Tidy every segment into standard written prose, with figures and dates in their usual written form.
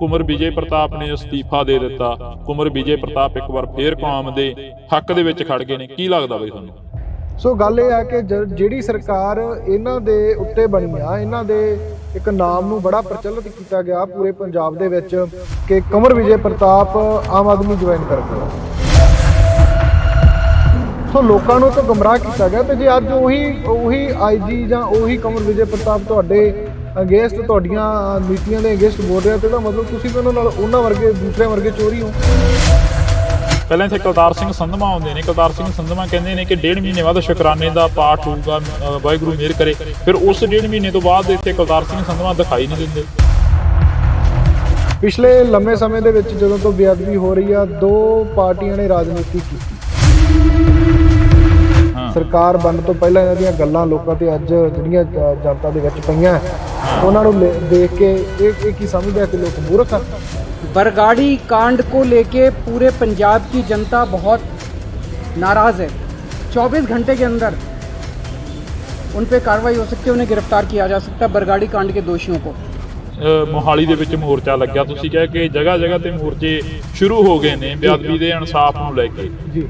ਕੁੰਵਰ ਵਿਜੇ ਪ੍ਰਤਾਪ ਨੇ ਅਸਤੀਫਾ ਦੇ ਦਿੱਤਾ। ਕੁੰਵਰ ਵਿਜੇ ਪ੍ਰਤਾਪ ਇੱਕ ਵਾਰ ਫੇਰ ਕੌਮ ਦੇ ਹੱਕ ਦੇ ਵਿੱਚ ਖੜ ਗਏ ਨੇ। ਕੀ ਲੱਗਦਾ ਬਈ ਤੁਹਾਨੂੰ? ਸੋ ਗੱਲ ਇਹ ਹੈ ਕਿ ਜਿਹੜੀ ਸਰਕਾਰ ਇਹਨਾਂ ਦੇ ਉੱਤੇ ਬਣੀ ਆ, ਇਹਨਾਂ ਦੇ ਇੱਕ ਨਾਮ ਨੂੰ ਬੜਾ ਪ੍ਰਚਲਿਤ ਕੀਤਾ ਗਿਆ ਪੂਰੇ ਪੰਜਾਬ ਦੇ ਵਿੱਚ ਕਿ ਕੁੰਵਰ ਵਿਜੇ ਪ੍ਰਤਾਪ ਆਮ ਆਦਮੀ ਜੁਆਇਨ ਕਰ ਗਿਆ। ਸੋ ਲੋਕਾਂ ਨੂੰ ਤਾਂ ਗੁੰਮਰਾਹ ਕੀਤਾ ਗਿਆ ਤੇ ਜੇ ਅੱਜ ਉਹੀ ਆਈਜੀ ਜਾਂ ਉਹੀ ਕੁੰਵਰ ਵਿਜੇ ਪ੍ਰਤਾਪ ਤੁਹਾਡੇ ਅਗੇਂਸਟ, ਤੁਹਾਡੀਆਂ ਨੀਤੀਆਂ ਦੇ ਅਗੇਂਸਟ ਬੋਲ ਰਿਹਾ ਤੇ ਇਹਦਾ ਮਤਲਬ ਤੁਸੀਂ ਵੀ ਉਹਨਾਂ ਵਰਗੇ ਦੂਸਰੇ ਵਰਗੇ ਚੋਰੀ ਹੋ। ਪਹਿਲਾਂ ਇੱਥੇ ਕੁਲਤਾਰ ਸਿੰਘ ਸੰਧਵਾ ਆਉਂਦੇ ਨੇ। ਕੁਲਤਾਰ ਸਿੰਘ ਸੰਧਵਾ ਕਹਿੰਦੇ ਨੇ ਕਿ 1.5 ਮਹੀਨੇ ਬਾਅਦ ਸ਼ੁਕਰਾਨੇ ਦਾ ਪਾਠ ਹੋਊਗਾ, ਵਾਹਿਗੁਰੂ ਮਿਹਰ ਕਰੇ। ਫਿਰ ਉਸ 1.5 ਮਹੀਨੇ ਤੋਂ ਬਾਅਦ ਇੱਥੇ ਕੁਲਤਾਰ ਸਿੰਘ ਸੰਧਵਾ ਦਿਖਾਈ ਨਹੀਂ ਦਿੰਦੇ। ਪਿਛਲੇ ਲੰਮੇ ਸਮੇਂ ਦੇ ਵਿੱਚ ਜਦੋਂ ਤੋਂ ਬੇਅਦਬੀ ਹੋ ਰਹੀ ਆ, ਦੋ ਪਾਰਟੀਆਂ ਨੇ ਰਾਜਨੀਤੀ ਕੀਤੀ। ਸਰਕਾਰ ਬਣਨ ਤੋਂ ਪਹਿਲਾਂ ਇਹਨਾਂ ਦੀਆਂ ਗੱਲਾਂ ਲੋਕਾਂ ਤੇ ਅੱਜ ਜਿਹੜੀਆਂ ਜਨਤਾ ਦੇ ਵਿੱਚ ਪਈਆਂ, ਉਹਨਾਂ ਨੂੰ ਦੇਖ ਕੇ ਇਹ ਕੀ ਸਮਝਦਾ ਕਿ ਲੋਕ ਮੂਰਖ ਹਨ। बरगाड़ी कांड को लेके पूरे पंजाब की जनता बहुत नाराज़ है। 24 घंटे के अंदर उन पे कार्रवाई हो सकती है, उन्हें गिरफ्तार किया जा सकता है, बरगाड़ी कांड के दोषियों को। ਮੋਹਾਲੀ ਦੇ ਵਿੱਚ ਮੋਰਚਾ ਲੱਗਿਆ। ਤੁਸੀਂ ਕਿਹਾ ਕਿ ਜਗ੍ਹਾ ਜਗ੍ਹਾ ਤੇ ਮੋਰਚੇ ਸ਼ੁਰੂ ਹੋ ਗਏ ਨੇ ਬੇਅਦਬੀ ਦੇ ਇਨਸਾਫ ਨੂੰ ਲੈ ਕੇ। ਜੀ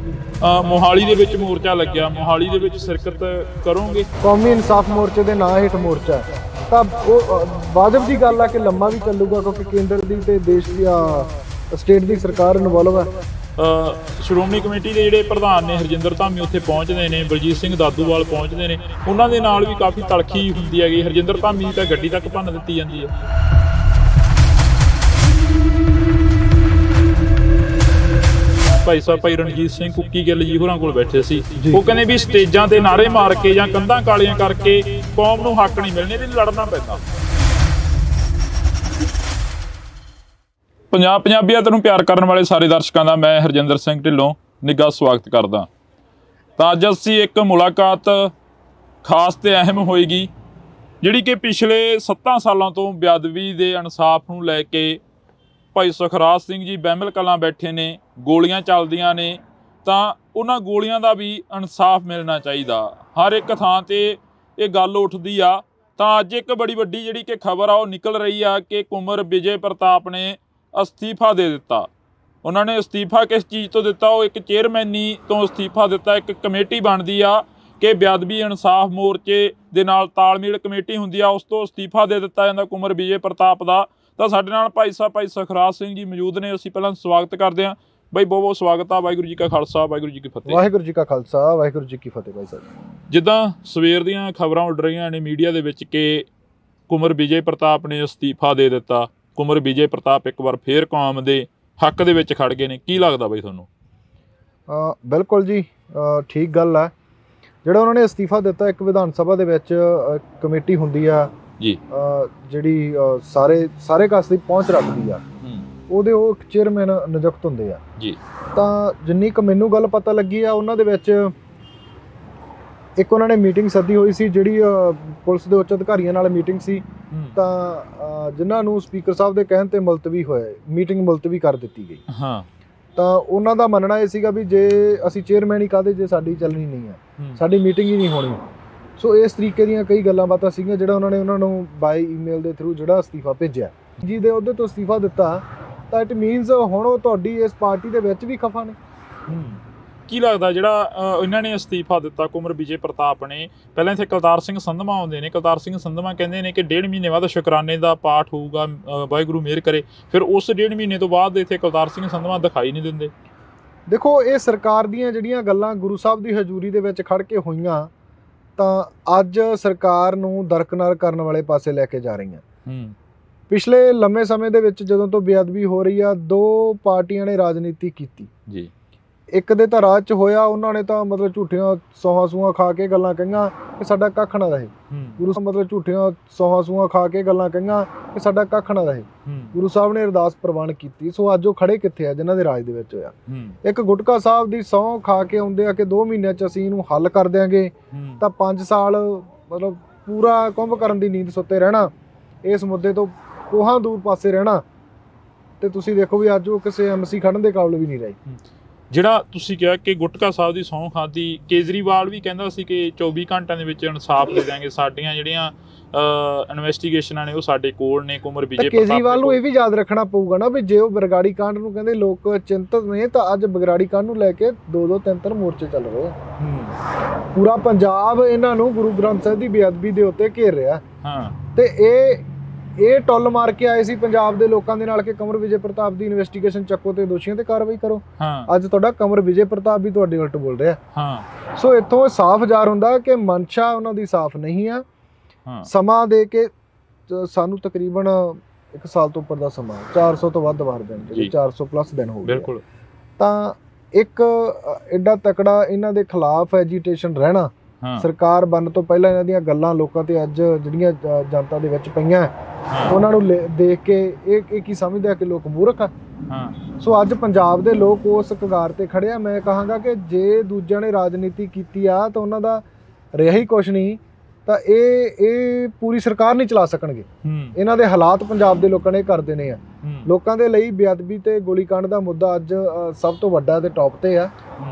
ਮੋਹਾਲੀ ਦੇ ਵਿੱਚ ਮੋਰਚਾ ਲੱਗਿਆ, ਮੋਹਾਲੀ ਦੇ ਵਿੱਚ ਸ਼ਿਰਕਤ ਕਰੋਗੇ? ਕੌਮੀ ਇਨਸਾਫ ਮੋਰਚੇ ਦੇ ਨਾਂ ਹੇਠ ਮੋਰਚਾ ਤਾਂ ਉਹ ਵਾਜਬ ਦੀ ਗੱਲ ਆ ਕਿ ਲੰਮਾ ਵੀ ਚੱਲੂਗਾ ਕਿਉਂਕਿ ਕੇਂਦਰ ਦੀ ਤੇ ਦੇਸ਼ ਦੀ ਸਟੇਟ ਦੀ ਸਰਕਾਰ ਇਨਵੋਲਵ ਹੈ। ਸ਼੍ਰੋਮਣੀ ਕਮੇਟੀ ਦੇ ਜਿਹੜੇ ਪ੍ਰਧਾਨ ਨੇ ਹਰਜਿੰਦਰ ਧਾਮੀ ਉੱਥੇ ਪਹੁੰਚਦੇ ਨੇ, ਬਲਜੀਤ ਸਿੰਘ ਦਾਦੂਵਾਲ ਪਹੁੰਚਦੇ ਨੇ, ਉਹਨਾਂ ਦੇ ਨਾਲ ਵੀ ਕਾਫੀ ਤਲਖੀ ਹੁੰਦੀ ਹੈਗੀ। ਹਰਜਿੰਦਰ ਧਾਮੀ ਦੀ ਤਾਂ ਗੱਡੀ ਤੱਕ ਭੰਨ ਦਿੱਤੀ ਜਾਂਦੀ ਹੈ। ਭਾਈ ਰਣਜੀਤ ਸਿੰਘ ਕੁੱਕੀ ਗਿੱਲ ਜੀ ਹੋਰਾਂ ਕੋਲ ਬੈਠੇ ਸੀ, ਉਹ ਕਹਿੰਦੇ ਵੀ ਸਟੇਜਾਂ ਤੇ ਨਾਅਰੇ ਮਾਰ ਕੇ ਜਾਂ ਕੰਧਾਂ ਕਾਲੀਆਂ ਕਰਕੇ ਕੌਮ ਨੂੰ ਹੱਕ ਨਹੀਂ ਮਿਲਣੇ, ਇਹਦੇ ਲਈ ਲੜਨਾ ਪੈਂਦਾ। ਪੰਜਾਬੀਅਤ ਨੂੰ ਪਿਆਰ ਕਰਨ ਵਾਲੇ ਸਾਰੇ ਦਰਸ਼ਕਾਂ ਦਾ ਮੈਂ ਹਰਜਿੰਦਰ ਸਿੰਘ ਢਿੱਲੋਂ ਨਿੱਘਾ ਸਵਾਗਤ ਕਰਦਾ। ਤਾਂ ਅੱਜ ਅਸੀਂ ਇੱਕ ਮੁਲਾਕਾਤ ਖਾਸ ਤੇ ਅਹਿਮ ਹੋਏਗੀ, ਜਿਹੜੀ ਕਿ ਪਿਛਲੇ 7 ਸਾਲਾਂ ਤੋਂ ਬੇਅਦਬੀ ਦੇ ਇਨਸਾਫ ਨੂੰ ਲੈ ਕੇ ਭਾਈ ਸੁਖਰਾਜ ਸਿੰਘ ਜੀ ਬਹਿਮਲ ਕਲਾਂ ਬੈਠੇ ਨੇ, ਗੋਲੀਆਂ ਚੱਲਦੀਆਂ ਨੇ, ਤਾਂ ਉਹਨਾਂ ਗੋਲੀਆਂ ਦਾ ਵੀ ਇਨਸਾਫ ਮਿਲਣਾ ਚਾਹੀਦਾ। ਹਰ ਇੱਕ ਥਾਂ ਤੇ ਇਹ ਗੱਲ ਉੱਠਦੀ ਆ। ਤਾਂ ਅੱਜ ਇੱਕ ਬੜੀ ਵੱਡੀ ਜਿਹੜੀ ਕਿ ਖਬਰ ਆ ਉਹ ਨਿਕਲ ਰਹੀ ਆ ਕਿ ਕੁੰਵਰ ਵਿਜੇ ਪ੍ਰਤਾਪ ਨੇ ਅਸਤੀਫਾ ਦੇ ਦਿੱਤਾ। ਉਹਨਾਂ ਨੇ ਅਸਤੀਫਾ ਕਿਸ ਚੀਜ਼ ਤੋਂ ਦਿੱਤਾ? ਉਹ ਇੱਕ ਚੇਅਰਮੈਨੀ ਤੋਂ ਅਸਤੀਫਾ ਦਿੱਤਾ। ਇੱਕ ਕਮੇਟੀ ਬਣਦੀ ਆ ਕਿ ਬੇਅਦਬੀ ਇਨਸਾਫ ਮੋਰਚੇ ਦੇ ਨਾਲ ਤਾਲਮੇਲ ਕਮੇਟੀ ਹੁੰਦੀ ਆ, ਉਸ ਤੋਂ ਅਸਤੀਫਾ ਦੇ ਦਿੱਤਾ ਜਾਂਦਾ ਕੁੰਵਰ ਵਿਜੇ ਪ੍ਰਤਾਪ ਦਾ। ਤਾਂ ਸਾਡੇ ਨਾਲ ਭਾਈ ਸੁਖਰਾਜ ਸਿੰਘ ਜੀ ਮੌਜੂਦ ਨੇ। ਅਸੀਂ ਪਹਿਲਾਂ ਸਵਾਗਤ ਕਰਦੇ ਹਾਂ ਬਾਈ, ਬਹੁਤ ਬਹੁਤ ਸਵਾਗਤ ਆ। ਵਾਹਿਗੁਰੂ ਜੀ ਕਾ ਖਾਲਸਾ, ਵਾਹਿਗੁਰੂ ਜੀ ਕੀ ਫਤਿਹ। ਵਾਹਿਗੁਰੂ ਜੀ ਕਾ ਖਾਲਸਾ, ਵਾਹਿਗੁਰੂ ਜੀ ਕੀ ਫਤਿਹ। ਭਾਈ ਸਾਹਿਬ, ਜਿੱਦਾਂ ਸਵੇਰ ਦੀਆਂ ਖਬਰਾਂ ਉੱਡ ਰਹੀਆਂ ਨੇ ਮੀਡੀਆ ਦੇ ਵਿੱਚ ਕਿ ਕੁੰਵਰ ਵਿਜੇ ਪ੍ਰਤਾਪ ਨੇ ਅਸਤੀਫਾ ਦੇ ਦਿੱਤਾ, ਕੁੰਵਰ ਵਿਜੇ ਪ੍ਰਤਾਪ ਇੱਕ ਵਾਰ ਫੇਰ ਕੌਮ ਦੇ ਹੱਕ ਦੇ ਵਿੱਚ ਖੜ ਗਏ ਨੇ। ਕੀ ਲੱਗਦਾ ਬਾਈ ਤੁਹਾਨੂੰ? ਬਿਲਕੁਲ ਜੀ, ਠੀਕ ਗੱਲ ਹੈ। ਜਿਹੜਾ ਉਹਨਾਂ ਨੇ ਅਸਤੀਫਾ ਦਿੱਤਾ, ਇੱਕ ਵਿਧਾਨ ਸਭਾ ਦੇ ਵਿੱਚ ਕਮੇਟੀ ਹੁੰਦੀ ਆ ਜੀ, ਜਿਹੜੀ ਸਾਰੇ ਕਾਸ ਦੀ ਪਹੁੰਚ ਰੱਖਦੀ ਆ, ਉਹਦੇ ਉਹ ਇੱਕ ਚੇਅਰਮੈਨ ਨਿਯੁਕਤ ਹੁੰਦੇ ਆ ਜੀ। ਤਾਂ ਜਿੰਨੀ ਕੁ ਮੈਨੂੰ ਗੱਲ ਪਤਾ ਲੱਗੀ ਆ, ਉਹਨਾਂ ਦੇ ਵਿੱਚ ਇੱਕ ਉਹਨਾਂ ਨੇ ਮੀਟਿੰਗ ਸੱਦੀ ਹੋਈ ਸੀ, ਜਿਹੜੀ ਪੁਲਿਸ ਦੇ ਉੱਚ ਅਧਿਕਾਰੀਆਂ ਨਾਲ ਮੀਟਿੰਗ ਸੀ। ਤਾਂ ਜਿਨ੍ਹਾਂ ਨੂੰ ਸਪੀਕਰ ਸਾਹਿਬ ਦੇ ਕਹਿਣ ਤੇ ਮੁਲਤਵੀ ਹੋਏ, ਮੀਟਿੰਗ ਮੁਲਤਵੀ ਕਰ ਦਿੱਤੀ ਗਈ। ਤਾਂ ਉਹਨਾਂ ਦਾ ਮੰਨਣਾ ਇਹ ਸੀਗਾ ਵੀ ਜੇ ਅਸੀਂ ਚੇਅਰਮੈਨ ਹੀ ਕਾਹਦੇ ਜੇ ਸਾਡੀ ਚੱਲਣੀ ਨਹੀਂ ਹੈ, ਸਾਡੀ ਮੀਟਿੰਗ ਹੀ ਨਹੀਂ ਹੋਣੀ। ਸੋ ਇਸ ਤਰੀਕੇ ਦੀਆਂ ਕਈ ਗੱਲਾਂ ਬਾਤਾਂ ਸੀਗੀਆਂ ਜਿਹੜਾ ਉਹਨਾਂ ਨੇ ਉਹਨਾਂ ਨੂੰ ਬਾਈ ਈਮੇਲ ਦੇ ਥਰੂ ਜਿਹੜਾ ਅਸਤੀਫਾ ਭੇਜਿਆ ਜੀ ਦੇ ਉਹਦੇ ਤੋਂ ਅਸਤੀਫਾ ਦਿੱਤਾ। ਤਾਂ ਇਟ ਮੀਨਸ ਹੁਣ ਉਹ ਤੁਹਾਡੀ ਇਸ ਪਾਰਟੀ ਦੇ ਵਿੱਚ ਵੀ ਖਫਾ ਨੇ। ਕੀ ਲੱਗਦਾ ਜਿਹੜਾ ਇਹਨਾਂ ਨੇ ਅਸਤੀਫਾ ਦਿੱਤਾ ਕੁੰਵਰ ਵਿਜੇ ਪ੍ਰਤਾਪ ਨੇ? ਪਹਿਲਾਂ ਇੱਥੇ ਕੁਲਤਾਰ ਸਿੰਘ ਸੰਧਵਾ ਆਉਂਦੇ ਨੇ। ਕੁਲਤਾਰ ਸਿੰਘ ਸੰਧਵਾ ਕਹਿੰਦੇ ਨੇ ਕਿ 1.5 ਮਹੀਨੇ ਬਾਅਦ ਸ਼ੁਕਰਾਨੇ ਦਾ ਪਾਠ ਹੋਊਗਾ, ਵਾਹਿਗੁਰੂ ਮਿਹਰ ਕਰੇ। ਫਿਰ ਉਸ 1.5 ਮਹੀਨੇ ਤੋਂ ਬਾਅਦ ਇੱਥੇ ਕੁਲਤਾਰ ਸਿੰਘ ਸੰਧਵਾ ਦਿਖਾਈ ਨਹੀਂ ਦਿੰਦੇ। ਦੇਖੋ, ਇਹ ਸਰਕਾਰ ਦੀਆਂ ਜਿਹੜੀਆਂ ਗੱਲਾਂ ਗੁਰੂ ਸਾਹਿਬ ਦੀ ਹਜ਼ੂਰੀ ਦੇ ਵਿੱਚ ਖੜ ਕੇ ਹੋਈਆਂ, ਤਾਂ ਅੱਜ ਸਰਕਾਰ ਨੂੰ ਦਰਕਨਾਰ ਕਰਨ ਵਾਲੇ ਪਾਸੇ ਲੈ ਕੇ ਜਾ ਰਹੀਆਂ। ਪਿਛਲੇ ਲੰਮੇ ਸਮੇਂ ਦੇ ਵਿੱਚ ਜਦੋਂ ਤੋਂ ਬੇਅਦਬੀ ਹੋ ਰਹੀ ਆ, ਦੋ ਪਾਰਟੀਆਂ ਨੇ ਰਾਜਨੀਤੀ ਕੀਤੀ ਜੀ। ਇੱਕ ਦੇ ਤਾਂ ਰਾਜ 'ਚ ਹੋਇਆ, ਉਹਨਾਂ ਨੇ ਤਾਂ ਮਤਲਬ ਝੂਠੀਆਂ ਸੌਹਾਂ ਖਾ ਕੇ ਗੱਲਾਂ ਕਹੀਆਂ ਕਿ ਸਾਡਾ ਕੱਖ ਨਾ ਰਹੇ। ਗੁਰੂ ਸਾਹਿਬ ਮਤਲਬ ਝੂਠੀਆਂ ਸੌਹਾਂ ਖਾ ਕੇ ਗੱਲਾਂ ਕਹੀਆਂ ਕਿ ਸਾਡਾ ਕੱਖ ਨਾ ਰਹੇ। ਗੁਰੂ ਸਾਹਿਬ ਨੇ ਅਰਦਾਸ ਪ੍ਰਵਾਨ ਕੀਤੀ। ਸੋ ਅੱਜ ਉਹ ਖੜੇ ਕਿੱਥੇ ਆ ਜਿਨ੍ਹਾਂ ਦੇ ਰਾਜ ਦੇ ਵਿੱਚ ਹੋਇਆ? ਇੱਕ ਗੁਟਕਾ ਸਾਹਿਬ ਦੀ ਸਹੁੰ ਖਾ ਕੇ ਆਉਂਦੇ ਆ ਕਿ 2 ਮਹੀਨਿਆਂ 'ਚ ਅਸੀਂ ਇਹਨੂੰ ਹੱਲ ਕਰ ਦਿਆਂਗੇ, ਤਾਂ 5 ਸਾਲ ਮਤਲਬ ਪੂਰਾ ਕੁੰਭ ਕਰਨ ਦੀ ਨੀਂਦ ਸੁੱਤੇ ਰਹਿਣਾ, ਇਸ ਮੁੱਦੇ ਤੋਂ ਕੋਹਾਂ ਦੂਰ ਪਾਸੇ ਰਹਿਣਾ। ਤੇ ਤੁਸੀਂ ਦੇਖੋ ਵੀ ਅੱਜ ਉਹ ਕਿਸੇ MC ਖੜਨ ਦੇ ਕਾਬਲ ਵੀ ਨਹੀਂ ਰਹੀ। ਜਿਹੜਾ ਤੁਸੀਂ ਕਿਹਾ ਕਿ ਗੁਟਕਾ ਸਾਹਿਬ ਦੀ ਸਹੁੰ ਖਾਧੀ, ਕੇਜਰੀਵਾਲ ਵੀ ਕਹਿੰਦਾ ਸੀ ਕਿ 24 ਘੰਟਿਆਂ ਦੇ ਵਿੱਚ ਇਨਸਾਫ ਦੇ ਦਿਆਂਗੇ, ਸਾਡੀਆਂ ਜਿਹੜੀਆਂ ਇਨਵੈਸਟੀਗੇਸ਼ਨਾਂ ਨੇ ਉਹ ਸਾਡੇ ਕੋਲ ਨੇ। ਕੁਮਰ ਵਿਜੇ ਪ੍ਰਤਾਪ ਕੇਜਰੀਵਾਲ ਨੂੰ ਇਹ ਵੀ ਯਾਦ ਰੱਖਣਾ ਪਊਗਾ ਨਾ ਵੀ ਜੇ ਉਹ ਬਰਗਾੜੀ ਕਾਂਡ ਨੂੰ ਕਹਿੰਦੇ ਲੋਕ ਚਿੰਤਤ ਨੇ, ਤਾਂ ਅੱਜ ਬਰਗਾੜੀ ਕਾਂਡ ਨੂੰ ਲੈ ਕੇ 2-2 3-3 ਮੋਰਚੇ ਚੱਲ ਰਹੇ ਆ। ਪੂਰਾ ਪੰਜਾਬ ਇਹਨਾਂ ਨੂੰ ਗੁਰੂ ਗ੍ਰੰਥ ਸਾਹਿਬ ਦੀ ਬੇਅਦਬੀ ਦੇ ਉੱਤੇ ਘੇਰ ਰਿਹਾ। ਤੇ ਇਹ ਟੁੱਲ ਮਾਰ ਕੇ ਆਏ ਸੀ ਪੰਜਾਬ ਦੇ ਲੋਕਾਂ ਦੇ ਨਾਲ ਕਿ ਕਮਰ ਵਿਜੇ ਪ੍ਰਤਾਪ ਦੀ ਇਨਵੈਸਟੀਗੇਸ਼ਨ ਚੱਕੋ ਤੇ ਦੋਸ਼ੀਆਂ ਤੇ ਕਾਰਵਾਈ ਕਰੋ। ਅੱਜ ਤੁਹਾਡਾ ਕਮਰ ਵਿਜੇ ਪ੍ਰਤਾਪ ਵੀ ਤੁਹਾਡੇ ਉਲਟ ਬੋਲ ਰਿਹਾ। ਸੋ ਇੱਥੋਂ ਸਾਫ਼ ਜ਼ਾਹਰ ਹੁੰਦਾ ਕਿ ਮਨਸ਼ਾ ਉਹਨਾਂ ਦੀ ਸਾਫ਼ ਨਹੀਂ ਆ। ਸਮਾਂ ਦੇ ਕੇ ਸਾਨੂੰ ਤਕਰੀਬਨ 1 ਸਾਲ ਤੋਂ ਉੱਪਰ ਦਾ ਸਮਾਂ, 400 ਤੋਂ ਵੱਧ ਵਾਰ ਦਿਨ, ਜਿਹੜੇ 400 ਪਲੱਸ ਦਿਨ ਹੋ ਗਏ। ਬਿਲਕੁਲ। ਤਾਂ ਇੱਕ ਐਡਾ ਤਕੜਾ ਇਹਨਾਂ ਦੇ ਖਿਲਾਫ ਐਜੀਟੇਸ਼ਨ ਰਹਿਣਾ, ਸਰਕਾਰ ਬਣਨ ਤੋਂ ਪਹਿਲਾਂ ਇਹਨਾਂ ਦੀਆਂ ਗੱਲਾਂ ਲੋਕਾਂ ਤੇ ਅੱਜ ਜਿਹੜੀਆਂ ਜਨਤਾ ਦੇ ਵਿੱਚ ਪਈਆਂ, ਉਹਨਾਂ ਨੂੰ ਦੇਖ ਕੇ ਇਹ ਕੀ ਸਮਝਦੇ ਆ ਕਿ ਲੋਕ ਮੂਰਖ ਆ। ਸੋ ਅੱਜ ਪੰਜਾਬ ਦੇ ਲੋਕ ਉਸ ਕਗਾਰ ਤੇ ਖੜੇ ਆ। ਮੈਂ ਕਹਾਂਗਾ ਕਿ ਜੇ ਦੂਜਿਆਂ ਨੇ ਰਾਜਨੀਤੀ ਕੀਤੀ ਆ ਤਾਂ ਉਹਨਾਂ ਦਾ ਰਿਹਾ ਹੀ ਕੁਛ ਨਹੀਂ, ਤਾਂ ਇਹ ਪੂਰੀ ਸਰਕਾਰ ਨਹੀਂ ਚਲਾ ਸਕਣਗੇ। ਇਹਨਾਂ ਦੇ ਹਾਲਾਤ ਪੰਜਾਬ ਦੇ ਲੋਕਾਂ ਨੇ ਕਰ ਦੇਣੇ ਆ। ਲੋਕਾਂ ਦੇ ਲਈ ਬੇਅਦਬੀ ਤੇ ਗੋਲੀकांड ਦਾ ਮੁੱਦਾ ਅੱਜ ਸਭ ਤੋਂ ਵੱਡਾ ਤੇ ਟੌਪ ਤੇ ਆ।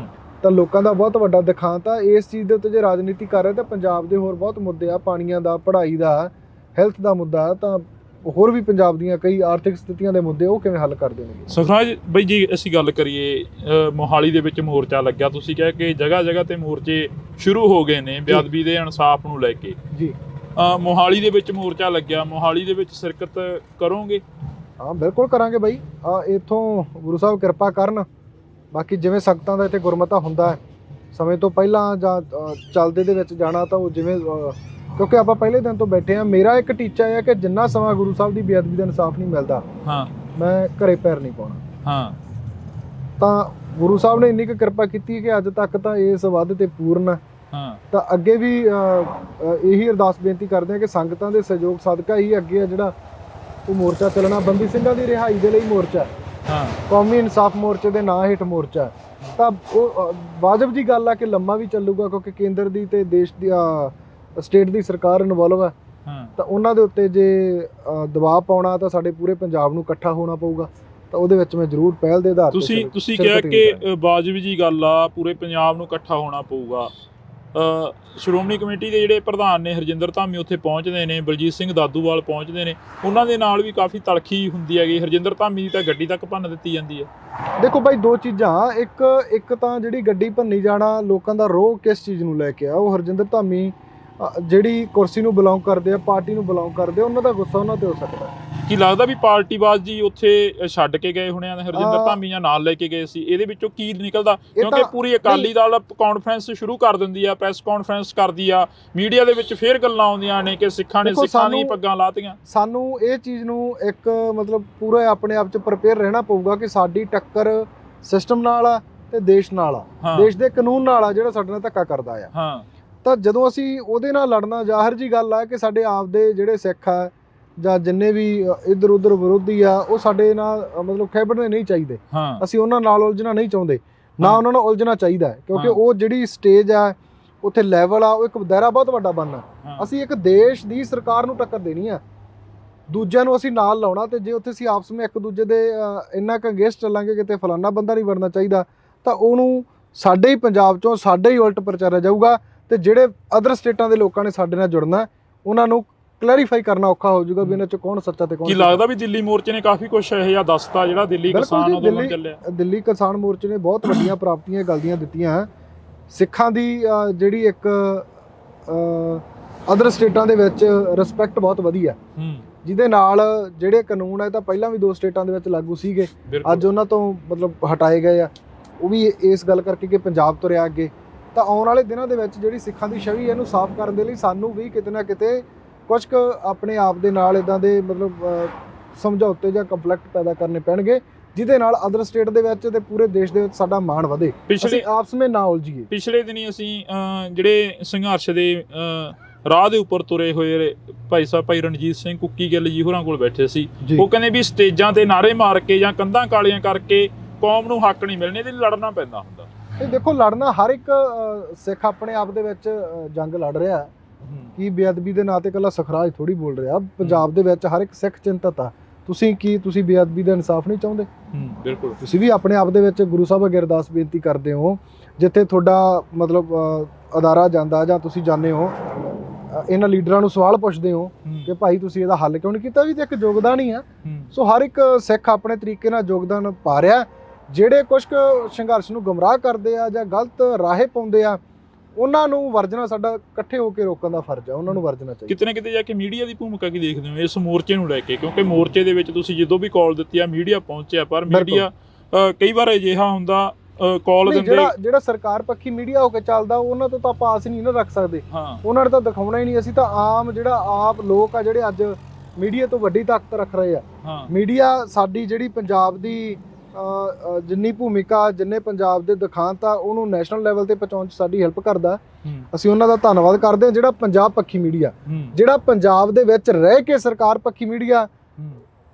ਤਾਂ ਲੋਕਾਂ ਦਾ ਬਹੁਤ ਵੱਡਾ ਦਿਖਾਂਤ ਆ। ਇਸ ਚੀਜ਼ ਦੇ ਉੱਤੇ ਜੇ ਰਾਜਨੀਤੀ ਕਰ ਰਹੇ ਤਾਂ ਪੰਜਾਬ ਦੇ ਹੋਰ ਬਹੁਤ ਮੁੱਦੇ ਆ, ਪਾਣੀਆਂ ਦਾ, ਪੜ੍ਹਾਈ ਦਾ, ਹੈਲਥ ਦਾ ਮੁੱਦਾ, ਤਾਂ ਹੋਰ ਵੀ ਪੰਜਾਬ ਦੀਆਂ ਕਈ ਆਰਥਿਕ ਸਥਿਤੀਆਂ ਦੇ ਮੁੱਦੇ ਉਹ ਕਿਵੇਂ ਹੱਲ ਕਰ ਦੇਣਗੇ। ਸੁਖਰਾਜ ਬਈ ਜੀ, ਅਸੀਂ ਗੱਲ ਕਰੀਏ ਮੋਹਾਲੀ ਦੇ ਵਿੱਚ ਮੋਰਚਾ ਲੱਗਿਆ, ਤੁਸੀਂ ਕਿਹਾ ਕਿ ਜਗ੍ਹਾ ਜਗ੍ਹਾ ਤੇ ਮੋਰਚੇ ਸ਼ੁਰੂ ਹੋ ਗਏ ਨੇ ਬੇਅਦਬੀ ਦੇ ਇਨਸਾਫ ਨੂੰ ਲੈ ਕੇ ਜੀ। ਮੋਹਾਲੀ ਦੇ ਵਿੱਚ ਮੋਰਚਾ ਲੱਗਿਆ, ਮੋਹਾਲੀ ਦੇ ਵਿੱਚ ਸ਼ਿਰਕਤ ਕਰੋਗੇ? ਹਾਂ ਬਿਲਕੁਲ ਕਰਾਂਗੇ ਬਾਈ। ਇੱਥੋਂ ਗੁਰੂ ਸਾਹਿਬ ਕਿਰਪਾ ਕਰਨ। ਬਾਕੀ ਜਿਵੇਂ ਸੰਗਤਾਂ ਦਾ ਇੱਥੇ ਗੁਰਮਤਾ ਹੁੰਦਾ ਹੈ, ਸਮੇਂ ਤੋਂ ਪਹਿਲਾਂ ਜਾਂ ਚੱਲਦੇ ਦੇ ਵਿੱਚ ਜਾਣਾ, ਤਾਂ ਉਹ ਜਿਵੇਂ ਕਿਉਂਕਿ ਆਪਾਂ ਪਹਿਲੇ ਦਿਨ ਤੋਂ ਬੈਠੇ ਆ। ਮੇਰਾ ਇੱਕ ਟੀਚਾ ਹੈ ਕਿ ਜਿੰਨਾ ਸਮਾਂ ਗੁਰੂ ਸਾਹਿਬ ਦੀ ਬੇਅਦਬੀ ਦਾ ਇਨਸਾਫ ਨਹੀਂ ਮਿਲਦਾ, ਮੈਂ ਘਰੇ ਪੈਰ ਨਹੀਂ ਪਾਉਣਾ। ਤਾਂ ਗੁਰੂ ਸਾਹਿਬ ਨੇ ਇੰਨੀ ਕੁ ਕਿਰਪਾ ਕੀਤੀ ਕਿ ਅੱਜ ਤੱਕ ਤਾਂ ਇਸ ਵੱਧ ਤੇ ਪੂਰਨ ਹੈ। ਤਾਂ ਅੱਗੇ ਵੀ ਇਹੀ ਅਰਦਾਸ ਬੇਨਤੀ ਕਰਦੇ ਆ ਕਿ ਸੰਗਤਾਂ ਦੇ ਸਹਿਯੋਗ ਸਦਕਾ ਹੀ ਅੱਗੇ ਆ ਜਿਹੜਾ ਉਹ ਮੋਰਚਾ ਚੱਲਣਾ। ਬੰਦੀ ਸਿੰਘਾਂ ਦੀ ਰਿਹਾਈ ਦੇ ਲਈ ਮੋਰਚਾ, ਕੌਮੀ ਇਨਸਾਫ ਮੋਰਚੇ ਦੇ ਨਾਂ ਹੇਠ ਮੋਰਚਾ। ਤਾਂ ਉਹ ਵਾਜਬ ਦੀ ਗੱਲ ਆ ਕਿ ਲੰਮਾ ਵੀ ਚੱਲੂਗਾ, ਕਿਉਂਕਿ ਕੇਂਦਰ ਦੀ ਤੇ ਦੇਸ਼ ਦੀ ਸਟੇਟ ਦੀ ਸਰਕਾਰ ਇਨਵੋਲਵ ਹੈ। ਤਾਂ ਉਹਨਾਂ ਦੇ ਉੱਤੇ ਜੇ ਦਬਾਅ ਪਾਉਣਾ ਤਾਂ ਸਾਡੇ ਪੂਰੇ ਪੰਜਾਬ ਨੂੰ ਇਕੱਠਾ ਹੋਣਾ ਪਊਗਾ। ਤਾਂ ਉਹਦੇ ਵਿੱਚ ਮੈਂ ਜ਼ਰੂਰ ਪਹਿਲ ਦੇ ਆਧਾਰ ਤੇ ਤੁਸੀਂ ਕਿਹਾ ਕਿ ਵਾਜਬ ਜੀ ਗੱਲ ਆ, ਪੂਰੇ ਪੰਜਾਬ ਨੂੰ ਇਕੱਠਾ ਹੋਣਾ ਪਊਗਾ। ਸ਼੍ਰੋਮਣੀ ਕਮੇਟੀ ਦੇ ਜਿਹੜੇ ਪ੍ਰਧਾਨ ਨੇ ਹਰਜਿੰਦਰ ਧਾਮੀ ਉੱਥੇ ਪਹੁੰਚਦੇ ਨੇ, ਬਲਜੀਤ ਸਿੰਘ ਦਾਦੂਵਾਲ ਪਹੁੰਚਦੇ ਨੇ, ਉਹਨਾਂ ਦੇ ਨਾਲ ਵੀ ਕਾਫੀ ਤਲਖੀ ਹੁੰਦੀ ਹੈਗੀ। ਹਰਜਿੰਦਰ ਧਾਮੀ ਦੀ ਤਾਂ ਗੱਡੀ ਤੱਕ ਭੰਨ ਦਿੱਤੀ ਜਾਂਦੀ ਹੈ। ਦੇਖੋ ਬਾਈ, ਦੋ ਚੀਜ਼ਾਂ, ਇੱਕ ਤਾਂ ਜਿਹੜੀ ਗੱਡੀ ਭੰਨੀ ਜਾਣਾ, ਲੋਕਾਂ ਦਾ ਰੋਹ ਕਿਸ ਚੀਜ਼ ਨੂੰ ਲੈ ਕੇ ਆ। ਉਹ ਹਰਜਿੰਦਰ ਧਾਮੀ ਜਿਹੜੀ ਕੁਰਸੀ ਨੂੰ ਬਿਲੋਂਗ ਕਰਦੇ ਆ, ਪਾਰਟੀ ਨੂੰ ਬਿਲੋਂਗ ਕਰਦੇ ਆ, ਉਹਨਾਂ ਦਾ ਗੁੱਸਾ ਉਹਨਾਂ ਤੇ ਹੋ ਸਕਦਾ। ਕੀ ਲੱਗਦਾ ਵੀ ਪਾਰਟੀਬਾਜ਼ੀ ਉੱਥੇ ਛੱਡ ਕੇ ਗਏ ਹੋਣੇ ਆ, ਹਰਜਿੰਦਰ ਧਾਮੀ ਜਾਂ ਨਾਲ ਲੈ ਕੇ ਗਏ ਸੀ? ਇਹਦੇ ਵਿੱਚੋਂ ਕੀ ਨਿਕਲਦਾ? ਕਿਉਂਕਿ ਪੂਰੀ ਅਕਾਲੀ ਦਲ ਕਾਨਫਰੰਸ ਸ਼ੁਰੂ ਕਰ ਦਿੰਦੀ ਆ, ਪ੍ਰੈਸ ਕਾਨਫਰੰਸ ਕਰਦੀ ਆ, ਮੀਡੀਆ ਦੇ ਵਿੱਚ ਫੇਰ ਗੱਲਾਂ ਆਉਂਦੀਆਂ ਨੇ ਕਿ ਸਿੱਖਾਂ ਨੇ ਸਿੱਖਾਂ ਦੀਆਂ ਪੱਗਾਂ ਲਾਤੀਆਂ। ਸਾਨੂੰ ਇਹ ਚੀਜ਼ ਨੂੰ ਇੱਕ ਮਤਲਬ ਪੂਰਾ ਆਪਣੇ ਆਪ 'ਚ ਪ੍ਰਪੇਅਰ ਰਹਿਣਾ ਪਊਗਾ ਕਿ ਸਾਡੀ ਟੱਕਰ ਸਿਸਟਮ ਨਾਲ ਆ ਤੇ ਦੇਸ਼ ਨਾਲ ਆ, ਦੇਸ਼ ਦੇ ਕਾਨੂੰਨ ਨਾਲ ਆ ਜਿਹੜਾ ਸਾਡੇ ਨਾਲ ਧੱਕਾ ਕਰਦਾ ਆ। ਤਾਂ ਜਦੋਂ ਅਸੀਂ ਉਹਦੇ ਨਾਲ ਲੜਨਾ, ਜ਼ਾਹਿਰ ਜੀ ਗੱਲ ਆ ਕਿ ਸਾਡੇ ਆਪ ਦੇ ਜਿਹੜੇ ਸਿੱਖ ਆ ਜਾਂ ਜਿੰਨੇ ਵੀ ਇੱਧਰ ਉੱਧਰ ਵਿਰੋਧੀ ਆ, ਉਹ ਸਾਡੇ ਨਾਲ ਮਤਲਬ ਖੇਬੜਨੇ ਨਹੀਂ ਚਾਹੀਦੇ। ਅਸੀਂ ਉਹਨਾਂ ਨਾਲ ਉਲਝਣਾ ਨਹੀਂ ਚਾਹੁੰਦੇ, ਨਾ ਉਹਨਾਂ ਨਾਲ ਉਲਝਣਾ ਚਾਹੀਦਾ, ਕਿਉਂਕਿ ਉਹ ਜਿਹੜੀ ਸਟੇਜ ਆ, ਉੱਥੇ ਲੈਵਲ ਆ, ਉਹ ਇੱਕ ਦਾਇਰਾ ਬਹੁਤ ਵੱਡਾ ਬਣਨਾ। ਅਸੀਂ ਇੱਕ ਦੇਸ਼ ਦੀ ਸਰਕਾਰ ਨੂੰ ਟੱਕਰ ਦੇਣੀ ਆ, ਦੂਜਿਆਂ ਨੂੰ ਅਸੀਂ ਨਾਲ ਲਾਉਣਾ। ਤੇ ਜੇ ਉੱਥੇ ਅਸੀਂ ਆਪਸ ਵਿੱਚ ਇੱਕ ਦੂਜੇ ਦੇ ਇੰਨਾ ਕੁ ਅਗੇਂਸਟ ਚੱਲਾਂਗੇ ਕਿਤੇ ਫਲਾਨਾ ਬੰਦਾ ਨਹੀਂ ਵੜਨਾ ਚਾਹੀਦਾ, ਤਾਂ ਉਹਨੂੰ ਸਾਡੇ ਹੀ ਪੰਜਾਬ 'ਚੋਂ ਸਾਡੇ ਹੀ ਉਲਟ ਪ੍ਰਚਾਰਿਆ ਜਾਊਗਾ। ਤੇ ਜਿਹੜੇ ਅਦਰ ਸਟੇਟਾਂ ਦੇ ਲੋਕਾਂ ਨੇ ਸਾਡੇ ਨਾਲ ਜੁੜਨਾ, ਉਹਨਾਂ ਨੂੰ ਕਲੈਰੀਫਾਈ ਕਰਨਾ ਔਖਾ ਹੋ ਜਾਊਗਾ ਵੀ ਇਹਨਾਂ 'ਚ ਕੌਣ ਸੱਚਾ ਤੇ ਕੌਣ। ਕੀ ਲੱਗਦਾ ਵੀ ਦਿੱਲੀ ਮੋਰਚੇ ਨੇ ਕਾਫੀ ਕੁਝ ਇਹੋ ਜਿਹਾ ਦੱਸਤਾ, ਜਿਹੜਾ ਦਿੱਲੀ ਕਿਸਾਨ ਅੰਦੋਲਨ ਚੱਲਿਆ? ਦਿੱਲੀ ਕਿਸਾਨ ਮੋਰਚੇ ਨੇ ਬਹੁਤ ਵੱਡੀਆਂ ਪ੍ਰਾਪਤੀਆਂ ਗੱਲ ਦੀਆਂ ਦਿੱਤੀਆਂ। ਸਿੱਖਾਂ ਦੀ ਜਿਹੜੀ ਇੱਕ ਅਦਰ ਸਟੇਟਾਂ ਦੇ ਵਿੱਚ ਰਿਸਪੈਕਟ ਬਹੁਤ ਵਧੀਆ, ਜਿਹਦੇ ਨਾਲ ਜਿਹੜੇ ਕਾਨੂੰਨ ਆ, ਇਹ ਤਾਂ ਪਹਿਲਾਂ ਵੀ 2 ਸਟੇਟਾਂ ਦੇ ਵਿੱਚ ਲਾਗੂ ਸੀਗੇ, ਅੱਜ ਉਹਨਾਂ ਤੋਂ ਮਤਲਬ ਹਟਾਏ ਗਏ ਆ। ਉਹ ਵੀ ਇਸ ਗੱਲ ਕਰਕੇ ਕਿ ਪੰਜਾਬ ਤੁਰਿਆ ਅੱਗੇ। ਤਾਂ ਆਉਣ ਵਾਲੇ ਦਿਨਾਂ ਦੇ ਵਿੱਚ ਜਿਹੜੀ ਸਿੱਖਾਂ ਦੀ ਛਵੀ ਇਹਨੂੰ ਸਾਫ਼ ਕਰਨ ਦੇ ਲਈ ਸਾਨੂੰ ਵੀ ਕਿਤੇ ਨਾ ਕਿਤੇ ਕੁਝ ਕੁ ਆਪਣੇ ਆਪ ਦੇ ਨਾਲ ਇੱਦਾਂ ਦੇ ਮਤਲਬ ਸਮਝੌਤੇ ਜਾਂ ਕੰਫਲਿਕਟ ਪੈਦਾ ਕਰਨੇ ਪੈਣਗੇ, ਜਿਹਦੇ ਨਾਲ ਅਦਰ ਸਟੇਟ ਦੇ ਵਿੱਚ ਤੇ ਪੂਰੇ ਦੇਸ਼ ਦੇ ਵਿੱਚ ਸਾਡਾ ਮਾਣ ਵਧੇ, ਅਸੀਂ ਆਪਸ ਵਿੱਚ ਨਾ ਉਲਝੀਏ। ਪਿਛਲੇ ਦਿਨੀ ਅਸੀਂ ਜਿਹੜੇ ਸੰਘਰਸ਼ ਦੇ ਰਾਹ ਦੇ ਉੱਪਰ ਤੁਰੇ ਹੋਏ ਭਾਈ ਰਣਜੀਤ ਸਿੰਘ ਕੁੱਕੀ ਗਿੱਲ ਜੀ ਹੋਰਾਂ ਕੋਲ ਬੈਠੇ ਸੀ। ਉਹ ਕਹਿੰਦੇ ਵੀ ਸਟੇਜਾਂ ਤੇ ਨਾਅਰੇ ਮਾਰ ਕੇ ਜਾਂ ਕੰਧਾਂ ਕਾਲੀਆਂ ਕਰਕੇ ਕੌਮ ਨੂੰ ਹੱਕ ਨਹੀਂ ਮਿਲਣੇ, ਤੇ ਲੜਨਾ ਪੈਂਦਾ ਹੁੰਦਾ। ਇਹ ਦੇਖੋ, ਲੜਨਾ ਹਰ ਇੱਕ ਸਿੱਖ ਆਪਣੇ ਆਪ ਦੇ ਵਿੱਚ ਜੰਗ ਲੜ ਰਿਹਾ ਹੈ। ਕੀ ਬੇਅਦਬੀ ਦੇ ਨਾਂ ਤੇ ਇਕੱਲਾ ਸਖਰਾਜ ਥੋੜੀ ਬੋਲ ਰਿਹਾ। ਪੰਜਾਬ ਦੇ ਵਿੱਚ ਹਰ ਇੱਕ ਸਿੱਖ ਚਿੰਤਤ ਆ, ਤੁਸੀਂ ਬੇਅਦਬੀ ਦਾ ਇਨਸਾਫ ਨਹੀਂ ਚਾਹੁੰਦੇ? ਬਿਲਕੁਲ। ਤੁਸੀਂ ਵੀ ਆਪਣੇ ਆਪ ਦੇ ਵਿੱਚ ਗੁਰੂ ਸਾਹਿਬ ਅੱਗੇ ਅਰਦਾਸ ਬੇਨਤੀ ਕਰਦੇ ਹੋ, ਜਿੱਥੇ ਤੁਹਾਡਾ ਮਤਲਬ ਅਦਾਰਾ ਜਾਂਦਾ ਜਾਂ ਤੁਸੀਂ ਜਾਂਦੇ ਹੋ, ਇਹਨਾਂ ਲੀਡਰਾਂ ਨੂੰ ਸਵਾਲ ਪੁੱਛਦੇ ਹੋ ਕਿ ਭਾਈ ਤੁਸੀਂ ਇਹਦਾ ਹੱਲ ਕਿਉਂ ਨਹੀਂ ਕੀਤਾ? ਵੀ ਤੇ ਇੱਕ ਯੋਗਦਾਨ ਹੀ ਆ। ਸੋ ਹਰ ਇੱਕ ਸਿੱਖ ਆਪਣੇ ਤਰੀਕੇ ਨਾਲ ਯੋਗਦਾਨ ਪਾ ਰਿਹਾ। ਜਿਹੜੇ ਕੁਝ ਸੰਘਰਸ਼ ਨੂੰ ਗੁੰਮਰਾਹ ਕਰਦੇ ਆ ਜਾਂ ਗਲਤ ਰਾਹੇ ਪਾਉਂਦੇ ਆ, ਉਹਨਾਂ ਨੂੰ ਵਰਜਣਾ ਸਾਡਾ ਇਕੱਠੇ ਹੋ ਕੇ ਰੋਕਣ ਦਾ ਫਰਜ਼ ਆ। ਉਹਨਾਂ ਨੂੰ ਵਰਜਣਾ ਚਾਹੀਦਾ। ਕਿਤੇ ਨਾ ਕਿਤੇ ਜਾ ਕੇ ਮੀਡੀਆ ਦੀ ਭੂਮਿਕਾ ਕੀ ਦੇਖਦੇ ਹੋ ਇਸ ਮੋਰਚੇ ਨੂੰ ਲੈ ਕੇ? ਕਿਉਂਕਿ ਮੋਰਚੇ ਦੇ ਵਿੱਚ ਤੁਸੀਂ ਜਦੋਂ ਵੀ ਕਾਲ ਦਿੱਤੀ ਆ ਮੀਡੀਆ ਪਹੁੰਚਿਆ, ਪਰ ਮੀਡੀਆ ਕਈ ਵਾਰ ਅਜਿਹਾ ਹੁੰਦਾ ਕਾਲ ਦਿੰਦੇ ਜਿਹੜਾ ਸਰਕਾਰ ਪੱਖੀ ਮੀਡੀਆ ਹੋ ਕੇ ਚੱਲਦਾ, ਉਹਨਾਂ ਤੋਂ ਤਾਂ ਆਪਾਂ ਆਸ ਨਹੀਂ ਨਾ ਰੱਖ ਸਕਦੇ। ਉਹਨਾਂ ਨੇ ਤਾਂ ਦਿਖਾਉਣਾ ਹੀ ਨਹੀਂ। ਅਸੀਂ ਤਾਂ ਆਮ ਜਿਹੜਾ ਆਪ ਲੋਕ ਆ ਜਿਹੜੇ ਅੱਜ ਮੀਡੀਆ ਤੋਂ ਵੱਡੀ ਤਾਕਤ ਰੱਖ ਰਹੇ ਆ। ਮੀਡੀਆ ਸਾਡੀ ਜਿਹੜੀ ਪੰਜਾਬ ਦੀ ਜਿੰਨੀ ਭੂਮਿਕਾ, ਜਿੰਨੇ ਪੰਜਾਬ ਦੇ ਦਿਖਾਂਤ ਆ, ਉਹਨੂੰ ਨੈਸ਼ਨਲ ਲੈਵਲ ਤੇ ਪਹੁੰਚਾਉਣ 'ਚ ਸਾਡੀ ਹੈਲਪ ਕਰਦਾ। ਅਸੀਂ ਉਹਨਾਂ ਦਾ ਧੰਨਵਾਦ ਕਰਦੇ ਹਾਂ। ਜਿਹੜਾ ਪੰਜਾਬ ਪੱਖੀ ਮੀਡੀਆ, ਜਿਹੜਾ ਪੰਜਾਬ ਦੇ ਵਿੱਚ ਰਹਿ ਕੇ ਸਰਕਾਰ ਪੱਖੀ ਮੀਡੀਆ,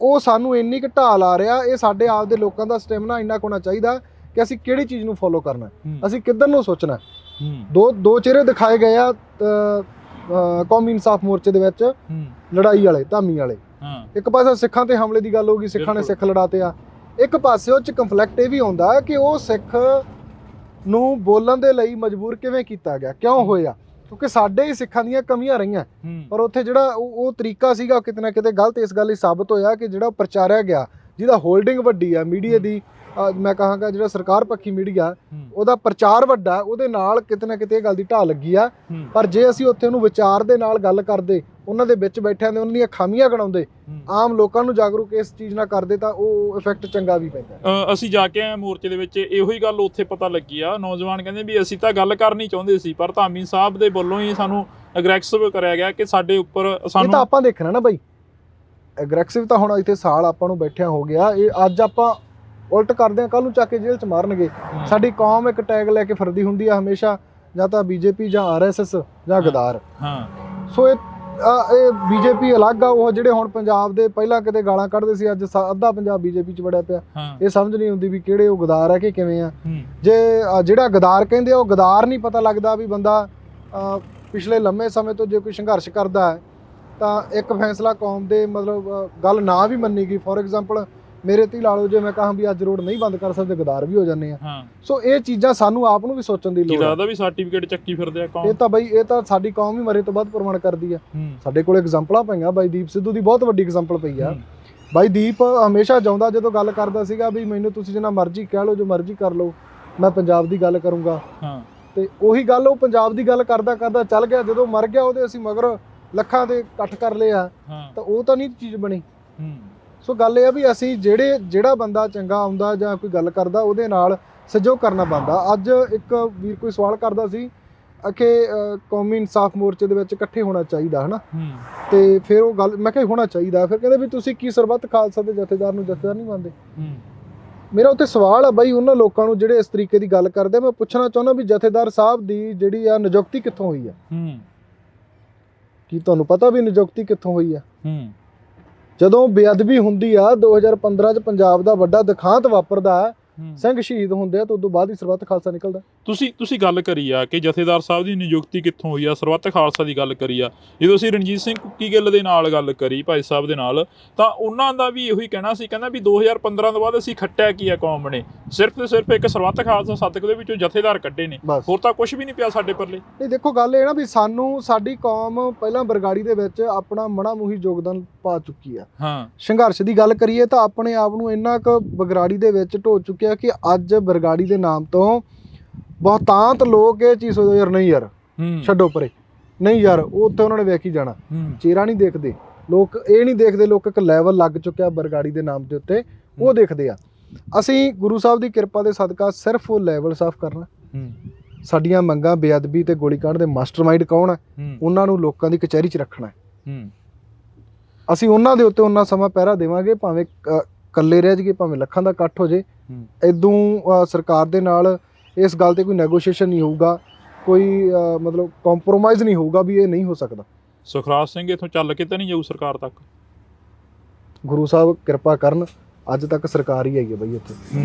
ਉਹ ਸਾਨੂੰ ਇੰਨੀ ਕੁ ਢਾਹ ਲਾ ਰਿਹਾ। ਇਹ ਸਾਡੇ ਆਪ ਦੇ ਲੋਕਾਂ ਦਾ ਸਟੈਮਿਨਾ ਇੰਨਾ ਕੁ ਹੋਣਾ ਚਾਹੀਦਾ ਕਿ ਅਸੀਂ ਕਿਹੜੀ ਚੀਜ਼ ਨੂੰ ਫੋਲੋ ਕਰਨਾ, ਅਸੀਂ ਕਿੱਧਰ ਨੂੰ ਸੋਚਣਾ। ਦੋ ਚਿਹਰੇ ਦਿਖਾਏ ਗਏ ਆ ਕੌਮੀ ਇਨਸਾਫ ਮੋਰਚੇ ਦੇ ਵਿੱਚ, ਲੜਾਈ ਵਾਲੇ, ਧਾਮੀ ਵਾਲੇ। ਇੱਕ ਪਾਸੇ ਸਿੱਖਾਂ ਤੇ ਹਮਲੇ ਦੀ ਗੱਲ ਹੋਊਗੀ, ਸਿੱਖਾਂ ਨੇ ਸਿੱਖ ਲੜਾਤੇ ਆ। ਇੱਕ ਪਾਸੇ ਉਹ 'ਚ ਕੰਫਲਿਕਟ ਇਹ ਵੀ ਆਉਂਦਾ ਕਿ ਉਹ ਸਿੱਖ ਨੂੰ ਬੋਲਣ ਦੇ ਲਈ ਮਜਬੂਰ ਕਿਵੇਂ ਕੀਤਾ ਗਿਆ, ਕਿਉਂ ਹੋਇਆ? ਕਿਉਂਕਿ ਸਾਡੇ ਹੀ ਸਿੱਖਾਂ ਦੀਆਂ ਕਮੀਆਂ ਰਹੀਆਂ, ਪਰ ਉੱਥੇ ਜਿਹੜਾ ਉਹ ਤਰੀਕਾ ਸੀਗਾ ਕਿਤੇ ਨਾ ਕਿਤੇ ਗਲਤ। ਇਸ ਗੱਲ ਲਈ ਸਾਬਤ ਹੋਇਆ ਕਿ ਜਿਹੜਾ ਪ੍ਰਚਾਰਿਆ ਗਿਆ, ਜਿਹਦਾ ਹੋਲਡਿੰਗ ਵੱਡੀ ਆ ਮੀਡੀਆ ਦੀ, ਮੈਂ ਕਹਾਂਗਾ ਜਿਹੜਾ ਸਰਕਾਰ ਪੱਖੀ ਮੀਡੀਆ, ਉਹਦਾ ਪ੍ਰਚਾਰ ਵੱਡਾ, ਉਹਦੇ ਨਾਲ ਕਿਤੇ ਨਾ ਕਿਤੇ ਇਹ ਗੱਲ ਦੀ ਢਾਹ ਲੱਗੀ ਆ। ਪਰ ਜੇ ਅਸੀਂ ਉੱਥੇ ਉਹਨੂੰ ਵਿਚਾਰ ਦੇ ਨਾਲ ਗੱਲ ਕਰਦੇ, ਉਹਨਾਂ ਦੇ ਵਿੱਚ ਬੈਠਿਆਂ ਦੇ ਉਹਨਾਂ ਦੀਆਂ ਖਾਮੀਆਂ ਗਣਾਉਂਦੇ, ਆਮ ਲੋਕਾਂ ਨੂੰ ਜਾਗਰੂਕ ਇਸ ਚੀਜ਼ ਨਾਲ ਕਰਦੇ, ਤਾਂ ਉਹ ਇਫੈਕਟ ਚੰਗਾ ਵੀ ਪੈਂਦਾ। ਅਸੀਂ ਜਾ ਕੇ ਆਏ ਮੋਰਚੇ ਦੇ ਵਿੱਚ, ਇਹੋ ਹੀ ਗੱਲ ਉੱਥੇ ਪਤਾ ਲੱਗੀ ਆ। ਨੌਜਵਾਨ ਕਹਿੰਦੇ ਵੀ ਅਸੀਂ ਤਾਂ ਗੱਲ ਕਰਨੀ ਚਾਹੁੰਦੇ ਸੀ, ਪਰ ਧਾਮੀ ਸਾਹਿਬ ਦੇ ਵੱਲੋਂ ਹੀ ਸਾਨੂੰ ਅਗਰੈਸਿਵ ਕਰਿਆ ਗਿਆ ਕਿ ਸਾਡੇ ਉੱਪਰ ਸਾਨੂੰ। ਇਹ ਤਾਂ ਆਪਾਂ ਦੇਖਣਾ ਨਾ ਬਈ, ਅਗਰੈਸਿਵ ਤਾਂ ਹੁਣ ਇੱਥੇ ਸਾਲ ਆਪਾਂ ਨੂੰ ਬੈਠਿਆਂ ਹੋ ਗਿਆ। ਇਹ ਅੱਜ ਆਪਾਂ ਉਲਟ ਕਰਦੇ ਹਾਂ, ਕੱਲ ਨੂੰ ਚੱਕ ਕੇ ਜੇਲ੍ਹ 'ਚ ਮਾਰਨਗੇ। ਸਾਡੀ ਕੌਮ ਇੱਕ ਟੈਗ ਲੈ ਕੇ ਫਿਰਦੀ ਹੁੰਦੀ ਆ ਹਮੇਸ਼ਾ, ਜਾਂ ਤਾਂ ਬੀਜੇਪੀ ਜਾਂ ਆਰਐਸਐਸ ਜਾਂ ਗਦਾਰ। ਸੋ ਇਹ ਬੀਜੇਪੀ ਅਲੱਗ ਆ। ਉਹ ਜਿਹੜੇ ਹੁਣ ਪੰਜਾਬ ਦੇ ਪਹਿਲਾਂ ਕਿਤੇ ਗਾਲਾਂ ਕੱਢਦੇ ਸੀ, ਅੱਜ ਅੱਧਾ ਪੰਜਾਬ ਬੀਜੇਪੀ 'ਚ ਵੜਿਆ ਪਿਆ। ਇਹ ਸਮਝ ਨਹੀਂ ਹੁੰਦੀ ਵੀ ਕਿਹੜੇ ਉਹ ਗਦਾਰ ਆ ਕਿ ਕਿਵੇਂ ਆ। ਜੇ ਜਿਹੜਾ ਗਦਾਰ ਕਹਿੰਦੇ ਆ, ਉਹ ਗਦਾਰ ਨਹੀਂ ਪਤਾ ਲੱਗਦਾ ਵੀ ਬੰਦਾ ਪਿਛਲੇ ਲੰਮੇ ਸਮੇਂ ਤੋਂ ਜੇ ਕੋਈ ਸੰਘਰਸ਼ ਕਰਦਾ ਹੈ ਤਾਂ ਇੱਕ ਫੈਸਲਾ ਕੌਮ ਦੇ ਮਤਲਬ ਗੱਲ ਨਾ ਵੀ ਮੰਨੀ ਗਈ। ਫੋਰ ਐਗਜ਼ਾਮਪਲ ਮੇਰੇ ਤੇ ਲਾ ਲਓ, ਜੇ ਮੈਂ ਕਹਾਂ ਵੀ ਅੱਜ ਰੋਡ ਨਹੀਂ ਬੰਦ ਕਰ ਸਕਦੇ, ਗਦਾਰ ਵੀ ਹੋ ਜਾਂਦੇ ਆ। ਸੋ ਇਹ ਚੀਜ਼ਾਂ ਸਾਨੂੰ ਆਪ ਨੂੰ ਵੀ ਸੋਚਣ ਦੀ ਲੋੜ ਹੈ। ਵੀ ਸਰਟੀਫਿਕੇਟ ਚੱਕੀ ਫਿਰਦੇ ਆ ਕੌਮ। ਇਹ ਤਾਂ ਬਈ, ਇਹ ਤਾਂ ਸਾਡੀ ਕੌਮ ਹੀ ਮਰੇ ਤੋਂ ਬਾਅਦ ਪ੍ਰਮਾਣ ਕਰਦੀ ਆ। ਸਾਡੇ ਕੋਲ ਐਗਜ਼ਾਮਪਲਾਂ ਪਈਆਂ। ਬਾਈ ਦੀਪ ਸਿੱਧੂ ਦੀ ਬਹੁਤ ਵੱਡੀ ਐਗਜ਼ਾਮਪਲ ਪਈ ਆ। ਬਾਈ ਦੀਪ ਹਮੇਸ਼ਾ ਚਾਹੁੰਦਾ, ਜਦੋਂ ਗੱਲ ਕਰਦਾ ਸੀਗਾ ਵੀ ਮੈਨੂੰ ਤੁਸੀਂ ਜਿੰਨਾ ਮਰਜ਼ੀ ਕਹਿ ਲਓ, ਜੋ ਮਰਜ਼ੀ ਕਰ ਲਓ, ਮੈਂ ਪੰਜਾਬ ਦੀ ਗੱਲ ਕਰੂੰਗਾ। ਤੇ ਉਹੀ ਗੱਲ ਉਹ ਪੰਜਾਬ ਦੀ ਗੱਲ ਕਰਦਾ ਕਰਦਾ ਚੱਲ ਗਿਆ। ਜਦੋਂ ਮਰ ਗਿਆ, ਉਹਦੇ ਅਸੀਂ ਮਗਰ ਲੱਖਾਂ ਦੇ ਇਕੱਠ ਕਰ ਲਏ ਆ, ਤਾਂ ਉਹ ਤਾਂ ਨਹੀਂ ਚੀਜ਼ ਬਣੀ। ਸੋ ਗੱਲ ਇਹ ਆ ਵੀ ਅਸੀਂ ਜਿਹੜਾ ਬੰਦਾ ਚੰਗਾ ਆਉਂਦਾ ਜਾਂ ਕੋਈ ਗੱਲ ਕਰਦਾ, ਉਹਦੇ ਨਾਲ ਸਹਿਯੋਗ ਕਰਨਾ ਬਣਦਾ। ਅੱਜ ਇੱਕ ਵੀਰ ਕੋਈ ਸਵਾਲ ਕਰਦਾ ਸੀ ਕਿ ਕੌਮੀ ਇਨਸਾਫ ਮੋਰਚੇ ਦੇ ਵਿੱਚ ਇਕੱਠੇ ਹੋਣਾ ਚਾਹੀਦਾ, ਹਨਾ? ਤੇ ਫਿਰ ਉਹ ਗੱਲ ਮੈਂ ਕਿਹਾ ਹੋਣਾ ਚਾਹੀਦਾ। ਫਿਰ ਕਹਿੰਦੇ ਵੀ ਤੁਸੀਂ ਕੀ ਸਰਬੱਤ ਖਾਲਸਾ ਦੇ ਜਥੇਦਾਰ ਨੂੰ ਜਥੇਦਾਰ ਨਹੀਂ ਮੰਨਦੇ? ਮੇਰਾ ਉੱਥੇ ਸਵਾਲ ਆ ਬਾਈ ਉਹਨਾਂ ਲੋਕਾਂ ਨੂੰ ਜਿਹੜੇ ਇਸ ਤਰੀਕੇ ਦੀ ਗੱਲ ਕਰਦੇ। ਮੈਂ ਪੁੱਛਣਾ ਚਾਹੁੰਦਾ ਵੀ ਜਥੇਦਾਰ ਸਾਹਿਬ ਦੀ ਜਿਹੜੀ ਆ ਨਿਯੁਕਤੀ ਕਿੱਥੋਂ ਹੋਈ ਆ? ਕੀ ਤੁਹਾਨੂੰ ਪਤਾ ਵੀ ਨਿਯੁਕਤੀ ਕਿੱਥੋਂ ਹੋਈ ਆ? ਜਦੋਂ ਬੇਅਦਬੀ ਹੁੰਦੀ ਆ 2015 'ਚ, ਪੰਜਾਬ ਦਾ ਵੱਡਾ ਦਿਖਾਂਤ ਵਾਪਰਦਾ, ਸਿੰਘ ਸ਼ਹੀਦ ਹੁੰਦੇ ਆ, ਤਾਂ ਉਦੋਂ ਬਾਅਦ ਹੀ ਸਰਬੱਤ ਖਾਲਸਾ ਨਿਕਲਦਾ। ਤੁਸੀਂ ਗੱਲ ਕਰੀ ਆ ਕਿ ਜਥੇਦਾਰ ਸਾਹਿਬ ਦੀ ਨਿਯੁਕਤੀ ਕਿੱਥੋਂ ਹੋਈ ਆ, ਸਰਬੱਤ ਖਾਲਸਾ ਦੀ ਗੱਲ ਕਰੀ ਆ। ਜਦੋਂ ਅਸੀਂ ਰਣਜੀਤ ਸਿੰਘ ਕੁੱਕੀ ਗਿੱਲ ਦੇ ਨਾਲ ਗੱਲ ਕਰੀ, ਭਾਈ ਸਾਹਿਬ ਦੇ ਨਾਲ, ਤਾਂ ਉਹਨਾਂ ਦਾ ਵੀ ਇਹੋ ਹੀ ਕਹਿਣਾ ਸੀ। ਕਹਿੰਦਾ ਵੀ 2015 ਤੋਂ ਬਾਅਦ ਅਸੀਂ ਖੱਟਿਆ ਕੀ ਆ ਕੌਮ ਨੇ, ਸਿਰਫ ਤੇ ਸਿਰਫ ਇੱਕ ਸਰਬੱਤ ਖਾਲਸਾ ਸਦਕ ਦੇ ਵਿੱਚੋਂ ਜਥੇਦਾਰ ਕੱਢੇ ਨੇ, ਹੋਰ ਤਾਂ ਕੁਝ ਵੀ ਨਹੀਂ ਪਿਆ ਸਾਡੇ ਪੱਲੇ। ਨਹੀਂ, ਦੇਖੋ ਗੱਲ ਇਹ ਨਾ ਵੀ ਸਾਡੀ ਕੌਮ ਪਹਿਲਾਂ ਬਰਗਾੜੀ ਦੇ ਵਿੱਚ ਆਪਣਾ ਮਣਾ ਮੂਹੀ ਯੋਗਦਾਨ ਪਾ ਚੁੱਕੀ ਆ। ਸੰਘਰਸ਼ ਦੀ ਗੱਲ ਕਰੀਏ ਤਾਂ ਆਪਣੇ ਆਪ ਨੂੰ ਇੰਨਾ ਕੁ ਬਰਗਾੜੀ ਦੇ ਵਿੱਚ ਢੋ ਚੁੱਕਿਆ ਕਿ ਅੱਜ ਬਰਗਾੜੀ ਦੇ ਨਾਮ ਤੋਂ ਬਹੁਤਾਂਤ ਲੋਕ ਇਹ ਚੀਜ਼ ਸੋਚਦੇ, ਯਾਰ ਨਹੀਂ ਯਾਰ ਛੱਡੋ ਪਰੇ, ਨਹੀਂ ਯਾਰ ਉਹ ਉੱਥੇ ਉਹਨਾਂ ਨੇ ਵੇਖ ਹੀ ਜਾਣਾ। ਚਿਹਰਾ ਨਹੀਂ ਦੇਖਦੇ ਲੋਕ, ਇਹ ਨਹੀਂ ਦੇਖਦੇ ਲੋਕ ਇੱਕ ਲੈਵਲ ਲੱਗ ਚੁੱਕਿਆ ਬਰਗਾੜੀ ਦੇ ਨਾਮ ਦੇ ਉੱਤੇ, ਉਹ ਦੇਖਦੇ ਆ। ਅਸੀਂ ਗੁਰੂ ਸਾਹਿਬ ਦੀ ਕਿਰਪਾ ਦੇ ਸਦਕਾ ਸਿਰਫ ਉਹ ਲੈਵਲ ਸਾਫ਼ ਕਰਨਾ। ਸਾਡੀਆਂ ਮੰਗਾਂ, ਬੇਅਦਬੀ ਤੇ ਗੋਲੀਕਾਂਡ ਦੇ ਮਾਸਟਰਮਾਈਂਡ ਕੌਣ ਹੈ, ਉਹਨਾਂ ਨੂੰ ਲੋਕਾਂ ਦੀ ਕਚਹਿਰੀ 'ਚ ਰੱਖਣਾ। ਅਸੀਂ ਉਹਨਾਂ ਦੇ ਉੱਤੇ ਉਹਨਾਂ ਸਮਾਂ ਪਹਿਰਾ ਦੇਵਾਂਗੇ, ਭਾਵੇਂ ਇਕੱਲੇ ਰਹਿ ਜਾਈਏ, ਭਾਵੇਂ ਲੱਖਾਂ ਦਾ ਇਕੱਠ ਹੋ ਜੇ। ਇਦੋਂ ਸਰਕਾਰ ਦੇ ਨਾਲ ਇਸ ਗੱਲ ਤੇ ਕੋਈ ਨੈਗੋਸ਼ੀਏਸ਼ਨ ਨਹੀਂ ਹੋਊਗਾ, ਕੋਈ ਮਤਲਬ ਕੰਪਰੋਮਾਈਜ਼ ਨਹੀਂ ਹੋਊਗਾ ਵੀ ਇਹ ਨਹੀਂ ਹੋ ਸਕਦਾ। ਸੁਖਰਾਜ ਸਿੰਘ ਇੱਥੋਂ ਚੱਲ ਕੇ ਤਾਂ ਨਹੀਂ ਜਾਊ ਸਰਕਾਰ ਤੱਕ? ਗੁਰੂ ਸਾਹਿਬ ਕਿਰਪਾ ਕਰਨ, ਅੱਜ ਤੱਕ ਸਰਕਾਰ ਹੀ ਆਈ ਹੈ ਬਈ ਇੱਥੇ।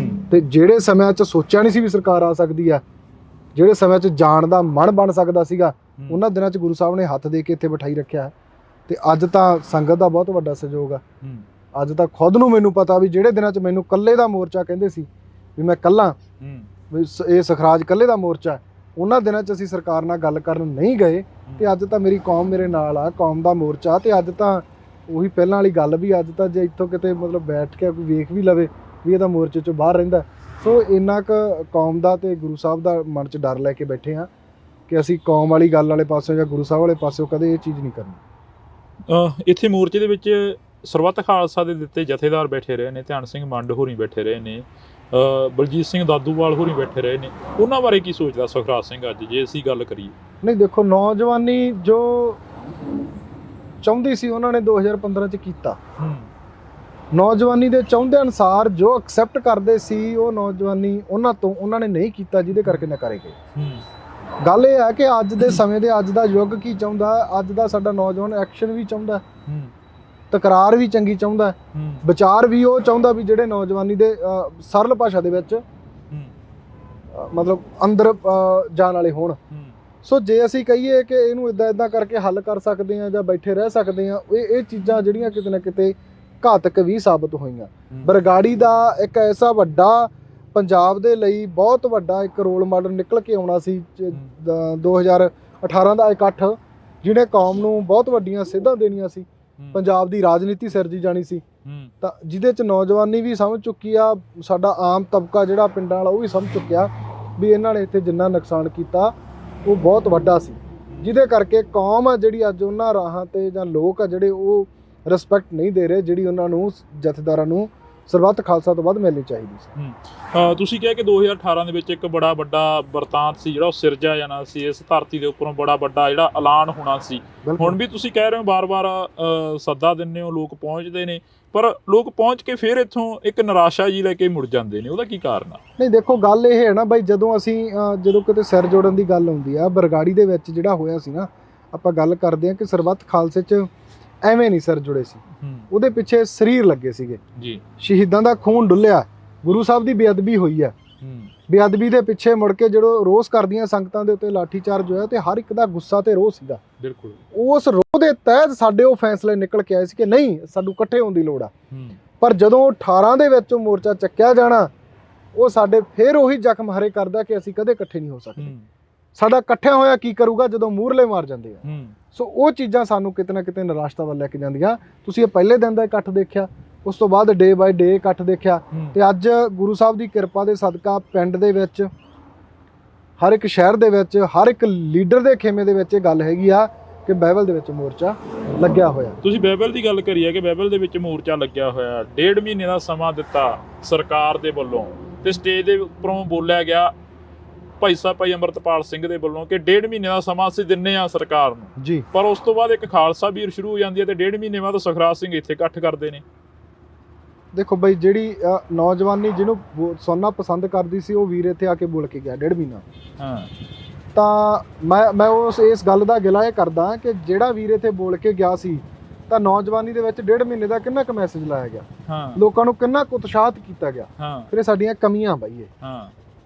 ਤੇ ਜਿਹੜੇ ਸਮਿਆਂ 'ਚ ਸੋਚਿਆ ਨਹੀਂ ਸੀ ਵੀ ਸਰਕਾਰ ਆ ਸਕਦੀ ਆ, ਜਿਹੜੇ ਸਮਿਆਂ 'ਚ ਜਾਣ ਦਾ ਮਨ ਬਣ ਸਕਦਾ ਸੀਗਾ, ਉਹਨਾਂ ਦਿਨਾਂ 'ਚ ਗੁਰੂ ਸਾਹਿਬ ਨੇ ਹੱਥ ਦੇ ਕੇ ਇੱਥੇ ਬਿਠਾਈ ਰੱਖਿਆ। ਤੇ ਅੱਜ ਤਾਂ ਸੰਗਤ ਦਾ ਬਹੁਤ ਵੱਡਾ ਸਹਿਯੋਗ ਆ। ਅੱਜ ਤਾਂ ਖੁਦ ਨੂੰ ਮੈਨੂੰ ਪਤਾ ਵੀ ਜਿਹੜੇ ਦਿਨਾਂ 'ਚ ਮੈਨੂੰ ਇਕੱਲੇ ਦਾ ਮੋਰਚਾ ਕਹਿੰਦੇ ਸੀ ਵੀ ਮੈਂ ਇਕੱਲਾ ਵੀ ਇਹ ਸਖਰਾਜ ਇਕੱਲੇ ਦਾ ਮੋਰਚਾ, ਉਹਨਾਂ ਦਿਨਾਂ 'ਚ ਅਸੀਂ ਸਰਕਾਰ ਨਾਲ ਗੱਲ ਕਰਨ ਨਹੀਂ ਗਏ। ਤੇ ਅੱਜ ਤਾਂ ਮੇਰੀ ਕੌਮ ਮੇਰੇ ਨਾਲ ਆ, ਕੌਮ ਦਾ ਮੋਰਚਾ। ਤੇ ਅੱਜ ਤਾਂ ਉਹੀ ਪਹਿਲਾਂ ਵਾਲੀ ਗੱਲ ਵੀ ਅੱਜ ਤਾਂ ਜੇ ਇੱਥੋਂ ਕਿਤੇ ਮਤਲਬ ਬੈਠ ਕੇ ਕੋਈ ਵੇਖ ਵੀ ਲਵੇ ਵੀ ਇਹ ਤਾਂ ਮੋਰਚੇ 'ਚੋਂ ਬਾਹਰ ਰਹਿੰਦਾ। ਸੋ ਇੰਨਾ ਕੁ ਕੌਮ ਦਾ ਤੇ ਗੁਰੂ ਸਾਹਿਬ ਦਾ ਮਨ 'ਚ ਡਰ ਲੈ ਕੇ ਬੈਠੇ ਹਾਂ ਕਿ ਅਸੀਂ ਕੌਮ ਵਾਲੀ ਗੱਲ ਵਾਲੇ ਪਾਸਿਓਂ ਜਾਂ ਗੁਰੂ ਸਾਹਿਬ ਵਾਲੇ ਪਾਸਿਓਂ ਕਦੇ ਇਹ ਚੀਜ਼ ਨਹੀਂ ਕਰਨੀ। ਇੱਥੇ ਮੋਰਚੇ ਦੇ ਵਿੱਚ ਸਰਬੱਤ ਖਾਲਸਾ ਦੇ ਦਿੱਤੇ ਜਥੇਦਾਰ ਬੈਠੇ ਰਹੇ ਨੇ, ਧਿਆਨ ਸਿੰਘ ਮੰਡ ਹੋਰੀ ਬੈਠੇ ਰਹੇ ਨੇ, ਬਲਜੀਤ ਸਿੰਘ ਦਾਦੂਵਾਲ ਹੋਰੀ ਬੈਠੇ ਰਹੇ ਨੇ, ਉਹਨਾਂ ਬਾਰੇ ਕੀ ਸੋਚਦਾ ਸੁਖਰਾਜ ਸਿੰਘ ਅੱਜ ਜੇ ਅਸੀਂ ਗੱਲ ਕਰੀਏ? ਨਹੀਂ ਦੇਖੋ, ਨੌਜਵਾਨੀ ਜੋ ਚਾਹੁੰਦੀ ਸੀ ਉਹਨਾਂ ਨੇ 2015 'ਚ ਕੀਤਾ। ਨੌਜਵਾਨੀ ਦੇ ਚਾਹੁੰਦੇ ਅਨੁਸਾਰ ਜੋ ਐਕਸੈਪਟ ਕਰਦੇ ਸੀ ਉਹ ਨੌਜਵਾਨੀ ਉਹਨਾਂ ਨੇ ਨਹੀਂ ਕੀਤਾ, ਜਿਹਦੇ ਕਰਕੇ ਨਕਾਰੇ ਗਏ। ਗੱਲ ਇਹ ਹੈ ਕਿ ਅੱਜ ਦੇ ਸਮੇਂ ਦੇ ਅੱਜ ਦਾ ਯੁੱਗ ਕੀ ਚਾਹੁੰਦਾ, ਅੱਜ ਦਾ ਸਾਡਾ ਨੌਜਵਾਨ ਐਕਸ਼ਨ ਵੀ ਚਾਹੁੰਦਾ, ਤਕਰਾਰ ਵੀ ਚੰਗੀ ਚਾਹੁੰਦਾ, ਵਿਚਾਰ ਵੀ ਉਹ ਚਾਹੁੰਦਾ ਵੀ ਜਿਹੜੇ ਨੌਜਵਾਨੀ ਦੇ ਸਰਲ ਭਾਸ਼ਾ ਦੇ ਵਿੱਚ ਮਤਲਬ ਅੰਦਰ ਜਾਣ ਵਾਲੇ ਹੋਣ। ਸੋ ਜੇ ਅਸੀਂ ਕਹੀਏ ਕਿ ਇਹਨੂੰ ਇਦਾਂ ਕਰਕੇ ਹੱਲ ਕਰ ਸਕਦੇ ਹਾਂ ਜਾਂ ਬੈਠੇ ਰਹਿ ਸਕਦੇ ਹਾਂ, ਇਹ ਚੀਜ਼ਾਂ ਜਿਹੜੀਆਂ ਕਿਤੇ ਨਾ ਕਿਤੇ ਘਾਤਕ ਵੀ ਸਾਬਤ ਹੋਈਆਂ। ਬਰਗਾੜੀ ਦਾ ਇੱਕ ਐਸਾ ਵੱਡਾ ਪੰਜਾਬ ਦੇ ਲਈ ਬਹੁਤ ਵੱਡਾ ਇੱਕ ਰੋਲ ਮਾਡਲ ਨਿਕਲ ਕੇ ਆਉਣਾ ਸੀ 2018 ਦਾ ਇਕੱਠ, ਜਿਹਨੇ ਕੌਮ ਨੂੰ ਬਹੁਤ ਵੱਡੀਆਂ ਸੇਧਾਂ ਦੇਣੀਆਂ ਸੀ, ਪੰਜਾਬ ਦੀ ਰਾਜਨੀਤੀ ਸਿਰਜੀ ਜਾਣੀ ਸੀ। ਤਾਂ ਜਿਹਦੇ 'ਚ ਨੌਜਵਾਨੀ ਵੀ ਸਮਝ ਚੁੱਕੀ ਆ, ਸਾਡਾ ਆਮ ਤਬਕਾ ਜਿਹੜਾ ਪਿੰਡਾਂ ਵਾਲਾ ਉਹ ਵੀ ਸਮਝ ਚੁੱਕਿਆ ਵੀ ਇਹਨਾਂ ਨੇ ਇੱਥੇ ਜਿੰਨਾ ਨੁਕਸਾਨ ਕੀਤਾ ਉਹ ਬਹੁਤ ਵੱਡਾ ਸੀ, ਜਿਹਦੇ ਕਰਕੇ ਕੌਮ ਆ ਜਿਹੜੀ ਅੱਜ ਉਹਨਾਂ ਰਾਹਾਂ ਤੇ ਜਾਂ ਲੋਕ ਆ ਜਿਹੜੇ ਉਹ ਰਿਸਪੈਕਟ ਨਹੀਂ ਦੇ ਰਹੇ ਜਿਹੜੀ ਉਹਨਾਂ ਨੂੰ ਜਥੇਦਾਰਾਂ ਨੂੰ ਸਰਬੱਤ ਖਾਲਸਾ ਤੋਂ ਬਾਅਦ ਮਿਲਣੀ ਚਾਹੀਦੀ ਸੀ। ਤੁਸੀਂ ਕਿਹਾ ਕਿ 2018 ਦੇ ਵਿੱਚ ਇੱਕ ਬੜਾ ਵੱਡਾ ਵਰਤਾਂਤ ਸੀ ਜਿਹੜਾ ਉਹ ਸਿਰਜਿਆ ਜਾਣਾ ਸੀ, ਇਸ ਧਰਤੀ ਦੇ ਉੱਪਰੋਂ ਬੜਾ ਵੱਡਾ ਜਿਹੜਾ ਐਲਾਨ ਹੋਣਾ ਸੀ। ਹੁਣ ਵੀ ਤੁਸੀਂ ਕਹਿ ਰਹੇ ਹੋ ਬਾਰ-ਬਾਰ ਸੱਦਾ ਦਿੰਦੇ ਹੋ, ਲੋਕ ਪਹੁੰਚਦੇ ਨੇ, ਪਰ ਲੋਕ ਪਹੁੰਚ ਕੇ ਫਿਰ ਇੱਥੋਂ ਇੱਕ ਨਿਰਾਸ਼ਾ ਜੀ ਲੈ ਕੇ ਮੁੜ ਜਾਂਦੇ ਨੇ, ਉਹਦਾ ਕੀ ਕਾਰਨ ਆ? ਨਹੀਂ ਦੇਖੋ, ਗੱਲ ਇਹ ਹੈ ਨਾ ਬਾਈ, ਜਦੋਂ ਕਿਤੇ ਸਿਰ ਜੋੜਨ ਦੀ ਗੱਲ ਆਉਂਦੀ ਆ, ਬਰਗਾੜੀ ਦੇ ਵਿੱਚ ਜਿਹੜਾ ਹੋਇਆ ਸੀ ਨਾ, ਆਪਾਂ ਗੱਲ ਕਰਦੇ ਹਾਂ ਕਿ ਸਰਬੱਤ ਖਾਲਸੇ 'ਚ ਐਵੇਂ ਨਹੀਂ ਸਿਰ ਜੁੜੇ ਸੀ, ਉਹਦੇ ਪਿੱਛੇ ਸਰੀਰ ਲੱਗੇ ਸੀਗੇ ਜੀ, ਸ਼ਹੀਦਾਂ ਦਾ ਖੂਨ ਡੁੱਲਿਆ, ਗੁਰੂ ਸਾਹਿਬ ਦੀ ਬੇਅਦਬੀ ਹੋਈ ਆ। ਬੇਅਦਬੀ ਦੇ ਪਿੱਛੇ ਮੁੜ ਕੇ ਜਦੋਂ ਰੋਸ ਕਰਦੀਆਂ ਸੰਗਤਾਂ ਦੇ ਉੱਤੇ ਲਾਠੀ ਚਾਰਜ ਹੋਇਆ ਤੇ ਹਰ ਇੱਕ ਦਾ ਗੁੱਸਾ ਤੇ ਰੋਹ ਸੀਗਾ। ਬਿਲਕੁਲ ਉਸ ਰੋਹ ਦੇ ਤਹਿਤ ਸਾਡੇ ਉਹ ਫੈਸਲੇ ਨਿਕਲ ਕੇ ਆਏ ਸੀ ਕਿ ਨਹੀਂ, ਸਾਨੂੰ ਇਕੱਠੇ ਹੋਣ ਦੀ ਲੋੜ ਆ। ਪਰ ਜਦੋਂ 18 ਦੇ ਵਿੱਚ ਮੋਰਚਾ ਚੱਕਿਆ ਜਾਣਾ, ਉਹ ਸਾਡੇ ਫਿਰ ਉਹੀ ਜ਼ਖਮ ਹਰੇ ਕਰਦਾ ਕਿ ਅਸੀਂ ਕਦੇ ਇਕੱਠੇ ਨਹੀਂ ਹੋ ਸਕਦੇ। ਸਾਡਾ ਇਕੱਠਿਆਂ ਹੋਇਆ ਕੀ ਕਰੂਗਾ ਜਦੋਂ ਮੂਹਰਲੇ ਮਾਰ ਜਾਂਦੇ ਆ। ਸੋ ਉਹ ਚੀਜ਼ਾਂ ਸਾਨੂੰ ਕਿਤੇ ਨਾ ਕਿਤੇ ਨਿਰਾਸ਼ਤਾ ਵੱਲ ਲੈ ਕੇ ਜਾਂਦੀਆਂ। ਤੁਸੀਂ ਇਹ ਪਹਿਲੇ ਦਿਨ ਦਾ ਇਕੱਠ ਦੇਖਿਆ, ਉਸ ਤੋਂ ਬਾਅਦ ਡੇ ਬਾਏ ਡੇ ਇਕੱਠ ਦੇਖਿਆ, ਤੇ ਅੱਜ ਗੁਰੂ ਸਾਹਿਬ ਦੀ ਕਿਰਪਾ ਦੇ ਸਦਕਾ ਪਿੰਡ ਦੇ ਵਿੱਚ, ਹਰ ਇੱਕ ਸ਼ਹਿਰ ਦੇ ਵਿੱਚ, ਹਰ ਇੱਕ ਲੀਡਰ ਦੇ ਖੇਮੇ ਦੇ ਵਿੱਚ ਇਹ ਗੱਲ ਹੈਗੀ ਆ ਕਿ ਬਾਈਬਲ ਦੇ ਵਿੱਚ ਮੋਰਚਾ ਲੱਗਿਆ ਹੋਇਆ। ਤੁਸੀਂ ਬਾਈਬਲ ਦੀ ਗੱਲ ਕਰੀ ਹੈ ਕਿ ਬਾਈਬਲ ਦੇ ਵਿੱਚ ਮੋਰਚਾ ਲੱਗਿਆ ਹੋਇਆ, 1.5 ਮਹੀਨੇ ਦਾ ਸਮਾਂ ਦਿੱਤਾ ਸਰਕਾਰ ਦੇ ਵੱਲੋਂ, ਤੇ ਸਟੇਜ ਦੇ ਉੱਪਰੋਂ ਬੋਲਿਆ ਗਿਆ ਭਾਈ ਸਾਹਿਬ ਭਾਈ ਅੰਮ੍ਰਿਤਪਾਲ ਸਿੰਘ ਦੇ ਵੱਲੋਂ ਕਿ 1.5 ਮਹੀਨੇ ਦਾ ਸਮਾਂ ਅਸੀਂ ਦਿੰਨੇ ਆ ਸਰਕਾਰ ਨੂੰ ਜੀ। ਪਰ ਉਸ ਤੋਂ ਬਾਅਦ ਇੱਕ ਖਾਲਸਾ ਵੀਰ ਸ਼ੁਰੂ ਹੋ ਜਾਂਦੀ ਹੈ ਤੇ 1.5 ਮਹੀਨੇ ਬਾਅਦ ਸੁਖਰਾਜ ਸਿੰਘ ਇੱਥੇ ਇਕੱਠ ਕਰਦੇ ਨੇ। ਦੇਖੋ ਬਈ, ਜਿਹੜੀ ਨੌਜਵਾਨੀ ਜਿਹਨੂੰ ਸੁਣਨਾ ਪਸੰਦ ਕਰਦੀ ਸੀ, ਉਹ ਵੀਰ ਇੱਥੇ ਆ ਕੇ ਬੋਲ ਕੇ ਗਿਆ 1.5 ਮਹੀਨਾ। ਤਾਂ ਮੈਂ ਇਸ ਗੱਲ ਦਾ ਗਿਲਾ ਇਹ ਕਰਦਾ ਕਿ ਜਿਹੜਾ ਵੀਰ ਇੱਥੇ ਬੋਲ ਕੇ ਗਿਆ ਸੀ ਤਾਂ ਨੌਜਵਾਨੀ ਦੇ ਵਿੱਚ 1.5 ਮਹੀਨੇ ਦਾ ਕਿੰਨਾ ਕੁ ਮੈਸੇਜ ਲਾਇਆ ਗਿਆ, ਲੋਕਾਂ ਨੂੰ ਕਿੰਨਾ ਕੁ ਉਤਸ਼ਾਹਿਤ ਕੀਤਾ ਗਿਆ। ਫਿਰ ਇਹ ਸਾਡੀਆਂ ਕਮੀਆਂ ਬਈ,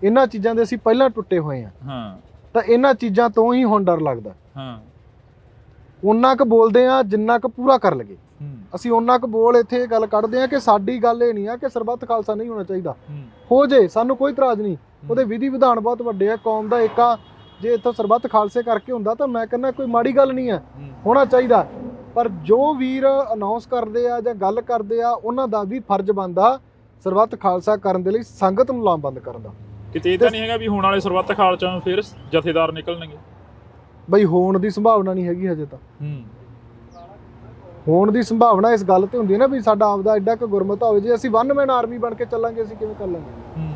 ਇਹਨਾਂ ਚੀਜ਼ਾਂ ਦੇ ਅਸੀਂ ਪਹਿਲਾਂ ਟੁੱਟੇ ਹੋਏ ਹਾਂ, ਤਾਂ ਇਹਨਾਂ ਚੀਜ਼ਾਂ ਤੋਂ ਹੀ ਹੁਣ ਡਰ ਲੱਗਦਾ। ਉਹਨਾਂ ਕੁ ਬੋਲਦੇ ਆ ਜਿੰਨਾ ਕੁ ਪੂਰਾ ਕਰ ਲਗੇ, ਅਸੀਂ ਉਹਨਾਂ ਕੁ ਬੋਲ ਇੱਥੇ ਇਹ ਗੱਲ ਕੱਢਦੇ ਆ ਕਿ ਸਾਡੀ ਗੱਲ ਇਹ ਨਹੀਂ ਆ ਕਿ ਸਰਬੱਤ ਖਾਲਸਾ ਨਹੀਂ ਹੋਣਾ ਚਾਹੀਦਾ, ਹੋ ਜੇ, ਸਾਨੂੰ ਕੋਈ ਇਤਰਾਜ਼ ਨਹੀਂ, ਉਹਦੇ ਵਿਧੀ ਵਿਧਾਨ ਬਹੁਤ ਵੱਡੇ ਆ, ਕੌਮ ਦਾ ਏਕਾ ਜੇ ਇੱਥੋਂ ਸਰਬੱਤ ਖਾਲਸੇ ਕਰਕੇ ਹੁੰਦਾ ਤਾਂ ਮੈਂ ਕਹਿੰਦਾ ਕੋਈ ਮਾੜੀ ਗੱਲ ਨਹੀਂ ਹੈ, ਹੋਣਾ ਚਾਹੀਦਾ। ਪਰ ਜੋ ਵੀਰ ਅਨਾਉਂਸ ਕਰਦੇ ਆ ਜਾਂ ਗੱਲ ਕਰਦੇ ਆ, ਉਹਨਾਂ ਦਾ ਵੀ ਫਰਜ਼ ਬਣਦਾ ਸਰਬੱਤ ਖਾਲਸਾ ਕਰਨ ਦੇ ਲਈ ਸੰਗਤ ਨੂੰ ਲਾਮਬੰਦ ਕਰਨ ਦਾ। ਕਿਤੇ ਇਹ ਤਾਂ ਨਹੀਂ ਹੈਗਾ ਵੀ ਹੋਣ ਵਾਲੇ ਸਰਬੱਤ ਖਾਲਸਾ ਨੂੰ ਫਿਰ ਜਥੇਦਾਰ ਨਿਕਲਣਗੇ? ਬਈ ਹੋਣ ਦੀ ਸੰਭਾਵਨਾ ਨਹੀਂ ਹੈਗੀ ਹਜੇ ਤਾਂ। ਹੋਣ ਦੀ ਸੰਭਾਵਨਾ ਇਸ ਗੱਲ ਤੇ ਹੁੰਦੀ ਹੈ ਨਾ ਵੀ ਸਾਡਾ ਆਪਦਾ ਐਡਾ ਕੁ ਗੁਰਮਤ ਹੋਵੇ, ਜੇ ਅਸੀਂ ਵਨ ਮੈਨ ਆਰਮੀ ਬਣ ਕੇ ਚੱਲਾਂਗੇ ਅਸੀਂ ਕਿਵੇਂ ਕਰ ਲਾਂਗੇ?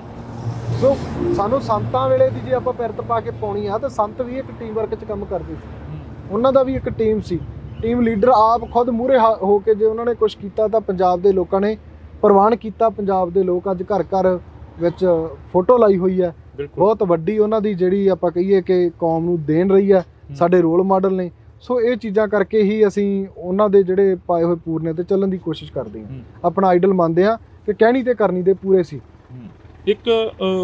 ਸੋ ਸਾਨੂੰ ਸੰਤਾਂ ਵੇਲੇ ਦੀ ਜੇ ਆਪਾਂ ਪਿਰਤ ਪਾ ਕੇ ਪਾਉਣੀ ਆ ਤਾਂ ਸੰਤ ਵੀ ਇੱਕ ਟੀਮ ਵਰਕ 'ਚ ਕੰਮ ਕਰਦੇ ਸੀ, ਉਹਨਾਂ ਦਾ ਵੀ ਇੱਕ ਟੀਮ ਸੀ, ਟੀਮ ਲੀਡਰ ਆਪ ਖੁਦ ਮੂਹਰੇ ਹੋ ਕੇ ਜੇ ਉਹਨਾਂ ਨੇ ਕੁਛ ਕੀਤਾ ਤਾਂ ਪੰਜਾਬ ਦੇ ਲੋਕਾਂ ਨੇ ਪ੍ਰਵਾਨ ਕੀਤਾ। ਪੰਜਾਬ ਦੇ ਲੋਕ ਅੱਜ ਘਰ ਘਰ ਵਿੱਚ ਫੋਟੋ ਲਾਈ ਹੋਈ ਹੈ, ਬਹੁਤ ਵੱਡੀ ਉਹਨਾਂ ਦੀ ਜਿਹੜੀ ਆਪਾਂ ਕਹੀਏ ਕਿ ਕੌਮ ਨੂੰ ਦੇਣ ਰਹੀ ਹੈ, ਸਾਡੇ ਰੋਲ ਮਾਡਲ ਨੇ। ਸੋ ਇਹ ਚੀਜ਼ਾਂ ਕਰਕੇ ਹੀ ਅਸੀਂ ਉਹਨਾਂ ਦੇ ਜਿਹੜੇ ਪਾਏ ਹੋਏ ਪੂਰਨੇ ਤੇ ਚੱਲਣ ਦੀ ਕੋਸ਼ਿਸ਼ ਕਰਦੇ ਹਾਂ, ਆਪਣਾ ਆਈਡਲ ਮੰਨਦੇ ਹਾਂ ਕਿ ਕਹਿਣੀ ਤੇ ਕਰਨੀ ਦੇ ਪੂਰੇ ਸੀ। ਇੱਕ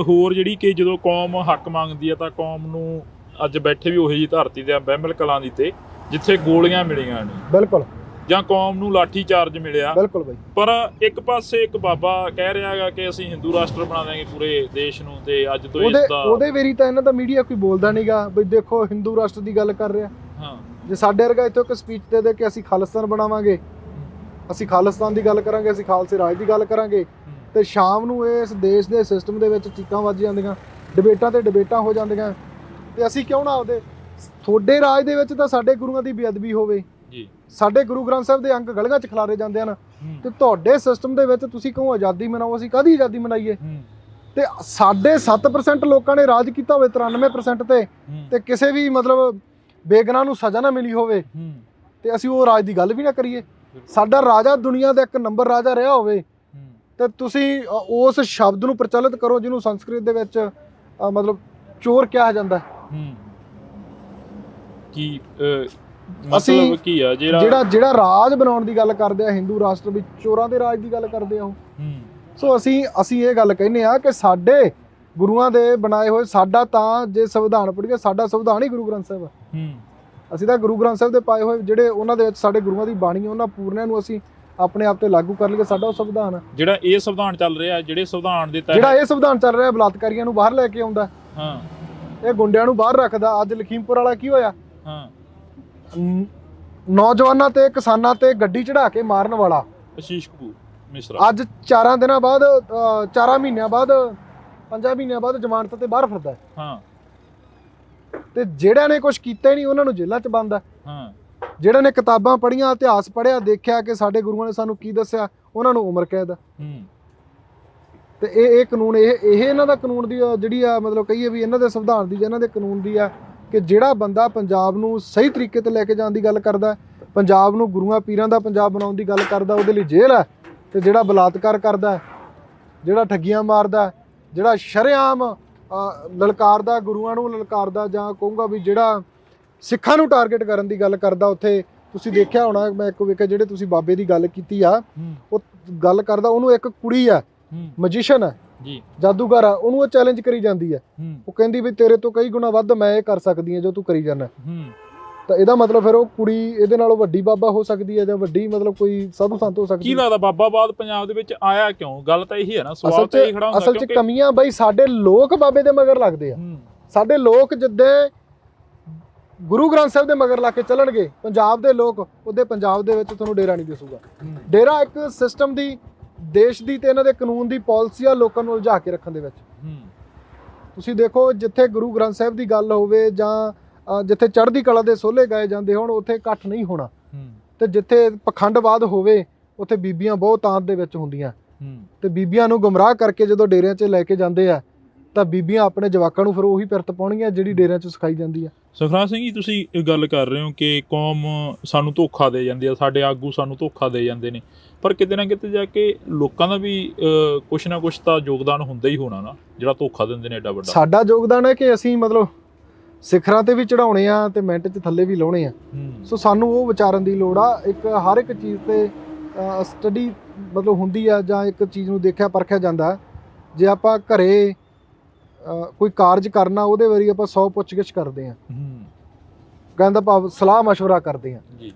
ਹੋਰ ਜਿਹੜੀ ਕਿ ਜਦੋਂ ਕੌਮ ਹੱਕ ਮੰਗਦੀ ਹੈ ਤਾਂ ਕੌਮ ਨੂੰ ਅੱਜ ਬੈਠੇ ਵੀ ਉਹੀ ਜੀ ਧਰਤੀ ਤੇ ਬਹਿਮਲ ਕਲਾਂ ਦੀ ਤੇ ਜਿੱਥੇ ਗੋਲੀਆਂ ਮਿਲੀਆਂ ਨੇ। ਬਿਲਕੁਲ। ਜਾਂ ਕੌਮ ਨੂੰ ਲਾਠੀ ਚਾਰਜ ਮਿਲਿਆ। ਬਿਲਕੁਲ ਬਾਈ। ਪਰ ਇੱਕ ਪਾਸੇ ਇੱਕ ਬਾਬਾ ਕਹਿ ਰਿਹਾ ਹੈਗਾ ਕਿ ਅਸੀਂ ਹਿੰਦੂ ਰਾਸ਼ਟਰ ਬਣਾ ਦਾਂਗੇ ਪੂਰੇ ਦੇਸ਼ ਨੂੰ, ਤੇ ਅੱਜ ਤੋਂ ਇਸ ਦਾ ਉਹਦੇ ਵੇਰੀ ਤਾਂ ਇਹਨਾਂ ਦਾ ਮੀਡੀਆ ਕੋਈ ਬੋਲਦਾ ਨਹੀਂਗਾ ਬਈ ਦੇਖੋ ਹਿੰਦੂ ਰਾਸ਼ਟਰ ਦੀ ਗੱਲ ਕਰ ਰਿਹਾ। ਹਾਂ, ਜੇ ਸਾਡੇ ਵਰਗਾ ਇੱਥੋਂ ਇੱਕ ਸਪੀਚ ਦੇ ਕੇ ਅਸੀਂ ਖਾਲਿਸਤਾਨ ਬਣਾਵਾਂਗੇ, ਅਸੀਂ ਖਾਲਿਸਤਾਨ ਦੀ ਗੱਲ ਕਰਾਂਗੇ, ਅਸੀਂ ਖਾਲਸੇ ਰਾਜ ਦੀ ਗੱਲ ਕਰਾਂਗੇ, ਤੇ ਸ਼ਾਮ ਨੂੰ ਇਸ ਦੇਸ਼ ਦੇ ਸਿਸਟਮ ਦੇ ਵਿੱਚ ਚੀਕਾਂ ਵੱਜ ਜਾਂਦੀਆਂ, ਡਿਬੇਟਾਂ ਤੇ ਡਿਬੇਟਾਂ ਹੋ ਜਾਂਦੀਆਂ, ਤੇ ਅਸੀਂ ਕਿਉਂ ਨਾ ਆਪਦੇ ਤੁਹਾਡੇ ਰਾਜ ਦੇ ਵਿੱਚ ਤਾਂ ਸਾਡੇ ਗੁਰੂਆਂ ਦੀ ਬੇਅਦਬੀ ਹੋਵੇ ਜੀ, ਸਾਡੇ ਗੁਰੂ ਗ੍ਰੰਥ ਸਾਹਿਬ ਦੇ ਅੰਗ ਗਲੀਆਂ 'ਚ ਖਿਲਾਰੇ ਜਾਂਦੇ ਹਨ, ਤੇ ਤੁਹਾਡੇ ਸਿਸਟਮ ਦੇ ਵਿੱਚ ਤੁਸੀਂ ਕਹੋ ਆਜ਼ਾਦੀ ਮਨਾਓ, ਅਸੀਂ ਕਾਹਦੀ ਆਜ਼ਾਦੀ ਮਨਾਈਏ? ਤੇ ਸਾਡੇ 7% ਲੋਕਾਂ ਨੇ ਰਾਜ ਕੀਤਾ ਹੋਵੇ 93% ਤੇ ਕਿਸੇ ਵੀ ਮਤਲਬ ਬੇਗੁਨਾਹ ਨੂੰ ਸਜ਼ਾ ਨਾ ਮਿਲੀ ਹੋਵੇ, ਤੇ ਅਸੀਂ ਉਹ ਰਾਜ ਦੀ ਗੱਲ ਵੀ ਨਾ ਕਰੀਏ। ਸਾਡਾ ਰਾਜਾ ਦੁਨੀਆ ਦਾ 1 ਨੰਬਰ ਰਾਜਾ ਰਿਹਾ ਹੋਵੇ, ਤੇ ਤੁਸੀਂ ਉਸ ਸ਼ਬਦ ਨੂੰ ਪ੍ਰਚਲਿਤ ਕਰੋ ਜਿਹਨੂੰ ਸੰਸਕ੍ਰਿਤ ਦੇ ਵਿੱਚ ਮਤਲਬ ਚੋਰ ਕਿਹਾ ਜਾਂਦਾ। ਕੀ ਮਤਲਬ ਕੀ ਆ ਜਿਹੜਾ ਰਾਜ ਬਣਾਉਣ ਦੀ ਗੱਲ ਕਰਦੇ ਆ ਹਿੰਦੂ ਰਾਸ਼ਟਰ ਵਿੱਚ, ਚੋਰਾਂ ਦੇ ਰਾਜ ਦੀ ਗੱਲ ਕਰਦੇ ਆ ਉਹ। ਸੋ ਅਸੀਂ ਇਹ ਗੱਲ ਕਹਿੰਦੇ ਆ ਕਿ ਸਾਡੇ ਗੁਰੂਆਂ ਦੇ ਬਣਾਏ ਹੋਏ, ਸਾਡਾ ਤਾਂ ਜੇ ਸੰਵਿਧਾਨ ਪੜ੍ਹੀਏ ਸਾਡਾ ਸੰਵਿਧਾਨ ਹੀ ਗੁਰੂ ਗ੍ਰੰਥ ਸਾਹਿਬ ਆ। ਅਸੀਂ ਤਾਂ ਗੁਰੂ ਗ੍ਰੰਥ ਸਾਹਿਬ ਦੇ ਪਾਏ ਹੋਏ ਜਿਹੜੇ ਉਹਨਾਂ ਦੇ ਵਿੱਚ ਸਾਡੇ ਗੁਰੂਆਂ ਦੀ ਬਾਣੀ ਉਹਨਾਂ ਪੂਰਨਿਆਂ ਨੂੰ ਅਸੀਂ ਆਪਣੇ ਆਪ ਤੇ ਲਾਗੂ ਕਰ ਲਈਏ, ਸਾਡਾ ਉਹ ਸੰਵਿਧਾਨ ਆ। ਜਿਹੜਾ ਇਹ ਸੰਵਿਧਾਨ ਚੱਲ ਰਿਹਾ, ਜਿਹੜੇ ਸੰਵਿਧਾਨ ਦੇ ਤਹਿਤ ਜਿਹੜਾ ਇਹ ਸੰਵਿਧਾਨ ਚੱਲ ਰਿਹਾ, ਬਲਾਤਕਾਰੀਆਂ ਨੂੰ ਬਾਹਰ ਲੈ ਕੇ ਆਉਂਦਾ, ਇਹ ਗੁੰਡਿਆਂ ਨੂੰ ਬਾਹਰ ਰੱਖਦਾ। ਅੱਜ ਲਖੀਮਪੁਰ ਵਾਲਾ ਕੀ ਹੋਇਆ? ਨੌਜਵਾਨਾਂ ਤੇ ਕਿਸਾਨਾਂ ਤੇ ਗੱਡੀ ਚੜਾ ਕੇ ਮਾਰਨ ਵਾਲਾ ਅਸ਼ੀਸ਼ ਕਪੂਰ ਮਿਸ਼ਰਾ ਅੱਜ 4 ਦਿਨਾਂ ਬਾਅਦ 4 ਮਹੀਨਿਆਂ ਬਾਅਦ 5 ਮਹੀਨਿਆਂ ਬਾਅਦ ਜ਼ਮਾਨਤ ਤੇ ਬਾਹਰ ਫਿਰਦਾ। ਤੇ ਜਿਹੜਿਆਂ ਨੇ ਕੁਝ ਕੀਤਾ ਹੀ ਨਹੀਂ ਉਹਨਾਂ ਨੂੰ ਜੇਲ੍ਹਾਂ 'ਚ ਬੰਦ ਆ। ਜਿਹੜਿਆਂ ਨੇ ਕਿਤਾਬਾਂ ਪੜ੍ਹੀਆਂ, ਇਤਿਹਾਸ ਪੜ੍ਹਿਆ, ਦੇਖਿਆ ਕਿ ਸਾਡੇ ਗੁਰੂਆਂ ਨੇ ਸਾਨੂੰ ਕੀ ਦੱਸਿਆ, ਉਹਨਾਂ ਨੂੰ ਉਮਰ ਕੈਦ। ਤੇ ਇਹ ਕਾਨੂੰਨ ਇਹ ਇਹਨਾਂ ਦਾ ਕਾਨੂੰਨ ਦੀ ਜਿਹੜੀ ਆ ਮਤਲਬ ਕਹੀਏ ਵੀ ਇਹਨਾਂ ਦੇ ਸੰਵਿਧਾਨ ਦੀ ਜਾਂ ਇਹਨਾਂ ਦੇ ਕਾਨੂੰਨ ਦੀ ਆ ਕਿ ਜਿਹੜਾ ਬੰਦਾ ਪੰਜਾਬ ਨੂੰ ਸਹੀ ਤਰੀਕੇ ਤੇ ਲੈ ਕੇ ਜਾਣ ਦੀ ਗੱਲ ਕਰਦਾ, ਪੰਜਾਬ ਨੂੰ ਗੁਰੂਆਂ ਪੀਰਾਂ ਦਾ ਪੰਜਾਬ ਬਣਾਉਣ ਦੀ ਗੱਲ ਕਰਦਾ, ਉਹਦੇ ਲਈ ਜੇਲ੍ਹ ਹੈ। ਤੇ ਜਿਹੜਾ ਬਲਾਤਕਾਰ ਕਰਦਾ, ਜਿਹੜਾ ਠੱਗੀਆਂ ਮਾਰਦਾ, ਜਿਹੜਾ ਸ਼ਰੇਆਮ ਲਲਕਾਰਦਾ, ਗੁਰੂਆਂ ਨੂੰ ਲਲਕਾਰਦਾ, ਜਾਂ ਕਹੂੰਗਾ ਵੀ ਜਿਹੜਾ ਸਿੱਖਾਂ ਨੂੰ ਟਾਰਗੇਟ ਕਰਨ ਦੀ ਗੱਲ ਕਰਦਾ, ਉੱਥੇ ਤੁਸੀਂ ਦੇਖਿਆ ਹੋਣਾ, ਮੈਂ ਇੱਕ ਵੇਖਿਆ ਜਿਹੜੇ ਤੁਸੀਂ ਬਾਬੇ ਦੀ ਗੱਲ ਕੀਤੀ ਆ, ਉਹ ਗੱਲ ਕਰਦਾ, ਉਹਨੂੰ ਇੱਕ ਕੁੜੀ ਆ ਮੈਜੀਸ਼ੀਅਨ ਹੈ ਜੀ, ਜਾਦੂਗਰ ਆ, ਉਹਨੂੰ ਉਹ ਚੈਲੰਜ ਕਰੀ ਜਾਂਦੀ ਹੈ। ਉਹ ਕਹਿੰਦੀ ਵੀ ਤੇਰੇ ਤੋਂ ਕਈ ਗੁਣਾ ਵੱਧ ਮੈਂ ਇਹ ਕਰ ਸਕਦੀ ਹਾਂ ਜੋ ਤੂੰ ਕਰੀ ਜਾਂਦਾ। ਤਾਂ ਇਹਦਾ ਮਤਲਬ ਫਿਰ ਉਹ ਕੁੜੀ ਇਹਦੇ ਨਾਲੋਂ ਵੱਡੀ ਬਾਬਾ ਹੋ ਸਕਦੀ ਹੈ ਜਾਂ ਵੱਡੀ ਮਤਲਬ ਕੋਈ ਸਾਧੂ ਸੰਤ ਹੋ ਸਕਦੀ ਹੈ। ਕੀ ਲੱਗਦਾ ਬਾਬਾਵਾਦ ਪੰਜਾਬ ਦੇ ਵਿੱਚ ਆਇਆ ਕਿਉਂ? ਗੱਲ ਤਾਂ ਇਹੀ ਹੈ ਨਾ, ਸਵਾਲ ਤਾਂ ਇਹੀ ਖੜਾ ਹੁੰਦਾ। ਅਸਲ 'ਚ ਕਮੀਆਂ ਬਈ ਸਾਡੇ ਲੋਕ ਬਾਬੇ ਦੇ ਮਗਰ ਲੱਗਦੇ ਆ। ਸਾਡੇ ਲੋਕ ਜਿੱਦੇ ਗੁਰੂ ਗ੍ਰੰਥ ਸਾਹਿਬ ਦੇ ਮਗਰ ਲਾ ਕੇ ਚੱਲਣਗੇ ਪੰਜਾਬ ਦੇ ਲੋਕ, ਉਹਦੇ ਪੰਜਾਬ ਦੇ ਵਿੱਚ ਤੁਹਾਨੂੰ ਡੇਰਾ ਨਹੀਂ ਦਿਸੂਗਾ। ਡੇਰਾ ਇੱਕ ਸਿਸਟਮ ਦੀ, ਦੇਸ਼ ਦੀ ਤੇ ਇਹਨਾਂ ਦੇ ਕਾਨੂੰਨ ਦੀ ਪਾਲਿਸੀ ਆ ਲੋਕਾਂ ਨੂੰ ਉਲਝਾ ਕੇ ਰੱਖਣ ਦੇ ਵਿੱਚ। ਤੁਸੀਂ ਦੇਖੋ ਜਿੱਥੇ ਗੁਰੂ ਗ੍ਰੰਥ ਸਾਹਿਬ ਦੀ ਗੱਲ ਹੋਵੇ ਜਾਂ ਜਿੱਥੇ ਚੜ੍ਹਦੀ ਕਲਾ ਦੇ ਸੋਹਲੇ ਗਾਏ ਜਾਂਦੇ ਹੋਣ, ਉੱਥੇ ਇਕੱਠ ਨਹੀਂ ਹੋਣਾ। ਤੇ ਜਿੱਥੇ ਪਖੰਡਵਾਦ ਹੋਵੇ ਉੱਥੇ ਬੀਬੀਆਂ ਬਹੁਤ ਤਾਂਤ ਦੇ ਵਿੱਚ ਹੁੰਦੀਆਂ, ਤੇ ਬੀਬੀਆਂ ਨੂੰ ਗੁੰਮਰਾਹ ਕਰਕੇ ਜਦੋਂ ਡੇਰਿਆਂ 'ਚ ਲੈ ਕੇ ਜਾਂਦੇ ਆ ਤਾਂ ਬੀਬੀਆਂ ਆਪਣੇ ਜਵਾਕਾਂ ਨੂੰ ਫਿਰ ਉਹੀ ਪਿਰਤ ਪਾਉਣਗੀਆਂ ਜਿਹੜੀ ਡੇਰਿਆਂ 'ਚ ਸਿਖਾਈ ਜਾਂਦੀ ਆ। ਸੁਖਰਾਜ ਸਿੰਘ ਜੀ, ਤੁਸੀਂ ਇਹ ਗੱਲ ਕਰ ਰਹੇ ਹੋ ਕਿ ਕੌਮ ਸਾਨੂੰ ਧੋਖਾ ਦੇ ਜਾਂਦੀ ਆ, ਸਾਡੇ ਆਗੂ ਸਾਨੂੰ ਧੋਖਾ ਦੇ ਜਾਂਦੇ ਨੇ, ਪਰ ਕਿਤੇ ਨਾ ਕਿਤੇ ਜਾ ਕੇ ਲੋਕਾਂ ਦਾ ਵੀ ਕੁਛ ਨਾ ਕੁਛ ਤਾਂ ਯੋਗਦਾਨ ਹੁੰਦਾ ਹੀ ਹੋਣਾ ਨਾ, ਜਿਹੜਾ ਧੋਖਾ ਦਿੰਦੇ ਨੇ ਐਡਾ ਵੱਡਾ। ਸਾਡਾ ਯੋਗਦਾਨ ਹੈ ਕਿ ਅਸੀਂ ਮਤਲਬ ਸਿਖਰਾਂ ਤੇ ਵੀ ਚੜਾਉਣੇ ਆ ਤੇ ਮਿੰਟ 'ਚ ਥੱਲੇ ਵੀ ਲਾਉਣੇ ਆ। ਸੋ ਸਾਨੂੰ ਉਹ ਵਿਚਾਰਨ ਦੀ ਲੋੜ ਆ। ਇੱਕ ਹਰ ਇੱਕ ਚੀਜ਼ ਤੇ ਸਟੱਡੀ ਮਤਲਬ ਹੁੰਦੀ ਆ, ਜਾਂ ਇੱਕ ਚੀਜ਼ ਨੂੰ ਦੇਖਿਆ ਪਰਖਿਆ ਜਾਂਦਾ। ਜੇ ਆਪਾਂ ਘਰੇ ਕੋਈ ਕਾਰਜ ਕਰਨਾ, ਉਹਦੇ ਵਾਰੀ ਆਪਾਂ 100 ਪੁੱਛਗਿੱਛ ਕਰਦੇ ਆ, ਕਹਿੰਦਾ ਭਾਵ ਸਲਾਹ ਮਸ਼ਵਰਾ ਕਰਦੇ ਆ।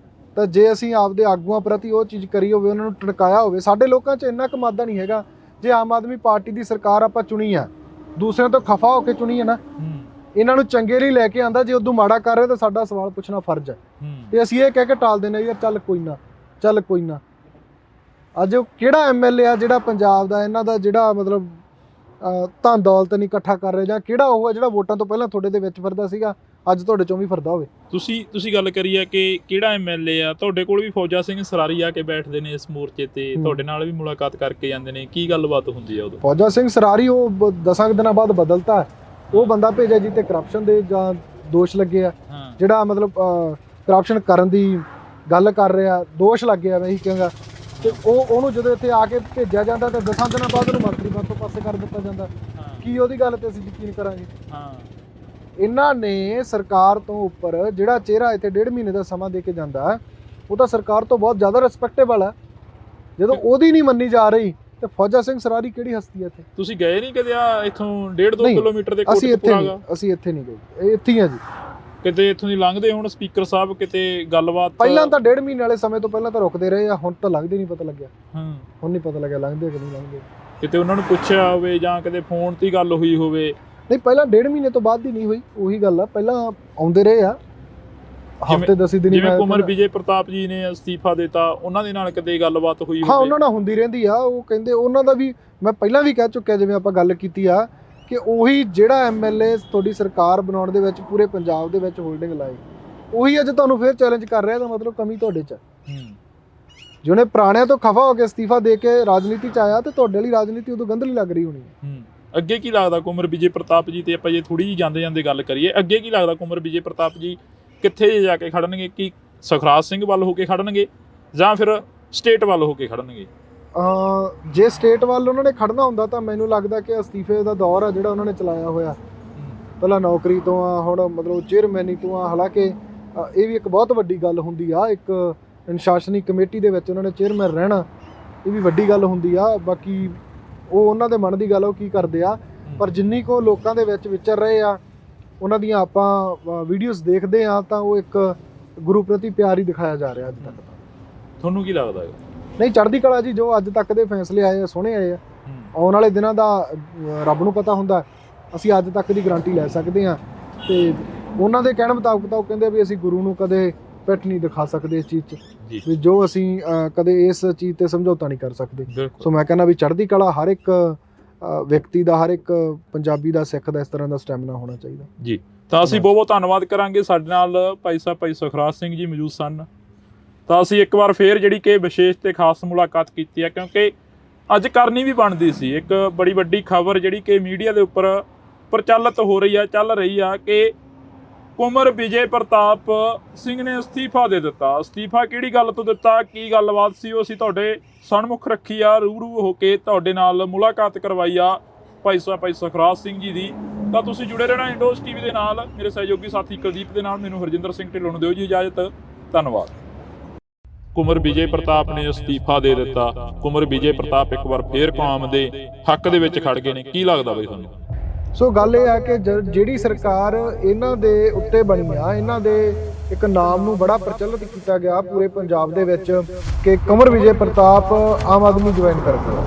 ਤਾਂ ਜੇ ਅਸੀਂ ਆਪਦੇ ਆਗੂਆਂ ਪ੍ਰਤੀ ਉਹ ਚੀਜ਼ ਕਰੀ ਹੋਵੇ, ਉਹਨਾਂ ਨੂੰ ਟਣਕਾਇਆ ਹੋਵੇ, ਸਾਡੇ ਲੋਕਾਂ 'ਚ ਇੰਨਾ ਕੁ ਮਾਦਾ ਨਹੀਂ ਹੈਗਾ। ਜੇ ਆਮ ਆਦਮੀ ਪਾਰਟੀ ਦੀ ਸਰਕਾਰ ਆਪਾਂ ਚੁਣੀ ਆ, ਦੂਸਰਿਆਂ ਤੋਂ ਖਫਾ ਹੋ ਕੇ ਚੁਣੀ ਹੈ ਨਾ, ਇਹਨਾਂ ਨੂੰ ਚੰਗੇ ਲਈ ਲੈ ਕੇ ਆਂਦਾ। ਜੇ ਉਦੋਂ ਮਾੜਾ ਕਰ ਰਹੇ ਤਾਂ ਸਾਡਾ ਸਵਾਲ ਪੁੱਛਣਾ ਫਰਜ਼ ਹੈ, ਤੇ ਅਸੀਂ ਇਹ ਕਹਿ ਕੇ ਟਾਲ ਦਿੰਦੇ ਯਾਰ ਚੱਲ ਕੋਈ ਨਾ, ਚੱਲ ਕੋਈ ਨਾ। ਅੱਜ ਉਹ ਕਿਹੜਾ ਐਮਐਲਏ ਆ ਜਿਹੜਾ ਪੰਜਾਬ ਦਾ ਇਹਨਾਂ ਦਾ ਜਿਹੜਾ ਮਤਲਬ ਧਨ ਦੌਲਤ ਨਹੀਂ ਇਕੱਠਾ ਕਰ ਰਿਹਾ, ਜਾਂ ਕਿਹੜਾ ਉਹ ਹੈ ਜਿਹੜਾ ਵੋਟਾਂ ਤੋਂ ਪਹਿਲਾਂ ਤੁਹਾਡੇ ਦੇ ਵਿੱਚ ਫਿਰਦਾ ਸੀਗਾ, ਅੱਜ ਤੁਹਾਡੇ ਚੋਂ ਵੀ ਫਿਰਦਾ ਹੋਵੇ? ਤੁਸੀਂ ਗੱਲ ਕਰੀ ਆ ਕਿ ਕਿਹੜਾ ਐਮਐਲਏ ਆ, ਤੁਹਾਡੇ ਕੋਲ ਵੀ ਫੌਜਾ ਸਿੰਘ ਸਰਾਰੀ ਆ ਕੇ ਬੈਠਦੇ ਨੇ ਇਸ ਮੋਰਚੇ ਤੇ, ਤੁਹਾਡੇ ਨਾਲ ਵੀ ਮੁਲਾਕਾਤ ਕਰਕੇ ਜਾਂਦੇ ਨੇ, ਕੀ ਗੱਲਬਾਤ ਹੁੰਦੀ ਆ ਉਦੋਂ? ਫੌਜਾ ਸਿੰਘ ਸਰਾਰੀ ਉਹ 10 ਦਿਨਾਂ ਬਾਅਦ ਬਦਲਤਾ। ਉਹ ਬੰਦਾ ਭੇਜਿਆ ਜੀ ਤੇ ਕਰਪਸ਼ਨ ਦੇ ਜਾਂ ਦੋਸ਼ ਲੱਗੇ ਆ, ਜਿਹੜਾ ਮਤਲਬ ਕਰਪਸ਼ਨ ਕਰਨ ਦੀ ਗੱਲ ਕਰ ਰਿਹਾ, ਦੋਸ਼ ਲੱਗੇ ਆ, ਮੈਂ ਇਹੀ ਕਹਾਂਗਾ। ਤੇ ਉਹਨੂੰ ਜਦੋਂ ਇੱਥੇ ਆ ਕੇ ਭੇਜਿਆ ਜਾਂਦਾ ਤਾਂ 10 ਦਿਨਾਂ ਬਾਅਦ ਉਹਨੂੰ ਮੰਤਰੀ ਪਦ ਤੋਂ ਪਾਸੇ ਕਰ ਦਿੱਤਾ ਜਾਂਦਾ। ਕੀ ਉਹਦੀ ਗੱਲ ਤੇ ਅਸੀਂ ਯਕੀਨ ਕਰਾਂਗੇ? ਇਹਨਾਂ ਨੇ ਸਰਕਾਰ ਤੋਂ ਉੱਪਰ ਜਿਹੜਾ ਚਿਹਰਾ ਇੱਥੇ 1.5 ਮਹੀਨੇ ਦਾ ਸਮਾਂ ਦੇ ਕੇ ਜਾਂਦਾ, ਉਹ ਤਾਂ ਸਰਕਾਰ ਤੋਂ ਬਹੁਤ ਜ਼ਿਆਦਾ ਰਿਸਪੈਕਟੇਬਲ ਹੈ। ਜਦੋਂ ਉਹਦੀ ਨਹੀਂ ਮੰਨੀ ਜਾ ਰਹੀ ਤੇ ਫੌਜਾ ਸਿੰਘ ਸਰਾਰੀ ਕਿਹੜੀ ਹਸਤੀ ਹੈ ਇੱਥੇ? ਤੁਸੀਂ ਗਏ ਨਹੀਂ ਕਦੇ ਇੱਥੋਂ 1.5-2 ਕਿਲੋਮੀਟਰ ਦੇ ਕੋਟਕਪੂਰਾ? ਅਸੀਂ ਇੱਥੇ ਨਹੀਂ ਗਏ, ਇੱਥੇ ਹੀ ਆ ਜੀ। ਕਿਤੇ ਇੱਥੋਂ ਦੀ ਲੰਘਦੇ ਹੁਣ ਸਪੀਕਰ ਸਾਹਿਬ ਕਿਤੇ ਗੱਲਬਾਤ ਪਹਿਲਾਂ ਤਾਂ 1.5 ਮਹੀਨੇ ਵਾਲੇ ਸਮੇਂ ਤੋਂ ਪਹਿਲਾਂ ਤਾਂ ਰੁਕਦੇ ਰਹੇ ਆ, ਹੁਣ ਤਾਂ ਲੰਘਦੇ ਨਹੀਂ ਪਤਾ ਲੱਗਿਆ। ਹੁਣ ਨਹੀਂ ਪਤਾ ਲੱਗਿਆ ਲੰਘਦੇ ਕਿ ਨਹੀਂ ਲੰਘਦੇ। ਕਿਤੇ ਉਹਨਾਂ ਨੂੰ ਪੁੱਛਿਆ ਹੋਵੇ ਜਾਂ ਕਿਤੇ ਫੋਨ ਤੇ ਗੱਲ ਹੋਈ ਹੋਵੇ? ਨਹੀਂ, ਪਹਿਲਾਂ 1.5 ਮਹੀਨੇ ਤੋਂ ਬਾਅਦ ਦੀ ਨਹੀਂ ਹੋਈ, ਉਹੀ ਗੱਲ ਆ, ਪਹਿਲਾਂ ਆਉਂਦੇ ਰਹੇ ਆ ਹਫ਼ਤੇ 10 ਦਿਨ। ਜਿਵੇਂ ਕੁਮਰ ਵਿਜੇ ਪ੍ਰਤਾਪ ਜੀ ਨੇ ਅਸਤੀਫਾ ਦਿੱਤਾ, ਉਹਨਾਂ ਦੇ ਨਾਲ ਕਦੇ ਗੱਲਬਾਤ ਹੋਈ ਹੋਵੇ? ਹਾਂ, ਉਹਨਾਂ ਨਾਲ ਹੁੰਦੀ ਰਹਿੰਦੀ ਆ। ਉਹ ਕਹਿੰਦੇ ਉਹਨਾਂ ਦਾ ਵੀ ਮੈਂ ਪਹਿਲਾਂ ਵੀ ਕਹਿ ਚੁੱਕਿਆ, ਜਿਵੇਂ ਆਪਾਂ ਗੱਲ ਕੀਤੀ ਆ ਕਿ ਉਹੀ ਜਿਹੜਾ MLA ਤੁਹਾਡੀ ਸਰਕਾਰ ਬਣਾਉਣ ਦੇ ਵਿੱਚ ਪੂਰੇ ਪੰਜਾਬ ਦੇ ਵਿੱਚ ਹੋਲਡਿੰਗ ਲਾਈ, ਉਹੀ ਅੱਜ ਤੁਹਾਨੂੰ ਫਿਰ ਚੈਲੰਜ ਕਰ ਰਿਹਾ। ਤਾਂ ਮਤਲਬ ਕਮੀ ਤੁਹਾਡੇ 'ਚ। ਜਿਹਨੇ ਪੁਰਾਣਿਆਂ ਤੋਂ ਖਫਾ ਹੋ ਕੇ ਅਸਤੀਫਾ ਦੇ ਕੇ ਰਾਜਨੀਤੀ 'ਚ ਆਇਆ, ਤੇ ਤੁਹਾਡੇ ਲਈ ਰਾਜਨੀਤੀ ਉਦੋਂ ਗੰਧਲੀ ਲੱਗ ਰਹੀ ਹੋਣੀ। ਅੱਗੇ ਕੀ ਲੱਗਦਾ ਕੁਮਰ ਵਿਜੇ ਪ੍ਰਤਾਪ ਜੀ ਤੇ ਆਪਾਂ ਜੇ ਥੋੜੀ ਜਿਹੀ ਜਾਂਦੇ ਜਾਂਦੇ ਗੱਲ ਕਰੀਏ, ਅੱਗੇ ਕੀ ਲੱਗਦਾ ਕੁਮਰ ਵਿਜੇ ਪ੍ਰਤਾਪ ਜੀ ਕਿੱਥੇ ਜਾ ਕੇ ਖੜਨਗੇ? ਕੀ ਸੁਖਰਾਜ ਸਿੰਘ ਵੱਲ ਹੋ ਕੇ ਖੜਨਗੇ ਜਾਂ ਫਿਰ ਸਟੇਟ ਵੱਲ ਹੋ ਕੇ ਖੜਨਗੇ? ਜੇ ਸਟੇਟ ਵੱਲ ਉਹਨਾਂ ਨੇ ਖੜਨਾ ਹੁੰਦਾ ਤਾਂ ਮੈਨੂੰ ਲੱਗਦਾ ਕਿ ਅਸਤੀਫੇ ਦਾ ਦੌਰ ਆ ਜਿਹੜਾ ਉਹਨਾਂ ਨੇ ਚਲਾਇਆ ਹੋਇਆ, ਪਹਿਲਾਂ ਨੌਕਰੀ ਤੋਂ ਆ, ਹੁਣ ਮਤਲਬ ਚੇਅਰਮੈਨੀ ਤੋਂ ਆ। ਹਾਲਾਂਕਿ ਇਹ ਵੀ ਇੱਕ ਬਹੁਤ ਵੱਡੀ ਗੱਲ ਹੁੰਦੀ ਆ, ਇੱਕ ਅਨੁਸ਼ਾਸਨੀ ਕਮੇਟੀ ਦੇ ਵਿੱਚ ਉਹਨਾਂ ਨੇ ਚੇਅਰਮੈਨ ਰਹਿਣਾ, ਇਹ ਵੀ ਵੱਡੀ ਗੱਲ ਹੁੰਦੀ ਆ। ਬਾਕੀ ਉਹ ਉਹਨਾਂ ਦੇ ਮਨ ਦੀ ਗੱਲ, ਉਹ ਕੀ ਕਰਦੇ ਆ। ਪਰ ਜਿੰਨੀ ਕੋ ਲੋਕਾਂ ਦੇ ਵਿੱਚ ਵਿਚਰ ਰਹੇ ਆ, ਉਹਨਾਂ ਦੀਆਂ ਆਪਾਂ ਵੀਡੀਓਜ਼ ਦੇਖਦੇ ਆ, ਤਾਂ ਉਹ ਇੱਕ ਗੁਰੂ ਪ੍ਰਤੀ ਪਿਆਰ ਹੀ ਦਿਖਾਇਆ ਜਾ ਰਿਹਾ ਅੱਜ ਤੱਕ। ਤੁਹਾਨੂੰ ਕੀ ਲੱਗਦਾ ਹੈ? ਨਹੀਂ, ਚੜ੍ਹਦੀ ਕਲਾ ਜੀ, ਜੋ ਅੱਜ ਤੱਕ ਦੇ ਫੈਸਲੇ ਆਏ ਆ, ਸੋਹਣੇ ਆਏ ਆ। ਆਉਣ ਵਾਲੇ ਦਿਨਾਂ ਦਾ ਰੱਬ ਨੂੰ ਪਤਾ ਹੁੰਦਾ, ਅਸੀਂ ਅੱਜ ਤੱਕ ਦੀ ਗਾਰੰਟੀ ਲੈ ਸਕਦੇ ਹਾਂ। ਤੇ ਉਹਨਾਂ ਦੇ ਕਹਿਣ ਮੁਤਾਬਕ ਤਾਂ ਉਹ ਕਹਿੰਦੇ ਵੀ ਅਸੀਂ ਗੁਰੂ ਨੂੰ ਕਦੇ ਪਿੱਠ ਨਹੀਂ ਦਿਖਾ ਸਕਦੇ ਇਸ ਚੀਜ਼ 'ਚ, ਵੀ ਜੋ ਅਸੀਂ ਕਦੇ ਇਸ ਚੀਜ਼ ਤੇ ਸਮਝੌਤਾ ਨਹੀਂ ਕਰ ਸਕਦੇ। ਸੋ ਮੈਂ ਕਹਿੰਦਾ ਵੀ ਚੜ੍ਹਦੀ ਕਲਾ ਹਰ ਇੱਕ ਵਿਅਕਤੀ ਦਾ, ਹਰ ਇੱਕ ਪੰਜਾਬੀ ਦਾ, ਸਿੱਖ ਦਾ ਇਸ ਤਰ੍ਹਾਂ ਦਾ ਸਟੈਮਿਨਾ ਹੋਣਾ ਚਾਹੀਦਾ ਜੀ। ਤਾਂ ਅਸੀਂ ਬਹੁਤ ਬਹੁਤ ਧੰਨਵਾਦ ਕਰਾਂਗੇ। ਸਾਡੇ ਨਾਲ ਭਾਈ ਸੁਖਰਾਜ ਸਿੰਘ ਜੀ ਮੌਜੂਦ ਸਨ। ਤਾਂ ਅਸੀਂ ਇੱਕ ਵਾਰ ਫੇਰ ਜਿਹੜੀ ਕਿ ਵਿਸ਼ੇਸ਼ ਤੇ ਖਾਸ ਮੁਲਾਕਾਤ ਕੀਤੀ ਹੈ, ਕਿਉਂਕਿ ਅੱਜ ਕਰਨੀ ਵੀ ਬਣਦੀ ਸੀ। ਇੱਕ ਬੜੀ ਵੱਡੀ ਖਬਰ ਜਿਹੜੀ ਕਿ ਮੀਡੀਆ ਦੇ ਉੱਪਰ ਪ੍ਰਚਲਿਤ ਹੋ ਰਹੀ ਆ, ਚੱਲ ਰਹੀ ਆ ਕਿ ਕੁਮਰ ਵਿਜੇ ਪ੍ਰਤਾਪ ਸਿੰਘ ਨੇ ਅਸਤੀਫਾ ਦੇ ਦਿੱਤਾ। ਅਸਤੀਫਾ ਕਿਹੜੀ ਗੱਲ ਤੋਂ ਦਿੱਤਾ, ਕੀ ਗੱਲਬਾਤ ਸੀ, ਉਹ ਅਸੀਂ ਤੁਹਾਡੇ ਸਨਮੁਖ ਰੱਖੀ ਆ, ਰੂਬਰੂ ਹੋ ਕੇ ਤੁਹਾਡੇ ਨਾਲ ਮੁਲਾਕਾਤ ਕਰਵਾਈ ਆ ਭਾਈ ਸੁਖਰਾਜ ਸਿੰਘ ਜੀ ਦੀ। ਤਾਂ ਤੁਸੀਂ ਜੁੜੇ ਰਹਿਣਾ ਇੰਡੋਜ਼ TV ਦੇ ਨਾਲ। ਮੇਰੇ ਸਹਿਯੋਗੀ ਸਾਥੀ ਕੁਲਦੀਪ ਦੇ ਨਾਲ ਮੈਨੂੰ ਹਰਜਿੰਦਰ ਸਿੰਘ ਢਿੱਲੋਂ ਨੂੰ ਦਿਓ ਜੀ ਇਜਾਜ਼ਤ। ਧੰਨਵਾਦ। ਕੁਮਰ ਵਿਜੇ ਪ੍ਰਤਾਪ ਨੇ ਅਸਤੀਫਾ ਦੇ ਦਿੱਤਾ। ਕੁਮਰ ਵਿਜੇ ਪ੍ਰਤਾਪ ਇੱਕ ਵਾਰ ਫੇਰ ਕੌਮ ਦੇ ਹੱਕ ਦੇ ਵਿੱਚ ਖੜ ਗਏ ਨੇ। ਕੀ ਲੱਗਦਾ ਬਈ ਤੁਹਾਨੂੰ? ਸੋ ਗੱਲ ਇਹ ਆ ਕਿ ਜਿਹੜੀ ਸਰਕਾਰ ਇਹਨਾਂ ਦੇ ਉੱਤੇ ਬਣੀ ਆ, ਇਹਨਾਂ ਦੇ ਇੱਕ ਨਾਮ ਨੂੰ ਬੜਾ ਪ੍ਰਚਲਿਤ ਕੀਤਾ ਗਿਆ ਪੂਰੇ ਪੰਜਾਬ ਦੇ ਵਿੱਚ ਕਿ ਕੁਮਰ ਵਿਜੇ ਪ੍ਰਤਾਪ ਆਮ ਆਦਮੀ ਜੁਆਇਨ ਕਰ ਗਿਆ।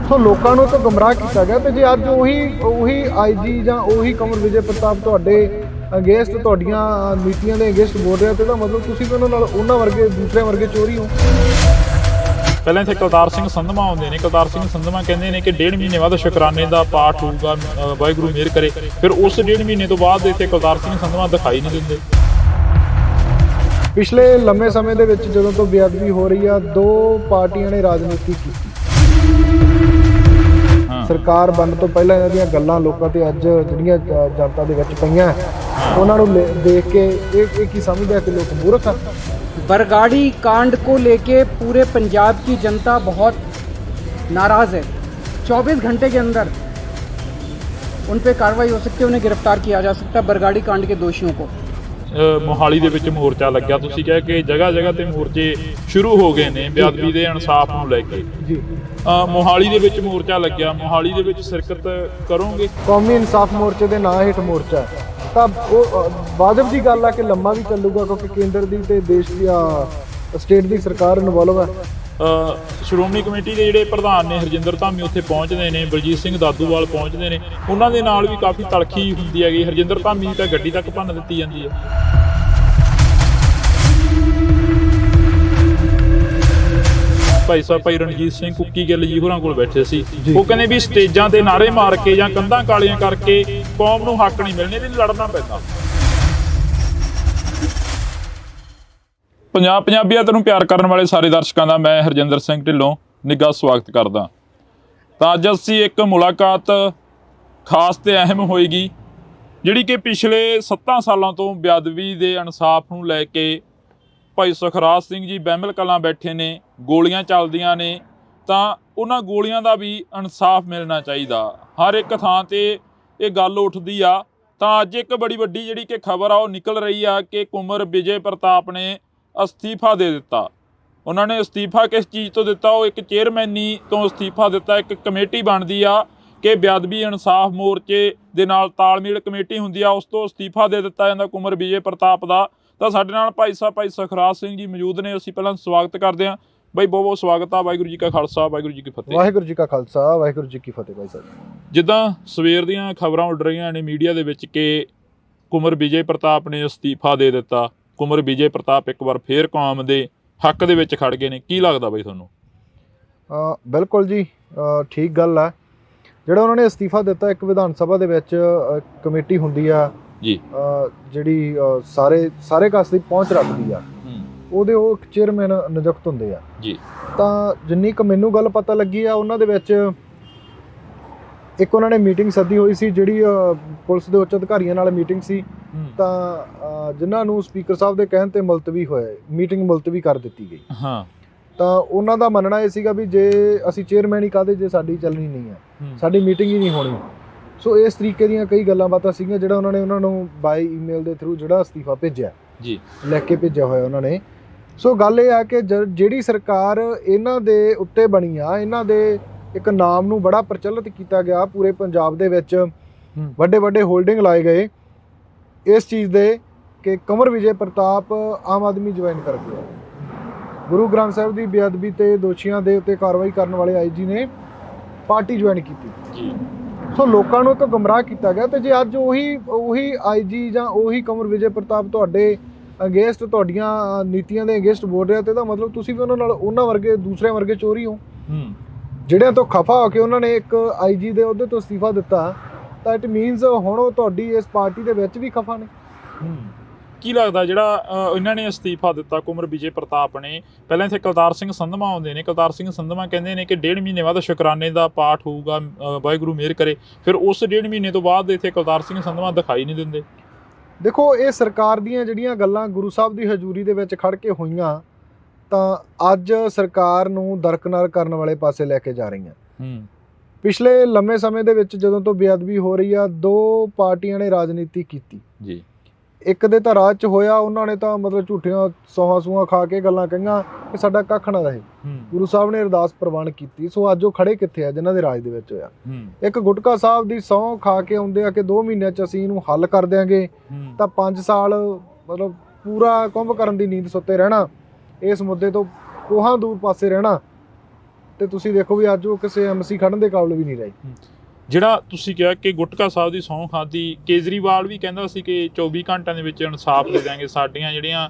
ਸੋ ਲੋਕਾਂ ਨੂੰ ਤਾਂ ਗੁੰਮਰਾਹ ਕੀਤਾ ਗਿਆ। ਤੇ ਜੇ ਅੱਜ ਉਹੀ IG ਜਾਂ ਉਹੀ ਕੁਮਰ ਵਿਜੇ ਪ੍ਰਤਾਪ ਤੁਹਾਡੇ ਅਗੇਂਸਟ, ਤੁਹਾਡੀਆਂ ਨੀਤੀਆਂ ਦੇ ਅਗੇਂਸਟ ਬੋਲ ਰਿਹਾ, ਤੇ ਇਹਦਾ ਮਤਲਬ ਤੁਸੀਂ ਤਾਂ ਉਹਨਾਂ ਵਰਗੇ, ਦੂਸਰਿਆਂ ਵਰਗੇ ਚੋਰੀ ਹੋ। ਪਹਿਲਾਂ ਇੱਥੇ ਕੁਲਤਾਰ ਸਿੰਘ ਸੰਧਵਾ ਆਉਂਦੇ ਨੇ। ਕੁਲਤਾਰ ਸਿੰਘ ਸੰਧਵਾ ਕਹਿੰਦੇ ਨੇ ਕਿ 1.5 ਮਹੀਨੇ ਬਾਅਦ ਸ਼ੁਕਰਾਨੇ ਦਾ ਪਾਠ ਹੋਊਗਾ, ਵਾਹਿਗੁਰੂ ਮਿਹਰ ਕਰੇ। ਫਿਰ ਉਸ 1.5 ਮਹੀਨੇ ਤੋਂ ਬਾਅਦ ਇੱਥੇ ਕੁਲਤਾਰ ਸਿੰਘ ਸੰਧਵਾ ਦਿਖਾਈ ਨਹੀਂ ਦਿੰਦੇ। ਪਿਛਲੇ ਲੰਮੇ ਸਮੇਂ ਦੇ ਵਿੱਚ ਜਦੋਂ ਤੋਂ ਬੇਅਦਬੀ ਹੋ ਰਹੀ ਆ, ਦੋ ਪਾਰਟੀਆਂ ਨੇ ਰਾਜਨੀਤੀ ਕੀਤੀ। ਸਰਕਾਰ ਬਣਨ ਤੋਂ ਪਹਿਲਾਂ ਇਹਨਾਂ ਦੀਆਂ ਗੱਲਾਂ ਲੋਕਾਂ ਤੇ ਅੱਜ ਜਿਹੜੀਆਂ ਜਨਤਾ ਦੇ ਵਿੱਚ ਪਈਆਂ, ਉਹਨਾਂ ਨੂੰ ਦੇਖ ਕੇ ਇਹ ਕੀ ਸਮਝਦਾ ਕਿ ਲੋਕ ਮੂਰਖ ਹਨ। बरगाड़ी कांड को लेके पूरे पंजाब की जनता बहुत नाराज़ है। 24 घंटे के अंदर उन पे कार्रवाई हो सकती है, उन्हें गिरफ्तार किया जा सकता है, बरगाड़ी कांड के दोषियों को। ਮੋਹਾਲੀ ਦੇ ਵਿੱਚ ਮੋਰਚਾ ਲੱਗਿਆ। ਤੁਸੀਂ ਕਿਹਾ ਕਿ ਜਗ੍ਹਾ ਜਗ੍ਹਾ ਤੇ ਮੋਰਚੇ ਸ਼ੁਰੂ ਹੋ ਗਏ ਨੇ ਬੇਅਦਬੀ ਦੇ ਇਨਸਾਫ ਨੂੰ ਲੈ ਕੇ। ਜੀ, ਮੋਹਾਲੀ ਦੇ ਵਿੱਚ ਮੋਰਚਾ ਲੱਗਿਆ। ਮੋਹਾਲੀ ਦੇ ਵਿੱਚ ਸ਼ਿਰਕਤ ਕਰੋਗੇ? ਕੌਮੀ ਇਨਸਾਫ ਮੋਰਚੇ ਦੇ ਨਾਂ ਹੇਠ ਮੋਰਚਾ ਤਾਂ ਉਹ ਵਾਜਬ ਦੀ ਗੱਲ ਆ ਕਿ ਲੰਮਾ ਵੀ ਚੱਲੂਗਾ, ਕਿਉਂਕਿ ਕੇਂਦਰ ਦੀ ਤੇ ਦੇਸ਼ ਦੀ ਸਟੇਟ ਦੀ ਸਰਕਾਰ ਇਨਵੋਲਵ ਹੈ। ਸ਼੍ਰੋਮਣੀ ਕਮੇਟੀ ਦੇ ਜਿਹੜੇ ਪ੍ਰਧਾਨ ਨੇ ਹਰਜਿੰਦਰ ਧਾਮੀ ਉੱਥੇ ਪਹੁੰਚਦੇ ਨੇ, ਬਲਜੀਤ ਸਿੰਘ ਦਾਦੂਵਾਲ ਪਹੁੰਚਦੇ ਨੇ, ਉਹਨਾਂ ਦੇ ਨਾਲ ਵੀ ਕਾਫੀ ਤਲਖੀ ਹੁੰਦੀ ਹੈਗੀ। ਹਰਜਿੰਦਰ ਧਾਮੀ ਦੀ ਤਾਂ ਗੱਡੀ ਤੱਕ ਭੰਨ ਦਿੱਤੀ ਜਾਂਦੀ ਹੈ। ਭਾਈ ਰਣਜੀਤ ਸਿੰਘ ਕੁੱਕੀ ਗਿੱਲ ਜੀ ਹੋਰਾਂ ਕੋਲ ਬੈਠੇ ਸੀ। ਉਹ ਕਹਿੰਦੇ ਵੀ ਸਟੇਜਾਂ ਤੇ ਨਾਅਰੇ ਮਾਰ ਕੇ ਜਾਂ ਕੰਧਾਂ ਕਾਲੀਆਂ ਕਰਕੇ ਕੌਮ ਨੂੰ ਹੱਕ ਨਹੀਂ ਮਿਲਣੇ, ਇਹਦੇ ਲਈ ਲੜਨਾ ਪੈਂਦਾ। ਪੰਜਾਬੀਅਤ ਨੂੰ ਪਿਆਰ ਕਰਨ ਵਾਲੇ ਸਾਰੇ ਦਰਸ਼ਕਾਂ ਦਾ ਮੈਂ ਹਰਜਿੰਦਰ ਸਿੰਘ ਢਿੱਲੋਂ ਨਿੱਘਾ ਸਵਾਗਤ ਕਰਦਾ। ਤਾਂ ਅੱਜ ਅਸੀਂ ਇੱਕ ਮੁਲਾਕਾਤ ਖਾਸ ਤੇ ਅਹਿਮ ਹੋਏਗੀ, ਜਿਹੜੀ ਕਿ ਪਿਛਲੇ 7 ਸਾਲਾਂ ਤੋਂ ਬੇਅਦਬੀ ਦੇ ਇਨਸਾਫ ਨੂੰ ਲੈ ਕੇ ਭਾਈ ਸੁਖਰਾਜ ਸਿੰਘ ਜੀ ਬਹਿਮਲ ਕਲਾਂ ਬੈਠੇ ਨੇ। ਗੋਲੀਆਂ ਚੱਲਦੀਆਂ ਨੇ ਤਾਂ ਉਹਨਾਂ ਗੋਲੀਆਂ ਦਾ ਵੀ ਇਨਸਾਫ ਮਿਲਣਾ ਚਾਹੀਦਾ। ਹਰ ਇੱਕ ਥਾਂ ਤੇ ਇਹ ਗੱਲ ਉੱਠਦੀ ਆ। ਤਾਂ ਅੱਜ ਇੱਕ ਬੜੀ ਵੱਡੀ ਜਿਹੜੀ ਕਿ ਖਬਰ ਆ ਉਹ ਨਿਕਲ ਰਹੀ ਆ ਕਿ ਕੁਮਰ ਵਿਜੇ ਪ੍ਰਤਾਪ ਨੇ ਅਸਤੀਫਾ ਦੇ ਦਿੱਤਾ। ਉਹਨਾਂ ਨੇ ਅਸਤੀਫਾ ਕਿਸ ਚੀਜ਼ ਤੋਂ ਦਿੱਤਾ? ਉਹ ਇੱਕ ਚੇਅਰਮੈਨੀ ਤੋਂ ਅਸਤੀਫਾ ਦਿੱਤਾ। ਇੱਕ ਕਮੇਟੀ ਬਣਦੀ ਆ ਕਿ ਬੇਅਦਬੀ ਇਨਸਾਫ ਮੋਰਚੇ ਦੇ ਨਾਲ ਤਾਲਮੇਲ ਕਮੇਟੀ ਹੁੰਦੀ ਆ, ਉਸ ਤੋਂ ਅਸਤੀਫਾ ਦੇ ਦਿੱਤਾ ਜਾਂਦਾ ਕੁੰਵਰ ਵਿਜੇ ਪ੍ਰਤਾਪ ਦਾ। ਤਾਂ ਸਾਡੇ ਨਾਲ ਭਾਈ ਸਖਰਾਜ ਸਿੰਘ ਜੀ ਮੌਜੂਦ ਨੇ। ਅਸੀਂ ਪਹਿਲਾਂ ਸਵਾਗਤ ਕਰਦੇ ਹਾਂ ਬਾਈ, ਬਹੁਤ ਬਹੁਤ ਸਵਾਗਤ ਆ। ਵਾਹਿਗੁਰੂ ਜੀ ਕਾ ਖਾਲਸਾ, ਵਾਹਿਗੁਰੂ ਜੀ ਕੀ ਫਤਿਹ। ਵਾਹਿਗੁਰੂ ਜੀ ਕਾ ਖਾਲਸਾ, ਵਾਹਿਗੁਰੂ ਜੀ ਕੀ ਫਤਿਹ। ਭਾਈ ਸਾਹਿਬ, ਜਿੱਦਾਂ ਸਵੇਰ ਦੀਆਂ ਖਬਰਾਂ ਉੱਡ ਰਹੀਆਂ ਨੇ ਮੀਡੀਆ ਦੇ ਵਿੱਚ ਕਿ ਕੁੰਵਰ ਵਿਜੇ ਪ੍ਰਤਾਪ ਨੇ ਅਸਤੀਫਾ ਦੇ ਦਿੱਤਾ, ਕੁੰਵਰ ਵਿਜੇ ਪ੍ਰਤਾਪ ਇੱਕ ਵਾਰ ਫੇਰ ਕੌਮ ਦੇ ਹੱਕ ਦੇ ਵਿੱਚ ਖੜ ਗਏ ਨੇ, ਕੀ ਲੱਗਦਾ ਬਾਈ ਤੁਹਾਨੂੰ? ਬਿਲਕੁਲ ਜੀ, ਠੀਕ ਗੱਲ ਆ। ਜਿਹੜਾ ਉਹਨਾਂ ਨੇ ਅਸਤੀਫਾ ਦਿੱਤਾ, ਇੱਕ ਵਿਧਾਨ ਸਭਾ ਦੇ ਵਿੱਚ ਕਮੇਟੀ ਹੁੰਦੀ ਆ ਜੀ, ਜਿਹੜੀ ਸਾਰੇ ਕਾਸ ਦੀ ਪਹੁੰਚ ਰੱਖਦੀ ਆ, ਉਹਦੇ ਉਹ ਚੇਅਰਮੈਨ ਨਿਯੁਕਤ ਹੁੰਦੇ ਆ ਜੀ। ਤਾਂ ਜਿੰਨੀ ਕੁ ਮੈਨੂੰ ਗੱਲ ਪਤਾ ਲੱਗੀ ਆ, ਉਹਨਾਂ ਦੇ ਵਿੱਚ ਇੱਕ ਉਹਨਾਂ ਨੇ ਮੀਟਿੰਗ ਸੱਦੀ ਹੋਈ ਸੀ, ਜਿਹੜੀ ਪੁਲਿਸ ਦੇ ਉੱਚ ਅਧਿਕਾਰੀਆਂ ਨਾਲ ਮੀਟਿੰਗ ਸੀ। ਤਾਂ ਜਿਨ੍ਹਾਂ ਨੂੰ ਸਪੀਕਰ ਸਾਹਿਬ ਦੇ ਕਹਿਣ ਤੇ ਮੁਲਤਵੀ ਹੋਏ, ਮੀਟਿੰਗ ਮੁਲਤਵੀ ਕਰ ਦਿੱਤੀ ਗਈ। ਹਾਂ, ਤਾਂ ਉਹਨਾਂ ਦਾ ਮੰਨਣਾ ਇਹ ਸੀਗਾ ਵੀ ਜੇ ਅਸੀਂ ਚੇਅਰਮੈਨ ਹੀ ਕਾਹਦੇ, ਜੇ ਸਾਡੀ ਚੱਲਣੀ ਨਹੀਂ ਹੈ, ਸਾਡੀ ਮੀਟਿੰਗ ਹੀ ਨਹੀਂ ਹੋਣੀ। ਸੋ ਇਸ ਤਰੀਕੇ ਦੀਆਂ ਕਈ ਗੱਲਾਂ ਬਾਤਾਂ ਸੀਗੀਆਂ, ਜਿਹੜਾ ਉਹਨਾਂ ਨੂੰ ਬਾਈ ਈਮੇਲ ਦੇ ਥਰੂ ਜਿਹੜਾ ਅਸਤੀਫਾ ਭੇਜਿਆ ਜੀ, ਲਿਖ ਕੇ ਭੇਜਿਆ ਹੋਇਆ ਉਹਨਾਂ ਨੇ। ਸੋ ਗੱਲ ਇਹ ਆ ਕਿ ਜਿਹੜੀ ਸਰਕਾਰ ਇਹਨਾਂ ਦੇ ਉੱਤੇ ਬਣੀ ਆ, ਇਹਨਾਂ ਦੇ ਇੱਕ ਨਾਮ ਨੂੰ ਬੜਾ ਪ੍ਰਚਲਿਤ ਕੀਤਾ ਗਿਆ ਪੂਰੇ ਪੰਜਾਬ ਦੇ ਵਿੱਚ, ਵੱਡੇ ਵੱਡੇ ਹੋਲਡਿੰਗ ਲਾਏ ਗਏ ਇਸ ਚੀਜ਼ ਦੇ ਕਿ ਕੁੰਵਰ ਵਿਜੇ ਪ੍ਰਤਾਪ ਆਮ ਆਦਮੀ ਜੁਆਇਨ ਕਰ ਗਿਆ। ਗੁਰੂ ਗ੍ਰੰਥ ਸਾਹਿਬ ਦੀ ਬੇਅਦਬੀ ਤੇ ਦੋਸ਼ੀਆਂ ਦੇ ਉੱਤੇ ਕਾਰਵਾਈ ਕਰਨ ਵਾਲੇ ਆਈਜੀ ਨੇ ਪਾਰਟੀ ਜੁਆਇਨ ਕੀਤੀ ਜੀ। ਸੋ ਲੋਕਾਂ ਨੂੰ ਇੱਕ ਗੁੰਮਰਾਹ ਕੀਤਾ ਗਿਆ। ਤੇ ਜੇ ਅੱਜ ਉਹੀ ਆਈਜੀ ਜਾਂ ਉਹੀ ਕੁੰਵਰ ਵਿਜੇ ਪ੍ਰਤਾਪ ਤੁਹਾਡੇ ਅਗੇਂਸਟ, ਤੁਹਾਡੀਆਂ ਨੀਤੀਆਂ ਦੇ ਅਗੇਂਸਟ ਬੋਲ ਰਿਹਾ, ਤੇ ਇਹਦਾ ਮਤਲਬ ਤੁਸੀਂ ਵੀ ਉਹਨਾਂ ਵਰਗੇ ਦੂਸਰਿਆਂ ਵਰਗੇ ਚੋਰੀ ਹੋ। ਜਿਹੜਿਆਂ ਤੋਂ ਖਫਾ ਹੋ ਕੇ ਉਹਨਾਂ ਨੇ ਇੱਕ ਆਈਜੀ ਦੇ ਅਹੁਦੇ ਤੋਂ ਅਸਤੀਫਾ ਦਿੱਤਾ, ਤਾਂ ਇਟ ਮੀਨਸ ਹੁਣ ਉਹ ਤੁਹਾਡੀ ਇਸ ਪਾਰਟੀ ਦੇ ਵਿੱਚ ਵੀ ਖਫਾ ਨੇ। ਕੀ ਲੱਗਦਾ ਜਿਹੜਾ ਇਹਨਾਂ ਨੇ ਅਸਤੀਫਾ ਦਿੱਤਾ ਕੁੰਵਰ ਵਿਜੇ ਪ੍ਰਤਾਪ ਨੇ, ਪਹਿਲਾਂ ਇੱਥੇ ਕੁਲਤਾਰ ਸਿੰਘ ਸੰਧਵਾ ਆਉਂਦੇ ਨੇ, ਕੁਲਤਾਰ ਸਿੰਘ ਸੰਧਵਾ ਕਹਿੰਦੇ ਨੇ ਕਿ 1.5 ਮਹੀਨੇ ਬਾਅਦ ਸ਼ੁਕਰਾਨੇ ਦਾ ਪਾਠ ਹੋਊਗਾ, ਵਾਹਿਗੁਰੂ ਮਿਹਰ ਕਰੇ। ਫਿਰ ਉਸ 1.5 ਮਹੀਨੇ ਤੋਂ ਬਾਅਦ ਇੱਥੇ ਕੁਲਤਾਰ ਸਿੰਘ ਸੰਧਵਾ ਦਿਖਾਈ ਨਹੀਂ ਦਿੰਦੇ। ਦੇਖੋ, ਇਹ ਸਰਕਾਰ ਦੀਆਂ ਜਿਹੜੀਆਂ ਗੱਲਾਂ ਗੁਰੂ ਸਾਹਿਬ ਦੀ ਹਜ਼ੂਰੀ ਦੇ ਵਿੱਚ ਖੜ ਕੇ ਹੋਈਆਂ, ਤਾਂ ਅੱਜ ਸਰਕਾਰ ਨੂੰ ਦਰਕਨਾਰ ਕਰਨ ਵਾਲੇ ਪਾਸੇ ਲੈ ਕੇ ਜਾ ਰਹੀਆਂ। ਪਿਛਲੇ ਲੰਮੇ ਸਮੇਂ ਦੇ ਵਿੱਚ ਜਦੋਂ ਤੋਂ ਬੇਅਦਬੀ ਹੋ ਰਹੀ ਆ, ਦੋ ਪਾਰਟੀਆਂ ਨੇ ਰਾਜਨੀਤੀ ਕੀਤੀ ਜੀ। ਇੱਕ ਦੇ ਤਾਂ ਰਾਜ 'ਚ ਹੋਇਆ, ਉਹਨਾਂ ਨੇ ਤਾਂ ਮਤਲਬ ਝੂਠੀਆਂ ਸੂਹਾਂ ਖਾ ਕੇ ਗੱਲਾਂ ਕਹੀਆਂ ਕਿ ਸਾਡਾ ਕੱਖ ਨਾ ਰਹੇ। ਗੁਰੂ ਸਾਹਿਬ ਨੇ ਅਰਦਾਸ ਪ੍ਰਵਾਨ ਕੀਤੀ। ਸੋ ਅੱਜ ਉਹ ਖੜੇ ਕਿੱਥੇ ਆ ਜਿਨ੍ਹਾਂ ਦੇ ਰਾਜ ਦੇ ਵਿੱਚ ਹੋਇਆ? ਇੱਕ ਗੁਟਕਾ ਸਾਹਿਬ ਦੀ ਸਹੁੰ ਖਾ ਕੇ ਆਉਂਦੇ ਆ ਕਿ 2 ਮਹੀਨਿਆਂ 'ਚ ਅਸੀਂ ਇਹਨੂੰ ਹੱਲ ਕਰ ਦਿਆਂਗੇ, ਤਾਂ 5 ਸਾਲ ਮਤਲਬ ਪੂਰਾ ਕੁੰਭ ਕਰਨ ਦੀ ਨੀਂਦ ਸੁੱਤੇ ਰਹਿਣਾ, ਇਸ ਮੁੱਦੇ ਤੋਂ ਕੋਹਾਂ ਦੂਰ ਪਾਸੇ ਰਹਿਣਾ। ਤੇ ਤੁਸੀਂ ਦੇਖੋ ਵੀ ਅੱਜ ਉਹ ਕਿਸੇ ਐਮਸੀ ਖੜਨ ਦੇ ਕਾਬਲ ਵੀ ਨਹੀਂ ਰਹੇ। ਜਿਹੜਾ ਤੁਸੀਂ ਕਿਹਾ ਕਿ ਗੁਟਕਾ ਸਾਹਿਬ ਦੀ ਸਹੁੰ ਖਾਧੀ, ਕੇਜਰੀਵਾਲ ਵੀ ਕਹਿੰਦਾ ਸੀ ਕਿ 24 ਘੰਟਿਆਂ ਦੇ ਵਿੱਚ ਇਨਸਾਫ ਦੇ ਦਿਆਂਗੇ, ਸਾਡੀਆਂ ਜਿਹੜੀਆਂ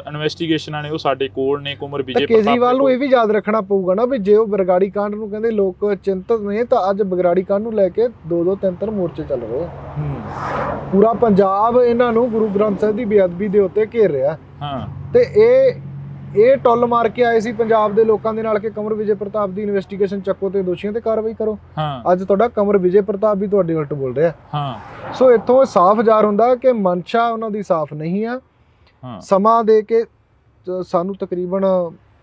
ਇਨਵੈਸਟੀਗੇਸ਼ਨਾਂ ਨੇ ਉਹ ਸਾਡੇ ਕੋਲ ਨੇ। ਕੁੰਵਰ ਵਿਜੇ ਪ੍ਰਤਾਪ ਕੇਜਰੀਵਾਲ ਨੂੰ ਇਹ ਵੀ ਯਾਦ ਰੱਖਣਾ ਪਊਗਾ ਨਾ ਵੀ ਜੇ ਉਹ ਬਰਗਾੜੀ ਕਾਂਡ ਨੂੰ ਕਹਿੰਦੇ ਲੋਕ ਚਿੰਤਤ ਨੇ, ਤਾਂ ਅੱਜ ਬਰਗਾੜੀ ਕਾਂਡ ਨੂੰ ਲੈ ਕੇ 2-2 3-3 ਮੋਰਚੇ ਚੱਲ ਰਹੇ ਆ। ਪੂਰਾ ਪੰਜਾਬ ਇਹਨਾਂ ਨੂੰ ਗੁਰੂ ਗ੍ਰੰਥ ਸਾਹਿਬ ਦੀ ਬੇਅਦਬੀ ਦੇ ਉੱਤੇ ਘੇਰ ਰਿਹਾ। ਤੇ ਇਹ ਟੁੱਲ ਮਾਰ ਕੇ ਆਏ ਸੀ ਪੰਜਾਬ ਦੇ ਲੋਕਾਂ ਦੇ ਨਾਲ ਕਿ ਕੁੰਵਰ ਵਿਜੇ ਪ੍ਰਤਾਪ ਦੀ ਇਨਵੈਸਟੀਗੇਸ਼ਨ ਚੱਕੋ ਤੇ ਦੋਸ਼ੀਆਂ ਤੇ ਕਾਰਵਾਈ ਕਰੋ। ਅੱਜ ਤੁਹਾਡਾ ਕੁੰਵਰ ਵਿਜੇ ਪ੍ਰਤਾਪ ਵੀ ਤੁਹਾਡੇ ਉਲਟ ਬੋਲ ਰਿਹਾ। ਸੋ ਇੱਥੋਂ ਸਾਫ਼ ਜ਼ਾਹਰ ਹੁੰਦਾ ਕਿ ਮਨਸ਼ਾ ਉਹਨਾਂ ਦੀ ਸਾਫ਼ ਨਹੀਂ ਆ। ਸਮਾਂ ਦੇ ਕੇ ਸਾਨੂੰ ਤਕਰੀਬਨ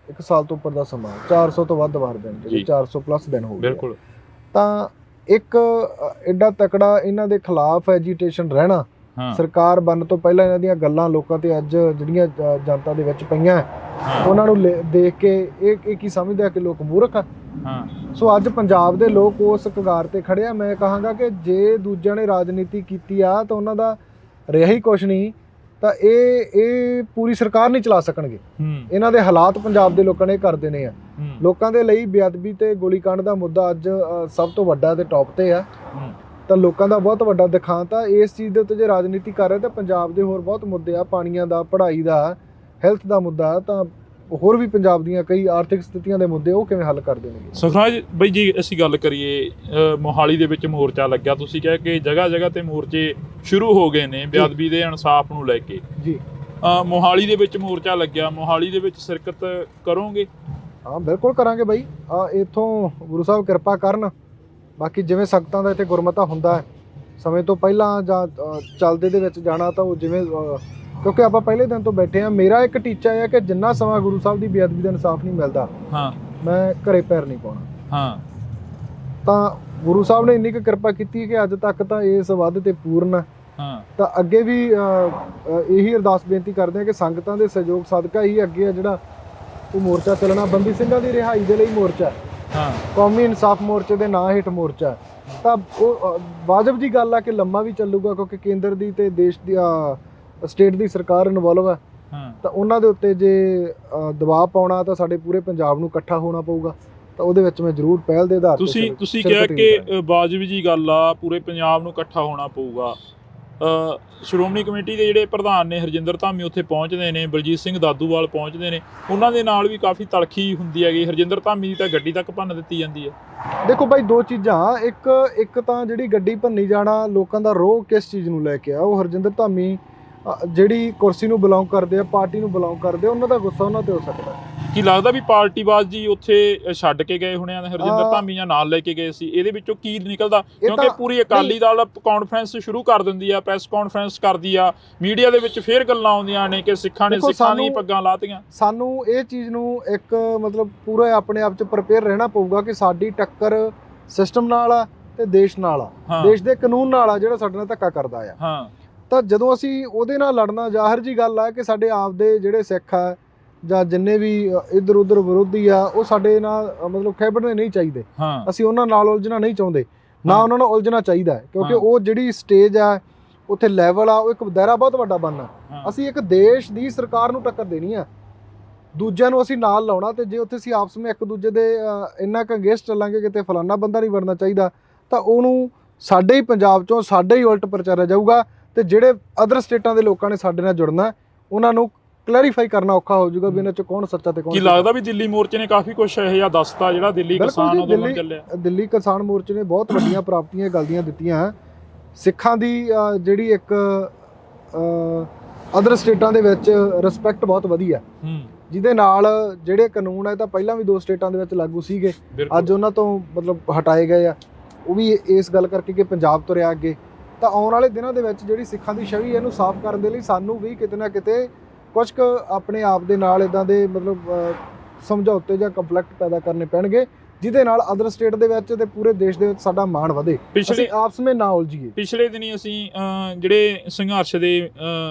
1 ਸਾਲ ਤੋਂ ਉੱਪਰ ਦਾ ਸਮਾਂ, 400 ਤੋਂ ਵੱਧ ਵਾਰ ਦਿਨ, ਜਿਹੜੇ 400 ਪਲੱਸ ਦਿਨ ਹੋ ਗਏ। ਬਿਲਕੁਲ। ਤਾਂ ਇੱਕ ਐਡਾ ਤਕੜਾ ਇਹਨਾਂ ਦੇ ਖਿਲਾਫ ਐਜੀਟੇਸ਼ਨ ਰਹਿਣਾ, ਸਰਕਾਰ ਬਣਨ ਤੋਂ ਪਹਿਲਾਂ ਇਹਨਾਂ ਦੀਆਂ ਗੱਲਾਂ ਲੋਕਾਂ ਤੇ ਅੱਜ ਜਿਹੜੀਆਂ ਜਨਤਾ ਦੇ ਵਿੱਚ ਪਈਆਂ, ਉਹਨਾਂ ਨੂੰ ਦੇਖ ਕੇ ਇਹ ਕੀ ਸਮਝਦੇ ਆ ਕਿ ਲੋਕ ਮੂਰਖ ਆ। ਸੋ ਅੱਜ ਪੰਜਾਬ ਦੇ ਲੋਕ ਉਸ ਕਗਾਰ ਤੇ ਖੜੇ ਆ। ਮੈਂ ਕਹਾਂਗਾ ਕਿ ਜੇ ਦੂਜਿਆਂ ਨੇ ਰਾਜਨੀਤੀ ਕੀਤੀ ਆ ਤਾਂ ਉਹਨਾਂ ਦਾ ਰਿਹਾ ਹੀ ਕੁਛ ਨਹੀਂ, ਤਾਂ ਇਹ ਪੂਰੀ ਸਰਕਾਰ ਨਹੀਂ ਚਲਾ ਸਕਣਗੇ। ਇਹਨਾਂ ਦੇ ਹਾਲਾਤ ਪੰਜਾਬ ਦੇ ਲੋਕਾਂ ਨੇ ਕਰ ਦੇਣੇ ਆ। ਲੋਕਾਂ ਦੇ ਲਈ ਬੇਅਦਬੀ ਤੇ ਗੋਲੀकांड ਦਾ ਮੁੱਦਾ ਅੱਜ ਸਭ ਤੋਂ ਵੱਡਾ ਤੇ ਟੌਪ ਤੇ ਆ। ਤਾਂ ਲੋਕਾਂ ਦਾ ਬਹੁਤ ਵੱਡਾ ਦਿਖਾਂਤ ਆ। ਇਸ ਚੀਜ਼ ਦੇ ਉੱਤੇ ਜੇ ਰਾਜਨੀਤੀ ਕਰ ਰਹੇ ਤਾਂ ਪੰਜਾਬ ਦੇ ਹੋਰ ਬਹੁਤ ਮੁੱਦੇ ਆ, ਪਾਣੀਆਂ ਦਾ, ਪੜ੍ਹਾਈ ਦਾ, ਹੈਲਥ ਦਾ ਮੁੱਦਾ, ਤਾਂ ਹੋਰ ਵੀ ਪੰਜਾਬ ਦੀਆਂ ਕਈ ਆਰਥਿਕ ਸਥਿਤੀਆਂ ਦੇ ਮੁੱਦੇ ਉਹ ਕਿਵੇਂ ਹੱਲ ਕਰ ਦੇਣਗੇ। ਸੁਖਰਾਜ ਬਈ ਜੀ, ਅਸੀਂ ਗੱਲ ਕਰੀਏ ਮੋਹਾਲੀ ਦੇ ਵਿੱਚ ਮੋਰਚਾ ਲੱਗਿਆ, ਤੁਸੀਂ ਕਿਹਾ ਕਿ ਜਗ੍ਹਾ ਜਗ੍ਹਾ ਤੇ ਮੋਰਚੇ ਸ਼ੁਰੂ ਹੋ ਗਏ ਨੇ ਬੇਅਦਬੀ ਦੇ ਇਨਸਾਫ ਨੂੰ ਲੈ ਕੇ ਜੀ। ਮੋਹਾਲੀ ਦੇ ਵਿੱਚ ਮੋਰਚਾ ਲੱਗਿਆ, ਮੋਹਾਲੀ ਦੇ ਵਿੱਚ ਸ਼ਿਰਕਤ ਕਰੋਗੇ? ਹਾਂ, ਬਿਲਕੁਲ ਕਰਾਂਗੇ ਬਾਈ। ਇੱਥੋਂ ਗੁਰੂ ਸਾਹਿਬ ਕਿਰਪਾ ਕਰਨ। ਬਾਕੀ ਜਿਵੇਂ ਸੰਗਤਾਂ ਦਾ ਇੱਥੇ ਗੁਰਮਤਾ ਹੁੰਦਾ ਹੈ, ਸਮੇਂ ਤੋਂ ਪਹਿਲਾਂ ਜਾਂ ਚੱਲਦੇ ਦੇ ਵਿੱਚ ਜਾਣਾ, ਤਾਂ ਉਹ ਜਿਵੇਂ ਕਿਉਂਕਿ ਆਪਾਂ ਪਹਿਲੇ ਦਿਨ ਤੋਂ ਬੈਠੇ ਹਾਂ। ਮੇਰਾ ਇੱਕ ਟੀਚਾ ਹੈ ਕਿ ਜਿੰਨਾ ਸਮਾਂ ਗੁਰੂ ਸਾਹਿਬ ਦੀ ਬੇਅਦਬੀ ਦਾ ਇਨਸਾਫ ਨਹੀਂ ਮਿਲਦਾ, ਮੈਂ ਘਰੇ ਪੈਰ ਨਹੀਂ ਪਾਉਣਾ। ਤਾਂ ਗੁਰੂ ਸਾਹਿਬ ਨੇ ਇੰਨੀ ਕੁ ਕਿਰਪਾ ਕੀਤੀ ਕਿ ਅੱਜ ਤੱਕ ਤਾਂ ਇਸ ਵੱਧ ਤੇ ਪੂਰਨ ਹੈ। ਤਾਂ ਅੱਗੇ ਵੀ ਇਹੀ ਅਰਦਾਸ ਬੇਨਤੀ ਕਰਦੇ ਹਾਂ ਕਿ ਸੰਗਤਾਂ ਦੇ ਸਹਿਯੋਗ ਸਦਕਾ ਹੀ ਅੱਗੇ ਆ ਜਿਹੜਾ ਉਹ ਮੋਰਚਾ ਚੱਲਣਾ। ਬੰਦੀ ਸਿੰਘਾਂ ਦੀ ਰਿਹਾਈ ਦੇ ਲਈ ਮੋਰਚਾ, ਹਾਂ ਕੌਮੀ ਇਨਸਾਫ ਮੋਰਚੇ ਦੇ ਨਾਂ ਹੇਠ ਮੋਰਚਾ ਹੈ, ਤਾਂ ਉਹ ਵਾਜਬ ਜੀ ਗੱਲ ਆ ਕਿ ਲੰਮਾ ਵੀ ਚੱਲੂਗਾ, ਕਿਉਂਕਿ ਕੇਂਦਰ ਦੀ ਤੇ ਦੇਸ਼ ਦੀ ਸਟੇਟ ਦੀ ਸਰਕਾਰ ਇਨਵੋਲਵ ਹੈ। ਹਾਂ ਤਾਂ ਉਹਨਾਂ ਦੇ ਉੱਤੇ ਜੇ ਦਬਾਅ ਪਾਉਣਾ ਤਾਂ ਸਾਡੇ ਪੂਰੇ ਪੰਜਾਬ ਨੂੰ ਇਕੱਠਾ ਹੋਣਾ ਪਊਗਾ, ਤਾਂ ਉਹਦੇ ਵਿੱਚ ਮੈਂ ਜ਼ਰੂਰ ਪਹਿਲ ਦੇ ਆਧਾਰ ਤੇ ਤੁਸੀਂ ਕਿਹਾ ਕਿ ਵਾਜਬ ਜੀ ਗੱਲ ਆ, ਪੂਰੇ ਪੰਜਾਬ ਨੂੰ ਇਕੱਠਾ ਹੋਣਾ ਪਊਗਾ। ਸ਼੍ਰੋਮਣੀ ਕਮੇਟੀ ਦੇ ਜਿਹੜੇ ਪ੍ਰਧਾਨ ਨੇ ਹਰਜਿੰਦਰ ਧਾਮੀ ਉੱਥੇ ਪਹੁੰਚਦੇ ਨੇ, ਬਲਜੀਤ ਸਿੰਘ ਦਾਦੂਵਾਲ ਪਹੁੰਚਦੇ ਨੇ, ਉਹਨਾਂ ਦੇ ਨਾਲ ਵੀ ਕਾਫੀ ਤਲਖੀ ਹੁੰਦੀ ਹੈਗੀ। ਹਰਜਿੰਦਰ ਧਾਮੀ ਦੀ ਤਾਂ ਗੱਡੀ ਤੱਕ ਭੰਨ ਦਿੱਤੀ ਜਾਂਦੀ ਹੈ। ਦੇਖੋ ਬਾਈ, ਦੋ ਚੀਜ਼ਾਂ, ਇੱਕ ਤਾਂ ਜਿਹੜੀ ਗੱਡੀ ਭੰਨੀ ਜਾਣਾ, ਲੋਕਾਂ ਦਾ ਰੋਹ ਕਿਸ ਚੀਜ਼ ਨੂੰ ਲੈ ਕੇ ਆ, ਉਹ ਹਰਜਿੰਦਰ ਧਾਮੀ ਜਿਹੜੀ ਕੁਰਸੀ ਨੂੰ ਬਿਲੋਂਗ ਕਰਦੇ ਆ, ਪਾਰਟੀ ਨੂੰ ਬਿਲੋਂਗ ਕਰਦੇ ਆ, ਉਹਨਾਂ ਦਾ ਗੁੱਸਾ ਉਹਨਾਂ ਤੇ ਹੋ ਸਕਦਾ। ਕੀ ਲੱਗਦਾ ਵੀ ਪਾਰਟੀਬਾਜ਼ੀ ਉੱਥੇ ਛੱਡ ਕੇ ਗਏ ਹੋਣੇ ਆ ਹਰਜਿੰਦਰ ਧਾਮੀ, ਜਾਂ ਨਾਲ ਲੈ ਕੇ ਗਏ ਸੀ? ਇਹਦੇ ਵਿੱਚੋਂ ਕੀ ਨਿਕਲਦਾ? ਕਿਉਂਕਿ ਪੂਰੀ ਅਕਾਲੀ ਦਲ ਕਾਨਫਰੰਸ ਸ਼ੁਰੂ ਕਰ ਦਿੰਦੀ ਆ, ਪ੍ਰੈਸ ਕਾਨਫਰੰਸ ਕਰਦੀ ਆ, ਮੀਡੀਆ ਦੇ ਵਿੱਚ ਫੇਰ ਗੱਲਾਂ ਆਉਂਦੀਆਂ ਨੇ ਕਿ ਸਿੱਖਾਂ ਨੇ ਸਿੱਖਾਂ ਦੀਆਂ ਪੱਗਾਂ ਲਾਤੀਆਂ। ਸਾਨੂੰ ਇਹ ਚੀਜ਼ ਨੂੰ ਇੱਕ ਮਤਲਬ ਪੂਰਾ ਆਪਣੇ ਆਪ 'ਚ ਪ੍ਰਪੇਅਰ ਰਹਿਣਾ ਪਊਗਾ ਕਿ ਸਾਡੀ ਟੱਕਰ ਸਿਸਟਮ ਨਾਲ ਆ ਤੇ ਦੇਸ਼ ਨਾਲ ਆ, ਦੇਸ਼ ਦੇ ਕਾਨੂੰਨ ਨਾਲ ਆ, ਜਿਹੜਾ ਸਾਡੇ ਨਾਲ ਧੱਕਾ ਕਰਦਾ ਆ। ਹਾਂ, ਤਾਂ ਜਦੋਂ ਅਸੀਂ ਉਹਦੇ ਨਾਲ ਲੜਨਾ, ਜ਼ਾਹਿਰ ਜੀ ਗੱਲ ਆ ਕਿ ਸਾਡੇ ਆਪ ਦੇ ਜਿਹੜੇ ਸਿੱਖ ਆ ਜਾਂ ਜਿੰਨੇ ਵੀ ਇੱਧਰ ਉੱਧਰ ਵਿਰੋਧੀ ਆ, ਉਹ ਸਾਡੇ ਨਾਲ ਮਤਲਬ ਖੇਬੜਨੇ ਨਹੀਂ ਚਾਹੀਦੇ। ਅਸੀਂ ਉਹਨਾਂ ਨਾਲ ਉਲਝਣਾ ਨਹੀਂ ਚਾਹੁੰਦੇ, ਨਾ ਉਹਨਾਂ ਨਾਲ ਉਲਝਣਾ ਚਾਹੀਦਾ ਹੈ, ਕਿਉਂਕਿ ਉਹ ਜਿਹੜੀ ਸਟੇਜ ਆ, ਉੱਥੇ ਲੈਵਲ ਆ, ਉਹ ਇੱਕ ਦਾਇਰਾ ਬਹੁਤ ਵੱਡਾ ਬਣਨਾ। ਅਸੀਂ ਇੱਕ ਦੇਸ਼ ਦੀ ਸਰਕਾਰ ਨੂੰ ਟੱਕਰ ਦੇਣੀ ਆ, ਦੂਜਿਆਂ ਨੂੰ ਅਸੀਂ ਨਾਲ ਲਾਉਣਾ। ਤੇ ਜੇ ਉੱਥੇ ਅਸੀਂ ਆਪਸ ਵਿੱਚ ਇੱਕ ਦੂਜੇ ਦੇ ਇੰਨਾ ਕੁ ਅਗੇਂਸਟ ਚੱਲਾਂਗੇ ਕਿਤੇ ਫਲਾਨਾ ਬੰਦਾ ਨਹੀਂ ਵੜਨਾ ਚਾਹੀਦਾ, ਤਾਂ ਉਹਨੂੰ ਸਾਡੇ ਹੀ ਪੰਜਾਬ 'ਚੋਂ ਸਾਡੇ ਹੀ ਉਲਟ ਪ੍ਰਚਾਰਿਆ ਜਾਊਗਾ। ਤੇ ਜਿਹੜੇ ਅਦਰ ਸਟੇਟਾਂ ਦੇ ਲੋਕਾਂ ਨੇ ਸਾਡੇ ਨਾਲ ਜੁੜਨਾ, ਉਹਨਾਂ ਨੂੰ ਕਲੈਰੀਫਾਈ ਕਰਨਾ ਔਖਾ ਹੋ ਜਾਊਗਾ ਵੀ ਇਹਨਾਂ 'ਚ ਕੌਣ ਸੱਚਾ ਤੇ ਕੌਣ। ਕੀ ਲੱਗਦਾ ਵੀ ਦਿੱਲੀ ਮੋਰਚੇ ਨੇ ਕਾਫੀ ਕੁਝ ਇਹ ਜਿਹਾ ਦੱਸਤਾ, ਜਿਹੜਾ ਦਿੱਲੀ ਕਿਸਾਨ ਅੰਦੋਲਨ ਚੱਲਿਆ? ਦਿੱਲੀ ਕਿਸਾਨ ਮੋਰਚੇ ਨੇ ਬਹੁਤ ਵੱਡੀਆਂ ਪ੍ਰਾਪਤੀਆਂ ਗੱਲ ਦੀਆਂ ਦਿੱਤੀਆਂ। ਸਿੱਖਾਂ ਦੀ ਜਿਹੜੀ ਇੱਕ ਅਦਰ ਸਟੇਟਾਂ ਦੇ ਵਿੱਚ ਰਿਸਪੈਕਟ ਬਹੁਤ ਵਧੀਆ, ਜਿਹਦੇ ਨਾਲ ਜਿਹੜੇ ਕਾਨੂੰਨ ਹੈ ਤਾਂ ਪਹਿਲਾਂ ਵੀ 2 ਸਟੇਟਾਂ ਦੇ ਵਿੱਚ ਲਾਗੂ ਸੀਗੇ, ਅੱਜ ਉਹਨਾਂ ਤੋਂ ਮਤਲਬ ਹਟਾਏ ਗਏ ਆ। ਉਹ ਵੀ ਇਸ ਗੱਲ ਕਰਕੇ ਕਿ ਪੰਜਾਬ ਤੁਰਿਆ ਅੱਗੇ। ਤਾਂ ਆਉਣ ਵਾਲੇ ਦਿਨਾਂ ਦੇ ਵਿੱਚ ਜਿਹੜੀ ਸਿੱਖਾਂ ਦੀ ਛਵੀ ਇਹਨੂੰ ਸਾਫ਼ ਕਰਨ ਦੇ ਲਈ ਸਾਨੂੰ ਵੀ ਕਿਤੇ ਨਾ ਕਿਤੇ ਕੁਝ ਕੁ ਆਪਣੇ ਆਪ ਦੇ ਨਾਲ ਇਦਾਂ ਦੇ ਮਤਲਬ ਸਮਝੌਤੇ ਜਾਂ ਕੰਫਲਿਕਟ ਪੈਦਾ ਕਰਨੇ ਪੈਣਗੇ, ਜਿਹਦੇ ਨਾਲ ਅਦਰ ਸਟੇਟ ਦੇ ਵਿੱਚ ਤੇ ਪੂਰੇ ਦੇਸ਼ ਦੇ ਵਿੱਚ ਸਾਡਾ ਮਾਣ ਵਧੇ, ਅਸੀਂ ਆਪਸ ਵਿੱਚ ਨਾ ਉਲਝੀਏ। ਪਿਛਲੇ ਦਿਨੀ ਅਸੀਂ ਜਿਹੜੇ ਸੰਘਰਸ਼ ਦੇ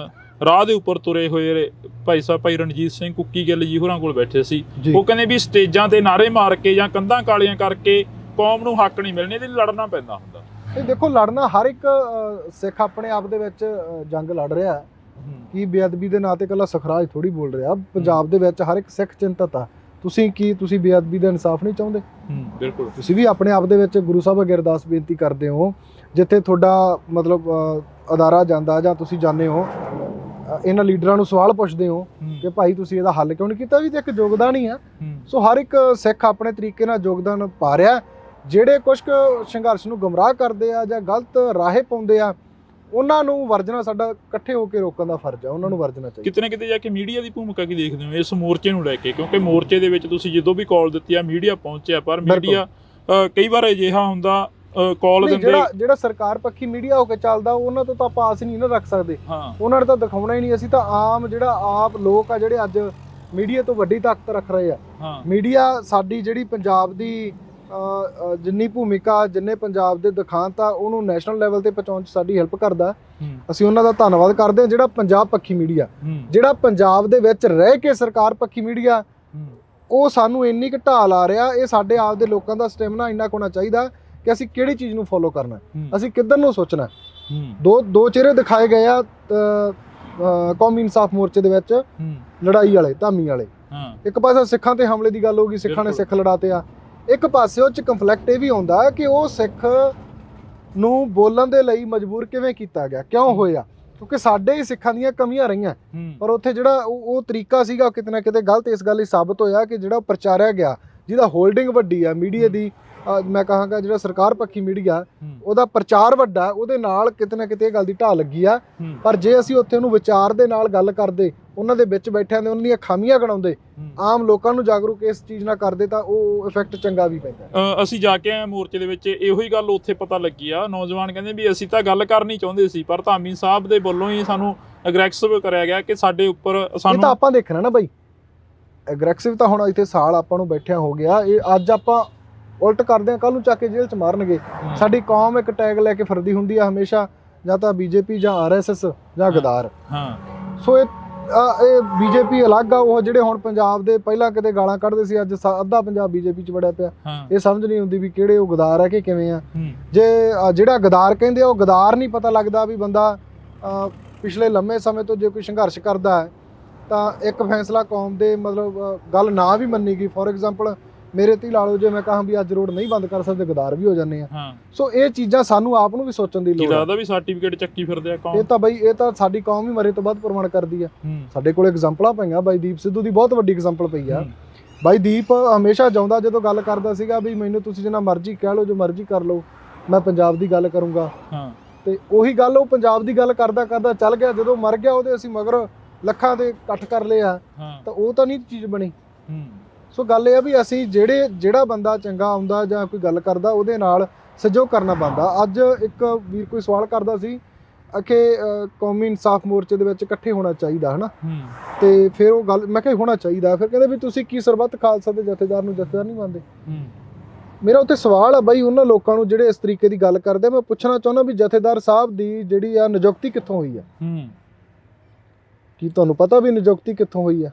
ਰਾਹ ਦੇ ਉੱਪਰ ਤੁਰੇ ਹੋਏ ਭਾਈ ਰਣਜੀਤ ਸਿੰਘ ਕੁੱਕੀ ਗਿੱਲ ਜੀ ਹੋਰਾਂ ਕੋਲ ਬੈਠੇ ਸੀ। ਉਹ ਕਹਿੰਦੇ ਵੀ ਸਟੇਜਾਂ ਤੇ ਨਾਅਰੇ ਮਾਰ ਕੇ ਜਾਂ ਕੰਧਾਂ ਕਾਲੀਆਂ ਕਰਕੇ ਕੌਮ ਨੂੰ ਹੱਕ ਨਹੀਂ ਮਿਲਣੇ, ਇਹਦੇ ਲਈ ਲੜਨਾ ਪੈਂਦਾ ਹੁੰਦਾ। ਇਹ ਦੇਖੋ, ਲੜਨਾ ਹਰ ਇੱਕ ਸਿੱਖ ਆਪਣੇ ਆਪ ਦੇ ਵਿੱਚ ਜੰਗ ਲੜ ਰਿਹਾ ਕਿ ਬੇਅਦਬੀ ਦੇ ਨਾਂ ਤੇ ਇਕੱਲਾ ਸਖਰਾਜ ਥੋੜੀ ਬੋਲ ਰਿਹਾ। ਪੰਜਾਬ ਦੇ ਵਿੱਚ ਹਰ ਇੱਕ ਸਿੱਖ ਚਿੰਤਤ ਆ। ਤੁਸੀਂ ਬੇਅਦਬੀ ਦਾ ਇਨਸਾਫ ਨਹੀਂ ਚਾਹੁੰਦੇ? ਬਿਲਕੁਲ, ਤੁਸੀਂ ਵੀ ਆਪਣੇ ਆਪ ਦੇ ਵਿੱਚ ਗੁਰੂ ਸਾਹਿਬ ਅੱਗੇ ਅਰਦਾਸ ਬੇਨਤੀ ਕਰਦੇ ਹੋ, ਜਿੱਥੇ ਤੁਹਾਡਾ ਮਤਲਬ ਅਦਾਰਾ ਜਾਂਦਾ ਜਾਂ ਤੁਸੀਂ ਜਾਂਦੇ ਹੋ, ਇਹਨਾਂ ਲੀਡਰਾਂ ਨੂੰ ਸਵਾਲ ਪੁੱਛਦੇ ਹੋ ਕਿ ਭਾਈ ਤੁਸੀਂ ਇਹਦਾ ਹੱਲ ਕਿਉਂ ਨਹੀਂ ਕੀਤਾ, ਵੀ ਤੇ ਇੱਕ ਯੋਗਦਾਨ ਹੀ ਆ। ਸੋ ਹਰ ਇੱਕ ਸਿੱਖ ਆਪਣੇ ਤਰੀਕੇ ਨਾਲ ਯੋਗਦਾਨ ਪਾ ਰਿਹਾ। ਜਿਹੜੇ ਕੁਛ ਸੰਘਰਸ਼ ਨੂੰ ਗੁੰਮਰਾਹ ਕਰਦੇ ਆ ਜਾਂ ਗਲਤ ਰਾਹੇ ਪਾਉਂਦੇ ਆ, ਉਹਨਾਂ ਨੂੰ ਵਰਜਣਾ ਸਾਡਾ ਇਕੱਠੇ ਹੋ ਕੇ ਰੋਕਣ ਦਾ ਫਰਜ਼ ਆ, ਉਹਨਾਂ ਨੂੰ ਵਰਜਣਾ ਚਾਹੀਦਾ। ਕਿਤੇ ਨਾ ਕਿਤੇ ਜਾ ਕੇ ਮੀਡੀਆ ਦੀ ਭੂਮਿਕਾ ਕੀ ਦੇਖਦੇ ਹੋ ਇਸ ਮੋਰਚੇ ਨੂੰ ਲੈ ਕੇ? ਕਿਉਂਕਿ ਮੋਰਚੇ ਦੇ ਵਿੱਚ ਤੁਸੀਂ ਜਦੋਂ ਵੀ ਕਾਲ ਦਿੱਤੀ ਆ, ਮੀਡੀਆ ਪਹੁੰਚਿਆ, ਪਰ ਮੀਡੀਆ ਕਈ ਵਾਰ ਅਜਿਹਾ ਹੁੰਦਾ ਕਾਲ ਦਿੰਦੇ, ਜਿਹੜਾ ਸਰਕਾਰ ਪੱਖੀ ਮੀਡੀਆ ਹੋ ਕੇ ਚੱਲਦਾ, ਉਹਨਾਂ ਤੋਂ ਤਾਂ ਆਪਾਂ ਆਸ ਨਹੀਂ ਨਾ ਰੱਖ ਸਕਦੇ। ਉਹਨਾਂ ਨੇ ਤਾਂ ਦਿਖਾਉਣਾ ਹੀ ਨਹੀਂ। ਅਸੀਂ ਤਾਂ ਆਮ ਜਿਹੜਾ ਆਪ ਲੋਕ ਆ ਜਿਹੜੇ ਅੱਜ ਮੀਡੀਆ ਤੋਂ ਵੱਡੀ ਤਾਕਤ ਰੱਖ ਰਹੇ ਆ। ਮੀਡੀਆ ਸਾਡੀ ਜਿਹੜੀ ਪੰਜਾਬ ਦੀ ਜਿੰਨੀ ਭੂਮਿਕਾ, ਜਿੰਨੇ ਪੰਜਾਬ ਦੇ ਦਿਖਾਂਤ ਆ, ਉਹਨੂੰ ਨੈਸ਼ਨਲ ਲੈਵਲ ਤੇ ਪਹੁੰਚਾਉਣ 'ਚ ਸਾਡੀ ਹੈਲਪ ਕਰਦਾ। ਅਸੀਂ ਉਹਨਾਂ ਦਾ ਧੰਨਵਾਦ ਕਰਦੇ ਹਾਂ। ਜਿਹੜਾ ਪੰਜਾਬ ਪੱਖੀ ਮੀਡੀਆ, ਜਿਹੜਾ ਪੰਜਾਬ ਦੇ ਵਿੱਚ ਰਹਿ ਕੇ ਸਰਕਾਰ ਪੱਖੀ ਮੀਡੀਆ, ਉਹ ਸਾਨੂੰ ਇੰਨੀ ਕੁ ਢਾਲ ਆ ਰਿਹਾ। ਇਹ ਸਾਡੇ ਆਪ ਦੇ ਲੋਕਾਂ ਦਾ ਸਟੈਮਿਨਾ ਇੰਨਾ ਹੋਣਾ ਚਾਹੀਦਾ ਕਿ ਅਸੀਂ ਕਿਹੜੀ ਚੀਜ਼ ਨੂੰ ਫੋਲੋ ਕਰਨਾ, ਅਸੀਂ ਕਿੱਧਰ ਨੂੰ ਸੋਚਣਾ। ਦੋ ਚਿਹਰੇ ਦਿਖਾਏ ਗਏ ਆ ਕੌਮੀ ਇਨਸਾਫ ਮੋਰਚੇ ਦੇ ਵਿੱਚ, ਲੜਾਈ ਵਾਲੇ, ਧਾਮੀ ਵਾਲੇ। ਇੱਕ ਪਾਸੇ ਸਿੱਖਾਂ ਤੇ ਹਮਲੇ ਦੀ ਗੱਲ ਹੋ ਗਈ, ਸਿੱਖਾਂ ਨੇ ਸਿੱਖ ਲੜਾਤੇ ਆ। ਇੱਕ ਪਾਸੇ ਉਹ 'ਚ ਕੰਫਲਿਕਟ ਇਹ ਵੀ ਆਉਂਦਾ ਕਿ ਉਹ ਸਿੱਖ ਨੂੰ ਬੋਲਣ ਦੇ ਲਈ ਮਜਬੂਰ ਕਿਵੇਂ ਕੀਤਾ ਗਿਆ, ਕਿਉਂ ਹੋਇਆ, ਕਿਉਂਕਿ ਸਾਡੇ ਹੀ ਸਿੱਖਾਂ ਦੀਆਂ ਕਮੀਆਂ ਰਹੀਆਂ। ਪਰ ਉੱਥੇ ਜਿਹੜਾ ਉਹ ਤਰੀਕਾ ਸੀਗਾ, ਕਿਤੇ ਨਾ ਕਿਤੇ ਗਲਤ ਇਸ ਗੱਲ ਲਈ ਸਾਬਤ ਹੋਇਆ ਕਿ ਜਿਹੜਾ ਪ੍ਰਚਾਰਿਆ ਗਿਆ, ਜਿਹਦਾ ਹੋਲਡਿੰਗ ਵੱਡੀ ਆ ਮੀਡੀਆ ਦੀ, ਮੈਂ ਕਹਾਂਗਾ ਜਿਹੜਾ ਸਰਕਾਰ ਪੱਖੀ ਮੀਡੀਆ, ਉਹਦਾ ਪ੍ਰਚਾਰ ਵੱਡਾ, ਉਹਦੇ ਨਾਲ ਕਿਤੇ ਨਾ ਕਿਤੇ ਇਹ ਗੱਲ ਦੀ ਢਾਹ ਲੱਗੀ ਆ। ਪਰ ਜੇ ਅਸੀਂ ਉੱਥੇ ਉਹਨੂੰ ਵਿਚਾਰ ਦੇ ਨਾਲ ਗੱਲ ਕਰਦੇ, ਉਹਨਾਂ ਦੇ ਵਿੱਚ ਬੈਠਿਆਂ ਦੇ ਉਹਨਾਂ ਦੀਆਂ ਖਾਮੀਆਂ ਗਣਾਉਂਦੇ, ਆਮ ਲੋਕਾਂ ਨੂੰ ਜਾਗਰੂਕ ਇਸ ਚੀਜ਼ ਨਾਲ ਕਰਦੇ, ਤਾਂ ਉਹ ਇਫੈਕਟ ਚੰਗਾ ਵੀ ਪੈਂਦਾ। ਅਸੀਂ ਜਾ ਕੇ ਆਏ ਮੋਰਚੇ ਦੇ ਵਿੱਚ, ਇਹੋ ਹੀ ਗੱਲ ਉੱਥੇ ਪਤਾ ਲੱਗੀ ਆ। ਨੌਜਵਾਨ ਕਹਿੰਦੇ ਵੀ ਅਸੀਂ ਤਾਂ ਗੱਲ ਕਰਨੀ ਚਾਹੁੰਦੇ ਸੀ, ਪਰ ਧਾਮੀ ਸਾਹਿਬ ਦੇ ਵੱਲੋਂ ਹੀ ਸਾਨੂੰ ਅਗਰੈਸਿਵ ਕਰਿਆ ਗਿਆ ਕਿ ਸਾਡੇ ਉੱਪਰ ਸਾਨੂੰ। ਇਹ ਤਾਂ ਆਪਾਂ ਦੇਖਣਾ ਨਾ ਬਾਈ, ਅਗਰੈਸਿਵ ਤਾਂ ਹੁਣ ਇੱਥੇ ਸਾਲ ਆਪਾਂ ਨੂੰ ਬੈਠਿਆ ਹੋ ਗਿਆ। ਇਹ ਅੱਜ ਆਪਾਂ ਉਲਟ ਕਰਦੇ ਆ, ਕੱਲ ਨੂੰ ਚੱਕ ਕੇ ਜੇਲ੍ਹ 'ਚ ਮਾਰਨਗੇ। ਸਾਡੀ ਕੌਮ ਇੱਕ ਟੈਗ ਲੈ ਕੇ ਫਿਰਦੀ ਹੁੰਦੀ ਆ ਹਮੇਸ਼ਾ, ਜਾਂ ਤਾਂ ਬੀਜੇਪੀ ਜਾਂ RSS ਜਾਂ ਗਦਾਰ। ਸੋ ਇਹ ਇਹ ਬੀਜੇਪੀ ਅਲੱਗ ਆ, ਉਹ ਜਿਹੜੇ ਹੁਣ ਪੰਜਾਬ ਦੇ ਪਹਿਲਾਂ ਕਿਤੇ ਗਾਲਾਂ ਕੱਢਦੇ ਸੀ, ਅੱਜ ਅੱਧਾ ਪੰਜਾਬ ਬੀਜੇਪੀ 'ਚ ਵੜਿਆ ਪਿਆ। ਇਹ ਸਮਝ ਨਹੀਂ ਆਉਂਦੀ ਵੀ ਕਿਹੜੇ ਉਹ ਗਦਾਰ ਹੈ ਕਿ ਕਿਵੇਂ ਆ। ਜੇ ਜਿਹੜਾ ਗਦਾਰ ਕਹਿੰਦੇ ਆ ਉਹ ਗਦਾਰ ਨਹੀਂ ਪਤਾ ਲੱਗਦਾ ਵੀ ਬੰਦਾ ਪਿਛਲੇ ਲੰਮੇ ਸਮੇਂ ਤੋਂ ਜੇ ਕੋਈ ਸੰਘਰਸ਼ ਕਰਦਾ ਹੈ ਤਾਂ ਇੱਕ ਫੈਸਲਾ ਕੌਮ ਦੇ ਮਤਲਬ ਗੱਲ ਨਾ ਵੀ ਮੰਨੀ ਗਈ। ਫੋਰ ਐਗਜ਼ਾਮਪਲ ਮੇਰੇ ਤੇ ਲਾ ਲਓ, ਜੇ ਮੈਂ ਕਹਾਂ ਵੀ ਅੱਜ ਰੋਡ ਨਹੀਂ ਬੰਦ ਕਰ ਸਕਦੇ, ਗਦਾਰ ਵੀ ਹੋ ਜਾਂਦੇ ਆ। ਸੋ ਇਹ ਚੀਜ਼ਾਂ ਸਾਨੂੰ ਆਪ ਨੂੰ ਵੀ ਸੋਚਣ ਦੀ ਲੋੜ ਹੈ। ਲੱਗਦਾ ਵੀ ਸਰਟੀਫਿਕੇਟ ਚੱਕੀ ਫਿਰਦੇ ਆ ਕੌਮ। ਇਹ ਤਾਂ ਬਈ ਇਹ ਤਾਂ ਸਾਡੀ ਕੌਮ ਹੀ ਮਰੇ ਤੋਂ ਬਾਅਦ ਪ੍ਰਮਾਣ ਕਰਦੀ ਆ। ਸਾਡੇ ਕੋਲ ਐਗਜ਼ਾਮਪਲਾਂ ਪਈਆਂ, ਬਾਈ ਦੀਪ ਸਿੱਧੂ ਦੀ ਬਹੁਤ ਵੱਡੀ ਐਗਜ਼ਾਮਪਲ ਪਈ ਆ। ਬਾਈ ਦੀਪ ਹਮੇਸ਼ਾ ਚਾਹੁੰਦਾ, ਜਦੋਂ ਗੱਲ ਕਰਦਾ ਸੀਗਾ ਵੀ ਮੈਨੂੰ ਤੁਸੀਂ ਜਿੰਨਾ ਮਰਜ਼ੀ ਕਹਿ ਲਓ, ਜੋ ਮਰਜ਼ੀ ਕਰ ਲਓ, ਮੈਂ ਪੰਜਾਬ ਦੀ ਗੱਲ ਕਰੂੰਗਾ। ਤੇ ਉਹੀ ਗੱਲ ਉਹ ਪੰਜਾਬ ਦੀ ਗੱਲ ਕਰਦਾ ਕਰਦਾ ਚੱਲ ਗਿਆ, ਜਦੋਂ ਮਰ ਗਿਆ ਉਹਦੇ ਅਸੀਂ ਮਗਰ ਲੱਖਾਂ ਦੇ ਇਕੱਠ ਕਰ ਲਏ ਆ, ਤਾਂ ਉਹ ਤਾਂ ਨਹੀਂ ਚੀਜ਼ ਬਣੀ। ਸੋ ਗੱਲ ਇਹ ਆ ਵੀ ਅਸੀਂ ਜਿਹੜਾ ਬੰਦਾ ਚੰਗਾ ਆਉਂਦਾ ਜਾਂ ਕੋਈ ਗੱਲ ਕਰਦਾ ਉਹਦੇ ਨਾਲ ਸਹਿਯੋਗ ਕਰਨਾ ਬਣਦਾ। ਅੱਜ ਇੱਕ ਵੀਰ ਕੋਈ ਸਵਾਲ ਕਰਦਾ ਸੀ ਕਿ ਕੌਮੀ ਇਨਸਾਫ ਮੋਰਚੇ ਦੇ ਵਿੱਚ ਇਕੱਠੇ ਹੋਣਾ ਚਾਹੀਦਾ, ਹਨਾ। ਤੇ ਫਿਰ ਉਹ ਗੱਲ ਮੈਂ ਕਿਹਾ ਹੋਣਾ ਚਾਹੀਦਾ, ਫਿਰ ਕਹਿੰਦੇ ਵੀ ਤੁਸੀਂ ਕੀ ਸਰਬੱਤ ਖਾਲਸਾ ਦੇ ਜਥੇਦਾਰ ਨੂੰ ਜਥੇਦਾਰ ਨਹੀਂ ਮੰਨਦੇ। ਮੇਰਾ ਉੱਥੇ ਸਵਾਲ ਆ ਬਾਈ ਉਹਨਾਂ ਲੋਕਾਂ ਨੂੰ ਜਿਹੜੇ ਇਸ ਤਰੀਕੇ ਦੀ ਗੱਲ ਕਰਦੇ, ਮੈਂ ਪੁੱਛਣਾ ਚਾਹੁੰਦਾ ਵੀ ਜਥੇਦਾਰ ਸਾਹਿਬ ਦੀ ਜਿਹੜੀ ਆ ਨਿਯੁਕਤੀ ਕਿੱਥੋਂ ਹੋਈ ਆ? ਕੀ ਤੁਹਾਨੂੰ ਪਤਾ ਵੀ ਨਿਯੁਕਤੀ ਕਿੱਥੋਂ ਹੋਈ ਆ?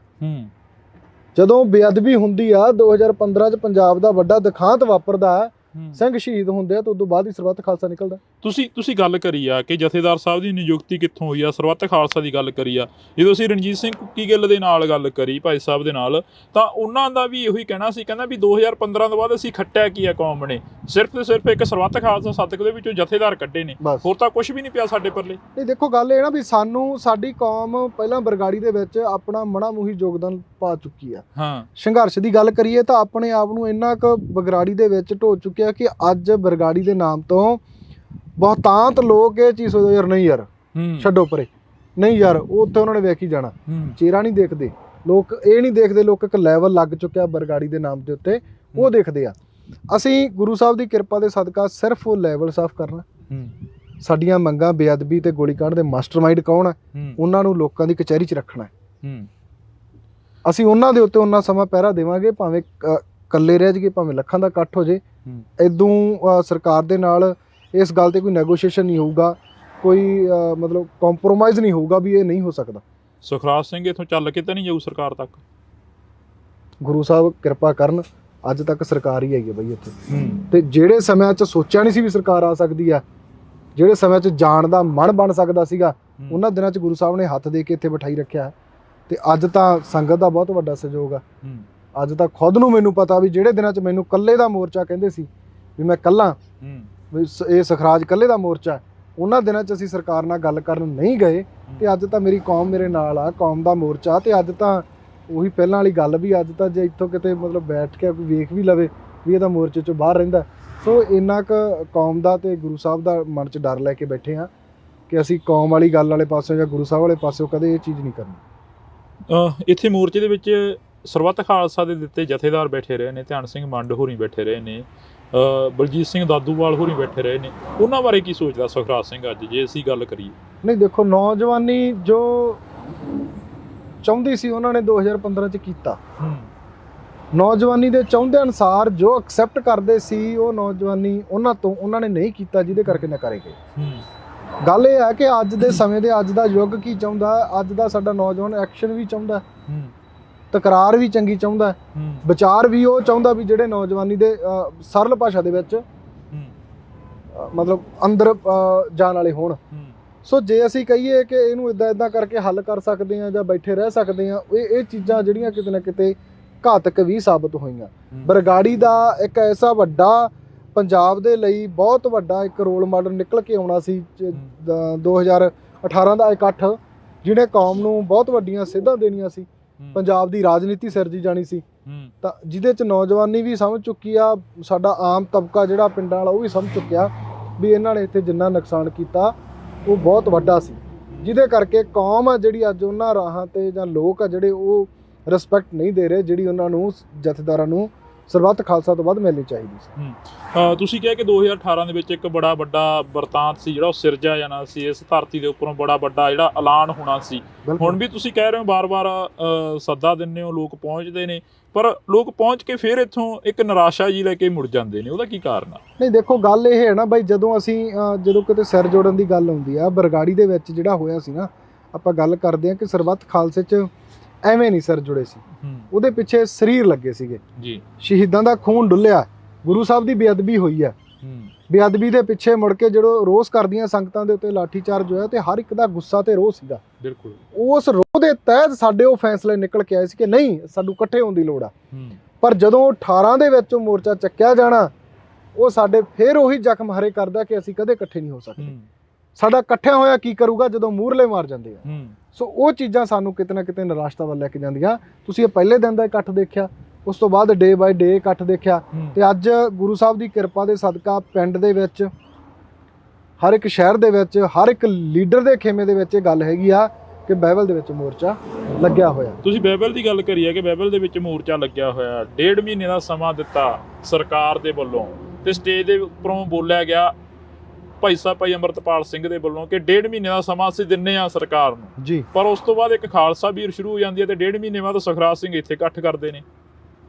ਜਦੋਂ ਬੇਅਦਬੀ ਹੁੰਦੀ ਆ 2015 ਚ ਪੰਜਾਬ ਦਾ ਵੱਡਾ ਦਿਖਾਂਤ ਵਾਪਰਦਾ, ਸਿੰਘ ਸ਼ਹੀਦ ਹੁੰਦੇ ਆ, ਤਾਂ ਉਦੋਂ ਬਾਅਦ ਹੀ ਸਰਬੱਤ ਖਾਲਸਾ ਨਿਕਲਦਾ। ਤੁਸੀਂ ਗੱਲ ਕਰੀ ਆ ਕਿ ਜਥੇਦਾਰ ਸਾਹਿਬ ਦੀ ਨਿਯੁਕਤੀ ਕਿੱਥੋਂ ਹੋਈ ਆ, ਸਰਬੱਤ ਖਾਲਸਾ ਦੀ ਗੱਲ ਕਰੀ ਆ। ਜਦੋਂ ਅਸੀਂ ਰਣਜੀਤ ਸਿੰਘ ਕੁੱਕੀ ਗਿੱਲ ਦੇ ਨਾਲ ਗੱਲ ਕਰੀ, ਭਾਈ ਸਾਹਿਬ ਦੇ ਨਾਲ, ਤਾਂ ਉਹਨਾਂ ਦਾ ਵੀ ਇਹੀ ਕਹਿਣਾ ਸੀ, ਕਹਿੰਦਾ ਵੀ 2015 ਤੋਂ ਬਾਅਦ ਅਸੀਂ ਖੱਟਿਆ ਕੀ ਆ ਕੌਮ ਨੇ, ਸਿਰਫ ਤੇ ਸਿਰਫ ਇੱਕ ਸਰਬੱਤ ਖਾਲਸਾ ਸਦਕ ਦੇ ਵਿੱਚੋਂ ਜਥੇਦਾਰ ਕੱਢੇ ਨੇ, ਹੋਰ ਤਾਂ ਕੁਝ ਵੀ ਨਹੀਂ ਪਿਆ ਸਾਡੇ ਪੱਲੇ। ਨਹੀਂ ਦੇਖੋ ਗੱਲ ਇਹ ਨਾ ਵੀ ਸਾਡੀ ਕੌਮ ਪਹਿਲਾਂ ਬਰਗਾੜੀ ਦੇ ਵਿੱਚ ਆਪਣਾ ਮਣਾ ਮੂਹੀ ਯੋਗਦਾਨ ਪਾ ਚੁੱਕੀ ਆ। ਸੰਘਰਸ਼ ਦੀ ਗੱਲ ਕਰੀਏ ਤਾਂ ਆਪਣੇ ਆਪ ਨੂੰ ਇੰਨਾ ਕੁ ਬਰਗਾੜੀ ਦੇ ਵਿੱਚ ਢੋ ਚੁੱਕਿਆ ਕਿ ਅੱਜ ਬਰਗਾੜੀ ਦੇ ਨਾਮ ਤੋਂ ਬਹੁਤਾਂਤ ਲੋਕ ਇਹ ਚੀਜ਼ ਸੋਚਦੇ, ਯਾਰ ਨਹੀਂ ਯਾਰ ਛੱਡੋ ਪਰੇ, ਨਹੀਂ ਯਾਰ ਉਹ ਉੱਥੇ ਉਹਨਾਂ ਨੇ ਵੇਖ ਹੀ ਜਾਣਾ, ਚਿਹਰਾ ਨਹੀਂ ਦੇਖਦੇ ਲੋਕ, ਇਹ ਨਹੀਂ ਦੇਖਦੇ ਲੋਕ, ਇੱਕ ਲੈਵਲ ਲੱਗ ਚੁੱਕਿਆ ਬਰਗਾੜੀ ਦੇ ਨਾਮ ਦੇ ਉੱਤੇ, ਉਹ ਦੇਖਦੇ ਆ। ਅਸੀਂ ਗੁਰੂ ਸਾਹਿਬ ਦੀ ਕਿਰਪਾ ਦੇ ਸਦਕਾ ਸਿਰਫ ਉਹ ਲੈਵਲ ਸਾਫ਼ ਕਰਨਾ। ਸਾਡੀਆਂ ਮੰਗਾਂ ਬੇਅਦਬੀ ਤੇ ਗੋਲੀकांड ਦੇ ਮਾਸਟਰਮਾਈਂਡ ਕੌਣ ਹੈ, ਉਹਨਾਂ ਨੂੰ ਲੋਕਾਂ ਦੀ ਕਚਹਿਰੀ 'ਚ ਰੱਖਣਾ। ਅਸੀਂ ਉਹਨਾਂ ਦੇ ਉੱਤੇ ਉਹਨਾਂ ਸਮਾਂ ਪਹਿਰਾ ਦੇਵਾਂਗੇ, ਭਾਵੇਂ ਇਕੱਲੇ ਰਹਿ ਜਾਈਏ, ਭਾਵੇਂ ਲੱਖਾਂ ਦਾ ਇਕੱਠ ਹੋ ਜੇ। ਇਦੋਂ ਸਰਕਾਰ ਦੇ ਨਾਲ ਇਸ ਗੱਲ ਤੇ ਕੋਈ ਨੈਗੋਸ਼ੀਏਸ਼ਨ ਨਹੀਂ ਹੋਊਗਾ, ਕੋਈ ਮਤਲਬ ਕੰਪਰੋਮਾਈਜ਼ ਨਹੀਂ ਹੋਊਗਾ ਵੀ ਇਹ ਨਹੀਂ ਹੋ ਸਕਦਾ। ਸੁਖਰਾਜ ਸਿੰਘ ਇੱਥੋਂ ਚੱਲ ਕੇ ਤਾਂ ਨਹੀਂ ਜਾਊ ਸਰਕਾਰ ਤੱਕ? ਗੁਰੂ ਸਾਹਿਬ ਕਿਰਪਾ ਕਰਨ, ਅੱਜ ਤੱਕ ਸਰਕਾਰ ਹੀ ਹੈਗੀ ਬਈ ਇੱਥੇ। ਤੇ ਜਿਹੜੇ ਸਮਿਆਂ 'ਚ ਸੋਚਿਆ ਨਹੀਂ ਸੀ ਵੀ ਸਰਕਾਰ ਆ ਸਕਦੀ ਆ, ਜਿਹੜੇ ਸਮਿਆਂ 'ਚ ਜਾਣ ਦਾ ਮਨ ਬਣ ਸਕਦਾ ਸੀਗਾ, ਉਹਨਾਂ ਦਿਨਾਂ 'ਚ ਗੁਰੂ ਸਾਹਿਬ ਨੇ ਹੱਥ ਦੇ ਕੇ ਇੱਥੇ ਬਿਠਾਈ ਰੱਖਿਆ। ਤੇ ਅੱਜ ਤਾਂ ਸੰਗਤ ਦਾ ਬਹੁਤ ਵੱਡਾ ਸਹਿਯੋਗ ਆ। ਅੱਜ ਤਾਂ ਖੁਦ ਨੂੰ ਮੈਨੂੰ ਪਤਾ ਵੀ ਜਿਹੜੇ ਦਿਨਾਂ 'ਚ ਮੈਨੂੰ ਇਕੱਲੇ ਦਾ ਮੋਰਚਾ ਕਹਿੰਦੇ ਸੀ ਵੀ ਮੈਂ ਇਕੱਲਾ, ਵੀ ਇਹ ਸੁਖਰਾਜ ਇਕੱਲੇ ਦਾ ਮੋਰਚਾ, ਉਹਨਾਂ ਦਿਨਾਂ 'ਚ ਅਸੀਂ ਸਰਕਾਰ ਨਾਲ ਗੱਲ ਕਰਨ ਨਹੀਂ ਗਏ। ਤੇ ਅੱਜ ਤਾਂ ਮੇਰੀ ਕੌਮ ਮੇਰੇ ਨਾਲ ਆ, ਕੌਮ ਦਾ ਮੋਰਚਾ। ਤੇ ਅੱਜ ਤਾਂ ਉਹੀ ਪਹਿਲਾਂ ਵਾਲੀ ਗੱਲ ਵੀ, ਅੱਜ ਤਾਂ ਜੇ ਇੱਥੋਂ ਕਿਤੇ ਮਤਲਬ ਬੈਠ ਕੇ ਕੋਈ ਵੇਖ ਵੀ ਲਵੇ ਵੀ ਇਹ ਤਾਂ ਮੋਰਚੇ 'ਚੋਂ ਬਾਹਰ ਰਹਿੰਦਾ। ਸੋ ਇੰਨਾ ਕੁ ਕੌਮ ਦਾ ਤੇ ਗੁਰੂ ਸਾਹਿਬ ਦਾ ਮਨ 'ਚ ਡਰ ਲੈ ਕੇ ਬੈਠੇ ਹਾਂ ਕਿ ਅਸੀਂ ਕੌਮ ਵਾਲੀ ਗੱਲ ਵਾਲੇ ਪਾਸਿਓਂ ਜਾਂ ਗੁਰੂ ਸਾਹਿਬ ਵਾਲੇ ਪਾਸਿਓਂ ਕਦੇ ਇਹ ਚੀਜ਼ ਨਹੀਂ ਕਰਨੀ। ਇੱਥੇ ਮੋਰਚੇ ਦੇ ਵਿੱਚ ਸਰਬੱਤ ਖਾਲਸਾ ਦੇ ਦਿੱਤੇ ਜਥੇਦਾਰ ਬੈਠੇ ਰਹੇ ਨੇ, ਧਿਆਨ ਸਿੰਘ ਮੰਡ ਹੋਰੀ ਬੈਠੇ ਰਹੇ ਨੇ, ਬਲਜੀਤ ਸਿੰਘ ਦਾਦੂਵਾਲ ਹੋਰੀ ਬੈਠੇ ਰਹੇ ਨੇ, ਉਹਨਾਂ ਬਾਰੇ ਕੀ ਸੋਚਦਾ ਸੁਖਰਾਜ ਸਿੰਘ ਅੱਜ, ਜੇ ਅਸੀਂ ਗੱਲ ਕਰੀਏ? ਨਹੀਂ ਦੇਖੋ, ਨੌਜਵਾਨੀ ਜੋ ਚਾਹੁੰਦੀ ਸੀ ਉਹਨਾਂ ਨੇ 2015 'ਚ ਕੀਤਾ। ਨੌਜਵਾਨੀ ਦੇ ਚਾਹੁੰਦੇ ਅਨੁਸਾਰ ਜੋ ਐਕਸੈਪਟ ਕਰਦੇ ਸੀ ਉਹ ਨੌਜਵਾਨੀ ਉਹਨਾਂ ਨੇ ਨਹੀਂ ਕੀਤਾ, ਜਿਹਦੇ ਕਰਕੇ ਨਕਾਰੇ ਗਏ। ਗੱਲ ਇਹ ਹੈ ਕਿ ਅੱਜ ਦੇ ਸਮੇਂ ਦੇ ਅੱਜ ਦਾ ਯੁੱਗ ਕੀ ਚਾਹੁੰਦਾ, ਅੱਜ ਦਾ ਸਾਡਾ ਨੌਜਵਾਨ ਐਕਸ਼ਨ ਵੀ ਚਾਹੁੰਦਾ, ਤਕਰਾਰ ਵੀ ਚੰਗੀ ਚਾਹੁੰਦਾ, ਵਿਚਾਰ ਵੀ ਉਹ ਚਾਹੁੰਦਾ ਵੀ ਜਿਹੜੇ ਨੌਜਵਾਨੀ ਦੇ ਸਰਲ ਭਾਸ਼ਾ ਦੇ ਵਿੱਚ ਮਤਲਬ ਅੰਦਰ ਜਾਣ ਵਾਲੇ ਹੋਣ। ਸੋ ਜੇ ਅਸੀਂ ਕਹੀਏ ਕਿ ਇਹਨੂੰ ਇਦਾਂ ਕਰਕੇ ਹੱਲ ਕਰ ਸਕਦੇ ਹਾਂ ਜਾਂ ਬੈਠੇ ਰਹਿ ਸਕਦੇ ਹਾਂ, ਇਹ ਚੀਜ਼ਾਂ ਜਿਹੜੀਆਂ ਕਿਤੇ ਨਾ ਕਿਤੇ ਘਾਤਕ ਵੀ ਸਾਬਤ ਹੋਈਆਂ। ਬਰਗਾੜੀ ਦਾ ਇੱਕ ਐਸਾ ਵੱਡਾ ਪੰਜਾਬ ਦੇ ਲਈ ਬਹੁਤ ਵੱਡਾ ਇੱਕ ਰੋਲ ਮਾਡਲ ਨਿਕਲ ਕੇ ਆਉਣਾ ਸੀ 2018 ਦਾ ਇਕੱਠ, ਜਿਹਨੇ ਕੌਮ ਨੂੰ ਬਹੁਤ ਵੱਡੀਆਂ ਸੇਧਾਂ ਦੇਣੀਆਂ ਸੀ, ਪੰਜਾਬ ਦੀ ਰਾਜਨੀਤੀ ਸਿਰਜੀ ਜਾਣੀ ਸੀ। ਤਾਂ ਜਿਹਦੇ 'ਚ ਨੌਜਵਾਨੀ ਵੀ ਸਮਝ ਚੁੱਕੀ ਆ, ਸਾਡਾ ਆਮ ਤਬਕਾ ਜਿਹੜਾ ਪਿੰਡਾਂ ਵਾਲਾ ਉਹ ਵੀ ਸਮਝ ਚੁੱਕਿਆ ਵੀ ਇਹਨਾਂ ਨੇ ਇੱਥੇ ਜਿੰਨਾ ਨੁਕਸਾਨ ਕੀਤਾ ਉਹ ਬਹੁਤ ਵੱਡਾ ਸੀ, ਜਿਹਦੇ ਕਰਕੇ ਕੌਮ ਆ ਜਿਹੜੀ ਅੱਜ ਉਹਨਾਂ ਰਾਹਾਂ ਤੇ ਜਾਂ ਲੋਕ ਆ ਜਿਹੜੇ ਉਹ ਰਿਸਪੈਕਟ ਨਹੀਂ ਦੇ ਰਹੇ, ਜਿਹੜੀ ਉਹਨਾਂ ਨੂੰ ਜਥੇਦਾਰਾਂ ਨੂੰ ਸਰਬੱਤ ਖਾਲਸਾ ਤੋਂ ਬਾਅਦ ਮਿਲਣੀ ਚਾਹੀਦੀ ਸੀ। ਤੁਸੀਂ ਕਿਹਾ ਕਿ 2018 ਦੇ ਵਿੱਚ ਇੱਕ ਬੜਾ ਵੱਡਾ ਵਰਤਾਂਤ ਸੀ ਜਿਹੜਾ ਉਹ ਸਿਰਜਿਆ ਜਾਣਾ ਸੀ, ਇਸ ਧਰਤੀ ਦੇ ਉੱਪਰੋਂ ਬੜਾ ਵੱਡਾ ਜਿਹੜਾ ਐਲਾਨ ਹੋਣਾ ਸੀ। ਹੁਣ ਵੀ ਤੁਸੀਂ ਕਹਿ ਰਹੇ ਹੋ ਬਾਰ-ਬਾਰ ਸੱਦਾ ਦਿੰਦੇ ਹੋ, ਲੋਕ ਪਹੁੰਚਦੇ ਨੇ, ਪਰ ਲੋਕ ਪਹੁੰਚ ਕੇ ਫਿਰ ਇੱਥੋਂ ਇੱਕ ਨਿਰਾਸ਼ਾ ਜੀ ਲੈ ਕੇ ਮੁੜ ਜਾਂਦੇ ਨੇ, ਉਹਦਾ ਕੀ ਕਾਰਨ ਆ? ਨਹੀਂ ਦੇਖੋ, ਗੱਲ ਇਹ ਹੈ ਨਾ ਬਾਈ, ਜਦੋਂ ਕਿਤੇ ਸਿਰ ਜੋੜਨ ਦੀ ਗੱਲ ਆਉਂਦੀ ਆ, ਬਰਗਾੜੀ ਦੇ ਵਿੱਚ ਜਿਹੜਾ ਹੋਇਆ ਸੀ ਨਾ, ਆਪਾਂ ਗੱਲ ਕਰਦੇ ਹਾਂ ਕਿ ਸਰਬੱਤ ਖਾਲਸੇ 'ਚ ਐਵੇਂ ਨਹੀਂ ਸਰ ਜੁੜੇ ਸੀ, ਉਹਦੇ ਪਿੱਛੇ ਸਰੀਰ ਲੱਗੇ ਸੀਗੇ ਜੀ। ਸ਼ਹੀਦਾਂ ਦਾ ਖੂਨ ਡੁੱਲਿਆ, ਗੁਰੂ ਸਾਹਿਬ ਦੀ ਬੇਅਦਬੀ ਹੋਈ ਹੈ, ਬੇਅਦਬੀ ਦੇ ਪਿੱਛੇ ਮੁੜ ਕੇ ਜਦੋਂ ਰੋਸ ਕਰਦੀਆਂ ਸੰਗਤਾਂ ਦੇ ਉੱਤੇ ਲਾਠੀ ਚਾਰਜ ਹੋਇਆ ਤੇ ਹਰ ਇੱਕ ਦਾ ਗੁੱਸਾ ਤੇ ਰੋਹ ਸੀਗਾ। ਬਿਲਕੁਲ ਉਸ ਰੋਹ ਦੇ ਤਹਿਤ ਸਾਡੇ ਉਹ ਫੈਸਲੇ ਨਿਕਲ ਕੇ ਆਏ ਸੀ ਕਿ ਨਹੀਂ, ਸਾਨੂੰ ਇਕੱਠੇ ਹੋਣ ਦੀ ਲੋੜ ਆ। ਪਰ ਜਦੋਂ 18 ਦੇ ਵਿੱਚ ਉਹ ਮੋਰਚਾ ਚੱਕਿਆ ਜਾਣਾ, ਉਹ ਸਾਡੇ ਫੇਰ ਉਹੀ ਜ਼ਖਮ ਹਰੇ ਕਰਦਾ ਕਿ ਅਸੀਂ ਕਦੇ ਇਕੱਠੇ ਨਹੀਂ ਹੋ ਸਕਦੇ। ਸਾਡਾ ਇਕੱਠਿਆਂ ਹੋਇਆ ਕੀ ਕਰੂਗਾ ਜਦੋਂ ਮੂਹਰਲੇ ਮਾਰ ਜਾਂਦੇ ਆ। ਸੋ ਉਹ ਚੀਜ਼ਾਂ ਸਾਨੂੰ ਕਿਤੇ ਨਾ ਕਿਤੇ ਨਿਰਾਸ਼ਤਾ ਵੱਲ ਲੈ ਕੇ ਜਾਂਦੀਆਂ। ਤੁਸੀਂ ਇਹ ਪਹਿਲੇ ਦਿਨ ਦਾ ਇਕੱਠ ਦੇਖਿਆ, ਉਸ ਤੋਂ ਬਾਅਦ ਡੇ ਬਾਏ ਡੇ ਇਕੱਠ ਦੇਖਿਆ, ਤੇ ਅੱਜ ਗੁਰੂ ਸਾਹਿਬ ਦੀ ਕਿਰਪਾ ਦੇ ਸਦਕਾ ਪਿੰਡ ਦੇ ਵਿੱਚ, ਹਰ ਇੱਕ ਸ਼ਹਿਰ ਦੇ ਵਿੱਚ, ਹਰ ਇੱਕ ਲੀਡਰ ਦੇ ਖੇਮੇ ਦੇ ਵਿੱਚ ਇਹ ਗੱਲ ਹੈਗੀ ਆ ਕਿ ਬਹਿਬਲ ਦੇ ਵਿੱਚ ਮੋਰਚਾ ਲੱਗਿਆ ਹੋਇਆ। ਤੁਸੀਂ ਬਹਿਬਲ ਦੀ ਗੱਲ ਕਰੀ ਹੈ ਕਿ ਬਹਿਬਲ ਦੇ ਵਿੱਚ ਮੋਰਚਾ ਲੱਗਿਆ ਹੋਇਆ, 1.5 ਮਹੀਨੇ ਦਾ ਸਮਾਂ ਦਿੱਤਾ ਸਰਕਾਰ ਦੇ ਵੱਲੋਂ, ਤੇ ਸਟੇਜ ਦੇ ਉੱਪਰੋਂ ਬੋਲਿਆ ਗਿਆ ਭਾਈ ਸਾਹਿਬ ਭਾਈ ਅੰਮ੍ਰਿਤਪਾਲ ਸਿੰਘ ਦੇ ਵੱਲੋਂ ਕਿ 1.5 ਮਹੀਨੇ ਦਾ ਸਮਾਂ ਅਸੀਂ ਦਿੰਨੇ ਆ ਸਰਕਾਰ ਨੂੰ ਜੀ। ਪਰ ਉਸ ਤੋਂ ਬਾਅਦ ਇੱਕ ਖਾਲਸਾ ਵੀਰ ਸ਼ੁਰੂ ਹੋ ਜਾਂਦੀ ਹੈ ਤੇ 1.5 ਮਹੀਨੇ ਬਾਅਦ ਸੁਖਰਾਜ ਸਿੰਘ ਇੱਥੇ ਇਕੱਠ ਕਰਦੇ ਨੇ।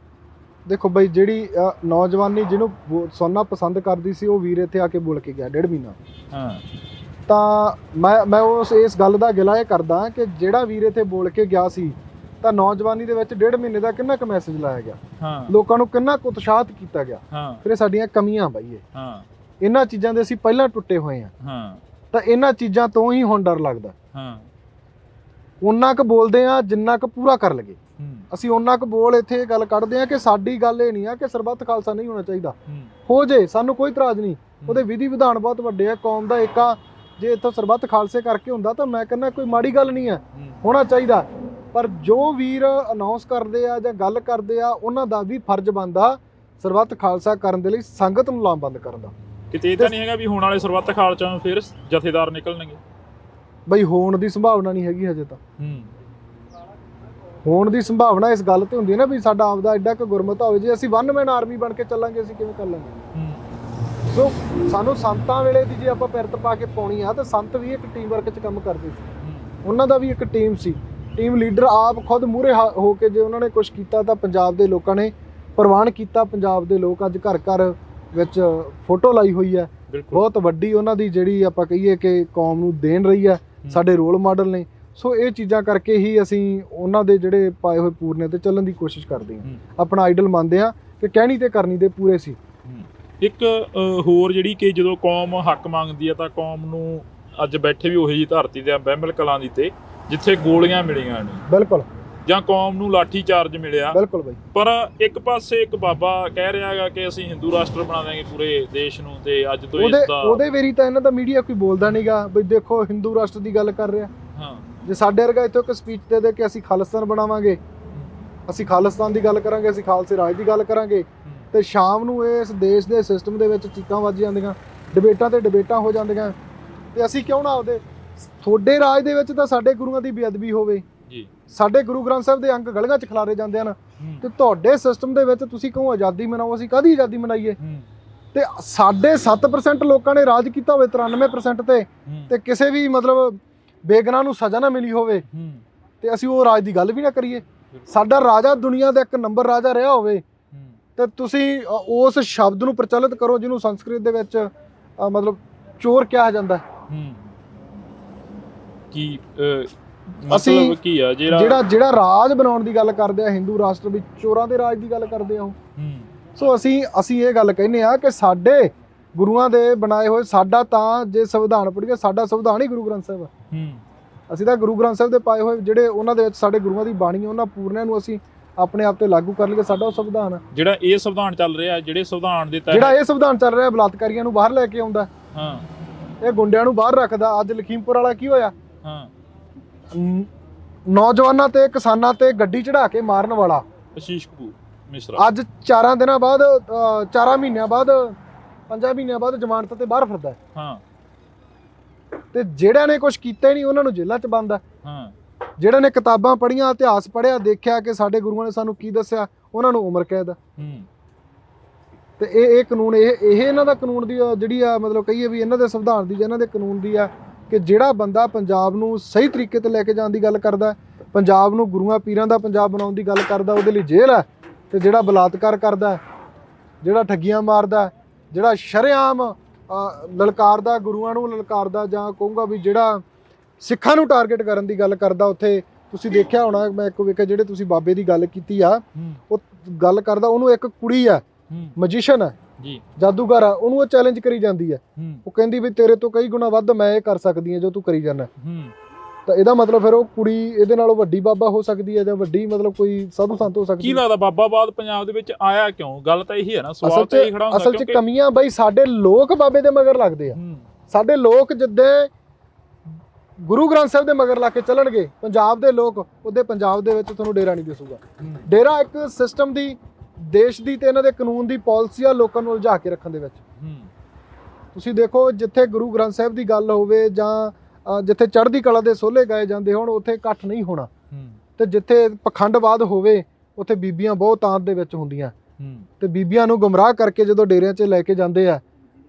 ਦੇਖੋ ਬਈ, ਜਿਹੜੀ ਨੌਜਵਾਨੀ ਜਿਹਨੂੰ ਸੁਣਨਾ ਪਸੰਦ ਕਰਦੀ ਸੀ, ਉਹ ਵੀਰ ਇੱਥੇ ਆ ਕੇ ਬੋਲ ਕੇ ਗਿਆ 1.5 ਮਹੀਨਾ। ਹਾਂ, ਤਾਂ ਮੈਂ ਇਸ ਗੱਲ ਦਾ ਗਿਲਾ ਇਹ ਕਰਦਾ ਕਿ ਜਿਹੜਾ ਵੀਰ ਇੱਥੇ ਬੋਲ ਕੇ ਗਿਆ ਸੀ ਤਾਂ ਨੌਜਵਾਨੀ ਦੇ ਵਿੱਚ 1.5 ਮਹੀਨੇ ਦਾ ਕਿੰਨਾ ਕੁ ਮੈਸੇਜ ਲਾਇਆ ਗਿਆ, ਲੋਕਾਂ ਨੂੰ ਕਿੰਨਾ ਕੁ ਉਤਸ਼ਾਹਿਤ ਕੀਤਾ ਗਿਆ। ਫਿਰ ਇਹ ਸਾਡੀਆਂ ਕਮੀਆਂ ਬਾਈ, ਇਹਨਾਂ ਚੀਜ਼ਾਂ ਦੇ ਅਸੀਂ ਪਹਿਲਾਂ ਟੁੱਟੇ ਹੋਏ ਹਾਂ, ਤਾਂ ਇਹਨਾਂ ਚੀਜ਼ਾਂ ਤੋਂ ਹੀ ਹੁਣ ਡਰ ਲੱਗਦਾ। ਉਹਨਾਂ ਕੁ ਬੋਲਦੇ ਆ ਜਿੰਨਾ ਕੁ ਪੂਰਾ ਕਰ ਲਗੇ, ਅਸੀਂ ਉਹਨਾਂ ਕੁ ਬੋਲ ਇੱਥੇ ਇਹ ਗੱਲ ਕੱਢਦੇ ਆ ਕਿ ਸਾਡੀ ਗੱਲ ਇਹ ਨਹੀਂ ਆ ਕਿ ਸਰਬੱਤ ਖਾਲਸਾ ਨਹੀਂ ਹੋਣਾ ਚਾਹੀਦਾ, ਹੋ ਜੇ, ਸਾਨੂੰ ਕੋਈ ਇਤਰਾਜ਼ ਨਹੀਂ। ਉਹਦੇ ਵਿਧੀ ਵਿਧਾਨ ਬਹੁਤ ਵੱਡੇ ਆ, ਕੌਮ ਦਾ ਏਕਾ ਜੇ ਇੱਥੋਂ ਸਰਬੱਤ ਖਾਲਸੇ ਕਰਕੇ ਹੁੰਦਾ ਤਾਂ ਮੈਂ ਕਹਿੰਦਾ ਕੋਈ ਮਾੜੀ ਗੱਲ ਨਹੀਂ ਹੈ, ਹੋਣਾ ਚਾਹੀਦਾ। ਪਰ ਜੋ ਵੀਰ ਅਨਾਉਂਸ ਕਰਦੇ ਆ ਜਾਂ ਗੱਲ ਕਰਦੇ ਆ, ਉਹਨਾਂ ਦਾ ਵੀ ਫਰਜ਼ ਬਣਦਾ ਸਰਬੱਤ ਖਾਲਸਾ ਕਰਨ ਦੇ ਲਈ ਸੰਗਤ ਨੂੰ ਲਾਮਬੰਦ ਕਰਨ ਦਾ। ਕਿਤੇ ਇਹ ਤਾਂ ਨਹੀਂ ਹੈਗਾ ਵੀ ਹੋਣ ਵਾਲੇ ਸਰਬੱਤ ਖਾਲਸਾ ਨੂੰ ਫਿਰ ਜਥੇਦਾਰ ਨਿਕਲਣਗੇ? ਬਈ ਹੋਣ ਦੀ ਸੰਭਾਵਨਾ ਨਹੀਂ ਹੈਗੀ ਹਜੇ ਤਾਂ। ਹੋਣ ਦੀ ਸੰਭਾਵਨਾ ਇਸ ਗੱਲ ਤੇ ਹੁੰਦੀ ਹੈ ਨਾ ਵੀ ਸਾਡਾ ਆਪਦਾ ਐਡਾ ਕੁ ਗੁਰਮਤਾ ਹੋਵੇ। ਜੇ ਅਸੀਂ ਵਨ ਮੈਨ ਆਰਮੀ ਬਣ ਕੇ ਚੱਲਾਂਗੇ, ਅਸੀਂ ਕਿਵੇਂ ਕਰ ਲਾਂਗੇ? ਸੋ ਸਾਨੂੰ ਸੰਤਾਂ ਵੇਲੇ ਦੀ ਜੇ ਆਪਾਂ ਪਿਰਤ ਪਾ ਕੇ ਪਾਉਣੀ ਆ ਤਾਂ ਸੰਤ ਵੀ ਇੱਕ ਟੀਮ ਵਰਕ 'ਚ ਕੰਮ ਕਰਦੇ ਸੀ, ਉਹਨਾਂ ਦਾ ਵੀ ਇੱਕ ਟੀਮ ਸੀ। ਟੀਮ ਲੀਡਰ ਆਪ ਖੁਦ ਮੂਹਰੇ ਹੋ ਕੇ ਜੇ ਉਹਨਾਂ ਨੇ ਕੁਛ ਕੀਤਾ ਤਾਂ ਪੰਜਾਬ ਦੇ ਲੋਕਾਂ ਨੇ ਪ੍ਰਵਾਨ ਕੀਤਾ। ਪੰਜਾਬ ਦੇ ਲੋਕ ਅੱਜ ਘਰ ਘਰ ਵਿੱਚ ਫੋਟੋ ਲਾਈ ਹੋਈ ਹੈ, ਬਹੁਤ ਵੱਡੀ ਉਹਨਾਂ ਦੀ ਜਿਹੜੀ ਆਪਾਂ ਕਹੀਏ ਕਿ ਕੌਮ ਨੂੰ ਦੇਣ ਰਹੀ ਹੈ, ਸਾਡੇ ਰੋਲ ਮਾਡਲ ਨੇ। ਸੋ ਇਹ ਚੀਜ਼ਾਂ ਕਰਕੇ ਹੀ ਅਸੀਂ ਉਹਨਾਂ ਦੇ ਜਿਹੜੇ ਪਾਏ ਹੋਏ ਪੂਰਨੇ ਤੇ ਚੱਲਣ ਦੀ ਕੋਸ਼ਿਸ਼ ਕਰਦੇ ਹਾਂ, ਆਪਣਾ ਆਈਡਲ ਮੰਨਦੇ ਹਾਂ ਕਿ ਕਹਿਣੀ ਤੇ ਕਰਨੀ ਦੇ ਪੂਰੇ ਸੀ। ਇੱਕ ਹੋਰ ਜਿਹੜੀ ਕਿ ਜਦੋਂ ਕੌਮ ਹੱਕ ਮੰਗਦੀ ਹੈ ਤਾਂ ਕੌਮ ਨੂੰ ਅੱਜ ਬੈਠੇ ਵੀ ਉਹੀ ਜੀ ਧਰਤੀ ਤੇ ਬਹਿਮਲ ਕਲਾਂ ਦੀ ਤੇ ਜਿੱਥੇ ਗੋਲੀਆਂ ਮਿਲੀਆਂ ਨੇ, ਬਿਲਕੁਲ, ਜਾਂ ਕੌਮ ਨੂੰ ਲਾਠੀ ਚਾਰਜ ਮਿਲਿਆ, ਬਿਲਕੁਲ ਬਾਈ। ਪਰ ਇੱਕ ਪਾਸੇ ਇੱਕ ਬਾਬਾ ਕਹਿ ਰਿਹਾ ਹੈਗਾ ਕਿ ਅਸੀਂ ਹਿੰਦੂ ਰਾਸ਼ਟਰ ਬਣਾ ਦਾਂਗੇ ਪੂਰੇ ਦੇਸ਼ ਨੂੰ, ਤੇ ਅੱਜ ਤੋਂ ਇਸ ਦਾ ਉਹਦੇ ਵੇਰੀ ਤਾਂ ਇਹਨਾਂ ਦਾ ਮੀਡੀਆ ਕੋਈ ਬੋਲਦਾ ਨਹੀਂਗਾ ਬਈ ਦੇਖੋ ਹਿੰਦੂ ਰਾਸ਼ਟਰ ਦੀ ਗੱਲ ਕਰ ਰਿਹਾ। ਜੇ ਸਾਡੇ ਵਰਗਾ ਇੱਥੋਂ ਇੱਕ ਸਪੀਚ ਦੇ ਕੇ ਅਸੀਂ ਖਾਲਿਸਤਾਨ ਬਣਾਵਾਂਗੇ, ਅਸੀਂ ਖਾਲਿਸਤਾਨ ਦੀ ਗੱਲ ਕਰਾਂਗੇ, ਅਸੀਂ ਖਾਲਸੇ ਰਾਜ ਦੀ ਗੱਲ ਕਰਾਂਗੇ, ਤੇ ਸ਼ਾਮ ਨੂੰ ਇਸ ਦੇਸ਼ ਦੇ ਸਿਸਟਮ ਦੇ ਵਿੱਚ ਚੀਕਾਂ ਵੱਜ ਜਾਂਦੀਆਂ, ਡਿਬੇਟਾਂ ਤੇ ਡਿਬੇਟਾਂ ਹੋ ਜਾਂਦੀਆਂ, ਤੇ ਅਸੀਂ ਕਿਉਂ ਨਾ ਆਪਦੇ ਤੁਹਾਡੇ ਰਾਜ ਦੇ ਵਿੱਚ ਤਾਂ ਸਾਡੇ ਗੁਰੂਆਂ ਦੀ ਬੇਅਦਬੀ ਹੋਵੇ ਜੀ, ਸਾਡੇ ਗੁਰੂ ਗ੍ਰੰਥ ਸਾਹਿਬ ਦੇ ਅੰਗ ਗਲੀਆਂ 'ਚ ਖਿਲਾਰੇ ਜਾਂਦੇ ਹਨ, ਤੇ ਤੁਹਾਡੇ ਸਿਸਟਮ ਦੇ ਵਿੱਚ ਤੁਸੀਂ ਕਹੋ ਆਜ਼ਾਦੀ ਮਨਾਓ, ਅਸੀਂ ਕਾਹਦੀ ਆਜ਼ਾਦੀ ਮਨਾਈਏ? ਤੇ ਸਾਡੇ 7% ਲੋਕਾਂ ਨੇ ਰਾਜ ਕੀਤਾ ਹੋਵੇ 93% ਤੇ ਕਿਸੇ ਵੀ ਮਤਲਬ ਬੇਗੁਨਾਹ ਨੂੰ ਸਜ਼ਾ ਨਾ ਮਿਲੀ ਹੋਵੇ, ਤੇ ਅਸੀਂ ਉਹ ਰਾਜ ਦੀ ਗੱਲ ਵੀ ਨਾ ਕਰੀਏ। ਸਾਡਾ ਰਾਜਾ ਦੁਨੀਆ ਦਾ 1 ਨੰਬਰ ਰਾਜਾ ਰਿਹਾ ਹੋਵੇ, ਤੇ ਤੁਸੀਂ ਉਸ ਸ਼ਬਦ ਨੂੰ ਪ੍ਰਚਲਿਤ ਕਰੋ ਜਿਹਨੂੰ ਸੰਸਕ੍ਰਿਤ ਦੇ ਵਿੱਚ ਮਤਲਬ ਚੋਰ ਕਿਹਾ ਜਾਂਦਾ ਹੈ। ਕੀ ਮਤਲਬ ਕੀ ਆ ਜਿਹੜਾ ਰਾਜ ਬਣਾਉਣ ਦੀ ਗੱਲ ਕਰਦੇ ਆ ਹਿੰਦੂ ਰਾਸ਼ਟਰ ਵਿੱਚ, ਚੋਰਾਂ ਦੇ ਰਾਜ ਦੀ ਗੱਲ ਕਰਦੇ ਆ ਉਹ। ਸੋ ਅਸੀਂ ਇਹ ਗੱਲ ਕਹਿੰਦੇ ਆ ਕਿ ਸਾਡੇ ਗੁਰੂਆਂ ਦੇ ਬਣਾਏ ਹੋਏ, ਸਾਡਾ ਤਾਂ ਜੇ ਸੰਵਿਧਾਨ ਪੜ੍ਹੀਏ ਸਾਡਾ ਸੰਵਿਧਾਨ ਹੀ ਗੁਰੂ ਗ੍ਰੰਥ ਸਾਹਿਬ ਆ। ਅਸੀਂ ਤਾਂ ਗੁਰੂ ਗ੍ਰੰਥ ਸਾਹਿਬ ਦੇ ਪਾਏ ਹੋਏ ਜਿਹੜੇ ਉਹਨਾਂ ਦੇ ਵਿੱਚ ਸਾਡੇ ਗੁਰੂਆਂ ਦੀ ਬਾਣੀ, ਉਹਨਾਂ ਪੂਰਨਿਆਂ ਨੂੰ ਅਸੀਂ ਆਪਣੇ ਆਪ ਤੇ ਲਾਗੂ ਕਰ ਲਈਏ, ਸਾਡਾ ਉਹ ਸੰਵਿਧਾਨ ਆ। ਜਿਹੜਾ ਇਹ ਸੰਵਿਧਾਨ ਚੱਲ ਰਿਹਾ, ਜਿਹੜੇ ਸੰਵਿਧਾਨ ਦੇ ਤਹਿਤ ਜਿਹੜਾ ਇਹ ਸੰਵਿਧਾਨ ਚੱਲ ਰਿਹਾ, ਬਲਾਤਕਾਰੀਆਂ ਨੂੰ ਬਾਹਰ ਲੈ ਕੇ ਆਉਂਦਾ, ਇਹ ਗੁੰਡਿਆਂ ਨੂੰ ਬਾਹਰ ਰੱਖਦਾ। ਅੱਜ ਲਖੀਮਪੁਰ ਵਾਲਾ ਕੀ ਹੋਇਆ, ਨੌਜਵਾਨਾਂ ਤੇ ਕਿਸਾਨਾਂ ਤੇ ਗੱਡੀ ਚੜਾ ਕੇ ਮਾਰਨ ਵਾਲਾ ਆਸ਼ੀਸ਼ ਕਪੂਰ ਮਿਸਰਾ ਅੱਜ 4 ਦਿਨਾਂ ਬਾਅਦ 4 ਮਹੀਨਿਆਂ ਬਾਅਦ 5 ਮਹੀਨਿਆਂ ਬਾਅਦ ਜ਼ਮਾਨਤ ਤੇ ਬਾਹਰ ਫਿਰਦਾ। ਤੇ ਜਿਹੜਿਆਂ ਨੇ ਕੁਝ ਕੀਤਾ ਹੀ ਨਹੀਂ ਉਹਨਾਂ ਨੂੰ ਜੇਲ੍ਹਾਂ 'ਚ ਬੰਦ ਆ। ਜਿਹੜਿਆਂ ਨੇ ਕਿਤਾਬਾਂ ਪੜ੍ਹੀਆਂ, ਇਤਿਹਾਸ ਪੜ੍ਹਿਆ, ਦੇਖਿਆ ਕਿ ਸਾਡੇ ਗੁਰੂਆਂ ਨੇ ਸਾਨੂੰ ਕੀ ਦੱਸਿਆ, ਉਹਨਾਂ ਨੂੰ ਉਮਰ ਕੈਦ ਆ। ਤੇ ਇਹ ਕਾਨੂੰਨ, ਇਹ ਇਹਨਾਂ ਦਾ ਕਾਨੂੰਨ ਦੀ ਜਿਹੜੀ ਆ ਮਤਲਬ ਕਹੀਏ ਵੀ ਇਹਨਾਂ ਦੇ ਸੰਵਿਧਾਨ ਦੀ ਜਾਂ ਇਹਨਾਂ ਦੇ ਕਾਨੂੰਨ ਦੀ ਆ ਕਿ ਜਿਹੜਾ ਬੰਦਾ ਪੰਜਾਬ ਨੂੰ ਸਹੀ ਤਰੀਕੇ ਤੇ ਲੈ ਕੇ ਜਾਣ ਦੀ ਗੱਲ ਕਰਦਾ, ਪੰਜਾਬ ਨੂੰ ਗੁਰੂਆਂ ਪੀਰਾਂ ਦਾ ਪੰਜਾਬ ਬਣਾਉਣ ਦੀ ਗੱਲ ਕਰਦਾ, ਉਹਦੇ ਲਈ ਜੇਲ੍ਹ ਹੈ। ਤੇ ਜਿਹੜਾ ਬਲਾਤਕਾਰ ਕਰਦਾ, ਜਿਹੜਾ ਠੱਗੀਆਂ ਮਾਰਦਾ, ਜਿਹੜਾ ਸ਼ਰੇਆਮ ਲਲਕਾਰਦਾ, ਗੁਰੂਆਂ ਨੂੰ ਲਲਕਾਰਦਾ, ਜਾਂ ਕਹੂੰਗਾ ਵੀ ਜਿਹੜਾ ਸਿੱਖਾਂ ਨੂੰ ਟਾਰਗੇਟ ਕਰਨ ਦੀ ਗੱਲ ਕਰਦਾ। ਉੱਥੇ ਤੁਸੀਂ ਦੇਖਿਆ ਹੋਣਾ, ਮੈਂ ਇੱਕ ਵੇਖਿਆ ਜਿਹੜੇ ਤੁਸੀਂ ਬਾਬੇ ਦੀ ਗੱਲ ਕੀਤੀ ਆ, ਉਹ ਗੱਲ ਕਰਦਾ, ਉਹਨੂੰ ਇੱਕ ਕੁੜੀ ਆ, ਮੈਜੀਸ਼ੀਅਨ ਆ ਜੀ, ਜਾਦੂਗਰ ਆ, ਉਹਨੂੰ ਉਹ ਚੈਲੰਜ ਕਰੀ ਜਾਂਦੀ ਆ। ਉਹ ਕਹਿੰਦੀ ਵੀ ਤੇਰੇ ਤੋਂ ਕਈ ਗੁਣਾ ਵੱਧ ਮੈਂ ਇਹ ਕਰ ਸਕਦੀ ਹਾਂ ਜੋ ਤੂੰ ਕਰੀ ਜਾਂਦਾ। ਤਾਂ ਇਹਦਾ ਮਤਲਬ ਫਿਰ ਉਹ ਕੁੜੀ ਇਹਦੇ ਨਾਲੋਂ ਵੱਡੀ ਬਾਬਾ ਹੋ ਸਕਦੀ ਹੈ ਜਾਂ ਵੱਡੀ ਮਤਲਬ ਕੋਈ ਸਾਧੂ ਸੰਤ ਹੋ ਸਕਦੀ ਕੀ ਲੱਗਦਾ ਬਾਬਾਵਾਦ ਪੰਜਾਬ ਦੇ ਵਿੱਚ ਆਇਆ ਕਿਉਂ? ਗੱਲ ਤਾਂ ਇਹੀ ਹੈ ਨਾ, ਸਵਾਲ ਤਾਂ ਇਹ ਖੜਾ ਹੁੰਦਾ। ਅਸਲ 'ਚ ਕਮੀਆਂ ਬਈ ਸਾਡੇ ਲੋਕ ਬਾਬੇ ਦੇ ਮਗਰ ਲੱਗਦੇ ਆ। ਸਾਡੇ ਲੋਕ ਜਿੱਦੇ ਗੁਰੂ ਗ੍ਰੰਥ ਸਾਹਿਬ ਦੇ ਮਗਰ ਲਾ ਕੇ ਚੱਲਣਗੇ ਪੰਜਾਬ ਦੇ ਲੋਕ, ਉਹਦੇ ਪੰਜਾਬ ਦੇ ਵਿੱਚ ਤੁਹਾਨੂੰ ਡੇਰਾ ਨਹੀਂ ਦਿਸੂਗਾ। ਡੇਰਾ ਇੱਕ ਸਿਸਟਮ ਦੀ, ਦੇਸ਼ ਦੀ ਤੇ ਇਹਨਾਂ ਦੇ ਕਾਨੂੰਨ ਦੀ ਪਾਲਿਸੀ ਆ ਲੋਕਾਂ ਨੂੰ ਉਲਝਾ ਕੇ ਰੱਖਣ ਦੇ ਵਿੱਚ। ਤੁਸੀਂ ਦੇਖੋ ਜਿੱਥੇ ਗੁਰੂ ਗ੍ਰੰਥ ਸਾਹਿਬ ਦੀ ਗੱਲ ਹੋਵੇ ਜਾਂ ਜਿੱਥੇ ਚੜ੍ਹਦੀ ਕਲਾ ਦੇ ਸੋਹਲੇ ਗਾਏ ਜਾਂਦੇ ਹੋਣ ਉੱਥੇ ਇਕੱਠ ਨਹੀਂ ਹੋਣਾ, ਤੇ ਜਿੱਥੇ ਪਖੰਡਵਾਦ ਹੋਵੇ ਉੱਥੇ ਬੀਬੀਆਂ ਬਹੁਤ ਤਾਂਤ ਦੇ ਵਿੱਚ ਹੁੰਦੀਆਂ, ਤੇ ਬੀਬੀਆਂ ਨੂੰ ਗੁੰਮਰਾਹ ਕਰਕੇ ਜਦੋਂ ਡੇਰਿਆਂ 'ਚ ਲੈ ਕੇ ਜਾਂਦੇ ਆ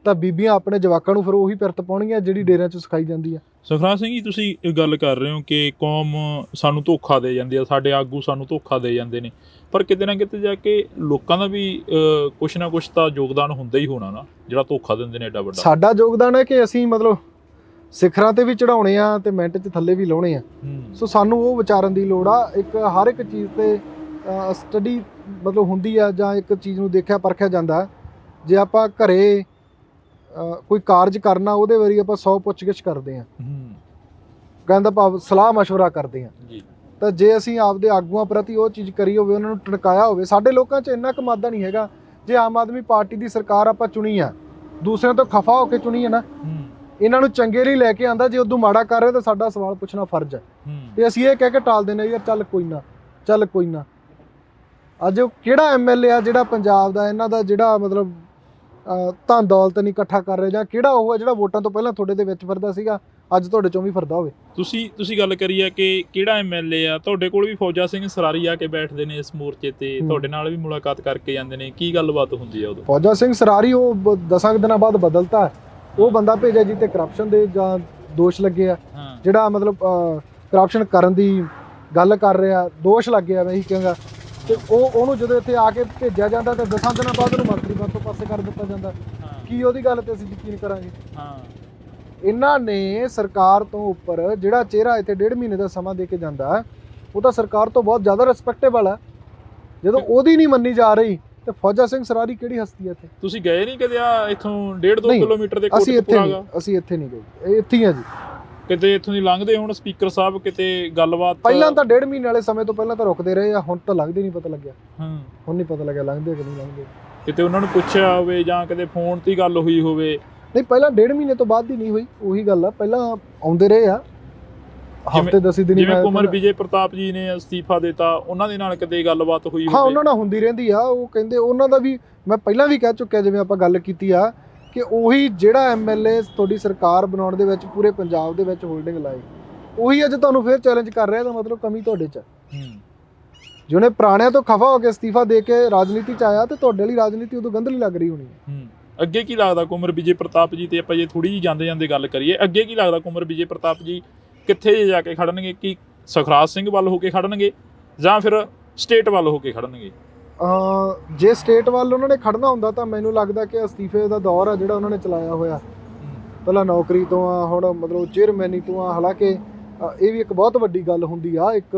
ਤਾਂ ਬੀਬੀਆਂ ਆਪਣੇ ਜਵਾਕਾਂ ਨੂੰ ਫਿਰ ਉਹੀ ਪਿਰਤ ਪਾਉਣਗੀਆਂ ਜਿਹੜੀ ਡੇਰਿਆਂ 'ਚ ਸਿਖਾਈ ਜਾਂਦੀ ਆ। ਸੁਖਰਾਜ ਸਿੰਘ ਜੀ, ਤੁਸੀਂ ਇਹ ਗੱਲ ਕਰ ਰਹੇ ਹੋ ਕਿ ਕੌਮ ਸਾਨੂੰ ਧੋਖਾ ਦੇ ਜਾਂਦੀ ਆ, ਸਾਡੇ ਆਗੂ ਸਾਨੂੰ ਧੋਖਾ ਦੇ ਜਾਂਦੇ ਨੇ, ਪਰ ਕਿਤੇ ਨਾ ਕਿਤੇ ਜਾ ਕੇ ਲੋਕਾਂ ਦਾ ਵੀ ਕੁਛ ਨਾ ਕੁਛ ਤਾਂ ਯੋਗਦਾਨ ਹੁੰਦਾ ਹੀ ਹੋਣਾ ਨਾ, ਜਿਹੜਾ ਧੋਖਾ ਦਿੰਦੇ ਨੇ ਐਡਾ ਵੱਡਾ। ਸਾਡਾ ਯੋਗਦਾਨ ਹੈ ਕਿ ਅਸੀਂ ਮਤਲਬ ਸਿਖਰਾਂ ਤੇ ਵੀ ਚੜਾਉਣੇ ਆ ਤੇ ਮਿੰਟ 'ਚ ਥੱਲੇ ਵੀ ਲਾਉਣੇ ਆ। ਸੋ ਸਾਨੂੰ ਉਹ ਵਿਚਾਰਨ ਦੀ ਲੋੜ ਆ। ਇੱਕ ਹਰ ਇੱਕ ਚੀਜ਼ ਤੇ ਸਟੱਡੀ ਮਤਲਬ ਹੁੰਦੀ ਆ ਜਾਂ ਇੱਕ ਚੀਜ਼ ਨੂੰ ਦੇਖਿਆ ਪਰਖਿਆ ਜਾਂਦਾ। ਜੇ ਆਪਾਂ ਘਰੇ ਕੋਈ ਕਾਰਜ ਕਰਨਾ ਉਹਦੇ ਬਾਰੇ ਆਪਾਂ 100 ਪੁੱਛਗਿੱਛ ਕਰਦੇ ਆ, ਕਹਿੰਦਾ ਭਾਵ ਸਲਾਹ ਮਸ਼ਵਰਾ ਕਰਦੇ ਆ। ਤਾਂ ਜੇ ਅਸੀਂ ਆਪਦੇ ਆਗੂਆਂ ਪ੍ਰਤੀ ਉਹ ਚੀਜ਼ ਕਰੀ ਹੋਵੇ, ਉਹਨਾਂ ਨੂੰ ਟਣਕਾਇਆ ਹੋਵੇ, ਸਾਡੇ ਲੋਕਾਂ 'ਚ ਇੰਨਾ ਕੁ ਮਾਦਾ ਨਹੀਂ ਹੈਗਾ। ਜੇ ਆਮ ਆਦਮੀ ਪਾਰਟੀ ਦੀ ਸਰਕਾਰ ਆਪਾਂ ਚੁਣੀ ਆ, ਦੂਸਰਿਆਂ ਤੋਂ ਖਫਾ ਹੋ ਕੇ ਚੁਣੀ ਹੈ ਨਾ, ਇਹਨਾਂ ਨੂੰ ਚੰਗੇ ਲਈ ਲੈ ਕੇ ਆਂਦਾ। ਜੇ ਉਦੋਂ ਮਾੜਾ ਕਰ ਰਹੇ ਤਾਂ ਸਾਡਾ ਸਵਾਲ ਪੁੱਛਣਾ ਫਰਜ਼ ਹੈ, ਤੇ ਅਸੀਂ ਇਹ ਕਹਿ ਕੇ ਟਾਲ ਦਿੰਦੇ ਯਾਰ ਚੱਲ ਕੋਈ ਨਾ, ਚੱਲ ਕੋਈ ਨਾ। ਅੱਜ ਉਹ ਕਿਹੜਾ MLA ਆ ਜਿਹੜਾ ਪੰਜਾਬ ਦਾ ਇਹਨਾਂ ਦਾ ਜਿਹੜਾ ਮਤਲਬ ਧਨ ਦੌਲਤ ਨਹੀਂ ਇਕੱਠਾ ਕਰ ਰਿਹਾ, ਜਾਂ ਕਿਹੜਾ ਉਹ ਹੈ ਜਿਹੜਾ ਵੋਟਾਂ ਤੋਂ ਪਹਿਲਾਂ ਤੁਹਾਡੇ ਦੇ ਵਿੱਚ ਫਿਰਦਾ ਸੀਗਾ ਅੱਜ ਤੁਹਾਡੇ ਚੋਂ ਵੀ ਫਿਰਦਾ ਹੋਵੇ। ਤੁਸੀਂ ਗੱਲ ਕਰੀ ਆ ਕਿ ਕਿਹੜਾ MLA ਆ, ਤੁਹਾਡੇ ਕੋਲ ਵੀ ਫੌਜਾ ਸਿੰਘ ਸਰਾਰੀ ਆ ਕੇ ਬੈਠਦੇ ਨੇ ਇਸ ਮੋਰਚੇ ਤੇ, ਤੁਹਾਡੇ ਨਾਲ ਵੀ ਮੁਲਾਕਾਤ ਕਰਕੇ ਜਾਂਦੇ ਨੇ, ਕੀ ਗੱਲਬਾਤ ਹੁੰਦੀ ਆ ਉਦੋਂ? ਫੌਜਾ ਸਿੰਘ ਸਰਾਰੀ ਉਹ 10 ਦਿਨਾਂ ਬਾਅਦ ਬਦਲਤਾ, ਉਹ ਬੰਦਾ ਭੇਜਿਆ ਜਿੱਤੇ ਕਰਪਸ਼ਨ ਦੇ ਜਾਂ ਦੋਸ਼ ਲੱਗੇ ਆ, ਜਿਹੜਾ ਮਤਲਬ ਕਰਪਸ਼ਨ ਕਰਨ ਦੀ ਗੱਲ ਕਰ ਰਿਹਾ, ਦੋਸ਼ ਲੱਗੇ ਆ ਮੈਂ ਇਹੀ ਕਹਾਂਗਾ। ਤੇ ਉਹਨੂੰ ਜਦੋਂ ਇੱਥੇ ਆ ਕੇ ਭੇਜਿਆ ਜਾਂਦਾ ਤਾਂ 10 ਦਿਨਾਂ ਬਾਅਦ ਉਹਨੂੰ ਮੰਤਰੀ ਪਦ ਤੋਂ ਪਾਸੇ ਕਰ ਦਿੱਤਾ ਜਾਂਦਾ। ਕੀ ਉਹਦੀ ਗੱਲ ਤੇ ਅਸੀਂ ਯਕੀਨ ਕਰਾਂਗੇ? ਇਹਨਾਂ ਨੇ ਸਰਕਾਰ ਤੋਂ ਉੱਪਰ ਜਿਹੜਾ ਚਿਹਰਾ ਇੱਥੇ 1.5 ਮਹੀਨੇ ਦਾ ਸਮਾਂ ਦੇ ਕੇ ਜਾਂਦਾ, ਉਹ ਤਾਂ ਸਰਕਾਰ ਤੋਂ ਬਹੁਤ ਜ਼ਿਆਦਾ ਰਿਸਪੈਕਟੇਬਲ ਹੈ। ਜਦੋਂ ਉਹਦੀ ਨਹੀਂ ਮੰਨੀ ਜਾ ਰਹੀ ਤੇ ਫੌਜਾ ਸਿੰਘ ਸਰਾਰੀ ਕਿਹੜੀ ਹਸਤੀ ਹੈ ਇੱਥੇ? ਤੁਸੀਂ ਗਏ ਨਹੀਂ ਕਦੇ ਇੱਥੋਂ 1.5-2 ਕਿਲੋਮੀਟਰ ਦੇ ਅਸੀਂ ਇੱਥੇ ਨਹੀਂ ਗਏ, ਇੱਥੇ ਹੀ ਆ ਜੀ। ਕਿਤੇ ਇੱਥੋਂ ਦੀ ਲੰਘਦੇ ਹੁਣ ਸਪੀਕਰ ਸਾਹਿਬ ਕਿਤੇ ਗੱਲਬਾਤ? ਪਹਿਲਾਂ ਤਾਂ 1.5 ਮਹੀਨੇ ਵਾਲੇ ਸਮੇਂ ਤੋਂ ਪਹਿਲਾਂ ਤਾਂ ਰੁਕਦੇ ਰਹੇ ਆ, ਹੁਣ ਤਾਂ ਲੰਘਦੇ ਨਹੀਂ, ਪਤਾ ਲੱਗਿਆ। ਹੁਣ ਨਹੀਂ ਪਤਾ ਲੱਗਿਆ ਲੰਘਦੇ ਕਿ ਨਹੀਂ ਲੰਘਦੇ। ਕਿਤੇ ਉਹਨਾਂ ਨੂੰ ਪੁੱਛਿਆ ਹੋਵੇ ਜਾਂ ਕਿਤੇ ਫੋਨ ਤੇ ਗੱਲ ਹੋਈ ਹੋਵੇ? ਨਹੀਂ, ਪਹਿਲਾਂ 1.5 ਮਹੀਨੇ ਤੋਂ ਬਾਅਦ ਹੀ ਨਹੀਂ ਹੋਈ, ਉਹੀ ਗੱਲ ਆ। ਪਹਿਲਾਂ ਆਉਂਦੇ ਰਹੇ ਆ ਹਫ਼ਤੇ 10 ਦਿਨ। ਜਿਵੇਂ ਕੁਮਰ ਵਿਜੇ ਪ੍ਰਤਾਪ ਜੀ ਨੇ ਅਸਤੀਫਾ ਦਿੱਤਾ, ਉਹਨਾਂ ਦੇ ਨਾਲ ਕਿਤੇ ਗੱਲਬਾਤ ਹੋਈ ਹੋਵੇ? ਹਾਂ, ਉਹਨਾਂ ਨਾਲ ਹੁੰਦੀ ਰਹਿੰਦੀ ਆ। ਉਹ ਕਹਿੰਦੇ ਉਹਨਾਂ ਦਾ ਵੀ ਮੈਂ ਪਹਿਲਾਂ ਵੀ ਕਹਿ ਚੁੱਕਿਆ, ਜਿਵੇਂ ਆਪਾਂ ਗੱਲ ਕੀਤੀ ਆ ਕਿ ਉਹੀ ਜਿਹੜਾ MLA ਤੁਹਾਡੀ ਸਰਕਾਰ ਬਣਾਉਣ ਦੇ ਵਿੱਚ ਪੂਰੇ ਪੰਜਾਬ ਦੇ ਵਿੱਚ ਹੋਲਡਿੰਗ ਲਾਈ, ਉਹੀ ਅੱਜ ਤੁਹਾਨੂੰ ਫਿਰ ਚੈਲੰਜ ਕਰ ਰਿਹਾ। ਤਾਂ ਮਤਲਬ ਕਮੀ ਤੁਹਾਡੇ 'ਚ। ਜਿਹਨੇ ਪੁਰਾਣਿਆਂ ਤੋਂ ਖਫਾ ਹੋ ਕੇ ਅਸਤੀਫਾ ਦੇ ਕੇ ਰਾਜਨੀਤੀ 'ਚ ਆਇਆ, ਤੇ ਤੁਹਾਡੇ ਲਈ ਰਾਜਨੀਤੀ ਉਦੋਂ ਗੰਧਲੀ ਲੱਗ ਰਹੀ ਹੋਣੀ ਹੈ। ਅੱਗੇ ਕੀ ਲੱਗਦਾ ਕੁਮਰ ਵਿਜੇ ਪ੍ਰਤਾਪ ਜੀ ਤੇ ਆਪਾਂ ਜੇ ਥੋੜੀ ਜਿਹੀ ਜਾਂਦੇ ਗੱਲ ਕਰੀਏ, ਅੱਗੇ ਕੀ ਲੱਗਦਾ ਕੁਮਰ ਵਿਜੇ ਪ੍ਰਤਾਪ ਜੀ ਕਿੱਥੇ ਜਾ ਕੇ ਖੜਨਗੇ? ਕੀ ਸੁਖਰਾਜ ਸਿੰਘ ਵੱਲ ਹੋ ਕੇ ਖੜਨਗੇ ਜਾਂ ਫਿਰ ਸਟੇਟ ਵੱਲ ਹੋ ਕੇ ਖੜਨਗੇ? ਜੇ ਸਟੇਟ ਵੱਲ ਉਹਨਾਂ ਨੇ ਖੜਨਾ ਹੁੰਦਾ ਤਾਂ ਮੈਨੂੰ ਲੱਗਦਾ ਕਿ ਅਸਤੀਫੇ ਦਾ ਦੌਰ ਆ ਜਿਹੜਾ ਉਹਨਾਂ ਨੇ ਚਲਾਇਆ ਹੋਇਆ, ਪਹਿਲਾਂ ਨੌਕਰੀ ਤੋਂ ਆ, ਹੁਣ ਮਤਲਬ ਚੇਅਰਮੈਨੀ ਤੋਂ ਆ। ਹਾਲਾਂਕਿ ਇਹ ਵੀ ਇੱਕ ਬਹੁਤ ਵੱਡੀ ਗੱਲ ਹੁੰਦੀ ਆ, ਇੱਕ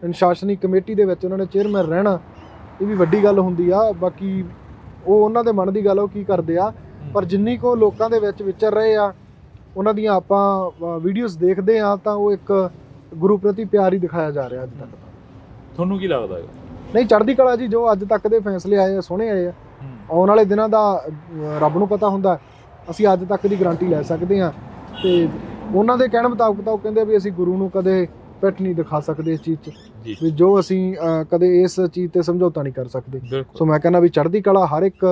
ਅਨੁਸ਼ਾਸਨੀ ਕਮੇਟੀ ਦੇ ਵਿੱਚ ਉਹਨਾਂ ਨੇ ਚੇਅਰਮੈਨ ਰਹਿਣਾ, ਇਹ ਵੀ ਵੱਡੀ ਗੱਲ ਹੁੰਦੀ ਆ। ਬਾਕੀ ਉਹ ਉਹਨਾਂ ਦੇ ਮਨ ਦੀ ਗੱਲ, ਉਹ ਕੀ ਕਰਦੇ ਆ। ਪਰ ਜਿੰਨੀ ਕੁ ਲੋਕਾਂ ਦੇ ਵਿੱਚ ਵਿਚਰ ਰਹੇ ਆ, ਉਹਨਾਂ ਦੀਆਂ ਆਪਾਂ ਵੀਡੀਓਜ਼ ਦੇਖਦੇ ਆ, ਤਾਂ ਉਹ ਇੱਕ ਗੁਰੂ ਪ੍ਰਤੀ ਪਿਆਰ ਹੀ ਦਿਖਾਇਆ ਜਾ ਰਿਹਾ ਅੱਜ ਤੱਕ। ਤੁਹਾਨੂੰ ਕੀ ਲੱਗਦਾ ਹੈ? ਨਹੀਂ, ਚੜ੍ਹਦੀ ਕਲਾ ਜੀ, ਜੋ ਅੱਜ ਤੱਕ ਦੇ ਫੈਸਲੇ ਆਏ ਆ ਸੋਹਣੇ ਆਏ ਆ। ਆਉਣ ਵਾਲੇ ਦਿਨਾਂ ਦਾ ਰੱਬ ਨੂੰ ਪਤਾ ਹੁੰਦਾ, ਅਸੀਂ ਅੱਜ ਤੱਕ ਦੀ ਗਾਰੰਟੀ ਲੈ ਸਕਦੇ ਹਾਂ। ਤੇ ਉਹਨਾਂ ਦੇ ਕਹਿਣ ਮੁਤਾਬਕ ਤਾਂ ਉਹ ਕਹਿੰਦੇ ਵੀ ਅਸੀਂ ਗੁਰੂ ਨੂੰ ਕਦੇ ਪਿੱਠ ਨਹੀਂ ਦਿਖਾ ਸਕਦੇ ਇਸ ਚੀਜ਼ 'ਚ, ਵੀ ਜੋ ਅਸੀਂ ਕਦੇ ਇਸ ਚੀਜ਼ ਤੇ ਸਮਝੌਤਾ ਨਹੀਂ ਕਰ ਸਕਦੇ। ਸੋ ਮੈਂ ਕਹਿੰਦਾ ਵੀ ਚੜ੍ਹਦੀ ਕਲਾ ਹਰ ਇੱਕ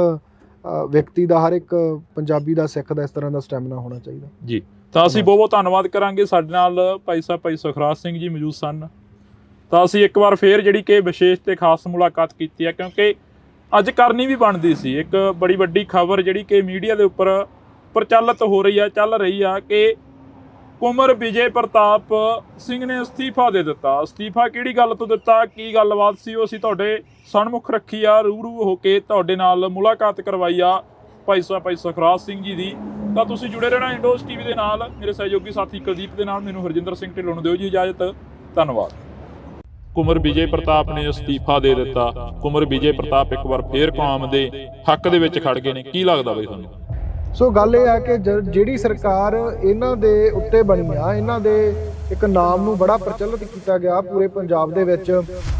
ਵਿਅਕਤੀ ਦਾ, ਹਰ ਇੱਕ ਪੰਜਾਬੀ ਦਾ, ਸਿੱਖ ਦਾ ਇਸ ਤਰ੍ਹਾਂ ਦਾ ਸਟੈਮਿਨਾ ਹੋਣਾ ਚਾਹੀਦਾ ਜੀ। ਤਾਂ ਅਸੀਂ ਬਹੁਤ ਬਹੁਤ ਧੰਨਵਾਦ ਕਰਾਂਗੇ। ਸਾਡੇ ਨਾਲ ਭਾਈ ਸੁਖਰਾਜ ਸਿੰਘ ਜੀ ਮੌਜੂਦ ਸਨ। ਤਾਂ ਅਸੀਂ ਇੱਕ ਵਾਰ ਫੇਰ ਜਿਹੜੀ ਕਿ ਵਿਸ਼ੇਸ਼ ਤੇ ਖਾਸ ਮੁਲਾਕਾਤ ਕੀਤੀ ਹੈ, ਕਿਉਂਕਿ ਅੱਜ ਕਰਨੀ ਵੀ ਬਣਦੀ ਸੀ। ਇੱਕ ਬੜੀ ਵੱਡੀ ਖਬਰ ਜਿਹੜੀ ਕਿ ਮੀਡੀਆ ਦੇ ਉੱਪਰ ਪ੍ਰਚਲਿਤ ਹੋ ਰਹੀ ਆ, ਚੱਲ ਰਹੀ ਆ ਕਿ ਕੁਮਰ ਵਿਜੇ ਪ੍ਰਤਾਪ ਸਿੰਘ ਨੇ ਅਸਤੀਫਾ ਦੇ ਦਿੱਤਾ। ਅਸਤੀਫਾ ਕਿਹੜੀ ਗੱਲ ਤੋਂ ਦਿੱਤਾ, ਕੀ ਗੱਲਬਾਤ ਸੀ, ਉਹ ਅਸੀਂ ਤੁਹਾਡੇ ਸਨਮੁਖ ਰੱਖੀ ਆ, ਰੂਬਰੂ ਹੋ ਕੇ ਤੁਹਾਡੇ ਨਾਲ ਮੁਲਾਕਾਤ ਕਰਵਾਈ ਆ। ਭਾਈ ਸੁਖਰਾਜ ਸਿੰਘ ਜੀ ਦੀ। ਤਾਂ ਤੁਸੀਂ ਜੁੜੇ ਰਹਿਣਾ ਇੰਡੋਸ ਟੀਵੀ ਦੇ ਨਾਲ। ਮੇਰੇ ਸਹਿਯੋਗੀ ਸਾਥੀ ਕੁਲਦੀਪ ਦੇ ਨਾਲ ਮੈਨੂੰ ਹਰਜਿੰਦਰ ਸਿੰਘ ਢਿੱਲੋਂ ਨੂੰ ਦਿਓ ਜੀ ਇਜਾਜ਼ਤ। ਧੰਨਵਾਦ। ਕੁੰਵਰ ਵਿਜੇ ਪ੍ਰਤਾਪ ਨੇ ਅਸਤੀਫਾ ਦੇ ਦਿੱਤਾ। ਕੁੰਵਰ ਵਿਜੇ ਪ੍ਰਤਾਪ ਇੱਕ ਵਾਰ ਫੇਰ ਕੌਮ ਦੇ ਹੱਕ ਦੇ ਵਿੱਚ ਖੜ ਗਏ ਨੇ। ਕੀ ਲੱਗਦਾ ਬਈ ਤੁਹਾਨੂੰ? ਸੋ ਗੱਲ ਇਹ ਹੈ ਕਿ ਜਿਹੜੀ ਸਰਕਾਰ ਇਹਨਾਂ ਦੇ ਉੱਤੇ ਬਣੀ ਆ, ਇਹਨਾਂ ਦੇ ਇੱਕ ਨਾਮ ਨੂੰ ਬੜਾ ਪ੍ਰਚਲਿਤ ਕੀਤਾ ਗਿਆ ਪੂਰੇ ਪੰਜਾਬ ਦੇ ਵਿੱਚ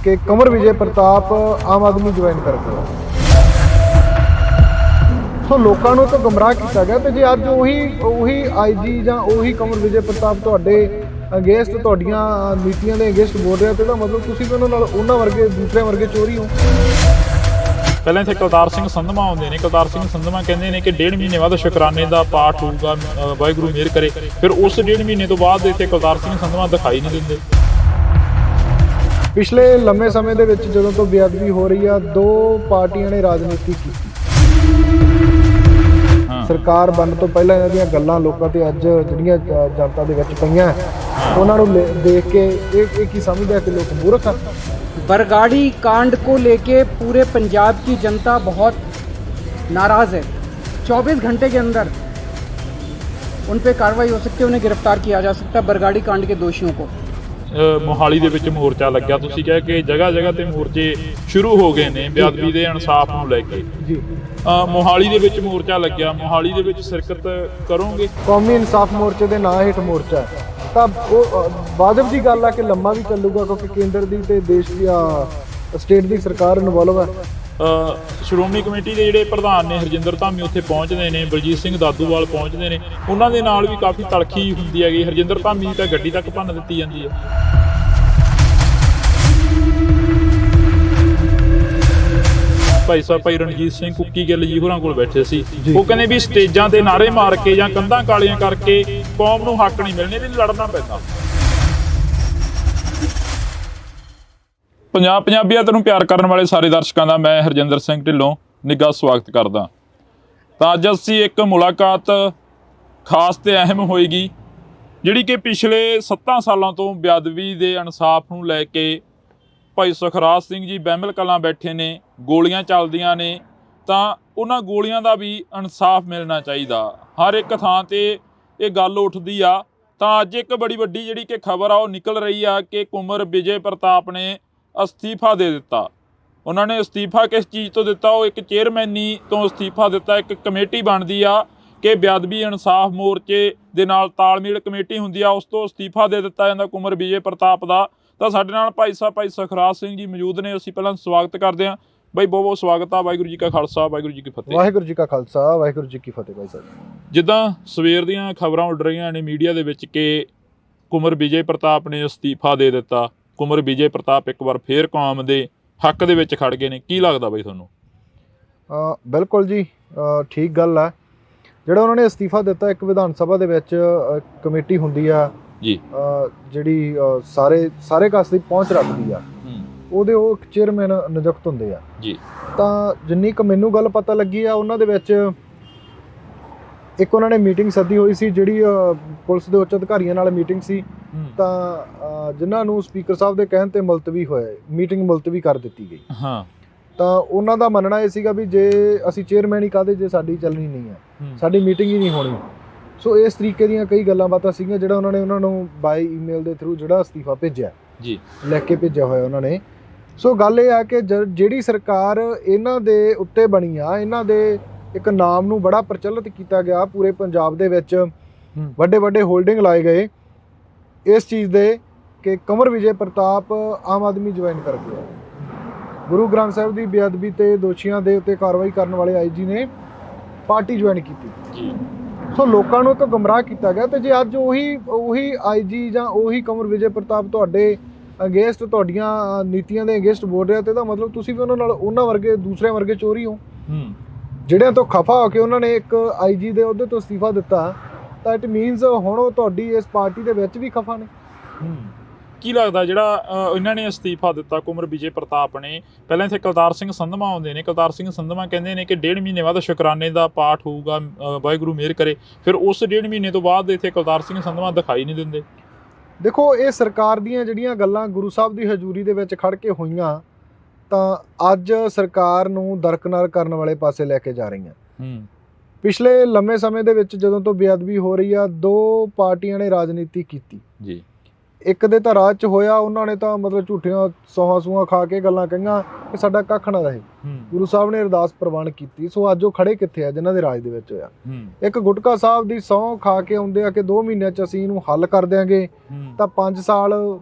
ਕਿ ਕੁੰਵਰ ਵਿਜੇ ਪ੍ਰਤਾਪ ਆਮ ਆਦਮੀ ਜੁਆਇਨ ਕਰ ਗਿਆ। ਸੋ ਲੋਕਾਂ ਨੂੰ ਤਾਂ ਗੁੰਮਰਾਹ ਕੀਤਾ ਗਿਆ ਤੇ ਜੇ ਅੱਜ ਉਹੀ ਆਈਜੀ ਜਾਂ ਉਹੀ ਕੁੰਵਰ ਵਿਜੇ ਪ੍ਰਤਾਪ ਤੁਹਾਡੇ ਅਗੇਂਸਟ, ਤੁਹਾਡੀਆਂ ਨੀਤੀਆਂ ਦੇ ਅਗੇਂਸਟ ਬੋਲ ਰਿਹਾ ਤੇ ਇਹਦਾ ਮਤਲਬ ਤੁਸੀਂ ਵੀ ਉਹਨਾਂ ਵਰਗੇ ਦੂਸਰੇ ਵਰਗੇ ਚੋਰੀ ਹੋ। ਪਹਿਲਾਂ ਇੱਥੇ ਕੁਲਤਾਰ ਸਿੰਘ ਸੰਧਵਾ ਆਉਂਦੇ ਨੇ। ਕੁਲਤਾਰ ਸਿੰਘ ਸੰਧਵਾ ਕਹਿੰਦੇ ਨੇ ਕਿ 1.5 ਮਹੀਨੇ ਬਾਅਦ ਸ਼ੁਕਰਾਨੇ ਦਾ ਪਾਠ ਹੋਊਗਾ, ਵਾਹਿਗੁਰੂ ਮਿਹਰ ਕਰੇ। ਫਿਰ ਉਸ 1.5 ਮਹੀਨੇ ਤੋਂ ਬਾਅਦ ਇੱਥੇ ਕੁਲਤਾਰ ਸਿੰਘ ਸੰਧਵਾ ਦਿਖਾਈ ਨਹੀਂ ਦਿੰਦੇ। ਪਿਛਲੇ ਲੰਮੇ ਸਮੇਂ ਦੇ ਵਿੱਚ ਜਦੋਂ ਤੋਂ ਬੇਅਦਬੀ ਹੋ ਰਹੀ ਆ, ਦੋ ਪਾਰਟੀਆਂ ਨੇ ਰਾਜਨੀਤੀ ਕੀਤੀ। ਸਰਕਾਰ ਬਣਨ ਤੋਂ ਪਹਿਲਾਂ ਇਹਨਾਂ ਦੀਆਂ ਗੱਲਾਂ ਲੋਕਾਂ ਤੇ ਅੱਜ ਜਿਹੜੀਆਂ ਜਨਤਾ ਦੇ ਵਿੱਚ ਪਈਆਂ, ਉਹਨਾਂ ਨੂੰ ਦੇਖ ਕੇ ਇਹ ਕੀ ਸਮਝਦਾ ਕਿ ਲੋਕ ਮੂਰਖ ਹਨ। बरगाड़ी कांड को लेके पूरे पंजाब की जनता बहुत नाराज़ है। 24 घंटे के अंदर उन पे कार्रवाई हो सकती है, उन्हें गिरफ्तार किया जा सकता है, बरगाड़ी कांड के दोषियों को। ਮੋਹਾਲੀ ਦੇ ਵਿੱਚ ਮੋਰਚਾ ਲੱਗਿਆ। ਤੁਸੀਂ ਕਹਿ ਕਿ ਜਗ੍ਹਾ ਜਗ੍ਹਾ ਤੇ ਮੋਰਚੇ ਸ਼ੁਰੂ ਹੋ ਗਏ ਨੇ ਬੇਅਦਬੀ ਦੇ ਇਨਸਾਫ ਨੂੰ ਲੈ ਕੇ ਜੀ। ਮੋਹਾਲੀ ਦੇ ਵਿੱਚ ਮੋਰਚਾ ਲੱਗਿਆ। ਮੋਹਾਲੀ ਦੇ ਵਿੱਚ ਸ਼ਿਰਕਤ ਕਰੋਗੇ? ਕੌਮੀ ਇਨਸਾਫ ਮੋਰਚੇ ਦੇ ਨਾਂ ਹੇਠ ਮੋਰਚਾ ਤਾਂ ਉਹ ਵਾਜਬ ਦੀ ਗੱਲ ਆ ਕਿ ਲੰਮਾ ਵੀ ਚੱਲੂਗਾ ਕਿਉਂਕਿ ਕੇਂਦਰ ਦੀ ਤੇ ਦੇਸ਼ ਦੀ ਸਟੇਟ ਦੀ ਸਰਕਾਰ ਇਨਵੋਲਵ ਹੈ। ਸ਼੍ਰੋਮਣੀ ਕਮੇਟੀ ਦੇ ਜਿਹੜੇ ਪ੍ਰਧਾਨ ਨੇ ਹਰਜਿੰਦਰ ਧਾਮੀ ਉੱਥੇ ਪਹੁੰਚਦੇ ਨੇ, ਬਲਜੀਤ ਸਿੰਘ ਦਾਦੂਵਾਲ ਪਹੁੰਚਦੇ ਨੇ। ਉਹਨਾਂ ਦੇ ਨਾਲ ਵੀ ਕਾਫੀ ਤਲਖੀ ਹੁੰਦੀ ਹੈਗੀ। ਹਰਜਿੰਦਰ ਧਾਮੀ ਦੀ ਤਾਂ ਗੱਡੀ ਤੱਕ ਭੰਨ ਦਿੱਤੀ ਜਾਂਦੀ ਹੈ। ਭਾਈ ਰਣਜੀਤ ਸਿੰਘ ਕੁੱਕੀ ਗਿੱਲ ਜੀ ਹੋਰਾਂ ਕੋਲ ਬੈਠੇ ਸੀ। ਉਹ ਕਹਿੰਦੇ ਵੀ ਸਟੇਜਾਂ ਤੇ ਨਾਅਰੇ ਮਾਰ ਕੇ ਜਾਂ ਕੰਧਾਂ ਕਾਲੀਆਂ ਕਰਕੇ ਕੌਮ ਨੂੰ ਹੱਕ ਨਹੀਂ ਮਿਲਣੇ, ਵੀ ਲੜਨਾ ਪੈਂਦਾ। ਪੰਜਾਬੀਅਤ ਨੂੰ ਪਿਆਰ ਕਰਨ ਵਾਲੇ ਸਾਰੇ ਦਰਸ਼ਕਾਂ ਦਾ ਮੈਂ ਹਰਜਿੰਦਰ ਸਿੰਘ ਢਿੱਲੋਂ ਨਿੱਘਾ ਸਵਾਗਤ ਕਰਦਾ। ਤਾਂ ਅੱਜ ਅਸੀਂ ਇੱਕ ਮੁਲਾਕਾਤ ਖਾਸ ਤੇ ਅਹਿਮ ਹੋਏਗੀ, ਜਿਹੜੀ ਕਿ ਪਿਛਲੇ 7 ਸਾਲਾਂ ਤੋਂ ਬੇਅਦਬੀ ਦੇ ਇਨਸਾਫ ਨੂੰ ਲੈ ਕੇ ਭਾਈ ਸੁਖਰਾਜ ਸਿੰਘ ਜੀ ਬਹਿਮਲ ਕਲਾਂ ਬੈਠੇ ਨੇ। ਗੋਲੀਆਂ ਚੱਲਦੀਆਂ ਨੇ ਤਾਂ ਉਹਨਾਂ ਗੋਲੀਆਂ ਦਾ ਵੀ ਇਨਸਾਫ ਮਿਲਣਾ ਚਾਹੀਦਾ। ਹਰ ਇੱਕ ਥਾਂ ਤੇ ਇਹ ਗੱਲ ਉੱਠਦੀ ਆ। ਤਾਂ ਅੱਜ ਇੱਕ ਬੜੀ ਵੱਡੀ ਜਿਹੜੀ ਕਿ ਖਬਰ ਆ ਉਹ ਨਿਕਲ ਰਹੀ ਆ ਕਿ ਕੁੰਵਰ ਵਿਜੇ ਪ੍ਰਤਾਪ ਨੇ ਅਸਤੀਫਾ ਦੇ ਦਿੱਤਾ। ਉਹਨਾਂ ਨੇ ਅਸਤੀਫਾ ਕਿਸ ਚੀਜ਼ ਤੋਂ ਦਿੱਤਾ? ਉਹ ਇੱਕ ਚੇਅਰਮੈਨੀ ਤੋਂ ਅਸਤੀਫਾ ਦਿੱਤਾ। ਇੱਕ ਕਮੇਟੀ ਬਣਦੀ ਆ ਕਿ ਬੇਅਦਬੀ ਇਨਸਾਫ ਮੋਰਚੇ ਦੇ ਨਾਲ ਤਾਲਮੇਲ ਕਮੇਟੀ ਹੁੰਦੀ ਆ, ਉਸ ਤੋਂ ਅਸਤੀਫਾ ਦੇ ਦਿੱਤਾ ਜਾਂਦਾ ਕੁੰਵਰ ਵਿਜੇ ਪ੍ਰਤਾਪ ਦਾ। ਤਾਂ ਸਾਡੇ ਨਾਲ ਭਾਈ ਸੁਖਰਾਜ ਸਿੰਘ ਜੀ ਮੌਜੂਦ ਨੇ। ਅਸੀਂ ਪਹਿਲਾਂ ਸਵਾਗਤ ਕਰਦੇ ਹਾਂ ਬਾਈ, ਬਹੁਤ ਬਹੁਤ ਸਵਾਗਤ ਆ। ਵਾਹਿਗੁਰੂ ਜੀ ਕਾ ਖਾਲਸਾ, ਵਾਹਿਗੁਰੂ ਜੀ ਕੀ ਫਤਿਹ। ਵਾਹਿਗੁਰੂ ਜੀ ਕਾ ਖਾਲਸਾ, ਵਾਹਿਗੁਰੂ ਜੀ ਕੀ ਫਤਿਹ। ਭਾਈ ਸਾਹਿਬ, ਜਿੱਦਾਂ ਸਵੇਰ ਦੀਆਂ ਖਬਰਾਂ ਉੱਡ ਰਹੀਆਂ ਨੇ ਮੀਡੀਆ ਦੇ ਵਿੱਚ ਕਿ ਕੁੰਵਰ ਵਿਜੇ ਪ੍ਰਤਾਪ ਨੇ ਅਸਤੀਫਾ ਦੇ ਦਿੱਤਾ। ਕੁੰਵਰ ਵਿਜੇ ਪ੍ਰਤਾਪ ਇੱਕ ਵਾਰ ਫੇਰ ਕੌਮ ਦੇ ਹੱਕ ਦੇ ਵਿੱਚ ਖੜ ਗਏ ਨੇ। ਕੀ ਲੱਗਦਾ ਬਾਈ ਤੁਹਾਨੂੰ? ਬਿਲਕੁਲ ਜੀ, ਠੀਕ ਗੱਲ ਆ। ਜਿਹੜਾ ਉਹਨਾਂ ਨੇ ਅਸਤੀਫਾ ਦਿੱਤਾ, ਇੱਕ ਵਿਧਾਨ ਸਭਾ ਦੇ ਵਿੱਚ ਕਮੇਟੀ ਹੁੰਦੀ ਆ ਜੀ, ਜਿਹੜੀ ਸਾਰੇ ਕਾਸ ਦੀ ਪਹੁੰਚ ਰੱਖਦੀ ਆ। ਉਹਦੇ ਉਹ ਇੱਕ ਚੇਅਰਮੈਨ ਨਿਯੁਕਤ ਹੁੰਦੇ ਆ ਜੀ। ਤਾਂ ਜਿੰਨੀ ਕੁ ਮੈਨੂੰ ਗੱਲ ਪਤਾ ਲੱਗੀ ਆ, ਉਹਨਾਂ ਦੇ ਵਿੱਚ ਇੱਕ ਉਹਨਾਂ ਨੇ ਮੀਟਿੰਗ ਸੱਦੀ ਹੋਈ ਸੀ, ਜਿਹੜੀ ਪੁਲਿਸ ਦੇ ਉੱਚ ਅਧਿਕਾਰੀਆਂ ਨਾਲ ਮੀਟਿੰਗ ਸੀ। ਤਾਂ ਜਿਨ੍ਹਾਂ ਨੂੰ ਸਪੀਕਰ ਸਾਹਿਬ ਦੇ ਕਹਿਣ ਤੇ ਮੁਲਤਵੀ ਹੋਇਆ, ਮੀਟਿੰਗ ਮੁਲਤਵੀ ਕਰ ਦਿੱਤੀ ਗਈ। ਤਾਂ ਉਹਨਾਂ ਦਾ ਮੰਨਣਾ ਇਹ ਸੀਗਾ ਵੀ ਜੇ ਅਸੀਂ ਚੇਅਰਮੈਨ ਹੀ ਕਾਹਦੇ, ਜੇ ਸਾਡੀ ਚੱਲਣੀ ਨਹੀਂ ਹੈ, ਸਾਡੀ ਮੀਟਿੰਗ ਹੀ ਨਹੀਂ ਹੋਣੀ। ਸੋ ਇਸ ਤਰੀਕੇ ਦੀਆਂ ਕਈ ਗੱਲਾਂ ਬਾਤਾਂ ਸੀਗੀਆਂ ਜਿਹੜਾ ਉਹਨਾਂ ਨੂੰ ਬਾਈ ਈਮੇਲ ਦੇ ਥਰੂ ਜਿਹੜਾ ਅਸਤੀਫਾ ਭੇਜਿਆ ਜੀ, ਲਿਖ ਕੇ ਭੇਜਿਆ ਹੋਇਆ ਉਹਨਾਂ ਨੇ। ਸੋ ਗੱਲ ਇਹ ਆ ਕਿ ਜਿਹੜੀ ਸਰਕਾਰ ਇਹਨਾਂ ਦੇ ਉੱਤੇ ਬਣੀ ਆ, ਇਹਨਾਂ ਦੇ ਇੱਕ ਨਾਮ ਨੂੰ ਬੜਾ ਪ੍ਰਚਲਿਤ ਕੀਤਾ ਗਿਆ ਪੂਰੇ ਪੰਜਾਬ ਦੇ ਵਿੱਚ। ਵੱਡੇ ਵੱਡੇ ਹੋਲਡਿੰਗ ਲਾਏ ਗਏ ਇਸ ਚੀਜ਼ ਦੇ ਕਿ ਕੁੰਵਰ ਵਿਜੇ ਪ੍ਰਤਾਪ ਆਮ ਆਦਮੀ ਜੁਆਇਨ ਕਰ ਗਿਆ। ਗੁਰੂ ਗ੍ਰੰਥ ਸਾਹਿਬ ਦੀ ਬੇਅਦਬੀ ਤੇ ਦੋਸ਼ੀਆਂ ਦੇ ਉੱਤੇ ਕਾਰਵਾਈ ਕਰਨ ਵਾਲੇ ਆਈਜੀ ਨੇ ਪਾਰਟੀ ਜੁਆਇਨ ਕੀਤੀ। ਸੋ ਲੋਕਾਂ ਨੂੰ ਤਾਂ ਗੁੰਮਰਾਹ ਕੀਤਾ ਗਿਆ ਤੇ ਜੇ ਅੱਜ ਉਹੀ ਆਈਜੀ ਜਾਂ ਉਹੀ ਕੁੰਵਰ ਵਿਜੇ ਪ੍ਰਤਾਪ ਤੁਹਾਡੇ ਅਗੇਂਸਟ, ਤੁਹਾਡੀਆਂ ਨੀਤੀਆਂ ਦੇ ਅਗੇਂਸਟ ਬੋਲ ਰਿਹਾ ਤੇ ਇਹਦਾ ਮਤਲਬ ਤੁਸੀਂ ਵੀ ਉਹਨਾਂ ਵਰਗੇ ਦੂਸਰਿਆਂ ਵਰਗੇ ਚੋਰੀ ਹੋ। ਜਿਹੜਿਆਂ ਤੋਂ ਖਫਾ ਹੋ ਕੇ ਉਹਨਾਂ ਨੇ ਇੱਕ ਆਈਜੀ ਦੇ ਅਹੁਦੇ ਤੋਂ ਅਸਤੀਫਾ ਦਿੱਤਾ, ਤਾਂ ਇਟ ਮੀਨਸ ਹੁਣ ਉਹ ਤੁਹਾਡੀ ਇਸ ਪਾਰਟੀ ਦੇ ਵਿੱਚ ਵੀ ਖਫਾ ਨੇ। ਕੀ ਲੱਗਦਾ ਜਿਹੜਾ ਇਹਨਾਂ ਨੇ ਅਸਤੀਫਾ ਦਿੱਤਾ ਕੁੰਵਰ ਵਿਜੇ ਪ੍ਰਤਾਪ ਨੇ? ਪਹਿਲਾਂ ਇੱਥੇ ਕੁਲਤਾਰ ਸਿੰਘ ਸੰਧਵਾ ਆਉਂਦੇ ਨੇ। ਕੁਲਤਾਰ ਸਿੰਘ ਸੰਧਵਾ ਕਹਿੰਦੇ ਨੇ ਕਿ 1.5 ਮਹੀਨੇ ਬਾਅਦ ਸ਼ੁਕਰਾਨੇ ਦਾ ਪਾਠ ਹੋਊਗਾ, ਵਾਹਿਗੁਰੂ ਮਿਹਰ ਕਰੇ। ਫਿਰ ਉਸ 1.5 ਮਹੀਨੇ ਤੋਂ ਬਾਅਦ ਇੱਥੇ ਕੁਲਤਾਰ ਸਿੰਘ ਸੰਧਵਾ ਦਿਖਾਈ ਨਹੀਂ ਦਿੰਦੇ। ਦੇਖੋ, ਇਹ ਸਰਕਾਰ ਦੀਆਂ ਜਿਹੜੀਆਂ ਗੱਲਾਂ ਗੁਰੂ ਸਾਹਿਬ ਦੀ ਹਜ਼ੂਰੀ ਦੇ ਵਿੱਚ ਖੜ ਕੇ ਹੋਈਆਂ, ਤਾਂ ਅੱਜ ਸਰਕਾਰ ਨੂੰ ਦਰਕਨਾਰ ਕਰਨ ਵਾਲੇ ਪਾਸੇ ਲੈ ਕੇ ਜਾ ਰਹੀਆਂ। ਪਿਛਲੇ ਲੰਮੇ ਸਮੇਂ ਦੇ ਵਿੱਚ ਜਦੋਂ ਤੋਂ ਬੇਅਦਬੀ ਹੋ ਰਹੀ ਆ, ਦੋ ਪਾਰਟੀਆਂ ਨੇ ਰਾਜਨੀਤੀ ਕੀਤੀ ਜੀ। ਇੱਕ ਦੇ ਤਾਂ ਰਾਜ 'ਚ ਹੋਇਆ, ਉਹਨਾਂ ਨੇ ਤਾਂ ਮਤਲਬ ਝੂਠੀਆਂ ਸੌਹਾਂ ਸੂਹਾਂ ਖਾ ਕੇ ਗੱਲਾਂ ਕਹੀਆਂ ਕਿ ਸਾਡਾ ਕੱਖ ਨਾ ਰਹੇ। ਗੁਰੂ ਸਾਹਿਬ ਨੇ ਅਰਦਾਸ ਪ੍ਰਵਾਨ ਕੀਤੀ। ਸੋ ਅੱਜ ਉਹ ਖੜੇ ਕਿੱਥੇ ਆ ਜਿਨ੍ਹਾਂ ਦੇ ਰਾਜ ਦੇ ਵਿੱਚ ਹੋਇਆ। ਇੱਕ ਗੁਟਕਾ ਸਾਹਿਬ ਦੀ ਸਹੁੰ ਖਾ ਕੇ ਆਉਂਦੇ ਆ ਕਿ 2 ਮਹੀਨਿਆਂ 'ਚ ਅਸੀਂ ਇਹਨੂੰ ਹੱਲ ਕਰ ਦਿਆਂਗੇ, ਤਾਂ 5 ਸਾਲ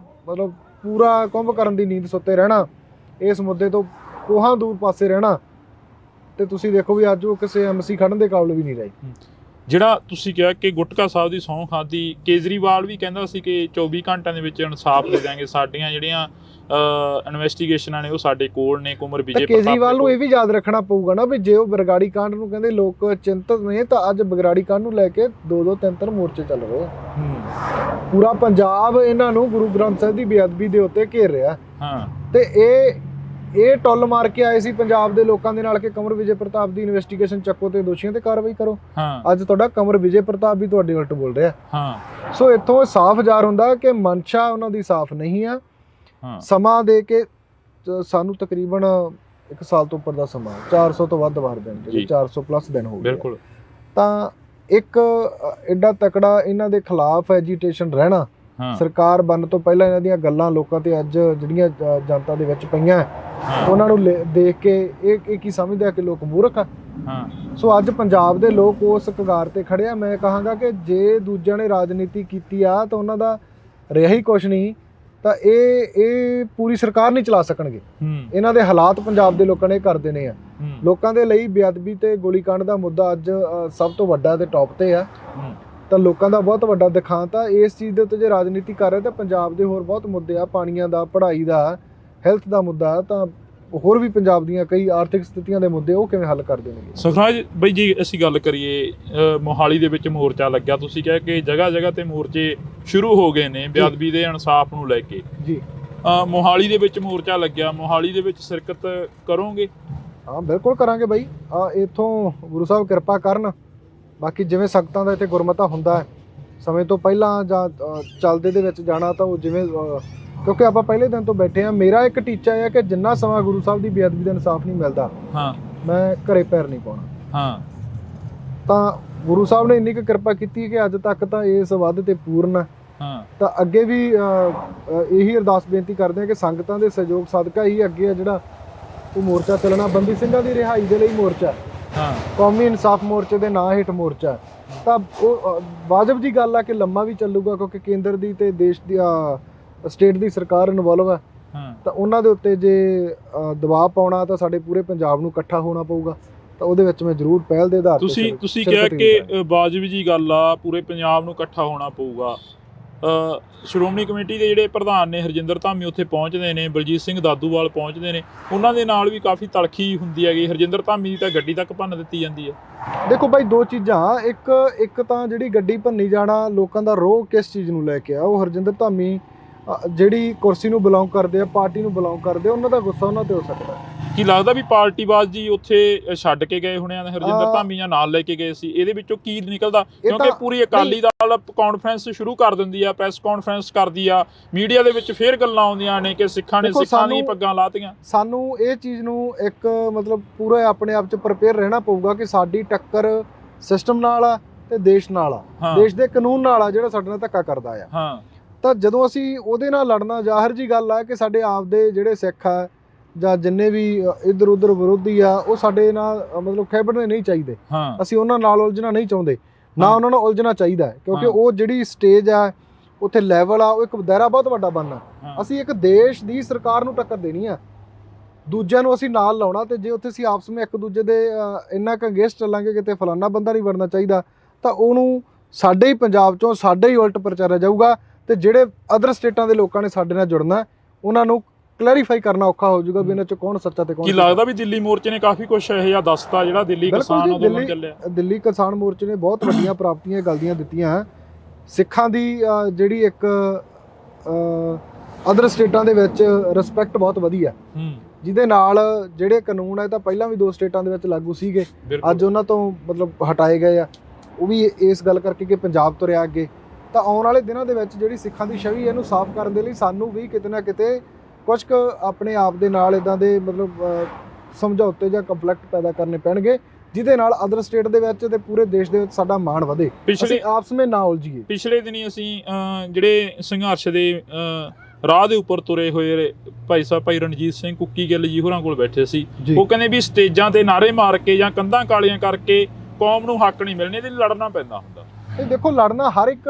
ਮਤਲਬ ਪੂਰਾ ਕੁੰਭਕਰਨ ਦੀ ਨੀਂਦ ਸੁੱਤੇ ਰਹਿਣਾ, ਇਸ ਮੁੱਦੇ ਤੋਂ ਕੋਹਾਂ ਦੂਰ ਪਾਸੇ ਰਹਿਣਾ, ਤੇ ਤੁਸੀਂ ਦੇਖੋ ਵੀ ਅੱਜ ਉਹ ਕਿਸੇ ਐਮਸੀ ਖੜਨ ਦੇ ਕਾਬਲ ਵੀ ਨਹੀਂ ਰਹੇ। ਜਿਹੜਾ ਤੁਸੀਂ ਕਿਹਾ ਕਿ ਗੁਟਕਾ ਸਾਹਿਬ ਦੀ ਸਹੁੰ ਖਾਧੀ, ਕੇਜਰੀਵਾਲ ਵੀ ਕਹਿੰਦਾ ਸੀ ਕਿ 24 ਘੰਟਿਆਂ ਦੇ ਵਿੱਚ ਇਨਸਾਫ ਦੇ ਦਿਆਂਗੇ, ਸਾਡੀਆਂ ਜਿਹੜੀਆਂ ਇਨਵੈਸਟੀਗੇਸ਼ਨਾਂ ਨੇ ਉਹ ਸਾਡੇ ਕੋਲ ਨੇ। ਕੁਮਰ ਵਿਜੇ ਪ੍ਰਤਾਪ ਕੇਜਰੀਵਾਲ ਨੂੰ ਇਹ ਵੀ ਯਾਦ ਰੱਖਣਾ ਪਊਗਾ ਨਾ ਵੀ ਜੇ ਉਹ ਬਰਗਾੜੀ ਕਾਂਡ ਨੂੰ ਕਹਿੰਦੇ ਲੋਕ ਚਿੰਤਤ ਨੇ, ਤਾਂ ਅੱਜ ਬਰਗਾੜੀ ਕਾਂਡ ਨੂੰ ਲੈ ਕੇ 2-2 3-3 ਮੋਰਚੇ ਚੱਲ ਰਹੇ ਆ। ਪੂਰਾ ਪੰਜਾਬ ਇਹਨਾਂ ਨੂੰ ਗੁਰੂ ਗ੍ਰੰਥ ਸਾਹਿਬ ਦੀ ਬੇਅਦਬੀ ਦੇ ਉੱਤੇ ਘੇਰ ਰਿਹਾ। ਤੇ ਇਹ ਟੁੱਲ ਮਾਰ ਕੇ ਆਏ ਸੀ ਪੰਜਾਬ ਦੇ ਲੋਕਾਂ ਦੇ ਨਾਲ ਕਿ ਕੁਮਰ ਵਿਜੇ ਪ੍ਰਤਾਪ ਦੀ ਇਨਵੈਸਟੀਗੇਸ਼ਨ ਚੱਕੋ ਤੇ ਦੋਸ਼ੀਆਂ ਤੇ ਕਾਰਵਾਈ ਕਰੋ। ਅੱਜ ਤੁਹਾਡਾ ਕੁਮਰ ਵਿਜੇ ਪ੍ਰਤਾਪ ਵੀ ਤੁਹਾਡੇ ਉਲਟ ਬੋਲ ਰਿਹਾ। ਸੋ ਇੱਥੋਂ ਸਾਫ਼ ਜ਼ਾਹਰ ਹੁੰਦਾ ਕਿ ਮਨਸ਼ਾ ਉਹਨਾਂ ਦੀ ਸਾਫ਼ ਨਹੀਂ ਆ। ਸਮਾਂ ਦੇ ਕੇ ਸਾਨੂੰ ਤਕਰੀਬਨ 1 ਸਾਲ ਤੋਂ ਉੱਪਰ ਦਾ ਸਮਾਂ, 400 ਤੋਂ ਵੱਧ ਵਾਰ ਦਿਨ, ਜਿਹੜੇ 400 ਪਲੱਸ ਦਿਨ ਹੋ ਗਏ। ਬਿਲਕੁਲ। ਤਾਂ ਇੱਕ ਐਡਾ ਤਕੜਾ ਇਹਨਾਂ ਦੇ ਖਿਲਾਫ ਐਜੀਟੇਸ਼ਨ ਰਹਿਣਾ, ਸਰਕਾਰ ਬਣਨ ਤੋਂ ਪਹਿਲਾਂ ਇਹਨਾਂ ਦੀਆਂ ਗੱਲਾਂ ਲੋਕਾਂ ਤੇ ਅੱਜ ਜਿਹੜੀਆਂ ਜਨਤਾ ਦੇ ਵਿੱਚ ਪਈਆਂ, ਉਹਨਾਂ ਨੂੰ ਦੇਖ ਕੇ ਇਹ ਕੀ ਸਮਝਦੇ ਆ ਕਿ ਲੋਕ ਮੂਰਖ ਆ। ਸੋ ਅੱਜ ਪੰਜਾਬ ਦੇ ਲੋਕ ਉਸ ਕਗਾਰ ਤੇ ਖੜੇ ਆ। ਮੈਂ ਕਹਾਂਗਾ ਕਿ ਜੇ ਦੂਜਿਆਂ ਨੇ ਰਾਜਨੀਤੀ ਕੀਤੀ ਆ ਤਾਂ ਉਹਨਾਂ ਦਾ ਰਿਹਾ ਹੀ ਕੁਛ ਨਹੀਂ, ਤਾਂ ਇਹ ਪੂਰੀ ਸਰਕਾਰ ਨਹੀਂ ਚਲਾ ਸਕਣਗੇ। ਇਹਨਾਂ ਦੇ ਹਾਲਾਤ ਪੰਜਾਬ ਦੇ ਲੋਕਾਂ ਨੇ ਕਰ ਦੇਣੇ ਆ। ਲੋਕਾਂ ਦੇ ਲਈ ਬੇਅਦਬੀ ਤੇ ਗੋਲੀकांड ਦਾ ਮੁੱਦਾ ਅੱਜ ਸਭ ਤੋਂ ਵੱਡਾ ਤੇ ਟੌਪ ਤੇ ਆ। ਤਾਂ ਲੋਕਾਂ ਦਾ ਬਹੁਤ ਵੱਡਾ ਦਿਖਾਂਤ ਆ। ਇਸ ਚੀਜ਼ ਦੇ ਉੱਤੇ ਜੇ ਰਾਜਨੀਤੀ ਕਰ ਰਹੇ ਤਾਂ ਪੰਜਾਬ ਦੇ ਹੋਰ ਬਹੁਤ ਮੁੱਦੇ ਆ, ਪਾਣੀਆਂ ਦਾ, ਪੜ੍ਹਾਈ ਦਾ, ਹੈਲਥ ਦਾ ਮੁੱਦਾ, ਤਾਂ ਹੋਰ ਵੀ ਪੰਜਾਬ ਦੀਆਂ ਕਈ ਆਰਥਿਕ ਸਥਿਤੀਆਂ ਦੇ ਮੁੱਦੇ ਉਹ ਕਿਵੇਂ ਹੱਲ ਕਰ ਦੇਣਗੇ। ਸੁਖਰਾਜ ਬਈ ਜੀ, ਅਸੀਂ ਗੱਲ ਕਰੀਏ ਮੋਹਾਲੀ ਦੇ ਵਿੱਚ ਮੋਰਚਾ ਲੱਗਿਆ। ਤੁਸੀਂ ਕਿਹਾ ਕਿ ਜਗ੍ਹਾ ਜਗ੍ਹਾ ਤੇ ਮੋਰਚੇ ਸ਼ੁਰੂ ਹੋ ਗਏ ਨੇ ਬੇਅਦਬੀ ਦੇ ਇਨਸਾਫ ਨੂੰ ਲੈ ਕੇ। ਜੀ। ਮੋਹਾਲੀ ਦੇ ਵਿੱਚ ਮੋਰਚਾ ਲੱਗਿਆ, ਮੋਹਾਲੀ ਦੇ ਵਿੱਚ ਸ਼ਿਰਕਤ ਕਰੋਗੇ? ਹਾਂ ਬਿਲਕੁਲ ਕਰਾਂਗੇ ਬਾਈ। ਇੱਥੋਂ ਗੁਰੂ ਸਾਹਿਬ ਕਿਰਪਾ ਕਰਨ। ਬਾਕੀ ਜਿਵੇਂ ਸੰਗਤਾਂ ਦਾ ਇੱਥੇ ਗੁਰਮਤਾ ਹੁੰਦਾ ਹੈ, ਸਮੇਂ ਤੋਂ ਪਹਿਲਾਂ ਜਾਂ ਚੱਲਦੇ ਦੇ ਵਿੱਚ ਜਾਣਾ, ਤਾਂ ਉਹ ਜਿਵੇਂ ਕਿਉਂਕਿ ਆਪਾਂ ਪਹਿਲੇ ਦਿਨ ਤੋਂ ਬੈਠੇ ਆ। ਮੇਰਾ ਇੱਕ ਟੀਚਾ ਹੈ ਕਿ ਜਿੰਨਾ ਸਮਾਂ ਗੁਰੂ ਸਾਹਿਬ ਦੀ ਬੇਅਦਬੀ ਦਾ ਇਨਸਾਫ ਨਹੀਂ ਮਿਲਦਾ, ਮੈਂ ਘਰੇ ਪੈਰ ਨਹੀਂ ਪਾਉਣਾ। ਤਾਂ ਗੁਰੂ ਸਾਹਿਬ ਨੇ ਇੰਨੀ ਕੁ ਕਿਰਪਾ ਕੀਤੀ ਕਿ ਅੱਜ ਤੱਕ ਤਾਂ ਇਸ ਵੱਧ ਤੇ ਪੂਰਨ ਹੈ। ਤਾਂ ਅੱਗੇ ਵੀ ਇਹੀ ਅਰਦਾਸ ਬੇਨਤੀ ਕਰਦੇ ਆ ਕਿ ਸੰਗਤਾਂ ਦੇ ਸਹਿਯੋਗ ਸਦਕਾ ਹੀ ਅੱਗੇ ਆ ਜਿਹੜਾ ਉਹ ਮੋਰਚਾ ਚੱਲਣਾ। ਬੰਦੀ ਸਿੰਘਾਂ ਦੀ ਰਿਹਾਈ ਦੇ ਲਈ ਮੋਰਚਾ, ਕੌਮੀ ਇਨਸਾਫ ਮੋਰਚੇ ਦੇ ਨਾਂ ਹੇਠ ਮੋਰਚਾ। ਤਾਂ ਉਹ ਵਾਜਬ ਦੀ ਗੱਲ ਆ ਕਿ ਲੰਮਾ ਵੀ ਚੱਲੂਗਾ, ਕਿਉਂਕਿ ਕੇਂਦਰ ਦੀ ਤੇ ਦੇਸ਼ ਦੀ ਸਟੇਟ ਦੀ ਸਰਕਾਰ ਇਨਵੋਲਵ ਹੈ। ਤਾਂ ਉਹਨਾਂ ਦੇ ਉੱਤੇ ਜੇ ਦਬਾਅ ਪਾਉਣਾ ਤਾਂ ਸਾਡੇ ਪੂਰੇ ਪੰਜਾਬ ਨੂੰ ਇਕੱਠਾ ਹੋਣਾ ਪਊਗਾ। ਤਾਂ ਉਹਦੇ ਵਿੱਚ ਮੈਂ ਜ਼ਰੂਰ ਪਹਿਲ ਦੇ ਆਧਾਰ ਤੇ ਤੁਸੀਂ ਕਿਹਾ ਕਿ ਵਾਜਬ ਜੀ ਗੱਲ ਆ, ਪੂਰੇ ਪੰਜਾਬ ਨੂੰ ਇਕੱਠਾ ਹੋਣਾ ਪਊਗਾ। ਸ਼੍ਰੋਮਣੀ ਕਮੇਟੀ ਦੇ ਜਿਹੜੇ ਪ੍ਰਧਾਨ ਨੇ ਹਰਜਿੰਦਰ ਧਾਮੀ ਉੱਥੇ ਪਹੁੰਚਦੇ ਨੇ, ਬਲਜੀਤ ਸਿੰਘ ਦਾਦੂਵਾਲ ਪਹੁੰਚਦੇ ਨੇ, ਉਹਨਾਂ ਦੇ ਨਾਲ ਵੀ ਕਾਫੀ ਤਲਖੀ ਹੁੰਦੀ ਹੈਗੀ। ਹਰਜਿੰਦਰ ਧਾਮੀ ਦੀ ਤਾਂ ਗੱਡੀ ਤੱਕ ਭੰਨ ਦਿੱਤੀ ਜਾਂਦੀ ਹੈ। ਦੇਖੋ ਬਾਈ, ਦੋ ਚੀਜ਼ਾਂ। ਇੱਕ ਤਾਂ ਜਿਹੜੀ ਗੱਡੀ ਭੰਨੀ ਜਾਣਾ, ਲੋਕਾਂ ਦਾ ਰੋਹ ਕਿਸ ਚੀਜ਼ ਨੂੰ ਲੈ ਕੇ ਆ, ਉਹ ਹਰਜਿੰਦਰ ਧਾਮੀ ਜਿਹੜੀ ਕੁਰਸੀ ਨੂੰ ਬਿਲੋਂਗ ਕਰਦੇ ਆ, ਪਾਰਟੀ ਨੂੰ ਬਿਲੋਂਗ ਕਰਦੇ ਆ, ਉਹਨਾਂ ਦਾ ਗੁੱਸਾ ਉਹਨਾਂ ਤੇ ਹੋ ਸਕਦਾ। ਕੀ ਲੱਗਦਾ ਵੀ ਪਾਰਟੀਬਾਜ਼ ਜੀ ਉੱਥੇ ਛੱਡ ਕੇ ਗਏ ਹੋਣੇ ਆ, ਹਰਜਿੰਦਰ ਧਾਮੀ ਜਾਂ ਨਾਲ ਲੈ ਕੇ ਗਏ ਸੀ? ਇਹਦੇ ਵਿੱਚੋਂ ਕੀ ਨਿਕਲਦਾ? ਕਿਉਂਕਿ ਪੂਰੀ ਅਕਾਲੀ ਦਲ ਕਾਨਫਰੰਸ ਸ਼ੁਰੂ ਕਰ ਦਿੰਦੀ ਆ, ਪ੍ਰੈਸ ਕਾਨਫਰੰਸ ਕਰਦੀ ਆ, ਮੀਡੀਆ ਦੇ ਵਿੱਚ ਫੇਰ ਗੱਲਾਂ ਆਉਂਦੀਆਂ ਨੇ ਕਿ ਸਿੱਖਾਂ ਨੇ ਸਿੱਖਾਂ ਦੀਆਂ ਪੱਗਾਂ ਲਾਤੀਆਂ। ਸਾਨੂੰ ਇਹ ਚੀਜ਼ ਨੂੰ ਇੱਕ ਮਤਲਬ ਪੂਰਾ ਆਪਣੇ ਆਪ 'ਚ ਪ੍ਰਪੇਅਰ ਰਹਿਣਾ ਪਊਗਾ ਕਿ ਸਾਡੀ ਟੱਕਰ ਸਿਸਟਮ ਨਾਲ ਆ ਤੇ ਦੇਸ਼ ਨਾਲ ਆ, ਦੇਸ਼ ਦੇ ਕਾਨੂੰਨ ਨਾਲ ਆ ਜਿਹੜਾ ਸਾਡੇ ਨਾਲ ਧੱਕਾ ਕਰਦਾ ਆ। ਤਾਂ ਜਦੋਂ ਅਸੀਂ ਉਹਦੇ ਨਾਲ ਲੜਨਾ, ਜ਼ਾਹਿਰ ਜੀ ਗੱਲ ਆ ਕਿ ਸਾਡੇ ਆਪ ਦੇ ਜਿਹੜੇ ਸਿੱਖ ਆ ਜਾਂ ਜਿੰਨੇ ਵੀ ਇੱਧਰ ਉੱਧਰ ਵਿਰੋਧੀ ਆ, ਉਹ ਸਾਡੇ ਨਾਲ ਮਤਲਬ ਖਹਿਬੜਨੇ ਨਹੀਂ ਚਾਹੀਦੇ। ਅਸੀਂ ਉਹਨਾਂ ਨਾਲ ਉਲਝਣਾ ਨਹੀਂ ਚਾਹੁੰਦੇ, ਨਾ ਉਹਨਾਂ ਨਾਲ ਉਲਝਣਾ ਚਾਹੀਦਾ, ਕਿਉਂਕਿ ਉਹ ਜਿਹੜੀ ਸਟੇਜ ਆ, ਉੱਥੇ ਲੈਵਲ ਆ, ਉਹ ਇੱਕ ਦਾਇਰਾ ਬਹੁਤ ਵੱਡਾ ਬਣਨਾ। ਅਸੀਂ ਇੱਕ ਦੇਸ਼ ਦੀ ਸਰਕਾਰ ਨੂੰ ਟੱਕਰ ਦੇਣੀ ਆ, ਦੂਜਿਆਂ ਨੂੰ ਅਸੀਂ ਨਾਲ ਲਾਉਣਾ। ਤੇ ਜੇ ਉੱਥੇ ਅਸੀਂ ਆਪਸ ਵਿੱਚ ਇੱਕ ਦੂਜੇ ਦੇ ਇੰਨਾ ਕੁ ਅਗੇਂਸਟ ਚੱਲਾਂਗੇ ਕਿਤੇ ਫਲਾਨਾ ਬੰਦਾ ਨਹੀਂ ਵੜਨਾ ਚਾਹੀਦਾ, ਤਾਂ ਉਹਨੂੰ ਸਾਡੇ ਹੀ ਪੰਜਾਬ 'ਚੋਂ ਸਾਡੇ ਹੀ ਉਲਟ ਪ੍ਰਚਾਰਿਆ ਜਾਊਗਾ। ਤੇ ਜਿਹੜੇ ਅਦਰ ਸਟੇਟਾਂ ਦੇ ਲੋਕਾਂ ਨੇ ਸਾਡੇ ਨਾਲ ਜੁੜਨਾ, ਉਹਨਾਂ ਨੂੰ ਕਲੈਰੀਫਾਈ ਕਰਨਾ ਔਖਾ ਹੋ ਜਾਊਗਾ ਵੀ ਇਹਨਾਂ 'ਚ ਕੌਣ ਸੱਚਾ ਤੇ ਕੌਣ। ਕੀ ਲੱਗਦਾ ਵੀ ਦਿੱਲੀ ਮੋਰਚੇ ਨੇ ਕਾਫੀ ਕੁਝ ਇਹ ਜਿਹਾ ਦੱਸਤਾ, ਜਿਹੜਾ ਦਿੱਲੀ ਕਿਸਾਨ ਅੰਦੋਲਨ ਚੱਲਿਆ? ਦਿੱਲੀ ਕਿਸਾਨ ਮੋਰਚੇ ਨੇ ਬਹੁਤ ਵੱਡੀਆਂ ਪ੍ਰਾਪਤੀਆਂ ਗਲਤੀਆਂ ਦਿੱਤੀਆਂ। ਸਿੱਖਾਂ ਦੀ ਜਿਹੜੀ ਇੱਕ ਅਦਰ ਸਟੇਟਾਂ ਦੇ ਵਿੱਚ ਰਿਸਪੈਕਟ ਬਹੁਤ ਵਧੀਆ, ਜਿਹਦੇ ਨਾਲ ਜਿਹੜੇ ਕਾਨੂੰਨ ਹੈ ਤਾਂ ਪਹਿਲਾਂ ਵੀ 2 ਸਟੇਟਾਂ ਦੇ ਵਿੱਚ ਲਾਗੂ ਸੀਗੇ, ਅੱਜ ਉਹਨਾਂ ਤੋਂ ਮਤਲਬ ਹਟਾਏ ਗਏ ਆ। ਉਹ ਵੀ ਇਸ ਗੱਲ ਕਰਕੇ ਕਿ ਪੰਜਾਬ ਤੁਰਿਆ ਅੱਗੇ। ਤਾਂ ਆਉਣ ਵਾਲੇ ਦਿਨਾਂ ਦੇ ਵਿੱਚ ਜਿਹੜੀ ਸਿੱਖਾਂ ਦੀ ਛਵੀ ਇਹਨੂੰ ਸਾਫ਼ ਕਰਨ ਦੇ ਲਈ ਸਾਨੂੰ ਵੀ ਕਿਤੇ ਨਾ ਕਿਤੇ ਕੁਝ ਕੁ ਆਪਣੇ ਆਪ ਦੇ ਨਾਲ ਇੱਦਾਂ ਦੇ ਮਤਲਬ ਸਮਝੌਤੇ ਜਾਂ ਕੰਫਲਿਕਟ ਪੈਦਾ ਕਰਨੇ ਪੈਣਗੇ, ਜਿਹਦੇ ਨਾਲ ਅਦਰ ਸਟੇਟ ਦੇ ਵਿੱਚ ਤੇ ਪੂਰੇ ਦੇਸ਼ ਦੇ ਵਿੱਚ ਸਾਡਾ ਮਾਣ ਵਧੇ, ਅਸੀਂ ਆਪਸ ਵਿੱਚ ਨਾ ਉਲਝੀਏ। ਪਿਛਲੇ ਦਿਨੀ ਅਸੀਂ ਜਿਹੜੇ ਸੰਘਰਸ਼ ਦੇ ਰਾਹ ਦੇ ਉੱਪਰ ਤੁਰੇ ਹੋਏ ਭਾਈ ਰਣਜੀਤ ਸਿੰਘ ਕੁੱਕੀ ਗਿੱਲ ਜੀ ਹੋਰਾਂ ਕੋਲ ਬੈਠੇ ਸੀ। ਉਹ ਕਹਿੰਦੇ ਵੀ ਸਟੇਜਾਂ ਤੇ ਨਾਅਰੇ ਮਾਰ ਕੇ ਜਾਂ ਕੰਧਾਂ ਕਾਲੀਆਂ ਕਰਕੇ ਕੌਮ ਨੂੰ ਹੱਕ ਨਹੀਂ ਮਿਲਣੇ, ਇਹਦੇ ਲਈ ਲੜਨਾ ਪੈਂਦਾ ਹੁੰਦਾ। ਇਹ ਦੇਖੋ, ਲੜਨਾ ਹਰ ਇੱਕ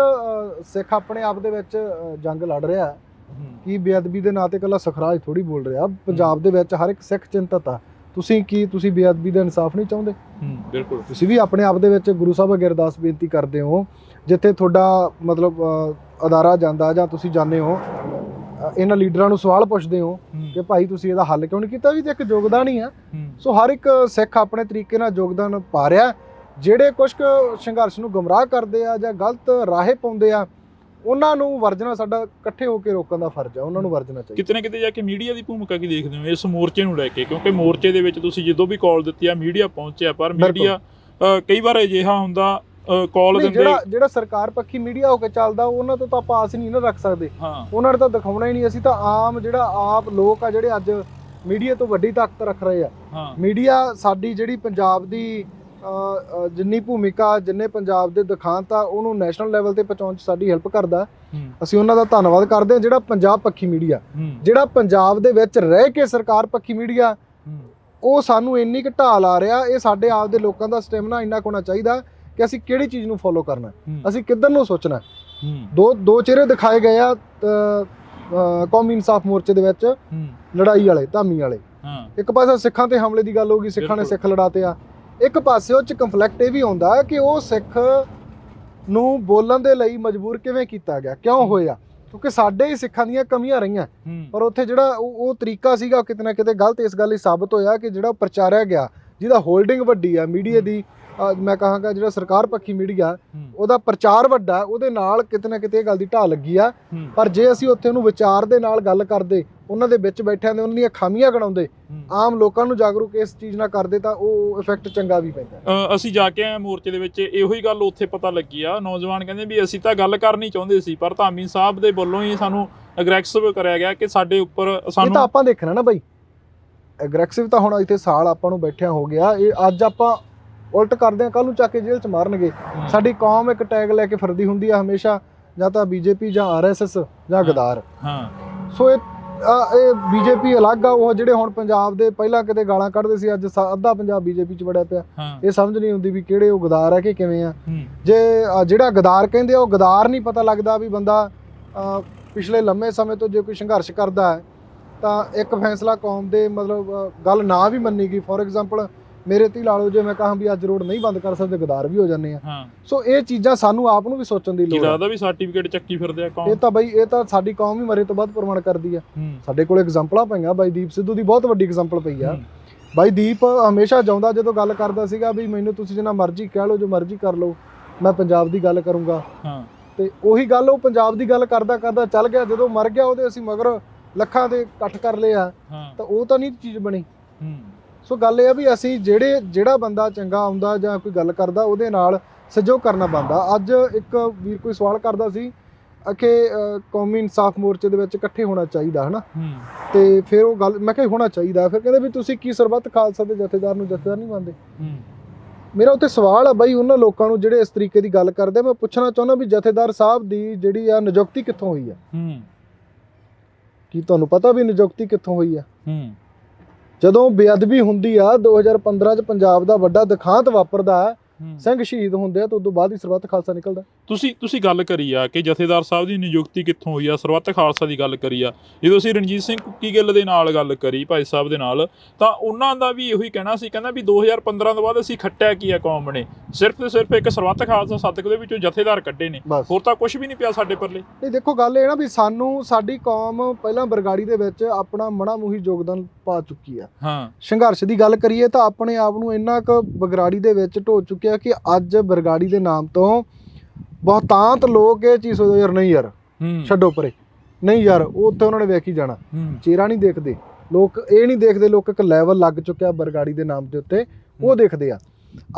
ਸਿੱਖ ਆਪਣੇ ਆਪ ਦੇ ਵਿੱਚ ਜੰਗ ਲੜ ਰਿਹਾ ਕਿ ਬੇਅਦਬੀ ਦੇ ਨਾਂ ਤੇ ਇਕੱਲਾ ਸਖਰਾਜ ਥੋੜੀ ਬੋਲ ਰਿਹਾ। ਪੰਜਾਬ ਦੇ ਵਿੱਚ ਹਰ ਇੱਕ ਸਿੱਖ ਚਿੰਤਤ ਆ। ਤੁਸੀਂ ਬੇਅਦਬੀ ਦਾ ਇਨਸਾਫ ਨਹੀਂ ਚਾਹੁੰਦੇ? ਬਿਲਕੁਲ, ਤੁਸੀਂ ਵੀ ਆਪਣੇ ਆਪ ਦੇ ਵਿੱਚ ਗੁਰੂ ਸਾਹਿਬ ਅੱਗੇ ਅਰਦਾਸ ਬੇਨਤੀ ਕਰਦੇ ਹੋ, ਜਿੱਥੇ ਤੁਹਾਡਾ ਮਤਲਬ ਅਦਾਰਾ ਜਾਂਦਾ ਜਾਂ ਤੁਸੀਂ ਜਾਂਦੇ ਹੋ, ਇਹਨਾਂ ਲੀਡਰਾਂ ਨੂੰ ਸਵਾਲ ਪੁੱਛਦੇ ਹੋ ਕਿ ਭਾਈ ਤੁਸੀਂ ਇਹਦਾ ਹੱਲ ਕਿਉਂ ਨਹੀਂ ਕੀਤਾ? ਵੀ ਤੇ ਇੱਕ ਯੋਗਦਾਨ ਹੀ ਆ। ਸੋ ਹਰ ਇੱਕ ਸਿੱਖ ਆਪਣੇ ਤਰੀਕੇ ਨਾਲ ਯੋਗਦਾਨ ਪਾ ਰਿਹਾ। ਜਿਹੜੇ ਕੁਝ ਸੰਘਰਸ਼ ਨੂੰ ਗੁੰਮਰਾਹ ਕਰਦੇ ਆ ਜਾਂ ਗਲਤ ਰਾਹੇ ਪਾਉਂਦੇ ਆ, ਉਹਨਾਂ ਨੂੰ ਵਰਜਣਾ ਸਾਡਾ ਇਕੱਠੇ ਹੋ ਕੇ ਰੋਕਣ ਦਾ ਫਰਜ਼ ਆ। ਉਹਨਾਂ ਨੂੰ ਵਰਜਣਾ ਚਾਹੀਦਾ। ਕਿਤੇ ਨਾ ਕਿਤੇ ਜਾ ਕੇ ਮੀਡੀਆ ਦੀ ਭੂਮਿਕਾ ਕੀ ਦੇਖਦੇ ਹੋ ਇਸ ਮੋਰਚੇ ਨੂੰ ਲੈ ਕੇ? ਕਿਉਂਕਿ ਮੋਰਚੇ ਦੇ ਵਿੱਚ ਤੁਸੀਂ ਜਦੋਂ ਵੀ ਕਾਲ ਦਿੱਤੀ ਆ ਮੀਡੀਆ ਪਹੁੰਚਿਆ, ਪਰ ਮੀਡੀਆ ਕਈ ਵਾਰ ਅਜਿਹਾ ਹੁੰਦਾ ਕਾਲ ਦਿੰਦੇ, ਜਿਹੜਾ ਸਰਕਾਰ ਪੱਖੀ ਮੀਡੀਆ ਹੋ ਕੇ ਚੱਲਦਾ ਉਹਨਾਂ ਤੋਂ ਤਾਂ ਆਪਾਂ ਆਸ ਨਹੀਂ ਨਾ ਰੱਖ ਸਕਦੇ। ਉਹਨਾਂ ਨੇ ਤਾਂ ਦਿਖਾਉਣਾ ਹੀ ਨਹੀਂ। ਅਸੀਂ ਤਾਂ ਆਮ ਆਪ ਲੋਕ ਆ ਜਿਹੜੇ ਅੱਜ ਮੀਡੀਆ ਤੋਂ ਵੱਡੀ ਤਾਕਤ ਰੱਖ ਰਹੇ ਆ। ਮੀਡੀਆ ਸਾਡੀ ਜਿਹੜੀ ਪੰਜਾਬ ਦੀ ਜਿੰਨੀ ਭੂਮਿਕਾ, ਜਿੰਨੇ ਪੰਜਾਬ ਦੇ ਦਿਖਾਂਤ ਆ, ਉਹਨੂੰ ਨੈਸ਼ਨਲ ਲੈਵਲ ਤੇ ਪਹੁੰਚਾਉਣ 'ਚ ਸਾਡੀ ਹੈਲਪ ਕਰਦਾ। ਅਸੀਂ ਉਹਨਾਂ ਦਾ ਧੰਨਵਾਦ ਕਰਦੇ ਹਾਂ। ਜਿਹੜਾ ਪੰਜਾਬ ਪੱਖੀ ਮੀਡੀਆ, ਜਿਹੜਾ ਪੰਜਾਬ ਦੇ ਵਿੱਚ ਰਹਿ ਕੇ ਸਰਕਾਰ ਪੱਖੀ ਮੀਡੀਆ, ਉਹ ਸਾਨੂੰ ਇੰਨੀ ਕੁ ਢਾਲ ਆ ਰਿਹਾ। ਇਹ ਸਾਡੇ ਆਪ ਦੇ ਲੋਕਾਂ ਦਾ ਸਟੈਮਿਨਾ ਇੰਨਾ ਹੋਣਾ ਚਾਹੀਦਾ ਕਿ ਅਸੀਂ ਕਿਹੜੀ ਚੀਜ਼ ਨੂੰ ਫੋਲੋ ਕਰਨਾ, ਅਸੀਂ ਕਿੱਧਰ ਨੂੰ ਸੋਚਣਾ। ਦੋ ਚਿਹਰੇ ਦਿਖਾਏ ਗਏ ਆ ਕੌਮੀ ਇਨਸਾਫ ਮੋਰਚੇ ਦੇ ਵਿੱਚ, ਲੜਾਈ ਵਾਲੇ, ਧਾਮੀ ਵਾਲੇ। ਇੱਕ ਪਾਸੇ ਸਿੱਖਾਂ ਤੇ ਹਮਲੇ ਦੀ ਗੱਲ ਹੋਊਗੀ, ਸਿੱਖਾਂ ਨੇ ਸਿੱਖ ਲੜਾਤੇ ਆ। ਇੱਕ ਪਾਸੇ ਉਹ 'ਚ ਕੰਫਲਿਕਟ ਇਹ ਵੀ ਆਉਂਦਾ ਕਿ ਉਹ ਸਿੱਖ ਨੂੰ ਬੋਲਣ ਦੇ ਲਈ ਮਜਬੂਰ ਕਿਵੇਂ ਕੀਤਾ ਗਿਆ, ਕਿਉਂ ਹੋਇਆ? ਕਿਉਂਕਿ ਸਾਡੇ ਹੀ ਸਿੱਖਾਂ ਦੀਆਂ ਕਮੀਆਂ ਰਹੀਆਂ, ਪਰ ਉੱਥੇ ਜਿਹੜਾ ਉਹ ਤਰੀਕਾ ਸੀਗਾ ਉਹ ਕਿਤੇ ਨਾ ਕਿਤੇ ਗਲਤ ਇਸ ਗੱਲ ਲਈ ਸਾਬਤ ਹੋਇਆ ਕਿ ਜਿਹੜਾ ਪ੍ਰਚਾਰਿਆ ਗਿਆ, ਜਿਹਦਾ ਹੋਲਡਿੰਗ ਵੱਡੀ ਆ ਮੀਡੀਆ ਦੀ, ਮੈਂ ਕਹਾਂਗਾ ਜਿਹੜਾ ਸਰਕਾਰ ਪੱਖੀ ਮੀਡੀਆ, ਉਹਦਾ ਪ੍ਰਚਾਰ ਵੱਡਾ, ਉਹਦੇ ਨਾਲ ਕਿਤੇ ਨਾ ਕਿਤੇ ਇਹ ਗੱਲ ਦੀ ਢਾਹ ਲੱਗੀ ਆ। ਪਰ ਜੇ ਅਸੀਂ ਉੱਥੇ ਉਹਨੂੰ ਵਿਚਾਰ ਦੇ ਨਾਲ ਗੱਲ ਕਰਦੇ, ਉਹਨਾਂ ਦੇ ਵਿੱਚ ਬੈਠਿਆਂ ਦੇ ਉਹਨਾਂ ਦੀਆਂ ਖਾਮੀਆਂ ਗਣਾਉਂਦੇ, ਆਮ ਲੋਕਾਂ ਨੂੰ ਜਾਗਰੂਕ ਇਸ ਚੀਜ਼ ਨਾਲ ਕਰਦੇ, ਤਾਂ ਉਹ ਇਫੈਕਟ ਚੰਗਾ ਵੀ ਪੈਂਦਾ। ਅਸੀਂ ਜਾ ਕੇ ਆਏ ਮੋਰਚੇ ਦੇ ਵਿੱਚ, ਇਹੋ ਹੀ ਗੱਲ ਉੱਥੇ ਪਤਾ ਲੱਗੀ ਆ। ਨੌਜਵਾਨ ਕਹਿੰਦੇ ਵੀ ਅਸੀਂ ਤਾਂ ਗੱਲ ਕਰਨੀ ਚਾਹੁੰਦੇ ਸੀ, ਪਰ ਧਾਮੀ ਸਾਹਿਬ ਦੇ ਵੱਲੋਂ ਹੀ ਸਾਨੂੰ ਅਗਰੈਸਿਵ ਕਰਿਆ ਗਿਆ ਕਿ ਸਾਡੇ ਉੱਪਰ ਸਾਨੂੰ। ਇਹ ਤਾਂ ਆਪਾਂ ਦੇਖਣਾ ਨਾ ਬਾਈ, ਅਗਰੈਸਿਵ ਤਾਂ ਹੁਣ ਇੱਥੇ ਸਾਲ ਆਪਾਂ ਨੂੰ ਬੈਠਿਆਂ ਹੋ ਗਿਆ। ਇਹ ਅੱਜ ਆਪਾਂ ਉਲਟ ਕਰਦੇ ਆ, ਕੱਲ ਨੂੰ ਚੱਕ ਕੇ ਜੇਲ੍ਹ 'ਚ ਮਾਰਨਗੇ। ਸਾਡੀ ਕੌਮ ਇੱਕ ਟੈਗ ਲੈ ਕੇ ਫਿਰਦੀ ਹੁੰਦੀ ਆ ਹਮੇਸ਼ਾ, ਜਾਂ ਤਾਂ ਬੀਜੇਪੀ ਜਾਂ RSS ਜਾਂ ਗਦਾਰ। ਸੋ ਇਹ ਬੀਜੇਪੀ ਅਲੱਗ ਆ। ਉਹ ਜਿਹੜੇ ਹੁਣ ਪੰਜਾਬ ਦੇ ਪਹਿਲਾਂ ਕਿਤੇ ਗਾਲਾਂ ਕੱਢਦੇ ਸੀ, ਅੱਜ ਅੱਧਾ ਪੰਜਾਬ ਬੀਜੇਪੀ 'ਚ ਵੜਿਆ ਪਿਆ। ਇਹ ਸਮਝ ਨਹੀਂ ਆਉਂਦੀ ਵੀ ਕਿਹੜੇ ਉਹ ਗਦਾਰ ਹੈ ਕਿ ਕਿਵੇਂ ਆ। ਜੇ ਜਿਹੜਾ ਗਦਾਰ ਕਹਿੰਦੇ ਆ, ਉਹ ਗਦਾਰ ਨਹੀਂ ਪਤਾ ਲੱਗਦਾ ਵੀ ਬੰਦਾ ਪਿਛਲੇ ਲੰਮੇ ਸਮੇਂ ਤੋਂ ਜੇ ਕੋਈ ਸੰਘਰਸ਼ ਕਰਦਾ ਹੈ ਤਾਂ ਇੱਕ ਫੈਸਲਾ ਕੌਮ ਦੇ ਮਤਲਬ ਗੱਲ ਨਾ ਵੀ ਮੰਨੀ ਗਈ। ਫੋਰ ਐਗਜ਼ਾਮਪਲ ਮੇਰੇ ਤੇ ਲਾ ਲਓ, ਜੇ ਮੈਂ ਕਹਾਂ ਵੀ ਅੱਜ ਰੋਡ ਨਹੀਂ ਬੰਦ ਕਰ ਸਕਦੇ, ਗਦਾਰ ਵੀ ਹੋ ਜਾਂਦੇ ਆ। ਸੋ ਇਹ ਚੀਜ਼ਾਂ ਸਾਨੂੰ ਆਪ ਨੂੰ ਵੀ ਸੋਚਣ ਦੀ ਲੋੜ ਹੈ। ਲੱਗਦਾ ਵੀ ਸਰਟੀਫਿਕੇਟ ਚੱਕੀ ਫਿਰਦੇ ਆ ਕੌਮ। ਇਹ ਤਾਂ ਬਈ, ਇਹ ਤਾਂ ਸਾਡੀ ਕੌਮ ਹੀ ਮਰੇ ਤੋਂ ਬਾਅਦ ਪ੍ਰਮਾਣ ਕਰਦੀ ਆ। ਸਾਡੇ ਕੋਲ ਐਗਜ਼ਾਮਪਲਾਂ ਪਈਆਂ। ਬਾਈ ਦੀਪ ਸਿੱਧੂ ਦੀ ਬਹੁਤ ਵੱਡੀ ਐਗਜ਼ਾਮਪਲ ਪਈ ਆ। ਬਾਈ ਦੀਪ ਹਮੇਸ਼ਾ ਚਾਹੁੰਦਾ, ਜਦੋਂ ਗੱਲ ਕਰਦਾ ਸੀਗਾ ਵੀ ਮੈਨੂੰ ਤੁਸੀਂ ਜਿੰਨਾ ਮਰਜ਼ੀ ਕਹਿ ਲਓ, ਜੋ ਮਰਜ਼ੀ ਕਰ ਲਓ, ਮੈਂ ਪੰਜਾਬ ਦੀ ਗੱਲ ਕਰੂੰਗਾ। ਤੇ ਉਹੀ ਗੱਲ ਉਹ ਪੰਜਾਬ ਦੀ ਗੱਲ ਕਰਦਾ ਕਰਦਾ ਚੱਲ ਗਿਆ। ਜਦੋਂ ਮਰ ਗਿਆ ਉਹਦੇ ਅਸੀਂ ਮਗਰ ਲੱਖਾਂ ਦੇ ਇਕੱਠ ਕਰ ਲਏ ਆ, ਤਾਂ ਉਹ ਤਾਂ ਨਹੀਂ ਚੀਜ਼ ਬਣੀ। ਸੋ ਗੱਲ ਇਹ ਆ ਵੀ ਅਸੀਂ ਜਿਹੜਾ ਬੰਦਾ ਚੰਗਾ ਆਉਂਦਾ ਜਾਂ ਕੋਈ ਗੱਲ ਕਰਦਾ, ਉਹਦੇ ਨਾਲ ਸਹਿਯੋਗ ਕਰਨਾ ਬਣਦਾ। ਅੱਜ ਇੱਕ ਵੀਰ ਕੋਈ ਸਵਾਲ ਕਰਦਾ ਸੀ ਕਿ ਕੌਮੀ ਇਨਸਾਫ ਮੋਰਚੇ ਦੇ ਵਿੱਚ ਇਕੱਠੇ ਹੋਣਾ ਚਾਹੀਦਾ ਹੈ ਨਾ, ਤੇ ਫਿਰ ਉਹ ਗੱਲ ਮੈਂ ਕਿਹਾ ਹੋਣਾ ਚਾਹੀਦਾ। ਫਿਰ ਕਹਿੰਦੇ ਵੀ ਤੁਸੀਂ ਕੀ ਸਰਬੱਤ ਖਾਲਸਾ ਦੇ ਜਥੇਦਾਰ ਨੂੰ ਜਥੇਦਾਰ ਨਹੀਂ ਮੰਨਦੇ? ਮੇਰਾ ਉੱਥੇ ਸਵਾਲ ਆ ਬਾਈ ਉਹਨਾਂ ਲੋਕਾਂ ਨੂੰ ਜਿਹੜੇ ਇਸ ਤਰੀਕੇ ਦੀ ਗੱਲ ਕਰਦੇ। ਮੈਂ ਪੁੱਛਣਾ ਚਾਹੁੰਦਾ ਵੀ ਜਥੇਦਾਰ ਸਾਹਿਬ ਦੀ ਜਿਹੜੀ ਆ ਨਿਯੁਕਤੀ ਕਿੱਥੋਂ ਹੋਈ ਆ? ਕੀ ਤੁਹਾਨੂੰ ਪਤਾ ਵੀ ਨਿਯੁਕਤੀ ਕਿੱਥੋਂ ਹੋਈ ਆ? ਜਦੋਂ ਬੇਅਦਬੀ ਹੁੰਦੀ ਆ 2015 ਚ ਪੰਜਾਬ ਦਾ ਵੱਡਾ ਦਿਖਾਂਤ ਵਾਪਰਦਾ, ਸਿੰਘ ਸ਼ਹੀਦ ਹੁੰਦੇ ਆ, ਤਾਂ ਉਦੋਂ ਬਾਅਦ ਹੀ ਸਰਬੱਤ ਖਾਲਸਾ ਨਿਕਲਦਾ। ਤੁਸੀਂ ਗੱਲ ਕਰੀ ਆ ਕਿ ਜਥੇਦਾਰ ਸਾਹਿਬ ਦੀ ਨਿਯੁਕਤੀ ਕਿੱਥੋਂ ਹੋਈ ਆ, ਸਰਬੱਤ ਖਾਲਸਾ ਦੀ ਗੱਲ ਕਰੀ ਆ। ਜਦੋਂ ਅਸੀਂ ਰਣਜੀਤ ਸਿੰਘ ਕੁੱਕੀ ਗਿੱਲ ਦੇ ਨਾਲ ਗੱਲ ਕਰੀ, ਭਾਈ ਸਾਹਿਬ ਦੇ ਨਾਲ, ਤਾਂ ਉਹਨਾਂ ਦਾ ਵੀ ਇਹੋ ਹੀ ਕਹਿਣਾ ਸੀ। ਕਹਿੰਦਾ ਵੀ 2015 ਤੋਂ ਬਾਅਦ ਅਸੀਂ ਖੱਟਿਆ ਕੀ ਆ ਕੌਮ ਨੇ, ਸਿਰਫ ਤੇ ਸਿਰਫ ਇੱਕ ਸਰਬੱਤ ਖਾਲਸਾ ਸਦਕ ਦੇ ਵਿੱਚੋਂ ਜਥੇਦਾਰ ਕੱਢੇ ਨੇ, ਹੋਰ ਤਾਂ ਕੁਝ ਵੀ ਨਹੀਂ ਪਿਆ ਸਾਡੇ ਪੱਲੇ। ਨਹੀਂ ਦੇਖੋ, ਗੱਲ ਇਹ ਨਾ ਵੀ ਸਾਡੀ ਕੌਮ ਪਹਿਲਾਂ ਬਰਗਾੜੀ ਦੇ ਵਿੱਚ ਆਪਣਾ ਮਣਾ ਮੂਹੀ ਯੋਗਦਾਨ ਪਾ ਚੁੱਕੀ ਆ। ਸੰਘਰਸ਼ ਦੀ ਗੱਲ ਕਰੀਏ ਤਾਂ ਆਪਣੇ ਆਪ ਨੂੰ ਇੰਨਾ ਕੁ ਬਰਗਾੜੀ ਦੇ ਵਿੱਚ ਢੋ ਚੁੱਕਿਆ ਕਿ ਅੱਜ ਬਰਗਾੜੀ ਦੇ ਨਾਮ ਤੋਂ ਬਹੁਤਾਂਤ ਲੋਕ ਇਹ ਚੀਜ਼ ਸੋਚਦੇ, ਯਾਰ ਨਹੀਂ ਯਾਰ ਛੱਡੋ ਪਰੇ, ਨਹੀਂ ਯਾਰ ਉਹ ਉੱਥੇ ਉਹਨਾਂ ਨੇ ਵੇਖ ਹੀ ਜਾਣਾ। ਚਿਹਰਾ ਨਹੀਂ ਦੇਖਦੇ ਲੋਕ, ਇਹ ਨਹੀਂ ਦੇਖਦੇ ਲੋਕ, ਇੱਕ ਲੈਵਲ ਲੱਗ ਚੁੱਕਿਆ ਬਰਗਾੜੀ ਦੇ ਨਾਮ ਦੇ ਉੱਤੇ, ਉਹ ਦੇਖਦੇ ਆ।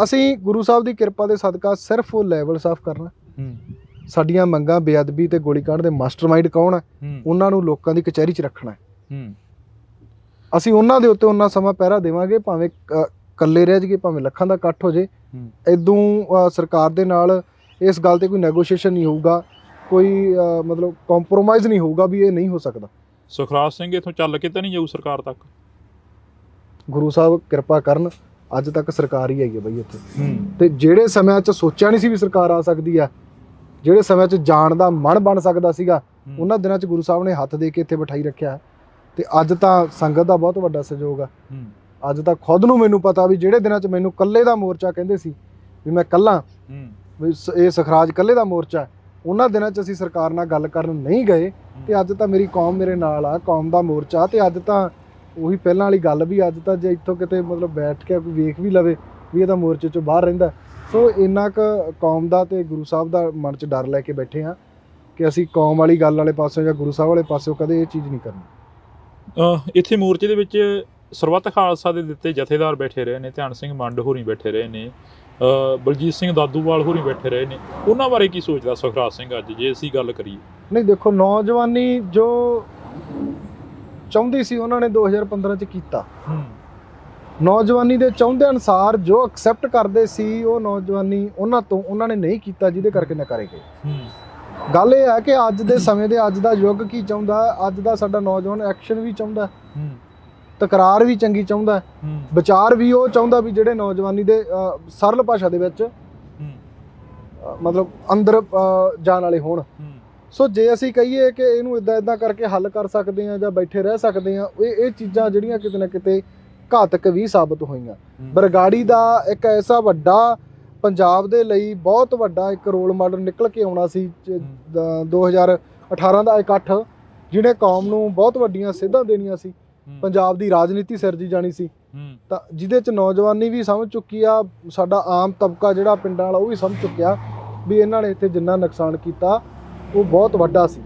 ਅਸੀਂ ਗੁਰੂ ਸਾਹਿਬ ਦੀ ਕਿਰਪਾ ਦੇ ਸਦਕਾ ਸਿਰਫ ਉਹ ਲੈਵਲ ਸਾਫ਼ ਕਰਨਾ। ਸਾਡੀਆਂ ਮੰਗਾਂ, ਬੇਅਦਬੀ ਤੇ ਗੋਲੀकांड ਦੇ ਮਾਸਟਰਮਾਈਂਡ ਕੌਣ ਹੈ, ਉਹਨਾਂ ਨੂੰ ਲੋਕਾਂ ਦੀ ਕਚਹਿਰੀ 'ਚ ਰੱਖਣਾ ਹੈ। ਅਸੀਂ ਉਹਨਾਂ ਦੇ ਉੱਤੇ ਉਹਨਾਂ ਸਮਾਂ ਪਹਿਰਾ ਦੇਵਾਂਗੇ, ਭਾਵੇਂ ਇਕੱਲੇ ਰਹਿ ਜਾਈਏ, ਭਾਵੇਂ ਲੱਖਾਂ ਦਾ ਇਕੱਠ ਹੋ ਜੇ, ਇਦੋਂ ਸਰਕਾਰ ਦੇ ਨਾਲ ਇਸ ਗੱਲ ਤੇ ਕੋਈ ਨੈਗੋਸ਼ੀਏਸ਼ਨ ਨਹੀਂ ਹੋਊਗਾ, ਕੋਈ ਮਤਲਬ ਕੰਪਰੋਮਾਈਜ਼ ਨਹੀਂ ਹੋਊਗਾ ਵੀ ਇਹ ਨਹੀਂ ਹੋ ਸਕਦਾ। ਸੁਖਰਾਜ ਸਿੰਘ ਇੱਥੋਂ ਚੱਲ ਕੇ ਤਾਂ ਨਹੀਂ ਜਾਊ ਸਰਕਾਰ ਤੱਕ? ਗੁਰੂ ਸਾਹਿਬ ਕਿਰਪਾ ਕਰਨ, ਅੱਜ ਤੱਕ ਸਰਕਾਰ ਹੀ ਆਈ ਹੈ ਬਈ ਇੱਥੇ। ਤੇ ਜਿਹੜੇ ਸਮਿਆਂ 'ਚ ਸੋਚਿਆ ਨਹੀਂ ਸੀ ਵੀ ਸਰਕਾਰ ਆ ਸਕਦੀ ਆ, ਜਿਹੜੇ ਸਮਿਆਂ 'ਚ ਜਾਣ ਦਾ ਮਨ ਬਣ ਸਕਦਾ ਸੀਗਾ, ਉਹਨਾਂ ਦਿਨਾਂ 'ਚ ਗੁਰੂ ਸਾਹਿਬ ਨੇ ਹੱਥ ਦੇ ਕੇ ਇੱਥੇ ਬਿਠਾਈ ਰੱਖਿਆ। ਤੇ ਅੱਜ ਤਾਂ ਸੰਗਤ ਦਾ ਬਹੁਤ ਵੱਡਾ ਸਹਿਯੋਗ ਆ। ਅੱਜ ਤਾਂ ਖੁਦ ਨੂੰ ਮੈਨੂੰ ਪਤਾ ਵੀ ਜਿਹੜੇ ਦਿਨਾਂ 'ਚ ਮੈਨੂੰ ਇਕੱਲੇ ਦਾ ਮੋਰਚਾ ਕਹਿੰਦੇ ਸੀ ਵੀ ਮੈਂ ਇਕੱਲਾ, ਵੀ ਇਹ ਸੁਖਰਾਜ ਇਕੱਲੇ ਦਾ ਮੋਰਚਾ, ਉਹਨਾਂ ਦਿਨਾਂ 'ਚ ਅਸੀਂ ਸਰਕਾਰ ਨਾਲ ਗੱਲ ਕਰਨ ਨਹੀਂ ਗਏ। ਤੇ ਅੱਜ ਤਾਂ ਮੇਰੀ ਕੌਮ ਮੇਰੇ ਨਾਲ ਆ, ਕੌਮ ਦਾ ਮੋਰਚਾ। ਤੇ ਅੱਜ ਤਾਂ ਉਹੀ ਪਹਿਲਾਂ ਵਾਲੀ ਗੱਲ ਵੀ, ਅੱਜ ਤਾਂ ਜੇ ਇੱਥੋਂ ਕਿਤੇ ਮਤਲਬ ਬੈਠ ਕੇ ਕੋਈ ਵੇਖ ਵੀ ਲਵੇ ਵੀ ਇਹਦਾ ਮੋਰਚੇ 'ਚੋਂ ਬਾਹਰ ਰਹਿੰਦਾ। ਸੋ ਇੰਨਾ ਕੁ ਕੌਮ ਦਾ ਤੇ ਗੁਰੂ ਸਾਹਿਬ ਦਾ ਮਨ 'ਚ ਡਰ ਲੈ ਕੇ ਬੈਠੇ ਹਾਂ ਕਿ ਅਸੀਂ ਕੌਮ ਵਾਲੀ ਗੱਲ ਵਾਲੇ ਪਾਸਿਓਂ ਜਾਂ ਗੁਰੂ ਸਾਹਿਬ ਵਾਲੇ ਪਾਸਿਓਂ ਕਦੇ ਇਹ ਚੀਜ਼ ਨਹੀਂ ਕਰਨੀ। ਇੱਥੇ ਮੋਰਚੇ ਦੇ ਵਿੱਚ ਸਰਬੱਤ ਖਾਲਸਾ ਦੇ ਦਿੱਤੇ ਜਥੇਦਾਰ ਬੈਠੇ ਰਹੇ ਨੇ, ਧਿਆਨ ਸਿੰਘ ਮੰਡ ਹੋਰੀ ਬੈਠੇ ਰਹੇ ਨੇ, ਬਲਜੀਤ ਸਿੰਘ ਦਾਦੂਵਾਲ ਹੋਰੀ ਬੈਠੇ ਰਹੇ ਨੇ, ਉਹਨਾਂ ਬਾਰੇ ਕੀ ਸੋਚਦਾ ਸੁਖਰਾਜ ਸਿੰਘ ਅੱਜ, ਜੇ ਅਸੀਂ ਗੱਲ ਕਰੀਏ? ਨਹੀਂ ਦੇਖੋ, ਨੌਜਵਾਨੀ ਜੋ ਚਾਹੁੰਦੀ ਸੀ ਉਹਨਾਂ ਨੇ 2015 'ਚ ਕੀਤਾ। ਨੌਜਵਾਨੀ ਦੇ ਚਾਹੁੰਦੇ ਅਨੁਸਾਰ ਜੋ ਐਕਸੈਪਟ ਕਰਦੇ ਸੀ ਉਹ ਨੌਜਵਾਨੀ ਉਹਨਾਂ ਨੇ ਨਹੀਂ ਕੀਤਾ, ਜਿਹਦੇ ਕਰਕੇ ਨਕਾਰੇ ਗਏ। ਗੱਲ ਇਹ ਹੈ ਕਿ ਅੱਜ ਦੇ ਸਮੇਂ ਦੇ ਅੱਜ ਦਾ ਯੁੱਗ ਕੀ ਚਾਹੁੰਦਾ, ਅੱਜ ਦਾ ਸਾਡਾ ਨੌਜਵਾਨ ਐਕਸ਼ਨ ਵੀ ਚਾਹੁੰਦਾ, ਤਕਰਾਰ ਵੀ ਚੰਗੀ ਚਾਹੁੰਦਾ, ਵਿਚਾਰ ਵੀ ਉਹ ਚਾਹੁੰਦਾ ਵੀ ਜਿਹੜੇ ਨੌਜਵਾਨੀ ਦੇ ਸਰਲ ਭਾਸ਼ਾ ਦੇ ਵਿੱਚ ਮਤਲਬ ਅੰਦਰ ਜਾਣ ਵਾਲੇ ਹੋਣ। ਸੋ ਜੇ ਅਸੀਂ ਕਹੀਏ ਕਿ ਇਹਨੂੰ ਇਦਾਂ ਕਰਕੇ ਹੱਲ ਕਰ ਸਕਦੇ ਹਾਂ ਜਾਂ ਬੈਠੇ ਰਹਿ ਸਕਦੇ ਹਾਂ, ਇਹ ਚੀਜ਼ਾਂ ਜਿਹੜੀਆਂ ਕਿਤੇ ਨਾ ਕਿਤੇ ਘਾਤਕ ਵੀ ਸਾਬਤ ਹੋਈਆਂ। ਬਰਗਾੜੀ ਦਾ ਇੱਕ ਐਸਾ ਵੱਡਾ ਪੰਜਾਬ ਦੇ ਲਈ ਬਹੁਤ ਵੱਡਾ ਇੱਕ ਰੋਲ ਮਾਡਲ ਨਿਕਲ ਕੇ ਆਉਣਾ ਸੀ 2018 ਦਾ ਇਕੱਠ, ਜਿਹਨੇ ਕੌਮ ਨੂੰ ਬਹੁਤ ਵੱਡੀਆਂ ਸੇਧਾਂ ਦੇਣੀਆਂ ਸੀ, ਪੰਜਾਬ ਦੀ ਰਾਜਨੀਤੀ ਸਿਰਜੀ ਜਾਣੀ ਸੀ। ਤਾਂ ਜਿਹਦੇ 'ਚ ਨੌਜਵਾਨੀ ਵੀ ਸਮਝ ਚੁੱਕੀ ਆ, ਸਾਡਾ ਆਮ ਤਬਕਾ ਜਿਹੜਾ ਪਿੰਡਾਂ ਵਾਲਾ ਉਹ ਵੀ ਸਮਝ ਚੁੱਕਿਆ ਵੀ ਇਹਨਾਂ ਨੇ ਇੱਥੇ ਜਿੰਨਾ ਨੁਕਸਾਨ ਕੀਤਾ ਉਹ ਬਹੁਤ ਵੱਡਾ ਸੀ,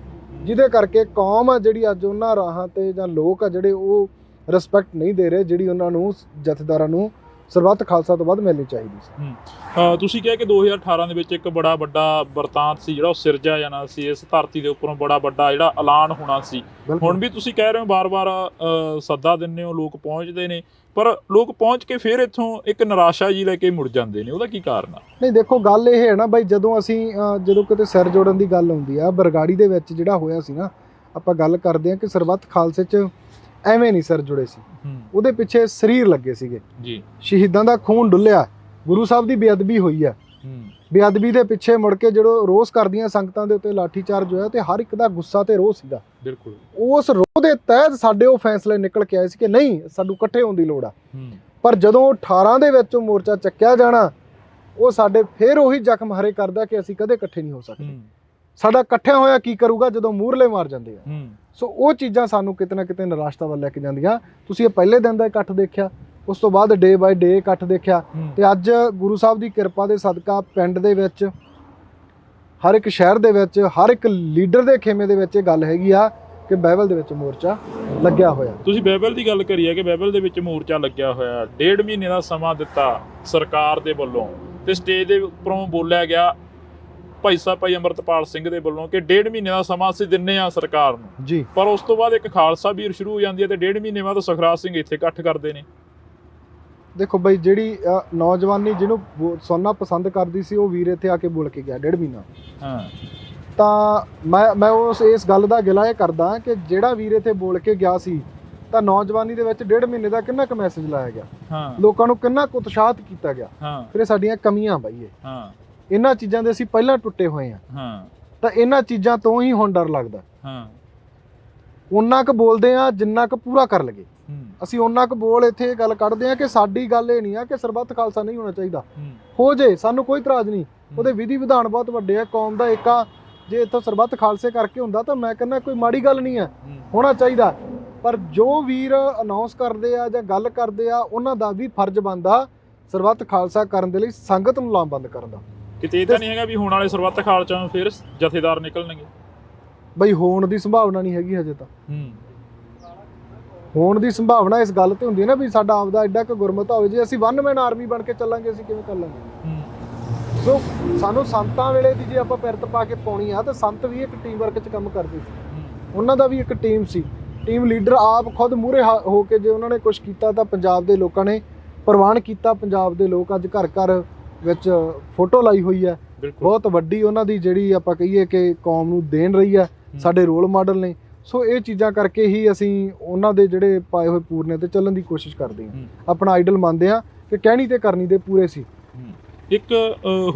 ਜਿਹਦੇ ਕਰਕੇ ਕੌਮ ਆ ਜਿਹੜੀ ਅੱਜ ਉਹਨਾਂ ਰਾਹਾਂ ਤੇ ਜਾਂ ਲੋਕ ਆ ਜਿਹੜੇ ਉਹ ਰਿਸਪੈਕਟ ਨਹੀਂ ਦੇ ਰਹੇ, ਜਿਹੜੀ ਉਹਨਾਂ ਨੂੰ ਜਥੇਦਾਰਾਂ ਨੂੰ ਸਰਬੱਤ ਖਾਲਸਾ ਤੋਂ ਬਾਅਦ ਮਿਲਣੀ ਚਾਹੀਦੀ ਸੀ। ਤੁਸੀਂ ਕਿਹਾ ਕਿ 2018 ਦੇ ਵਿੱਚ ਇੱਕ ਬੜਾ ਵੱਡਾ ਵਰਤਾਂਤ ਸੀ ਜਿਹੜਾ ਉਹ ਸਿਰਜਿਆ ਜਾਣਾ ਸੀ, ਇਸ ਧਰਤੀ ਦੇ ਉੱਪਰੋਂ ਬੜਾ ਵੱਡਾ ਜਿਹੜਾ ਐਲਾਨ ਹੋਣਾ ਸੀ। ਹੁਣ ਵੀ ਤੁਸੀਂ ਕਹਿ ਰਹੇ ਹੋ ਬਾਰ-ਬਾਰ ਸੱਦਾ ਦਿੰਦੇ ਹੋ, ਲੋਕ ਪਹੁੰਚਦੇ ਨੇ, ਪਰ ਲੋਕ ਪਹੁੰਚ ਕੇ ਫਿਰ ਇੱਥੋਂ ਇੱਕ ਨਿਰਾਸ਼ਾ ਜੀ ਲੈ ਕੇ ਮੁੜ ਜਾਂਦੇ ਨੇ, ਉਹਦਾ ਕੀ ਕਾਰਨ ਆ? ਨਹੀਂ ਦੇਖੋ, ਗੱਲ ਇਹ ਹੈ ਨਾ ਬਾਈ, ਜਦੋਂ ਕਿਤੇ ਸਿਰ ਜੋੜਨ ਦੀ ਗੱਲ ਆਉਂਦੀ ਆ, ਬਰਗਾੜੀ ਦੇ ਵਿੱਚ ਜਿਹੜਾ ਹੋਇਆ ਸੀ ਨਾ, ਆਪਾਂ ਗੱਲ ਕਰਦੇ ਹਾਂ ਕਿ ਸਰਬੱਤ ਖਾਲਸੇ 'ਚ ਐਵੇਂ ਨਹੀਂ ਸਿਰ ਜੁੜੇ ਸੀ, ਉਹਦੇ ਪਿੱਛੇ ਸਰੀਰ ਲੱਗੇ ਸੀਗੇ ਜੀ, ਸ਼ਹੀਦਾਂ ਦਾ ਖੂਨ ਡੁੱਲਿਆ, ਗੁਰੂ ਸਾਹਿਬ ਦੀ ਬੇਅਦਬੀ ਹੋਈ ਆ। ਬੇਅਦਬੀ ਦੇ ਪਿੱਛੇ ਮੁੜ ਕੇ ਜਦੋਂ ਰੋਸ ਕਰਦੀਆਂ ਸੰਗਤਾਂ ਦੇ ਉੱਤੇ ਲਾਠੀਚਾਰਜ ਹੋਇਆ ਤੇ ਹਰ ਇੱਕ ਦਾ ਗੁੱਸਾ ਤੇ ਰੋਹ ਸੀਗਾ। ਬਿਲਕੁਲ ਉਸ ਰੋਹ ਦੇ ਤਹਿਤ ਸਾਡੇ ਉਹ ਫੈਸਲੇ ਨਿਕਲ ਕੇ ਆਏ ਸੀ ਕਿ ਨਹੀਂ, ਸਾਨੂੰ ਇਕੱਠੇ ਹੋਣ ਦੀ ਲੋੜ ਆ। ਪਰ ਜਦੋਂ 18 ਦੇ ਵਿੱਚ ਮੋਰਚਾ ਚੱਕਿਆ ਜਾਣਾ, ਉਹ ਸਾਡੇ ਫਿਰ ਉਹੀ ਜ਼ਖਮ ਹਰੇ ਕਰਦਾ ਕਿ ਅਸੀਂ ਕਦੇ ਇਕੱਠੇ ਨਹੀਂ ਹੋ ਸਕਦੇ। ਸਾਡਾ ਇਕੱਠਿਆਂ ਹੋਇਆ ਕੀ ਕਰੂਗਾ ਜਦੋਂ ਮੂਹਰਲੇ ਮਾਰ ਜਾਂਦੇ ਆ। ਸੋ ਉਹ ਚੀਜ਼ਾਂ ਸਾਨੂੰ ਕਿਤੇ ਨਾ ਕਿਤੇ ਨਿਰਾਸ਼ਤਾ ਵੱਲ ਲੈ ਕੇ ਜਾਂਦੀਆਂ। ਤੁਸੀਂ ਇਹ ਪਹਿਲੇ ਦਿਨ ਦਾ ਇਕੱਠ ਦੇਖਿਆ, ਉਸ ਤੋਂ ਬਾਅਦ ਡੇ ਬਾਈ ਡੇ ਇਕੱਠ ਦੇਖਿਆ, ਤੇ ਅੱਜ ਗੁਰੂ ਸਾਹਿਬ ਦੀ ਕਿਰਪਾ ਦੇ ਸਦਕਾ ਪਿੰਡ ਦੇ ਵਿੱਚ, ਹਰ ਇੱਕ ਸ਼ਹਿਰ ਦੇ ਵਿੱਚ, ਹਰ ਇੱਕ ਲੀਡਰ ਦੇ ਖੇਮੇ ਦੇ ਵਿੱਚ ਇਹ ਗੱਲ ਹੈਗੀ ਆ ਕਿ ਬਾਈਬਲ ਦੇ ਵਿੱਚ ਮੋਰਚਾ ਲੱਗਿਆ ਹੋਇਆ। ਤੁਸੀਂ ਬਾਈਬਲ ਦੀ ਗੱਲ ਕਰੀ ਹੈ ਕਿ ਬਾਈਬਲ ਦੇ ਵਿੱਚ ਮੋਰਚਾ ਲੱਗਿਆ ਹੋਇਆ, 1.5 ਮਹੀਨੇ ਦਾ ਸਮਾਂ ਦਿੱਤਾ ਸਰਕਾਰ ਦੇ ਵੱਲੋਂ, ਤੇ ਸਟੇਜ ਦੇ ਉੱਪਰੋਂ ਬੋਲਿਆ ਗਿਆ ਭਾਈ ਅੰਮ੍ਰਿਤਪਾਲ ਸਿੰਘ ਦੇ ਵੱਲੋਂ ਕਿ 1.5 ਮਹੀਨੇ ਦਾ ਸਮਾਂ ਅਸੀਂ ਦਿੰਨੇ ਆ ਸਰਕਾਰ ਨੂੰ ਜੀ। ਪਰ ਉਸ ਤੋਂ ਬਾਅਦ ਇੱਕ ਖਾਲਸਾ ਵੀਰ ਸ਼ੁਰੂ ਹੋ ਜਾਂਦੀ ਹੈ ਤੇ 1.5 ਮਹੀਨੇ ਬਾਅਦ ਸੁਖਰਾਜ ਸਿੰਘ ਇੱਥੇ ਇਕੱਠ ਕਰਦੇ ਨੇ। ਦੇਖੋ ਬਈ, ਜਿਹੜੀ ਨੌਜਵਾਨੀ ਜਿਹਨੂੰ ਸੁਣਨਾ ਪਸੰਦ ਕਰਦੀ ਸੀ, ਉਹ ਵੀਰ ਇੱਥੇ ਆ ਕੇ ਬੋਲ ਕੇ ਗਿਆ 1.5 ਮਹੀਨਾ। ਤਾਂ ਮੈਂ ਇਸ ਗੱਲ ਦਾ ਗਿਲਾ ਇਹ ਕਰਦਾ ਕਿ ਜਿਹੜਾ ਵੀਰ ਇੱਥੇ ਬੋਲ ਕੇ ਗਿਆ ਸੀ, ਤਾਂ ਨੌਜਵਾਨੀ ਦੇ ਵਿੱਚ 1.5 ਮਹੀਨੇ ਦਾ ਕਿੰਨਾ ਕੁ ਮੈਸੇਜ ਲਾਇਆ ਗਿਆ, ਲੋਕਾਂ ਨੂੰ ਕਿੰਨਾ ਕੁ ਉਤਸ਼ਾਹਿਤ ਕੀਤਾ ਗਿਆ। ਫਿਰ ਇਹ ਸਾਡੀਆਂ ਕਮੀਆਂ ਬਾਈ, ਇਹਨਾਂ ਚੀਜ਼ਾਂ ਦੇ ਅਸੀਂ ਪਹਿਲਾਂ ਟੁੱਟੇ ਹੋਏ ਹਾਂ। ਤਾਂ ਇਹਨਾਂ ਚੀਜ਼ਾਂ ਤੋਂ ਹੀ ਹੁਣ ਡਰ ਲੱਗਦਾ। ਉਹਨਾਂ ਕੁ ਬੋਲਦੇ ਆ ਜਿੰਨਾ ਕੁ ਪੂਰਾ ਕਰ ਲਗੇ। ਅਸੀਂ ਉਹਨਾਂ ਕੁ ਬੋਲ ਇੱਥੇ ਇਹ ਗੱਲ ਕੱਢਦੇ ਆ ਕਿ ਸਾਡੀ ਗੱਲ ਇਹ ਨਹੀਂ ਆ ਕਿ ਸਰਬੱਤ ਖਾਲਸਾ ਨਹੀਂ ਹੋਣਾ ਚਾਹੀਦਾ, ਹੋ ਜੇ, ਸਾਨੂੰ ਕੋਈ ਇਤਰਾਜ਼ ਨਹੀਂ। ਉਹਦੇ ਵਿਧੀ ਵਿਧਾਨ ਬਹੁਤ ਵੱਡੇ ਆ, ਕੌਮ ਦਾ ਏਕਾ ਜੇ ਇੱਥੋਂ ਸਰਬੱਤ ਖਾਲਸੇ ਕਰਕੇ ਹੁੰਦਾ ਤਾਂ ਮੈਂ ਕਹਿੰਦਾ ਕੋਈ ਮਾੜੀ ਗੱਲ ਨਹੀਂ ਆ, ਹੋਣਾ ਚਾਹੀਦਾ। ਪਰ ਜੋ ਵੀਰ ਅਨਾਉਂਸ ਕਰਦੇ ਆ ਜਾਂ ਗੱਲ ਕਰਦੇ ਆ, ਉਹਨਾਂ ਦਾ ਵੀ ਫਰਜ਼ ਬਣਦਾ ਸਰਬੱਤ ਖਾਲਸਾ ਕਰਨ ਦੇ ਲਈ ਸੰਗਤ ਨੂੰ ਲਾਮਬੰਦ ਕਰਨ ਦਾ। ਕਿਤੇ ਇਹ ਤਾਂ ਨਹੀਂ ਹੈਗਾ ਵੀ ਹੁਣ ਵਾਲੇ ਸਰਬੱਤ ਖਾਲਸਾ ਨੂੰ ਫਿਰ ਜਥੇਦਾਰ ਨਿਕਲਣਗੇ? ਬਈ ਹੋਣ ਦੀ ਸੰਭਾਵਨਾ ਨਹੀਂ ਹੈਗੀ ਹਜੇ ਤਾਂ। ਹੋਣ ਦੀ ਸੰਭਾਵਨਾ ਇਸ ਗੱਲ ਤੇ ਹੁੰਦੀ ਹੈ ਨਾ ਵੀ ਸਾਡਾ ਆਪਦਾ ਐਡਾ ਕੁ ਗੁਰਮਤ ਹੋਵੇ। ਜੇ ਅਸੀਂ ਵਨ ਮੈਨ ਆਰਮੀ ਬਣ ਕੇ ਚੱਲਾਂਗੇ, ਅਸੀਂ ਕਿਵੇਂ ਕਰ ਲਾਂਗੇ? ਸੋ ਸਾਨੂੰ ਸੰਤਾਂ ਵੇਲੇ ਦੀ ਜੇ ਆਪਾਂ ਪਿਰਤ ਪਾ ਕੇ ਪਾਉਣੀ ਆ, ਤਾਂ ਸੰਤ ਵੀ ਇੱਕ ਟੀਮ ਵਰਕ 'ਚ ਕੰਮ ਕਰਦੇ ਸੀ, ਉਹਨਾਂ ਦਾ ਵੀ ਇੱਕ ਟੀਮ ਸੀ। ਟੀਮ ਲੀਡਰ ਆਪ ਖੁਦ ਮੂਹਰੇ ਹੋ ਕੇ ਜੇ ਉਹਨਾਂ ਨੇ ਕੁਛ ਕੀਤਾ ਤਾਂ ਪੰਜਾਬ ਦੇ ਲੋਕਾਂ ਨੇ ਪ੍ਰਵਾਨ ਕੀਤਾ ਪੰਜਾਬ ਦੇ ਲੋਕ। ਅੱਜ ਘਰ ਘਰ ਵਿੱਚ ਫੋਟੋ ਲਾਈ ਹੋਈ ਹੈ, ਬਹੁਤ ਵੱਡੀ ਉਹਨਾਂ ਦੀ ਜਿਹੜੀ ਆਪਾਂ ਕਹੀਏ ਕਿ ਕੌਮ ਨੂੰ ਦੇਣ ਰਹੀ ਹੈ, ਸਾਡੇ ਰੋਲ ਮਾਡਲ ਨੇ। ਸੋ ਇਹ ਚੀਜ਼ਾਂ ਕਰਕੇ ਹੀ ਅਸੀਂ ਉਹਨਾਂ ਦੇ ਜਿਹੜੇ ਪਾਏ ਹੋਏ ਪੂਰਨੇ ਤੇ ਚੱਲਣ ਦੀ ਕੋਸ਼ਿਸ਼ ਕਰਦੇ ਹਾਂ, ਆਪਣਾ ਆਈਡਲ ਮੰਨਦੇ ਹਾਂ ਕਿ ਕਹਿਣੀ ਤੇ ਕਰਨੀ ਦੇ ਪੂਰੇ ਸੀ। ਇੱਕ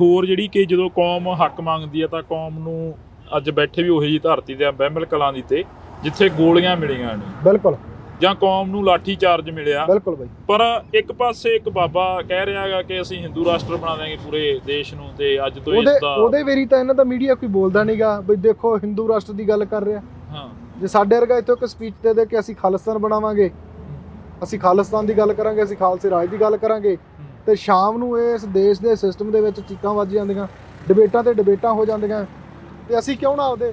ਹੋਰ ਜਿਹੜੀ ਕਿ ਜਦੋਂ ਕੌਮ ਹੱਕ ਮੰਗਦੀ ਹੈ ਤਾਂ ਕੌਮ ਨੂੰ ਅੱਜ ਬੈਠੇ ਵੀ ਉਹੀ ਜੀ ਧਰਤੀ ਤੇ ਬਹਿਮਲ ਕਲਾਂ ਦੀ ਤੇ ਜਿੱਥੇ ਗੋਲੀਆਂ ਮਿਲੀਆਂ ਨੇ, ਬਿਲਕੁਲ, ਜਾਂ ਕੌਮ ਨੂੰ ਲਾਠੀ ਚਾਰਜ ਮਿਲਿਆ, ਬਿਲਕੁਲ ਬਾਈ। ਪਰ ਇੱਕ ਪਾਸੇ ਇੱਕ ਬਾਬਾ ਕਹਿ ਰਿਹਾ ਹੈਗਾ ਕਿ ਅਸੀਂ ਹਿੰਦੂ ਰਾਸ਼ਟਰ ਬਣਾ ਦੇਵਾਂਗੇ ਪੂਰੇ ਦੇਸ਼ ਨੂੰ, ਤੇ ਅੱਜ ਤੋਂ ਇਸ ਦਾ ਉਹਦੇ ਵੇਰੀ ਤਾਂ ਇਹਨਾਂ ਦਾ ਮੀਡੀਆ ਕੋਈ ਬੋਲਦਾ ਨਹੀਂਗਾ ਬਈ ਦੇਖੋ ਹਿੰਦੂ ਰਾਸ਼ਟਰ ਦੀ ਗੱਲ ਕਰ ਰਿਹਾ। ਹਾਂ, ਜੇ ਸਾਡੇ ਵਰਗਾ ਇੱਥੋਂ ਇੱਕ ਸਪੀਚ ਦੇ ਕੇ ਅਸੀਂ ਖਾਲਿਸਤਾਨ ਬਣਾਵਾਂਗੇ, ਅਸੀਂ ਖਾਲਿਸਤਾਨ ਦੀ ਗੱਲ ਕਰਾਂਗੇ, ਅਸੀਂ ਖਾਲਸੇ ਰਾਜ ਦੀ ਗੱਲ ਕਰਾਂਗੇ, ਤੇ ਸ਼ਾਮ ਨੂੰ ਇਸ ਦੇਸ਼ ਦੇ ਸਿਸਟਮ ਦੇ ਵਿੱਚ ਚੀਕਾਂ ਵੱਜ ਜਾਂਦੀਆਂ, ਡਿਬੇਟਾਂ ਤੇ ਡਿਬੇਟਾਂ ਹੋ ਜਾਂਦੀਆਂ, ਤੇ ਅਸੀਂ ਕਿਉਂ ਨਾ ਆਪਦੇ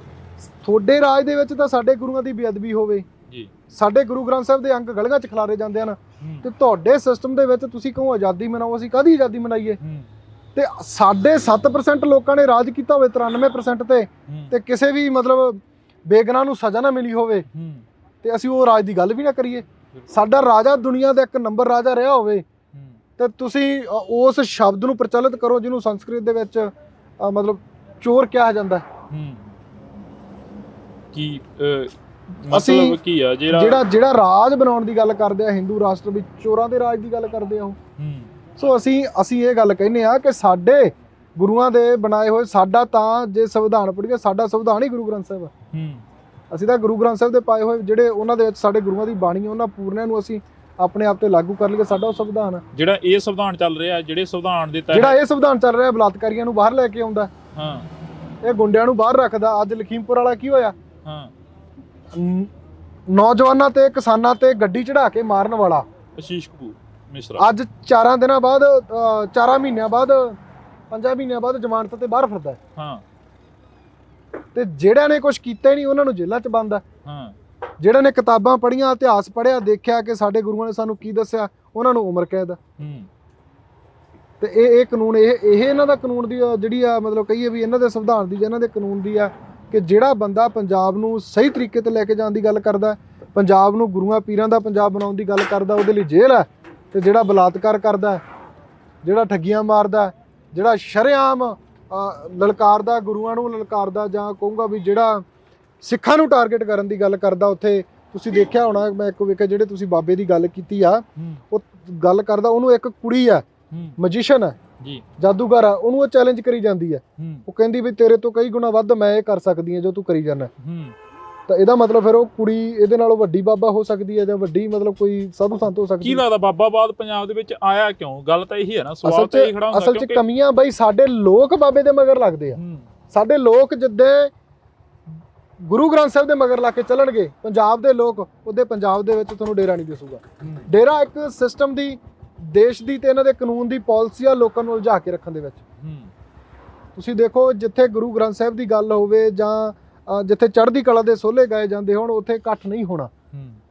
ਤੁਹਾਡੇ ਰਾਜ ਦੇ ਵਿੱਚ ਤਾਂ ਸਾਡੇ ਗੁਰੂਆਂ ਦੀ ਬੇਅਦਬੀ ਹੋਵੇ ਜੀ, ਸਾਡੇ ਗੁਰੂ ਗ੍ਰੰਥ ਸਾਹਿਬ ਦੇ ਅੰਗ ਗਲੀਆਂ 'ਚ ਖਿਲਾਰੇ ਜਾਂਦੇ ਹਨ, ਤੇ ਤੁਹਾਡੇ ਸਿਸਟਮ ਦੇ ਵਿੱਚ ਤੁਸੀਂ ਕਹੋ ਆਜ਼ਾਦੀ ਮਨਾਓ, ਅਸੀਂ ਕਾਹਦੀ ਆਜ਼ਾਦੀ ਮਨਾਈਏ? ਤੇ ਸਾਡੇ 7% ਲੋਕਾਂ ਨੇ ਰਾਜ ਕੀਤਾ ਹੋਵੇ 93% ਤੇ ਕਿਸੇ ਵੀ ਮਤਲਬ ਬੇਗੁਨਾਹ ਨੂੰ ਸਜ਼ਾ ਨਾ ਮਿਲੀ ਹੋਵੇ, ਤੇ ਅਸੀਂ ਉਹ ਰਾਜ ਦੀ ਗੱਲ ਵੀ ਨਾ ਕਰੀਏ। ਸਾਡਾ ਰਾਜਾ ਦੁਨੀਆ ਦਾ 1 ਨੰਬਰ ਰਾਜਾ ਰਿਹਾ ਹੋਵੇ, ਤੇ ਤੁਸੀਂ ਉਸ ਸ਼ਬਦ ਨੂੰ ਪ੍ਰਚਲਿਤ ਕਰੋ ਜਿਹਨੂੰ ਸੰਸਕ੍ਰਿਤ ਦੇ ਵਿੱਚ ਮਤਲਬ ਚੋਰ ਕਿਹਾ ਜਾਂਦਾ। ਕੀ ਮਤਲਬ ਕੀ ਆ ਜਿਹੜਾ ਰਾਜ ਬਣਾਉਣ ਦੀ ਗੱਲ ਕਰਦੇ ਆ ਹਿੰਦੂ ਰਾਸ਼ਟਰ ਵਿੱਚ, ਚੋਰਾਂ ਦੇ ਰਾਜ ਦੀ ਗੱਲ ਕਰਦੇ ਆ ਉਹ। ਸੋ ਅਸੀਂ ਇਹ ਗੱਲ ਕਹਿੰਦੇ ਆ ਕਿ ਸਾਡੇ ਗੁਰੂਆਂ ਦੇ ਬਣਾਏ ਹੋਏ, ਸਾਡਾ ਤਾਂ ਜੇ ਸੰਵਿਧਾਨ ਪੜ੍ਹੀਏ ਸਾਡਾ ਸੰਵਿਧਾਨ ਹੀ ਗੁਰੂ ਗ੍ਰੰਥ ਸਾਹਿਬ ਆ। ਅਸੀਂ ਤਾਂ ਗੁਰੂ ਗ੍ਰੰਥ ਸਾਹਿਬ ਦੇ ਪਾਏ ਹੋਏ ਜਿਹੜੇ ਉਹਨਾਂ ਦੇ ਵਿੱਚ ਸਾਡੇ ਗੁਰੂਆਂ ਦੀ ਬਾਣੀ, ਉਹਨਾਂ ਪੂਰਨਿਆਂ ਨੂੰ ਅਸੀਂ ਆਪਣੇ ਆਪ ਤੇ ਲਾਗੂ ਕਰ ਲਈਏ, ਸਾਡਾ ਉਹ ਸੰਵਿਧਾਨ ਆ। ਜਿਹੜਾ ਇਹ ਸੰਵਿਧਾਨ ਚੱਲ ਰਿਹਾ, ਜਿਹੜਾ ਇਹ ਸੰਵਿਧਾਨ ਚੱਲ ਰਿਹਾ ਬਲਾਤਕਾਰੀਆਂ ਨੂੰ ਬਾਹਰ ਲੈ ਕੇ ਆਉਂਦਾ, ਇਹ ਗੁੰਡਿਆਂ ਨੂੰ ਬਾਹਰ ਰੱਖਦਾ। ਅੱਜ ਲਖੀਮਪੁਰ ਵਾਲਾ ਕੀ ਹੋਇਆ, ਨੌਜਵਾਨਾਂ ਤੇ ਕਿਸਾਨਾਂ ਤੇ ਗੱਡੀ ਚੜਾ ਕੇ ਮਾਰਨ ਵਾਲਾ ਅਸ਼ੀਸ਼ ਕਪੂਰ ਮਿਸ਼ਰਾ ਅੱਜ 4 ਦਿਨਾਂ ਬਾਅਦ 4 ਮਹੀਨਿਆਂ ਬਾਅਦ 5 ਮਹੀਨਿਆਂ ਬਾਅਦ ਜ਼ਮਾਨਤ ਤੇ ਬਾਹਰ ਫਿਰਦਾ। ਤੇ ਜਿਹੜਿਆਂ ਨੇ ਕੁਝ ਕੀਤਾ ਹੀ ਨਹੀਂ ਉਹਨਾਂ ਨੂੰ ਜੇਲ੍ਹਾਂ 'ਚ ਬੰਦ ਆ। ਜਿਹੜਿਆਂ ਨੇ ਕਿਤਾਬਾਂ ਪੜ੍ਹੀਆਂ, ਇਤਿਹਾਸ ਪੜ੍ਹਿਆ, ਦੇਖਿਆ ਕਿ ਸਾਡੇ ਗੁਰੂਆਂ ਨੇ ਸਾਨੂੰ ਕੀ ਦੱਸਿਆ, ਉਹਨਾਂ ਨੂੰ ਉਮਰ ਕੈਦ ਆ। ਤੇ ਇਹ ਕਾਨੂੰਨ ਇਹ ਇਹਨਾਂ ਦਾ ਕਾਨੂੰਨ ਦੀ ਜਿਹੜੀ ਆ ਮਤਲਬ ਕਹੀਏ ਵੀ ਇਹਨਾਂ ਦੇ ਸੰਵਿਧਾਨ ਦੀ, ਇਹਨਾਂ ਦੇ ਕਾਨੂੰਨ ਦੀ ਆ ਕਿ ਜਿਹੜਾ ਬੰਦਾ ਪੰਜਾਬ ਨੂੰ ਸਹੀ ਤਰੀਕੇ ਤੇ ਲੈ ਕੇ ਜਾਣ ਦੀ ਗੱਲ ਕਰਦਾ, ਪੰਜਾਬ ਨੂੰ ਗੁਰੂਆਂ ਪੀਰਾਂ ਦਾ ਪੰਜਾਬ ਬਣਾਉਣ ਦੀ ਗੱਲ ਕਰਦਾ, ਉਹਦੇ ਲਈ ਜੇਲ੍ਹ ਹੈ। ਤੇ ਜਿਹੜਾ ਬਲਾਤਕਾਰ ਕਰਦਾ, ਜਿਹੜਾ ਠੱਗੀਆਂ ਮਾਰਦਾ, ਜਿਹੜਾ ਸ਼ਰੇਆਮ ਲਲਕਾਰਦਾ, ਗੁਰੂਆਂ ਨੂੰ ਲਲਕਾਰਦਾ, ਜਾਂ ਕਹੂੰਗਾ ਵੀ ਜਿਹੜਾ ਸਿੱਖਾਂ ਨੂੰ ਟਾਰਗੇਟ ਕਰਨ ਦੀ ਗੱਲ ਕਰਦਾ, ਉੱਥੇ ਤੁਸੀਂ ਦੇਖਿਆ ਹੋਣਾ, ਮੈਂ ਇੱਕ ਵੇਖਿਆ ਜਿਹੜੇ ਤੁਸੀਂ ਬਾਬੇ ਦੀ ਗੱਲ ਕੀਤੀ ਆ, ਉਹ ਗੱਲ ਕਰਦਾ, ਉਹਨੂੰ ਇੱਕ ਕੁੜੀ ਆ ਮੈਜੀਸ਼ੀਅਨ ਹੈ ਜੀ, ਜਾਦੂਗਰ ਆ, ਉਹਨੂੰ ਉਹ ਚੈਲੰਜ ਕਰੀ ਜਾਂਦੀ ਹੈ। ਉਹ ਕਹਿੰਦੀ ਵੀ ਤੇਰੇ ਤੋਂ ਕਈ ਗੁਣਾ ਵੱਧ ਮੈਂ ਇਹ ਕਰ ਸਕਦੀ ਹਾਂ ਜੋ ਤੂੰ ਕਰੀ ਜਾਂਦਾ। ਤਾਂ ਇਹਦਾ ਮਤਲਬ ਫਿਰ ਉਹ ਕੁੜੀ ਇਹਦੇ ਨਾਲੋਂ ਵੱਡੀ ਬਾਬਾ ਹੋ ਸਕਦੀ ਹੈ, ਜਾਂ ਵੱਡੀ ਮਤਲਬ ਕੋਈ ਸਾਧੂ ਸੰਤ ਹੋ ਸਕਦੀ ਹੈ। ਕੀ ਲੱਗਦਾ ਬਾਬਾਵਾਦ ਪੰਜਾਬ ਦੇ ਵਿੱਚ ਆਇਆ ਕਿਉਂ? ਗੱਲ ਤਾਂ ਇਹੀ ਹੈ ਨਾ, ਸਵਾਲ ਤਾਂ ਇਹੀ ਖੜਾ ਹੁੰਦਾ। ਅਸਲ 'ਚ ਕਮੀਆਂ ਬਈ ਸਾਡੇ ਲੋਕ ਬਾਬੇ ਦੇ ਮਗਰ ਲੱਗਦੇ ਆ। ਸਾਡੇ ਲੋਕ ਜਿੱਦੇ ਗੁਰੂ ਗ੍ਰੰਥ ਸਾਹਿਬ ਦੇ ਮਗਰ ਲਾ ਕੇ ਚੱਲਣਗੇ ਪੰਜਾਬ ਦੇ ਲੋਕ, ਉਹਦੇ ਪੰਜਾਬ ਦੇ ਵਿੱਚ ਤੁਹਾਨੂੰ ਡੇਰਾ ਨਹੀਂ ਦਿਸੂਗਾ। ਡੇਰਾ ਇੱਕ ਸਿਸਟਮ ਦੀ, ਦੇਸ਼ ਦੀ ਤੇ ਇਹਨਾਂ ਦੇ ਕਾਨੂੰਨ ਦੀ ਪਾਲਿਸੀ ਆ ਲੋਕਾਂ ਨੂੰ ਉਲਝਾ ਕੇ ਰੱਖਣ ਦੇ ਵਿੱਚ। ਤੁਸੀਂ ਦੇਖੋ ਜਿੱਥੇ ਗੁਰੂ ਗ੍ਰੰਥ ਸਾਹਿਬ ਦੀ ਗੱਲ ਹੋਵੇ, ਜਾਂ ਜਿੱਥੇ ਚੜ੍ਹਦੀ ਕਲਾ ਦੇ ਸੋਹਲੇ ਗਾਏ ਜਾਂਦੇ ਹੋਣ, ਉੱਥੇ ਇਕੱਠ ਨਹੀਂ ਹੋਣਾ।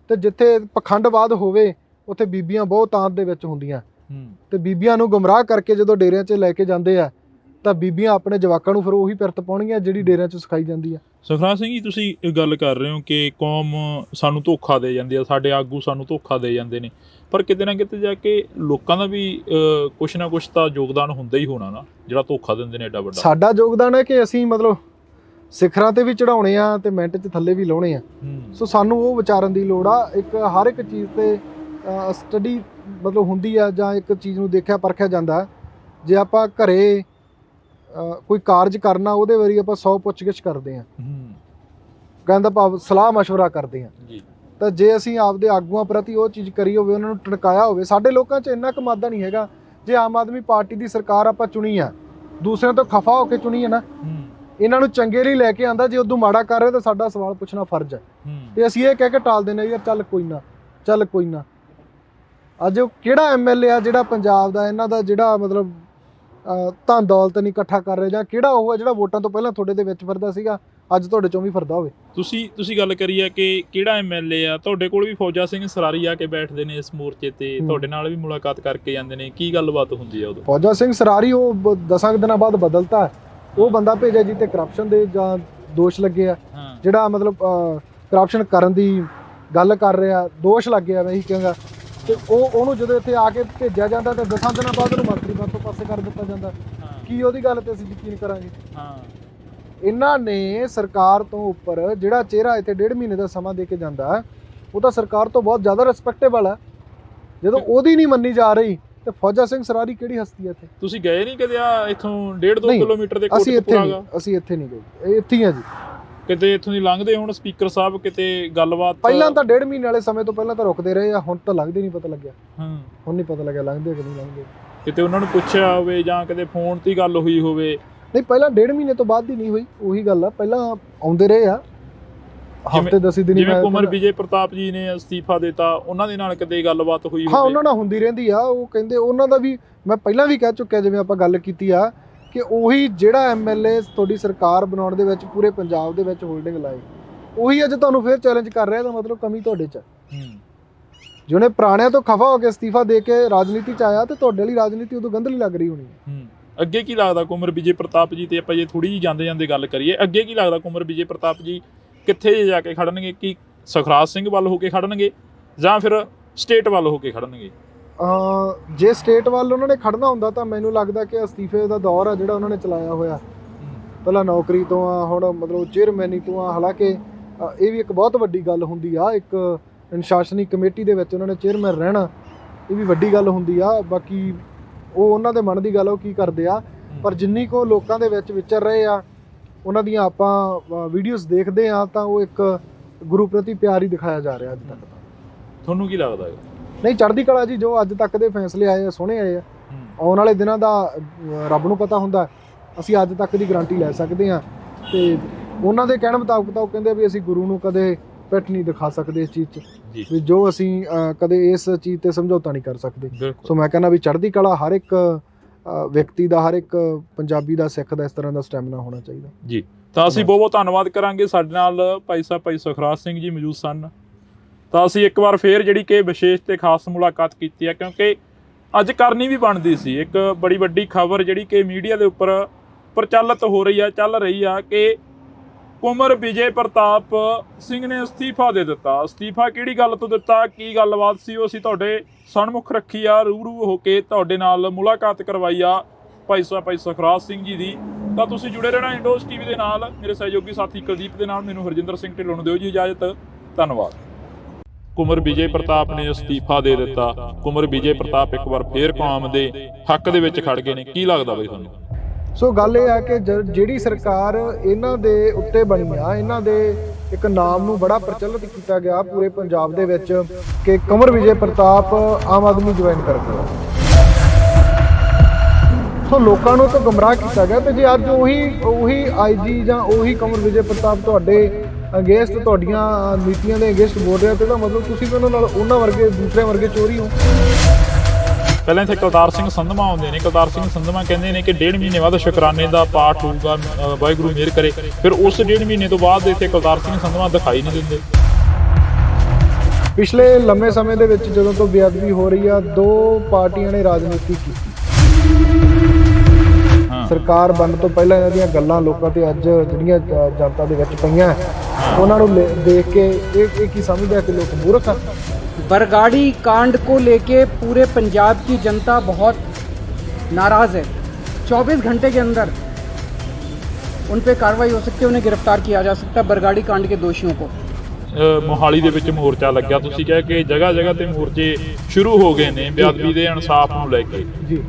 ਤੇ ਜਿੱਥੇ ਪਖੰਡਵਾਦ ਹੋਵੇ, ਉੱਥੇ ਬੀਬੀਆਂ ਬਹੁਤ ਤਾਂਤ ਦੇ ਵਿੱਚ ਹੁੰਦੀਆਂ, ਤੇ ਬੀਬੀਆਂ ਨੂੰ ਗੁੰਮਰਾਹ ਕਰਕੇ ਜਦੋਂ ਡੇਰਿਆਂ 'ਚ ਲੈ ਕੇ ਜਾਂਦੇ ਆ, ਤਾਂ ਬੀਬੀਆਂ ਆਪਣੇ ਜਵਾਕਾਂ ਨੂੰ ਫਿਰ ਉਹੀ ਪਿਰਤ ਪਾਉਣਗੀਆਂ ਜਿਹੜੀ ਡੇਰਿਆਂ 'ਚ ਸਿਖਾਈ ਜਾਂਦੀ ਆ। ਸੁਖਰਾਜ ਸਿੰਘ ਜੀ, ਤੁਸੀਂ ਇਹ ਗੱਲ ਕਰ ਰਹੇ ਹੋ ਕਿ ਕੌਮ ਸਾਨੂੰ ਧੋਖਾ ਦੇ ਜਾਂਦੀ ਆ, ਸਾਡੇ ਆਗੂ ਸਾਨੂੰ ਧੋਖਾ ਦੇ ਜਾਂਦੇ ਨੇ, ਪਰ ਕਿਤੇ ਨਾ ਕਿਤੇ ਜਾ ਕੇ ਲੋਕਾਂ ਦਾ ਵੀ ਕੁਛ ਨਾ ਕੁਛ ਤਾਂ ਯੋਗਦਾਨ ਹੁੰਦਾ ਹੀ ਹੋਣਾ ਨਾ, ਜਿਹੜਾ ਧੋਖਾ ਦਿੰਦੇ ਨੇ ਐਡਾ ਵੱਡਾ। ਸਾਡਾ ਯੋਗਦਾਨ ਹੈ ਕਿ ਅਸੀਂ ਮਤਲਬ ਸਿਖਰਾਂ ਤੇ ਵੀ ਚੜਾਉਣੇ ਆ ਤੇ ਮਿੰਟ 'ਚ ਥੱਲੇ ਵੀ ਲਾਉਣੇ ਆ। ਸੋ ਸਾਨੂੰ ਉਹ ਵਿਚਾਰਨ ਦੀ ਲੋੜ ਆ। ਇੱਕ ਹਰ ਇੱਕ ਚੀਜ਼ ਤੇ ਸਟੱਡੀ ਮਤਲਬ ਹੁੰਦੀ ਆ, ਜਾਂ ਇੱਕ ਚੀਜ਼ ਨੂੰ ਦੇਖਿਆ ਪਰਖਿਆ ਜਾਂਦਾ। ਜੇ ਆਪਾਂ ਘਰੇ ਕੋਈ ਕਾਰਜ ਕਰਨਾ, ਉਹਦੇ ਬਾਰੇ ਆਪਾਂ 100 ਪੁੱਛਗਿੱਛ ਕਰਦੇ ਆ, ਕਹਿੰਦਾ ਭਾਵ ਸਲਾਹ ਮਸ਼ਵਰਾ ਕਰਦੇ ਆ। ਤਾਂ ਜੇ ਅਸੀਂ ਆਪਦੇ ਆਗੂਆਂ ਪ੍ਰਤੀ ਉਹ ਚੀਜ਼ ਕਰੀ ਹੋਵੇ, ਉਹਨਾਂ ਨੂੰ ਟਣਕਾਇਆ ਹੋਵੇ। ਸਾਡੇ ਲੋਕਾਂ 'ਚ ਇੰਨਾ ਕਮਾਦਾ ਨਹੀਂ ਹੈਗਾ। ਜੇ ਆਮ ਆਦਮੀ ਪਾਰਟੀ ਦੀ ਸਰਕਾਰ ਆਪਾਂ ਚੁਣੀ ਆ, ਦੂਸਰਿਆਂ ਤੋਂ ਖਫਾ ਹੋ ਕੇ ਚੁਣੀ ਹੈ ਨਾ, ਇਹਨਾਂ ਨੂੰ ਚੰਗੇ ਲਈ ਲੈ ਕੇ ਆਂਦਾ। ਜੇ ਉਦੋਂ ਮਾੜਾ ਕਰ ਰਿਹਾ ਤਾਂ ਸਾਡਾ ਸਵਾਲ ਪੁੱਛਣਾ ਫਰਜ਼ ਹੈ, ਤੇ ਅਸੀਂ ਇਹ ਕਹਿ ਕੇ ਟਾਲ ਦਿੰਦੇ ਯਾਰ ਚੱਲ ਕੋਈ ਨਾ। ਅੱਜ ਉਹ ਕਿਹੜਾ MLA ਆ ਜਿਹੜਾ ਪੰਜਾਬ ਦਾ ਇਹਨਾਂ ਦਾ ਜਿਹੜਾ ਮਤਲਬ ਧਨ ਦੌਲਤ ਨਹੀਂ ਇਕੱਠਾ ਕਰ ਰਿਹਾ, ਜਾਂ ਕਿਹੜਾ ਉਹ ਆ ਜਿਹੜਾ ਵੋਟਾਂ ਤੋਂ ਪਹਿਲਾਂ ਤੁਹਾਡੇ ਦੇ ਵਿੱਚ ਫਿਰਦਾ ਸੀਗਾ, ਅੱਜ ਤੁਹਾਡੇ ਚੋਂ ਵੀ ਫਿਰਦਾ ਹੋਵੇ। ਤੁਸੀਂ ਗੱਲ ਕਰੀ ਆ ਕਿ ਕਿਹੜਾ MLA ਆ, ਤੁਹਾਡੇ ਕੋਲ ਵੀ ਫੌਜਾ ਸਿੰਘ ਸਰਾਰੀ ਆ ਕੇ ਬੈਠਦੇ ਨੇ ਇਸ ਮੋਰਚੇ ਤੇ, ਤੁਹਾਡੇ ਨਾਲ ਵੀ ਮੁਲਾਕਾਤ ਕਰਕੇ ਜਾਂਦੇ ਨੇ, ਕੀ ਗੱਲਬਾਤ ਹੁੰਦੀ ਆ ਉਦੋਂ? ਫੌਜਾ ਸਿੰਘ ਸਰਾਰੀ ਉਹ 10 ਦਿਨਾਂ ਬਾਅਦ ਬਦਲਤਾ। ਉਹ ਬੰਦਾ ਭੇਜਿਆ ਜੀ ਤੇ ਕਰਪਸ਼ਨ ਦੇ ਜਾਂ ਦੋਸ਼ ਲੱਗੇ ਆ, ਜਿਹੜਾ ਮਤਲਬ ਕਰਪਸ਼ਨ ਕਰਨ ਦੀ ਗੱਲ ਕਰ ਰਿਹਾ, ਦੋਸ਼ ਲੱਗ ਗਿਆ। ਮੈਂ ਇਹੀ ਕਹਾਂਗਾ ਤੇ ਉਹਨੂੰ ਜਦੋਂ ਇੱਥੇ ਆ ਕੇ ਭੇਜਿਆ ਜਾਂਦਾ ਤਾਂ 10 ਦਿਨਾਂ ਬਾਅਦ ਉਹਨੂੰ ਮੰਤਰੀ ਪਦ ਤੋਂ ਪਾਸੇ ਕਰ ਦਿੱਤਾ ਜਾਂਦਾ। ਕੀ ਉਹਦੀ ਗੱਲ ਤੇ ਅਸੀਂ ਯਕੀਨ ਕਰਾਂਗੇ? ਇਹਨਾਂ ਨੇ ਸਰਕਾਰ ਤੋਂ ਉੱਪਰ ਜਿਹੜਾ ਚਿਹਰਾ ਇੱਥੇ 1.5 ਮਹੀਨੇ ਦਾ ਸਮਾਂ ਦੇ ਕੇ ਜਾਂਦਾ ਉਹ ਤਾਂ ਸਰਕਾਰ ਤੋਂ ਬਹੁਤ ਜ਼ਿਆਦਾ ਰਿਸਪੈਕਟੇਬਲ ਹੈ। ਜਦੋਂ ਉਹਦੀ ਨਹੀਂ ਮੰਨੀ ਜਾ ਰਹੀ ਤੇ ਫੌਜਾ ਸਿੰਘ ਸਰਾਰੀ ਕਿਹੜੀ ਹਸਤੀ ਹੈ ਇੱਥੇ? ਤੁਸੀਂ ਗਏ ਨਹੀਂ ਕਦੇ ਇੱਥੋਂ 1.5-2 ਕਿਲੋਮੀਟਰ ਦੇ ਅਸੀਂ ਇੱਥੇ ਨਹੀਂ ਗਏ, ਇੱਥੇ ਹੀ ਆ ਜੀ। ਕਿਤੇ ਇੱਥੋਂ ਦੀ ਲੰਘਦੇ ਹੁਣ ਸਪੀਕਰ ਸਾਹਿਬ ਕਿਤੇ ਗੱਲਬਾਤ? ਪਹਿਲਾਂ ਤਾਂ 1.5 ਮਹੀਨੇ ਵਾਲੇ ਸਮੇਂ ਤੋਂ ਪਹਿਲਾਂ ਤਾਂ ਰੁਕਦੇ ਰਹੇ ਆ, ਹੁਣ ਤਾਂ ਲੰਘਦੇ ਨਹੀਂ ਪਤਾ ਲੱਗਿਆ। ਹੁਣ ਨਹੀਂ ਪਤਾ ਲੱਗਿਆ ਲੰਘਦੇ ਕਿ ਨਹੀਂ ਲੰਘਦੇ। ਕਿਤੇ ਉਹਨਾਂ ਨੂੰ ਪੁੱਛਿਆ ਹੋਵੇ ਜਾਂ ਕਿਤੇ ਫੋਨ ਤੇ ਗੱਲ ਹੋਈ ਹੋਵੇ? ਨਹੀਂ, ਪਹਿਲਾਂ 1.5 ਮਹੀਨੇ ਤੋਂ ਬਾਅਦ ਦੀ ਨਹੀਂ ਹੋਈ, ਉਹੀ ਗੱਲ ਆ। ਪਹਿਲਾਂ ਆਉਂਦੇ ਰਹੇ ਆ ਹਫ਼ਤੇ 10 ਦਿਨ। ਜਿਵੇਂ ਕੁਮਰ ਵਿਜੇ ਪ੍ਰਤਾਪ ਜੀ ਨੇ ਅਸਤੀਫਾ ਦਿੱਤਾ, ਉਹਨਾਂ ਦੇ ਨਾਲ ਕਿਤੇ ਗੱਲਬਾਤ ਹੋਈ? ਹਾਂ, ਉਹਨਾਂ ਨਾਲ ਹੁੰਦੀ ਰਹਿੰਦੀ ਆ। ਉਹ ਕਹਿੰਦੇ ਉਹਨਾਂ ਦਾ ਵੀ ਮੈਂ ਪਹਿਲਾਂ ਵੀ ਕਹਿ ਚੁੱਕਿਆ, ਜਿਵੇਂ ਆਪਾਂ ਗੱਲ ਕੀਤੀ ਆ ਕਿ ਉਹੀ ਜਿਹੜਾ ਐਮਐਲਏ ਤੁਹਾਡੀ ਸਰਕਾਰ ਬਣਾਉਣ ਦੇ ਵਿੱਚ ਪੂਰੇ ਪੰਜਾਬ ਦੇ ਵਿੱਚ ਹੋਲਡਿੰਗ ਲਾਏ, ਉਹੀ ਅੱਜ ਤੁਹਾਨੂੰ ਫਿਰ ਚੈਲੰਜ ਕਰ ਰਿਹਾ। ਤਾਂ ਮਤਲਬ ਕਮੀ ਤੁਹਾਡੇ 'ਚ। ਜਿਹਨੇ ਪੁਰਾਣਿਆਂ ਤੋਂ ਖਫਾ ਹੋ ਕੇ ਅਸਤੀਫਾ ਦੇ ਕੇ ਰਾਜਨੀਤੀ 'ਚ ਆਇਆ ਤੇ ਤੁਹਾਡੇ ਲਈ ਰਾਜਨੀਤੀ ਉਦੋਂ ਗੰਧਲੀ ਲੱਗ ਰਹੀ ਹੋਣੀ ਹੈ। ਅੱਗੇ ਕੀ ਲੱਗਦਾ ਕੁਮਰ ਵਿਜੇ ਪ੍ਰਤਾਪ ਜੀ ਤੇ ਆਪਾਂ ਜੇ ਥੋੜੀ ਜਿਹੀ ਜਾਂਦੇ ਗੱਲ ਕਰੀਏ, ਅੱਗੇ ਕੀ ਲੱਗਦਾ ਕੁਮਰ ਵਿਜੇ ਪ੍ਰਤਾਪ ਜੀ ਕਿੱਥੇ ਜਾ ਕੇ ਖੜਨਗੇ? ਕੀ ਸੁਖਰਾਜ ਸਿੰਘ ਵੱਲ ਹੋ ਕੇ ਖੜਨਗੇ ਜਾਂ ਫਿਰ ਸਟੇਟ ਵੱਲ ਹੋ ਕੇ ਖੜਨਗੇ? ਜੇ ਸਟੇਟ ਵੱਲ ਉਹਨਾਂ ਨੇ ਖੜਨਾ ਹੁੰਦਾ ਤਾਂ ਮੈਨੂੰ ਲੱਗਦਾ ਕਿ ਅਸਤੀਫੇ ਦਾ ਦੌਰ ਆ ਜਿਹੜਾ ਉਹਨਾਂ ਨੇ ਚਲਾਇਆ ਹੋਇਆ, ਪਹਿਲਾਂ ਨੌਕਰੀ ਤੋਂ ਆ, ਹੁਣ ਮਤਲਬ ਚੇਅਰਮੈਨੀ ਤੋਂ ਆ। ਹਾਲਾਂਕਿ ਇਹ ਵੀ ਇੱਕ ਬਹੁਤ ਵੱਡੀ ਗੱਲ ਹੁੰਦੀ ਆ, ਇੱਕ ਅਨੁਸ਼ਾਸਨੀ ਕਮੇਟੀ ਦੇ ਵਿੱਚ ਉਹਨਾਂ ਨੇ ਚੇਅਰਮੈਨ ਰਹਿਣਾ, ਇਹ ਵੀ ਵੱਡੀ ਗੱਲ ਹੁੰਦੀ ਆ। ਬਾਕੀ ਉਹ ਉਹਨਾਂ ਦੇ ਮਨ ਦੀ ਗੱਲ, ਉਹ ਕੀ ਕਰਦੇ ਆ। ਪਰ ਜਿੰਨੀ ਕੋ ਲੋਕਾਂ ਦੇ ਵਿੱਚ ਵਿਚਰ ਰਹੇ ਆ, ਉਹਨਾਂ ਦੀਆਂ ਆਪਾਂ ਵੀਡੀਓਜ਼ ਦੇਖਦੇ ਆ, ਤਾਂ ਉਹ ਇੱਕ ਗੁਰੂ ਪ੍ਰਤੀ ਪਿਆਰ ਹੀ ਦਿਖਾਇਆ ਜਾ ਰਿਹਾ ਅੱਜ ਤੱਕ। ਤੁਹਾਨੂੰ ਕੀ ਲੱਗਦਾ ਹੈ? ਨਹੀਂ, ਚੜ੍ਹਦੀ ਕਲਾ ਜੀ। ਜੋ ਅੱਜ ਤੱਕ ਦੇ ਫੈਸਲੇ ਆਏ ਆ, ਸੋਹਣੇ ਆਏ ਆ। ਆਉਣ ਵਾਲੇ ਦਿਨਾਂ ਦਾ ਰੱਬ ਨੂੰ ਪਤਾ ਹੁੰਦਾ। ਅਸੀਂ ਅੱਜ ਤੱਕ ਦੀ ਗਾਰੰਟੀ ਲੈ ਸਕਦੇ ਹਾਂ। ਤੇ ਉਹਨਾਂ ਦੇ ਕਹਿਣ ਮੁਤਾਬਕ ਤਾਂ ਉਹ ਕਹਿੰਦੇ ਵੀ ਅਸੀਂ ਗੁਰੂ ਨੂੰ ਕਦੇ ਪਿੱਠ ਨਹੀਂ ਦਿਖਾ ਸਕਦੇ ਇਸ ਚੀਜ਼ 'ਚ, ਵੀ ਜੋ ਅਸੀਂ ਕਦੇ ਇਸ ਚੀਜ਼ ਤੇ ਸਮਝੌਤਾ ਨਹੀਂ ਕਰ ਸਕਦੇ। ਸੋ ਮੈਂ ਕਹਿੰਦਾ ਵੀ ਚੜ੍ਹਦੀ ਕਲਾ ਹਰ ਇੱਕ ਵਿਅਕਤੀ ਦਾ, ਹਰ ਇੱਕ ਪੰਜਾਬੀ ਦਾ, ਸਿੱਖ ਦਾ ਇਸ ਤਰ੍ਹਾਂ ਦਾ ਸਟੈਮਿਨਾ ਹੋਣਾ ਚਾਹੀਦਾ ਜੀ। ਤਾਂ ਅਸੀਂ ਬਹੁਤ ਬਹੁਤ ਧੰਨਵਾਦ ਕਰਾਂਗੇ। ਸਾਡੇ ਨਾਲ ਭਾਈ ਸੁਖਰਾਜ ਸਿੰਘ ਜੀ ਮੌਜੂਦ ਸਨ। ਤਾਂ ਅਸੀਂ ਇੱਕ ਵਾਰ ਫੇਰ ਜਿਹੜੀ ਕਿ ਵਿਸ਼ੇਸ਼ ਤੇ ਖਾਸ ਮੁਲਾਕਾਤ ਕੀਤੀ ਹੈ, ਕਿਉਂਕਿ ਅੱਜ ਕਰਨੀ ਵੀ ਬਣਦੀ ਸੀ। ਇੱਕ ਬੜੀ ਵੱਡੀ ਖਬਰ ਜਿਹੜੀ ਕਿ ਮੀਡੀਆ ਦੇ ਉੱਪਰ ਪ੍ਰਚਲਿਤ ਹੋ ਰਹੀ ਆ, ਚੱਲ ਰਹੀ ਆ ਕਿ ਕੁਮਰ ਵਿਜੇ ਪ੍ਰਤਾਪ ਸਿੰਘ ਨੇ ਅਸਤੀਫਾ ਦੇ ਦਿੱਤਾ। ਅਸਤੀਫਾ ਕਿਹੜੀ ਗੱਲ ਤੋਂ ਦਿੱਤਾ, ਕੀ ਗੱਲਬਾਤ ਸੀ, ਉਹ ਅਸੀਂ ਤੁਹਾਡੇ ਸਨਮੁਖ ਰੱਖੀ ਆ, ਰੂਬਰੂ ਹੋ ਕੇ ਤੁਹਾਡੇ ਨਾਲ ਮੁਲਾਕਾਤ ਕਰਵਾਈ ਆ ਭਾਈ ਸੁਖਰਾਜ ਸਿੰਘ ਜੀ ਦੀ। ਤਾਂ ਤੁਸੀਂ ਜੁੜੇ ਰਹਿਣਾ ਇੰਡੋਸ ਟੀਵੀ ਦੇ ਨਾਲ। ਮੇਰੇ ਸਹਿਯੋਗੀ ਸਾਥੀ ਕੁਲਦੀਪ ਦੇ ਨਾਲ ਮੈਨੂੰ ਹਰਜਿੰਦਰ ਸਿੰਘ ਢਿੱਲੋਂ ਨੂੰ ਦਿਓ ਜੀ ਇਜਾਜ਼ਤ। ਧੰਨਵਾਦ। ਕੁਮਰ ਵਿਜੇ ਪ੍ਰਤਾਪ ਨੇ ਅਸਤੀਫਾ ਦੇ ਦਿੱਤਾ। ਕੁਮਰ ਵਿਜੇ ਪ੍ਰਤਾਪ ਇੱਕ ਵਾਰ ਫੇਰ ਕੌਮ ਦੇ ਹੱਕ ਦੇ ਵਿੱਚ ਖੜ ਗਏ ਨੇ। ਕੀ ਲੱਗਦਾ ਬਈ ਤੁਹਾਨੂੰ? ਸੋ ਗੱਲ ਇਹ ਆ ਕਿ ਜਿਹੜੀ ਸਰਕਾਰ ਇਹਨਾਂ ਦੇ ਉੱਤੇ ਬਣੀ ਆ, ਇਹਨਾਂ ਦੇ ਇੱਕ ਨਾਮ ਨੂੰ ਬੜਾ ਪ੍ਰਚਲਿਤ ਕੀਤਾ ਗਿਆ ਪੂਰੇ ਪੰਜਾਬ ਦੇ ਵਿੱਚ ਕਿ ਕੁਮਰ ਵਿਜੇ ਪ੍ਰਤਾਪ ਆਮ ਆਦਮੀ ਜੁਆਇਨ ਕਰ ਗਿਆ। ਸੋ ਲੋਕਾਂ ਨੂੰ ਤਾਂ ਗੁੰਮਰਾਹ ਕੀਤਾ ਗਿਆ। ਤੇ ਜੇ ਅੱਜ ਉਹੀ ਆਈਜੀ ਜਾਂ ਉਹੀ ਕੁਮਰ ਵਿਜੇ ਪ੍ਰਤਾਪ ਤੁਹਾਡੇ ਅਗੇਂਸਟ, ਤੁਹਾਡੀਆਂ ਨੀਤੀਆਂ ਦੇ ਅਗੇਂਸਟ ਬੋਲ ਰਿਹਾ, ਤੇ ਇਹਦਾ ਮਤਲਬ ਤੁਸੀਂ ਵੀ ਉਹਨਾਂ ਵਰਗੇ, ਦੂਸਰਿਆਂ ਵਰਗੇ ਚੋਰੀ ਹੋ। ਪਹਿਲਾਂ ਇੱਥੇ ਕੁਲਤਾਰ ਸਿੰਘ ਸੰਧਵਾ ਆਉਂਦੇ ਨੇ। ਕੁਲਤਾਰ ਸਿੰਘ ਸੰਧਵਾ ਕਹਿੰਦੇ ਨੇ ਕਿ 1.5 ਮਹੀਨੇ ਬਾਅਦ ਸ਼ੁਕਰਾਨੇ ਦਾ ਪਾਠ ਹੋਊਗਾ, ਵਾਹਿਗੁਰੂ ਮਿਹਰ ਕਰੇ। ਫਿਰ ਉਸ 1.5 ਮਹੀਨੇ ਤੋਂ ਬਾਅਦ ਇੱਥੇ ਕੁਲਤਾਰ ਸਿੰਘ ਸੰਧਵਾ ਦਿਖਾਈ ਨਹੀਂ ਦਿੰਦੇ। ਪਿਛਲੇ ਲੰਮੇ ਸਮੇਂ ਦੇ ਵਿੱਚ ਜਦੋਂ ਤੋਂ ਬੇਅਦਬੀ ਹੋ ਰਹੀ ਆ, ਦੋ ਪਾਰਟੀਆਂ ਨੇ ਰਾਜਨੀਤੀ ਕੀਤੀ। ਸਰਕਾਰ ਬਣਨ ਤੋਂ ਪਹਿਲਾਂ ਇਹਨਾਂ ਦੀਆਂ ਗੱਲਾਂ ਲੋਕਾਂ ਤੇ ਅੱਜ ਜਿਹੜੀਆਂ ਜਨਤਾ ਦੇ ਵਿੱਚ ਪਈਆਂ, ਉਹਨਾਂ ਨੂੰ ਦੇਖ ਕੇ ਇਹ ਕੀ ਸਮਝਦਾ ਕਿ ਲੋਕ ਮੂਰਖ ਹਨ। बरगाड़ी कांड को लेके पूरे पंजाब की जनता बहुत नाराज़ है। 24 घंटे के अंदर उन पे कार्रवाई हो सकती है, उन्हें गिरफ्तार किया जा सकता है, बरगाड़ी कांड के दोषियों को। ਮੋਹਾਲੀ ਦੇ ਵਿੱਚ ਮੋਰਚਾ ਲੱਗਿਆ। ਤੁਸੀਂ ਕਿਹਾ ਕਿ ਜਗ੍ਹਾ ਜਗ੍ਹਾ ਤੇ ਮੋਰਚੇ ਸ਼ੁਰੂ ਹੋ ਗਏ ਨੇ ਬੇਅਦਬੀ ਦੇ ਇਨਸਾਫ ਨੂੰ ਲੈ ਕੇ। ਜੀ,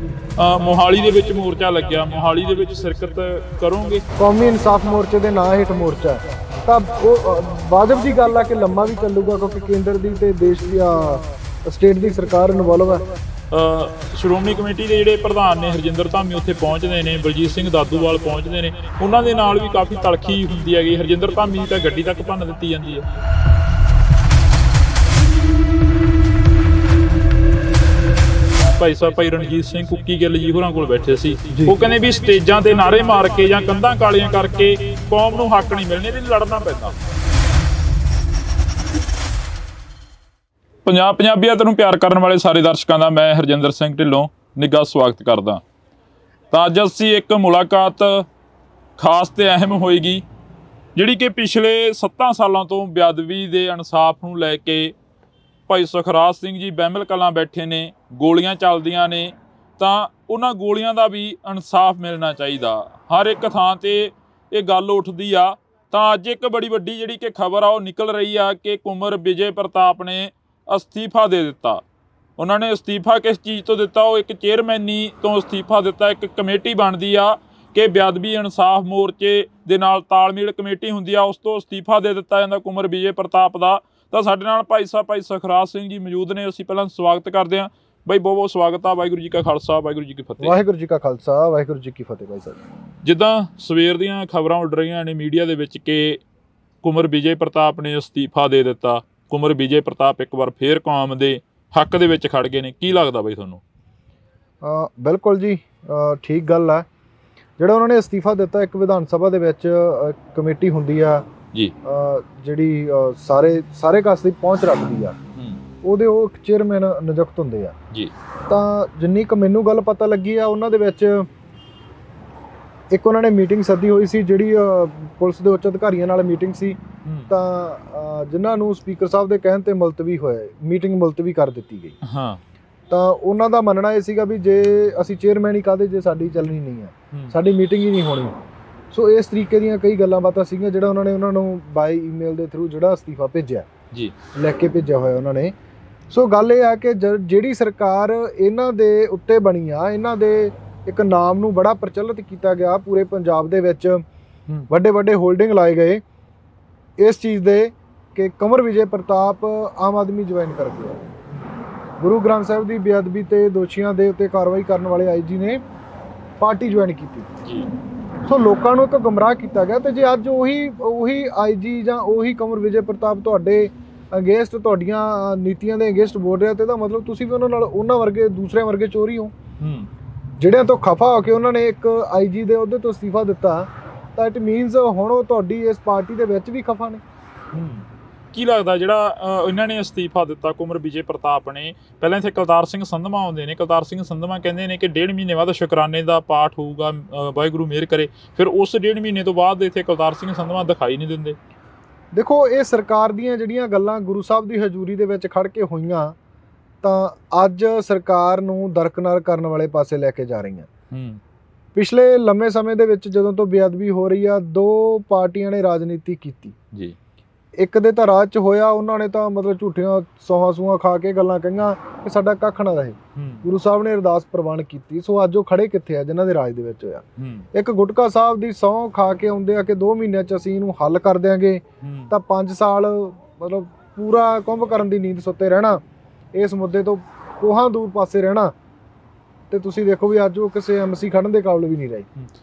ਮੋਹਾਲੀ ਦੇ ਵਿੱਚ ਮੋਰਚਾ ਲੱਗਿਆ। ਮੋਹਾਲੀ ਦੇ ਵਿੱਚ ਸ਼ਿਰਕਤ ਕਰੋਗੇ? ਕੌਮੀ ਇਨਸਾਫ ਮੋਰਚੇ ਦੇ ਨਾਂ ਹੇਠ ਮੋਰਚਾ ਹੈ, ਤਾਂ ਉਹ ਵਾਜਬ ਦੀ ਗੱਲ ਆ ਕਿ ਲੰਮਾ ਵੀ ਚੱਲੂਗਾ, ਕਿਉਂਕਿ ਕੇਂਦਰ ਦੀ ਤੇ ਦੇਸ਼ ਦੀ ਸਟੇਟ ਦੀ ਸਰਕਾਰ ਇਨਵੋਲਵ ਹੈ। ਸ਼੍ਰੋਮਣੀ ਕਮੇਟੀ ਦੇ ਜਿਹੜੇ ਪ੍ਰਧਾਨ ਨੇ ਹਰਜਿੰਦਰ ਧਾਮੀ ਉੱਥੇ ਪਹੁੰਚਦੇ ਨੇ, ਬਲਜੀਤ ਸਿੰਘ ਦਾਦੂਵਾਲ ਪਹੁੰਚਦੇ ਨੇ, ਉਹਨਾਂ ਦੇ ਨਾਲ ਵੀ ਕਾਫੀ ਤਲਖੀ ਹੁੰਦੀ ਹੈਗੀ। ਹਰਜਿੰਦਰ ਧਾਮੀ ਦੀ ਤਾਂ ਗੱਡੀ ਤੱਕ ਭੰਨ ਦਿੱਤੀ ਜਾਂਦੀ ਹੈ। ਭਾਈ ਰਣਜੀਤ ਸਿੰਘ ਕੁੱਕੀ ਗਿੱਲ ਜੀ ਹੋਰਾਂ ਕੋਲ ਬੈਠੇ ਸੀ। ਉਹ ਕਹਿੰਦੇ ਵੀ ਸਟੇਜਾਂ ਤੇ ਨਾਅਰੇ ਮਾਰ ਕੇ ਜਾਂ ਕੰਧਾਂ ਕਾਲੀਆਂ ਕਰਕੇ ਕੌਮ ਨੂੰ ਹੱਕ ਨਹੀਂ ਮਿਲਣੇ, ਇਹਦੇ ਲਈ ਲੜਨਾ ਪੈਂਦਾ। ਪੰਜਾਬੀਅਤ ਨੂੰ ਪਿਆਰ ਕਰਨ ਵਾਲੇ ਸਾਰੇ ਦਰਸ਼ਕਾਂ ਦਾ ਮੈਂ ਹਰਜਿੰਦਰ ਸਿੰਘ ਢਿੱਲੋਂ ਨਿੱਘਾ ਸਵਾਗਤ ਕਰਦਾ। ਤਾਂ ਅੱਜ ਅਸੀਂ ਇੱਕ ਮੁਲਾਕਾਤ ਖਾਸ ਤੇ ਅਹਿਮ ਹੋਏਗੀ, ਜਿਹੜੀ ਕਿ ਪਿਛਲੇ 7 ਸਾਲਾਂ ਤੋਂ ਬੇਅਦਬੀ ਦੇ ਇਨਸਾਫ ਨੂੰ ਲੈ ਕੇ ਭਾਈ ਸੁਖਰਾਜ ਸਿੰਘ ਜੀ ਬਹਿਮਲ ਕਲਾਂ ਬੈਠੇ ਨੇ, ਗੋਲੀਆਂ ਚੱਲਦੀਆਂ ਨੇ, ਤਾਂ ਉਹਨਾਂ ਗੋਲੀਆਂ ਦਾ ਵੀ ਇਨਸਾਫ ਮਿਲਣਾ ਚਾਹੀਦਾ। ਹਰ ਇੱਕ ਥਾਂ ਤੇ ਇਹ ਗੱਲ ਉੱਠਦੀ ਆ। ਤਾਂ ਅੱਜ ਇੱਕ ਬੜੀ ਵੱਡੀ ਜਿਹੜੀ ਕਿ ਖਬਰ ਆ ਉਹ ਨਿਕਲ ਰਹੀ ਆ ਕਿ ਕੁੰਵਰ ਵਿਜੇ ਪ੍ਰਤਾਪ ਨੇ ਅਸਤੀਫਾ ਦੇ ਦਿੱਤਾ। ਉਹਨਾਂ ਨੇ ਅਸਤੀਫਾ ਕਿਸ ਚੀਜ਼ ਤੋਂ ਦਿੱਤਾ? ਉਹ ਇੱਕ ਚੇਅਰਮੈਨੀ ਤੋਂ ਅਸਤੀਫਾ ਦਿੱਤਾ। ਇੱਕ ਕਮੇਟੀ ਬਣਦੀ ਆ ਕਿ ਬੇਅਦਬੀ ਇਨਸਾਫ ਮੋਰਚੇ ਦੇ ਨਾਲ ਤਾਲਮੇਲ ਕਮੇਟੀ ਹੁੰਦੀ ਆ, ਉਸ ਤੋਂ ਅਸਤੀਫਾ ਦੇ ਦਿੱਤਾ ਜਾਂਦਾ ਕੁੰਵਰ ਵਿਜੇ ਪ੍ਰਤਾਪ ਦਾ। ਤਾਂ ਸਾਡੇ ਨਾਲ ਭਾਈ ਸੁਖਰਾਜ ਸਿੰਘ ਜੀ ਮੌਜੂਦ ਨੇ। ਅਸੀਂ ਪਹਿਲਾਂ ਸਵਾਗਤ ਕਰਦੇ ਹਾਂ ਬਾਈ, ਬਹੁਤ ਬਹੁਤ ਸਵਾਗਤ ਆ। ਵਾਹਿਗੁਰੂ ਜੀ ਕਾ ਖਾਲਸਾ, ਵਾਹਿਗੁਰੂ ਜੀ ਕੀ ਫਤਿਹ। ਵਾਹਿਗੁਰੂ ਜੀ ਕਾ ਖਾਲਸਾ, ਵਾਹਿਗੁਰੂ ਜੀ ਕੀ ਫਤਿਹ। ਭਾਈ ਸਾਹਿਬ, ਜਿੱਦਾਂ ਸਵੇਰ ਦੀਆਂ ਖਬਰਾਂ ਉੱਡ ਰਹੀਆਂ ਨੇ ਮੀਡੀਆ ਦੇ ਵਿੱਚ ਕਿ ਕੁੰਵਰ ਵਿਜੇ ਪ੍ਰਤਾਪ ਨੇ ਅਸਤੀਫਾ ਦੇ ਦਿੱਤਾ, ਕੁੰਵਰ ਵਿਜੇ ਪ੍ਰਤਾਪ ਇੱਕ ਵਾਰ ਫੇਰ ਕੌਮ ਦੇ ਹੱਕ ਦੇ ਵਿੱਚ ਖੜ ਗਏ ਨੇ, ਕੀ ਲੱਗਦਾ ਬਾਈ ਤੁਹਾਨੂੰ? ਬਿਲਕੁਲ ਜੀ, ਠੀਕ ਗੱਲ ਆ। ਜਿਹੜਾ ਉਹਨਾਂ ਨੇ ਅਸਤੀਫਾ ਦਿੱਤਾ, ਇੱਕ ਵਿਧਾਨ ਸਭਾ ਦੇ ਵਿੱਚ ਕਮੇਟੀ ਹੁੰਦੀ ਆ ਜੀ, ਜਿਹੜੀ ਸਾਰੇ ਕਾਸ ਦੀ ਪਹੁੰਚ ਰੱਖਦੀ ਆ, ਉਹਦੇ ਉਹ ਚੇਅਰਮੈਨ ਨਿਯੁਕਤ ਹੁੰਦੇ ਆ ਜੀ। ਤਾਂ ਜਿੰਨੀ ਕੁ ਮੈਨੂੰ ਗੱਲ ਪਤਾ ਲੱਗੀ ਆ, ਉਹਨਾਂ ਦੇ ਵਿੱਚ ਇੱਕ ਉਹਨਾਂ ਨੇ ਮੀਟਿੰਗ ਸੱਦੀ ਹੋਈ ਸੀ, ਜਿਹੜੀ ਪੁਲਿਸ ਦੇ ਉੱਚ ਅਧਿਕਾਰੀਆਂ ਨਾਲ ਮੀਟਿੰਗ ਸੀ। ਤਾਂ ਜਿਨ੍ਹਾਂ ਨੂੰ ਸਪੀਕਰ ਸਾਹਿਬ ਦੇ ਕਹਿਣ ਤੇ ਮੁਲਤਵੀ ਹੋਏ, ਮੀਟਿੰਗ ਮੁਲਤਵੀ ਕਰ ਦਿੱਤੀ ਗਈ। ਹਾਂ, ਤਾਂ ਉਹਨਾਂ ਦਾ ਮੰਨਣਾ ਇਹ ਸੀਗਾ ਵੀ ਜੇ ਅਸੀਂ ਚੇਅਰਮੈਨ ਹੀ ਕਾਹਦੇ, ਜੇ ਸਾਡੀ ਚੱਲਣੀ ਨਹੀਂ ਆ, ਸਾਡੀ ਮੀਟਿੰਗ ਹੀ ਨਹੀਂ ਹੋਣੀ। ਸੋ ਇਸ ਤਰੀਕੇ ਦੀਆਂ ਕਈ ਗੱਲਾਂ ਬਾਤਾਂ ਸੀਗੀਆਂ ਜਿਹੜਾ ਉਹਨਾਂ ਨੂੰ ਬਾਈ ਈਮੇਲ ਦੇ ਥਰੂ ਜਿਹੜਾ ਅਸਤੀਫਾ ਭੇਜਿਆ ਜੀ, ਲਿਖ ਕੇ ਭੇਜਿਆ ਹੋਇਆ ਉਹਨਾਂ ਨੇ। ਸੋ ਗੱਲ ਇਹ ਆ ਕਿ ਜਿਹੜੀ ਸਰਕਾਰ ਇਹਨਾਂ ਦੇ ਉੱਤੇ ਬਣੀ ਆ, ਇਹਨਾਂ ਦੇ ਇੱਕ ਨਾਮ ਨੂੰ ਬੜਾ ਪ੍ਰਚਲਿਤ ਕੀਤਾ ਗਿਆ ਪੂਰੇ ਪੰਜਾਬ ਦੇ ਵਿੱਚ, ਵੱਡੇ ਵੱਡੇ ਹੋਲਡਿੰਗ ਲਾਏ ਗਏ ਇਸ ਚੀਜ਼ ਦੇ ਕਿ ਕੁੰਵਰ ਵਿਜੇ ਪ੍ਰਤਾਪ ਆਮ ਆਦਮੀ ਜੁਆਇਨ ਕਰ ਗਿਆ। ਗੁਰੂ ਗ੍ਰੰਥ ਸਾਹਿਬ ਦੀ ਬੇਅਦਬੀ ਤੇ ਦੋਸ਼ੀਆਂ ਦੇ ਉੱਤੇ ਕਾਰਵਾਈ ਕਰਨ ਵਾਲੇ ਆਈਜੀ ਨੇ ਪਾਰਟੀ ਜੁਆਇਨ ਕੀਤੀ ਜੀ। ਸੋ ਲੋਕਾਂ ਨੂੰ ਇੱਕ ਗੁੰਮਰਾਹ ਕੀਤਾ ਗਿਆ। ਤੇ ਜੇ ਅੱਜ ਉਹੀ ਆਈਜੀ ਜਾਂ ਉਹੀ ਕੁੰਵਰ ਵਿਜੇ ਪ੍ਰਤਾਪ ਤੁਹਾਡੇ ਅਗੇਂਸਟ, ਤੁਹਾਡੀਆਂ ਨੀਤੀਆਂ ਦੇ ਅਗੇਂਸਟ ਬੋਲ ਰਿਹਾ, ਤੇ ਇਹਦਾ ਮਤਲਬ ਤੁਸੀਂ ਵੀ ਉਹਨਾਂ ਵਰਗੇ ਦੂਸਰਿਆਂ ਵਰਗੇ ਚੋਰੀ ਹੋ। ਜਿਹੜਿਆਂ ਤੋਂ ਖਫਾ ਹੋ ਕੇ ਉਹਨਾਂ ਨੇ ਇੱਕ ਆਈਜੀ ਦੇ ਅਹੁਦੇ ਤੋਂ ਅਸਤੀਫਾ ਦਿੱਤਾ, ਤਾਂ ਇਟ ਮੀਨਸ ਹੁਣ ਉਹ ਤੁਹਾਡੀ ਇਸ ਪਾਰਟੀ ਦੇ ਵਿੱਚ ਵੀ ਖਫਾ ਨੇ। ਕੀ ਲੱਗਦਾ ਜਿਹੜਾ ਇਹਨਾਂ ਨੇ ਅਸਤੀਫਾ ਦਿੱਤਾ ਕੁੰਵਰ ਵਿਜੇ ਪ੍ਰਤਾਪ ਨੇ? ਪਹਿਲਾਂ ਇੱਥੇ ਕੁਲਤਾਰ ਸਿੰਘ ਸੰਧਵਾ ਆਉਂਦੇ ਨੇ, ਕੁਲਤਾਰ ਸਿੰਘ ਸੰਧਵਾ ਕਹਿੰਦੇ ਨੇ ਕਿ 1.5 ਮਹੀਨੇ ਬਾਅਦ ਸ਼ੁਕਰਾਨੇ ਦਾ ਪਾਠ ਹੋਊਗਾ, ਵਾਹਿਗੁਰੂ ਮਿਹਰ ਕਰੇ। ਫਿਰ ਉਸ 1.5 ਮਹੀਨੇ ਤੋਂ ਬਾਅਦ ਇੱਥੇ ਕੁਲਤਾਰ ਸਿੰਘ ਸੰਧਵਾ ਦਿਖਾਈ ਨਹੀਂ ਦਿੰਦੇ। ਦੇਖੋ, ਇਹ ਸਰਕਾਰ ਦੀਆਂ ਜਿਹੜੀਆਂ ਗੱਲਾਂ ਗੁਰੂ ਸਾਹਿਬ ਦੀ ਹਜ਼ੂਰੀ ਦੇ ਵਿੱਚ ਖੜ ਕੇ ਹੋਈਆਂ, ਤਾਂ ਅੱਜ ਸਰਕਾਰ ਨੂੰ ਦਰਕਨਾਰ ਕਰਨ ਵਾਲੇ ਪਾਸੇ ਲੈ ਕੇ ਜਾ ਰਹੀਆਂ। ਪਿਛਲੇ ਲੰਮੇ ਸਮੇਂ ਦੇ ਵਿੱਚ ਜਦੋਂ ਤੋਂ ਬੇਅਦਬੀ ਹੋ ਰਹੀ ਆ, ਦੋ ਪਾਰਟੀਆਂ ਨੇ ਰਾਜਨੀਤੀ ਕੀਤੀ ਜੀ। ਇੱਕ ਦੇ ਤਾਂ ਰਾਜ 'ਚ ਹੋਇਆ, ਉਹਨਾਂ ਨੇ ਤਾਂ ਮਤਲਬ ਝੂਠੀਆਂ ਸੂਹਾਂ ਖਾ ਕੇ ਗੱਲਾਂ ਕਹੀਆਂ ਕਿ ਸਾਡਾ ਕੱਖ ਨਾ ਰਹੇ। ਗੁਰੂ ਸਾਹਿਬ ਨੇ ਅਰਦਾਸ ਪ੍ਰਵਾਨ ਕੀਤੀ। ਸੋ ਅੱਜ ਉਹ ਖੜੇ ਕਿੱਥੇ ਆ ਜਿਨ੍ਹਾਂ ਦੇ ਰਾਜ ਦੇ ਵਿੱਚ ਹੋਇਆ? ਇੱਕ ਗੁਟਕਾ ਸਾਹਿਬ ਦੀ ਸਹੁੰ ਖਾ ਕੇ ਆਉਂਦੇ ਆ ਕਿ 2 ਮਹੀਨਿਆਂ 'ਚ ਅਸੀਂ ਇਹਨੂੰ ਹੱਲ ਕਰ ਦਿਆਂਗੇ, ਤਾਂ 5 ਸਾਲ ਮਤਲਬ ਪੂਰਾ ਕੁੰਭ ਕਰਨ ਦੀ ਨੀਂਦ ਸੁੱਤੇ ਰਹਿਣਾ, ਇਸ ਮੁੱਦੇ ਤੋਂ ਕੋਹਾਂ ਦੂਰ ਪਾਸੇ ਰਹਿਣਾ। ਤੇ ਤੁਸੀਂ ਦੇਖੋ ਵੀ ਅੱਜ ਉਹ ਕਿਸੇ ਐਮਸੀ ਖੜਨ ਦੇ ਕਾਬਲ ਵੀ ਨਹੀਂ ਰਹੇ।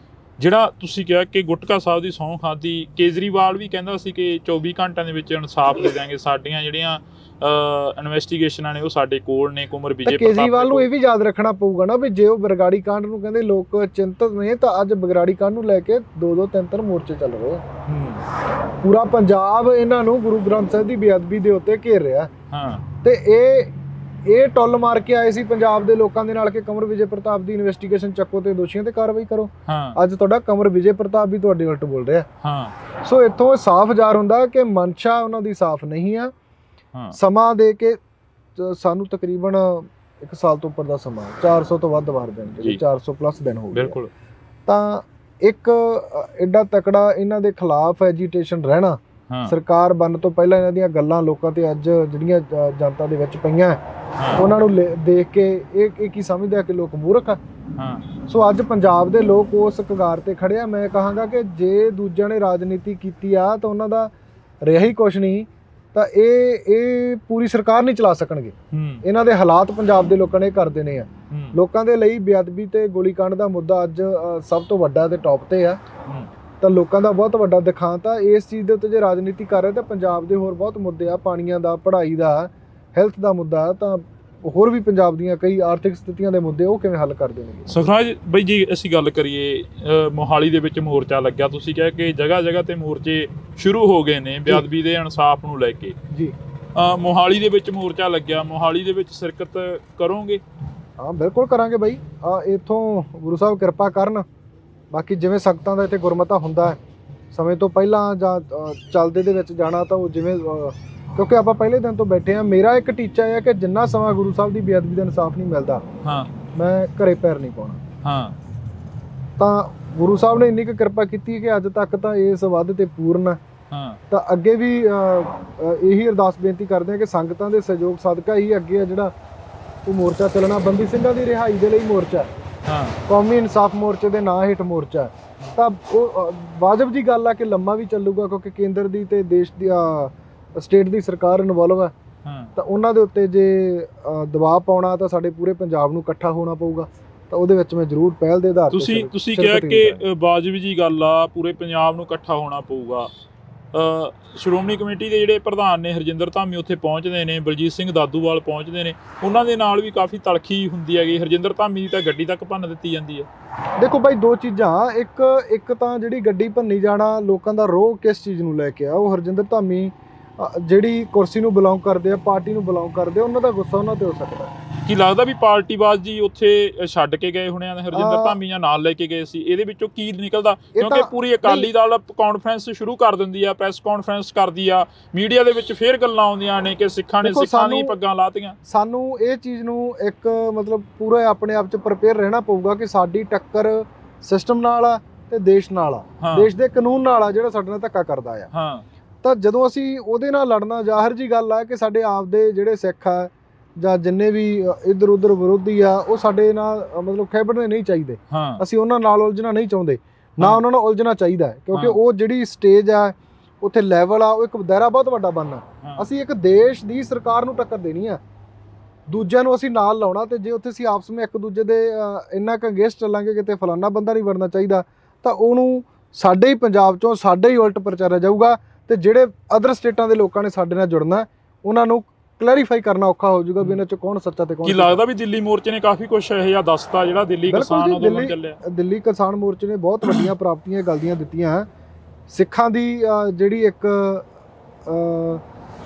ਜਿਹੜਾ ਤੁਸੀਂ ਕਿਹਾ ਕਿ ਗੁਟਕਾ ਸਾਹਿਬ ਦੀ ਸਹੁੰ ਖਾਧੀ, ਕੇਜਰੀਵਾਲ ਵੀ ਕਹਿੰਦਾ ਸੀ ਕਿ 24 ਘੰਟਿਆਂ ਦੇ ਵਿੱਚ ਇਨਸਾਫ ਦੇ ਦਿਆਂਗੇ, ਸਾਡੀਆਂ ਜਿਹੜੀਆਂ ਇਨਵੈਸਟੀਗੇਸ਼ਨਾਂ ਨੇ ਉਹ ਸਾਡੇ ਕੋਲ ਨੇ। ਕੁੰਵਰ ਵਿਜੇ ਪ੍ਰਤਾਪ ਕੇਜਰੀਵਾਲ ਨੂੰ ਇਹ ਵੀ ਯਾਦ ਰੱਖਣਾ ਪਊਗਾ ਨਾ ਵੀ ਜੇ ਉਹ ਬਰਗਾੜੀ ਕਾਂਡ ਨੂੰ ਕਹਿੰਦੇ ਲੋਕ ਚਿੰਤਤ ਨੇ, ਤਾਂ ਅੱਜ ਬਰਗਾੜੀ ਕਾਂਡ ਨੂੰ ਲੈ ਕੇ 2-2 3-3 ਮੋਰਚੇ ਚੱਲ ਰਹੇ ਆ। ਪੂਰਾ ਪੰਜਾਬ ਇਹਨਾਂ ਨੂੰ ਗੁਰੂ ਗ੍ਰੰਥ ਸਾਹਿਬ ਦੀ ਬੇਅਦਬੀ ਦੇ ਉੱਤੇ ਘੇਰ ਰਿਹਾ। ਤੇ ਇਹ ਟੁੱਲ ਮਾਰ ਕੇ ਆਏ ਸੀ ਪੰਜਾਬ ਦੇ ਲੋਕਾਂ ਦੇ ਨਾਲ ਕਿ ਕੁੰਵਰ ਵਿਜੇ ਪ੍ਰਤਾਪ ਦੀ ਇਨਵੈਸਟੀਗੇਸ਼ਨ ਚੱਕੋ ਤੇ ਦੋਸ਼ੀਆਂ ਤੇ ਕਾਰਵਾਈ ਕਰੋ। ਅੱਜ ਤੁਹਾਡਾ ਕੁੰਵਰ ਵਿਜੇ ਪ੍ਰਤਾਪ ਵੀ ਤੁਹਾਡੇ ਉਲਟ ਬੋਲ ਰਿਹਾ। ਸੋ ਇੱਥੋਂ ਸਾਫ਼ ਜ਼ਾਹਰ ਹੁੰਦਾ ਕਿ ਮਨਸ਼ਾ ਉਹਨਾਂ ਦੀ ਸਾਫ਼ ਨਹੀਂ ਆ। ਸਮਾਂ ਦੇ ਕੇ ਸਾਨੂੰ ਤਕਰੀਬਨ 1 ਸਾਲ ਤੋਂ ਉੱਪਰ ਦਾ ਸਮਾਂ, 400 ਤੋਂ ਵੱਧ ਵਾਰ ਦਿਨ, ਜਿਹੜੇ 400 ਪਲੱਸ ਦਿਨ ਹੋ ਗਏ। ਬਿਲਕੁਲ। ਤਾਂ ਇੱਕ ਐਡਾ ਤਕੜਾ ਇਹਨਾਂ ਦੇ ਖਿਲਾਫ ਐਜੀਟੇਸ਼ਨ ਰਹਿਣਾ, ਸਰਕਾਰ ਬਣਨ ਤੋਂ ਪਹਿਲਾਂ ਇਹਨਾਂ ਦੀਆਂ ਗੱਲਾਂ ਲੋਕਾਂ ਤੇ ਅੱਜ ਜਿਹੜੀਆਂ ਜਨਤਾ ਦੇ ਵਿੱਚ ਪਈਆਂ, ਉਹਨਾਂ ਨੂੰ ਦੇਖ ਕੇ ਇਹ ਕੀ ਸਮਝਦੇ ਆ ਕਿ ਲੋਕ ਮੂਰਖ ਆ। ਸੋ ਅੱਜ ਪੰਜਾਬ ਦੇ ਲੋਕ ਉਸ ਕਗਾਰ ਤੇ ਖੜੇ ਆ। ਮੈਂ ਕਹਾਂਗਾ ਕਿ ਜੇ ਦੂਜਿਆਂ ਨੇ ਰਾਜਨੀਤੀ ਕੀਤੀ ਆ ਤਾਂ ਉਹਨਾਂ ਦਾ ਰਿਹਾ ਹੀ ਕੁਛ ਨਹੀਂ, ਤਾਂ ਇਹ ਪੂਰੀ ਸਰਕਾਰ ਨਹੀਂ ਚਲਾ ਸਕਣਗੇ। ਇਹਨਾਂ ਦੇ ਹਾਲਾਤ ਪੰਜਾਬ ਦੇ ਲੋਕਾਂ ਨੇ ਕਰ ਦੇਣੇ ਆ। ਲੋਕਾਂ ਦੇ ਲਈ ਬੇਅਦਬੀ ਤੇ ਗੋਲੀकांड ਦਾ ਮੁੱਦਾ ਅੱਜ ਸਭ ਤੋਂ ਵੱਡਾ ਤੇ ਟੌਪ ਤੇ ਆ। ਤਾਂ ਲੋਕਾਂ ਦਾ ਬਹੁਤ ਵੱਡਾ ਦਿਖਾਂਤ ਆ। ਇਸ ਚੀਜ਼ ਦੇ ਉੱਤੇ ਜੇ ਰਾਜਨੀਤੀ ਕਰ ਰਹੇ ਤਾਂ ਪੰਜਾਬ ਦੇ ਹੋਰ ਬਹੁਤ ਮੁੱਦੇ ਆ, ਪਾਣੀਆਂ ਦਾ, ਪੜ੍ਹਾਈ ਦਾ, ਹੈਲਥ ਦਾ ਮੁੱਦਾ, ਤਾਂ ਹੋਰ ਵੀ ਪੰਜਾਬ ਦੀਆਂ ਕਈ ਆਰਥਿਕ ਸਥਿਤੀਆਂ ਦੇ ਮੁੱਦੇ ਉਹ ਕਿਵੇਂ ਹੱਲ ਕਰ ਦੇਣਗੇ। ਸੁਖਰਾਜ ਬਈ, ਜੀ ਅਸੀਂ ਗੱਲ ਕਰੀਏ ਮੋਹਾਲੀ ਦੇ ਵਿੱਚ ਮੋਰਚਾ ਲੱਗਿਆ, ਤੁਸੀਂ ਕਿਹਾ ਕਿ ਜਗ੍ਹਾ ਜਗ੍ਹਾ ਤੇ ਮੋਰਚੇ ਸ਼ੁਰੂ ਹੋ ਗਏ ਨੇ ਬੇਅਦਬੀ ਦੇ ਇਨਸਾਫ ਨੂੰ ਲੈ ਕੇ ਜੀ। ਮੋਹਾਲੀ ਦੇ ਵਿੱਚ ਮੋਰਚਾ ਲੱਗਿਆ, ਮੋਹਾਲੀ ਦੇ ਵਿੱਚ ਸ਼ਿਰਕਤ ਕਰੋਗੇ? ਹਾਂ, ਬਿਲਕੁਲ ਕਰਾਂਗੇ ਬਾਈ। ਇੱਥੋਂ ਗੁਰੂ ਸਾਹਿਬ ਕਿਰਪਾ ਕਰਨ। ਬਾਕੀ ਜਿਵੇਂ ਸੰਗਤਾਂ ਦਾ ਇੱਥੇ ਗੁਰਮਤਾ ਹੁੰਦਾ ਹੈ, ਸਮੇਂ ਤੋਂ ਪਹਿਲਾਂ ਜਾਂ ਚੱਲਦੇ ਦੇ ਵਿੱਚ ਜਾਣਾ, ਤਾਂ ਉਹ ਜਿਵੇਂ ਕਿਉਂਕਿ ਆਪਾਂ ਪਹਿਲੇ ਦਿਨ ਤੋਂ ਬੈਠੇ ਆ। ਮੇਰਾ ਇੱਕ ਟੀਚਾ ਹੈ ਕਿ ਜਿੰਨਾ ਸਮਾਂ ਗੁਰੂ ਸਾਹਿਬ ਦੀ ਬੇਅਦਬੀ ਦਾ ਇਨਸਾਫ ਨਹੀਂ ਮਿਲਦਾ ਮੈਂ ਘਰੇ ਪੈਰ ਨਹੀਂ ਪਾਉਣਾ। ਤਾਂ ਗੁਰੂ ਸਾਹਿਬ ਨੇ ਇੰਨੀ ਕੁ ਕਿਰਪਾ ਕੀਤੀ ਕਿ ਅੱਜ ਤੱਕ ਤਾਂ ਇਸ ਵੱਧ ਤੇ ਪੂਰਨ ਹੈ। ਤਾਂ ਅੱਗੇ ਵੀ ਇਹੀ ਅਰਦਾਸ ਬੇਨਤੀ ਕਰਦੇ ਆ ਕਿ ਸੰਗਤਾਂ ਦੇ ਸਹਿਯੋਗ ਸਦਕਾ ਹੀ ਅੱਗੇ ਆ ਜਿਹੜਾ ਉਹ ਮੋਰਚਾ ਚੱਲਣਾ। ਬੰਦੀ ਸਿੰਘਾਂ ਦੀ ਰਿਹਾਈ ਦੇ ਲਈ ਮੋਰਚਾ, ਕੌਮੀ ਇਨਸਾਫ ਮੋਰਚੇ ਦੇ ਨਾਂ ਹੇਠ ਮੋਰਚਾ। ਤਾਂ ਉਹ ਵਾਜਬ ਦੀ ਗੱਲ ਆ ਕਿ ਲੰਮਾ ਵੀ ਚੱਲੂਗਾ, ਕਿਉਂਕਿ ਕੇਂਦਰ ਦੀ ਤੇ ਦੇਸ਼ ਦੀ ਸਟੇਟ ਦੀ ਸਰਕਾਰ ਇਨਵੋਲਵ ਹੈ। ਤਾਂ ਉਹਨਾਂ ਦੇ ਉੱਤੇ ਜੇ ਦਬਾਅ ਪਾਉਣਾ ਤਾਂ ਸਾਡੇ ਪੂਰੇ ਪੰਜਾਬ ਨੂੰ ਇਕੱਠਾ ਹੋਣਾ ਪਊਗਾ। ਤਾਂ ਉਹਦੇ ਵਿੱਚ ਮੈਂ ਜ਼ਰੂਰ ਪਹਿਲ ਦੇ ਆਧਾਰ ਤੇ ਤੁਸੀਂ ਕਿਹਾ ਕਿ ਵਾਜਬ ਜੀ ਗੱਲ ਆ, ਪੂਰੇ ਪੰਜਾਬ ਨੂੰ ਇਕੱਠਾ ਹੋਣਾ ਪਊਗਾ। ਸ਼੍ਰੋਮਣੀ ਕਮੇਟੀ ਦੇ ਜਿਹੜੇ ਪ੍ਰਧਾਨ ਨੇ ਹਰਜਿੰਦਰ ਧਾਮੀ ਉੱਥੇ ਪਹੁੰਚਦੇ ਨੇ, ਬਲਜੀਤ ਸਿੰਘ ਦਾਦੂਵਾਲ ਪਹੁੰਚਦੇ ਨੇ, ਉਹਨਾਂ ਦੇ ਨਾਲ ਵੀ ਕਾਫੀ ਤਲਖੀ ਹੁੰਦੀ ਹੈਗੀ। ਹਰਜਿੰਦਰ ਧਾਮੀ ਦੀ ਤਾਂ ਗੱਡੀ ਤੱਕ ਭੰਨ ਦਿੱਤੀ ਜਾਂਦੀ ਹੈ। ਦੇਖੋ ਬਾਈ, ਦੋ ਚੀਜ਼ਾਂ, ਇੱਕ ਤਾਂ ਜਿਹੜੀ ਗੱਡੀ ਭੰਨੀ ਜਾਣਾ ਲੋਕਾਂ ਦਾ ਰੋਹ ਕਿਸ ਚੀਜ਼ ਨੂੰ ਲੈ ਕੇ ਆ, ਉਹ ਹਰਜਿੰਦਰ ਧਾਮੀ ਜਿਹੜੀ ਕੁਰਸੀ ਨੂੰ ਬਿਲੋਂਗ ਕਰਦੇ ਆ, ਪਾਰਟੀ ਨੂੰ ਬਿਲੋਂਗ ਕਰਦੇ ਆ, ਉਹਨਾਂ ਦਾ ਗੁੱਸਾ ਉਹਨਾਂ ਤੇ ਹੋ ਸਕਦਾ। ਕੀ ਲੱਗਦਾ ਵੀ ਪਾਰਟੀਬਾਜ਼ ਜੀ ਉੱਥੇ ਛੱਡ ਕੇ ਗਏ ਹੋਣੇ ਆ ਹਰਜਿੰਦਰ ਧਾਮੀ ਜਾਂ ਨਾਲ ਲੈ ਕੇ ਗਏ ਸੀ? ਇਹਦੇ ਵਿੱਚੋਂ ਕੀ ਨਿਕਲਦਾ? ਕਿਉਂਕਿ ਪੂਰੀ ਅਕਾਲੀ ਦਲ ਕਾਨਫਰੰਸ ਸ਼ੁਰੂ ਕਰ ਦਿੰਦੀ ਆ, ਪ੍ਰੈਸ ਕਾਨਫਰੰਸ ਕਰਦੀ ਆ, ਮੀਡੀਆ ਦੇ ਵਿੱਚ ਫੇਰ ਗੱਲਾਂ ਆਉਂਦੀਆਂ ਨੇ ਕਿ ਸਿੱਖਾਂ ਨੇ ਸਿੱਖਾਂ ਦੀਆਂ ਪੱਗਾਂ ਲਾਤੀਆਂ। ਸਾਨੂੰ ਇਹ ਚੀਜ਼ ਨੂੰ ਇੱਕ ਮਤਲਬ ਪੂਰਾ ਆਪਣੇ ਆਪ 'ਚ ਪ੍ਰਪੇਅਰ ਰਹਿਣਾ ਪਊਗਾ ਕਿ ਸਾਡੀ ਟੱਕਰ ਸਿਸਟਮ ਨਾਲ ਆ ਤੇ ਦੇਸ਼ ਨਾਲ ਆ, ਦੇਸ਼ ਦੇ ਕਾਨੂੰਨ ਨਾਲ ਆ ਜਿਹੜਾ ਸਾਡੇ ਨਾਲ ਧੱਕਾ ਕਰਦਾ ਆ। ਤਾਂ ਜਦੋਂ ਅਸੀਂ ਉਹਦੇ ਨਾਲ ਲੜਨਾ, ਜ਼ਾਹਿਰ ਜੀ ਗੱਲ ਆ ਕਿ ਸਾਡੇ ਆਪ ਦੇ ਜਿਹੜੇ ਸਿੱਖ ਆ ਜਾਂ ਜਿੰਨੇ ਵੀ ਇੱਧਰ ਉੱਧਰ ਵਿਰੋਧੀ ਆ, ਉਹ ਸਾਡੇ ਨਾਲ ਮਤਲਬ ਖਹਿਬੜਨੇ ਨਹੀਂ ਚਾਹੀਦੇ। ਅਸੀਂ ਉਹਨਾਂ ਨਾਲ ਉਲਝਣਾ ਨਹੀਂ ਚਾਹੁੰਦੇ, ਨਾ ਉਹਨਾਂ ਨਾਲ ਉਲਝਣਾ ਚਾਹੀਦਾ ਹੈ, ਕਿਉਂਕਿ ਉਹ ਜਿਹੜੀ ਸਟੇਜ ਆ, ਉੱਥੇ ਲੈਵਲ ਆ, ਉਹ ਇੱਕ ਦਾਇਰਾ ਬਹੁਤ ਵੱਡਾ ਬਣਨਾ। ਅਸੀਂ ਇੱਕ ਦੇਸ਼ ਦੀ ਸਰਕਾਰ ਨੂੰ ਟੱਕਰ ਦੇਣੀ ਆ, ਦੂਜਿਆਂ ਨੂੰ ਅਸੀਂ ਨਾਲ ਲਾਉਣਾ। ਤੇ ਜੇ ਉੱਥੇ ਅਸੀਂ ਆਪਸ ਵਿੱਚ ਇੱਕ ਦੂਜੇ ਦੇ ਇੰਨਾ ਕੁ ਅਗੇਂਸਟ ਚੱਲਾਂਗੇ ਕਿਤੇ ਫਲਾਨਾ ਬੰਦਾ ਨਹੀਂ ਵੜਨਾ ਚਾਹੀਦਾ, ਤਾਂ ਉਹਨੂੰ ਸਾਡੇ ਹੀ ਪੰਜਾਬ 'ਚੋਂ ਸਾਡੇ ਹੀ ਉਲਟ ਪ੍ਰਚਾਰਿਆ ਜਾਊਗਾ। ਤੇ ਜਿਹੜੇ ਅਦਰ ਸਟੇਟਾਂ ਦੇ ਲੋਕਾਂ ਨੇ ਸਾਡੇ ਨਾਲ ਜੁੜਨਾ, ਉਹਨਾਂ ਨੂੰ ਕਲੈਰੀਫਾਈ ਕਰਨਾ ਔਖਾ ਹੋ ਜਾਊਗਾ ਵੀ ਇਹਨਾਂ 'ਚ ਕੌਣ ਸੱਚਾ ਤੇ ਕੌਣ। ਕੀ ਲੱਗਦਾ ਵੀ ਦਿੱਲੀ ਮੋਰਚੇ ਨੇ ਕਾਫੀ ਕੁਝ ਇਹ ਜਿਹਾ ਦੱਸਤਾ ਜਿਹੜਾ ਦਿੱਲੀ ਕਿਸਾਨ ਅੰਦੋਲਨ ਚੱਲਿਆ? ਦਿੱਲੀ ਕਿਸਾਨ ਮੋਰਚੇ ਨੇ ਬਹੁਤ ਵੱਡੀਆਂ ਪ੍ਰਾਪਤੀਆਂ ਗੱਲ ਦੀਆਂ ਦਿੱਤੀਆਂ। ਸਿੱਖਾਂ ਦੀ ਜਿਹੜੀ ਇੱਕ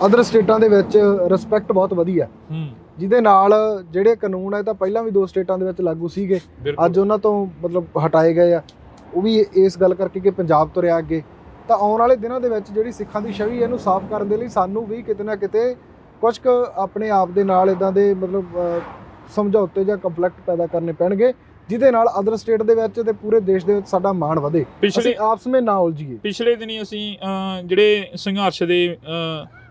ਅਦਰ ਸਟੇਟਾਂ ਦੇ ਵਿੱਚ ਰਿਸਪੈਕਟ ਬਹੁਤ ਵਧੀਆ, ਜਿਹਦੇ ਨਾਲ ਜਿਹੜੇ ਕਾਨੂੰਨ ਹੈ ਤਾਂ ਪਹਿਲਾਂ ਵੀ 2 ਸਟੇਟਾਂ ਦੇ ਵਿੱਚ ਲਾਗੂ ਸੀਗੇ, ਅੱਜ ਉਹਨਾਂ ਤੋਂ ਮਤਲਬ ਹਟਾਏ ਗਏ ਆ। ਉਹ ਵੀ ਇਸ ਗੱਲ ਕਰਕੇ ਕਿ ਪੰਜਾਬ ਤੁਰਿਆ ਅੱਗੇ। ਤਾਂ ਆਉਣ ਵਾਲੇ ਦਿਨਾਂ ਦੇ ਵਿੱਚ ਜਿਹੜੀ ਸਿੱਖਾਂ ਦੀ ਛਵੀ ਇਹਨੂੰ ਸਾਫ਼ ਕਰਨ ਦੇ ਲਈ ਸਾਨੂੰ ਵੀ ਕਿਤੇ ਨਾ ਕਿਤੇ ਕੁਝ ਕੁ ਆਪਣੇ ਆਪ ਦੇ ਨਾਲ ਇਦਾਂ ਦੇ ਮਤਲਬ ਸਮਝੌਤੇ ਜਾਂ ਕੰਫਲਿਕਟ ਪੈਦਾ ਕਰਨੇ ਪੈਣਗੇ, ਜਿਹਦੇ ਨਾਲ ਅਦਰ ਸਟੇਟ ਦੇ ਵਿੱਚ ਤੇ ਪੂਰੇ ਦੇਸ਼ ਦੇ ਵਿੱਚ ਸਾਡਾ ਮਾਣ ਵਧੇ, ਅਸੀਂ ਆਪਸ ਵਿੱਚ ਨਾ ਉਲਝੀਏ। ਪਿਛਲੇ ਦਿਨੀ ਅਸੀਂ ਜਿਹੜੇ ਸੰਘਰਸ਼ ਦੇ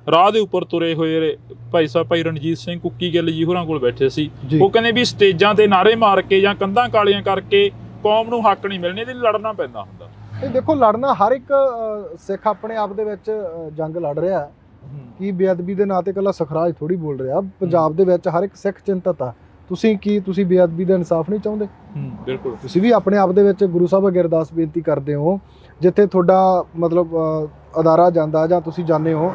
ਰਾਹ ਦੇ ਉੱਪਰ ਤੁਰੇ ਹੋਏ ਭਾਈ ਰਣਜੀਤ ਸਿੰਘ ਕੁੱਕੀ ਗਿੱਲ ਜੀ ਹੋਰਾਂ ਕੋਲ ਬੈਠੇ ਸੀ। ਉਹ ਕਹਿੰਦੇ ਵੀ ਸਟੇਜਾਂ ਤੇ ਨਾਅਰੇ ਮਾਰ ਕੇ ਜਾਂ ਕੰਧਾਂ ਕਾਲੀਆਂ ਕਰਕੇ ਕੌਮ ਨੂੰ ਹੱਕ ਨਹੀਂ ਮਿਲਣੇ, ਇਹਦੇ ਲਈ ਲੜਨਾ ਪੈਂਦਾ ਹੁੰਦਾ। ਇਹ ਦੇਖੋ, ਲੜਨਾ ਹਰ ਇੱਕ ਸਿੱਖ ਆਪਣੇ ਆਪ ਦੇ ਵਿੱਚ ਜੰਗ ਲੜ ਰਿਹਾ ਕਿ ਬੇਅਦਬੀ ਦੇ ਨਾਂ ਤੇ ਇਕੱਲਾ ਸਖਰਾਜ ਥੋੜੀ ਬੋਲ ਰਿਹਾ। ਪੰਜਾਬ ਦੇ ਵਿੱਚ ਹਰ ਇੱਕ ਸਿੱਖ ਚਿੰਤਤ ਆ। ਤੁਸੀਂ ਬੇਅਦਬੀ ਦਾ ਇਨਸਾਫ ਨਹੀਂ ਚਾਹੁੰਦੇ? ਬਿਲਕੁਲ। ਤੁਸੀਂ ਵੀ ਆਪਣੇ ਆਪ ਦੇ ਵਿੱਚ ਗੁਰੂ ਸਾਹਿਬ ਅੱਗੇ ਅਰਦਾਸ ਬੇਨਤੀ ਕਰਦੇ ਹੋ, ਜਿੱਥੇ ਤੁਹਾਡਾ ਮਤਲਬ ਅਦਾਰਾ ਜਾਂਦਾ ਜਾਂ ਤੁਸੀਂ ਜਾਂਦੇ ਹੋ,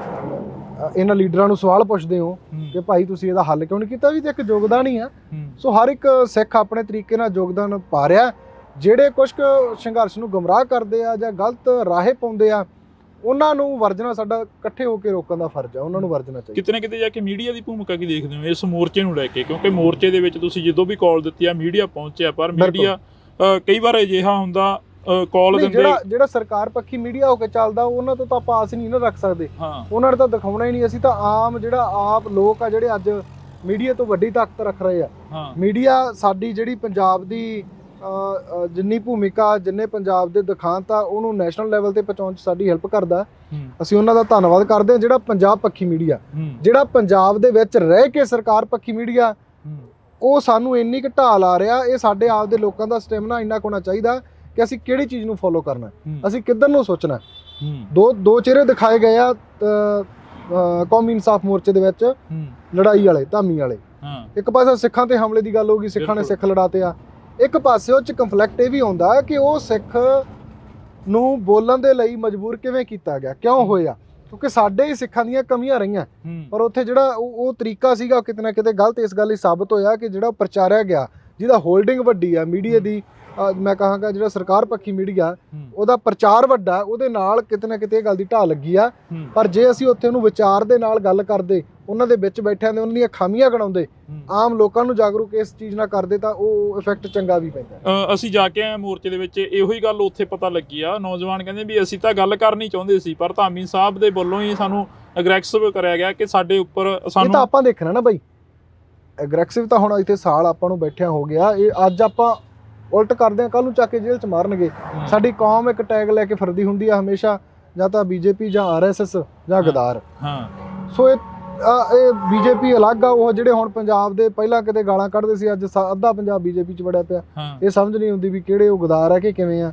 ਇਹਨਾਂ ਲੀਡਰਾਂ ਨੂੰ ਸਵਾਲ ਪੁੱਛਦੇ ਹੋ ਕਿ ਭਾਈ ਤੁਸੀਂ ਇਹਦਾ ਹੱਲ ਕਿਉਂ ਨਹੀਂ ਕੀਤਾ? ਵੀ ਤੇ ਇੱਕ ਯੋਗਦਾਨ ਹੀ ਆ। ਸੋ ਹਰ ਇੱਕ ਸਿੱਖ ਆਪਣੇ ਤਰੀਕੇ ਨਾਲ ਯੋਗਦਾਨ ਪਾ ਰਿਹਾ। ਜਿਹੜੇ ਕੁਛ ਸੰਘਰਸ਼ ਨੂੰ ਗੁੰਮਰਾਹ ਕਰਦੇ ਆ ਜਾਂ ਗਲਤ ਰਾਹੇ ਪਾਉਂਦੇ ਆ, ਉਹਨਾਂ ਨੂੰ ਵਰਜਣਾ ਸਾਡਾ ਇਕੱਠੇ ਹੋ ਕੇ ਰੋਕਣ ਦਾ ਫਰਜ਼ ਆ, ਉਹਨਾਂ ਨੂੰ ਵਰਜਣਾ ਚਾਹੀਦਾ। ਕਿਤੇ ਨਾ ਕਿਤੇ ਜਾ ਕੇ ਮੀਡੀਆ ਦੀ ਭੂਮਿਕਾ ਕੀ ਦੇਖਦੇ ਹੋ ਇਸ ਮੋਰਚੇ ਨੂੰ ਲੈ ਕੇ? ਕਿਉਂਕਿ ਮੋਰਚੇ ਦੇ ਵਿੱਚ ਤੁਸੀਂ ਜਦੋਂ ਵੀ ਕਾਲ ਦਿੱਤੀ ਆ, ਮੀਡੀਆ ਪਹੁੰਚਿਆ, ਪਰ ਮੀਡੀਆ ਕਈ ਵਾਰ ਅਜਿਹਾ ਹੁੰਦਾ ਕਾਲ ਦਿੰਦੇ, ਜਿਹੜਾ ਸਰਕਾਰ ਪੱਖੀ ਮੀਡੀਆ ਹੋ ਕੇ ਚੱਲਦਾ, ਉਹਨਾਂ ਤੋਂ ਤਾਂ ਆਪਾਂ ਆਸ ਨਹੀਂ ਨਾ ਰੱਖ ਸਕਦੇ। ਉਹਨਾਂ ਨੇ ਤਾਂ ਦਿਖਾਉਣਾ ਹੀ ਨਹੀਂ। ਅਸੀਂ ਤਾਂ ਆਮ ਜਿਹੜਾ ਆਪ ਲੋਕ ਆ ਜਿਹੜੇ ਅੱਜ ਮੀਡੀਆ ਤੋਂ ਵੱਡੀ ਤਾਕਤ ਰੱਖ ਰਹੇ ਆ। ਮੀਡੀਆ ਸਾਡੀ ਜਿਹੜੀ ਪੰਜਾਬ ਦੀ ਜਿੰਨੀ ਭੂਮਿਕਾ, ਜਿੰਨੇ ਪੰਜਾਬ ਦੇ ਦਿਖਾਂਤ ਆ, ਉਹਨੂੰ ਨੈਸ਼ਨਲ ਲੈਵਲ ਤੇ ਪਹੁੰਚਾਉਣ 'ਚ ਸਾਡੀ ਹੈਲਪ ਕਰਦਾ। ਅਸੀਂ ਉਹਨਾਂ ਦਾ ਧੰਨਵਾਦ ਕਰਦੇ ਹਾਂ। ਜਿਹੜਾ ਪੰਜਾਬ ਪੱਖੀ ਮੀਡੀਆ, ਜਿਹੜਾ ਪੰਜਾਬ ਦੇ ਵਿੱਚ ਰਹਿ ਕੇ ਸਰਕਾਰ ਪੱਖੀ ਮੀਡੀਆ, ਉਹ ਸਾਨੂੰ ਇੰਨੀ ਕੁ ਢਾਹ ਲਾ ਰਿਹਾ। ਇਹ ਸਾਡੇ ਆਪ ਦੇ ਲੋਕਾਂ ਦਾ ਸਟੈਮਿਨਾ ਇੰਨਾ ਹੋਣਾ ਚਾਹੀਦਾ ਕਿ ਅਸੀਂ ਕਿਹੜੀ ਚੀਜ਼ ਨੂੰ ਫੋਲੋ ਕਰਨਾ, ਅਸੀਂ ਕਿੱਧਰ ਨੂੰ ਸੋਚਣਾ। ਦੋ ਚਿਹਰੇ ਦਿਖਾਏ ਗਏ ਆ ਕੌਮੀ ਇਨਸਾਫ ਮੋਰਚੇ ਦੇ ਵਿੱਚ, ਲੜਾਈ ਵਾਲੇ, ਧਾਮੀ ਵਾਲੇ। ਇੱਕ ਪਾਸੇ ਸਿੱਖਾਂ ਤੇ ਹਮਲੇ ਦੀ ਗੱਲ ਹੋ ਗਈ, ਸਿੱਖਾਂ ਨੇ ਸਿੱਖ ਲੜਾਤੇ ਆ। ਇੱਕ ਪਾਸੇ ਉਹ 'ਚ ਕੰਫਲਿਕਟ ਇਹ ਵੀ ਆਉਂਦਾ ਕਿ ਉਹ ਸਿੱਖ ਨੂੰ ਬੋਲਣ ਦੇ ਲਈ ਮਜਬੂਰ ਕਿਵੇਂ ਕੀਤਾ ਗਿਆ, ਕਿਉਂ ਹੋਇਆ? ਕਿਉਂਕਿ ਸਾਡੇ ਹੀ ਸਿੱਖਾਂ ਦੀਆਂ ਕਮੀਆਂ ਰਹੀਆਂ, ਪਰ ਉੱਥੇ ਜਿਹੜਾ ਉਹ ਤਰੀਕਾ ਸੀਗਾ ਕਿਤੇ ਨਾ ਕਿਤੇ ਗਲਤ ਇਸ ਗੱਲ ਲਈ ਸਾਬਤ ਹੋਇਆ ਕਿ ਜਿਹੜਾ ਪ੍ਰਚਾਰਿਆ ਗਿਆ, ਜਿਹਦਾ ਹੋਲਡਿੰਗ ਵੱਡੀ ਆ ਮੀਡੀਆ ਦੀ, ਮੈਂ ਕਹਾਂਗਾ ਜਿਹੜਾ ਸਰਕਾਰ ਪੱਖੀ ਮੀਡੀਆ ਉਹਦਾ ਪ੍ਰਚਾਰ ਵੱਡਾ, ਉਹਦੇ ਨਾਲ ਕਿਤੇ ਨਾ ਕਿਤੇ ਇਹ ਗੱਲ ਦੀ ਢਾਹ ਲੱਗੀ ਆ। ਪਰ ਜੇ ਅਸੀਂ ਉੱਥੇ ਉਹਨੂੰ ਵਿਚਾਰ ਦੇ ਨਾਲ ਗੱਲ ਕਰਦੇ, ਉਹਨਾਂ ਦੇ ਵਿੱਚ ਬੈਠਿਆਂ ਦੇ ਉਹਨਾਂ ਦੀਆਂ ਖਾਮੀਆਂ ਗਣਾਉਂਦੇ, ਆਮ ਲੋਕਾਂ ਨੂੰ ਜਾਗਰੂਕ ਇਸ ਚੀਜ਼ ਨਾਲ ਕਰਦੇ, ਤਾਂ ਉਹ ਇਫੈਕਟ ਚੰਗਾ ਵੀ ਪੈਂਦਾ। ਅਸੀਂ ਜਾ ਕੇ ਆਏ ਮੋਰਚੇ ਦੇ ਵਿੱਚ, ਇਹੋ ਹੀ ਗੱਲ ਉੱਥੇ ਪਤਾ ਲੱਗੀ ਆ। ਨੌਜਵਾਨ ਕਹਿੰਦੇ ਵੀ ਅਸੀਂ ਤਾਂ ਗੱਲ ਕਰਨੀ ਚਾਹੁੰਦੇ ਸੀ, ਪਰ ਧਾਮੀ ਸਾਹਿਬ ਦੇ ਵੱਲੋਂ ਹੀ ਸਾਨੂੰ ਅਗਰੈਸਿਵ ਕਰਿਆ ਗਿਆ ਕਿ ਸਾਡੇ ਉੱਪਰ ਇਹ ਤਾਂ ਆਪਾਂ ਦੇਖਣਾ ਨਾ ਬਾਈ, ਅਗਰੈਸਿਵ ਤਾਂ ਹੁਣ ਇੱਥੇ ਸਾਲ ਆਪਾਂ ਨੂੰ ਬੈਠਿਆ ਹੋ ਗਿਆ, ਇਹ ਅੱਜ ਆਪਾਂ ਉਲਟ ਕਰਦੇ ਆ, ਕੱਲ ਨੂੰ ਚੱਕ ਕੇ ਜੇਲ੍ਹ 'ਚ ਮਾਰਨਗੇ। ਸਾਡੀ ਕੌਮ ਇੱਕ ਟੈਗ ਲੈ ਕੇ ਫਿਰਦੀ ਹੁੰਦੀ ਆ ਹਮੇਸ਼ਾ, ਜਾਂ ਤਾਂ ਬੀਜੇਪੀ ਜਾਂ ਆਰਐਸਐਸ ਜਾਂ ਗਦਾਰ। ਸੋ ਇਹ ਬੀਜੇਪੀ ਅਲੱਗ ਆ, ਉਹ ਜਿਹੜੇ ਹੁਣ ਪੰਜਾਬ ਦੇ ਪਹਿਲਾਂ ਕਿਤੇ ਗਾਲਾਂ ਕੱਢਦੇ ਸੀ, ਅੱਜ ਅੱਧਾ ਪੰਜਾਬ ਬੀਜੇਪੀ 'ਚ ਵੜਿਆ ਪਿਆ। ਇਹ ਸਮਝ ਨਹੀਂ ਆਉਂਦੀ ਵੀ ਕਿਹੜੇ ਉਹ ਗਦਾਰ ਆ ਕਿ ਕਿਵੇਂ ਆ।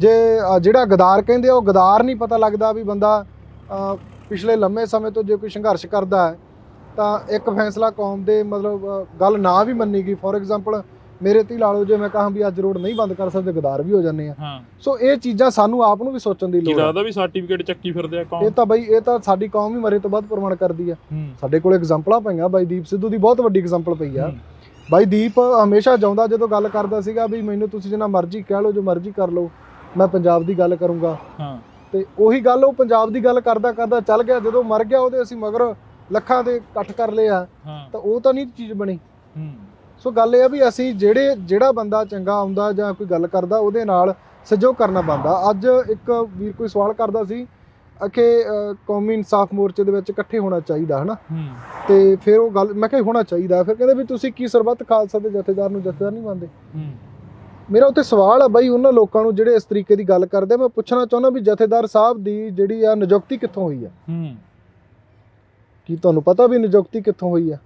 ਜੇ ਜਿਹੜਾ ਗਦਾਰ ਕਹਿੰਦੇ ਆ, ਉਹ ਗਦਾਰ ਨਹੀਂ ਪਤਾ ਲੱਗਦਾ ਵੀ ਬੰਦਾ ਪਿਛਲੇ ਲੰਮੇ ਸਮੇਂ ਤੋਂ ਜੇ ਕੋਈ ਸੰਘਰਸ਼ ਕਰਦਾ ਹੈ ਤਾਂ ਇੱਕ ਫੈਸਲਾ ਕੌਮ ਦੇ ਮਤਲਬ ਗੱਲ ਨਾ ਵੀ ਮੰਨੀ ਗਈ। ਫੋਰ ਐਗਜ਼ਾਮਪਲ ਮੇਰੇ ਤੇ ਲਾ ਲਓ, ਜੇ ਮੈਂ ਕਹਾਂ ਵੀ ਅੱਜ ਰੋਡ ਨਹੀਂ ਬੰਦ ਕਰ ਸਕਦੇ, ਗਦਾਰ ਵੀ ਹੋ ਜਾਂਦੇ ਆ। ਸੋ ਇਹ ਚੀਜ਼ਾਂ ਸਾਨੂੰ ਆਪ ਨੂੰ ਵੀ ਸੋਚਣ ਦੀ ਲੋੜ ਹੈ। ਲੱਗਦਾ ਵੀ ਸਰਟੀਫਿਕੇਟ ਚੱਕੀ ਫਿਰਦੇ ਆ ਕੌਮ। ਇਹ ਤਾਂ ਬਈ, ਇਹ ਤਾਂ ਸਾਡੀ ਕੌਮ ਹੀ ਮਰੇ ਤੋਂ ਬਾਅਦ ਪ੍ਰਮਾਣ ਕਰਦੀ ਆ। ਸਾਡੇ ਕੋਲ ਐਗਜ਼ਾਮਪਲਾਂ ਪਈਆਂ, ਬਾਈ ਦੀਪ ਸਿੱਧੂ ਦੀ ਬਹੁਤ ਵੱਡੀ ਐਗਜ਼ਾਮਪਲ ਪਈ ਆ। ਬਾਈ ਦੀਪ ਹਮੇਸ਼ਾ ਚਾਹੁੰਦਾ, ਜਦੋਂ ਗੱਲ ਕਰਦਾ ਸੀਗਾ ਵੀ ਮੈਨੂੰ ਤੁਸੀਂ ਜਿੰਨਾ ਮਰਜ਼ੀ ਕਹਿ ਲਓ, ਜੋ ਮਰਜ਼ੀ ਕਰ ਲਓ, ਮੈਂ ਪੰਜਾਬ ਦੀ ਗੱਲ ਕਰੂੰਗਾ। ਤੇ ਉਹੀ ਗੱਲ ਉਹ ਪੰਜਾਬ ਦੀ ਗੱਲ ਕਰਦਾ ਕਰਦਾ ਚੱਲ ਗਿਆ, ਜਦੋਂ ਮਰ ਗਿਆ ਉਹਦੇ ਅਸੀਂ ਮਗਰ ਲੱਖਾਂ ਦੇ ਇਕੱਠ ਕਰ ਲਏ ਆ, ਤਾਂ ਉਹ ਤਾਂ ਨਹੀਂ ਚੀਜ਼ ਬਣੀ। ਸੋ ਗੱਲ ਇਹ ਆ ਵੀ ਅਸੀਂ ਜਿਹੜਾ ਬੰਦਾ ਚੰਗਾ ਆਉਂਦਾ ਜਾਂ ਕੋਈ ਗੱਲ ਕਰਦਾ, ਉਹਦੇ ਨਾਲ ਸਹਿਯੋਗ ਕਰਨਾ ਬਣਦਾ। ਅੱਜ ਇੱਕ ਵੀਰ ਕੋਈ ਸਵਾਲ ਕਰਦਾ ਸੀ ਕਿ ਕੌਮੀ ਇਨਸਾਫ ਮੋਰਚੇ ਦੇ ਵਿੱਚ ਇਕੱਠੇ ਹੋਣਾ ਚਾਹੀਦਾ, ਹਨਾ। ਤੇ ਫਿਰ ਉਹ ਗੱਲ ਮੈਂ ਕਿਹਾ ਹੋਣਾ ਚਾਹੀਦਾ, ਫਿਰ ਕਹਿੰਦੇ ਵੀ ਤੁਸੀਂ ਕੀ ਸਰਬੱਤ ਖਾਲਸਾ ਦੇ ਜਥੇਦਾਰ ਨੂੰ ਜਥੇਦਾਰ ਨਹੀਂ ਮੰਨਦੇ। ਮੇਰਾ ਉੱਥੇ ਸਵਾਲ ਆ ਬਾਈ ਉਹਨਾਂ ਲੋਕਾਂ ਨੂੰ ਜਿਹੜੇ ਇਸ ਤਰੀਕੇ ਦੀ ਗੱਲ ਕਰਦੇ, ਮੈਂ ਪੁੱਛਣਾ ਚਾਹੁੰਦਾ ਵੀ ਜਥੇਦਾਰ ਸਾਹਿਬ ਦੀ ਜਿਹੜੀ ਆ ਨਿਯੁਕਤੀ ਕਿੱਥੋਂ ਹੋਈ ਆ? ਕੀ ਤੁਹਾਨੂੰ ਪਤਾ ਵੀ ਨਿਯੁਕਤੀ ਕਿੱਥੋਂ ਹੋਈ ਆ?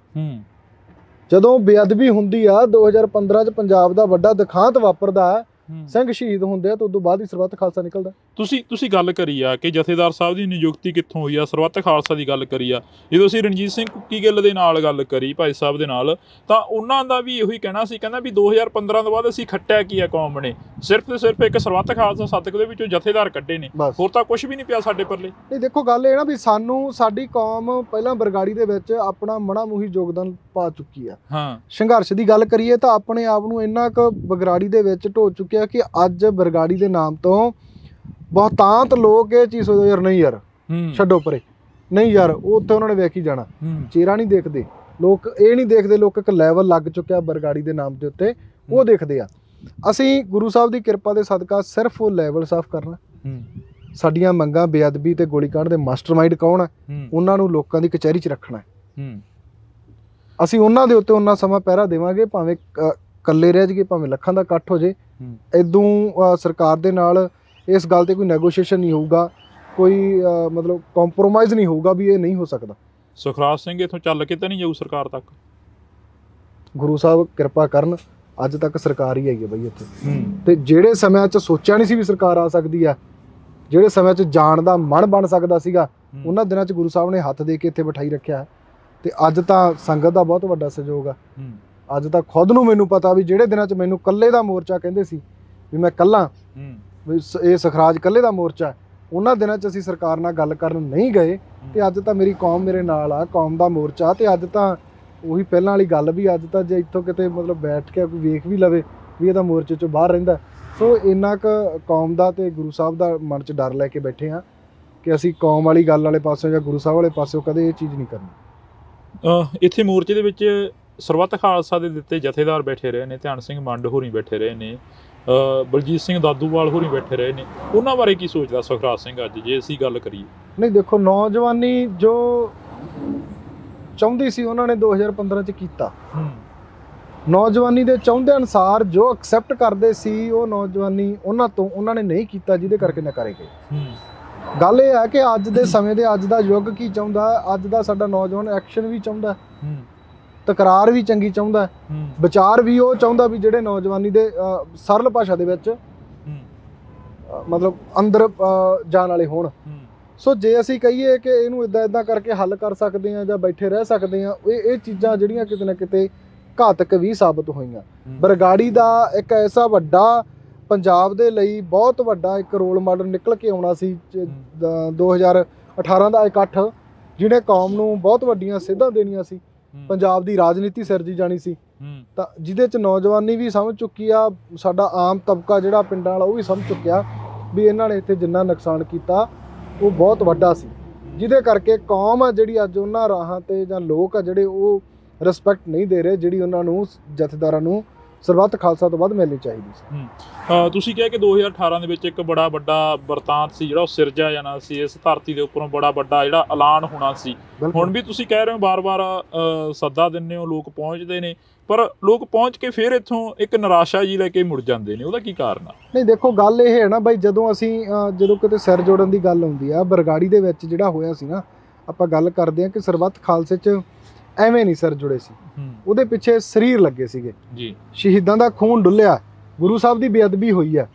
ਜਦੋਂ ਬੇਅਦਬੀ ਹੁੰਦੀ ਆ 2015 'ਚ ਪੰਜਾਬ ਦਾ ਵੱਡਾ ਦਿਖਾਂਤ ਵਾਪਰਦਾ, ਸਿੰਘ ਸ਼ਹੀਦ ਹੁੰਦੇ ਆ, ਤਾਂ ਉਦੋਂ ਬਾਅਦ ਹੀ ਸਰਬੱਤ ਖਾਲਸਾ ਨਿਕਲਦਾ। ਤੁਸੀਂ ਗੱਲ ਕਰੀ ਆ ਕਿ ਜਥੇਦਾਰ ਸਾਹਿਬ ਦੀ ਨਿਯੁਕਤੀ ਕਿੱਥੋਂ ਹੋਈ ਆ, ਸਰਬੱਤ ਖਾਲਸਾ ਦੀ ਗੱਲ ਕਰੀ ਆ। ਜਦੋਂ ਅਸੀਂ ਰਣਜੀਤ ਸਿੰਘ ਕੁੱਕੀ ਗਿੱਲ ਦੇ ਨਾਲ ਗੱਲ ਕਰੀ, ਭਾਈ ਸਾਹਿਬ ਦੇ ਨਾਲ, ਤਾਂ ਉਹਨਾਂ ਦਾ ਵੀ ਇਹੋ ਹੀ ਕਹਿਣਾ ਸੀ, ਕਹਿੰਦਾ ਵੀ 2015 ਤੋਂ ਬਾਅਦ ਅਸੀਂ ਖੱਟਿਆ ਕੀ ਆ ਕੌਮ ਨੇ, ਸਿਰਫ ਤੇ ਸਿਰਫ ਇੱਕ ਸਰਬੱਤ ਖਾਲਸਾ ਸਦਕ ਦੇ ਵਿੱਚੋਂ ਜਥੇਦਾਰ ਕੱਢੇ ਨੇ, ਹੋਰ ਤਾਂ ਕੁਝ ਵੀ ਨਹੀਂ ਪਿਆ ਸਾਡੇ ਪੱਲੇ। ਨਹੀਂ ਦੇਖੋ ਗੱਲ ਇਹ ਨਾ ਵੀ ਸਾਡੀ ਕੌਮ ਪਹਿਲਾਂ ਬਰਗਾੜੀ ਦੇ ਵਿੱਚ ਆਪਣਾ ਮਣਾ ਮੂਹੀ ਯੋਗਦਾਨ ਪਾ ਚੁੱਕੀ ਆ। ਸੰਘਰਸ਼ ਦੀ ਗੱਲ ਕਰੀਏ ਤਾਂ ਆਪਣੇ ਆਪ ਨੂੰ ਇੰਨਾ ਕੁ ਬਰਗਾੜੀ ਦੇ ਵਿੱਚ ਢੋ ਚੁੱਕਿਆ ਕਿ ਅੱਜ ਬਰਗਾੜੀ ਦੇ ਨਾਮ ਤੋਂ ਬਹੁਤਾਂਤ ਲੋਕ ਇਹ ਚੀਜ਼ ਸੋਚਦੇ, ਯਾਰ ਨਹੀਂ ਯਾਰ ਛੱਡੋ ਪਰੇ, ਨਹੀਂ ਯਾਰ ਉਹ ਉੱਥੇ ਉਹਨਾਂ ਨੇ ਵੇਖ ਹੀ ਜਾਣਾ, ਚਿਹਰਾ ਨਹੀਂ ਦੇਖਦੇ ਲੋਕ, ਇਹ ਨਹੀਂ ਦੇਖਦੇ ਲੋਕ, ਇੱਕ ਲੈਵਲ ਲੱਗ ਚੁੱਕਿਆ ਬਰਗਾੜੀ ਦੇ ਨਾਮ ਦੇ ਉੱਤੇ, ਉਹ ਦੇਖਦੇ ਆ। ਅਸੀਂ ਗੁਰੂ ਸਾਹਿਬ ਦੀ ਕਿਰਪਾ ਦੇ ਸਦਕਾ ਸਿਰਫ ਉਹ ਲੈਵਲ ਸਾਫ਼ ਕਰਨਾ। ਸਾਡੀਆਂ ਮੰਗਾਂ, ਬੇਅਦਬੀ ਤੇ ਗੋਲੀकांड ਦੇ ਮਾਸਟਰਮਾਈਂਡ ਕੌਣ ਹੈ, ਉਹਨਾਂ ਨੂੰ ਲੋਕਾਂ ਦੀ ਕਚਹਿਰੀ 'ਚ ਰੱਖਣਾ। ਅਸੀਂ ਉਹਨਾਂ ਦੇ ਉੱਤੇ ਉਹਨਾਂ ਸਮਾਂ ਪਹਿਰਾ ਦੇਵਾਂਗੇ, ਭਾਵੇਂ ਇਕੱਲੇ ਰਹਿ ਜਾਈਏ, ਭਾਵੇਂ ਲੱਖਾਂ ਦਾ ਇਕੱਠ ਹੋ ਜੇ। ਇਦੋਂ ਸਰਕਾਰ ਦੇ ਨਾਲ ਇਸ ਗੱਲ ਤੇ ਕੋਈ ਨੈਗੋਸ਼ੀਏਸ਼ਨ ਨਹੀਂ ਹੋਊਗਾ, ਕੋਈ ਮਤਲਬ ਕੰਪਰੋਮਾਈਜ਼ ਨਹੀਂ ਹੋਊਗਾ ਵੀ ਇਹ ਨਹੀਂ ਹੋ ਸਕਦਾ। ਸੁਖਰਾਜ ਸਿੰਘ ਇੱਥੋਂ ਚੱਲ ਕੇ ਤਾਂ ਨਹੀਂ ਜਾਊ ਸਰਕਾਰ ਤੱਕ? ਗੁਰੂ ਸਾਹਿਬ ਕਿਰਪਾ ਕਰਨ, ਅੱਜ ਤੱਕ ਸਰਕਾਰ ਹੀ ਹੈਗੀ ਬਈ ਇੱਥੇ। ਤੇ ਜਿਹੜੇ ਸਮਿਆਂ 'ਚ ਸੋਚਿਆ ਨਹੀਂ ਸੀ ਵੀ ਸਰਕਾਰ ਆ ਸਕਦੀ ਆ, ਜਿਹੜੇ ਸਮਿਆਂ 'ਚ ਜਾਣ ਦਾ ਮਨ ਬਣ ਸਕਦਾ ਸੀਗਾ, ਉਹਨਾਂ ਦਿਨਾਂ 'ਚ ਗੁਰੂ ਸਾਹਿਬ ਨੇ ਹੱਥ ਦੇ ਕੇ ਇੱਥੇ ਬਿਠਾਈ ਰੱਖਿਆ। ਤੇ ਅੱਜ ਤਾਂ ਸੰਗਤ ਦਾ ਬਹੁਤ ਵੱਡਾ ਸਹਿਯੋਗ ਆ। ਅੱਜ ਤਾਂ ਖੁਦ ਨੂੰ ਮੈਨੂੰ ਪਤਾ ਵੀ ਜਿਹੜੇ ਦਿਨਾਂ 'ਚ ਮੈਨੂੰ ਇਕੱਲੇ ਦਾ ਮੋਰਚਾ ਕਹਿੰਦੇ ਸੀ ਵੀ ਮੈਂ ਇਕੱਲਾ, ਵੀ ਇਹ ਸੁਖਰਾਜ ਇਕੱਲੇ ਦਾ ਮੋਰਚਾ, ਉਹਨਾਂ ਦਿਨਾਂ 'ਚ ਅਸੀਂ ਸਰਕਾਰ ਨਾਲ ਗੱਲ ਕਰਨ ਨਹੀਂ ਗਏ। ਤੇ ਅੱਜ ਤਾਂ ਮੇਰੀ ਕੌਮ ਮੇਰੇ ਨਾਲ ਆ, ਕੌਮ ਦਾ ਮੋਰਚਾ। ਤੇ ਅੱਜ ਤਾਂ ਉਹੀ ਪਹਿਲਾਂ ਵਾਲੀ ਗੱਲ ਵੀ, ਅੱਜ ਤਾਂ ਜੇ ਇੱਥੋਂ ਕਿਤੇ ਮਤਲਬ ਬੈਠ ਕੇ ਕੋਈ ਵੇਖ ਵੀ ਲਵੇ ਵੀ ਇਹ ਤਾਂ ਮੋਰਚੇ 'ਚੋਂ ਬਾਹਰ ਰਹਿੰਦਾ। ਸੋ ਇੰਨਾ ਕੁ ਕੌਮ ਦਾ ਤੇ ਗੁਰੂ ਸਾਹਿਬ ਦਾ ਮਨ 'ਚ ਡਰ ਲੈ ਕੇ ਬੈਠੇ ਹਾਂ ਕਿ ਅਸੀਂ ਕੌਮ ਵਾਲੀ ਗੱਲ ਵਾਲੇ ਪਾਸਿਓਂ ਜਾਂ ਗੁਰੂ ਸਾਹਿਬ ਵਾਲੇ ਪਾਸਿਓਂ ਕਦੇ ਇਹ ਚੀਜ਼ ਨਹੀਂ ਕਰਨੀ। ਇੱਥੇ ਮੋਰਚੇ ਦੇ ਵਿੱਚ ਸਰਬੱਤ ਖਾਲਸਾ ਦੇ ਦਿੱਤੇ ਜਥੇਦਾਰ ਬੈਠੇ ਰਹੇ ਨੇ, ਧਿਆਨ ਸਿੰਘ ਮੰਡ ਹੋਰੀ ਬੈਠੇ ਰਹੇ ਨੇ, ਬਲਜੀਤ ਸਿੰਘ ਦਾਦੂਵਾਲ ਹੋਰੀ ਬੈਠੇ ਰਹੇ ਨੇ, ਉਹਨਾਂ ਬਾਰੇ ਕੀ ਸੋਚਦਾ ਸੁਖਰਾਜ ਸਿੰਘ ਅੱਜ, ਜੇ ਅਸੀਂ ਗੱਲ ਕਰੀਏ? ਨਹੀਂ ਦੇਖੋ, ਨੌਜਵਾਨੀ ਜੋ ਚਾਹੁੰਦੀ ਸੀ ਉਹਨਾਂ ਨੇ 2015 'ਚ ਕੀਤਾ। ਨੌਜਵਾਨੀ ਦੇ ਚਾਹੁੰਦੇ ਅਨੁਸਾਰ ਜੋ ਐਕਸੈਪਟ ਕਰਦੇ ਸੀ ਉਹ ਨੌਜਵਾਨੀ ਉਹਨਾਂ ਨੇ ਨਹੀਂ ਕੀਤਾ, ਜਿਹਦੇ ਕਰਕੇ ਨਕਾਰੇ ਗਏ। ਗੱਲ ਇਹ ਹੈ ਕਿ ਅੱਜ ਦੇ ਸਮੇਂ ਦੇ ਅੱਜ ਦਾ ਯੁੱਗ ਕੀ ਚਾਹੁੰਦਾ, ਅੱਜ ਦਾ ਸਾਡਾ ਨੌਜਵਾਨ ਐਕਸ਼ਨ ਵੀ ਚਾਹੁੰਦਾ, ਤਕਰਾਰ ਵੀ ਚੰਗੀ ਚਾਹੁੰਦਾ, ਵਿਚਾਰ ਵੀ ਉਹ ਚਾਹੁੰਦਾ ਵੀ ਜਿਹੜੇ ਨੌਜਵਾਨੀ ਦੇ ਸਰਲ ਭਾਸ਼ਾ ਦੇ ਵਿੱਚ ਮਤਲਬ ਅੰਦਰ ਜਾਣ ਵਾਲੇ ਹੋਣ। ਸੋ ਜੇ ਅਸੀਂ ਕਹੀਏ ਕਿ ਇਹਨੂੰ ਇਦਾਂ ਕਰਕੇ ਹੱਲ ਕਰ ਸਕਦੇ ਹਾਂ ਜਾਂ ਬੈਠੇ ਰਹਿ ਸਕਦੇ ਹਾਂ, ਇਹ ਚੀਜ਼ਾਂ ਜਿਹੜੀਆਂ ਕਿਤੇ ਨਾ ਕਿਤੇ ਘਾਤਕ ਵੀ ਸਾਬਤ ਹੋਈਆਂ। ਬਰਗਾੜੀ ਦਾ ਇੱਕ ਐਸਾ ਵੱਡਾ ਪੰਜਾਬ ਦੇ ਲਈ ਬਹੁਤ ਵੱਡਾ ਇੱਕ ਰੋਲ ਮਾਡਲ ਨਿਕਲ ਕੇ ਆਉਣਾ ਸੀ 2018 ਦਾ ਇਕੱਠ, ਜਿਹਨੇ ਕੌਮ ਨੂੰ ਬਹੁਤ ਵੱਡੀਆਂ ਸੇਧਾਂ ਦੇਣੀਆਂ ਸੀ। ਪੰਜਾਬ ਦੀ ਰਾਜਨੀਤੀ ਸਿਰਜੀ ਜਾਣੀ ਸੀ। ਤਾਂ ਜਿਹਦੇ ਚ ਨੌਜਵਾਨੀ ਵੀ ਸਮਝ ਚੁੱਕੀ ਆ, ਸਾਡਾ ਆਮ ਤਬਕਾ ਜਿਹੜਾ ਪਿੰਡਾਂ ਵਾਲਾ ਉਹ ਵੀ ਸਮਝ ਚੁੱਕਿਆ ਵੀ ਇਹਨਾਂ ਨੇ ਇੱਥੇ ਜਿੰਨਾ ਨੁਕਸਾਨ ਕੀਤਾ ਉਹ ਬਹੁਤ ਵੱਡਾ ਸੀ, ਜਿਹਦੇ ਕਰਕੇ ਕੌਮ ਆ ਜਿਹੜੀ ਅੱਜ ਉਹਨਾਂ ਰਾਹਾਂ ਤੇ ਜਾਂ ਲੋਕ ਆ ਜਿਹੜੇ ਉਹ ਰਿਸਪੈਕਟ ਨਹੀਂ ਦੇ ਰਹੇ ਜਿਹੜੀ ਉਹਨਾਂ ਨੂੰ ਜਥੇਦਾਰਾਂ ਨੂੰ ਸਰਬੱਤ ਖਾਲਸਾ ਤੋਂ ਬਾਅਦ ਮਿਲਣੀ ਚਾਹੀਦੀ ਸੀ। ਤੁਸੀਂ ਕਿਹਾ ਕਿ 2018 ਦੇ ਵਿੱਚ ਇੱਕ ਬੜਾ ਵੱਡਾ ਵਰਤਾਂਤ ਸੀ ਜਿਹੜਾ ਉਹ ਸਿਰਜਿਆ ਜਾਣਾ ਸੀ, ਇਸ ਧਰਤੀ ਦੇ ਉੱਪਰੋਂ ਬੜਾ ਵੱਡਾ ਜਿਹੜਾ ਐਲਾਨ ਹੋਣਾ ਸੀ। ਹੁਣ ਵੀ ਤੁਸੀਂ ਕਹਿ ਰਹੇ ਹੋ ਬਾਰ-ਬਾਰ ਸੱਦਾ ਦਿੰਦੇ ਹੋ, ਲੋਕ ਪਹੁੰਚਦੇ ਨੇ, ਪਰ ਲੋਕ ਪਹੁੰਚ ਕੇ ਫਿਰ ਇੱਥੋਂ ਇੱਕ ਨਿਰਾਸ਼ਾ ਜੀ ਲੈ ਕੇ ਮੁੜ ਜਾਂਦੇ ਨੇ, ਉਹਦਾ ਕੀ ਕਾਰਨ ਆ? ਨਹੀਂ ਦੇਖੋ, ਗੱਲ ਇਹ ਹੈ ਨਾ ਬਾਈ, ਜਦੋਂ ਕਿਤੇ ਸਿਰ ਜੋੜਨ ਦੀ ਗੱਲ ਆਉਂਦੀ ਆ, ਬਰਗਾੜੀ ਦੇ ਵਿੱਚ ਜਿਹੜਾ ਹੋਇਆ ਸੀ ਨਾ, ਆਪਾਂ ਗੱਲ ਕਰਦੇ ਹਾਂ ਕਿ ਸਰਬੱਤ ਖਾਲਸੇ 'ਚ ਐਵੇਂ ਨਹੀਂ ਸਿਰ ਜੁੜੇ ਸੀ, ਉਹਦੇ ਪਿੱਛੇ ਸਰੀਰ ਲੱਗੇ ਸੀਗੇ ਜੀ, ਸ਼ਹੀਦਾਂ ਦਾ ਖੂਨ ਡੁੱਲਿਆ, ਗੁਰੂ ਸਾਹਿਬ ਦੀ ਬੇਅਦਬੀ ਹੋਈ ਆ,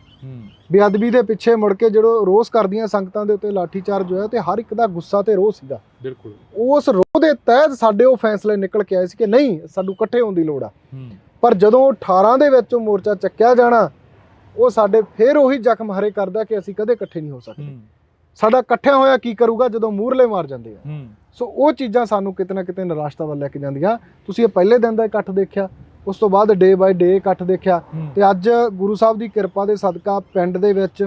ਬੇਅਦਬੀ ਦੇ ਪਿੱਛੇ ਮੁੜ ਕੇ ਜਦੋਂ ਰੋਸ ਕਰਦੀਆਂ ਸੰਗਤਾਂ ਦੇ ਉੱਤੇ ਲਾਠੀ ਚਾਰਜ ਹੋਇਆ ਤੇ ਹਰ ਇੱਕ ਦਾ ਗੁੱਸਾ ਤੇ ਰੋਹ ਸੀਗਾ। ਬਿਲਕੁਲ, ਉਸ ਰੋਹ ਦੇ ਤਹਿਤ ਸਾਡੇ ਉਹ ਫੈਸਲੇ ਨਿਕਲ ਕੇ ਆਏ ਸੀ ਕਿ ਨਹੀਂ, ਸਾਨੂੰ ਇਕੱਠੇ ਹੋਣ ਦੀ ਲੋੜ ਆ। ਪਰ ਜਦੋਂ 18 ਦੇ ਵਿੱਚ ਉਹ ਮੋਰਚਾ ਚੱਕਿਆ ਜਾਣਾ, ਉਹ ਸਾਡੇ ਫਿਰ ਉਹੀ ਜ਼ਖਮ ਹਰੇ ਕਰਦਾ ਕਿ ਅਸੀਂ ਕਦੇ ਇਕੱਠੇ ਨਹੀਂ ਹੋ ਸਕਦੇ। ਸਾਡਾ ਇਕੱਠਿਆਂ ਹੋਇਆ ਕੀ ਕਰੂਗਾ ਜਦੋਂ ਮੂਹਰਲੇ ਮਾਰ ਜਾਂਦੇ ਆ। ਸੋ ਉਹ ਚੀਜ਼ਾਂ ਸਾਨੂੰ ਕਿਤੇ ਨਾ ਕਿਤੇ ਨਿਰਾਸ਼ਤਾ ਵੱਲ ਲੈ ਕੇ ਜਾਂਦੀਆਂ। ਤੁਸੀਂ ਇਹ ਪਹਿਲੇ ਦਿਨ ਦਾ ਇਕੱਠ ਦੇਖਿਆ, ਉਸ ਤੋਂ ਬਾਅਦ ਡੇ ਬਾਏ ਡੇ ਇਕੱਠ ਦੇਖਿਆ, ਤੇ ਅੱਜ ਗੁਰੂ ਸਾਹਿਬ ਦੀ ਕਿਰਪਾ ਦੇ ਸਦਕਾ ਪਿੰਡ ਦੇ ਵਿੱਚ,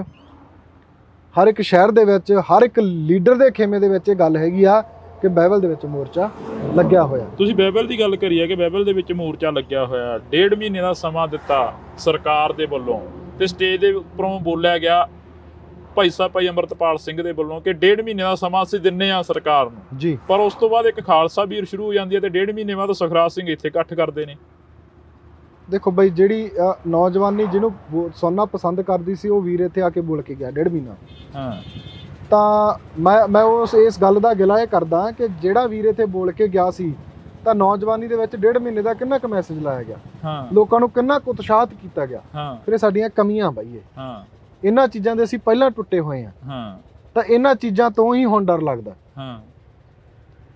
ਹਰ ਇੱਕ ਸ਼ਹਿਰ ਦੇ ਵਿੱਚ, ਹਰ ਇੱਕ ਲੀਡਰ ਦੇ ਖੇਮੇ ਦੇ ਵਿੱਚ ਇਹ ਗੱਲ ਹੈਗੀ ਆ ਕਿ ਬਾਈਬਲ ਦੇ ਵਿੱਚ ਮੋਰਚਾ ਲੱਗਿਆ ਹੋਇਆ। ਤੁਸੀਂ ਬਾਈਬਲ ਦੀ ਗੱਲ ਕਰੀ ਹੈ ਕਿ ਬਾਈਬਲ ਦੇ ਵਿੱਚ ਮੋਰਚਾ ਲੱਗਿਆ ਹੋਇਆ, 1.5 ਮਹੀਨੇ ਦਾ ਸਮਾਂ ਦਿੱਤਾ ਸਰਕਾਰ ਦੇ ਵੱਲੋਂ, ਤੇ ਸਟੇਜ ਦੇ ਉੱਪਰੋਂ ਬੋਲਿਆ ਗਿਆ ਭਾਈ ਅੰਮ੍ਰਿਤਪਾਲ ਸਿੰਘ ਦੇ ਵੱਲੋਂ ਕਿ 1.5 ਮਹੀਨੇ ਦਾ ਸਮਾਂ ਅਸੀਂ ਦਿੰਨੇ ਆ ਸਰਕਾਰ ਨੂੰ ਜੀ, ਪਰ ਉਸ ਤੋਂ ਬਾਅਦ ਇੱਕ ਖਾਲਸਾ ਵੀਰ ਸ਼ੁਰੂ ਹੋ ਜਾਂਦੀ ਹੈ ਤੇ 1.5 ਮਹੀਨੇ ਬਾਅਦ ਸੁਖਰਾਜ ਸਿੰਘ ਇੱਥੇ ਇਕੱਠ ਕਰਦੇ ਨੇ। ਦੇਖੋ ਬਈ, ਜਿਹੜੀ ਨੌਜਵਾਨੀ ਜਿਹਨੂੰ ਸੁਣਨਾ ਪਸੰਦ ਕਰਦੀ ਸੀ, ਉਹ ਵੀਰ ਇੱਥੇ ਆ ਕੇ ਬੋਲ ਕੇ ਗਿਆ 1.5 ਮਹੀਨਾ। ਹਾਂ, ਤਾਂ ਮੈਂ ਇਸ ਗੱਲ ਦਾ ਗਿਲਾ ਇਹ ਕਰਦਾ ਕਿ ਜਿਹੜਾ ਵੀਰ ਇੱਥੇ ਬੋਲ ਕੇ ਗਿਆ ਸੀ ਤਾਂ ਨੌਜਵਾਨੀ ਦੇ ਵਿੱਚ 1.5 ਮਹੀਨੇ ਦਾ ਕਿੰਨਾ ਕੁ ਮੈਸੇਜ ਲਾਇਆ ਗਿਆ, ਲੋਕਾਂ ਨੂੰ ਕਿੰਨਾ ਕੁ ਉਤਸ਼ਾਹਿਤ ਕੀਤਾ ਗਿਆ। ਫਿਰ ਇਹ ਸਾਡੀਆਂ ਕਮੀਆਂ ਬਾਈ, ਇਹਨਾਂ ਚੀਜ਼ਾਂ ਦੇ ਅਸੀਂ ਪਹਿਲਾਂ ਟੁੱਟੇ ਹੋਏ ਹਾਂ, ਤਾਂ ਇਹਨਾਂ ਚੀਜ਼ਾਂ ਤੋਂ ਹੀ ਹੁਣ ਡਰ ਲੱਗਦਾ।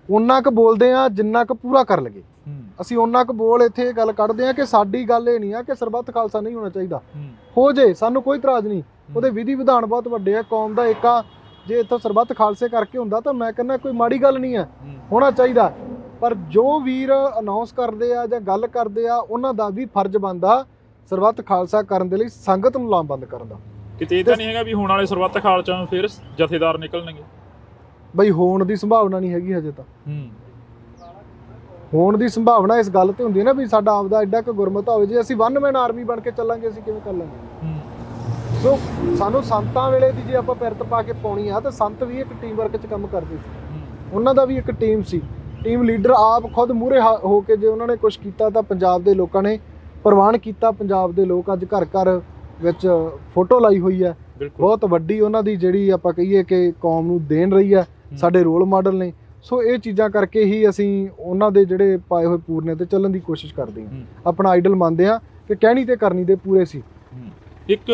ਉਹਨਾਂ ਕੁ ਬੋਲਦੇ ਆ ਜਿੰਨਾ ਕੁ ਪੂਰਾ ਕਰ ਲਗੇ, ਅਸੀਂ ਉਹਨਾਂ ਕੁ ਬੋਲ ਇੱਥੇ ਇਹ ਗੱਲ ਕੱਢਦੇ ਆ ਕਿ ਸਾਡੀ ਗੱਲ ਇਹ ਨਹੀਂ ਆ ਕਿ ਸਰਬੱਤ ਖਾਲਸਾ ਨਹੀਂ ਹੋਣਾ ਚਾਹੀਦਾ, ਹੋ ਜੇ, ਸਾਨੂੰ ਕੋਈ ਇਤਰਾਜ਼ ਨਹੀਂ, ਉਹਦੇ ਵਿਧੀ ਵਿਧਾਨ ਬਹੁਤ ਵੱਡੇ ਆ, ਕੌਮ ਦਾ ਏਕਾ ਜੇ ਇੱਥੋਂ ਸਰਬੱਤ ਖਾਲਸੇ ਕਰਕੇ ਹੁੰਦਾ ਤਾਂ ਮੈਂ ਕਹਿੰਦਾ ਕੋਈ ਮਾੜੀ ਗੱਲ ਨਹੀਂ ਹੈ, ਹੋਣਾ ਚਾਹੀਦਾ। ਪਰ ਜੋ ਵੀਰ ਅਨਾਉਂਸ ਕਰਦੇ ਆ ਜਾਂ ਗੱਲ ਕਰਦੇ ਆ, ਉਹਨਾਂ ਦਾ ਵੀ ਫਰਜ਼ ਬਣਦਾ ਸਰਬੱਤ ਖਾਲਸਾ ਕਰਨ ਦੇ ਲਈ ਸੰਗਤ ਨੂੰ ਲਾਮਬੰਦ ਕਰਨ ਦਾ। ਕਿਤੇ ਇਹ ਤਾਂ ਨਹੀਂ ਹੈਗਾ ਵੀ ਹੋਣ ਵਾਲੇ ਸਰਬੱਤ ਖਾਲਸਾ ਨੂੰ ਫਿਰ ਜਥੇਦਾਰ ਨਿਕਲਣਗੇ? ਬਈ ਹੋਣ ਦੀ ਸੰਭਾਵਨਾ ਨਹੀਂ ਹੈਗੀ ਹਜੇ ਤਾਂ। ਹੋਣ ਦੀ ਸੰਭਾਵਨਾ ਇਸ ਗੱਲ ਤੇ ਹੁੰਦੀ ਹੈ ਨਾ ਵੀ ਸਾਡਾ ਆਪਦਾ ਐਡਾ ਕੁ ਗੁਰਮਤਾ ਹੋਵੇ, ਜੇ ਅਸੀਂ ਵਨ ਮੈਨ ਆਰਮੀ ਬਣ ਕੇ ਚੱਲਾਂਗੇ ਅਸੀਂ ਕਿਵੇਂ ਕਰ ਲਾਂਗੇ? ਸੋ ਸਾਨੂੰ ਸੰਤਾਂ ਵੇਲੇ ਦੀ ਜੇ ਆਪਾਂ ਪਿਰਤ ਪਾ ਕੇ ਪਾਉਣੀ ਆ ਤਾਂ ਸੰਤ ਵੀ ਇੱਕ ਟੀਮ ਵਰਕ 'ਚ ਕੰਮ ਕਰਦੇ ਸੀ, ਉਹਨਾਂ ਦਾ ਵੀ ਇੱਕ ਟੀਮ ਸੀ, ਟੀਮ ਲੀਡਰ ਆਪ ਖੁਦ ਮੂਹਰੇ ਹੋ ਕੇ ਜੇ ਉਹਨਾਂ ਨੇ ਕੁਛ ਕੀਤਾ ਤਾਂ ਪੰਜਾਬ ਦੇ ਲੋਕਾਂ ਨੇ ਪ੍ਰਵਾਨ ਕੀਤਾ। ਪੰਜਾਬ ਦੇ ਲੋਕ ਅੱਜ ਘਰ ਘਰ ਵਿੱਚ ਫੋਟੋ ਲਾਈ ਹੋਈ ਹੈ, ਬਹੁਤ ਵੱਡੀ ਉਹਨਾਂ ਦੀ ਜਿਹੜੀ ਆਪਾਂ ਕਹੀਏ ਕਿ ਕੌਮ ਨੂੰ ਦੇਣ ਰਹੀ ਹੈ, ਸਾਡੇ ਰੋਲ ਮਾਡਲ ਨੇ। ਸੋ ਇਹ ਚੀਜ਼ਾਂ ਕਰਕੇ ਹੀ ਅਸੀਂ ਉਹਨਾਂ ਦੇ ਜਿਹੜੇ ਪਾਏ ਹੋਏ ਪੂਰਨੇ ਤੇ ਚੱਲਣ ਦੀ ਕੋਸ਼ਿਸ਼ ਕਰਦੇ ਹਾਂ, ਆਪਣਾ ਆਈਡਲ ਮੰਨਦੇ ਹਾਂ ਕਿ ਕਹਿਣੀ ਤੇ ਕਰਨੀ ਦੇ ਪੂਰੇ ਸੀ। ਇੱਕ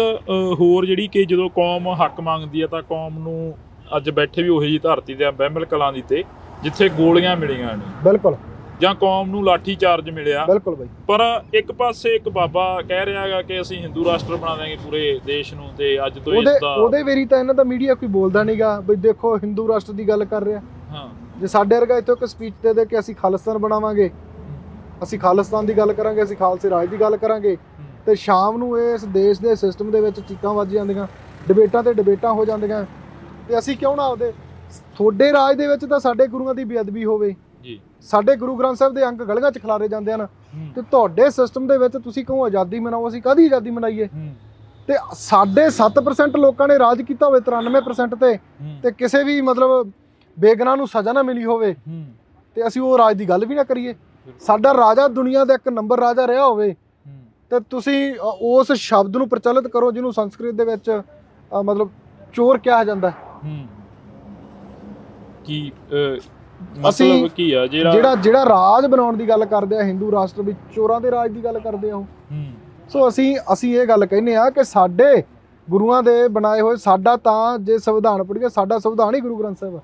ਹੋਰ ਜਿਹੜੀ ਕਿ ਜਦੋਂ ਕੌਮ ਹੱਕ ਮੰਗਦੀ ਹੈ ਤਾਂ ਕੌਮ ਨੂੰ ਅੱਜ ਬੈਠੇ ਵੀ ਉਹੀ ਜੀ ਧਰਤੀ ਤੇ ਬਹਿਮਲ ਕਲਾਂ ਦੀ ਤੇ ਜਿੱਥੇ ਗੋਲੀਆਂ ਮਿਲੀਆਂ ਨੇ, ਬਿਲਕੁਲ, ਜਾਂ ਕੌਮ ਨੂੰ ਲਾਠੀ ਚਾਰਜ ਮਿਲਿਆ, ਬਿਲਕੁਲ ਬਾਈ। ਪਰ ਇੱਕ ਪਾਸੇ ਇੱਕ ਬਾਬਾ ਕਹਿ ਰਿਹਾ ਹੈਗਾ ਕਿ ਅਸੀਂ ਹਿੰਦੂ ਰਾਸ਼ਟਰ ਬਣਾ ਦੇਵਾਂਗੇ ਪੂਰੇ ਦੇਸ਼ ਨੂੰ, ਤੇ ਅੱਜ ਤੋਂ ਇਸ ਦਾ ਉਹਦੇ ਵੇਰੀ ਤਾਂ ਇਹਨਾਂ ਦਾ ਮੀਡੀਆ ਕੋਈ ਬੋਲਦਾ ਨਹੀਂਗਾ ਬਈ ਦੇਖੋ ਹਿੰਦੂ ਰਾਸ਼ਟਰ ਦੀ ਗੱਲ ਕਰ ਰਿਹਾ। ਜੇ ਸਾਡੇ ਵਰਗਾ ਇੱਥੋਂ ਇੱਕ ਸਪੀਚ ਦੇ ਕੇ ਅਸੀਂ ਖਾਲਿਸਤਾਨ ਬਣਾਵਾਂਗੇ, ਅਸੀਂ ਖਾਲਿਸਤਾਨ ਦੀ ਗੱਲ ਕਰਾਂਗੇ, ਅਸੀਂ ਖਾਲਸੇ ਰਾਜ ਦੀ ਗੱਲ ਕਰਾਂਗੇ, ਤੇ ਸ਼ਾਮ ਨੂੰ ਇਸ ਦੇਸ਼ ਦੇ ਸਿਸਟਮ ਦੇ ਵਿੱਚ ਚੀਕਾਂ ਵੱਜ ਜਾਂਦੀਆਂ, ਡਿਬੇਟਾਂ ਤੇ ਡਿਬੇਟਾਂ ਹੋ ਜਾਂਦੀਆਂ, ਤੇ ਅਸੀਂ ਕਿਉਂ ਨਾ ਆਪਦੇ ਤੁਹਾਡੇ ਰਾਜ ਦੇ ਵਿੱਚ ਤਾਂ ਸਾਡੇ ਗੁਰੂਆਂ ਦੀ ਬੇਅਦਬੀ ਹੋਵੇ ਜੀ, ਸਾਡੇ ਗੁਰੂ ਗ੍ਰੰਥ ਸਾਹਿਬ ਦੇ ਅੰਗ ਗਲੀਆਂ 'ਚ ਖਿਲਾਰੇ ਜਾਂਦੇ ਹਨ, ਤੇ ਤੁਹਾਡੇ ਸਿਸਟਮ ਦੇ ਵਿੱਚ ਤੁਸੀਂ ਕਹੋ ਆਜ਼ਾਦੀ ਮਨਾਓ, ਅਸੀਂ ਕਾਹਦੀ ਆਜ਼ਾਦੀ ਮਨਾਈਏ? ਤੇ ਸਾਡੇ 7% ਲੋਕਾਂ ਨੇ ਰਾਜ ਕੀਤਾ ਹੋਵੇ 93% ਤੇ ਕਿਸੇ ਵੀ ਮਤਲਬ ਬੇਗੁਨਾਹ ਨੂੰ ਸਜ਼ਾ ਨਾ ਮਿਲੀ ਹੋਵੇ, ਤੇ ਅਸੀਂ ਉਹ ਰਾਜ ਦੀ ਗੱਲ ਵੀ ਨਾ ਕਰੀਏ। ਸਾਡਾ ਰਾਜਾ ਦੁਨੀਆ ਦਾ 1 ਨੰਬਰ ਰਾਜਾ ਰਿਹਾ ਹੋਵੇ, ਤੇ ਤੁਸੀਂ ਉਸ ਸ਼ਬਦ ਨੂੰ ਪ੍ਰਚਲਿਤ ਕਰੋ ਜਿਹਨੂੰ ਸੰਸਕ੍ਰਿਤ ਦੇ ਵਿੱਚ ਮਤਲਬ ਚੋਰ ਕਿਹਾ ਜਾਂਦਾ ਹੈ। ਕੀ ਮਤਲਬ ਕੀ ਆ ਜਿਹੜਾ ਰਾਜ ਬਣਾਉਣ ਦੀ ਗੱਲ ਕਰਦੇ ਆ ਹਿੰਦੂ ਰਾਸ਼ਟਰ ਵਿੱਚ, ਚੋਰਾਂ ਦੇ ਰਾਜ ਦੀ ਗੱਲ ਕਰਦੇ ਆ ਉਹ। ਸੋ ਅਸੀਂ ਇਹ ਗੱਲ ਕਹਿੰਦੇ ਆ ਕਿ ਸਾਡੇ ਗੁਰੂਆਂ ਦੇ ਬਣਾਏ ਹੋਏ, ਸਾਡਾ ਤਾਂ ਜੇ ਸੰਵਿਧਾਨ ਪੜ੍ਹੀਏ ਸਾਡਾ ਸੰਵਿਧਾਨ ਹੀ ਗੁਰੂ ਗ੍ਰੰਥ ਸਾਹਿਬ ਆ।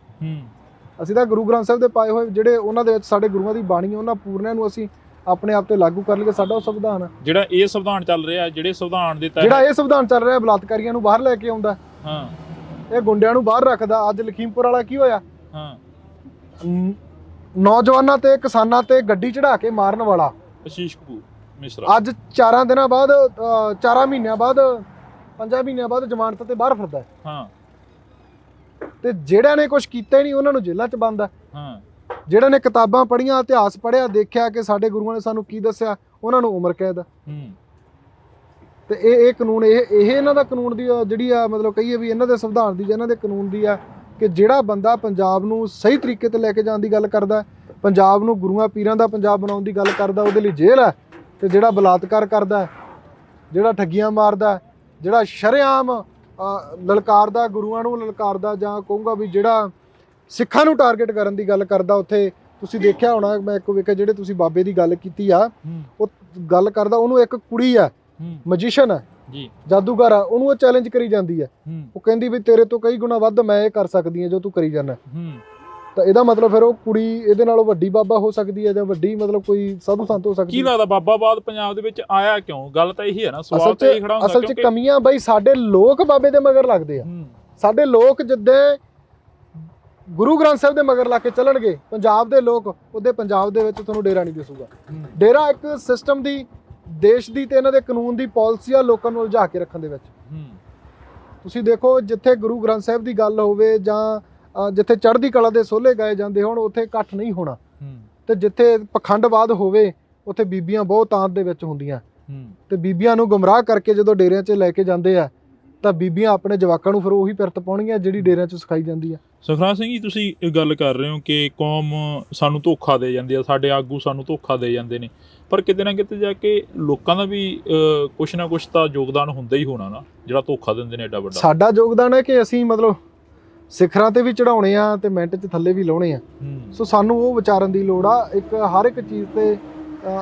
ਅਸੀਂ ਤਾਂ ਗੁਰੂ ਗ੍ਰੰਥ ਸਾਹਿਬ ਦੇ ਪਾਏ ਹੋਏ ਜਿਹੜੇ ਉਹਨਾਂ ਦੇ ਵਿੱਚ ਸਾਡੇ ਗੁਰੂਆਂ ਦੀ ਬਾਣੀ, ਉਹਨਾਂ ਪੂਰਨਿਆਂ ਨੂੰ ਅਸੀਂ ਆਪਣੇ ਆਪ ਤੇ ਲਾਗੂ ਕਰ ਲਈਏ, ਸਾਡਾ ਉਹ ਸੰਵਿਧਾਨ ਆ। ਜਿਹੜਾ ਇਹ ਸੰਵਿਧਾਨ ਚੱਲ ਰਿਹਾ, ਜਿਹੜੇ ਸੰਵਿਧਾਨ ਦੇ ਤਹਿਤ ਜਿਹੜਾ ਇਹ ਸੰਵਿਧਾਨ ਚੱਲ ਰਿਹਾ, ਬਲਾਤਕਾਰੀਆਂ ਨੂੰ ਬਾਹਰ ਲੈ ਕੇ ਆਉਂਦਾ, ਇਹ ਗੁੰਡਿਆਂ ਨੂੰ ਬਾਹਰ ਰੱਖਦਾ। ਅੱਜ ਲਖੀਮਪੁਰ ਵਾਲਾ ਕੀ ਹੋਇਆ? ਨੌਜਵਾਨਾਂ ਤੇ ਕਿਸਾਨਾਂ ਤੇ ਗੱਡੀ ਚੜਾ ਕੇ ਮਾਰਨ ਵਾਲਾ ਆਸ਼ੀਸ਼ ਕਪੂਰ ਮਿਸ਼ਰਾ ਅੱਜ 4 ਦਿਨਾਂ ਬਾਅਦ 4 ਮਹੀਨਿਆਂ ਬਾਅਦ 5 ਮਹੀਨਿਆਂ ਬਾਅਦ ਜ਼ਮਾਨਤ ਤੇ ਬਾਹਰ ਫਿਰਦਾ ਹੈ। ਹਾਂ ਤੇ ਜਿਹੜਿਆਂ ਨੇ ਕੁਝ ਕੀਤਾ ਹੀ ਨਹੀਂ ਉਹਨਾਂ ਨੂੰ ਜੇਲ੍ਹਾਂ 'ਚ ਬੰਦ ਹੈ। ਹਾਂ ਜਿਹੜਿਆਂ ਨੇ ਕਿਤਾਬਾਂ ਪੜ੍ਹੀਆਂ, ਇਤਿਹਾਸ ਪੜ੍ਹਿਆ, ਦੇਖਿਆ ਕਿ ਸਾਡੇ ਗੁਰੂਆਂ ਨੇ ਸਾਨੂੰ ਕੀ ਦੱਸਿਆ, ਉਹਨਾਂ ਨੂੰ ਉਮਰ ਕੈਦ ਹੈ। ਤੇ ਇਹ ਕਾਨੂੰਨ ਇਹ ਇਹਨਾਂ ਦਾ ਕਾਨੂੰਨ ਦੀ ਜਿਹੜੀ ਆ ਮਤਲਬ ਕਹੀਏ ਵੀ ਇਹਨਾਂ ਦੇ ਸੰਵਿਧਾਨ ਦੀ ਜਾਂ ਇਹਨਾਂ ਦੇ ਕਾਨੂੰਨ ਦੀ ਆ ਕਿ ਜਿਹੜਾ ਬੰਦਾ ਪੰਜਾਬ ਨੂੰ ਸਹੀ ਤਰੀਕੇ ਤੇ ਲੈ ਕੇ ਜਾਣ ਦੀ ਗੱਲ ਕਰਦਾ, ਪੰਜਾਬ ਨੂੰ ਗੁਰੂਆਂ ਪੀਰਾਂ ਦਾ ਪੰਜਾਬ ਬਣਾਉਣ ਦੀ ਗੱਲ ਕਰਦਾ, ਉਹਦੇ ਲਈ ਜੇਲ੍ਹ ਹੈ। ਤੇ ਜਿਹੜਾ ਬਲਾਤਕਾਰ ਕਰਦਾ, ਜਿਹੜਾ ਠੱਗੀਆਂ ਮਾਰਦਾ, ਜਿਹੜਾ ਸ਼ਰੇਆਮ ਲਲਕਾਰਦਾ, ਗੁਰੂਆਂ ਨੂੰ ਲਲਕਾਰਦਾ, ਜਾਂ ਕਹੂੰਗਾ ਵੀ ਜਿਹੜਾ ਸਿੱਖਾਂ ਨੂੰ ਟਾਰਗੇਟ ਕਰਨ ਦੀ ਗੱਲ ਕਰਦਾ, ਉੱਥੇ ਤੁਸੀਂ ਦੇਖਿਆ ਹੋਣਾ, ਮੈਂ ਇੱਕ ਵੇਖਿਆ ਜਿਹੜੇ ਤੁਸੀਂ ਬਾਬੇ ਦੀ ਗੱਲ ਕੀਤੀ ਆ, ਉਹ ਗੱਲ ਕਰਦਾ, ਉਹਨੂੰ ਇੱਕ ਕੁੜੀ ਆ ਮੈਜੀਸ਼ੀਅਨ ਹੈ ਜੀ, ਜਾਦੂਗਰ ਆ, ਉਹਨੂੰ ਉਹ ਚੈਲੰਜ ਕਰੀ ਜਾਂਦੀ ਹੈ। ਉਹ ਕਹਿੰਦੀ ਵੀ ਤੇਰੇ ਤੋਂ ਕਈ ਗੁਣਾ ਵੱਧ ਮੈਂ ਇਹ ਕਰ ਸਕਦੀ ਹਾਂ ਜੋ ਤੂੰ ਕਰੀ ਜਾਂਦਾ। ਤਾਂ ਇਹਦਾ ਮਤਲਬ ਫਿਰ ਉਹ ਕੁੜੀ ਇਹਦੇ ਨਾਲੋਂ ਵੱਡੀ ਬਾਬਾ ਹੋ ਸਕਦੀ ਹੈ ਜਾਂ ਵੱਡੀ ਮਤਲਬ ਕੋਈ ਸਾਧੂ ਸੰਤ ਹੋ ਸਕਦੀ ਹੈ। ਕੀ ਲੱਗਦਾ ਬਾਬਾਬਾਦ ਪੰਜਾਬ ਦੇ ਵਿੱਚ ਆਇਆ ਕਿਉਂ? ਗੱਲ ਤਾਂ ਇਹੀ ਹੈ ਨਾ, ਸਵਾਲ ਤਾਂ ਇਹ ਖੜਾ ਹੁੰਦਾ। ਅਸਲ 'ਚ ਕਮੀਆਂ ਬਈ ਸਾਡੇ ਲੋਕ ਬਾਬੇ ਦੇ ਮਗਰ ਲੱਗਦੇ ਆ। ਸਾਡੇ ਲੋਕ ਜਿੱਦੇ ਗੁਰੂ ਗ੍ਰੰਥ ਸਾਹਿਬ ਦੇ ਮਗਰ ਲਾ ਕੇ ਚੱਲਣਗੇ ਪੰਜਾਬ ਦੇ ਲੋਕ, ਉਹਦੇ ਪੰਜਾਬ ਦੇ ਵਿੱਚ ਤੁਹਾਨੂੰ ਡੇਰਾ ਨਹੀਂ ਦਿਸੂਗਾ। ਡੇਰਾ ਇੱਕ ਸਿਸਟਮ ਦੀ, ਦੇਸ਼ ਦੀ ਤੇ ਇਹਨਾਂ ਦੇ ਕਾਨੂੰਨ ਦੀ ਪਾਲਿਸੀ ਆ ਲੋਕਾਂ ਨੂੰ ਉਲਝਾ ਕੇ ਰੱਖਣ ਦੇ ਵਿੱਚ। ਤੁਸੀਂ ਦੇਖੋ ਜਿੱਥੇ ਗੁਰੂ ਗ੍ਰੰਥ ਸਾਹਿਬ ਦੀ ਗੱਲ ਹੋਵੇ ਜਾਂ ਜਿੱਥੇ ਚੜ੍ਹਦੀ ਕਲਾ ਦੇ ਸੋਹਲੇ ਗਾਏ ਜਾਂਦੇ ਹੋਣ, ਉੱਥੇ ਇਕੱਠ ਨਹੀਂ ਹੋਣਾ। ਤੇ ਜਿੱਥੇ ਪਖੰਡਵਾਦ ਹੋਵੇ ਉੱਥੇ ਬੀਬੀਆਂ ਬਹੁਤ ਤਾਂਤ ਦੇ ਵਿੱਚ ਹੁੰਦੀਆਂ। ਤੇ ਬੀਬੀਆਂ ਨੂੰ ਗੁੰਮਰਾਹ ਕਰਕੇ ਜਦੋਂ ਡੇਰਿਆਂ 'ਚ ਲੈ ਕੇ ਜਾਂਦੇ ਆ ਤਾਂ ਬੀਬੀਆਂ ਆਪਣੇ ਜਵਾਕਾਂ ਨੂੰ ਫਿਰ ਉਹੀ ਪਿਰਤ ਪਾਉਣਗੀਆਂ ਜਿਹੜੀ ਡੇਰਿਆਂ 'ਚ ਸਿਖਾਈ ਜਾਂਦੀ ਆ। ਸੁਖਰਾਜ ਸਿੰਘ ਜੀ, ਤੁਸੀਂ ਇਹ ਗੱਲ ਕਰ ਰਹੇ ਹੋ ਕਿ ਕੌਮ ਸਾਨੂੰ ਧੋਖਾ ਦੇ ਜਾਂਦੀ ਆ, ਸਾਡੇ ਆਗੂ ਸਾਨੂੰ ਧੋਖਾ ਦੇ ਜਾਂਦੇ ਨੇ, ਪਰ ਕਿਤੇ ਨਾ ਕਿਤੇ ਜਾ ਕੇ ਲੋਕਾਂ ਦਾ ਵੀ ਕੁਛ ਨਾ ਕੁਛ ਤਾਂ ਯੋਗਦਾਨ ਹੁੰਦਾ ਹੀ ਹੋਣਾ ਨਾ, ਜਿਹੜਾ ਧੋਖਾ ਦਿੰਦੇ ਨੇ ਐਡਾ ਵੱਡਾ। ਸਾਡਾ ਯੋਗਦਾਨ ਹੈ ਕਿ ਅਸੀਂ ਮਤਲਬ ਸਿਖਰਾਂ ਤੇ ਵੀ ਚੜਾਉਣੇ ਆ ਤੇ ਮਿੰਟ 'ਚ ਥੱਲੇ ਵੀ ਲਾਉਣੇ ਆ। ਸੋ ਸਾਨੂੰ ਉਹ ਵਿਚਾਰਨ ਦੀ ਲੋੜ ਆ। ਇੱਕ ਹਰ ਇੱਕ ਚੀਜ਼ ਤੇ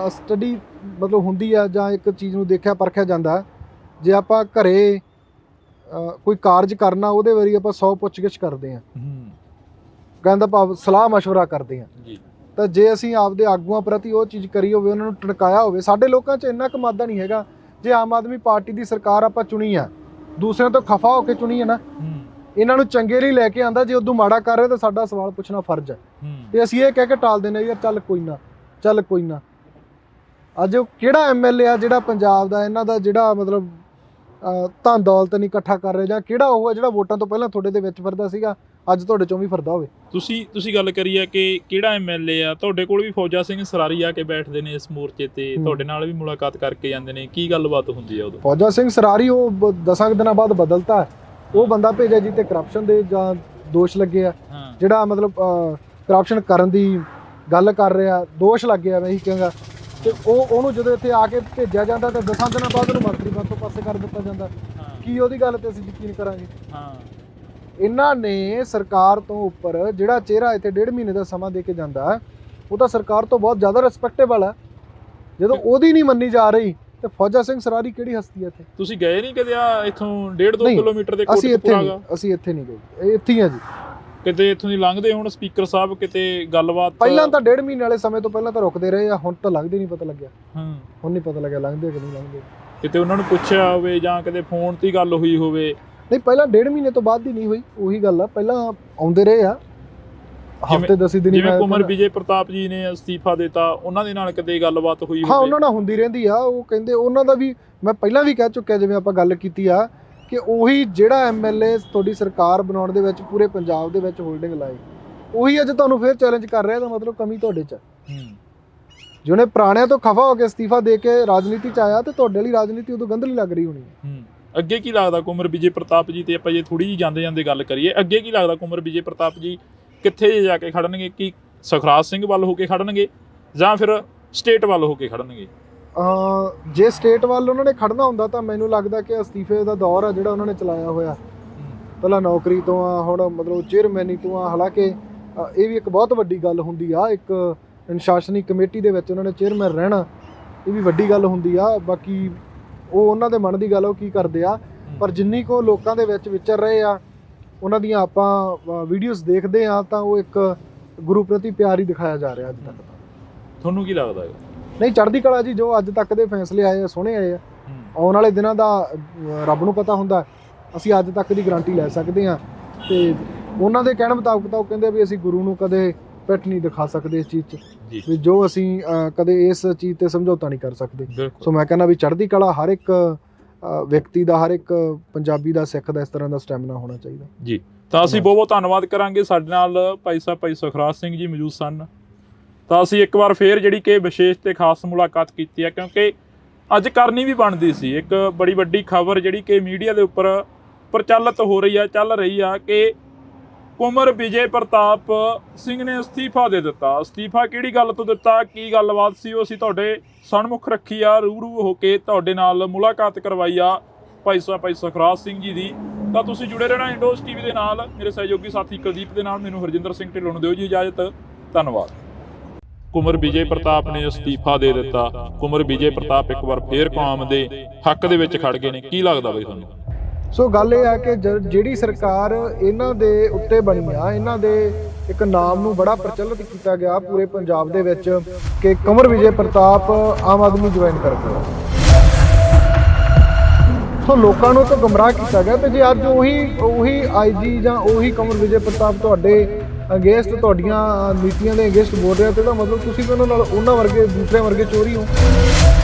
ਸਟੱਡੀ ਮਤਲਬ ਹੁੰਦੀ ਆ, ਜਾਂ ਇੱਕ ਚੀਜ਼ ਨੂੰ ਦੇਖਿਆ ਪਰਖਿਆ ਜਾਂਦਾ। ਜੇ ਆਪਾਂ ਘਰੇ ਕੋਈ ਕਾਰਜ ਕਰਨਾ, ਉਹਦੇ ਵਾਰੀ ਆਪਾਂ 100 ਪੁੱਛਗਿੱਛ ਕਰਦੇ ਆ, ਕਹਿੰਦਾ ਭਾਵ ਸਲਾਹ ਮਸ਼ਵਰਾ ਕਰਦੇ ਆ। ਤਾਂ ਜੇ ਅਸੀਂ ਆਪਦੇ ਆਗੂਆਂ ਪ੍ਰਤੀ ਉਹ ਚੀਜ਼ ਕਰੀ ਹੋਵੇ, ਉਹਨਾਂ ਨੂੰ ਟਣਕਾਇਆ ਹੋਵੇ, ਸਾਡੇ ਲੋਕਾਂ 'ਚ ਇੰਨਾ ਕੁ ਮਾਦਾ ਨਹੀਂ ਹੈਗਾ। ਜੇ ਆਮ ਆਦਮੀ ਪਾਰਟੀ ਦੀ ਸਰਕਾਰ ਆਪਾਂ ਚੁਣੀ ਆ, ਦੂਸਰਿਆਂ ਤੋਂ ਖਫਾ ਹੋ ਕੇ ਚੁਣੀ ਹੈ ਨਾ, ਇਹਨਾਂ ਨੂੰ ਚੰਗੇ ਲਈ ਲੈ ਕੇ ਆਂਦਾ। ਜੇ ਉਦੋਂ ਮਾੜਾ ਕਰ ਰਹੇ ਤਾਂ ਸਾਡਾ ਸਵਾਲ ਪੁੱਛਣਾ ਫਰਜ਼ ਹੈ। ਤੇ ਅਸੀਂ ਇਹ ਕਹਿ ਕੇ ਟਾਲ ਦਿੰਦੇ ਯਾਰ ਚੱਲ ਕੋਈ ਨਾ, ਚੱਲ ਕੋਈ ਨਾ। ਅੱਜ ਉਹ ਕਿਹੜਾ MLA ਆ ਜਿਹੜਾ ਪੰਜਾਬ ਦਾ ਇਹਨਾਂ ਦਾ ਜਿਹੜਾ ਮਤਲਬ ਧਨ ਦੌਲਤ ਨਹੀਂ ਇਕੱਠਾ ਕਰ ਰਿਹਾ, ਜਾਂ ਕਿਹੜਾ ਉਹ ਆ ਜਿਹੜਾ ਵੋਟਾਂ ਤੋਂ ਪਹਿਲਾਂ ਤੁਹਾਡੇ ਦੇ ਵਿੱਚ ਫਿਰਦਾ ਸੀਗਾ, ਅੱਜ ਤੁਹਾਡੇ ਚੋਂ ਵੀ ਫਿਰਦਾ ਹੋਵੇ। ਤੁਸੀਂ ਗੱਲ ਕਰੀ ਹੈ ਕਿ ਕਿਹੜਾ MLA ਆ, ਤੁਹਾਡੇ ਕੋਲ ਵੀ ਫੌਜਾ ਸਿੰਘ ਸਰਾਰੀ ਆ ਕੇ ਬੈਠਦੇ ਨੇ ਇਸ ਮੋਰਚੇ ਤੇ, ਤੁਹਾਡੇ ਨਾਲ ਵੀ ਮੁਲਾਕਾਤ ਕਰਕੇ ਜਾਂਦੇ ਨੇ, ਕੀ ਗੱਲਬਾਤ ਹੁੰਦੀ ਆ ਉਦੋਂ? ਫੌਜਾ ਸਿੰਘ ਸਰਾਰੀ ਉਹ 10 ਦਿਨਾਂ ਬਾਅਦ ਬਦਲਤਾ। ਉਹ ਬੰਦਾ ਭੇਜਿਆ ਜੀ ਤੇ ਕਰਪਸ਼ਨ ਦੇ ਜਾਂ ਦੋਸ਼ ਲੱਗੇ ਆ, ਜਿਹੜਾ ਮਤਲਬ ਕਰਪਸ਼ਨ ਕਰਨ ਦੀ ਗੱਲ ਕਰ ਰਿਹਾ, ਦੋਸ਼ ਲੱਗੇ ਆ, ਮੈਂ ਇਹੀ ਕਹਾਂਗਾ। ਤੇ ਉਹਨੂੰ ਜਦੋਂ ਇੱਥੇ ਆ ਕੇ ਭੇਜਿਆ ਜਾਂਦਾ ਤਾਂ 10 ਦਿਨਾਂ ਬਾਅਦ ਉਹਨੂੰ ਮੰਤਰੀ ਪਦ ਤੋਂ ਪਾਸੇ ਕਰ ਦਿੱਤਾ ਜਾਂਦਾ। ਕੀ ਉਹਦੀ ਗੱਲ ਤੇ ਅਸੀਂ ਯਕੀਨ ਕਰਾਂਗੇ? ਇਹਨਾਂ ਨੇ ਸਰਕਾਰ ਤੋਂ ਉੱਪਰ ਜਿਹੜਾ ਚਿਹਰਾ ਇੱਥੇ 1.5 ਮਹੀਨੇ ਦਾ ਸਮਾਂ ਦੇ ਕੇ ਜਾਂਦਾ, ਉਹ ਤਾਂ ਸਰਕਾਰ ਤੋਂ ਬਹੁਤ ਜ਼ਿਆਦਾ ਰਿਸਪੈਕਟੇਬਲ ਹੈ। ਜਦੋਂ ਉਹਦੀ ਨਹੀਂ ਮੰਨੀ ਜਾ ਰਹੀ ਤੇ ਫੌਜਾ ਸਿੰਘ ਸਰਾਰੀ ਕਿਹੜੀ ਹਸਤੀ ਹੈ ਇੱਥੇ? ਤੁਸੀਂ ਗਏ ਨਹੀਂ ਕਦੇ ਇੱਥੋਂ 1.5-2 ਕਿਲੋਮੀਟਰ ਦੇ ਅਸੀਂ ਇੱਥੇ ਨਹੀਂ ਗਏ, ਇੱਥੇ ਹੀ ਆ ਜੀ। ਕਿਤੇ ਇੱਥੋਂ ਦੀ ਲੰਘਦੇ ਹੁਣ ਸਪੀਕਰ ਸਾਹਿਬ ਕਿਤੇ ਗੱਲਬਾਤ? ਪਹਿਲਾਂ ਤਾਂ 1.5 ਮਹੀਨੇ ਵਾਲੇ ਸਮੇਂ ਤੋਂ ਪਹਿਲਾਂ ਤਾਂ ਰੁਕਦੇ ਰਹੇ ਆ, ਹੁਣ ਤਾਂ ਲੰਘਦੇ ਨਹੀਂ ਪਤਾ ਲੱਗਿਆ। ਹੁਣ ਨਹੀਂ ਪਤਾ ਲੱਗਿਆ ਲੰਘਦੇ ਕਿ ਨਹੀਂ ਲੰਘਦੇ। ਕਿਤੇ ਉਹਨਾਂ ਨੂੰ ਪੁੱਛਿਆ ਹੋਵੇ ਜਾਂ ਕਿਤੇ ਫੋਨ ਤੇ ਗੱਲ ਹੋਈ ਹੋਵੇ? ਨਹੀਂ, ਪਹਿਲਾਂ 1.5 ਮਹੀਨੇ ਤੋਂ ਬਾਅਦ ਦੀ ਨਹੀਂ ਹੋਈ, ਉਹੀ ਗੱਲ ਆ। ਪਹਿਲਾਂ ਆਉਂਦੇ ਰਹੇ ਆ, ਹਫ਼ਤੇ 10 ਦਿਨ। ਜਿਵੇਂ ਕੁਮਰ ਵਿਜੇ ਪ੍ਰਤਾਪ ਜੀ ਨੇ ਅਸਤੀਫਾ ਦਿੱਤਾ, ਉਹਨਾਂ ਦੇ ਨਾਲ ਕਿਤੇ ਗੱਲਬਾਤ ਹੋਈ ਹੋਵੇ? ਹਾਂ, ਉਹਨਾਂ ਨਾਲ ਹੁੰਦੀ ਰਹਿੰਦੀ ਆ। ਉਹ ਕਹਿੰਦੇ ਉਹਨਾਂ ਦਾ ਵੀ ਮੈਂ ਪਹਿਲਾਂ ਵੀ ਕਹਿ ਚੁੱਕਿਆ, ਜਿਵੇਂ ਆਪਾਂ ਗੱਲ ਕੀਤੀ ਆ, ਕਿ ਉਹੀ ਜਿਹੜਾ MLA ਤੁਹਾਡੀ ਸਰਕਾਰ ਬਣਾਉਣ ਦੇ ਵਿੱਚ ਪੂਰੇ ਪੰਜਾਬ ਦੇ ਵਿੱਚ ਹੋਲਡਿੰਗ ਲਾਈ, ਉਹੀ ਅੱਜ ਤੁਹਾਨੂੰ ਫਿਰ ਚੈਲੰਜ ਕਰ ਰਿਹਾ। ਤਾਂ ਮਤਲਬ ਕਮੀ ਤੁਹਾਡੇ 'ਚ। ਜਿਹਨੇ ਪੁਰਾਣਿਆਂ ਤੋਂ ਖਫਾ ਹੋ ਕੇ ਅਸਤੀਫਾ ਦੇ ਕੇ ਰਾਜਨੀਤੀ 'ਚ ਆਇਆ, ਤੇ ਤੁਹਾਡੇ ਲਈ ਰਾਜਨੀਤੀ ਉਦੋਂ ਗੰਧਲੀ ਲੱਗ ਰਹੀ ਹੋਣੀ ਹੈ। ਅੱਗੇ ਕੀ ਲੱਗਦਾ ਕੁਮਰ ਵਿਜੇ ਪ੍ਰਤਾਪ ਜੀ ਤੇ ਆਪਾਂ ਜੇ ਥੋੜੀ ਜਿਹੀ ਜਾਂਦੇ ਗੱਲ ਕਰੀਏ, ਅੱਗੇ ਕੀ ਲੱਗਦਾ ਕੁਮਰ ਵਿਜੇ ਪ੍ਰਤਾਪ ਜੀ ਕਿੱਥੇ ਜਾ ਕੇ ਖੜਨਗੇ? ਕੀ ਸੁਖਰਾਜ ਸਿੰਘ ਵੱਲ ਹੋ ਕੇ ਖੜਨਗੇ ਜਾਂ ਫਿਰ ਸਟੇਟ ਵੱਲ ਹੋ ਕੇ ਖੜਨਗੇ? ਜੇ ਸਟੇਟ ਵੱਲ ਉਹਨਾਂ ਨੇ ਖੜਨਾ ਹੁੰਦਾ ਤਾਂ ਮੈਨੂੰ ਲੱਗਦਾ ਕਿ ਅਸਤੀਫੇ ਦਾ ਦੌਰ ਆ ਜਿਹੜਾ ਉਹਨਾਂ ਨੇ ਚਲਾਇਆ ਹੋਇਆ, ਪਹਿਲਾਂ ਨੌਕਰੀ ਤੋਂ ਆ, ਹੁਣ ਮਤਲਬ ਚੇਅਰਮੈਨੀ ਤੋਂ ਆ। ਹਾਲਾਂਕਿ ਇਹ ਵੀ ਇੱਕ ਬਹੁਤ ਵੱਡੀ ਗੱਲ ਹੁੰਦੀ ਆ, ਇੱਕ ਅਨੁਸ਼ਾਸਨੀ ਕਮੇਟੀ ਦੇ ਵਿੱਚ ਉਹਨਾਂ ਨੇ ਚੇਅਰਮੈਨ ਰਹਿਣਾ, ਇਹ ਵੀ ਵੱਡੀ ਗੱਲ ਹੁੰਦੀ ਆ। ਬਾਕੀ ਉਹ ਉਹਨਾਂ ਦੇ ਮਨ ਦੀ ਗੱਲ, ਉਹ ਕੀ ਕਰਦੇ ਆ। ਪਰ ਜਿੰਨੀ ਕੁ ਲੋਕਾਂ ਦੇ ਵਿੱਚ ਵਿਚਰ ਰਹੇ ਆ, ਉਹਨਾਂ ਦੀਆਂ ਆਪਾਂ ਵੀਡੀਓਜ਼ ਦੇਖਦੇ ਆ, ਤਾਂ ਉਹ ਇੱਕ ਗੁਰੂ ਪ੍ਰਤੀ ਪਿਆਰ ਹੀ ਦਿਖਾਇਆ ਜਾ ਰਿਹਾ ਅੱਜ ਤੱਕ। ਤੁਹਾਨੂੰ ਕੀ ਲੱਗਦਾ ਹੈ? ਨਹੀਂ, ਚੜ੍ਹਦੀ ਕਲਾ ਜੀ। ਜੋ ਅੱਜ ਤੱਕ ਦੇ ਫੈਸਲੇ ਆਏ ਆ, ਸੋਹਣੇ ਆਏ ਆ। ਆਉਣ ਵਾਲੇ ਦਿਨਾਂ ਦਾ ਰੱਬ ਨੂੰ ਪਤਾ ਹੁੰਦਾ, ਅਸੀਂ ਅੱਜ ਤੱਕ ਦੀ ਗਾਰੰਟੀ ਲੈ ਸਕਦੇ ਹਾਂ। ਤੇ ਉਹਨਾਂ ਦੇ ਕਹਿਣ ਮੁਤਾਬਕ ਤਾਂ ਉਹ ਕਹਿੰਦੇ ਵੀ ਅਸੀਂ ਗੁਰੂ ਨੂੰ ਕਦੇ ਪਿੱਠ ਨਹੀਂ ਦਿਖਾ ਸਕਦੇ ਇਸ ਚੀਜ਼ 'ਚ ਜੀ ਵੀ ਜੋ ਅਸੀਂ ਕਦੇ ਇਸ ਚੀਜ਼ ਤੇ ਸਮਝੌਤਾ ਨਹੀਂ ਕਰ ਸਕਦੇ। ਬਿਲਕੁਲ ਸੋ ਮੈਂ ਕਹਿੰਦਾ ਵੀ ਚੜ੍ਹਦੀ ਕਲਾ ਹਰ ਇੱਕ ਵਿਅਕਤੀ ਦਾ, ਹਰ ਇੱਕ ਪੰਜਾਬੀ ਦਾ, ਸਿੱਖ ਦਾ ਇਸ ਤਰ੍ਹਾਂ ਦਾ ਸਟੈਮਿਨਾ ਹੋਣਾ ਚਾਹੀਦਾ ਜੀ। ਤਾਂ ਅਸੀਂ ਬਹੁਤ ਬਹੁਤ ਧੰਨਵਾਦ ਕਰਾਂਗੇ। ਸਾਡੇ ਨਾਲ ਭਾਈ ਸੁਖਰਾਜ ਸਿੰਘ ਜੀ ਮੌਜੂਦ ਸਨ। ਤਾਂ ਅਸੀਂ ਇੱਕ ਵਾਰ ਫੇਰ ਜਿਹੜੀ ਕਿ ਵਿਸ਼ੇਸ਼ ਤੇ ਖਾਸ ਮੁਲਾਕਾਤ ਕੀਤੀ ਹੈ, ਕਿਉਂਕਿ ਅੱਜ ਕਰਨੀ ਵੀ ਬਣਦੀ ਸੀ। ਇੱਕ ਬੜੀ ਵੱਡੀ ਖਬਰ ਜਿਹੜੀ ਕਿ ਮੀਡੀਆ ਦੇ ਉੱਪਰ ਪ੍ਰਚਲਿਤ ਹੋ ਰਹੀ ਆ, ਚੱਲ ਰਹੀ ਆ ਕਿ ਕੁੰਵਰ ਵਿਜੇ ਪ੍ਰਤਾਪ ਸਿੰਘ ਨੇ ਅਸਤੀਫਾ ਦੇ ਦਿੱਤਾ। ਅਸਤੀਫਾ ਕਿਹੜੀ ਗੱਲ ਤੋਂ ਦਿੱਤਾ, ਕੀ ਗੱਲਬਾਤ ਸੀ, ਉਹ ਅਸੀਂ ਤੁਹਾਡੇ ਸਨਮੁਖ ਰੱਖੀ ਆ, ਰੂਬਰੂ ਹੋ ਕੇ ਤੁਹਾਡੇ ਨਾਲ ਮੁਲਾਕਾਤ ਕਰਵਾਈ ਆ ਭਾਈ ਸੁਖਰਾਜ ਸਿੰਘ ਜੀ ਦੀ। ਤਾਂ ਤੁਸੀਂ ਜੁੜੇ ਰਹਿਣਾ ਇੰਡੋਜ਼ ਟੀਵੀ ਦੇ ਨਾਲ। ਮੇਰੇ ਸਹਿਯੋਗੀ ਸਾਥੀ ਕੁਲਦੀਪ ਦੇ ਨਾਲ ਮੈਨੂੰ ਹਰਜਿੰਦਰ ਸਿੰਘ ਢਿੱਲੋਂ ਨੂੰ ਦਿਓ ਜੀ ਇਜਾਜ਼ਤ। ਧੰਨਵਾਦ। ਕੁੰਵਰ ਵਿਜੇ ਪ੍ਰਤਾਪ ਨੇ ਅਸਤੀਫਾ ਦੇ ਦਿੱਤਾ। ਕੁੰਵਰ ਵਿਜੇ ਪ੍ਰਤਾਪ ਇੱਕ ਵਾਰ ਫੇਰ ਕੌਮ ਦੇ ਹੱਕ ਦੇ ਵਿੱਚ ਖੜ ਗਏ ਨੇ। ਕੀ ਲੱਗਦਾ ਬਈ ਤੁਹਾਨੂੰ? ਸੋ ਗੱਲ ਇਹ ਹੈ ਕਿ ਜਿਹੜੀ ਸਰਕਾਰ ਇਹਨਾਂ ਦੇ ਉੱਤੇ ਬਣੀ ਆ, ਇਹਨਾਂ ਦੇ ਇੱਕ ਨਾਮ ਨੂੰ ਬੜਾ ਪ੍ਰਚਲਿਤ ਕੀਤਾ ਗਿਆ ਪੂਰੇ ਪੰਜਾਬ ਦੇ ਵਿੱਚ ਕਿ ਕੁੰਵਰ ਵਿਜੇ ਪ੍ਰਤਾਪ ਆਮ ਆਦਮੀ ਜੁਆਇਨ ਕਰ ਗਿਆ। ਸੋ ਲੋਕਾਂ ਨੂੰ ਤਾਂ ਗੁੰਮਰਾਹ ਕੀਤਾ ਗਿਆ ਤੇ ਜੇ ਅੱਜ ਉਹੀ ਆਈਜੀ ਜਾਂ ਉਹੀ ਕੁੰਵਰ ਵਿਜੇ ਪ੍ਰਤਾਪ ਤੁਹਾਡੇ ਅਗੇਂਸਟ, ਤੁਹਾਡੀਆਂ ਨੀਤੀਆਂ ਦੇ ਅਗੇਂਸਟ ਬੋਲ ਰਿਹਾ ਤੇ ਇਹਦਾ ਮਤਲਬ ਤੁਸੀਂ ਵੀ ਉਹਨਾਂ ਵਰਗੇ, ਦੂਸਰੇ ਵਰਗੇ ਚੋਰੀ ਹੋ।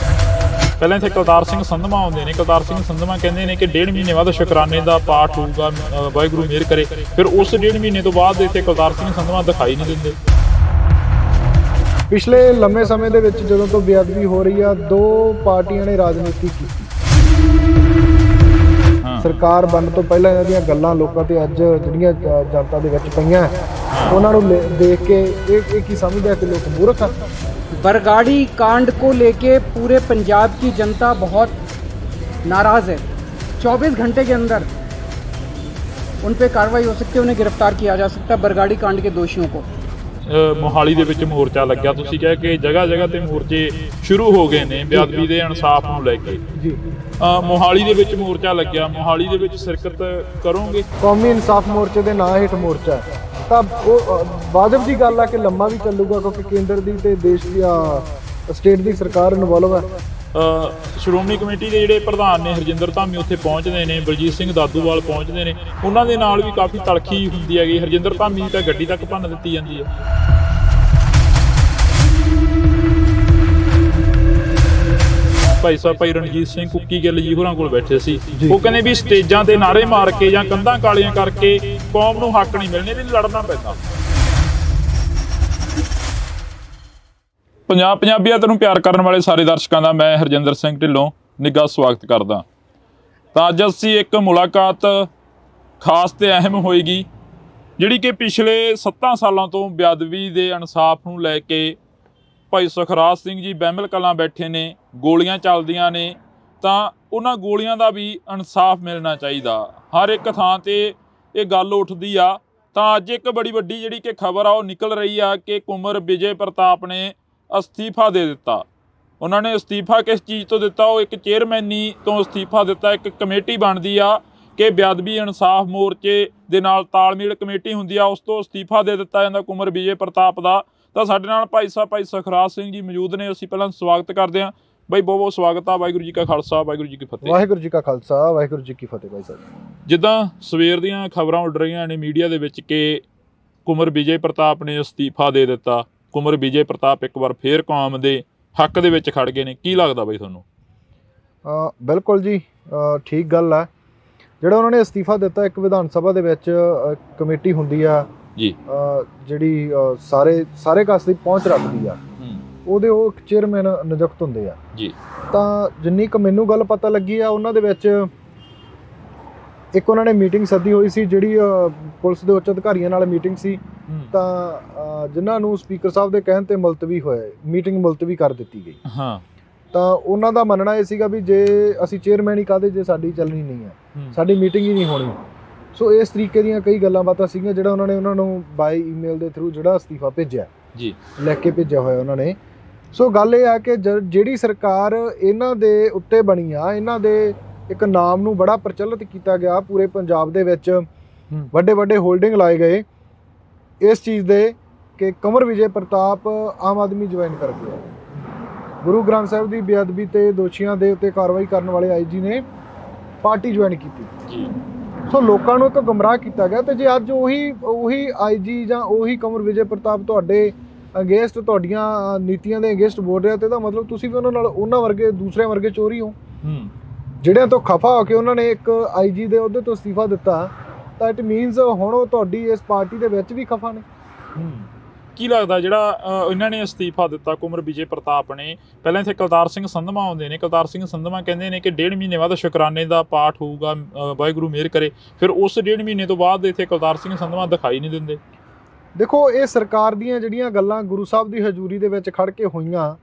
ਪਹਿਲਾਂ ਇੱਥੇ ਕੁਲਤਾਰ ਸਿੰਘ ਸੰਧਵਾ ਆਉਂਦੇ ਨੇ। ਕੁਲਤਾਰ ਸਿੰਘ ਸੰਧਵਾ ਕਹਿੰਦੇ ਨੇ ਕਿ 1.5 ਮਹੀਨੇ ਬਾਅਦ ਸ਼ੁਕਰਾਨੇ ਦਾ ਪਾਠ ਹੋਊਗਾ, ਵਾਹਿਗੁਰੂ ਮਿਹਰ ਕਰੇ। ਫਿਰ ਉਸ 1.5 ਮਹੀਨੇ ਤੋਂ ਬਾਅਦ ਇੱਥੇ ਕੁਲਤਾਰ ਸਿੰਘ ਸੰਧਵਾ ਦਿਖਾਈ ਨਹੀਂ ਦਿੰਦੇ। ਪਿਛਲੇ ਲੰਮੇ ਸਮੇਂ ਦੇ ਵਿੱਚ ਜਦੋਂ ਤੋਂ ਬੇਅਦਬੀ ਹੋ ਰਹੀ ਆ, ਦੋ ਪਾਰਟੀਆਂ ਨੇ ਰਾਜਨੀਤੀ ਕੀਤੀ। ਸਰਕਾਰ ਬਣਨ ਤੋਂ ਪਹਿਲਾਂ ਇਹਨਾਂ ਦੀਆਂ ਗੱਲਾਂ ਲੋਕਾਂ ਤੇ ਅੱਜ ਜਿਹੜੀਆਂ ਜਨਤਾ ਦੇ ਵਿੱਚ ਪਈਆਂ, ਉਹਨਾਂ ਨੂੰ ਦੇਖ ਕੇ ਇਹ ਕੀ ਸਮਝਦਾ ਕਿ ਲੋਕ ਮੂਰਖ ਹਨ। बरगाड़ी कांड को लेके पूरे पंजाब की जनता बहुत नाराज़ है। 24 घंटे के अंदर उन पे कार्रवाई हो सकती है, उन्हें गिरफ्तार किया जा सकता है, बरगाड़ी कांड के दोषियों को। ਮੋਹਾਲੀ ਦੇ ਵਿੱਚ ਮੋਰਚਾ ਲੱਗਿਆ। ਤੁਸੀਂ ਕਿਹਾ ਕਿ ਜਗ੍ਹਾ ਜਗ੍ਹਾ ਤੇ ਮੋਰਚੇ ਸ਼ੁਰੂ ਹੋ ਗਏ ਨੇ ਬੇਅਦਬੀ ਦੇ ਇਨਸਾਫ ਨੂੰ ਲੈ ਕੇ। ਜੀ ਮੋਹਾਲੀ ਦੇ ਵਿੱਚ ਮੋਰਚਾ ਲੱਗਿਆ, ਮੋਹਾਲੀ ਦੇ ਵਿੱਚ ਸ਼ਿਰਕਤ ਕਰੋਗੇ? ਕੌਮੀ ਇਨਸਾਫ ਮੋਰਚੇ ਦੇ ਨਾਂ ਹੇਠ ਮੋਰਚਾ ਤਾਂ ਉਹ ਵਾਜਬ ਦੀ ਗੱਲ ਆ ਕਿ ਲੰਮਾ ਵੀ ਚੱਲੂਗਾ, ਕਿਉਂਕਿ ਕੇਂਦਰ ਦੀ ਤੇ ਦੇਸ਼ ਦੀ ਸਟੇਟ ਦੀ ਸਰਕਾਰ ਇਨਵੋਲਵ ਹੈ। ਸ਼੍ਰੋਮਣੀ ਕਮੇਟੀ ਦੇ ਜਿਹੜੇ ਪ੍ਰਧਾਨ ਨੇ ਹਰਜਿੰਦਰ ਧਾਮੀ ਉੱਥੇ ਪਹੁੰਚਦੇ ਨੇ, ਬਲਜੀਤ ਸਿੰਘ ਦਾਦੂਵਾਲ ਪਹੁੰਚਦੇ ਨੇ, ਉਹਨਾਂ ਦੇ ਨਾਲ ਵੀ ਕਾਫੀ ਤਲਖੀ ਹੁੰਦੀ ਹੈਗੀ। ਹਰਜਿੰਦਰ ਧਾਮੀ ਦੀ ਤਾਂ ਗੱਡੀ ਤੱਕ ਭੰਨ ਦਿੱਤੀ ਜਾਂਦੀ ਹੈ। ਭਾਈ ਰਣਜੀਤ ਸਿੰਘ ਕੁੱਕੀ ਗਿੱਲ ਜੀ ਹੋਰਾਂ ਕੋਲ ਬੈਠੇ ਸੀ। ਉਹ ਕਹਿੰਦੇ ਵੀ ਸਟੇਜਾਂ ਤੇ ਨਾਅਰੇ ਮਾਰ ਕੇ ਜਾਂ ਕੰਧਾਂ ਕਾਲੀਆਂ ਕਰਕੇ ਕੌਮ ਨੂੰ ਹੱਕ ਨਹੀਂ ਮਿਲਣੇ, ਵੀ ਲੜਨਾ ਪੈਂਦਾ। ਪੰਜਾਬੀਅਤ ਨੂੰ ਪਿਆਰ ਕਰਨ ਵਾਲੇ ਸਾਰੇ ਦਰਸ਼ਕਾਂ ਦਾ ਮੈਂ ਹਰਜਿੰਦਰ ਸਿੰਘ ਢਿੱਲੋਂ ਨਿੱਘਾ ਸਵਾਗਤ ਕਰਦਾ। ਤਾਂ ਅੱਜ ਅਸੀਂ ਇੱਕ ਮੁਲਾਕਾਤ ਖਾਸ ਤੇ ਅਹਿਮ ਹੋਏਗੀ, ਜਿਹੜੀ ਕਿ ਪਿਛਲੇ 7 ਸਾਲਾਂ ਤੋਂ ਬੇਅਦਬੀ ਦੇ ਇਨਸਾਫ ਨੂੰ ਲੈ ਕੇ ਭਾਈ ਸੁਖਰਾਜ ਸਿੰਘ ਜੀ ਬਹਿਮਲ ਕਲਾਂ ਬੈਠੇ ਨੇ, ਗੋਲੀਆਂ ਚੱਲਦੀਆਂ ਨੇ, ਤਾਂ ਉਹਨਾਂ ਗੋਲੀਆਂ ਦਾ ਵੀ ਇਨਸਾਫ ਮਿਲਣਾ ਚਾਹੀਦਾ। ਹਰ ਇੱਕ ਥਾਂ ਤੇ ਇਹ ਗੱਲ ਉੱਠਦੀ ਆ। ਤਾਂ ਅੱਜ ਇੱਕ ਬੜੀ ਵੱਡੀ ਜਿਹੜੀ ਕਿ ਖਬਰ ਆ ਉਹ ਨਿਕਲ ਰਹੀ ਆ ਕਿ ਕੁੰਵਰ ਵਿਜੇ ਪ੍ਰਤਾਪ ਨੇ ਅਸਤੀਫਾ ਦੇ ਦਿੱਤਾ। ਉਹਨਾਂ ਨੇ ਅਸਤੀਫਾ ਕਿਸ ਚੀਜ਼ ਤੋਂ ਦਿੱਤਾ? ਉਹ ਇੱਕ ਚੇਅਰਮੈਨੀ ਤੋਂ ਅਸਤੀਫਾ ਦਿੱਤਾ। ਇੱਕ ਕਮੇਟੀ ਬਣਦੀ ਆ ਕਿ ਬੇਅਦਬੀ ਇਨਸਾਫ ਮੋਰਚੇ ਦੇ ਨਾਲ ਤਾਲਮੇਲ ਕਮੇਟੀ ਹੁੰਦੀ ਆ, ਉਸ ਤੋਂ ਅਸਤੀਫਾ ਦੇ ਦਿੱਤਾ ਜਾਂਦਾ ਕੁੰਵਰ ਵਿਜੇ ਪ੍ਰਤਾਪ ਦਾ। ਤਾਂ ਸਾਡੇ ਨਾਲ ਭਾਈ ਸੁਖਰਾਜ ਸਿੰਘ ਜੀ ਮੌਜੂਦ ਨੇ। ਅਸੀਂ ਪਹਿਲਾਂ ਸਵਾਗਤ ਕਰਦੇ ਹਾਂ ਬਾਈ, ਬਹੁਤ ਬਹੁਤ ਸਵਾਗਤ ਆ। ਵਾਹਿਗੁਰੂ ਜੀ ਕਾ ਖਾਲਸਾ, ਵਾਹਿਗੁਰੂ ਜੀ ਕੀ ਫਤਿਹ। ਵਾਹਿਗੁਰੂ ਜੀ ਕਾ ਖਾਲਸਾ, ਵਾਹਿਗੁਰੂ ਜੀ ਕੀ ਫਤਿਹ। ਭਾਈ ਸਾਹਿਬ, ਜਿੱਦਾਂ ਸਵੇਰ ਦੀਆਂ ਖਬਰਾਂ ਉੱਡ ਰਹੀਆਂ ਨੇ ਮੀਡੀਆ ਦੇ ਵਿੱਚ ਕਿ ਕੁੰਵਰ ਵਿਜੇ ਪ੍ਰਤਾਪ ਨੇ ਅਸਤੀਫਾ ਦੇ ਦਿੱਤਾ, ਕੁੰਵਰ ਵਿਜੇ ਪ੍ਰਤਾਪ ਇੱਕ ਵਾਰ ਫੇਰ ਕੌਮ ਦੇ ਹੱਕ ਦੇ ਵਿੱਚ ਖੜ ਗਏ ਨੇ। ਕੀ ਲੱਗਦਾ ਬਾਈ ਤੁਹਾਨੂੰ? ਬਿਲਕੁਲ ਜੀ, ਠੀਕ ਗੱਲ ਆ। ਜਿਹੜਾ ਉਹਨਾਂ ਨੇ ਅਸਤੀਫਾ ਦਿੱਤਾ, ਇੱਕ ਵਿਧਾਨ ਸਭਾ ਦੇ ਵਿੱਚ ਕਮੇਟੀ ਹੁੰਦੀ ਆ ਜੀ, ਜਿਹੜੀ ਸਾਰੇ ਕਾਸ ਦੀ ਪਹੁੰਚ ਰੱਖਦੀ ਆ, ਉਹਦੇ ਉਹ ਇੱਕ ਚੇਅਰਮੈਨ ਨਿਯੁਕਤ ਹੁੰਦੇ ਆ ਜੀ। ਤਾਂ ਜਿੰਨੀ ਕੁ ਮੈਨੂੰ ਗੱਲ ਪਤਾ ਲੱਗੀ ਆ, ਉਹਨਾਂ ਦੇ ਵਿੱਚ ਇੱਕ ਉਹਨਾਂ ਨੇ ਮੀਟਿੰਗ ਸੱਦੀ ਹੋਈ ਸੀ, ਜਿਹੜੀ ਪੁਲਿਸ ਦੇ ਉੱਚ ਅਧਿਕਾਰੀਆਂ ਨਾਲ ਮੀਟਿੰਗ ਸੀ। ਤਾਂ ਜਿਨ੍ਹਾਂ ਨੂੰ ਸਪੀਕਰ ਸਾਹਿਬ ਦੇ ਕਹਿਣ ਤੇ ਮੁਲਤਵੀ ਹੋਇਆ, ਮੀਟਿੰਗ ਮੁਲਤਵੀ ਕਰ ਦਿੱਤੀ ਗਈ। ਤਾਂ ਉਹਨਾਂ ਦਾ ਮੰਨਣਾ ਇਹ ਸੀਗਾ ਵੀ ਜੇ ਅਸੀਂ ਚੇਅਰਮੈਨ ਹੀ ਕਾਹਦੇ, ਜੇ ਸਾਡੀ ਚੱਲਣੀ ਨਹੀਂ ਹੈ, ਸਾਡੀ ਮੀਟਿੰਗ ਹੀ ਨਹੀਂ ਹੋਣੀ। ਸੋ ਇਸ ਤਰੀਕੇ ਦੀਆਂ ਕਈ ਗੱਲਾਂ ਬਾਤਾਂ ਸੀਗੀਆਂ ਜਿਹੜਾ ਉਹਨਾਂ ਨੂੰ ਬਾਈ ਈਮੇਲ ਦੇ ਥਰੂ ਜਿਹੜਾ ਅਸਤੀਫਾ ਭੇਜਿਆ ਜੀ, ਲਿਖ ਕੇ ਭੇਜਿਆ ਹੋਇਆ ਉਹਨਾਂ ਨੇ। ਸੋ ਗੱਲ ਇਹ ਆ ਕਿ ਜਿਹੜੀ ਸਰਕਾਰ ਇਹਨਾਂ ਦੇ ਉੱਤੇ ਬਣੀ ਆ, ਇਹਨਾਂ ਦੇ ਇੱਕ ਨਾਮ ਨੂੰ ਬੜਾ ਪ੍ਰਚਲਿਤ ਕੀਤਾ ਗਿਆ ਪੂਰੇ ਪੰਜਾਬ ਦੇ ਵਿੱਚ, ਵੱਡੇ ਵੱਡੇ ਹੋਲਡਿੰਗ ਲਾਏ ਗਏ ਇਸ ਚੀਜ਼ ਦੇ ਕਿ ਕੁੰਵਰ ਵਿਜੇ ਪ੍ਰਤਾਪ ਆਮ ਆਦਮੀ ਜੁਆਇਨ ਕਰ ਗਿਆ। ਗੁਰੂ ਗ੍ਰੰਥ ਸਾਹਿਬ ਦੀ ਬੇਅਦਬੀ ਤੇ ਦੋਸ਼ੀਆਂ ਦੇ ਉੱਤੇ ਕਾਰਵਾਈ ਕਰਨ ਵਾਲੇ ਆਈਜੀ ਨੇ ਪਾਰਟੀ ਜੁਆਇਨ ਕੀਤੀ ਜੀ। ਸੋ ਲੋਕਾਂ ਨੂੰ ਇੱਕ ਗੁੰਮਰਾਹ ਕੀਤਾ ਗਿਆ। ਤੇ ਜੇ ਅੱਜ ਉਹੀ ਆਈਜੀ ਜਾਂ ਉਹੀ ਕੰਵਰ ਵਿਜੇ ਪ੍ਰਤਾਪ ਤੁਹਾਡੇ ਅਗੇਂਸਟ, ਤੁਹਾਡੀਆਂ ਨੀਤੀਆਂ ਦੇ ਅਗੇਂਸਟ ਬੋਲ ਰਿਹਾ, ਤੇ ਇਹਦਾ ਮਤਲਬ ਤੁਸੀਂ ਵੀ ਉਹਨਾਂ ਵਰਗੇ ਦੂਸਰਿਆਂ ਵਰਗੇ ਚੋਰੀ ਹੋ। ਜਿਹੜਿਆਂ ਤੋਂ ਖਫਾ ਹੋ ਕੇ ਉਹਨਾਂ ਨੇ ਇੱਕ ਆਈਜੀ ਦੇ ਅਹੁਦੇ ਤੋਂ ਅਸਤੀਫਾ ਦਿੱਤਾ, ਤਾਂ ਇਟ ਮੀਨਸ ਹੁਣ ਉਹ ਤੁਹਾਡੀ ਇਸ ਪਾਰਟੀ ਦੇ ਵਿੱਚ ਵੀ ਖਫਾ ਨੇ। ਕੀ ਲੱਗਦਾ ਜਿਹੜਾ ਇਹਨਾਂ ਨੇ ਅਸਤੀਫਾ ਦਿੱਤਾ ਕੁੰਵਰ ਵਿਜੇ ਪ੍ਰਤਾਪ ਨੇ, ਪਹਿਲਾਂ ਇੱਥੇ ਕੁਲਤਾਰ ਸਿੰਘ ਸੰਧਵਾ ਆਉਂਦੇ ਨੇ, ਕੁਲਤਾਰ ਸਿੰਘ ਸੰਧਵਾ ਕਹਿੰਦੇ ਨੇ ਕਿ 1.5 ਮਹੀਨੇ ਬਾਅਦ ਸ਼ੁਕਰਾਨੇ ਦਾ ਪਾਠ ਹੋਊਗਾ, ਵਾਹਿਗੁਰੂ ਮਿਹਰ ਕਰੇ, ਫਿਰ ਉਸ 1.5 ਮਹੀਨੇ ਤੋਂ ਬਾਅਦ ਇੱਥੇ ਕੁਲਤਾਰ ਸਿੰਘ ਸੰਧਵਾ ਦਿਖਾਈ ਨਹੀਂ ਦਿੰਦੇ। ਦੇਖੋ, ਇਹ ਸਰਕਾਰ ਦੀਆਂ ਜਿਹੜੀਆਂ ਗੱਲਾਂ ਗੁਰੂ ਸਾਹਿਬ ਦੀ ਹਜ਼ੂਰੀ ਦੇ ਵਿੱਚ ਖੜ ਕੇ ਹੋਈਆਂ,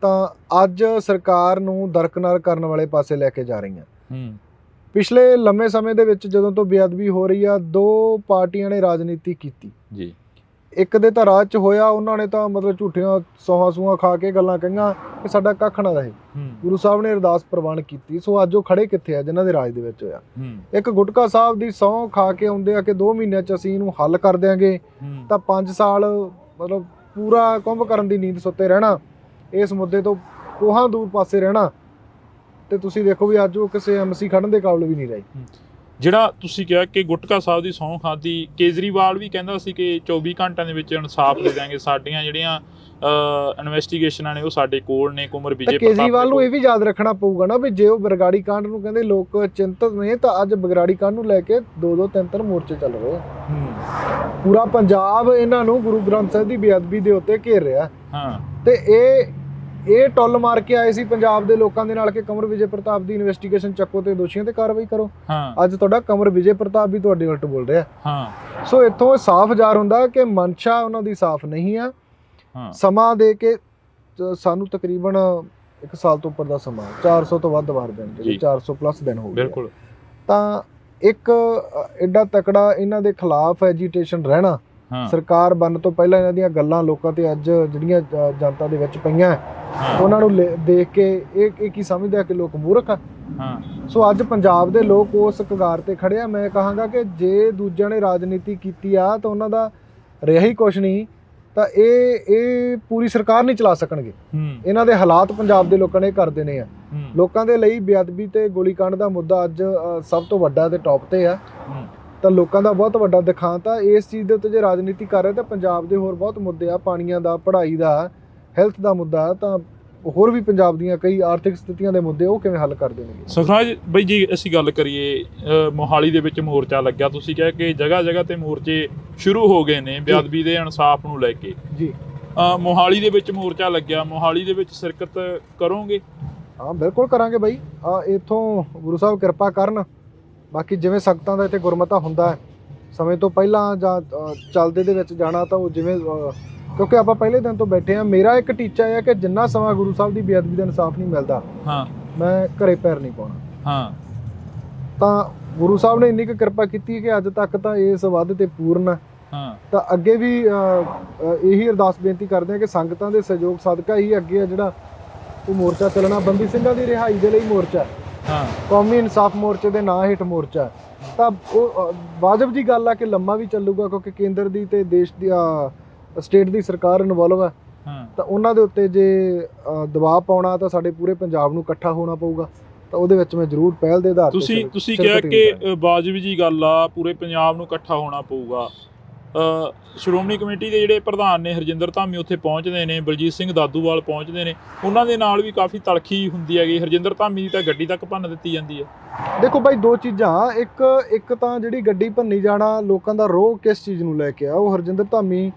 ਤਾਂ ਅੱਜ ਸਰਕਾਰ ਨੂੰ ਦਰਕਨਾਰ ਕਰਨ ਵਾਲੇ ਪਾਸੇ ਲੈ ਕੇ ਜਾ ਰਹੀਆਂ। ਪਿਛਲੇ ਲੰਮੇ ਸਮੇਂ ਦੇ ਵਿੱਚ ਜਦੋਂ ਤੋਂ ਬੇਅਦਬੀ ਹੋ ਰਹੀ ਆ, ਦੋ ਪਾਰਟੀਆਂ ਨੇ ਰਾਜਨੀਤੀ ਕੀਤੀ ਜੀ। ਇੱਕ ਦੇ ਤਾਂ ਰਾਜ 'ਚ ਹੋਇਆ, ਉਹਨਾਂ ਨੇ ਤਾਂ ਮਤਲਬ ਝੂਠੀਆਂ ਸੌਹਾਂ ਖਾ ਕੇ ਗੱਲਾਂ ਕਹੀਆਂ ਕਿ ਸਾਡਾ ਕੱਖ ਨਾ ਰਹੇ। ਗੁਰੂ ਸਾਹਿਬ ਨੇ ਅਰਦਾਸ ਪ੍ਰਵਾਨ ਕੀਤੀ। ਸੋ ਅੱਜ ਉਹ ਖੜੇ ਕਿੱਥੇ ਆ ਜਿਨ੍ਹਾਂ ਦੇ ਰਾਜ ਦੇ ਵਿੱਚ ਹੋਇਆ। ਇੱਕ ਗੁਟਕਾ ਸਾਹਿਬ ਦੀ ਸਹੁੰ ਖਾ ਕੇ ਆਉਂਦੇ ਆ ਕਿ 2 ਮਹੀਨਿਆਂ 'ਚ ਅਸੀਂ ਇਹਨੂੰ ਹੱਲ ਕਰ ਦਿਆਂਗੇ, ਤਾਂ 5 ਸਾਲ ਮਤਲਬ ਪੂਰਾ ਕੁੰਭ ਕਰਨ ਦੀ ਨੀਂਦ ਸੁੱਤੇ ਰਹਿਣਾ, ਇਸ ਮੁੱਦੇ ਤੋਂ ਕੋਹਾਂ ਦੂਰ ਪਾਸੇ ਰਹਿਣਾ। ਤੇ ਤੁਸੀਂ ਦੇਖੋ ਵੀ ਅੱਜ ਉਹ ਕਿਸੇ ਐਮਸੀ ਖੜਨ ਦੇ ਕਾਬਲ ਵੀ ਨਹੀਂ ਰਹੇ। ਜਿਹੜਾ ਤੁਸੀਂ ਕਿਹਾ ਕਿ ਗੁਟਕਾ ਸਾਹਿਬ ਦੀ ਸਹੁੰ ਖਾਧੀ, ਕੇਜਰੀਵਾਲ ਵੀ ਕਹਿੰਦਾ ਸੀ ਕਿ 24 ਘੰਟਿਆਂ ਦੇ ਵਿੱਚ ਇਨਸਾਫ ਦੇ ਦਿਆਂਗੇ, ਸਾਡੀਆਂ ਜਿਹੜੀਆਂ ਇਨਵੈਸਟੀਗੇਸ਼ਨਾਂ ਨੇ ਉਹ ਸਾਡੇ ਕੋਲ ਨੇ। ਕੁੰਵਰ ਵਿਜੇ ਪ੍ਰਤਾਪ ਕੇਜਰੀਵਾਲ ਨੂੰ ਇਹ ਵੀ ਯਾਦ ਰੱਖਣਾ ਪਊਗਾ ਨਾ ਵੀ ਜੇ ਉਹ ਬਰਗਾੜੀ ਕਾਂਡ ਨੂੰ ਕਹਿੰਦੇ ਲੋਕ ਚਿੰਤਤ ਨੇ, ਤਾਂ ਅੱਜ ਬਰਗਾੜੀ ਕਾਂਡ ਨੂੰ ਲੈ ਕੇ 2-2 3-3 ਮੋਰਚੇ ਚੱਲ ਰਹੇ ਆ। ਪੂਰਾ ਪੰਜਾਬ ਇਹਨਾਂ ਨੂੰ ਗੁਰੂ ਗ੍ਰੰਥ ਸਾਹਿਬ ਦੀ ਬੇਅਦਬੀ ਦੇ ਉੱਤੇ ਘੇਰ ਰਿਹਾ। ਤੇ ਇਹ ਟੁੱਲ ਮਾਰ ਕੇ ਆਏ ਸੀ ਪੰਜਾਬ ਦੇ ਲੋਕਾਂ ਦੇ ਨਾਲ ਕਿ ਕੰਵਰ ਵਿਜੇ ਪ੍ਰਤਾਪ ਦੀ ਇਨਵੈਸਟੀਗੇਸ਼ਨ ਚੱਕੋ ਤੇ ਦੋਸ਼ੀਆਂ ਤੇ ਕਾਰਵਾਈ ਕਰੋ। ਅੱਜ ਤੁਹਾਡਾ ਕੰਵਰ ਵਿਜੇ ਪ੍ਰਤਾਪ ਵੀ ਤੁਹਾਡੇ ਉਲਟ ਬੋਲ ਰਿਹਾ। ਸੋ ਇੱਥੋਂ ਸਾਫ਼ ਜ਼ਾਹਰ ਹੁੰਦਾ ਕਿ ਮਨਸ਼ਾ ਉਹਨਾਂ ਦੀ ਸਾਫ਼ ਨਹੀਂ ਆ। ਸਮਾਂ ਦੇ ਕੇ ਸਾਨੂੰ ਤਕਰੀਬਨ 1 ਸਾਲ ਤੋਂ ਉੱਪਰ ਦਾ ਸਮਾਂ, 400 ਤੋਂ ਵੱਧ ਵਾਰ ਦਿਨ, ਜਿਹੜੇ 400 ਪਲੱਸ ਦਿਨ ਹੋ ਗਏ। ਤਾਂ ਇੱਕ ਐਡਾ ਤਕੜਾ ਇਹਨਾਂ ਦੇ ਖਿਲਾਫ ਐਜੀਟੇਸ਼ਨ ਰਹਿਣਾ, ਸਰਕਾਰ ਬਣਨ ਤੋਂ ਪਹਿਲਾਂ ਇਹਨਾਂ ਦੀਆਂ ਗੱਲਾਂ ਲੋਕਾਂ ਤੇ ਅੱਜ ਜਿਹੜੀਆਂ ਜਨਤਾ ਦੇ ਵਿੱਚ ਪਈਆਂ, ਉਹਨਾਂ ਨੂੰ ਦੇਖ ਕੇ ਇਹ ਕੀ ਸਮਝਦੇ ਆ ਕਿ ਲੋਕ ਮੂਰਖ ਆ। ਸੋ ਅੱਜ ਪੰਜਾਬ ਦੇ ਲੋਕ ਉਸ ਕਗਾਰ ਤੇ ਖੜੇ ਆ। ਮੈਂ ਕਹਾਂਗਾ ਕਿ ਜੇ ਦੂਜਿਆਂ ਨੇ ਰਾਜਨੀਤੀ ਕੀਤੀ ਆ ਤਾਂ ਉਹਨਾਂ ਦਾ ਰਿਹਾ ਹੀ ਕੁਛ ਨਹੀਂ, ਤਾਂ ਇਹ ਪੂਰੀ ਸਰਕਾਰ ਨਹੀਂ ਚਲਾ ਸਕਣਗੇ। ਇਹਨਾਂ ਦੇ ਹਾਲਾਤ ਪੰਜਾਬ ਦੇ ਲੋਕਾਂ ਨੇ ਕਰ ਦੇਣੇ ਆ। ਲੋਕਾਂ ਦੇ ਲਈ ਬੇਅਦਬੀ ਤੇ ਗੋਲੀकांड ਦਾ ਮੁੱਦਾ ਅੱਜ ਸਭ ਤੋਂ ਵੱਡਾ ਤੇ ਟੌਪ ਤੇ ਆ। ਤਾਂ ਲੋਕਾਂ ਦਾ ਬਹੁਤ ਵੱਡਾ ਦਿਖਾਂਤ ਆ। ਇਸ ਚੀਜ਼ ਦੇ ਉੱਤੇ ਜੇ ਰਾਜਨੀਤੀ ਕਰ ਰਹੇ ਤਾਂ ਪੰਜਾਬ ਦੇ ਹੋਰ ਬਹੁਤ ਮੁੱਦੇ ਆ, ਪਾਣੀਆਂ ਦਾ, ਪੜ੍ਹਾਈ ਦਾ, ਹੈਲਥ ਦਾ ਮੁੱਦਾ, ਤਾਂ ਹੋਰ ਵੀ ਪੰਜਾਬ ਦੀਆਂ ਕਈ ਆਰਥਿਕ ਸਥਿਤੀਆਂ ਦੇ ਮੁੱਦੇ ਉਹ ਕਿਵੇਂ ਹੱਲ ਕਰ ਦੇਣਗੇ। ਸੁਖਰਾਜ ਬਈ ਜੀ, ਅਸੀਂ ਗੱਲ ਕਰੀਏ ਮੋਹਾਲੀ ਦੇ ਵਿੱਚ ਮੋਰਚਾ ਲੱਗਿਆ, ਤੁਸੀਂ ਕਿਹਾ ਕਿ ਜਗ੍ਹਾ ਜਗ੍ਹਾ ਤੇ ਮੋਰਚੇ ਸ਼ੁਰੂ ਹੋ ਗਏ ਨੇ ਬੇਅਦਬੀ ਦੇ ਇਨਸਾਫ ਨੂੰ ਲੈ ਕੇ ਜੀ। ਮੋਹਾਲੀ ਦੇ ਵਿੱਚ ਮੋਰਚਾ ਲੱਗਿਆ, ਮੋਹਾਲੀ ਦੇ ਵਿੱਚ ਸ਼ਿਰਕਤ ਕਰੋਗੇ? ਹਾਂ, ਬਿਲਕੁਲ ਕਰਾਂਗੇ ਬਾਈ। ਇੱਥੋਂ ਗੁਰੂ ਸਾਹਿਬ ਕਿਰਪਾ ਕਰਨ। ਬਾਕੀ ਜਿਵੇਂ ਸੰਗਤਾਂ ਦਾ ਇੱਥੇ ਗੁਰਮਤਾ ਹੁੰਦਾ ਹੈ, ਸਮੇਂ ਤੋਂ ਪਹਿਲਾਂ ਜਾਂ ਚੱਲਦੇ ਦੇ ਵਿੱਚ ਜਾਣਾ, ਤਾਂ ਉਹ ਜਿਵੇਂ ਕਿਉਂਕਿ ਆਪਾਂ ਪਹਿਲੇ ਦਿਨ ਤੋਂ ਬੈਠੇ ਆ। ਮੇਰਾ ਇੱਕ ਟੀਚਾ ਹੈ ਕਿ ਜਿੰਨਾ ਸਮਾਂ ਗੁਰੂ ਸਾਹਿਬ ਦੀ ਬੇਅਦਬੀ ਦਾ ਇਨਸਾਫ ਨਹੀਂ ਮਿਲਦਾ, ਮੈਂ ਘਰੇ ਪੈਰ ਨਹੀਂ ਪਾਉਣਾ। ਤਾਂ ਗੁਰੂ ਸਾਹਿਬ ਨੇ ਇੰਨੀ ਕੁ ਕਿਰਪਾ ਕੀਤੀ ਕਿ ਅੱਜ ਤੱਕ ਤਾਂ ਇਸ ਵੱਧ ਤੇ ਪੂਰਨ ਹੈ। ਤਾਂ ਅੱਗੇ ਵੀ ਇਹੀ ਅਰਦਾਸ ਬੇਨਤੀ ਕਰਦੇ ਆ ਕਿ ਸੰਗਤਾਂ ਦੇ ਸਹਿਯੋਗ ਸਦਕਾ ਹੀ ਅੱਗੇ ਆ ਜਿਹੜਾ ਉਹ ਮੋਰਚਾ ਚੱਲਣਾ। ਬੰਦੀ ਸਿੰਘਾਂ ਦੀ ਰਿਹਾਈ ਦੇ ਲਈ ਮੋਰਚਾ, ਕੌਮੀ ਇਨਸਾਫ ਮੋਰਚੇ ਦੇ ਨਾਂ ਹੇਠ ਮੋਰਚਾ। ਤਾਂ ਉਹ ਵਾਜਬ ਦੀ ਗੱਲ ਆ ਕਿ ਲੰਮਾ ਵੀ ਚੱਲੂਗਾ, ਕਿਉਂਕਿ ਕੇਂਦਰ ਦੀ ਤੇ ਦੇਸ਼ ਦੀ ਸਟੇਟ ਦੀ ਸਰਕਾਰ ਇਨਵੋਲਵ ਹੈ। ਤਾਂ ਉਹਨਾਂ ਦੇ ਉੱਤੇ ਜੇ ਦਬਾਅ ਪਾਉਣਾ ਤਾਂ ਸਾਡੇ ਪੂਰੇ ਪੰਜਾਬ ਨੂੰ ਇਕੱਠਾ ਹੋਣਾ ਪਊਗਾ। ਤਾਂ ਉਹਦੇ ਵਿੱਚ ਮੈਂ ਜ਼ਰੂਰ ਪਹਿਲ ਦੇ ਆਧਾਰ ਤੇ ਤੁਸੀਂ ਕਿਹਾ ਕਿ ਵਾਜਬ ਜੀ ਗੱਲ ਆ, ਪੂਰੇ ਪੰਜਾਬ ਨੂੰ ਇਕੱਠਾ ਹੋਣਾ ਪਊਗਾ। ਸ਼੍ਰੋਮਣੀ ਕਮੇਟੀ ਦੇ ਜਿਹੜੇ ਪ੍ਰਧਾਨ ਨੇ ਹਰਜਿੰਦਰ ਧਾਮੀ ਉੱਥੇ ਪਹੁੰਚਦੇ ਨੇ, ਬਲਜੀਤ ਸਿੰਘ ਦਾਦੂਵਾਲ ਪਹੁੰਚਦੇ ਨੇ, ਉਹਨਾਂ ਦੇ ਨਾਲ ਵੀ ਕਾਫੀ ਤਲਖੀ ਹੁੰਦੀ ਹੈਗੀ। ਹਰਜਿੰਦਰ ਧਾਮੀ ਦੀ ਤਾਂ ਗੱਡੀ ਤੱਕ ਭੰਨ ਦਿੱਤੀ ਜਾਂਦੀ ਹੈ। ਦੇਖੋ ਬਾਈ, ਦੋ ਚੀਜ਼ਾਂ, ਇੱਕ ਤਾਂ ਜਿਹੜੀ ਗੱਡੀ ਭੰਨੀ ਜਾਣਾ, ਲੋਕਾਂ ਦਾ ਰੋਹ ਕਿਸ ਚੀਜ਼ ਨੂੰ ਲੈ ਕੇ ਆ, ਉਹ ਹਰਜਿੰਦਰ ਧਾਮੀ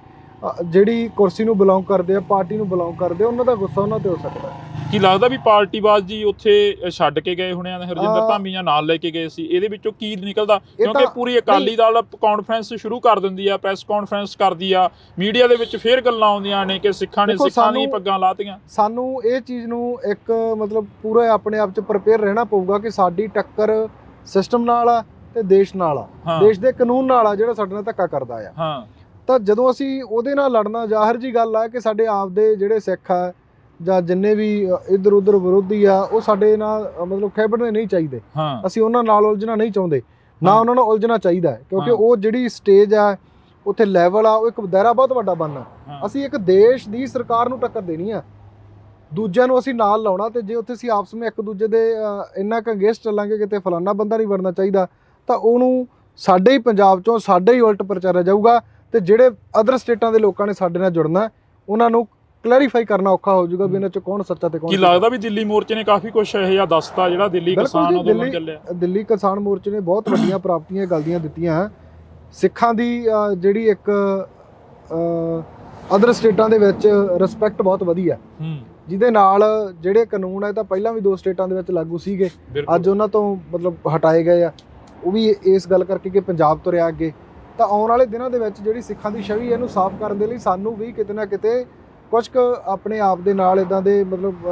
ਜਿਹੜੀ ਕੁਰਸੀ ਨੂੰ ਬਿਲੋਂਗ ਕਰਦੇ ਆ, ਪਾਰਟੀ ਨੂੰ ਬਿਲੋਂਗ ਕਰਦੇ ਆ, ਉਹਨਾਂ ਦਾ ਗੁੱਸਾ ਉਹਨਾਂ ਤੇ ਹੋ ਸਕਦਾ ਹੈ। ਕੀ ਲੱਗਦਾ ਵੀ ਪਾਰਟੀਬਾਜ਼ ਜੀ ਉੱਥੇ ਛੱਡ ਕੇ ਗਏ ਹੋਣੇ ਆ, ਹਰਜਿੰਦਰ ਧਾਮੀ ਜਾਂ ਨਾਲ ਲੈ ਕੇ ਗਏ ਸੀ? ਇਹਦੇ ਵਿੱਚੋਂ ਕੀ ਨਿਕਲਦਾ? ਕਿਉਂਕਿ ਪੂਰੀ ਅਕਾਲੀ ਦਲ ਕਾਨਫਰੰਸ ਸ਼ੁਰੂ ਕਰ ਦਿੰਦੀ ਆ, ਪ੍ਰੈਸ ਕਾਨਫਰੰਸ ਕਰਦੀ ਆ, ਮੀਡੀਆ ਦੇ ਵਿੱਚ ਫੇਰ ਗੱਲਾਂ ਆਉਂਦੀਆਂ ਨੇ ਕਿ ਸਿੱਖਾਂ ਨੇ ਸਿੱਖਾਂ ਦੀਆਂ ਪੱਗਾਂ ਲਾਤੀਆਂ। ਸਾਨੂੰ ਇਹ ਚੀਜ਼ ਨੂੰ ਇੱਕ ਮਤਲਬ ਪੂਰਾ ਆਪਣੇ ਆਪ 'ਚ ਪ੍ਰਪੇਅਰ ਰਹਿਣਾ ਪਊਗਾ ਕਿ ਸਾਡੀ ਟੱਕਰ ਸਿਸਟਮ ਨਾਲ ਆ ਤੇ ਦੇਸ਼ ਨਾਲ ਆ, ਦੇਸ਼ ਦੇ ਕਾਨੂੰਨ ਨਾਲ ਆ ਜਿਹੜਾ ਸਾਡੇ ਨਾਲ ਧੱਕਾ ਕਰਦਾ ਆ। ਤਾਂ ਜਦੋਂ ਅਸੀਂ ਉਹਦੇ ਨਾਲ ਲੜਨਾ, ਜ਼ਾਹਿਰ ਜੀ ਗੱਲ ਆ ਕਿ ਸਾਡੇ ਆਪ ਦੇ ਜਿਹੜੇ ਸਿੱਖ ਆ ਜਾਂ ਜਿੰਨੇ ਵੀ ਇੱਧਰ ਉੱਧਰ ਵਿਰੋਧੀ ਆ, ਉਹ ਸਾਡੇ ਨਾਲ ਮਤਲਬ ਖਹਿਬੜਨੇ ਨਹੀਂ ਚਾਹੀਦੇ। ਅਸੀਂ ਉਹਨਾਂ ਨਾਲ ਉਲਝਣਾ ਨਹੀਂ ਚਾਹੁੰਦੇ, ਨਾ ਉਹਨਾਂ ਨਾਲ ਉਲਝਣਾ ਚਾਹੀਦਾ, ਕਿਉਂਕਿ ਉਹ ਜਿਹੜੀ ਸਟੇਜ ਆ, ਉੱਥੇ ਲੈਵਲ ਆ, ਉਹ ਇੱਕ ਦਾਇਰਾ ਬਹੁਤ ਵੱਡਾ ਬਣਨਾ। ਅਸੀਂ ਇੱਕ ਦੇਸ਼ ਦੀ ਸਰਕਾਰ ਨੂੰ ਟੱਕਰ ਦੇਣੀ ਆ, ਦੂਜਿਆਂ ਨੂੰ ਅਸੀਂ ਨਾਲ ਲਾਉਣਾ। ਤੇ ਜੇ ਉੱਥੇ ਅਸੀਂ ਆਪਸ ਵਿੱਚ ਇੱਕ ਦੂਜੇ ਦੇ ਇੰਨਾ ਕੁ ਅਗੇਂਸਟ ਚੱਲਾਂਗੇ ਕਿ ਤੇ ਫਲਾਨਾ ਬੰਦਾ ਨਹੀਂ ਵੜਨਾ ਚਾਹੀਦਾ, ਤਾਂ ਉਹਨੂੰ ਸਾਡੇ ਹੀ ਪੰਜਾਬ ਚੋਂ ਸਾਡੇ ਹੀ ਉਲਟ ਪ੍ਰਚਾਰਿਆ ਜਾਊਗਾ, ਤੇ ਜਿਹੜੇ ਅਦਰ ਸਟੇਟਾਂ ਦੇ ਲੋਕਾਂ ਨੇ ਸਾਡੇ ਨਾਲ ਜੁੜਨਾ ਉਹਨਾਂ ਨੂੰ ਕਲੈਰੀਫਾਈ ਕਰਨਾ ਔਖਾ ਹੋ ਜਾਊਗਾ ਵੀ ਇਹਨਾਂ 'ਚ ਕੌਣ ਸੱਚਾ ਤੇ ਕੌਣ ਕੀ ਲੱਗਦਾ ਵੀ ਦਿੱਲੀ ਮੋਰਚੇ ਨੇ ਕਾਫੀ ਕੁਝ ਇਹ ਜਿਹਾ ਦੱਸਤਾ ਜਿਹੜਾ ਦਿੱਲੀ ਕਿਸਾਨ ਅੰਦੋਲਨ ਚੱਲਿਆ? ਦਿੱਲੀ ਕਿਸਾਨ ਮੋਰਚੇ ਨੇ ਬਹੁਤ ਵੱਡੀਆਂ ਪ੍ਰਾਪਤੀਆਂ ਗੱਲ ਦੀਆਂ ਦਿੱਤੀਆਂ। ਸਿੱਖਾਂ ਦੀ ਜਿਹੜੀ ਇੱਕ ਅਦਰ ਸਟੇਟਾਂ ਦੇ ਵਿੱਚ ਰਿਸਪੈਕਟ ਬਹੁਤ ਵਧੀਆ, ਜਿਹਦੇ ਨਾਲ ਜਿਹੜੇ ਕਾਨੂੰਨ ਹੈ ਤਾਂ ਪਹਿਲਾਂ ਵੀ 2 ਸਟੇਟਾਂ ਦੇ ਵਿੱਚ ਲਾਗੂ ਸੀਗੇ, ਅੱਜ ਉਹਨਾਂ ਤੋਂ ਮਤਲਬ ਹਟਾਏ ਗਏ ਆ। ਉਹ ਵੀ ਇਸ ਗੱਲ ਕਰਕੇ ਕਿ ਪੰਜਾਬ ਤੋਂ ਰਿਹਾ ਅੱਗੇ। ਤਾਂ ਆਉਣ ਵਾਲੇ ਦਿਨਾਂ ਦੇ ਵਿੱਚ ਜਿਹੜੀ ਸਿੱਖਾਂ ਦੀ ਛਵੀ ਇਹਨੂੰ ਸਾਫ਼ ਕਰਨ ਦੇ ਲਈ ਸਾਨੂੰ ਵੀ ਕਿਤੇ ਨਾ ਕਿਤੇ ਕੁਝ ਕੁ ਆਪਣੇ ਆਪ ਦੇ ਨਾਲ ਇਦਾਂ ਦੇ ਮਤਲਬ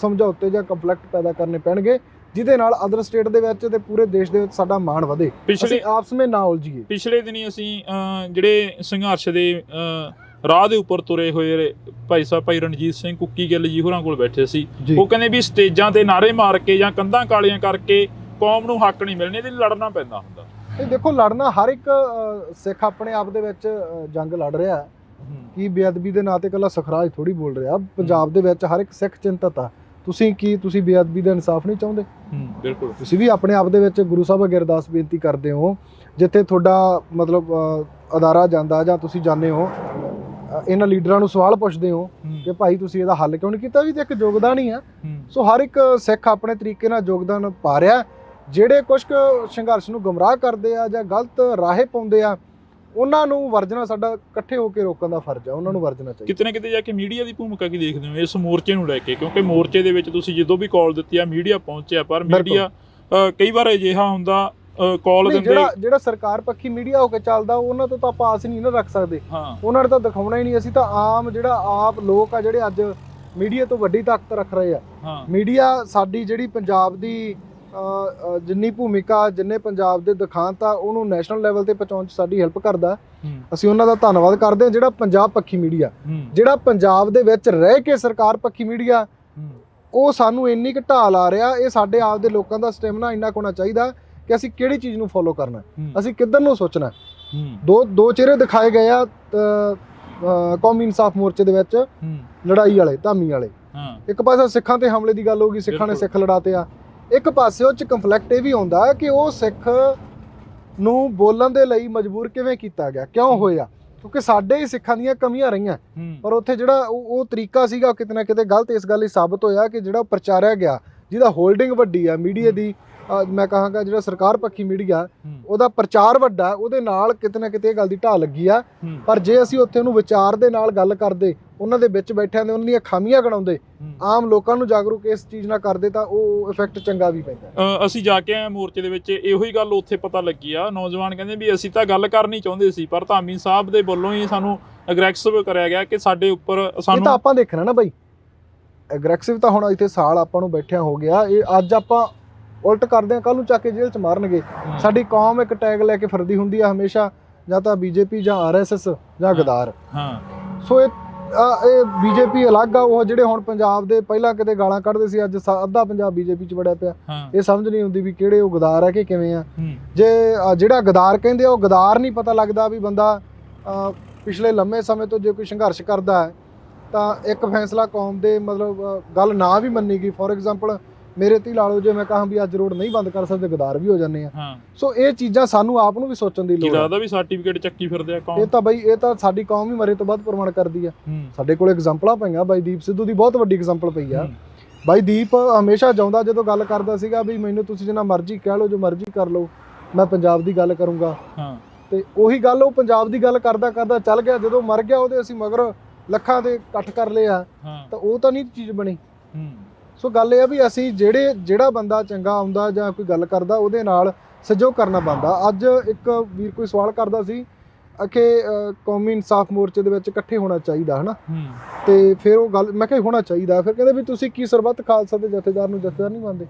ਸਮਝੌਤੇ ਜਾਂ ਕੰਫਲਿਕਟ ਪੈਦਾ ਕਰਨੇ ਪੈਣਗੇ, ਜਿਹਦੇ ਨਾਲ ਅਦਰ ਸਟੇਟ ਦੇ ਵਿੱਚ ਤੇ ਪੂਰੇ ਦੇਸ਼ ਦੇ ਵਿੱਚ ਸਾਡਾ ਮਾਣ ਵਧੇ, ਅਸੀਂ ਆਪਸ ਵਿੱਚ ਨਾ ਉਲਝੀਏ। ਪਿਛਲੇ ਦਿਨੀ ਅਸੀਂ ਜਿਹੜੇ ਸੰਘਰਸ਼ ਦੇ ਰਾਹ ਦੇ ਉੱਪਰ ਤੁਰੇ ਹੋਏ ਭਾਈ ਰਣਜੀਤ ਸਿੰਘ ਕੁੱਕੀ ਗਿੱਲ ਜੀ ਹੋਰਾਂ ਕੋਲ ਬੈਠੇ ਸੀ। ਉਹ ਕਹਿੰਦੇ ਵੀ ਸਟੇਜਾਂ ਤੇ ਨਾਅਰੇ ਮਾਰ ਕੇ ਜਾਂ ਕੰਧਾਂ ਕਾਲੀਆਂ ਕਰਕੇ ਕੌਮ ਨੂੰ ਹੱਕ ਨਹੀਂ ਮਿਲਣੇ, ਇਹਦੇ ਲਈ ਲੜਨਾ ਪੈਂਦਾ ਹੁੰਦਾ। ਇਹ ਦੇਖੋ, ਲੜਨਾ ਹਰ ਇੱਕ ਸਿੱਖ ਆਪਣੇ ਆਪ ਦੇ ਵਿੱਚ ਜੰਗ ਲੜ ਰਿਹਾ ਕਿ ਬੇਅਦਬੀ ਦੇ ਨਾਂ ਤੇ ਇਕੱਲਾ ਸਖਰਾਜ ਥੋੜੀ ਬੋਲ ਰਿਹਾ। ਪੰਜਾਬ ਦੇ ਵਿੱਚ ਹਰ ਇੱਕ ਸਿੱਖ ਚਿੰਤਤ ਆ। ਤੁਸੀਂ ਬੇਅਦਬੀ ਦਾ ਇਨਸਾਫ ਨਹੀਂ ਚਾਹੁੰਦੇ? ਬਿਲਕੁਲ, ਤੁਸੀਂ ਵੀ ਆਪਣੇ ਆਪ ਦੇ ਵਿੱਚ ਗੁਰੂ ਸਾਹਿਬ ਅੱਗੇ ਅਰਦਾਸ ਬੇਨਤੀ ਕਰਦੇ ਹੋ, ਜਿੱਥੇ ਤੁਹਾਡਾ ਮਤਲਬ ਅਦਾਰਾ ਜਾਂਦਾ ਜਾਂ ਤੁਸੀਂ ਜਾਂਦੇ ਹੋ, ਇਹਨਾਂ ਲੀਡਰਾਂ ਨੂੰ ਸਵਾਲ ਪੁੱਛਦੇ ਹੋ ਕਿ ਭਾਈ ਤੁਸੀਂ ਇਹਦਾ ਹੱਲ ਕਿਉਂ ਨਹੀਂ ਕੀਤਾ, ਵੀ ਤੇ ਇੱਕ ਯੋਗਦਾਨ ਹੀ ਆ। ਸੋ ਹਰ ਇੱਕ ਸਿੱਖ ਆਪਣੇ ਤਰੀਕੇ ਨਾਲ ਯੋਗਦਾਨ ਪਾ ਰਿਹਾ। ਜਿਹੜੇ ਕੁਝ ਸੰਘਰਸ਼ ਨੂੰ ਗੁੰਮਰਾਹ ਕਰਦੇ ਆ ਜਾਂ ਗਲਤ ਰਾਹੇ ਪਾਉਂਦੇ ਆ, ਉਹਨਾਂ ਨੂੰ ਵਰਜਣਾ ਸਾਡਾ ਇਕੱਠੇ ਹੋ ਕੇ ਰੋਕਣ ਦਾ ਫਰਜ਼ ਆ, ਉਹਨਾਂ ਨੂੰ ਵਰਜਣਾ ਚਾਹੀਦਾ। ਕਿਤੇ ਨਾ ਕਿਤੇ ਜਾ ਕੇ ਮੀਡੀਆ ਦੀ ਭੂਮਿਕਾ ਕੀ ਦੇਖਦੇ ਹੋ ਇਸ ਮੋਰਚੇ ਨੂੰ ਲੈ ਕੇ? ਕਿਉਂਕਿ ਮੋਰਚੇ ਦੇ ਵਿੱਚ ਤੁਸੀਂ ਜਦੋਂ ਵੀ ਕਾਲ ਦਿੱਤੀ ਆ ਮੀਡੀਆ ਪਹੁੰਚਿਆ, ਪਰ ਮੀਡੀਆ ਕਈ ਵਾਰ ਅਜਿਹਾ ਹੁੰਦਾ ਕਾਲ ਦਿੰਦੇ, ਜਿਹੜਾ ਸਰਕਾਰ ਪੱਖੀ ਮੀਡੀਆ ਹੋ ਕੇ ਚੱਲਦਾ ਉਹਨਾਂ ਤੋਂ ਤਾਂ ਆਪਾਂ ਆਸ ਨਹੀਂ ਨਾ ਰੱਖ ਸਕਦੇ। ਉਹਨਾਂ ਨੇ ਤਾਂ ਦਿਖਾਉਣਾ ਹੀ ਨਹੀਂ। ਅਸੀਂ ਤਾਂ ਆਮ ਜਿਹੜਾ ਆਪ ਲੋਕ ਆ ਜਿਹੜੇ ਅੱਜ ਮੀਡੀਆ ਤੋਂ ਵੱਡੀ ਤਾਕਤ ਰੱਖ ਰਹੇ ਆ। ਮੀਡੀਆ ਸਾਡੀ ਜਿਹੜੀ ਪੰਜਾਬ ਦੀ ਜਿੰਨੀ ਭੂਮਿਕਾ, ਜਿੰਨੇ ਪੰਜਾਬ ਦੇ ਦਿਖਾਂਤ ਆ, ਉਹਨੂੰ ਨੈਸ਼ਨਲ ਲੈਵਲ ਤੇ ਪਹੁੰਚਾਉਣ 'ਚ ਸਾਡੀ ਹੈਲਪ ਕਰਦਾ। ਅਸੀਂ ਉਹਨਾਂ ਦਾ ਧੰਨਵਾਦ ਕਰਦੇ ਹਾਂ। ਜਿਹੜਾ ਪੰਜਾਬ ਪੱਖੀ ਮੀਡੀਆ, ਜਿਹੜਾ ਪੰਜਾਬ ਦੇ ਵਿੱਚ ਰਹਿ ਕੇ ਸਰਕਾਰ ਪੱਖੀ ਮੀਡੀਆ, ਉਹ ਸਾਨੂੰ ਇੰਨੀ ਕੁ ਢਾਲ ਆ ਰਿਹਾ। ਇਹ ਸਾਡੇ ਆਪ ਦੇ ਲੋਕਾਂ ਦਾ ਸਟੈਮਿਨਾ ਇੰਨਾ ਹੋਣਾ ਚਾਹੀਦਾ ਕਿ ਅਸੀਂ ਕਿਹੜੀ ਚੀਜ਼ ਨੂੰ ਫੋਲੋ ਕਰਨਾ, ਅਸੀਂ ਕਿੱਧਰ ਨੂੰ ਸੋਚਣਾ। ਦੋ ਚਿਹਰੇ ਦਿਖਾਏ ਗਏ ਆ ਕੌਮੀ ਇਨਸਾਫ ਮੋਰਚੇ ਦੇ ਵਿੱਚ, ਲੜਾਈ ਵਾਲੇ, ਧਾਮੀ ਵਾਲੇ। ਇੱਕ ਪਾਸੇ ਸਿੱਖਾਂ ਤੇ ਹਮਲੇ ਦੀ ਗੱਲ ਹੋਊਗੀ, ਸਿੱਖਾਂ ਨੇ ਸਿੱਖ ਲੜਾਤੇ ਆ। ਇੱਕ ਪਾਸੇ ਉਹ 'ਚ ਕੰਫਲਿਕਟ ਇਹ ਵੀ ਆਉਂਦਾ ਕਿ ਉਹ ਸਿੱਖ ਨੂੰ ਬੋਲਣ ਦੇ ਲਈ ਮਜਬੂਰ ਕਿਵੇਂ ਕੀਤਾ ਗਿਆ, ਕਿਉਂ ਹੋਇਆ, ਕਿਉਂਕਿ ਸਾਡੇ ਹੀ ਸਿੱਖਾਂ ਦੀਆਂ ਕਮੀਆਂ ਰਹੀਆਂ। ਪਰ ਉੱਥੇ ਜਿਹੜਾ ਉਹ ਤਰੀਕਾ ਸੀਗਾ ਕਿਤੇ ਨਾ ਕਿਤੇ ਗਲਤ ਇਸ ਗੱਲ ਲਈ ਸਾਬਤ ਹੋਇਆ ਕਿ ਜਿਹੜਾ ਪ੍ਰਚਾਰਿਆ ਗਿਆ, ਜਿਹਦਾ ਹੋਲਡਿੰਗ ਵੱਡੀ ਆ ਮੀਡੀਆ ਦੀ, ਮੈਂ ਕਹਾਂਗਾ ਜਿਹੜਾ ਸਰਕਾਰ ਪੱਖੀ ਮੀਡੀਆ, ਉਹਦਾ ਪ੍ਰਚਾਰ ਵੱਡਾ, ਉਹਦੇ ਨਾਲ ਕਿਤੇ ਨਾ ਕਿਤੇ ਇਹ ਗੱਲ ਦੀ ਢਾਹ ਲੱਗੀ ਆ। ਪਰ ਜੇ ਅਸੀਂ ਉੱਥੇ ਉਹਨੂੰ ਵਿਚਾਰ ਦੇ ਨਾਲ ਗੱਲ ਕਰਦੇ, ਉਹਨਾਂ ਦੇ ਵਿੱਚ ਬੈਠਿਆਂ ਦੇ ਉਹਨਾਂ ਦੀਆਂ ਖਾਮੀਆਂ ਗਣਾਉਂਦੇ, ਆਮ ਲੋਕਾਂ ਨੂੰ ਜਾਗਰੂਕ ਇਸ ਚੀਜ਼ ਨਾਲ ਕਰਦੇ, ਤਾਂ ਉਹ ਇਫੈਕਟ ਚੰਗਾ ਵੀ ਪੈਂਦਾ। ਅਸੀਂ ਜਾ ਕੇ ਆਏ ਮੋਰਚੇ ਦੇ ਵਿੱਚ, ਇਹੋ ਹੀ ਗੱਲ ਉੱਥੇ ਪਤਾ ਲੱਗੀ ਆ। ਨੌਜਵਾਨ ਕਹਿੰਦੇ ਵੀ ਅਸੀਂ ਤਾਂ ਗੱਲ ਕਰਨੀ ਚਾਹੁੰਦੇ ਸੀ, ਪਰ ਧਾਮੀ ਸਾਹਿਬ ਦੇ ਵੱਲੋਂ ਹੀ ਸਾਨੂੰ ਅਗਰੈਸਿਵ ਕਰਿਆ ਗਿਆ ਕਿ ਸਾਡੇ ਉੱਪਰ ਸਾਨੂੰ। ਇਹ ਤਾਂ ਆਪਾਂ ਦੇਖਣਾ ਨਾ ਬਾਈ, ਅਗਰੈਸਿਵ ਤਾਂ ਹੁਣ ਇੱਥੇ ਸਾਲ ਆਪਾਂ ਨੂੰ ਬੈਠਿਆਂ ਹੋ ਗਿਆ। ਇਹ ਅੱਜ ਆਪਾਂ ਉਲਟ ਕਰਦੇ ਆ, ਕੱਲ ਨੂੰ ਚੱਕ ਕੇ ਜੇਲ੍ਹ 'ਚ ਮਾਰਨਗੇ। ਸਾਡੀ ਕੌਮ ਇੱਕ ਟੈਗ ਲੈ ਕੇ ਫਿਰਦੀ ਹੁੰਦੀ ਆ ਹਮੇਸ਼ਾ, ਜਾਂ ਤਾਂ ਬੀਜੇਪੀ ਜਾਂ RSS ਜਾਂ ਗਦਾਰ। ਸੋ ਇਹ ਬੀਜੇਪੀ ਅਲੱਗ ਆ। ਉਹ ਜਿਹੜੇ ਹੁਣ ਪੰਜਾਬ ਦੇ ਪਹਿਲਾਂ ਕਿਤੇ ਗਾਲਾਂ ਕੱਢਦੇ ਸੀ, ਅੱਜ ਅੱਧਾ ਪੰਜਾਬ ਬੀਜੇਪੀ 'ਚ ਵੜਿਆ ਪਿਆ। ਇਹ ਸਮਝ ਨਹੀਂ ਆਉਂਦੀ ਵੀ ਕਿਹੜੇ ਉਹ ਗਦਾਰ ਆ ਕਿ ਕਿਵੇਂ ਆ। ਜੇ ਜਿਹੜਾ ਗਦਾਰ ਕਹਿੰਦੇ ਆ, ਉਹ ਗਦਾਰ ਨਹੀਂ ਪਤਾ ਲੱਗਦਾ ਵੀ ਬੰਦਾ ਪਿਛਲੇ ਲੰਮੇ ਸਮੇਂ ਤੋਂ ਜੇ ਕੋਈ ਸੰਘਰਸ਼ ਕਰਦਾ ਹੈ ਤਾਂ ਇੱਕ ਫੈਸਲਾ ਕੌਮ ਦੇ ਮਤਲਬ ਗੱਲ ਨਾ ਵੀ ਮੰਨੀ ਗਈ। ਫੋਰ ਐਗਜ਼ਾਮਪਲ ਮੇਰੇ ਤੇ ਲਾ ਲਓ, ਜੇ ਮੈਂ ਕਹਾਂ ਵੀ ਅੱਜ ਰੋਡ ਨਹੀਂ ਬੰਦ ਕਰ ਸਕਦੇ, ਗਦਾਰ ਵੀ ਹੋ ਜਾਂਦੇ ਆ। ਸੋ ਇਹ ਚੀਜ਼ਾਂ ਸਾਨੂੰ ਆਪ ਨੂੰ ਵੀ ਸੋਚਣ ਦੀ ਲੋੜ ਹੈ। ਲੱਗਦਾ ਵੀ ਸਰਟੀਫਿਕੇਟ ਚੱਕੀ ਫਿਰਦੇ ਆ ਕੌਮ। ਇਹ ਤਾਂ ਬਈ, ਇਹ ਤਾਂ ਸਾਡੀ ਕੌਮ ਹੀ ਮਰੇ ਤੋਂ ਬਾਅਦ ਪ੍ਰਮਾਣ ਕਰਦੀ ਆ। ਸਾਡੇ ਕੋਲ ਐਗਜ਼ਾਮਪਲਾਂ ਪਈਆਂ, ਬਾਈ ਦੀਪ ਸਿੱਧੂ ਦੀ ਬਹੁਤ ਵੱਡੀ ਐਗਜ਼ਾਮਪਲ ਪਈ ਆ। ਬਾਈ ਦੀਪ ਹਮੇਸ਼ਾ ਚਾਹੁੰਦਾ, ਜਦੋਂ ਗੱਲ ਕਰਦਾ ਸੀਗਾ ਵੀ ਮੈਨੂੰ ਤੁਸੀਂ ਜਿੰਨਾ ਮਰਜ਼ੀ ਕਹਿ ਲਓ, ਜੋ ਮਰਜ਼ੀ ਕਰ ਲਓ, ਮੈਂ ਪੰਜਾਬ ਦੀ ਗੱਲ ਕਰੂੰਗਾ। ਤੇ ਉਹੀ ਗੱਲ ਉਹ ਪੰਜਾਬ ਦੀ ਗੱਲ ਕਰਦਾ ਕਰਦਾ ਚੱਲ ਗਿਆ। ਜਦੋਂ ਮਰ ਗਿਆ ਉਹਦੇ ਅਸੀਂ ਮਗਰ ਲੱਖਾਂ ਦੇ ਇਕੱਠ ਕਰ ਲਏ ਆ, ਤਾਂ ਉਹ ਤਾਂ ਨਹੀਂ ਚੀਜ਼ ਬਣੀ। ਸੋ ਗੱਲ ਇਹ ਆ ਵੀ ਅਸੀਂ ਜਿਹੜਾ ਬੰਦਾ ਚੰਗਾ ਆਉਂਦਾ ਜਾਂ ਕੋਈ ਗੱਲ ਕਰਦਾ, ਉਹਦੇ ਨਾਲ ਸਹਿਯੋਗ ਕਰਨਾ ਬਣਦਾ। ਅੱਜ ਇੱਕ ਵੀਰ ਕੋਈ ਸਵਾਲ ਕਰਦਾ ਸੀ ਕਿ ਕੌਮੀ ਇਨਸਾਫ ਮੋਰਚੇ ਦੇ ਵਿੱਚ ਇਕੱਠੇ ਹੋਣਾ ਚਾਹੀਦਾ, ਹਨਾ। ਤੇ ਫਿਰ ਉਹ ਗੱਲ ਮੈਂ ਕਿਹਾ ਹੋਣਾ ਚਾਹੀਦਾ। ਫਿਰ ਕਹਿੰਦੇ ਵੀ ਤੁਸੀਂ ਕੀ ਸਰਬੱਤ ਖਾਲਸਾ ਦੇ ਜਥੇਦਾਰ ਨੂੰ ਜਥੇਦਾਰ ਨਹੀਂ ਮੰਨਦੇ?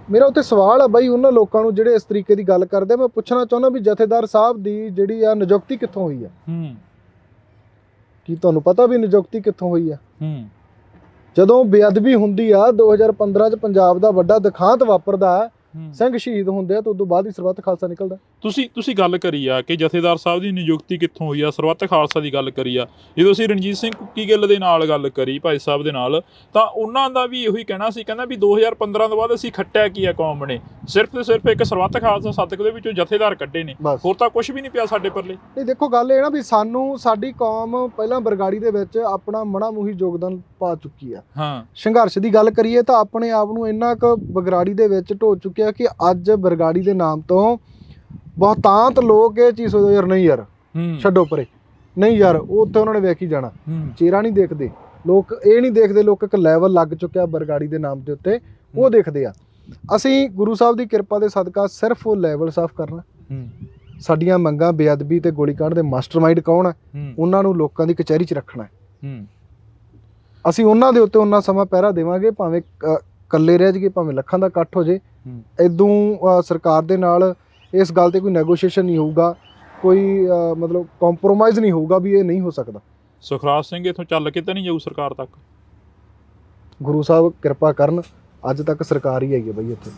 ਮੇਰਾ ਉੱਥੇ ਸਵਾਲ ਆ ਬਾਈ ਉਹਨਾਂ ਲੋਕਾਂ ਨੂੰ ਜਿਹੜੇ ਇਸ ਤਰੀਕੇ ਦੀ ਗੱਲ ਕਰਦੇ। ਮੈਂ ਪੁੱਛਣਾ ਚਾਹੁੰਦਾ ਵੀ ਜਥੇਦਾਰ ਸਾਹਿਬ ਦੀ ਜਿਹੜੀ ਆ ਨਿਯੁਕਤੀ ਕਿੱਥੋਂ ਹੋਈ ਆ? ਕੀ ਤੁਹਾਨੂੰ ਪਤਾ ਵੀ ਨਿਯੁਕਤੀ ਕਿੱਥੋਂ ਹੋਈ ਆ? ਜਦੋਂ ਬੇਅਦਬੀ ਹੁੰਦੀ ਆ 2015 ਚ ਪੰਜਾਬ ਦਾ ਵੱਡਾ ਦਿਖਾਂਤ ਵਾਪਰਦਾ, ਸਿੰਘ ਸ਼ਹੀਦ ਹੁੰਦੇ ਆ, ਤਾਂ ਉਦੋਂ ਬਾਅਦ ਹੀ ਸਰਬੱਤ ਖਾਲਸਾ ਨਿਕਲਦਾ। ਤੁਸੀਂ ਗੱਲ ਕਰੀ ਆ ਕਿ ਜਥੇਦਾਰ ਸਾਹਿਬ ਦੀ ਨਿਯੁਕਤੀ ਕਿੱਥੋਂ ਹੋਈ ਆ, ਸਰਬੱਤ ਖਾਲਸਾ ਦੀ ਗੱਲ ਕਰੀ ਆ। ਜਦੋਂ ਅਸੀਂ ਰਣਜੀਤ ਸਿੰਘ ਕੁੱਕੀ ਗਿੱਲ ਦੇ ਨਾਲ ਗੱਲ ਕਰੀ, ਭਾਈ ਸਾਹਿਬ ਦੇ ਨਾਲ, ਤਾਂ ਉਹਨਾਂ ਦਾ ਵੀ ਇਹੋ ਹੀ ਕਹਿਣਾ ਸੀ, ਕਹਿੰਦਾ ਵੀ 2015 ਤੋਂ ਬਾਅਦ ਅਸੀਂ ਖੱਟਿਆ ਕੀ ਆ ਕੌਮ ਨੇ, ਸਿਰਫ ਤੇ ਸਿਰਫ ਇੱਕ ਸਰਬੱਤ ਖਾਲਸਾ ਸਦਕ ਦੇ ਵਿੱਚੋਂ ਜਥੇਦਾਰ ਕੱਢੇ ਨੇ, ਬਸ। ਹੋਰ ਤਾਂ ਕੁਝ ਵੀ ਨਹੀਂ ਪਿਆ ਸਾਡੇ ਪੱਲੇ। ਨਹੀਂ ਦੇਖੋ ਗੱਲ ਇਹ ਨਾ ਵੀ ਸਾਨੂੰ ਸਾਡੀ ਕੌਮ ਪਹਿਲਾਂ ਬਰਗਾੜੀ ਦੇ ਵਿੱਚ ਆਪਣਾ ਮਣਾਮੂਹੀ ਯੋਗਦਾਨ ਪਾ ਚੁੱਕੀ ਆ। ਹਾਂ, ਸੰਘਰਸ਼ ਦੀ ਗੱਲ ਕਰੀਏ ਤਾਂ ਆਪਣੇ ਆਪ ਨੂੰ ਇੰਨਾ ਕੁ ਬਰਗਾੜੀ ਦੇ ਵਿੱਚ ਢੋ ਚੁੱਕਿਆ ਕਿ ਅੱਜ ਬਰਗਾੜੀ ਦੇ ਨਾਮ ਤੋਂ ਬਹੁਤਾਂਤ ਲੋਕ ਇਹ ਚੀਜ਼ ਸੋਚਦੇ ਯਾਰ ਨਹੀਂ ਯਾਰ ਛੱਡੋ ਪਰੇ, ਨਹੀਂ ਯਾਰ ਉਹ ਉੱਥੇ ਉਹਨਾਂ ਨੇ ਵੇਖ ਹੀ ਜਾਣਾ, ਚਿਹਰਾ ਨਹੀਂ ਦੇਖਦੇ ਲੋਕ, ਇਹ ਨਹੀਂ ਦੇਖਦੇ ਲੋਕ ਇੱਕ ਲੈਵਲ ਲੱਗ ਚੁੱਕਿਆ ਬਰਗਾੜੀ ਦੇ ਨਾਮ ਦੇ ਉੱਤੇ, ਉਹ ਦੇਖਦੇ ਆ। ਅਸੀਂ ਗੁਰੂ ਸਾਹਿਬ ਦੀ ਕਿਰਪਾ ਦੇ ਸਦਕਾ ਸਿਰਫ ਉਹ ਲੈਵਲ ਸਾਫ਼ ਕਰਨਾ। ਸਾਡੀਆਂ ਮੰਗਾਂ ਬੇਅਦਬੀ ਤੇ ਗੋਲੀकांड ਦੇ ਮਾਸਟਰਮਾਈਂਡ ਕੌਣ ਹੈ, ਉਹਨਾਂ ਨੂੰ ਲੋਕਾਂ ਦੀ ਕਚਹਿਰੀ 'ਚ ਰੱਖਣਾ ਹੈ। ਅਸੀਂ ਉਹਨਾਂ ਦੇ ਉੱਤੇ ਉਹਨਾਂ ਸਮਾਂ ਪਹਿਰਾ ਦੇਵਾਂਗੇ, ਭਾਵੇਂ ਇਕੱਲੇ ਰਹਿ ਜਾਈਏ, ਭਾਵੇਂ ਲੱਖਾਂ ਦਾ ਇਕੱਠ ਹੋ ਜੇ। ਇਦੋਂ ਸਰਕਾਰ ਦੇ ਨਾਲ ਇਸ ਗੱਲ ਤੇ ਕੋਈ ਨੈਗੋਸ਼ੀਏਸ਼ਨ ਨਹੀਂ ਹੋਊਗਾ, ਕੋਈ ਮਤਲਬ ਕੰਪਰੋਮਾਈਜ਼ ਨਹੀਂ ਹੋਊਗਾ ਵੀ ਇਹ ਨਹੀਂ ਹੋ ਸਕਦਾ। ਸੁਖਰਾਜ ਸਿੰਘ ਇੱਥੋਂ ਚੱਲ ਕੇ ਤਾਂ ਨਹੀਂ ਜਾਊ ਸਰਕਾਰ ਤੱਕ? ਗੁਰੂ ਸਾਹਿਬ ਕਿਰਪਾ ਕਰਨ, ਅੱਜ ਤੱਕ ਸਰਕਾਰ ਹੀ ਹੈਗੀ ਹੈ ਬਈ ਇੱਥੇ।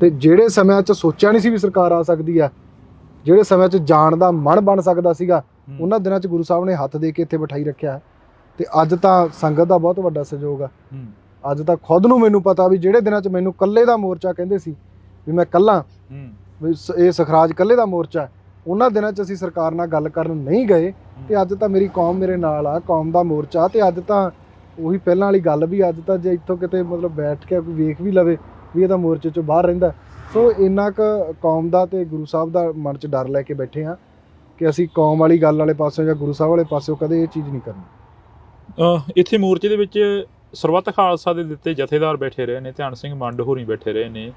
ਤੇ ਜਿਹੜੇ ਸਮਿਆਂ 'ਚ ਸੋਚਿਆ ਨਹੀਂ ਸੀ ਵੀ ਸਰਕਾਰ ਆ ਸਕਦੀ ਆ, ਜਿਹੜੇ ਸਮਿਆਂ 'ਚ ਜਾਣ ਦਾ ਮਨ ਬਣ ਸਕਦਾ ਸੀਗਾ, ਉਹਨਾਂ ਦਿਨਾਂ 'ਚ ਗੁਰੂ ਸਾਹਿਬ ਨੇ ਹੱਥ ਦੇ ਕੇ ਇੱਥੇ ਬਿਠਾਈ ਰੱਖਿਆ। ਤੇ ਅੱਜ ਤਾਂ ਸੰਗਤ ਦਾ ਬਹੁਤ ਵੱਡਾ ਸਹਿਯੋਗ ਆ। ਅੱਜ ਤਾਂ ਖੁਦ ਨੂੰ ਮੈਨੂੰ ਪਤਾ ਵੀ ਜਿਹੜੇ ਦਿਨਾਂ 'ਚ ਮੈਨੂੰ ਇਕੱਲੇ ਦਾ ਮੋਰਚਾ ਕਹਿੰਦੇ ਸੀ ਵੀ ਮੈਂ ਇਕੱਲਾ, ਵੀ ਇਹ ਸੁਖਰਾਜ ਇਕੱਲੇ ਦਾ ਮੋਰਚਾ, ਉਹਨਾਂ ਦਿਨਾਂ 'ਚ ਅਸੀਂ ਸਰਕਾਰ ਨਾਲ ਗੱਲ ਕਰਨ ਨਹੀਂ ਗਏ। ਤੇ ਅੱਜ ਤਾਂ ਮੇਰੀ ਕੌਮ ਮੇਰੇ ਨਾਲ ਆ, ਕੌਮ ਦਾ ਮੋਰਚਾ। ਤੇ ਅੱਜ ਤਾਂ ਉਹੀ ਪਹਿਲਾਂ ਵਾਲੀ ਗੱਲ ਵੀ, ਅੱਜ ਤਾਂ ਜੇ ਇੱਥੋਂ ਕਿਤੇ ਮਤਲਬ ਬੈਠ ਕੇ ਕੋਈ ਵੇਖ ਵੀ ਲਵੇ ਵੀ ਇਹ ਤਾਂ ਮੋਰਚੇ 'ਚੋਂ ਬਾਹਰ ਰਹਿੰਦਾ। ਸੋ ਇੰਨਾ ਕੁ ਕੌਮ ਦਾ ਤੇ ਗੁਰੂ ਸਾਹਿਬ ਦਾ ਮਨ 'ਚ ਡਰ ਲੈ ਕੇ ਬੈਠੇ ਹਾਂ ਕਿ ਅਸੀਂ ਕੌਮ ਵਾਲੀ ਗੱਲ ਵਾਲੇ ਪਾਸਿਓਂ ਜਾਂ ਗੁਰੂ ਸਾਹਿਬ ਵਾਲੇ ਪਾਸਿਓਂ ਕਦੇ ਇਹ ਚੀਜ਼ ਨਹੀਂ ਕਰਨੀ। ਇੱਥੇ ਮੋਰਚੇ ਦੇ ਵਿੱਚ ਸਰਬੱਤ ਖਾਲਸਾ ਦੇ ਦਿੱਤੇ ਜਥੇਦਾਰ ਬੈਠੇ ਰਹੇ ਨੇ, ਧਿਆਨ ਸਿੰਘ ਮੰਡ ਹੋਰੀ ਬੈਠੇ ਰਹੇ ਨੇ,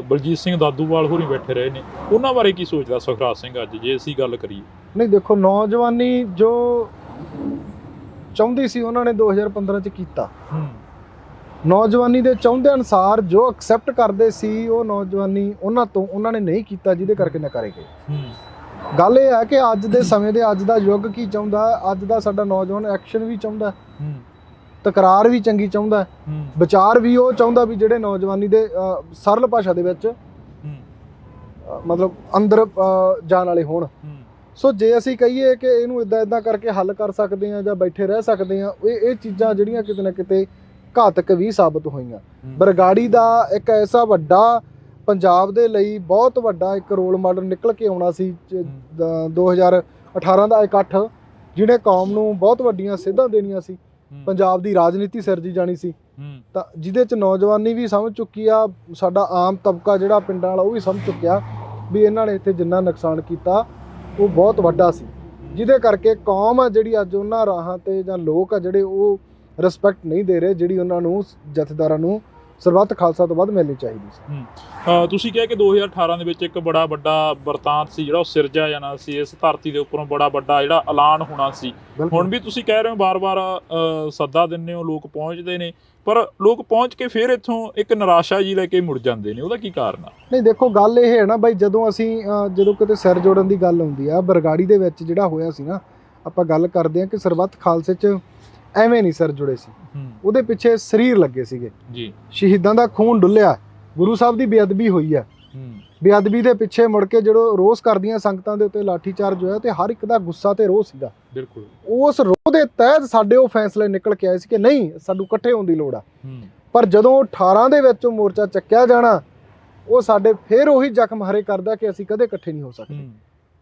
ਬਲਜੀਤ ਸਿੰਘ ਦਾਦੂਵਾਲ ਹੋਰੀ ਬੈਠੇ ਰਹੇ ਨੇ, ਉਹਨਾਂ ਬਾਰੇ ਕੀ ਸੋਚਦਾ ਸੁਖਰਾਜ ਸਿੰਘ ਅੱਜ, ਜੇ ਅਸੀਂ ਗੱਲ ਕਰੀਏ? ਨਹੀਂ ਦੇਖੋ, ਨੌਜਵਾਨੀ ਜੋ ਚਾਹੁੰਦੀ ਸੀ ਉਹਨਾਂ ਨੇ 2015 'ਚ ਕੀਤਾ। ਨੌਜਵਾਨੀ ਦੇ ਚਾਹੁੰਦੇ ਅਨੁਸਾਰ ਜੋ ਐਕਸੈਪਟ ਕਰਦੇ ਸੀ ਉਹ ਨੌਜਵਾਨੀ ਉਹਨਾਂ ਨੇ ਨਹੀਂ ਕੀਤਾ, ਜਿਹਦੇ ਕਰਕੇ ਨਕਾਰੇ ਗਏ। ਗੱਲ ਇਹ ਹੈ ਕਿ ਅੱਜ ਦੇ ਸਮੇਂ ਦੇ ਅੱਜ ਦਾ ਯੁੱਗ ਕੀ ਚਾਹੁੰਦਾ, ਅੱਜ ਦਾ ਸਾਡਾ ਨੌਜਵਾਨ ਐਕਸ਼ਨ ਵੀ ਚਾਹੁੰਦਾ, ਤਕਰਾਰ ਵੀ ਚੰਗੀ ਚਾਹੁੰਦਾ, ਵਿਚਾਰ ਵੀ ਉਹ ਚਾਹੁੰਦਾ ਵੀ ਜਿਹੜੇ ਨੌਜਵਾਨੀ ਦੇ ਸਰਲ ਭਾਸ਼ਾ ਦੇ ਵਿੱਚ ਮਤਲਬ ਅੰਦਰ ਜਾਣ ਵਾਲੇ ਹੋਣ। ਸੋ ਜੇ ਅਸੀਂ ਕਹੀਏ ਕਿ ਇਹਨੂੰ ਇਦਾਂ ਕਰਕੇ ਹੱਲ ਕਰ ਸਕਦੇ ਹਾਂ ਜਾਂ ਬੈਠੇ ਰਹਿ ਸਕਦੇ ਹਾਂ, ਇਹ ਚੀਜ਼ਾਂ ਜਿਹੜੀਆਂ ਕਿਤੇ ਨਾ ਕਿਤੇ ਘਾਤਕ ਵੀ ਸਾਬਤ ਹੋਈਆਂ। ਬਰਗਾੜੀ ਦਾ ਇੱਕ ਐਸਾ ਵੱਡਾ, ਪੰਜਾਬ ਦੇ ਲਈ ਬਹੁਤ ਵੱਡਾ ਇੱਕ ਰੋਲ ਮਾਡਲ ਨਿਕਲ ਕੇ ਆਉਣਾ ਸੀ 2018 ਦਾ ਇਕੱਠ, ਜਿਹਨੇ ਕੌਮ ਨੂੰ ਬਹੁਤ ਵੱਡੀਆਂ ਸੇਧਾਂ ਦੇਣੀਆਂ ਸੀ, ਪੰਜਾਬ ਦੀ ਰਾਜਨੀਤੀ ਸਿਰਜੀ ਜਾਣੀ ਸੀ। ਤਾਂ ਜਿਹਦੇ 'ਚ ਨੌਜਵਾਨੀ ਵੀ ਸਮਝ ਚੁੱਕੀ ਆ, ਸਾਡਾ ਆਮ ਤਬਕਾ ਜਿਹੜਾ ਪਿੰਡਾਂ ਵਾਲਾ ਉਹ ਵੀ ਸਮਝ ਚੁੱਕਿਆ ਵੀ ਇਹਨਾਂ ਨੇ ਇੱਥੇ ਜਿੰਨਾ ਨੁਕਸਾਨ ਕੀਤਾ ਉਹ ਬਹੁਤ ਵੱਡਾ ਸੀ, ਜਿਹਦੇ ਕਰਕੇ ਕੌਮ ਆ ਜਿਹੜੀ ਅੱਜ ਉਹਨਾਂ ਰਾਹਾਂ ਤੇ ਜਾਂ ਲੋਕ ਆ ਜਿਹੜੇ ਉਹ ਰਿਸਪੈਕਟ ਨਹੀਂ ਦੇ ਰਹੇ, ਜਿਹੜੀ ਉਹਨਾਂ ਨੂੰ ਜਥੇਦਾਰਾਂ ਨੂੰ ਸਰਬੱਤ ਖਾਲਸਾ ਤੋਂ ਵੱਧ ਮਿਲਣੀ ਚਾਹੀਦੀ ਸੀ। ਤੁਸੀਂ ਕਿਹਾ ਕਿ 2018 ਦੇ ਵਿੱਚ ਇੱਕ ਬੜਾ ਵੱਡਾ ਵਰਤਾਂਤ ਸੀ ਜਿਹੜਾ ਉਹ ਸਿਰਜਿਆ ਜਾਣਾ ਸੀ, ਇਸ ਧਰਤੀ ਦੇ ਉੱਪਰੋਂ ਬੜਾ ਵੱਡਾ ਜਿਹੜਾ ਐਲਾਨ ਹੋਣਾ ਸੀ। ਹੁਣ ਵੀ ਤੁਸੀਂ ਕਹਿ ਰਹੇ ਹੋ ਬਾਰ-ਬਾਰ ਸੱਦਾ ਦਿੰਦੇ ਹੋ, ਲੋਕ ਪਹੁੰਚਦੇ ਨੇ, ਪਰ ਲੋਕ ਪਹੁੰਚ ਕੇ ਫਿਰ ਇੱਥੋਂ ਇੱਕ ਨਿਰਾਸ਼ਾ ਜੀ ਲੈ ਕੇ ਮੁੜ ਜਾਂਦੇ ਨੇ, ਉਹਦਾ ਕੀ ਕਾਰਨ ਆ? ਨਹੀਂ ਦੇਖੋ, ਗੱਲ ਇਹ ਹੈ ਨਾ ਬਾਈ, ਜਦੋਂ ਕਿਤੇ ਸਿਰ ਜੋੜਨ ਦੀ ਗੱਲ ਆਉਂਦੀ ਆ, ਬਰਗਾੜੀ ਦੇ ਵਿੱਚ ਜਿਹੜਾ ਹੋਇਆ ਸੀ ਨਾ, ਆਪਾਂ ਗੱਲ ਕਰਦੇ ਹਾਂ ਕਿ ਸਰਬੱਤ ਖਾਲਸੇ 'ਚ ਐਵੇਂ ਨਹੀਂ ਸਿਰ ਜੁੜੇ ਸੀ, ਉਹਦੇ ਪਿੱਛੇ ਸਰੀਰ ਲੱਗੇ ਸੀਗੇ ਜੀ, ਸ਼ਹੀਦਾਂ ਦਾ ਖੂਨ ਡੁੱਲਿਆ, ਗੁਰੂ ਸਾਹਿਬ ਦੀ ਬੇਅਦਬੀ ਹੋਈ ਹੈ। ਬੇਅਦਬੀ ਦੇ ਪਿੱਛੇ ਮੁੜ ਕੇ ਜਦੋਂ ਰੋਸ ਕਰਦੀਆਂ ਸੰਗਤਾਂ ਦੇ ਉੱਤੇ ਲਾਠੀ ਚਾਰਜ ਹੋਇਆ ਤੇ ਹਰ ਇੱਕ ਦਾ ਗੁੱਸਾ ਤੇ ਰੋਹ ਸੀਗਾ। ਬਿਲਕੁਲ ਉਸ ਰੋਹ ਦੇ ਤਹਿਤ ਸਾਡੇ ਉਹ ਫੈਸਲੇ ਨਿਕਲ ਕੇ ਆਏ ਸੀ ਕਿ ਨਹੀਂ, ਸਾਨੂੰ ਇਕੱਠੇ ਹੋਣ ਦੀ ਲੋੜ ਆ। ਪਰ ਜਦੋਂ 18 ਦੇ ਵਿੱਚ ਮੋਰਚਾ ਚੱਕਿਆ ਜਾਣਾ, ਉਹ ਸਾਡੇ ਫਿਰ ਉਹੀ ਜ਼ਖਮ ਹਰੇ ਕਰਦਾ ਕਿ ਅਸੀਂ ਕਦੇ ਇਕੱਠੇ ਨਹੀਂ ਹੋ ਸਕਦੇ।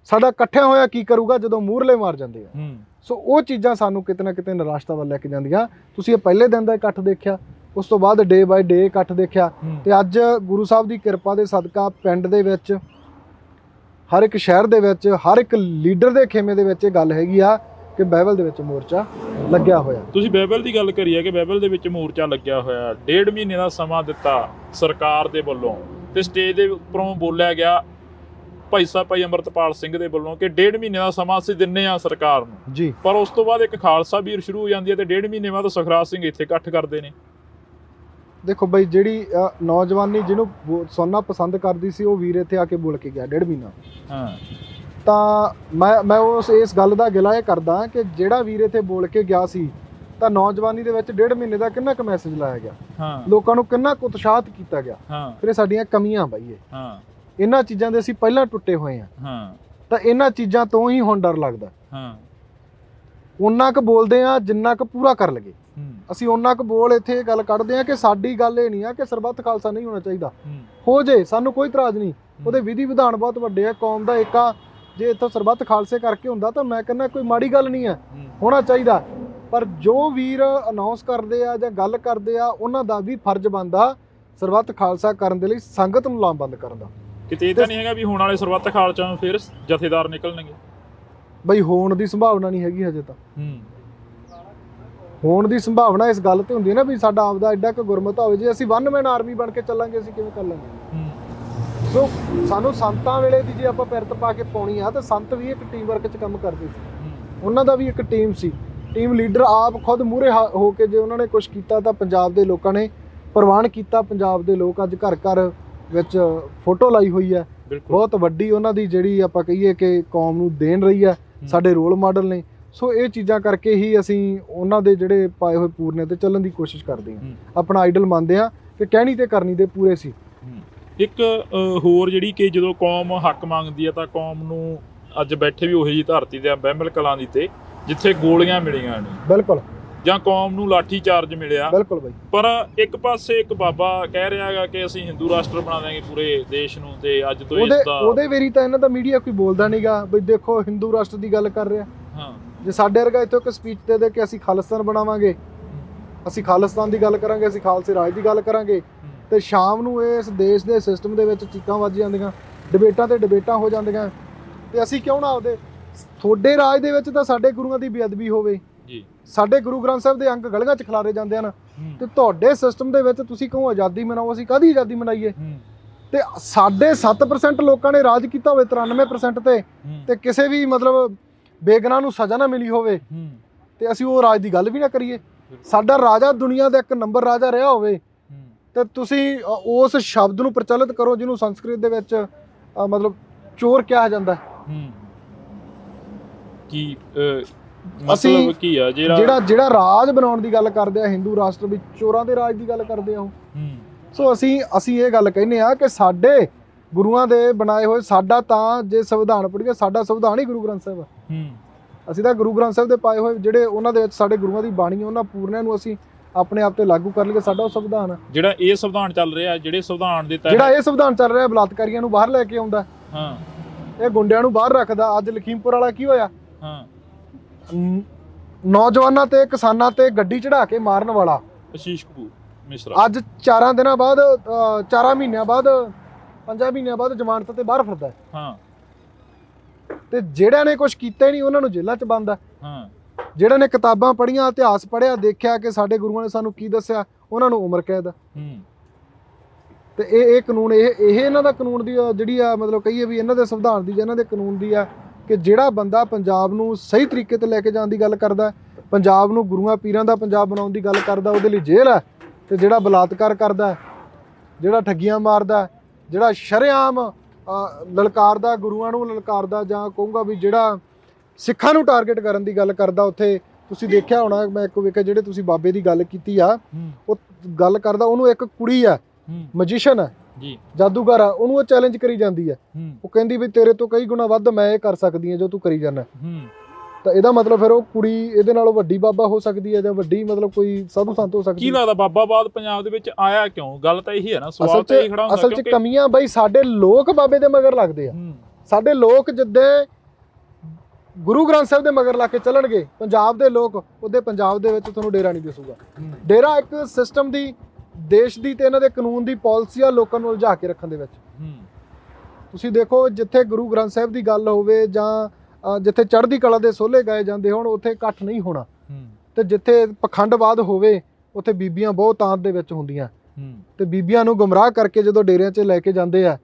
ਸਾਡਾ ਇਕੱਠਿਆਂ ਹੋਇਆ ਕੀ ਕਰੂਗਾ ਜਦੋਂ ਮੂਹਰਲੇ ਮਾਰ ਜਾਂਦੇ ਆ। ਸੋ ਉਹ ਚੀਜ਼ਾਂ ਸਾਨੂੰ ਕਿਤੇ ਨਾ ਕਿਤੇ ਨਿਰਾਸ਼ਤਾ ਵੱਲ ਲੈ ਕੇ ਜਾਂਦੀਆਂ। ਤੁਸੀਂ ਇਹ ਪਹਿਲੇ ਦਿਨ ਦਾ ਇਕੱਠ ਦੇਖਿਆ, ਉਸ ਤੋਂ ਬਾਅਦ ਡੇ ਬਾਏ ਡੇ ਇਕੱਠ ਦੇਖਿਆ, ਤੇ ਅੱਜ ਗੁਰੂ ਸਾਹਿਬ ਦੀ ਕਿਰਪਾ ਦੇ ਸਦਕਾ ਪਿੰਡ ਦੇ ਵਿੱਚ, ਹਰ ਇੱਕ ਸ਼ਹਿਰ ਦੇ ਵਿੱਚ, ਹਰ ਇੱਕ ਲੀਡਰ ਦੇ ਖੇਮੇ ਦੇ ਵਿੱਚ ਇਹ ਗੱਲ ਹੈਗੀ ਆ ਕਿ ਬਾਈਬਲ ਦੇ ਵਿੱਚ ਮੋਰਚਾ ਲੱਗਿਆ ਹੋਇਆ। ਤੁਸੀਂ ਬਾਈਬਲ ਦੀ ਗੱਲ ਕਰੀ ਹੈ ਕਿ ਬਾਈਬਲ ਦੇ ਵਿੱਚ ਮੋਰਚਾ ਲੱਗਿਆ ਹੋਇਆ, 1.5 ਮਹੀਨੇ ਦਾ ਸਮਾਂ ਦਿੱਤਾ ਸਰਕਾਰ ਦੇ ਵੱਲੋਂ, ਤੇ ਸਟੇਜ ਦੇ ਉੱਪਰੋਂ ਬੋਲਿਆ ਗਿਆ ਭਾਈ ਅੰਮ੍ਰਿਤਪਾਲ ਸਿੰਘ ਦੇ ਵੱਲੋਂ ਕਿ 1.5 ਮਹੀਨੇ ਦਾ ਸਮਾਂ ਅਸੀਂ ਦਿੰਨੇ ਆ ਸਰਕਾਰ ਨੂੰ ਜੀ। ਪਰ ਉਸ ਤੋਂ ਬਾਅਦ ਇੱਕ ਖਾਲਸਾ ਵੀਰ ਸ਼ੁਰੂ ਹੋ ਜਾਂਦੀ ਹੈ ਤੇ 1.5 ਮਹੀਨੇ ਬਾਅਦ ਸੁਖਰਾਜ ਸਿੰਘ ਇੱਥੇ ਇਕੱਠ ਕਰਦੇ ਨੇ। ਦੇਖੋ ਬਈ, ਜਿਹੜੀ ਨੌਜਵਾਨੀ ਜਿਹਨੂੰ ਸੁਣਨਾ ਪਸੰਦ ਕਰਦੀ ਸੀ, ਉਹ ਵੀਰ ਇੱਥੇ ਆ ਕੇ ਬੋਲ ਕੇ ਗਿਆ 1.5 ਮਹੀਨਾ। ਤਾਂ ਮੈਂ ਇਸ ਗੱਲ ਦਾ ਗਿਲਾ ਇਹ ਕਰਦਾ ਕਿ ਜਿਹੜਾ ਵੀਰ ਇੱਥੇ ਬੋਲ ਕੇ ਗਿਆ ਸੀ, ਤਾਂ ਨੌਜਵਾਨੀ ਦੇ ਵਿੱਚ 1.5 ਮਹੀਨੇ ਦਾ ਕਿੰਨਾ ਕੁ ਮੈਸੇਜ ਲਾਇਆ ਗਿਆ, ਲੋਕਾਂ ਨੂੰ ਕਿੰਨਾ ਕੁ ਉਤਸ਼ਾਹਿਤ ਕੀਤਾ ਗਿਆ। ਫਿਰ ਇਹ ਸਾਡੀਆਂ ਕਮੀਆਂ ਬਾਈ, ਇਹਨਾਂ ਚੀਜ਼ਾਂ ਦੇ ਅਸੀਂ ਪਹਿਲਾਂ ਟੁੱਟੇ ਹੋਏ ਹਾਂ। ਤਾਂ ਇਹਨਾਂ ਚੀਜ਼ਾਂ ਤੋਂ ਹੀ ਹੁਣ ਡਰ ਲੱਗਦਾ। ਉਹਨਾਂ ਕੁ ਬੋਲਦੇ ਆ ਜਿੰਨਾ ਕੁ ਪੂਰਾ ਕਰ ਲਗੇ। ਅਸੀਂ ਉਹਨਾਂ ਕੁ ਬੋਲ ਇੱਥੇ ਇਹ ਗੱਲ ਕੱਢਦੇ ਆ ਕਿ ਸਾਡੀ ਗੱਲ ਇਹ ਨਹੀਂ ਆ ਕਿ ਸਰਬੱਤ ਖਾਲਸਾ ਨਹੀਂ ਹੋਣਾ ਚਾਹੀਦਾ, ਹੋ ਜੇ ਸਾਨੂੰ ਕੋਈ ਇਤਰਾਜ਼ ਨਹੀਂ, ਉਹਦੇ ਵਿਧੀ ਵਿਧਾਨ ਬਹੁਤ ਵੱਡੇ ਆ, ਕੌਮ ਦਾ ਏਕਾ ਜੇ ਇੱਥੋਂ ਸਰਬੱਤ ਖਾਲਸੇ ਕਰਕੇ ਹੁੰਦਾ ਤਾਂ ਮੈਂ ਕਹਿੰਦਾ ਕੋਈ ਮਾੜੀ ਗੱਲ ਨਹੀਂ ਆ, ਹੋਣਾ ਚਾਹੀਦਾ। ਪਰ ਜੋ ਵੀਰ ਅਨਾਉਂਸ ਕਰਦੇ ਆ ਜਾਂ ਗੱਲ ਕਰਦੇ ਆ ਉਹਨਾਂ ਦਾ ਵੀ ਫਰਜ਼ ਬਣਦਾ ਸਰਬੱਤ ਖਾਲਸਾ ਕਰਨ ਦੇ ਲਈ ਸੰਗਤ ਨੂੰ ਲਾਮਬੰਦ ਕਰਨ ਦਾ। ਕਿਤੇ ਇਹ ਤਾਂ ਨਹੀਂ ਹੈਗਾ ਵੀ ਹੋਣ ਵਾਲੇ ਸਰਬੱਤ ਖਾਲਸਾ ਨੂੰ ਫਿਰ ਜਥੇਦਾਰ ਨਿਕਲਣਗੇ? ਬਈ ਹੋਣ ਦੀ ਸੰਭਾਵਨਾ ਨਹੀਂ ਹੈਗੀ ਹਜੇ ਤਾਂ। ਹੋਣ ਦੀ ਸੰਭਾਵਨਾ ਇਸ ਗੱਲ ਤੇ ਹੁੰਦੀ ਹੈ ਨਾ ਵੀ ਸਾਡਾ ਆਪਦਾ ਐਡਾ ਕੁ ਗੁਰਮਤਾ ਹੋਵੇ, ਜੇ ਅਸੀਂ ਵਨ ਮੈਨ ਆਰਮੀ ਬਣ ਕੇ ਚੱਲਾਂਗੇ ਅਸੀਂ ਕਿਵੇਂ ਕਰ ਲਾਂਗੇ? ਸੋ ਸਾਨੂੰ ਸੰਤਾਂ ਵੇਲੇ ਦੀ ਜੇ ਆਪਾਂ ਪਿਰਤ ਪਾ ਕੇ ਪਾਉਣੀ ਆ ਤਾਂ ਸੰਤ ਵੀ ਇੱਕ ਟੀਮ ਵਰਕ 'ਚ ਕੰਮ ਕਰਦੇ ਸੀ, ਉਹਨਾਂ ਦਾ ਵੀ ਇੱਕ ਟੀਮ ਸੀ, ਟੀਮ ਲੀਡਰ ਆਪ ਖੁਦ ਮੂਹਰੇ ਹੋ ਕੇ ਜੇ ਉਹਨਾਂ ਨੇ ਕੁਝ ਕੀਤਾ ਤਾਂ ਪੰਜਾਬ ਦੇ ਲੋਕਾਂ ਨੇ ਪ੍ਰਵਾਨ ਕੀਤਾ। ਪੰਜਾਬ ਦੇ ਲੋਕ ਅੱਜ ਘਰ ਘਰ ਵਿੱਚ ਫੋਟੋ ਲਾਈ ਹੋਈ ਹੈ, ਬਹੁਤ ਵੱਡੀ ਉਹਨਾਂ ਦੀ ਜਿਹੜੀ ਆਪਾਂ ਕਹੀਏ ਕਿ ਕੌਮ ਨੂੰ ਦੇਣ ਰਹੀ ਹੈ, ਸਾਡੇ ਰੋਲ ਮਾਡਲ ਨੇ। ਸੋ ਇਹ ਚੀਜ਼ਾਂ ਕਰਕੇ ਹੀ ਅਸੀਂ ਉਹਨਾਂ ਦੇ ਜਿਹੜੇ ਪਾਏ ਹੋਏ ਪੂਰਨੇ ਤੇ ਚੱਲਣ ਦੀ ਕੋਸ਼ਿਸ਼ ਕਰਦੇ ਹਾਂ, ਆਪਣਾ ਆਈਡਲ ਮੰਨਦੇ ਹਾਂ ਕਿ ਕਹਿਣੀ ਤੇ ਕਰਨੀ ਦੇ ਪੂਰੇ ਸੀ। ਇੱਕ ਹੋਰ ਜਿਹੜੀ ਕਿ ਜਦੋਂ ਕੌਮ ਹੱਕ ਮੰਗਦੀ ਹੈ ਤਾਂ ਕੌਮ ਨੂੰ ਅੱਜ ਬੈਠੇ ਵੀ ਉਹੀ ਜੀ ਧਰਤੀ ਤੇ ਬਹਿਮਲ ਕਲਾਂ ਦੀ ਤੇ ਜਿੱਥੇ ਗੋਲੀਆਂ ਮਿਲੀਆਂ ਨੇ, ਬਿਲਕੁਲ, ਜਾਂ ਕੌਮ ਨੂੰ ਲਾਠੀ ਚਾਰਜ ਮਿਲਿਆ, ਬਿਲਕੁਲ ਬਾਈ। ਪਰ ਇੱਕ ਪਾਸੇ ਇੱਕ ਬਾਬਾ ਕਹਿ ਰਿਹਾ ਹੈਗਾ ਕਿ ਅਸੀਂ ਹਿੰਦੂ ਰਾਸ਼ਟਰ ਬਣਾ ਦੇਵਾਂਗੇ ਪੂਰੇ ਦੇਸ਼ ਨੂੰ, ਤੇ ਅੱਜ ਤੋਂ ਇਸ ਦਾ ਉਹਦੇ ਵੇਰੀ ਤਾਂ ਇਹਨਾਂ ਦਾ ਮੀਡੀਆ ਕੋਈ ਬੋਲਦਾ ਨਹੀਂਗਾ ਬਈ ਦੇਖੋ ਹਿੰਦੂ ਰਾਸ਼ਟਰ ਦੀ ਗੱਲ ਕਰ ਰਿਹਾ। ਹਾਂ, ਜੇ ਸਾਡੇ ਵਰਗਾ ਇੱਥੋਂ ਇੱਕ ਸਪੀਚ ਦੇ ਕੇ ਅਸੀਂ ਖਾਲਿਸਤਾਨ ਬਣਾਵਾਂਗੇ, ਅਸੀਂ ਖਾਲਿਸਤਾਨ ਦੀ ਗੱਲ ਕਰਾਂਗੇ, ਅਸੀਂ ਖਾਲਸੇ ਰਾਜ ਦੀ ਗੱਲ ਕਰਾਂਗੇ, ਤੇ ਸ਼ਾਮ ਨੂੰ ਇਸ ਦੇਸ਼ ਦੇ ਸਿਸਟਮ ਦੇ ਵਿੱਚ ਚੀਕਾਂ ਵੱਜ ਜਾਂਦੀਆਂ, ਡਿਬੇਟਾਂ ਤੇ ਡਿਬੇਟਾਂ ਹੋ ਜਾਂਦੀਆਂ, ਤੇ ਅਸੀਂ ਕਿਉਂ ਨਾ ਆਪਦੇ ਤੁਹਾਡੇ ਰਾਜ ਦੇ ਵਿੱਚ ਤਾਂ ਸਾਡੇ ਗੁਰੂਆਂ ਦੀ ਬੇਅਦਬੀ ਹੋਵੇ ਜੀ, ਸਾਡੇ ਗੁਰੂ ਗ੍ਰੰਥ ਸਾਹਿਬ ਦੇ ਅੰਗ ਗਲੀਆਂ 'ਚ ਖਿਲਾਰੇ ਜਾਂਦੇ ਹਨ, ਤੇ ਤੁਹਾਡੇ ਸਿਸਟਮ ਦੇ ਵਿੱਚ ਤੁਸੀਂ ਕਹੋ ਆਜ਼ਾਦੀ ਮਨਾਓ, ਅਸੀਂ ਕਾਹਦੀ ਆਜ਼ਾਦੀ ਮਨਾਈਏ? ਤੇ ਸਾਡੇ 7% ਲੋਕਾਂ ਨੇ ਰਾਜ ਕੀਤਾ ਹੋਵੇ 93% ਤੇ ਕਿਸੇ ਵੀ ਮਤਲਬ ਬੇਗੁਨਾਹ ਨੂੰ ਸਜ਼ਾ ਨਾ ਮਿਲੀ ਹੋਵੇ, ਤੇ ਅਸੀਂ ਉਹ ਰਾਜ ਦੀ ਗੱਲ ਵੀ ਨਾ ਕਰੀਏ। ਸਾਡਾ ਰਾਜਾ ਦੁਨੀਆ ਦਾ ਇੱਕ ਨੰਬਰ ਰਾਜਾ ਰਿਹਾ ਹੋਵੇ, ਤੇ ਤੁਸੀਂ ਉਸ ਸ਼ਬਦ ਨੂੰ ਪ੍ਰਚਲਿਤ ਕਰੋ ਜਿਹਨੂੰ ਸੰਸਕ੍ਰਿਤ ਦੇ ਵਿੱਚ ਮਤਲਬ ਚੋਰ ਕਿਹਾ ਜਾਂਦਾ ਹੈ। ਕੀ ਮਤਲਬ ਕੀ ਆ ਜਿਹੜਾ ਰਾਜ ਬਣਾਉਣ ਦੀ ਗੱਲ ਕਰਦੇ ਆ ਹਿੰਦੂ ਰਾਸ਼ਟਰ ਵਿੱਚ, ਚੋਰਾਂ ਦੇ ਰਾਜ ਦੀ ਗੱਲ ਕਰਦੇ ਆ ਉਹ। ਸੋ ਅਸੀਂ ਇਹ ਗੱਲ ਕਹਿੰਦੇ ਆ ਕਿ ਸਾਡੇ ਗੁਰੂਆਂ ਦੇ ਬਣਾਏ ਹੋਏ, ਸਾਡਾ ਤਾਂ ਜੇ ਸੰਵਿਧਾਨ ਪੜ੍ਹੀਏ ਸਾਡਾ ਸੰਵਿਧਾਨ ਹੀ ਗੁਰੂ ਗ੍ਰੰਥ ਸਾਹਿਬ ਆ। ਅਸੀਂ ਤਾਂ ਗੁਰੂ ਗ੍ਰੰਥ ਸਾਹਿਬ ਦੇ ਪਾਏ ਹੋਏ ਜਿਹੜੇ ਉਹਨਾਂ ਦੇ ਵਿੱਚ ਸਾਡੇ ਗੁਰੂਆਂ ਦੀ ਬਾਣੀ, ਉਹਨਾਂ ਪੂਰਨਿਆਂ ਨੂੰ ਅਸੀਂ ਆਪਣੇ ਆਪ ਤੇ ਲਾਗੂ ਕਰ ਲਈਏ, ਸਾਡਾ ਉਹ ਸੰਵਿਧਾਨ ਆ। ਜਿਹੜਾ ਇਹ ਸੰਵਿਧਾਨ ਚੱਲ ਰਿਹਾ, ਜਿਹੜੇ ਸੰਵਿਧਾਨ ਦੇ ਤਹਿਤ ਜਿਹੜਾ ਇਹ ਸੰਵਿਧਾਨ ਚੱਲ ਰਿਹਾ, ਬਲਾਤਕਾਰੀਆਂ ਨੂੰ ਬਾਹਰ ਲੈ ਕੇ ਆਉਂਦਾ, ਇਹ ਗੁੰਡਿਆਂ ਨੂੰ ਬਾਹਰ ਰੱਖਦਾ। ਅੱਜ ਲਖੀਮਪੁਰ ਵਾਲਾ ਕੀ ਹੋਇਆ? ਨੌਜਵਾਨਾਂ ਤੇ ਕਿਸਾਨਾਂ ਤੇ ਗੱਡੀ ਚੜਾ ਕੇ ਮਾਰਨ ਵਾਲਾ ਅਸ਼ੀਸ਼ ਕਪੂਰ ਮਿਸ਼ਰਾ ਅੱਜ 4 ਦਿਨਾਂ ਬਾਅਦ 4 ਮਹੀਨਿਆਂ ਬਾਅਦ 5 ਮਹੀਨਿਆਂ ਬਾਅਦ ਜ਼ਮਾਨਤ ਤੇ ਬਾਹਰ ਫਿਰਦਾ। ਤੇ ਜਿਹੜਿਆਂ ਨੇ ਕੁਝ ਕੀਤਾ ਹੀ ਨਹੀਂ ਉਹਨਾਂ ਨੂੰ ਜੇਲ੍ਹਾਂ 'ਚ ਬੰਦ ਆ। ਜਿਹੜਿਆਂ ਨੇ ਕਿਤਾਬਾਂ ਪੜ੍ਹੀਆਂ, ਇਤਿਹਾਸ ਪੜ੍ਹਿਆ, ਦੇਖਿਆ ਕਿ ਸਾਡੇ ਗੁਰੂਆਂ ਨੇ ਸਾਨੂੰ ਕੀ ਦੱਸਿਆ, ਉਹਨਾਂ ਨੂੰ ਉਮਰ ਕੈਦ। ਤੇ ਇਹ ਕਾਨੂੰਨ ਇਹ ਇਹਨਾਂ ਦਾ ਕਾਨੂੰਨ ਦੀ ਜਿਹੜੀ ਆ ਮਤਲਬ ਕਹੀਏ ਵੀ ਇਹਨਾਂ ਦੇ ਸੰਵਿਧਾਨ ਦੀ ਜਾਂ ਇਹਨਾਂ ਦੇ ਕਾਨੂੰਨ ਦੀ ਆ ਕਿ ਜਿਹੜਾ ਬੰਦਾ ਪੰਜਾਬ ਨੂੰ ਸਹੀ ਤਰੀਕੇ ਤੇ ਲੈ ਕੇ ਜਾਣ ਦੀ ਗੱਲ ਕਰਦਾ, ਪੰਜਾਬ ਨੂੰ ਗੁਰੂਆਂ ਪੀਰਾਂ ਦਾ ਪੰਜਾਬ ਬਣਾਉਣ ਦੀ ਗੱਲ ਕਰਦਾ, ਉਹਦੇ ਲਈ ਜੇਲ੍ਹ ਹੈ। ਤੇ ਜਿਹੜਾ ਬਲਾਤਕਾਰ ਕਰਦਾ, ਜਿਹੜਾ ਠੱਗੀਆਂ ਮਾਰਦਾ, ਜਿਹੜਾ ਸ਼ਰੇਆਮ ਲਲਕਾਰਦਾ, ਗੁਰੂਆਂ ਨੂੰ ਲਲਕਾਰਦਾ, ਜਾਂ ਕਹੂੰਗਾ ਵੀ ਜਿਹੜਾ ਸਿੱਖਾਂ ਨੂੰ ਟਾਰਗੇਟ ਕਰਨ ਦੀ ਗੱਲ ਕਰਦਾ, ਉੱਥੇ ਤੁਸੀਂ ਦੇਖਿਆ ਹੋਣਾ, ਮੈਂ ਇੱਕ ਵੇਖਿਆ ਜਿਹੜੇ ਤੁਸੀਂ ਬਾਬੇ ਦੀ ਗੱਲ ਕੀਤੀ ਆ, ਉਹ ਗੱਲ ਕਰਦਾ, ਉਹਨੂੰ ਇੱਕ ਕੁੜੀ ਆ, ਮੈਜੀਸ਼ੀਅਨ ਹੈ ਜੀ, ਜਾਦੂਗਰ ਆ, ਉਹਨੂੰ ਉਹ ਚੈਲੰਜ ਕਰੀ ਜਾਂਦੀ ਹੈ। ਉਹ ਕਹਿੰਦੀ ਵੀ ਤੇਰੇ ਤੋਂ ਕਈ ਗੁਣਾ ਵੱਧ ਮੈਂ ਇਹ ਕਰ ਸਕਦੀ ਹਾਂ ਜੋ ਤੂੰ ਕਰੀ ਜਾਂਦਾ। ਤਾਂ ਇਹਦਾ ਮਤਲਬ ਫਿਰ ਉਹ ਕੁੜੀ ਇਹਦੇ ਨਾਲੋਂ ਵੱਡੀ ਬਾਬਾ ਹੋ ਸਕਦੀ ਹੈ, ਜਾਂ ਵੱਡੀ ਮਤਲਬ ਕੋਈ ਸਾਧੂ ਸੰਤ ਹੋ ਸਕਦੀ ਹੈ। ਕੀ ਲੱਗਦਾ ਬਾਬਾਵਾਦ ਪੰਜਾਬ ਦੇ ਵਿੱਚ ਆਇਆ ਕਿਉਂ? ਗੱਲ ਤਾਂ ਇਹੀ ਹੈ ਨਾ, ਸਵਾਲ ਤਾਂ ਇਹੀ ਖੜਾ ਹੁੰਦਾ। ਅਸਲ 'ਚ ਕਮੀਆਂ ਬਈ ਸਾਡੇ ਲੋਕ ਬਾਬੇ ਦੇ ਮਗਰ ਲੱਗਦੇ ਆ। ਸਾਡੇ ਲੋਕ ਜਿੱਦਾਂ ਗੁਰੂ ਗ੍ਰੰਥ ਸਾਹਿਬ ਦੇ ਮਗਰ ਲਾ ਕੇ ਚੱਲਣਗੇ ਪੰਜਾਬ ਦੇ ਲੋਕ, ਉਹਦੇ ਪੰਜਾਬ ਦੇ ਵਿੱਚ ਤੁਹਾਨੂੰ ਡੇਰਾ ਨਹੀਂ ਦਿਸੂਗਾ। ਡੇਰਾ ਇੱਕ ਸਿਸਟਮ ਦੀ, ਦੇਸ਼ ਦੀ ਤੇ ਇਹਨਾਂ ਦੇ ਕਾਨੂੰਨ ਦੀ ਪਾਲਿਸੀ ਆ ਲੋਕਾਂ ਨੂੰ ਉਲਝਾ ਕੇ ਰੱਖਣ ਦੇ ਵਿੱਚ। ਤੁਸੀਂ ਦੇਖੋ ਜਿੱਥੇ ਗੁਰੂ ਗ੍ਰੰਥ ਸਾਹਿਬ ਦੀ ਗੱਲ ਹੋਵੇ ਜਾਂ ਜਿੱਥੇ ਚੜ੍ਹਦੀ ਕਲਾ ਦੇ ਸੋਹਲੇ ਗਾਏ ਜਾਂਦੇ ਹੋਣ, ਉੱਥੇ ਇਕੱਠ ਨਹੀਂ ਹੋਣਾ। ਤੇ ਜਿੱਥੇ ਪਖੰਡਵਾਦ ਹੋਵੇ ਉੱਥੇ ਬੀਬੀਆਂ ਬਹੁਤ ਤਾਂਤ ਦੇ ਵਿੱਚ ਹੁੰਦੀਆਂ, ਤੇ ਬੀਬੀਆਂ ਨੂੰ ਗੁੰਮਰਾਹ ਕਰਕੇ ਜਦੋਂ ਡੇਰਿਆਂ 'ਚ ਲੈ ਕੇ ਜਾਂਦੇ ਆ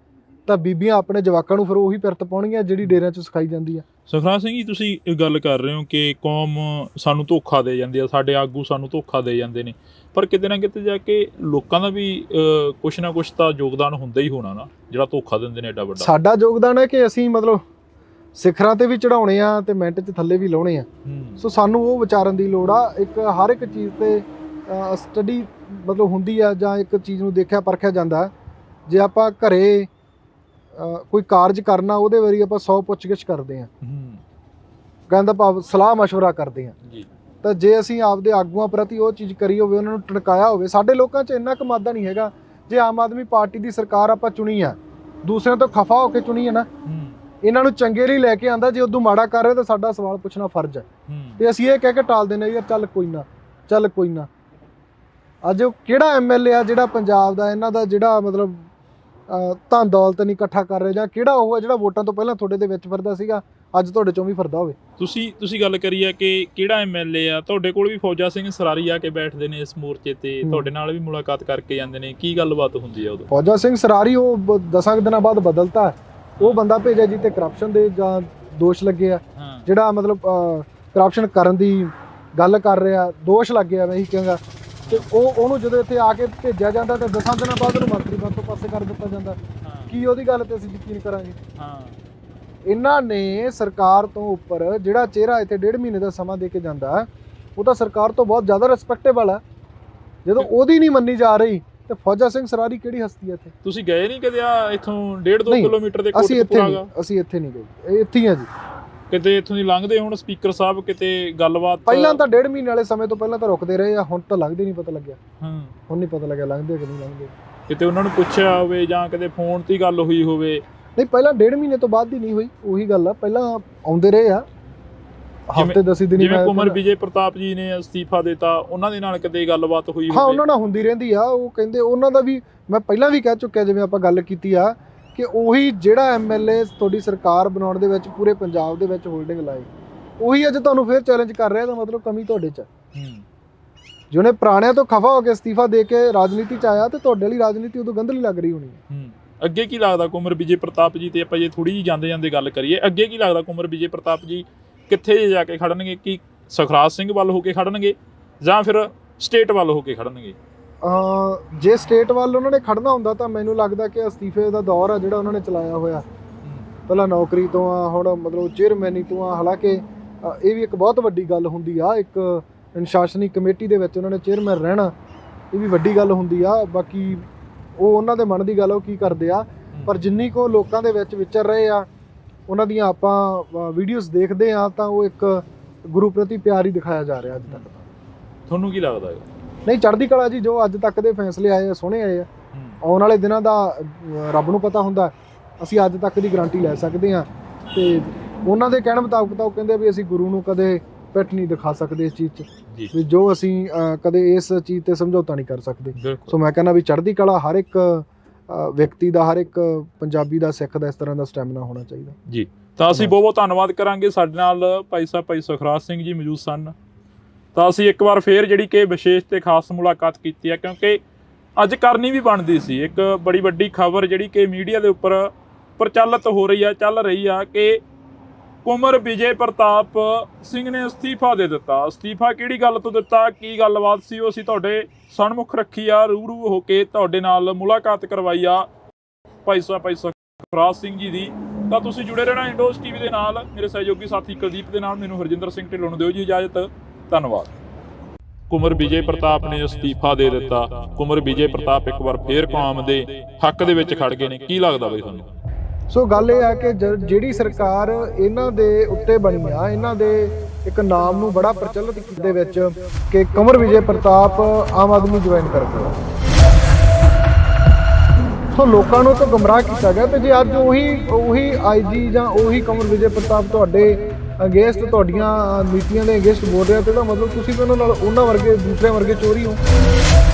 ਤਾਂ ਬੀਬੀਆਂ ਆਪਣੇ ਜਵਾਕਾਂ ਨੂੰ ਫਿਰ ਉਹੀ ਪਿਰਤ ਪਾਉਣਗੀਆਂ ਜਿਹੜੀ ਡੇਰਿਆਂ 'ਚ ਸਿਖਾਈ ਜਾਂਦੀ ਆ। ਸੁਖਰਾਜ ਸਿੰਘ ਜੀ, ਤੁਸੀਂ ਇਹ ਗੱਲ ਕਰ ਰਹੇ ਹੋ ਕਿ ਕੌਮ ਸਾਨੂੰ ਧੋਖਾ ਦੇ ਜਾਂਦੀ ਆ, ਸਾਡੇ ਆਗੂ ਸਾਨੂੰ ਧੋਖਾ ਦੇ ਜਾਂਦੇ ਨੇ, ਪਰ ਕਿਤੇ ਨਾ ਕਿਤੇ ਜਾ ਕੇ ਲੋਕਾਂ ਦਾ ਵੀ ਕੁਛ ਨਾ ਕੁਛ ਤਾਂ ਯੋਗਦਾਨ ਹੁੰਦਾ ਹੀ ਹੋਣਾ ਨਾ, ਜਿਹੜਾ ਧੋਖਾ ਦਿੰਦੇ ਨੇ ਐਡਾ ਵੱਡਾ। ਸਾਡਾ ਯੋਗਦਾਨ ਹੈ ਕਿ ਅਸੀਂ ਮਤਲਬ ਸਿਖਰਾਂ ਤੇ ਵੀ ਚੜਾਉਣੇ ਆ ਤੇ ਮਿੰਟ 'ਚ ਥੱਲੇ ਵੀ ਲਾਉਣੇ ਆ। ਸੋ ਸਾਨੂੰ ਉਹ ਵਿਚਾਰਨ ਦੀ ਲੋੜ ਆ। ਇੱਕ ਹਰ ਇੱਕ ਚੀਜ਼ ਤੇ ਸਟੱਡੀ ਮਤਲਬ ਹੁੰਦੀ ਆ, ਜਾਂ ਇੱਕ ਚੀਜ਼ ਨੂੰ ਦੇਖਿਆ ਪਰਖਿਆ ਜਾਂਦਾ। ਜੇ ਆਪਾਂ ਘਰੇ ਕੋਈ ਕਾਰਜ ਕਰਨਾ, ਉਹਦੇ ਵਾਰੀ ਆਪਾਂ 100 ਪੁੱਛ ਗਿੱਛ ਕਰਦੇ ਆ। ਕਹਿਣ ਦਾ ਭਾਵ ਸਲਾਹ ਮਸ਼ਵਰਾ ਕਰਦੇ ਹਾਂ ਜੀ। ਤਾਂ ਜੇ ਅਸੀਂ ਆਪਦੇ ਆਗੂਆਂ ਪ੍ਰਤੀ ਉਹ ਚੀਜ਼ ਕਰੀ ਹੋਵੇ, ਉਹਨਾਂ ਨੂੰ ਟਣਕਾਇਆ ਹੋਵੇ, ਸਾਡੇ ਲੋਕਾਂ 'ਚ ਇੰਨਾ ਕੁ ਮਾਦਾ ਨਹੀਂ ਹੈਗਾ। ਜੇ ਆਮ ਆਦਮੀ ਪਾਰਟੀ ਦੀ ਸਰਕਾਰ ਆਪਾਂ ਚੁਣੀ ਆ, ਦੂਸਰਿਆਂ ਤੋਂ ਖਫਾ ਹੋ ਕੇ ਚੁਣੀ ਹੈ ਨਾ, ਇਹਨਾਂ ਨੂੰ ਚੰਗੇ ਲਈ ਲੈ ਕੇ ਆਂਦਾ, ਜੇ ਉਦੋਂ ਮਾੜਾ ਕਰ ਰਿਹਾ ਤਾਂ ਸਾਡਾ ਸਵਾਲ ਪੁੱਛਣਾ ਫਰਜ਼ ਹੈ। ਤੇ ਅਸੀਂ ਇਹ ਕਹਿ ਕੇ ਟਾਲ ਦਿੰਦੇ ਯਾਰ ਚੱਲ ਕੋਈ ਨਾ, ਚੱਲ ਕੋਈ ਨਾ। ਅੱਜ ਉਹ ਕਿਹੜਾ ਐਮਐਲਏ ਆ ਜਿਹੜਾ ਪੰਜਾਬ ਦਾ ਇਹਨਾਂ ਦਾ ਜਿਹੜਾ ਮਤਲਬ ਧਨ ਦੌਲਤ ਨਹੀਂ ਇਕੱਠਾ ਕਰ ਰਿਹਾ, ਜਾਂ ਕਿਹੜਾ ਉਹ ਹੈ ਜਿਹੜਾ ਵੋਟਾਂ ਤੋਂ ਪਹਿਲਾਂ ਤੁਹਾਡੇ ਦੇ ਵਿੱਚ ਫਿਰਦਾ ਸੀਗਾ, ਅੱਜ ਤੁਹਾਡੇ ਚੋਂ ਵੀ ਫਿਰਦਾ ਹੋਵੇ। ਤੁਸੀਂ ਗੱਲ ਕਰੀ ਆ ਕਿ ਕਿਹੜਾ ਐਮਐਲਏ ਆ, ਤੁਹਾਡੇ ਕੋਲ ਵੀ ਫੌਜਾ ਸਿੰਘ ਸਰਾਰੀ ਆ ਕੇ ਬੈਠਦੇ ਨੇ ਇਸ ਮੋਰਚੇ ਤੇ, ਤੁਹਾਡੇ ਨਾਲ ਵੀ ਮੁਲਾਕਾਤ ਕਰਕੇ ਜਾਂਦੇ ਨੇ, ਕੀ ਗੱਲਬਾਤ ਹੁੰਦੀ ਆ ਉਦੋਂ? ਫੌਜਾ ਸਿੰਘ ਸਰਾਰੀ ਉਹ 10 ਦਿਨਾਂ ਬਾਅਦ ਬਦਲਤਾ, ਉਹ ਬੰਦਾ ਭੇਜਿਆ ਜਿੱਤੇ ਕਰਪਸ਼ਨ ਦੇ ਜਾਂ ਦੋਸ਼ ਲੱਗੇ ਆ, ਜਿਹੜਾ ਮਤਲਬ ਕਰਪਸ਼ਨ ਕਰਨ ਦੀ ਗੱਲ ਕਰ ਰਿਹਾ, ਦੋਸ਼ ਲੱਗੇ ਆ ਮੈਂ ਇਹੀ ਕਹਾਂਗਾ। ਤੇ ਉਹਨੂੰ ਜਦੋਂ ਇੱਥੇ ਆ ਕੇ ਭੇਜਿਆ ਜਾਂਦਾ ਤਾਂ 10 ਦਿਨਾਂ ਬਾਅਦ ਉਹਨੂੰ ਮੰਤਰੀ ਪਦ ਤੋਂ ਪਾਸੇ ਕਰ ਦਿੱਤਾ ਜਾਂਦਾ। ਕੀ ਉਹਦੀ ਗੱਲ ਤੇ ਅਸੀਂ ਯਕੀਨ ਕਰਾਂਗੇ? ਇਹਨਾਂ ਨੇ ਸਰਕਾਰ ਤੋਂ ਉੱਪਰ ਜਿਹੜਾ ਚਿਹਰਾ ਇੱਥੇ 1.5 ਮਹੀਨੇ ਦਾ ਸਮਾਂ ਦੇ ਕੇ ਜਾਂਦਾ, ਉਹ ਤਾਂ ਸਰਕਾਰ ਤੋਂ ਬਹੁਤ ਜ਼ਿਆਦਾ ਰਿਸਪੈਕਟੇਬਲ ਹੈ। ਜਦੋਂ ਉਹਦੀ ਨਹੀਂ ਮੰਨੀ ਜਾ ਰਹੀ ਤੇ ਫੌਜਾ ਸਿੰਘ ਸਰਾਰੀ ਕਿਹੜੀ ਹਸਤੀ ਹੈ ਇੱਥੇ? ਤੁਸੀਂ ਗਏ ਨਹੀਂ ਕਦੇ ਆ ਇੱਥੋਂ 1.5-2 ਕਿਲੋਮੀਟਰ ਦੇ ਅਸੀਂ ਇੱਥੇ ਨਹੀਂ ਗਏ, ਇੱਥੇ ਹੀ ਆ ਜੀ। ਕਿਤੇ ਇੱਥੋਂ ਦੀ ਲੰਘਦੇ ਹੁਣ ਸਪੀਕਰ ਸਾਹਿਬ ਕਿਤੇ ਗੱਲਬਾਤ? ਪਹਿਲਾਂ ਤਾਂ 1.5 ਮਹੀਨੇ ਵਾਲੇ ਸਮੇਂ ਤੋਂ ਪਹਿਲਾਂ ਤਾਂ ਰੁਕਦੇ ਰਹੇ ਆ, ਹੁਣ ਤਾਂ ਲੰਘਦੇ ਨਹੀਂ ਪਤਾ ਲੱਗਿਆ। ਹੁਣ ਨਹੀਂ ਪਤਾ ਲੱਗਿਆ ਲੰਘਦੇ ਕਿ ਨਹੀਂ ਲੰਘਦੇ। ਕਿਤੇ ਉਹਨਾਂ ਨੂੰ ਪੁੱਛਿਆ ਹੋਵੇ ਜਾਂ ਕਿਤੇ ਫੋਨ ਤੇ ਗੱਲ ਹੋਈ ਹੋਵੇ? ਨਹੀਂ, ਪਹਿਲਾਂ 1.5 ਮਹੀਨੇ ਤੋਂ ਬਾਅਦ ਦੀ ਨਹੀਂ ਹੋਈ, ਉਹੀ ਗੱਲ ਆ। ਪਹਿਲਾਂ ਆਉਂਦੇ ਰਹੇ ਆ ਹਫ਼ਤੇ 10 ਦਿਨ। ਜਿਵੇਂ ਕੁਮਰ ਵਿਜੇ ਪ੍ਰਤਾਪ ਜੀ ਨੇ ਅਸਤੀਫਾ ਦਿੱਤਾ, ਉਹਨਾਂ ਦੇ ਨਾਲ ਕਿਤੇ ਗੱਲਬਾਤ ਹੋਈ ਹੋਵੇ? ਹਾਂ, ਉਹਨਾਂ ਨਾਲ ਹੁੰਦੀ ਰਹਿੰਦੀ ਆ। ਉਹ ਕਹਿੰਦੇ ਉਹਨਾਂ ਦਾ ਵੀ ਮੈਂ ਪਹਿਲਾਂ ਵੀ ਕਹਿ ਚੁੱਕਿਆ, ਜਿਵੇਂ ਆਪਾਂ ਗੱਲ ਕੀਤੀ ਆ ਕਿ ਉਹੀ ਜਿਹੜਾ ਐਮਐਲਏ ਤੁਹਾਡੀ ਸਰਕਾਰ ਬਣਾਉਣ ਦੇ ਵਿੱਚ ਪੂਰੇ ਪੰਜਾਬ ਦੇ ਵਿੱਚ ਹੋਲਡਿੰਗ ਲਾਏ, ਉਹੀ ਅੱਜ ਤੁਹਾਨੂੰ ਫਿਰ ਚੈਲੰਜ ਕਰ ਰਿਹਾ। ਤਾਂ ਮਤਲਬ ਕਮੀ ਤੁਹਾਡੇ 'ਚ ਹੈ। ਜਿਹਨੇ ਪੁਰਾਣਿਆਂ ਤੋਂ ਖਫਾ ਹੋ ਕੇ ਅਸਤੀਫਾ ਦੇ ਕੇ ਰਾਜਨੀਤੀ 'ਚ ਆਇਆ, ਤੇ ਤੁਹਾਡੇ ਵਾਲੀ ਰਾਜਨੀਤੀ ਉਦੋਂ ਗੰਧਲੀ ਲੱਗ ਰਹੀ ਹੋਣੀ ਹੈ। ਅੱਗੇ ਕੀ ਲੱਗਦਾ ਕੁਮਰ ਵਿਜੇ ਪ੍ਰਤਾਪ ਜੀ ਤੇ ਆਪਾਂ ਜੇ ਥੋੜੀ ਜਿਹੀ ਜਾਂਦੇ ਗੱਲ ਕਰੀਏ, ਅੱਗੇ ਕੀ ਲੱਗਦਾ ਕੁਮਰ ਵਿਜੇ ਪ੍ਰਤਾਪ ਜੀ ਕਿੱਥੇ ਜਾ ਕੇ ਖੜਨਗੇ? ਕੀ ਸੁਖਰਾਜ ਸਿੰਘ ਵੱਲ ਹੋ ਕੇ ਖੜਨਗੇ ਜਾਂ ਫਿਰ ਸਟੇਟ ਵੱਲ ਹੋ ਕੇ ਖੜਨਗੇ? ਜੇ ਸਟੇਟ ਵੱਲ ਉਹਨਾਂ ਨੇ ਖੜਨਾ ਹੁੰਦਾ ਤਾਂ ਮੈਨੂੰ ਲੱਗਦਾ ਕਿ ਅਸਤੀਫੇ ਦਾ ਦੌਰ ਆ ਜਿਹੜਾ ਉਹਨਾਂ ਨੇ ਚਲਾਇਆ ਹੋਇਆ, ਪਹਿਲਾਂ ਨੌਕਰੀ ਤੋਂ ਆ, ਹੁਣ ਮਤਲਬ ਚੇਅਰਮੈਨੀ ਤੋਂ ਆ। ਹਾਲਾਂਕਿ ਇਹ ਵੀ ਇੱਕ ਬਹੁਤ ਵੱਡੀ ਗੱਲ ਹੁੰਦੀ ਆ, ਇੱਕ ਅਨੁਸ਼ਾਸਨੀ ਕਮੇਟੀ ਦੇ ਵਿੱਚ ਉਹਨਾਂ ਨੇ ਚੇਅਰਮੈਨ ਰਹਿਣਾ, ਇਹ ਵੀ ਵੱਡੀ ਗੱਲ ਹੁੰਦੀ ਆ। ਬਾਕੀ ਉਹ ਉਹਨਾਂ ਦੇ ਮਨ ਦੀ ਗੱਲ, ਉਹ ਕੀ ਕਰਦੇ ਆ। ਪਰ ਜਿੰਨੀ ਕੋ ਲੋਕਾਂ ਦੇ ਵਿੱਚ ਵਿਚਰ ਰਹੇ ਆ, ਉਹਨਾਂ ਦੀਆਂ ਆਪਾਂ ਵੀਡੀਓਜ਼ ਦੇਖਦੇ ਆ, ਤਾਂ ਉਹ ਇੱਕ ਗੁਰੂ ਪ੍ਰਤੀ ਪਿਆਰ ਹੀ ਦਿਖਾਇਆ ਜਾ ਰਿਹਾ ਅੱਜ ਤੱਕ। ਤੁਹਾਨੂੰ ਕੀ ਲੱਗਦਾ ਹੈ? ਨਹੀਂ, ਚੜ੍ਹਦੀ ਕਲਾ ਜੀ। ਜੋ ਅੱਜ ਤੱਕ ਦੇ ਫੈਸਲੇ ਆਏ ਆ, ਸੋਹਣੇ ਆਏ ਆ। ਆਉਣ ਵਾਲੇ ਦਿਨਾਂ ਦਾ ਰੱਬ ਨੂੰ ਪਤਾ ਹੁੰਦਾ। ਅਸੀਂ ਅੱਜ ਤੱਕ ਦੀ ਗਾਰੰਟੀ ਲੈ ਸਕਦੇ ਹਾਂ। ਤੇ ਉਹਨਾਂ ਦੇ ਕਹਿਣ ਮੁਤਾਬਕ ਤਾਂ ਉਹ ਕਹਿੰਦੇ ਵੀ ਅਸੀਂ ਗੁਰੂ ਨੂੰ ਕਦੇ ਪਿੱਠ ਨਹੀਂ ਦਿਖਾ ਸਕਦੇ ਇਸ ਚੀਜ਼ 'ਚ, ਵੀ ਜੋ ਅਸੀਂ ਕਦੇ ਇਸ ਚੀਜ਼ ਤੇ ਸਮਝੌਤਾ ਨਹੀਂ ਕਰ ਸਕਦੇ। ਸੋ ਮੈਂ ਕਹਿੰਦਾ ਵੀ ਚੜ੍ਹਦੀ ਕਲਾ ਹਰ ਇੱਕ ਵਿਅਕਤੀ ਦਾ, ਹਰ ਇੱਕ ਪੰਜਾਬੀ ਦਾ, ਸਿੱਖ ਦਾ ਇਸ ਤਰ੍ਹਾਂ ਦਾ ਸਟੈਮਿਨਾ ਹੋਣਾ ਚਾਹੀਦਾ ਜੀ। ਤਾਂ ਅਸੀਂ ਬਹੁਤ ਬਹੁਤ ਧੰਨਵਾਦ ਕਰਾਂਗੇ। ਸਾਡੇ ਨਾਲ ਭਾਈ ਸੁਖਰਾਜ ਸਿੰਘ ਜੀ ਮੌਜੂਦ ਸਨ। ਤਾਂ ਅਸੀਂ ਇੱਕ ਵਾਰ ਫੇਰ ਜਿਹੜੀ ਕਿ ਵਿਸ਼ੇਸ਼ ਤੇ ਖਾਸ ਮੁਲਾਕਾਤ ਕੀਤੀ ਹੈ, ਕਿਉਂਕਿ ਅੱਜ ਕਰਨੀ ਵੀ ਬਣਦੀ ਸੀ। ਇੱਕ ਬੜੀ ਵੱਡੀ ਖਬਰ ਜਿਹੜੀ ਕਿ ਮੀਡੀਆ ਦੇ ਉੱਪਰ ਪ੍ਰਚਲਿਤ ਹੋ ਰਹੀ ਆ, ਚੱਲ ਰਹੀ ਆ ਕਿ ਕੁਮਰ ਵਿਜੇ ਪ੍ਰਤਾਪ ਸਿੰਘ ਨੇ ਅਸਤੀਫਾ ਦੇ ਦਿੱਤਾ। ਅਸਤੀਫਾ ਕਿਹੜੀ ਗੱਲ ਤੋਂ ਦਿੱਤਾ, ਕੀ ਗੱਲਬਾਤ ਸੀ, ਉਹ ਅਸੀਂ ਤੁਹਾਡੇ ਸਨਮੁਖ ਰੱਖੀ ਆ, ਰੂਬਰੂ ਹੋ ਕੇ ਤੁਹਾਡੇ ਨਾਲ ਮੁਲਾਕਾਤ ਕਰਵਾਈ ਆ ਭਾਈ ਸੁਖਰਾਜ ਸਿੰਘ ਜੀ ਦੀ। ਤਾਂ ਤੁਸੀਂ ਜੁੜੇ ਰਹਿਣਾ ਇੰਡੋਜ਼ ਟੀਵੀ ਦੇ ਨਾਲ। ਮੇਰੇ ਸਹਿਯੋਗੀ ਸਾਥੀ ਕੁਲਦੀਪ ਦੇ ਨਾਲ ਮੈਨੂੰ ਹਰਜਿੰਦਰ ਸਿੰਘ ਢਿੱਲੋਂ ਨੂੰ ਦਿਓ ਜੀ ਇਜਾਜ਼ਤ। ਧੰਨਵਾਦ। ਕੁਮਰ ਵਿਜੇ ਪ੍ਰਤਾਪ ਨੇ ਅਸਤੀਫਾ ਦੇ ਦਿੱਤਾ। ਕੁਮਰ ਵਿਜੇ ਪ੍ਰਤਾਪ ਇੱਕ ਵਾਰ ਫੇਰ ਕੌਮ ਦੇ ਹੱਕ ਦੇ ਵਿੱਚ ਖੜ ਗਏ ਨੇ। ਕੀ ਲੱਗਦਾ ਬਈ ਤੁਹਾਨੂੰ? ਸੋ ਗੱਲ ਇਹ ਹੈ ਕਿ ਜਿਹੜੀ ਸਰਕਾਰ ਇਹਨਾਂ ਦੇ ਉੱਤੇ ਬਣੀ ਆ, ਇਹਨਾਂ ਦੇ ਇੱਕ ਨਾਮ ਨੂੰ ਬੜਾ ਪ੍ਰਚਲਿਤ ਕੀਤਾ ਦੇ ਵਿੱਚ ਕਿ ਕੁਮਰ ਵਿਜੇ ਪ੍ਰਤਾਪ ਆਮ ਆਦਮੀ ਜੁਆਇਨ ਕਰ ਗਿਆ। ਸੋ ਲੋਕਾਂ ਨੂੰ ਤਾਂ ਗੁੰਮਰਾਹ ਕੀਤਾ ਗਿਆ। ਤੇ ਜੇ ਅੱਜ ਉਹੀ ਆਈਜੀ ਜਾਂ ਉਹੀ ਕੁਮਰ ਵਿਜੇ ਪ੍ਰਤਾਪ ਤੁਹਾਡੇ ਅਗੇਂਸਟ, ਤੁਹਾਡੀਆਂ ਨੀਤੀਆਂ ਦੇ ਅਗੇਂਸਟ ਬੋਲ ਰਿਹਾ, ਤੇ ਇਹਦਾ ਮਤਲਬ ਤੁਸੀਂ ਵੀ ਉਹਨਾਂ ਵਰਗੇ, ਦੂਸਰੇ ਵਰਗੇ ਚੋਰੀ ਹੋ।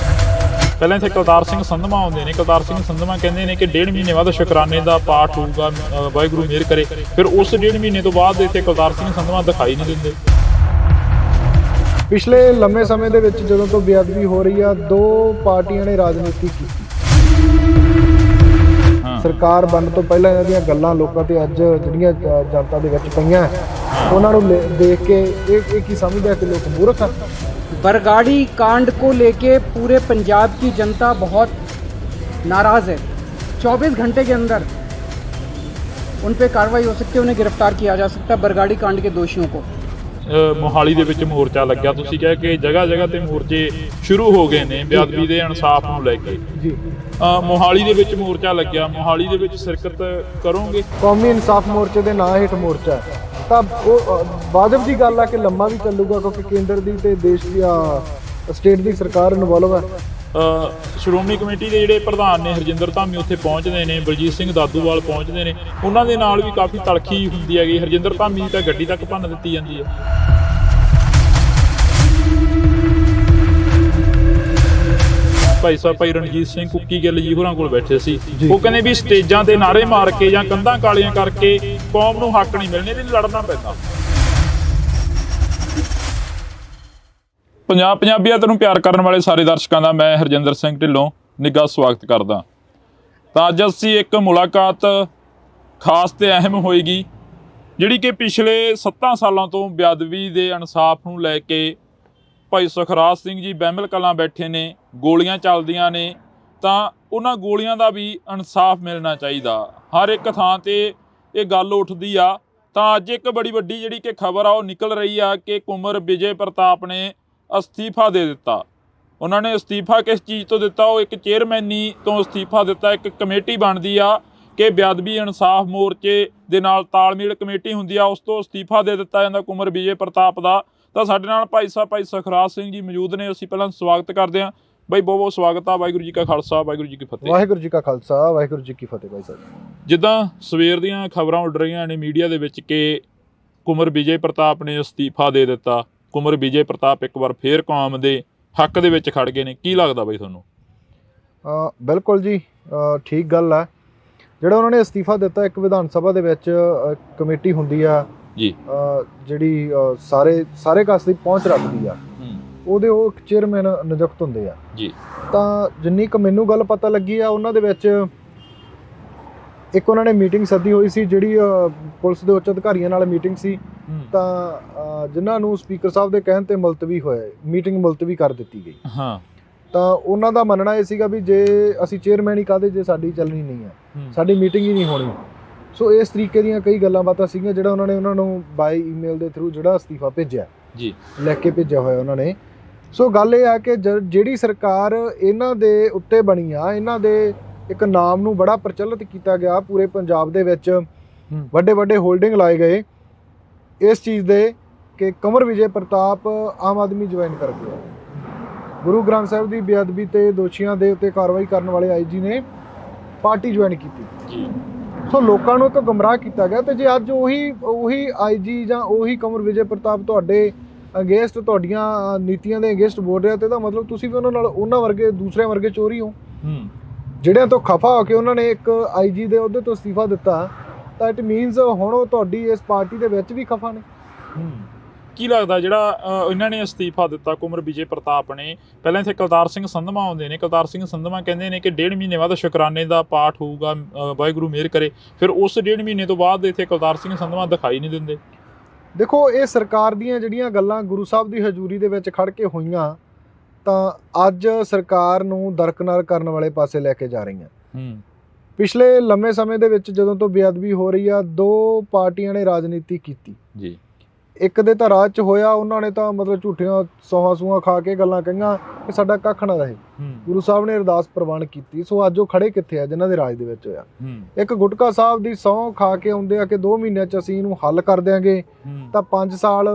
ਪਹਿਲਾਂ ਇੱਥੇ ਕੁਲਤਾਰ ਸਿੰਘ ਸੰਧਵਾ ਆਉਂਦੇ ਨੇ। ਕੁਲਤਾਰ ਸਿੰਘ ਸੰਧਵਾ ਕਹਿੰਦੇ ਨੇ ਕਿ 1.5 ਮਹੀਨੇ ਬਾਅਦ ਸ਼ੁਕਰਾਨੇ ਦਾ ਪਾਠ ਹੋਊਗਾ, ਵਾਹਿਗੁਰੂ ਮਿਹਰ ਕਰੇ। ਫਿਰ ਉਸ 1.5 ਮਹੀਨੇ ਤੋਂ ਬਾਅਦ ਇੱਥੇ ਕੁਲਤਾਰ ਸਿੰਘ ਸੰਧਵਾ ਦਿਖਾਈ ਨਹੀਂ ਦਿੰਦੇ। ਪਿਛਲੇ ਲੰਮੇ ਸਮੇਂ ਦੇ ਵਿੱਚ ਜਦੋਂ ਤੋਂ ਬੇਅਦਬੀ ਹੋ ਰਹੀ ਆ, ਦੋ ਪਾਰਟੀਆਂ ਨੇ ਰਾਜਨੀਤੀ ਕੀਤੀ। ਸਰਕਾਰ ਬਣਨ ਤੋਂ ਪਹਿਲਾਂ ਇਹਨਾਂ ਦੀਆਂ ਗੱਲਾਂ ਲੋਕਾਂ ਤੇ ਅੱਜ ਜਿਹੜੀਆਂ ਜਨਤਾ ਦੇ ਵਿੱਚ ਪਈਆਂ, ਉਹਨਾਂ ਨੂੰ ਦੇਖ ਕੇ ਇਹ ਕੀ ਸਮਝਦਾ कि लोग मूर्ख हैं। बरगाड़ी कांड को लेके पूरे पंजाब की जनता बहुत नाराज़ है। 24 घंटे के अंदर उन पे कार्रवाई हो सकती है, उन्हें गिरफ्तार किया जा सकता है, बरगाड़ी कांड के दोषियों को। ਮੋਹਾਲੀ ਦੇ ਵਿੱਚ ਮੋਰਚਾ ਲੱਗਿਆ। ਤੁਸੀਂ ਕਹਿ ਕਿ ਜਗ੍ਹਾ ਜਗ੍ਹਾ ਤੇ ਮੋਰਚੇ ਸ਼ੁਰੂ ਹੋ ਗਏ ਨੇ ਬੇਅਦਬੀ ਦੇ ਇਨਸਾਫ ਨੂੰ ਲੈ ਕੇ ਜੀ। ਮੋਹਾਲੀ ਦੇ ਵਿੱਚ ਮੋਰਚਾ ਲੱਗਿਆ। ਮੋਹਾਲੀ ਦੇ ਵਿੱਚ ਸ਼ਿਰਕਤ ਕਰੋਗੇ? ਕੌਮੀ ਇਨਸਾਫ ਮੋਰਚੇ ਦੇ ਨਾਂ ਹੇਠ ਮੋਰਚਾ ਹੈ। ਤਾਂ ਉਹ ਵਾਜਬ ਦੀ ਗੱਲ ਆ ਕਿ ਲੰਮਾ ਵੀ ਚੱਲੂਗਾ, ਕਿਉਂਕਿ ਕੇਂਦਰ ਦੀ ਤੇ ਦੇਸ਼ ਦੀ ਸਟੇਟ ਦੀ ਸਰਕਾਰ ਇਨਵੋਲਵ ਹੈ। ਸ਼੍ਰੋਮਣੀ ਕਮੇਟੀ ਦੇ ਜਿਹੜੇ ਪ੍ਰਧਾਨ ਨੇ ਹਰਜਿੰਦਰ ਧਾਮੀ ਉੱਥੇ ਪਹੁੰਚਦੇ ਨੇ, ਬਲਜੀਤ ਸਿੰਘ ਦਾਦੂਵਾਲ ਪਹੁੰਚਦੇ ਨੇ, ਉਹਨਾਂ ਦੇ ਨਾਲ ਵੀ ਕਾਫੀ ਤਲਖੀ ਹੁੰਦੀ ਹੈਗੀ। ਹਰਜਿੰਦਰ ਧਾਮੀ ਦੀ ਤਾਂ ਗੱਡੀ ਤੱਕ ਭੰਨ ਦਿੱਤੀ ਜਾਂਦੀ ਹੈ। ਭਾਈ ਰਣਜੀਤ ਸਿੰਘ ਕੁੱਕੀ ਗਿੱਲ ਜੀ ਹੋਰਾਂ ਕੋਲ ਬੈਠੇ ਸੀ, ਉਹ ਕਹਿੰਦੇ ਵੀ ਸਟੇਜਾਂ ਤੇ ਨਾਅਰੇ ਮਾਰ ਕੇ ਜਾਂ ਕੰਧਾਂ ਕਾਲੀਆਂ ਕਰਕੇ ਕੌਮ ਨੂੰ ਹੱਕ ਨਹੀਂ ਮਿਲਣੇ, ਵੀ ਲੜਨਾ ਪੈਂਦਾ। ਪੰਜਾਬੀਅਤ ਨੂੰ ਪਿਆਰ ਕਰਨ ਵਾਲੇ ਸਾਰੇ ਦਰਸ਼ਕਾਂ ਦਾ ਮੈਂ ਹਰਜਿੰਦਰ ਸਿੰਘ ਢਿੱਲੋਂ ਨਿੱਘਾ ਸਵਾਗਤ ਕਰਦਾ। ਤਾਂ ਅੱਜ ਅਸੀਂ ਇੱਕ ਮੁਲਾਕਾਤ ਖਾਸ ਤੇ ਅਹਿਮ ਹੋਏਗੀ, ਜਿਹੜੀ ਕਿ ਪਿਛਲੇ 7 ਸਾਲਾਂ ਤੋਂ ਬੇਅਦਬੀ ਦੇ ਇਨਸਾਫ ਨੂੰ ਲੈ ਕੇ ਭਾਈ ਸੁਖਰਾਜ ਸਿੰਘ ਜੀ ਬਹਿਮਲ ਕਲਾਂ ਬੈਠੇ ਨੇ, ਗੋਲੀਆਂ ਚੱਲਦੀਆਂ ਨੇ, ਤਾਂ ਉਹਨਾਂ ਗੋਲੀਆਂ ਦਾ ਵੀ ਇਨਸਾਫ ਮਿਲਣਾ ਚਾਹੀਦਾ। ਹਰ ਇੱਕ ਥਾਂ ਤੇ ਇਹ ਗੱਲ ਉੱਠਦੀ ਆ। ਤਾਂ ਅੱਜ ਇੱਕ ਬੜੀ ਵੱਡੀ ਜਿਹੜੀ ਕਿ ਖਬਰ ਆ ਉਹ ਨਿਕਲ ਰਹੀ ਆ ਕਿ ਕੁੰਵਰ ਵਿਜੇ ਪ੍ਰਤਾਪ ਨੇ ਅਸਤੀਫਾ ਦੇ ਦਿੱਤਾ। ਉਹਨਾਂ ਨੇ ਅਸਤੀਫਾ ਕਿਸ ਚੀਜ਼ ਤੋਂ ਦਿੱਤਾ? ਉਹ ਇੱਕ ਚੇਅਰਮੈਨੀ ਤੋਂ ਅਸਤੀਫਾ ਦਿੱਤਾ। ਇੱਕ ਕਮੇਟੀ ਬਣਦੀ ਆ ਕਿ ਬੇਅਦਬੀ ਇਨਸਾਫ ਮੋਰਚੇ ਦੇ ਨਾਲ ਤਾਲਮੇਲ ਕਮੇਟੀ ਹੁੰਦੀ ਆ, ਉਸ ਤੋਂ ਅਸਤੀਫਾ ਦੇ ਦਿੱਤਾ ਜਾਂਦਾ ਕੁੰਵਰ ਵਿਜੇ ਪ੍ਰਤਾਪ ਦਾ। ਤਾਂ ਸਾਡੇ ਨਾਲ ਭਾਈ ਸੁਖਰਾਜ ਸਿੰਘ ਜੀ ਮੌਜੂਦ ਨੇ, ਅਸੀਂ ਪਹਿਲਾਂ ਸਵਾਗਤ ਕਰਦੇ ਹਾਂ। ਬਾਈ ਬਹੁਤ ਬਹੁਤ ਸਵਾਗਤ ਆ। ਵਾਹਿਗੁਰੂ ਜੀ ਕਾ ਖਾਲਸਾ, ਵਾਹਿਗੁਰੂ ਜੀ ਕੀ ਫਤਿਹ। ਵਾਹਿਗੁਰੂ ਜੀ ਕਾ ਖਾਲਸਾ, ਵਾਹਿਗੁਰੂ ਜੀ ਕੀ ਫਤਿਹ। ਭਾਈ ਸਾਹਿਬ, ਜਿੱਦਾਂ ਸਵੇਰ ਦੀਆਂ ਖਬਰਾਂ ਉੱਡ ਰਹੀਆਂ ਨੇ ਮੀਡੀਆ ਦੇ ਵਿੱਚ ਕਿ ਕੁੰਵਰ ਵਿਜੇ ਪ੍ਰਤਾਪ ਨੇ ਅਸਤੀਫਾ ਦੇ ਦਿੱਤਾ, ਕੁੰਵਰ ਵਿਜੇ ਪ੍ਰਤਾਪ ਇੱਕ ਵਾਰ ਫੇਰ ਕੌਮ ਦੇ ਹੱਕ ਦੇ ਵਿੱਚ ਖੜ ਗਏ ਨੇ, ਕੀ ਲੱਗਦਾ ਬਾਈ ਤੁਹਾਨੂੰ? ਬਿਲਕੁਲ ਜੀ, ਠੀਕ ਗੱਲ ਹੈ। ਜਿਹੜਾ ਉਹਨਾਂ ਨੇ ਅਸਤੀਫਾ ਦਿੱਤਾ, ਇੱਕ ਵਿਧਾਨ ਸਭਾ ਦੇ ਵਿੱਚ ਕਮੇਟੀ ਹੁੰਦੀ ਆ ਜੀ, ਜਿਹੜੀ ਸਾਰੇ ਕਾਸ ਦੀ ਪਹੁੰਚ ਰੱਖਦੀ ਆ, ਉਹਦੇ ਉਹ ਇੱਕ ਚੇਅਰਮੈਨ ਨਿਯੁਕਤ ਹੁੰਦੇ ਆ ਜੀ। ਤਾਂ ਜਿੰਨੀ ਕੁ ਮੈਨੂੰ ਗੱਲ ਪਤਾ ਲੱਗੀ ਆ, ਉਹਨਾਂ ਦੇ ਵਿੱਚ ਇੱਕ ਉਹਨਾਂ ਨੇ ਮੀਟਿੰਗ ਸੱਦੀ ਹੋਈ ਸੀ, ਜਿਹੜੀ ਪੁਲਿਸ ਦੇ ਉੱਚ ਅਧਿਕਾਰੀਆਂ ਨਾਲ ਮੀਟਿੰਗ ਸੀ। ਤਾਂ ਜਿਨ੍ਹਾਂ ਨੂੰ ਸਪੀਕਰ ਸਾਹਿਬ ਦੇ ਕਹਿਣ ਤੇ ਮੁਲਤਵੀ ਹੋਏ, ਮੀਟਿੰਗ ਮੁਲਤਵੀ ਕਰ ਦਿੱਤੀ ਗਈ। ਤਾਂ ਉਹਨਾਂ ਦਾ ਮੰਨਣਾ ਇਹ ਸੀਗਾ ਵੀ ਜੇ ਅਸੀਂ ਚੇਅਰਮੈਨ ਹੀ ਕਾਹਦੇ ਜੇ ਸਾਡੀ ਚੱਲਣੀ ਨਹੀਂ ਹੈ, ਸਾਡੀ ਮੀਟਿੰਗ ਹੀ ਨਹੀਂ ਹੋਣੀ। ਸੋ ਇਸ ਤਰੀਕੇ ਦੀਆਂ ਕਈ ਗੱਲਾਂ ਬਾਤਾਂ ਸੀਗੀਆਂ, ਜਿਹੜਾ ਉਹਨਾਂ ਨੂੰ ਬਾਈ ਈਮੇਲ ਦੇ ਥਰੂ ਜਿਹੜਾ ਅਸਤੀਫਾ ਭੇਜਿਆ ਜੀ, ਲਿਖ ਕੇ ਭੇਜਿਆ ਹੋਇਆ ਉਹਨਾਂ ਨੇ। ਸੋ ਗੱਲ ਇਹ ਆ ਕਿ ਜਿਹੜੀ ਸਰਕਾਰ ਇਹਨਾਂ ਦੇ ਉੱਤੇ ਬਣੀ ਆ, ਇਹਨਾਂ ਦੇ ਇੱਕ ਨਾਮ ਨੂੰ ਬੜਾ ਪ੍ਰਚਲਿਤ ਕੀਤਾ ਗਿਆ ਪੂਰੇ ਪੰਜਾਬ ਦੇ ਵਿੱਚ, ਵੱਡੇ ਵੱਡੇ ਹੋਲਡਿੰਗ ਲਾਏ ਗਏ ਇਸ ਚੀਜ਼ ਦੇ ਕਿ ਕੁੰਵਰ ਵਿਜੇ ਪ੍ਰਤਾਪ ਆਮ ਆਦਮੀ ਜੁਆਇਨ ਕਰ ਗਿਆ। ਗੁਰੂ ਗ੍ਰੰਥ ਸਾਹਿਬ ਦੀ ਬੇਅਦਬੀ ਤੇ ਦੋਸ਼ੀਆਂ ਦੇ ਉੱਤੇ ਕਾਰਵਾਈ ਕਰਨ ਵਾਲੇ ਆਈਜੀ ਨੇ ਪਾਰਟੀ ਜੁਆਇਨ ਕੀਤੀ ਜੀ। ਸੋ ਲੋਕਾਂ ਨੂੰ ਇੱਕ ਗੁੰਮਰਾਹ ਕੀਤਾ ਗਿਆ। ਤੇ ਜੇ ਅੱਜ ਉਹੀ ਆਈਜੀ ਜਾਂ ਉਹੀ ਕੁੰਵਰ ਵਿਜੇ ਪ੍ਰਤਾਪ ਤੁਹਾਡੇ ਅਗੇਂਸਟ, ਤੁਹਾਡੀਆਂ ਨੀਤੀਆਂ ਦੇ ਅਗੇਂਸਟ ਬੋਲ ਰਿਹਾ, ਤੇ ਇਹਦਾ ਮਤਲਬ ਤੁਸੀਂ ਵੀ ਉਹਨਾਂ ਵਰਗੇ ਦੂਸਰਿਆਂ ਵਰਗੇ ਚੋਰੀ ਹੋ। ਜਿਹੜਿਆਂ ਤੋਂ ਖਫਾ ਹੋ ਕੇ ਉਹਨਾਂ ਨੇ ਇੱਕ ਆਈਜੀ ਦੇ ਅਹੁਦੇ ਤੋਂ ਅਸਤੀਫਾ ਦਿੱਤਾ, ਤਾਂ ਇਟ ਮੀਨਸ ਹੁਣ ਉਹ ਤੁਹਾਡੀ ਇਸ ਪਾਰਟੀ ਦੇ ਵਿੱਚ ਵੀ ਖਫਾ ਨੇ। ਕੀ ਲੱਗਦਾ ਜਿਹੜਾ ਇਹਨਾਂ ਨੇ ਅਸਤੀਫਾ ਦਿੱਤਾ ਕੁੰਵਰ ਵਿਜੇ ਪ੍ਰਤਾਪ ਨੇ? ਪਹਿਲਾਂ ਇੱਥੇ ਕੁਲਤਾਰ ਸਿੰਘ ਸੰਧਵਾਂ ਆਉਂਦੇ ਨੇ, ਕੁਲਤਾਰ ਸਿੰਘ ਸੰਧਵਾਂ ਕਹਿੰਦੇ ਨੇ ਕਿ 1.5 ਮਹੀਨੇ ਬਾਅਦ ਸ਼ੁਕਰਾਨੇ ਦਾ ਪਾਠ ਹੋਊਗਾ, ਵਾਹਿਗੁਰੂ ਮਿਹਰ ਕਰੇ। ਫਿਰ ਉਸ 1.5 ਮਹੀਨੇ ਤੋਂ ਬਾਅਦ ਇੱਥੇ ਕੁਲਤਾਰ ਸਿੰਘ ਸੰਧਵਾਂ ਦਿਖਾਈ ਨਹੀਂ ਦਿੰਦੇ। ਦੇਖੋ, ਇਹ ਸਰਕਾਰ ਦੀਆਂ ਜਿਹੜੀਆਂ ਗੱਲਾਂ ਗੁਰੂ ਸਾਹਿਬ ਦੀ ਹਜ਼ੂਰੀ ਦੇ ਵਿੱਚ ਖੜ ਕੇ ਹੋਈਆਂ, ਤਾਂ ਅੱਜ ਸਰਕਾਰ ਨੂੰ ਦਰਕਨਾਰ ਕਰਨ ਵਾਲੇ ਪਾਸੇ ਲੈ ਕੇ ਜਾ ਰਹੀਆਂ। ਪਿਛਲੇ ਲੰਮੇ ਸਮੇਂ ਦੇ ਵਿੱਚ ਜਦੋਂ ਤੋਂ ਬੇਅਦਬੀ ਹੋ ਰਹੀ ਆ, 2 ਪਾਰਟੀਆਂ ਨੇ ਰਾਜਨੀਤੀ ਕੀਤੀ ਜੀ। ਇੱਕ ਦੇ ਤਾਂ ਰਾਜ 'ਚ ਹੋਇਆ, ਉਹਨਾਂ ਨੇ ਤਾਂ ਮਤਲਬ ਝੂਠੀਆਂ ਸੌਹਾਂ ਖਾ ਕੇ ਗੱਲਾਂ ਕਹੀਆਂ ਕਿ ਸਾਡਾ ਕੱਖ ਨਾ ਰਹੇ। ਗੁਰੂ ਸਾਹਿਬ ਨੇ ਅਰਦਾਸ ਪ੍ਰਵਾਨ ਕੀਤੀ। ਸੋ ਅੱਜ ਉਹ ਖੜੇ ਕਿੱਥੇ ਆ ਜਿਨ੍ਹਾਂ ਦੇ ਰਾਜ ਦੇ ਵਿੱਚ ਹੋਇਆ? ਇੱਕ ਗੁਟਕਾ ਸਾਹਿਬ ਦੀ ਸਹੁੰ ਖਾ ਕੇ ਆਉਂਦੇ ਆ ਕਿ 2 ਮਹੀਨਿਆਂ 'ਚ ਅਸੀਂ ਇਹਨੂੰ ਹੱਲ ਕਰ ਦਿਆਂਗੇ, ਤਾਂ 5 ਸਾਲ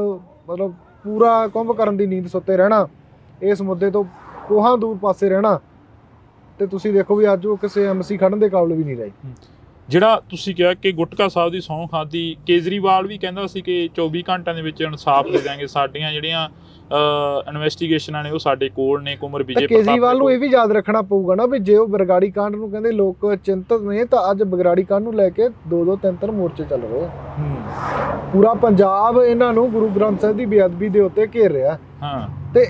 ਮਤਲਬ ਪੂਰਾ ਕੁੰਭ ਕਰਨ ਦੀ ਨੀਂਦ ਸੁੱਤੇ ਰਹਿਣਾ, ਇਸ ਮੁੱਦੇ ਤੋਂ ਕੋਹਾਂ ਦੂਰ ਪਾਸੇ ਰਹਿਣਾ। ਤੇ ਤੁਸੀਂ ਦੇਖੋ ਵੀ ਅੱਜ ਉਹ ਕਿਸੇ ਐਮਸੀ ਖੜਨ ਦੇ ਕਾਬਲ ਵੀ ਨਹੀਂ ਰਹੇ। ਜਿਹੜਾ ਤੁਸੀਂ ਕਿਹਾ ਕਿ ਗੁਟਕਾ ਸਾਹਿਬ ਦੀ ਸਹੁੰ ਖਾਧੀ, ਕੇਜਰੀਵਾਲ ਵੀ ਕਹਿੰਦਾ ਸੀ ਕਿ 24 ਘੰਟਿਆਂ ਦੇ ਵਿੱਚ ਇਨਸਾਫ ਦੇ ਦਿਆਂਗੇ, ਸਾਡੀਆਂ ਜਿਹੜੀਆਂ ਇਨਵੈਸਟੀਗੇਸ਼ਨਾਂ ਨੇ ਉਹ ਸਾਡੇ ਕੋਲ ਨੇ। ਕੁੰਵਰ ਵਿਜੇ ਪ੍ਰਤਾਪ ਕੇਜਰੀਵਾਲ ਨੂੰ ਇਹ ਵੀ ਯਾਦ ਰੱਖਣਾ ਪਊਗਾ ਨਾ ਵੀ ਜੇ ਉਹ ਬਰਗਾੜੀ ਕਾਂਡ ਨੂੰ ਕਹਿੰਦੇ ਲੋਕ ਚਿੰਤਤ ਨੇ, ਤਾਂ ਅੱਜ ਬਰਗਾੜੀ ਕਾਂਡ ਨੂੰ ਲੈ ਕੇ 2-2 3-3 ਮੋਰਚੇ ਚੱਲ ਰਹੇ ਆ। ਪੂਰਾ ਪੰਜਾਬ ਇਹਨਾਂ ਨੂੰ ਗੁਰੂ ਗ੍ਰੰਥ ਸਾਹਿਬ ਦੀ ਬੇਅਦਬੀ ਦੇ ਉੱਤੇ ਘੇਰ ਰਿਹਾ। ਤੇ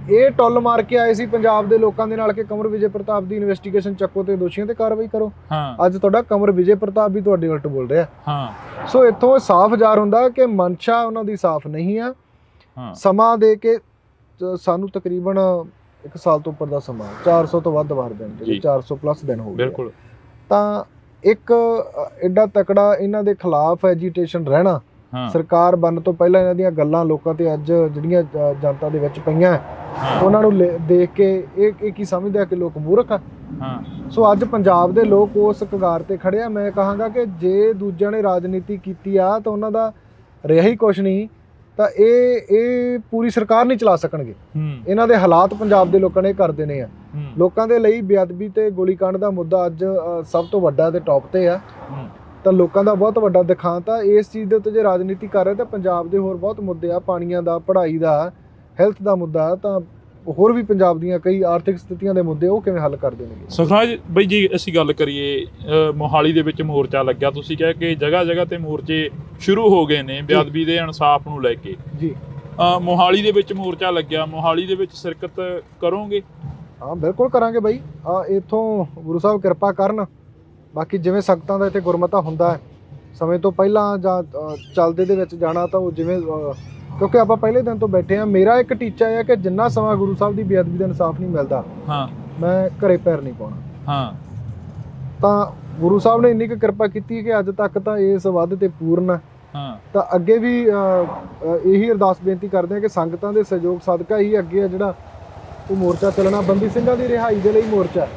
ਇਹ ਟੁੱਲ ਮਾਰ ਕੇ ਆਏ ਸੀ ਪੰਜਾਬ ਦੇ ਲੋਕਾਂ ਦੇ ਨਾਲ ਕਿ ਕੁੰਵਰ ਵਿਜੇ ਪ੍ਰਤਾਪ ਦੀ ਇਨਵੈਸਟੀਗੇਸ਼ਨ ਚੱਕੋ ਤੇ ਦੋਸ਼ੀਆਂ ਤੇ ਕਾਰਵਾਈ ਕਰੋ। ਅੱਜ ਤੁਹਾਡਾ ਕੁੰਵਰ ਵਿਜੇ ਪ੍ਰਤਾਪ ਵੀ ਤੁਹਾਡੇ ਉਲਟ ਬੋਲ ਰਿਹਾ। ਸੋ ਇੱਥੋਂ ਸਾਫ਼ ਜ਼ਾਹਰ ਹੁੰਦਾ ਕਿ ਮਨਸ਼ਾ ਉਹਨਾਂ ਦੀ ਸਾਫ਼ ਨਹੀਂ ਆ। ਸਮਾਂ ਦੇ ਕੇ ਸਾਨੂੰ ਤਕਰੀਬਨ 1 ਸਾਲ ਤੋਂ ਉੱਪਰ ਦਾ ਸਮਾਂ, 400 ਤੋਂ ਵੱਧ ਵਾਰ ਦਿਨ, ਜਿਹੜੇ 400 ਪਲੱਸ ਦਿਨ ਹੋ ਗਏ। ਬਿਲਕੁਲ। ਤਾਂ ਇੱਕ ਐਡਾ ਤਕੜਾ ਇਹਨਾਂ ਦੇ ਖਿਲਾਫ ਐਜੀਟੇਸ਼ਨ ਰਹਿਣਾ, ਸਰਕਾਰ ਬਣਨ ਤੋਂ ਪਹਿਲਾਂ ਇਹਨਾਂ ਦੀਆਂ ਗੱਲਾਂ ਲੋਕਾਂ ਤੇ ਅੱਜ ਜਿਹੜੀਆਂ ਜਨਤਾ ਦੇ ਵਿੱਚ ਪਈਆਂ, ਉਹਨਾਂ ਨੂੰ ਦੇਖ ਕੇ ਇਹ ਕੀ ਸਮਝਦੇ ਆ ਕਿ ਲੋਕ ਮੂਰਖ ਆ। ਹਾਂ। ਸੋ ਅੱਜ ਪੰਜਾਬ ਦੇ ਲੋਕ ਉਸ ਕਗਾਰ ਤੇ ਖੜੇ ਆ। ਮੈਂ ਕਹਾਂਗਾ ਕਿ ਜੇ ਦੂਜਿਆਂ ਨੇ ਰਾਜਨੀਤੀ ਕੀਤੀ ਆ ਤਾਂ ਉਹਨਾਂ ਦਾ ਰਿਹਾ ਹੀ ਕੁਛ ਨਹੀਂ, ਤਾਂ ਇਹ ਪੂਰੀ ਸਰਕਾਰ ਨਹੀਂ ਚਲਾ ਸਕਣਗੇ। ਇਹਨਾਂ ਦੇ ਹਾਲਾਤ ਪੰਜਾਬ ਦੇ ਲੋਕਾਂ ਨੇ ਕਰ ਦੇਣੇ ਆ। ਲੋਕਾਂ ਦੇ ਲਈ ਬੇਅਦਬੀ ਤੇ ਗੋਲੀकांड ਦਾ ਮੁੱਦਾ ਅੱਜ ਸਭ ਤੋਂ ਵੱਡਾ ਤੇ ਟੌਪ ਤੇ ਆ, ਤਾਂ ਲੋਕਾਂ ਦਾ ਬਹੁਤ ਵੱਡਾ ਦਿਖਾਂਤ ਆ। ਇਸ ਚੀਜ਼ ਦੇ ਉੱਤੇ ਜੇ ਰਾਜਨੀਤੀ ਕਰ ਰਹੇ ਤਾਂ ਪੰਜਾਬ ਦੇ ਹੋਰ ਬਹੁਤ ਮੁੱਦੇ ਆ, ਪਾਣੀਆਂ ਦਾ, ਪੜ੍ਹਾਈ ਦਾ, ਹੈਲਥ ਦਾ ਮੁੱਦਾ, ਤਾਂ ਹੋਰ ਵੀ ਪੰਜਾਬ ਦੀਆਂ ਕਈ ਆਰਥਿਕ ਸਥਿਤੀਆਂ ਦੇ ਮੁੱਦੇ ਉਹ ਕਿਵੇਂ ਹੱਲ ਕਰ ਦੇਣਗੇ। ਸੁਖਰਾਜ ਬਈ ਜੀ ਅਸੀਂ ਗੱਲ ਕਰੀਏ, ਮੋਹਾਲੀ ਦੇ ਵਿੱਚ ਮੋਰਚਾ ਲੱਗਿਆ, ਤੁਸੀਂ ਕਿਹਾ ਕਿ ਜਗ੍ਹਾ ਜਗ੍ਹਾ ਤੇ ਮੋਰਚੇ ਸ਼ੁਰੂ ਹੋ ਗਏ ਨੇ ਬੇਅਦਬੀ ਦੇ ਇਨਸਾਫ ਨੂੰ ਲੈ ਕੇ ਜੀ। ਮੋਹਾਲੀ ਦੇ ਵਿੱਚ ਮੋਰਚਾ ਲੱਗਿਆ, ਮੋਹਾਲੀ ਦੇ ਵਿੱਚ ਸ਼ਿਰਕਤ ਕਰੋਗੇ? ਹਾਂ ਬਿਲਕੁਲ ਕਰਾਂਗੇ ਬਾਈ। ਇੱਥੋਂ ਗੁਰੂ ਸਾਹਿਬ ਕਿਰਪਾ ਕਰਨ। ਬਾਕੀ ਜਿਵੇਂ ਸੰਗਤਾਂ ਦਾ ਇੱਥੇ ਗੁਰਮਤਾ ਹੁੰਦਾ ਹੈ, ਸਮੇਂ ਤੋਂ ਪਹਿਲਾਂ ਜਾਂ ਚੱਲਦੇ ਦੇ ਵਿੱਚ ਜਾਣਾ, ਤਾਂ ਉਹ ਜਿਵੇਂ ਕਿਉਂਕਿ ਆਪਾਂ ਪਹਿਲੇ ਦਿਨ ਤੋਂ ਬੈਠੇ ਆ। ਮੇਰਾ ਇੱਕ ਟੀਚਾ ਹੈ ਕਿ ਜਿੰਨਾ ਸਮਾਂ ਗੁਰੂ ਸਾਹਿਬ ਦੀ ਬੇਅਦਬੀ ਦਾ ਇਨਸਾਫ ਨਹੀਂ ਮਿਲਦਾ, ਮੈਂ ਘਰੇ ਪੈਰ ਨਹੀਂ ਪਾਉਣਾ। ਤਾਂ ਗੁਰੂ ਸਾਹਿਬ ਨੇ ਇੰਨੀ ਕੁ ਕਿਰਪਾ ਕੀਤੀ ਕਿ ਅੱਜ ਤੱਕ ਤਾਂ ਇਸ ਵੱਧ ਤੇ ਪੂਰਨ। ਤਾਂ ਅੱਗੇ ਵੀ ਇਹੀ ਅਰਦਾਸ ਬੇਨਤੀ ਕਰਦੇ ਆ ਕਿ ਸੰਗਤਾਂ ਦੇ ਸਹਿਯੋਗ ਸਦਕਾ ਹੀ ਅੱਗੇ ਆ ਜਿਹੜਾ ਉਹ ਮੋਰਚਾ ਚੱਲਣਾ। ਬੰਦੀ ਸਿੰਘਾਂ ਦੀ ਰਿਹਾਈ ਦੇ ਲਈ ਮੋਰਚਾ,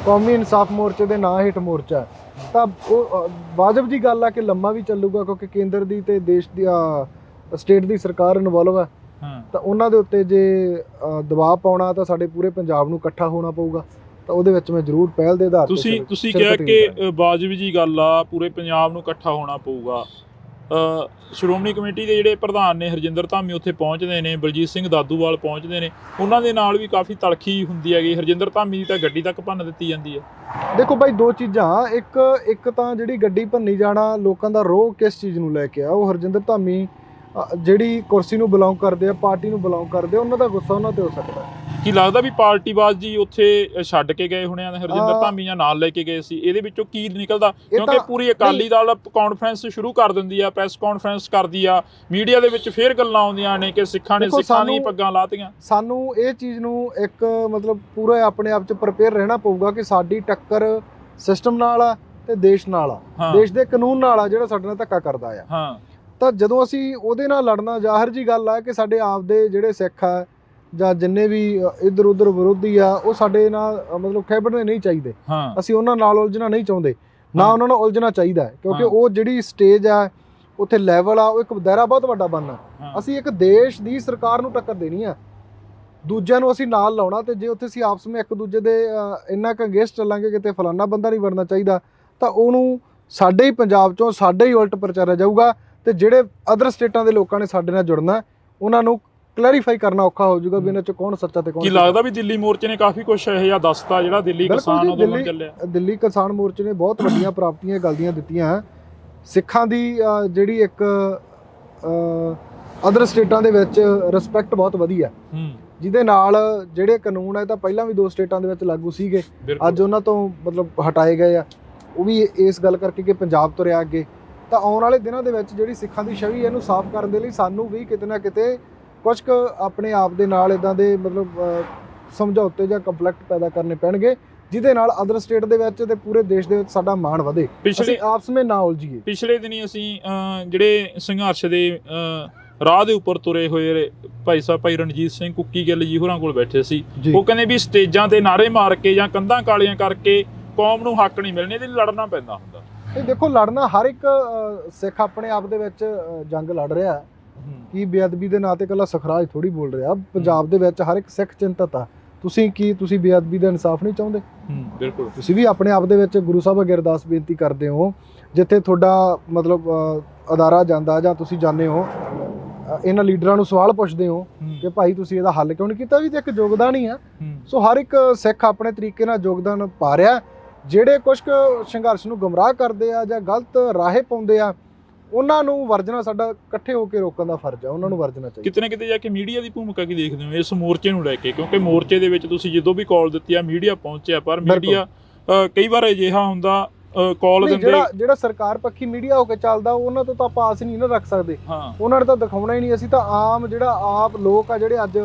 ਕੌਮੀ ਇਨਸਾਫ ਮੋਰਚੇ ਦੇ ਨਾਂ ਹੇਠ ਮੋਰਚਾ। ਤਾਂ ਉਹ ਵਾਜਬ ਦੀ ਗੱਲ ਆ ਕਿ ਲੰਮਾ ਵੀ ਚੱਲੂਗਾ, ਕਿਉਂਕਿ ਕੇਂਦਰ ਦੀ ਤੇ ਦੇਸ਼ ਦੀ ਸਟੇਟ ਦੀ ਸਰਕਾਰ ਇਨਵੋਲਵ ਹੈ। ਤਾਂ ਉਹਨਾਂ ਦੇ ਉੱਤੇ ਜੇ ਦਬਾਅ ਪਾਉਣਾ ਤਾਂ ਸਾਡੇ ਪੂਰੇ ਪੰਜਾਬ ਨੂੰ ਇਕੱਠਾ ਹੋਣਾ ਪਊਗਾ। ਤਾਂ ਉਹਦੇ ਵਿੱਚ ਮੈਂ ਜ਼ਰੂਰ ਪਹਿਲ ਦੇ ਆਧਾਰ ਤੇ ਤੁਸੀਂ ਕਿਹਾ ਕਿ ਵਾਜਬ ਜੀ ਗੱਲ ਆ, ਪੂਰੇ ਪੰਜਾਬ ਨੂੰ ਇਕੱਠਾ ਹੋਣਾ ਪਊਗਾ। ਸ਼੍ਰੋਮਣੀ ਕਮੇਟੀ ਦੇ ਜਿਹੜੇ ਪ੍ਰਧਾਨ ਨੇ ਹਰਜਿੰਦਰ ਧਾਮੀ ਉੱਥੇ ਪਹੁੰਚਦੇ ਨੇ, ਬਲਜੀਤ ਸਿੰਘ ਦਾਦੂਵਾਲ ਪਹੁੰਚਦੇ ਨੇ, ਉਹਨਾਂ ਦੇ ਨਾਲ ਵੀ ਕਾਫੀ ਤਲਖੀ ਹੁੰਦੀ ਹੈਗੀ। ਹਰਜਿੰਦਰ ਧਾਮੀ ਦੀ ਤਾਂ ਗੱਡੀ ਤੱਕ ਭੰਨ ਦਿੱਤੀ ਜਾਂਦੀ ਹੈ। ਦੇਖੋ ਬਾਈ, ਦੋ ਚੀਜ਼ਾਂ, ਇੱਕ ਤਾਂ ਜਿਹੜੀ ਗੱਡੀ ਭੰਨੀ ਜਾਣਾ, ਲੋਕਾਂ ਦਾ ਰੋਹ ਕਿਸ ਚੀਜ਼ ਨੂੰ ਲੈ ਕੇ ਆ, ਉਹ ਹਰਜਿੰਦਰ ਧਾਮੀ ਜਿਹੜੀ ਕੁਰਸੀ ਨੂੰ ਬਿਲੋਂਗ ਕਰਦੇ ਆ, ਪਾਰਟੀ ਨੂੰ ਬਿਲੋਂਗ ਕਰਦੇ ਆ, ਉਹਨਾਂ ਦਾ ਗੁੱਸਾ ਉਹਨਾਂ ਤੇ ਹੋ ਸਕਦਾ। ਕੀ ਲੱਗਦਾ ਵੀ ਪਾਰਟੀਬਾਜ਼ ਜੀ ਉੱਥੇ ਛੱਡ ਕੇ ਗਏ ਹੋਣੇ ਆ, ਹਰਜਿੰਦਰ ਧਾਮੀ ਨਾਲ ਲੈ ਕੇ ਗਏ ਸੀ? ਇਹਦੇ ਵਿੱਚੋਂ ਕੀ ਨਿਕਲਦਾ? ਕਿਉਂਕਿ ਪੂਰੀ ਅਕਾਲੀ ਦਲ ਕਾਨਫਰੰਸ ਸ਼ੁਰੂ ਕਰ ਦਿੰਦੀ ਆ, ਪ੍ਰੈਸ ਕਾਨਫਰੰਸ ਕਰਦੀ ਆ, ਮੀਡੀਆ ਦੇ ਵਿੱਚ ਫੇਰ ਗੱਲਾਂ ਆਉਂਦੀਆਂ ਨੇ ਕਿ ਸਿੱਖਾਂ ਨੇ ਸਿੱਖਾਂ ਦੀਆਂ ਪੱਗਾਂ ਲਾਤੀਆਂ। ਸਾਨੂੰ ਇਹ ਚੀਜ਼ ਨੂੰ ਇੱਕ ਮਤਲਬ ਪੂਰਾ ਆਪਣੇ ਆਪ 'ਚ ਪ੍ਰਪੇਅਰ ਰਹਿਣਾ ਪਊਗਾ ਕਿ ਸਾਡੀ ਟੱਕਰ ਸਿਸਟਮ ਨਾਲ ਆ ਤੇ ਦੇਸ਼ ਨਾਲ ਆ, ਦੇਸ਼ ਦੇ ਕਾਨੂੰਨ ਨਾਲ ਆ ਜਿਹੜਾ ਸਾਡੇ ਨਾਲ ਧੱਕਾ ਕਰਦਾ ਆ। ਤਾਂ ਜਦੋਂ ਅਸੀਂ ਉਹਦੇ ਨਾਲ ਲੜਨਾ, ਜ਼ਾਹਿਰ ਜੀ ਗੱਲ ਆ ਕਿ ਸਾਡੇ ਆਪ ਦੇ ਜਿਹੜੇ ਸਿੱਖ ਆ ਜਾਂ ਜਿੰਨੇ ਵੀ ਇੱਧਰ ਉੱਧਰ ਵਿਰੋਧੀ ਆ, ਉਹ ਸਾਡੇ ਨਾਲ ਮਤਲਬ ਖਹਿਬੜਨੇ ਨਹੀਂ ਚਾਹੀਦੇ। ਅਸੀਂ ਉਹਨਾਂ ਨਾਲ ਉਲਝਣਾ ਨਹੀਂ ਚਾਹੁੰਦੇ, ਨਾ ਉਹਨਾਂ ਨਾਲ ਉਲਝਣਾ ਚਾਹੀਦਾ, ਕਿਉਂਕਿ ਉਹ ਜਿਹੜੀ ਸਟੇਜ ਆ, ਉੱਥੇ ਲੈਵਲ ਆ, ਉਹ ਇੱਕ ਦਾਇਰਾ ਬਹੁਤ ਵੱਡਾ ਬਣਨਾ। ਅਸੀਂ ਇੱਕ ਦੇਸ਼ ਦੀ ਸਰਕਾਰ ਨੂੰ ਟੱਕਰ ਦੇਣੀ ਆ, ਦੂਜਿਆਂ ਨੂੰ ਅਸੀਂ ਨਾਲ ਲਾਉਣਾ। ਤੇ ਜੇ ਉੱਥੇ ਅਸੀਂ ਆਪਸ ਵਿੱਚ ਇੱਕ ਦੂਜੇ ਦੇ ਇੰਨਾ ਕੁ ਅਗੇਂਸਟ ਚੱਲਾਂਗੇ ਕਿਤੇ ਫਲਾਨਾ ਬੰਦਾ ਨਹੀਂ ਵੜਨਾ ਚਾਹੀਦਾ, ਤਾਂ ਉਹਨੂੰ ਸਾਡੇ ਹੀ ਪੰਜਾਬ 'ਚੋਂ ਸਾਡੇ ਹੀ ਉਲਟ ਪ੍ਰਚਾਰਿਆ ਜਾਊਗਾ। ਤੇ ਜਿਹੜੇ ਅਦਰ ਸਟੇਟਾਂ ਦੇ ਲੋਕਾਂ ਨੇ ਸਾਡੇ ਨਾਲ ਜੁੜਨਾ, ਉਹਨਾਂ ਨੂੰ ਕਲੈਰੀਫਾਈ ਕਰਨਾ ਔਖਾ ਹੋ ਜਾਊਗਾ ਵੀ ਇਹਨਾਂ 'ਚ ਕੌਣ ਸੱਚਾ ਤੇ ਕੌਣ। ਕੀ ਲੱਗਦਾ ਵੀ ਦਿੱਲੀ ਮੋਰਚੇ ਨੇ ਕਾਫੀ ਕੁਝ ਇਹ ਜਿਹਾ ਦੱਸਤਾ, ਜਿਹੜਾ ਦਿੱਲੀ ਕਿਸਾਨ ਅੰਦੋਲਨ ਚੱਲਿਆ? ਦਿੱਲੀ ਕਿਸਾਨ ਮੋਰਚੇ ਨੇ ਬਹੁਤ ਵੱਡੀਆਂ ਪ੍ਰਾਪਤੀਆਂ ਗਲਤੀਆਂ ਦਿੱਤੀਆਂ। ਸਿੱਖਾਂ ਦੀ ਜਿਹੜੀ ਇੱਕ ਅਦਰ ਸਟੇਟਾਂ ਦੇ ਵਿੱਚ ਰਿਸਪੈਕਟ ਬਹੁਤ ਵਧੀਆ, ਜਿਹਦੇ ਨਾਲ ਜਿਹੜੇ ਕਾਨੂੰਨ ਹੈ ਤਾਂ ਪਹਿਲਾਂ ਵੀ 2 ਸਟੇਟਾਂ ਦੇ ਵਿੱਚ ਲਾਗੂ ਸੀਗੇ, ਅੱਜ ਉਹਨਾਂ ਤੋਂ ਮਤਲਬ ਹਟਾਏ ਗਏ ਆ। ਉਹ ਵੀ ਇਸ ਗੱਲ ਕਰਕੇ ਕਿ ਪੰਜਾਬ ਤੁਰਿਆ ਅੱਗੇ। ਤਾਂ ਆਉਣ ਵਾਲੇ ਦਿਨਾਂ ਦੇ ਵਿੱਚ ਜਿਹੜੀ ਸਿੱਖਾਂ ਦੀ ਛਵੀ ਇਹਨੂੰ ਸਾਫ਼ ਕਰਨ ਦੇ ਲਈ ਸਾਨੂੰ ਵੀ ਕਿਤੇ ਨਾ ਕਿਤੇ ਕੁਝ ਕੁ ਆਪਣੇ ਆਪ ਦੇ ਨਾਲ ਇਦਾਂ ਦੇ ਮਤਲਬ ਸਮਝੌਤੇ ਜਾਂ ਕੰਫਲਿਕਟ ਪੈਦਾ ਕਰਨੇ ਪੈਣਗੇ, ਜਿਹਦੇ ਨਾਲ ਅਦਰ ਸਟੇਟ ਦੇ ਵਿੱਚ ਤੇ ਪੂਰੇ ਦੇਸ਼ ਦੇ ਵਿੱਚ ਸਾਡਾ ਮਾਣ ਵਧੇ, ਅਸੀਂ ਆਪਸ ਵਿੱਚ ਨਾ ਉਲਝੀਏ। ਪਿਛਲੇ ਦਿਨੀ ਅਸੀਂ ਜਿਹੜੇ ਸੰਘਰਸ਼ ਦੇ ਰਾਹ ਦੇ ਉੱਪਰ ਤੁਰੇ ਹੋਏ ਭਾਈ ਰਣਜੀਤ ਸਿੰਘ ਕੁੱਕੀ ਗਿੱਲ ਜੀ ਹੋਰਾਂ ਕੋਲ ਬੈਠੇ ਸੀ। ਉਹ ਕਹਿੰਦੇ ਵੀ ਸਟੇਜਾਂ ਤੇ ਨਾਅਰੇ ਮਾਰ ਕੇ ਜਾਂ ਕੰਧਾਂ ਕਾਲੀਆਂ ਕਰਕੇ ਕੌਮ ਨੂੰ ਹੱਕ ਨਹੀਂ ਮਿਲਣੇ, ਇਹਦੇ ਲਈ ਲੜਨਾ ਪੈਂਦਾ ਹੁੰਦਾ। ਇਹ ਦੇਖੋ, ਲੜਨਾ ਹਰ ਇੱਕ ਸਿੱਖ ਆਪਣੇ ਆਪ ਦੇ ਵਿੱਚ ਜੰਗ ਲੜ ਰਿਹਾ। ਕੀ ਬੇਅਦਬੀ ਦੇ ਨਾਂ ਤੇ ਇਕੱਲਾ ਸਖਰਾਜ ਥੋੜੀ ਬੋਲ ਰਿਹਾ, ਪੰਜਾਬ ਦੇ ਵਿੱਚ ਹਰ ਇੱਕ ਸਿੱਖ ਚਿੰਤਤ ਆ। ਤੁਸੀਂ ਬੇਅਦਬੀ ਦਾ ਇਨਸਾਫ ਨਹੀਂ ਚਾਹੁੰਦੇ? ਬਿਲਕੁਲ, ਤੁਸੀਂ ਵੀ ਆਪਣੇ ਆਪ ਦੇ ਵਿੱਚ ਗੁਰੂ ਸਾਹਿਬ ਅੱਗੇ ਅਰਦਾਸ ਬੇਨਤੀ ਕਰਦੇ ਹੋ, ਜਿੱਥੇ ਤੁਹਾਡਾ ਮਤਲਬ ਅਦਾਰਾ ਜਾਂਦਾ ਜਾਂ ਤੁਸੀਂ ਜਾਂਦੇ ਹੋ, ਇਹਨਾਂ ਲੀਡਰਾਂ ਨੂੰ ਸਵਾਲ ਪੁੱਛਦੇ ਹੋ ਕਿ ਭਾਈ ਤੁਸੀਂ ਇਹਦਾ ਹੱਲ ਕਿਉਂ ਨਹੀਂ ਕੀਤਾ? ਵੀ ਤੇ ਇੱਕ ਯੋਗਦਾਨ ਹੀ ਆ। ਸੋ ਹਰ ਇੱਕ ਸਿੱਖ ਆਪਣੇ ਤਰੀਕੇ ਨਾਲ ਯੋਗਦਾਨ ਪਾ ਰਿਹਾ। ਜਿਹੜੇ ਕੁਝ ਸੰਘਰਸ਼ ਨੂੰ ਗੁੰਮਰਾਹ ਕਰਦੇ ਆ ਜਾਂ ਗਲਤ ਰਾਹੇ ਪਾਉਂਦੇ ਆ, ਉਹਨਾਂ ਨੂੰ ਵਰਜਣਾ ਸਾਡਾ ਇਕੱਠੇ ਹੋ ਕੇ ਰੋਕਣ ਦਾ ਫਰਜ਼ ਆ, ਉਹਨਾਂ ਨੂੰ ਵਰਜਣਾ ਚਾਹੀਦਾ। ਕਿਤੇ ਨਾ ਕਿਤੇ ਜਾ ਕੇ ਮੀਡੀਆ ਦੀ ਭੂਮਿਕਾ ਕੀ ਦੇਖਦੇ ਹੋ ਇਸ ਮੋਰਚੇ ਨੂੰ ਲੈ ਕੇ? ਕਿਉਂਕਿ ਮੋਰਚੇ ਦੇ ਵਿੱਚ ਤੁਸੀਂ ਜਦੋਂ ਵੀ ਕਾਲ ਦਿੱਤੀ ਆ, ਮੀਡੀਆ ਪਹੁੰਚਿਆ, ਪਰ ਮੀਡੀਆ ਕਈ ਵਾਰ ਅਜਿਹਾ ਹੁੰਦਾ ਕਾਲ ਦਿੰਦੇ, ਜਿਹੜਾ ਸਰਕਾਰ ਪੱਖੀ ਮੀਡੀਆ ਹੋ ਕੇ ਚੱਲਦਾ, ਉਹਨਾਂ ਤੋਂ ਤਾਂ ਆਪਾਂ ਆਸ ਨਹੀਂ ਨਾ ਰੱਖ ਸਕਦੇ। ਉਹਨਾਂ ਨੇ ਤਾਂ ਦਿਖਾਉਣਾ ਹੀ ਨਹੀਂ। ਅਸੀਂ ਤਾਂ ਆਮ ਆਪ ਲੋਕ ਆ ਜਿਹੜੇ ਅੱਜ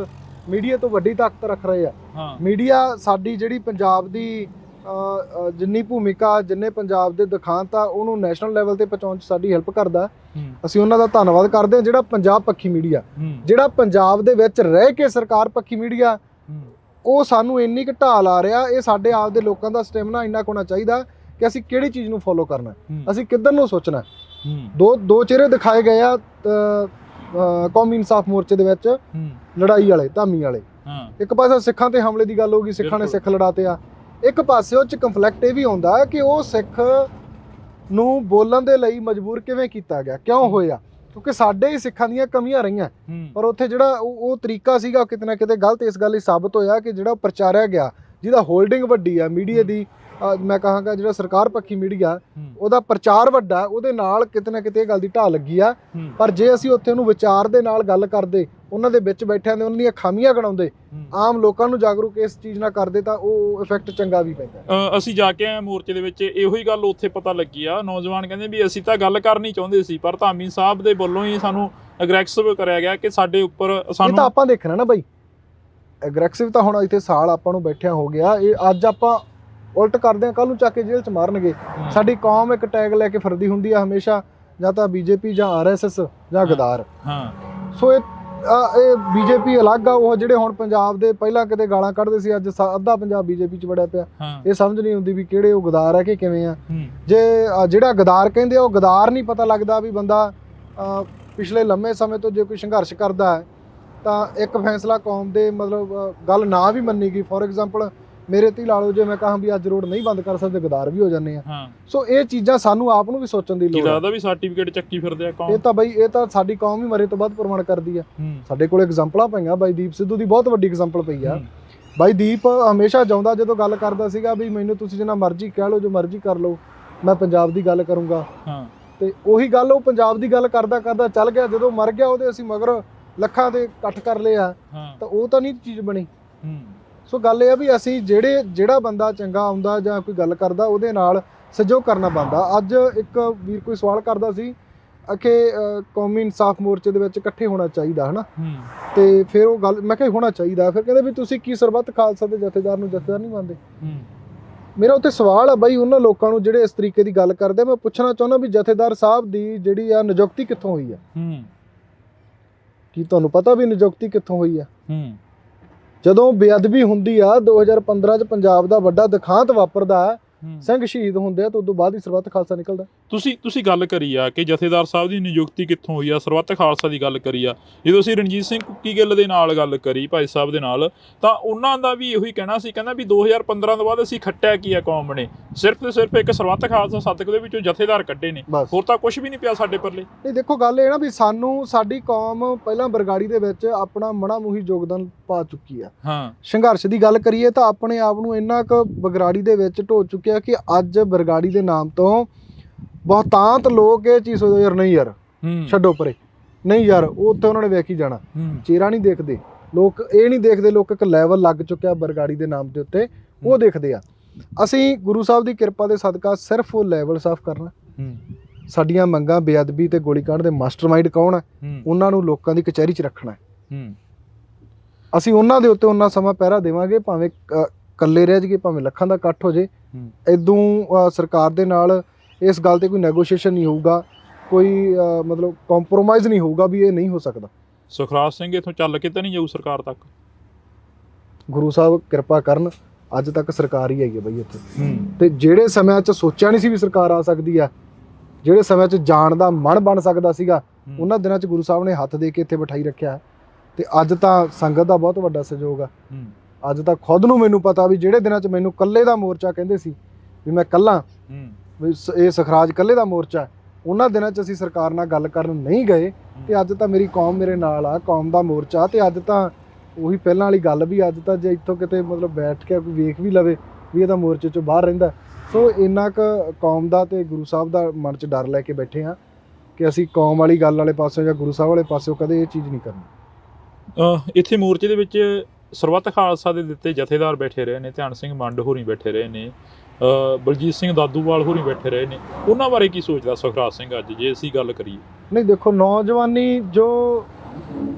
ਮੀਡੀਆ ਤੋਂ ਵੱਡੀ ਤਾਕਤ ਰੱਖ ਰਹੇ ਆ। ਮੀਡੀਆ ਸਾਡੀ ਜਿਹੜੀ ਪੰਜਾਬ ਦੀ ਜਿੰਨੀ ਭੂਮਿਕਾ, ਜਿੰਨੇ ਪੰਜਾਬ ਦੇ ਦਿਖਾਂਤ ਆ, ਉਹਨੂੰ ਨੈਸ਼ਨਲ ਲੈਵਲ ਤੇ ਪਹੁੰਚਾਉਣ 'ਚ ਸਾਡੀ ਹੈਲਪ ਕਰਦਾ। ਅਸੀਂ ਉਹਨਾਂ ਦਾ ਧੰਨਵਾਦ ਕਰਦੇ ਹਾਂ। ਜਿਹੜਾ ਪੰਜਾਬ ਪੱਖੀ ਮੀਡੀਆ, ਜਿਹੜਾ ਪੰਜਾਬ ਦੇ ਵਿੱਚ ਰਹਿ ਕੇ ਸਰਕਾਰ ਪੱਖੀ ਮੀਡੀਆ, ਉਹ ਸਾਨੂੰ ਇੰਨੀ ਕੁ ਢਾਲ ਆ ਰਿਹਾ। ਇਹ ਸਾਡੇ ਆਪ ਦੇ ਲੋਕਾਂ ਦਾ ਸਟੈਮਿਨਾ ਇੰਨਾ ਕੁ ਹੋਣਾ ਚਾਹੀਦਾ ਕਿ ਅਸੀਂ ਕਿਹੜੀ ਚੀਜ਼ ਨੂੰ ਫੋਲੋ ਕਰਨਾ, ਅਸੀਂ ਕਿੱਧਰ ਨੂੰ ਸੋਚਣਾ। ਦੋ ਚਿਹਰੇ ਦਿਖਾਏ ਗਏ ਆ ਕੌਮੀ ਇਨਸਾਫ ਮੋਰਚੇ ਦੇ ਵਿੱਚ, ਲੜਾਈ ਵਾਲੇ, ਧਾਮੀ ਵਾਲੇ। ਇੱਕ ਪਾਸੇ ਸਿੱਖਾਂ ਤੇ ਹਮਲੇ ਦੀ ਗੱਲ ਹੋਊਗੀ, ਸਿੱਖਾਂ ਨੇ ਸਿੱਖ ਲੜਾਤੇ ਆ। ਇੱਕ ਪਾਸੇ ਉਹ 'ਚ ਕੰਫਲਿਕਟ ਇਹ ਵੀ ਆਉਂਦਾ ਕਿ ਉਹ ਸਿੱਖ ਨੂੰ ਬੋਲਣ ਦੇ ਲਈ ਮਜਬੂਰ ਕਿਵੇਂ ਕੀਤਾ ਗਿਆ, ਕਿਉਂ ਹੋਇਆ, ਕਿਉਂਕਿ ਸਾਡੇ ਹੀ ਸਿੱਖਾਂ ਦੀਆਂ ਕਮੀਆਂ ਰਹੀਆਂ। ਪਰ ਉੱਥੇ ਜਿਹੜਾ ਉਹ ਤਰੀਕਾ ਸੀਗਾ, ਕਿਤੇ ਨਾ ਕਿਤੇ ਗਲਤ ਇਸ ਗੱਲ ਲਈ ਸਾਬਤ ਹੋਇਆ ਕਿ ਜਿਹੜਾ ਪ੍ਰਚਾਰਿਆ ਗਿਆ, ਜਿਹਦਾ ਹੋਲਡਿੰਗ ਵੱਡੀ ਆ ਮੀਡੀਆ ਦੀ, ਮੈਂ ਕਹਾਂਗਾ ਜਿਹੜਾ ਸਰਕਾਰ ਪੱਖੀ ਮੀਡੀਆ, ਉਹਦਾ ਪ੍ਰਚਾਰ ਵੱਡਾ, ਉਹਦੇ ਨਾਲ ਕਿਤੇ ਨਾ ਕਿਤੇ ਇਹ ਗੱਲ ਦੀ ਢਾਹ ਲੱਗੀ ਆ। ਪਰ ਜੇ ਅਸੀਂ ਉੱਥੇ ਉਹਨੂੰ ਵਿਚਾਰ ਦੇ ਨਾਲ ਗੱਲ ਕਰਦੇ, ਉਹਨਾਂ ਦੇ ਵਿੱਚ ਬੈਠਿਆਂ ਦੇ ਉਹਨਾਂ ਦੀਆਂ ਖਾਮੀਆਂ ਗਣਾਉਂਦੇ, ਆਮ ਲੋਕਾਂ ਨੂੰ ਜਾਗਰੂਕ ਇਸ ਚੀਜ਼ ਨਾਲ ਕਰਦੇ, ਤਾਂ ਉਹ ਇਫੈਕਟ ਚੰਗਾ ਵੀ ਪੈਂਦਾ। ਅਸੀਂ ਜਾ ਕੇ ਆਏ ਮੋਰਚੇ ਦੇ ਵਿੱਚ, ਇਹੋ ਹੀ ਗੱਲ ਉੱਥੇ ਪਤਾ ਲੱਗੀ ਆ। ਨੌਜਵਾਨ ਕਹਿੰਦੇ ਵੀ ਅਸੀਂ ਤਾਂ ਗੱਲ ਕਰਨੀ ਚਾਹੁੰਦੇ ਸੀ, ਪਰ ਧਾਮੀ ਸਾਹਿਬ ਦੇ ਵੱਲੋਂ ਹੀ ਸਾਨੂੰ ਅਗਰੈਸਿਵ ਕਰਿਆ ਗਿਆ ਕਿ ਸਾਡੇ ਉੱਪਰ ਸਾਨੂੰ। ਇਹ ਤਾਂ ਆਪਾਂ ਦੇਖਣਾ ਨਾ ਬਾਈ, ਐਗਰੈਸਿਵ ਤਾਂ ਹੁਣ ਇੱਥੇ ਸਾਲ ਆਪਾਂ ਨੂੰ ਬੈਠਿਆਂ ਹੋ ਗਿਆ। ਇਹ ਅੱਜ ਆਪਾਂ ਉਲਟ ਕਰਦੇ ਆ, ਕੱਲ ਨੂੰ ਚੱਕ ਕੇ ਜੇਲ੍ਹ 'ਚ ਮਾਰਨਗੇ। ਸਾਡੀ ਕੌਮ ਇੱਕ ਟੈਗ ਲੈ ਕੇ ਫਿਰਦੀ ਹੁੰਦੀ ਆ ਹਮੇਸ਼ਾ, ਜਾਂ ਤਾਂ ਬੀਜੇਪੀ ਜਾਂ RSS ਜਾਂ ਗਦਾਰ। ਸੋ ਇਹ ਬੀਜੇਪੀ ਅਲੱਗ ਆ। ਉਹ ਜਿਹੜੇ ਹੁਣ ਪੰਜਾਬ ਦੇ ਪਹਿਲਾਂ ਕਿਤੇ ਗਾਲਾਂ ਕੱਢਦੇ ਸੀ, ਅੱਜ ਅੱਧਾ ਪੰਜਾਬ ਬੀਜੇਪੀ 'ਚ ਵੜਿਆ ਪਿਆ। ਇਹ ਸਮਝ ਨਹੀਂ ਆਉਂਦੀ ਵੀ ਕਿਹੜੇ ਉਹ ਗਦਾਰ ਹੈ ਕਿ ਕਿਵੇਂ ਆ। ਜੇ ਜਿਹੜਾ ਗਦਾਰ ਕਹਿੰਦੇ ਆ, ਉਹ ਗਦਾਰ ਨਹੀਂ ਪਤਾ ਲੱਗਦਾ ਵੀ ਬੰਦਾ ਪਿਛਲੇ ਲੰਮੇ ਸਮੇਂ ਤੋਂ ਜੇ ਕੋਈ ਸੰਘਰਸ਼ ਕਰਦਾ ਹੈ ਤਾਂ ਇੱਕ ਫੈਸਲਾ ਕੌਮ ਦੇ ਮਤਲਬ ਗੱਲ ਨਾ ਵੀ ਮੰਨੀ ਗਈ। ਫੋਰ ਐਗਜ਼ਾਮਪਲ ਮੇਰੇ ਤੇ ਲਾ ਲਓ, ਜੇ ਮੈਂ ਕਹਾਂ ਵੀ ਅੱਜ ਰੋਡ ਨਹੀਂ ਬੰਦ ਕਰ ਸਕਦੇ, ਗਦਾਰ ਵੀ ਹੋ ਜਾਂਦੇ ਆ। ਸੋ ਇਹ ਚੀਜ਼ਾਂ ਸਾਨੂੰ ਆਪ ਨੂੰ ਵੀ ਸੋਚਣ ਦੀ ਲੋੜ ਹੈ। ਲੱਗਦਾ ਵੀ ਸਰਟੀਫਿਕੇਟ ਚੱਕੀ ਫਿਰਦੇ ਆ ਕੌਮ। ਇਹ ਤਾਂ ਬਈ, ਇਹ ਤਾਂ ਸਾਡੀ ਕੌਮ ਹੀ ਮਰੇ ਤੋਂ ਬਾਅਦ ਪ੍ਰਮਾਣ ਕਰਦੀ ਆ। ਸਾਡੇ ਕੋਲ ਐਗਜ਼ਾਮਪਲਾਂ ਪਈਆਂ, ਬਾਈ ਦੀਪ ਸਿੱਧੂ ਦੀ ਬਹੁਤ ਵੱਡੀ ਐਗਜ਼ਾਮਪਲ ਪਈ ਆ। ਬਾਈ ਦੀਪ ਹਮੇਸ਼ਾ ਚਾਹੁੰਦਾ, ਜਦੋਂ ਗੱਲ ਕਰਦਾ ਸੀਗਾ ਵੀ ਮੈਨੂੰ ਤੁਸੀਂ ਜਿੰਨਾ ਮਰਜ਼ੀ ਕਹਿ ਲਓ, ਜੋ ਮਰਜ਼ੀ ਕਰ ਲਓ, ਮੈਂ ਪੰਜਾਬ ਦੀ ਗੱਲ ਕਰੂੰਗਾ। ਤੇ ਉਹੀ ਗੱਲ ਉਹ ਪੰਜਾਬ ਦੀ ਗੱਲ ਕਰਦਾ ਕਰਦਾ ਚੱਲ ਗਿਆ। ਜਦੋਂ ਮਰ ਗਿਆ, ਉਹਦੇ ਅਸੀਂ ਮਗਰ ਲੱਖਾਂ ਦੇ ਇਕੱਠ ਕਰ ਲਏ ਆ, ਤਾਂ ਉਹ ਤਾਂ ਨਹੀਂ ਚੀਜ਼ ਬਣੀ। ਸੋ ਗੱਲ ਇਹ ਆ ਵੀ ਅਸੀਂ ਜਿਹੜਾ ਬੰਦਾ ਚੰਗਾ ਆਉਂਦਾ ਜਾਂ ਕੋਈ ਗੱਲ ਕਰਦਾ, ਉਹਦੇ ਨਾਲ ਸਹਿਯੋਗ ਕਰਨਾ ਬਣਦਾ। ਅੱਜ ਇੱਕ ਵੀਰ ਕੋਈ ਸਵਾਲ ਕਰਦਾ ਸੀ ਕਿ ਕੌਮੀ ਇਨਸਾਫ ਮੋਰਚੇ ਦੇ ਵਿੱਚ ਇਕੱਠੇ ਹੋਣਾ ਚਾਹੀਦਾ ਹੈ ਨਾ, ਤੇ ਫਿਰ ਉਹ ਗੱਲ ਮੈਂ ਕਿਹਾ ਹੋਣਾ ਚਾਹੀਦਾ। ਫਿਰ ਕਹਿੰਦੇ ਵੀ ਤੁਸੀਂ ਕੀ ਸਰਬੱਤ ਖਾਲਸਾ ਦੇ ਜਥੇਦਾਰ ਨੂੰ ਜਥੇਦਾਰ ਨਹੀਂ ਮੰਨਦੇ। ਮੇਰਾ ਉੱਥੇ ਸਵਾਲ ਆ ਬਾਈ ਉਹਨਾਂ ਲੋਕਾਂ ਨੂੰ ਜਿਹੜੇ ਇਸ ਤਰੀਕੇ ਦੀ ਗੱਲ ਕਰਦੇ। ਮੈਂ ਪੁੱਛਣਾ ਚਾਹੁੰਦਾ ਵੀ ਜਥੇਦਾਰ ਸਾਹਿਬ ਦੀ ਜਿਹੜੀ ਆ ਨਿਯੁਕਤੀ ਕਿੱਥੋਂ ਹੋਈ ਆ? ਕੀ ਤੁਹਾਨੂੰ ਪਤਾ ਵੀ ਨਿਯੁਕਤੀ ਕਿੱਥੋਂ ਹੋਈ ਆ? ਜਦੋਂ ਬੇਅਦਬੀ ਹੁੰਦੀ ਆ 2015 ਚ ਪੰਜਾਬ ਦਾ ਵੱਡਾ ਦਿਖਾਂਤ ਵਾਪਰਦਾ, ਸਿੰਘ ਸ਼ਹੀਦ ਹੁੰਦੇ ਆ, ਤਾਂ ਉਦੋਂ ਬਾਅਦ ਹੀ ਸਰਬੱਤ ਖਾਲਸਾ ਨਿਕਲਦਾ। ਤੁਸੀਂ ਗੱਲ ਕਰੀ ਆ ਕਿ ਜਥੇਦਾਰ ਸਾਹਿਬ ਦੀ ਨਿਯੁਕਤੀ ਕਿੱਥੋਂ ਹੋਈ ਆ, ਸਰਬੱਤ ਖਾਲਸਾ ਦੀ ਗੱਲ ਕਰੀ ਆ। ਜਦੋਂ ਅਸੀਂ ਰਣਜੀਤ ਸਿੰਘ ਕੁੱਕੀ ਗਿੱਲ ਦੇ ਨਾਲ ਗੱਲ ਕਰੀ, ਭਾਈ ਸਾਹਿਬ ਦੇ ਨਾਲ, ਤਾਂ ਉਹਨਾਂ ਦਾ ਵੀ ਇਹੋ ਹੀ ਕਹਿਣਾ ਸੀ। ਕਹਿੰਦਾ ਵੀ 2015 ਤੋਂ ਬਾਅਦ ਅਸੀਂ ਖੱਟਿਆ ਕੀ ਆ ਕੌਮ ਨੇ, ਸਿਰਫ ਤੇ ਸਿਰਫ ਇੱਕ ਸਰਬੱਤ ਖਾਲਸਾ ਸਦਕ ਦੇ ਵਿੱਚੋਂ ਜਥੇਦਾਰ ਕੱਢੇ ਨੇ, ਹੋਰ ਤਾਂ ਕੁਝ ਵੀ ਨਹੀਂ ਪਿਆ ਸਾਡੇ ਪੱਲੇ। ਨਹੀਂ ਦੇਖੋ, ਗੱਲ ਇਹ ਨਾ ਵੀ ਸਾਡੀ ਕੌਮ ਪਹਿਲਾਂ ਬਰਗਾੜੀ ਦੇ ਵਿੱਚ ਆਪਣਾ ਮਣਾਮੂਹੀ ਯੋਗਦਾਨ ਪਾ ਚੁੱਕੀ ਆ। ਸੰਘਰਸ਼ ਦੀ ਗੱਲ ਕਰੀਏ ਤਾਂ ਆਪਣੇ ਆਪ ਨੂੰ ਇੰਨਾ ਕੁ ਬਰਗਾੜੀ ਦੇ ਵਿੱਚ ਢੋ ਚੁੱਕਿਆ ਕਿ ਅੱਜ ਬਰਗਾੜੀ ਦੇ ਨਾਮ ਤੋਂ ਬਹੁਤਾਂਤ ਲੋਕ ਇਹ ਚੀਜ਼ ਸੋਚਦੇ, ਯਾਰ ਨਹੀਂ ਯਾਰ ਛੱਡੋ ਪਰੇ, ਨਹੀਂ ਯਾਰ ਉਹ ਉੱਥੇ ਉਹਨਾਂ ਨੇ ਵੇਖ ਹੀ ਜਾਣਾ। ਚਿਹਰਾ ਨਹੀਂ ਦੇਖਦੇ ਲੋਕ, ਇਹ ਨਹੀਂ ਦੇਖਦੇ ਲੋਕ, ਇੱਕ ਲੈਵਲ ਲੱਗ ਚੁੱਕਿਆ ਬਰਗਾੜੀ ਦੇ ਨਾਮ ਦੇ ਉੱਤੇ, ਉਹ ਦੇਖਦੇ ਆ। ਅਸੀਂ ਗੁਰੂ ਸਾਹਿਬ ਦੀ ਕਿਰਪਾ ਦੇ ਸਦਕਾ ਸਿਰਫ ਉਹ ਲੈਵਲ ਸਾਫ਼ ਕਰਨਾ। ਸਾਡੀਆਂ ਮੰਗਾਂ, ਬੇਅਦਬੀ ਤੇ ਗੋਲੀकांड ਦੇ ਮਾਸਟਰਮਾਈਂਡ ਕੌਣ ਹੈ, ਉਹਨਾਂ ਨੂੰ ਲੋਕਾਂ ਦੀ ਕਚਹਿਰੀ 'ਚ ਰੱਖਣਾ ਹੈ। ਅਸੀਂ ਉਹਨਾਂ ਦੇ ਉੱਤੇ ਉਹਨਾਂ ਸਮਾਂ ਪਹਿਰਾ ਦੇਵਾਂਗੇ, ਭਾਵੇਂ ਇਕੱਲੇ ਰਹਿ ਜਾਈਏ, ਭਾਵੇਂ ਲੱਖਾਂ ਦਾ ਇਕੱਠ ਹੋ ਜੇ। ਇਦੋਂ ਸਰਕਾਰ ਦੇ ਨਾਲ ਇਸ ਗੱਲ ਤੇ ਕੋਈ ਨੈਗੋਸ਼ੀਏਸ਼ਨ ਨਹੀਂ ਹੋਊਗਾ, ਕੋਈ ਮਤਲਬ ਕੰਪਰੋਮਾਈਜ਼ ਨਹੀਂ ਹੋਊਗਾ ਵੀ ਇਹ ਨਹੀਂ ਹੋ ਸਕਦਾ। ਸੁਖਰਾਜ ਸਿੰਘ ਇੱਥੋਂ ਚੱਲ ਕੇ ਤਾਂ ਨਹੀਂ ਜਾਊ ਸਰਕਾਰ ਤੱਕ? ਗੁਰੂ ਸਾਹਿਬ ਕਿਰਪਾ ਕਰਨ, ਅੱਜ ਤੱਕ ਸਰਕਾਰ ਹੀ ਹੈਗੀ ਹੈ ਬਈ ਇੱਥੇ। ਤੇ ਜਿਹੜੇ ਸਮਿਆਂ 'ਚ ਸੋਚਿਆ ਨਹੀਂ ਸੀ ਵੀ ਸਰਕਾਰ ਆ ਸਕਦੀ ਆ, ਜਿਹੜੇ ਸਮਿਆਂ 'ਚ ਜਾਣ ਦਾ ਮਨ ਬਣ ਸਕਦਾ ਸੀਗਾ, ਉਹਨਾਂ ਦਿਨਾਂ 'ਚ ਗੁਰੂ ਸਾਹਿਬ ਨੇ ਹੱਥ ਦੇ ਕੇ ਇੱਥੇ ਬਿਠਾਈ ਰੱਖਿਆ। ਤੇ ਅੱਜ ਤਾਂ ਸੰਗਤ ਦਾ ਬਹੁਤ ਵੱਡਾ ਸਹਿਯੋਗ ਆ। ਅੱਜ ਤਾਂ ਖੁਦ ਨੂੰ ਮੈਨੂੰ ਪਤਾ ਵੀ ਜਿਹੜੇ ਦਿਨਾਂ 'ਚ ਮੈਨੂੰ ਇਕੱਲੇ ਦਾ ਮੋਰਚਾ ਕਹਿੰਦੇ ਸੀ ਵੀ ਮੈਂ ਇਕੱਲਾ, ਵੀ ਇਹ ਸੁਖਰਾਜ ਇਕੱਲੇ ਦਾ ਮੋਰਚਾ, ਉਹਨਾਂ ਦਿਨਾਂ 'ਚ ਅਸੀਂ ਸਰਕਾਰ ਨਾਲ ਗੱਲ ਕਰਨ ਨਹੀਂ ਗਏ। ਤੇ ਅੱਜ ਤਾਂ ਮੇਰੀ ਕੌਮ ਮੇਰੇ ਨਾਲ ਆ, ਕੌਮ ਦਾ ਮੋਰਚਾ। ਤੇ ਅੱਜ ਤਾਂ ਉਹੀ ਪਹਿਲਾਂ ਵਾਲੀ ਗੱਲ ਵੀ, ਅੱਜ ਤਾਂ ਜੇ ਇੱਥੋਂ ਕਿਤੇ ਮਤਲਬ ਬੈਠ ਕੇ ਕੋਈ ਵੇਖ ਵੀ ਲਵੇ ਵੀ ਇਹਦਾ ਮੋਰਚੇ 'ਚੋਂ ਬਾਹਰ ਰਹਿੰਦਾ। ਸੋ ਇੰਨਾ ਕੁ ਕੌਮ ਦਾ ਤੇ ਗੁਰੂ ਸਾਹਿਬ ਦਾ ਮਨ 'ਚ ਡਰ ਲੈ ਕੇ ਬੈਠੇ ਹਾਂ ਕਿ ਅਸੀਂ ਕੌਮ ਵਾਲੀ ਗੱਲ ਵਾਲੇ ਪਾਸਿਓਂ ਜਾਂ ਗੁਰੂ ਸਾਹਿਬ ਵਾਲੇ ਪਾਸਿਓਂ ਕਦੇ ਇਹ ਚੀਜ਼ ਨਹੀਂ ਕਰਨੀ। ਇੱਥੇ ਮੋਰਚੇ ਦੇ ਵਿੱਚ ਸਰਬੱਤ ਖਾਲਸਾ ਦੇ ਦਿੱਤੇ ਜਥੇਦਾਰ ਬੈਠੇ ਰਹੇ ਨੇ, ਧਿਆਨ ਸਿੰਘ ਮੰਡ ਹੋਰੀ ਬੈਠੇ ਰਹੇ ਨੇ, ਬਲਜੀਤ ਸਿੰਘ ਦਾਦੂਵਾਲ ਹੋਰੀ ਬੈਠੇ ਰਹੇ ਨੇ। ਉਹਨਾਂ ਬਾਰੇ ਕੀ ਸੋਚਦਾ ਸੁਖਰਾਜ ਸਿੰਘ ਅੱਜ, ਜੇ ਅਸੀਂ ਗੱਲ ਕਰੀਏ? ਨਹੀਂ ਦੇਖੋ, ਨੌਜਵਾਨੀ ਜੋ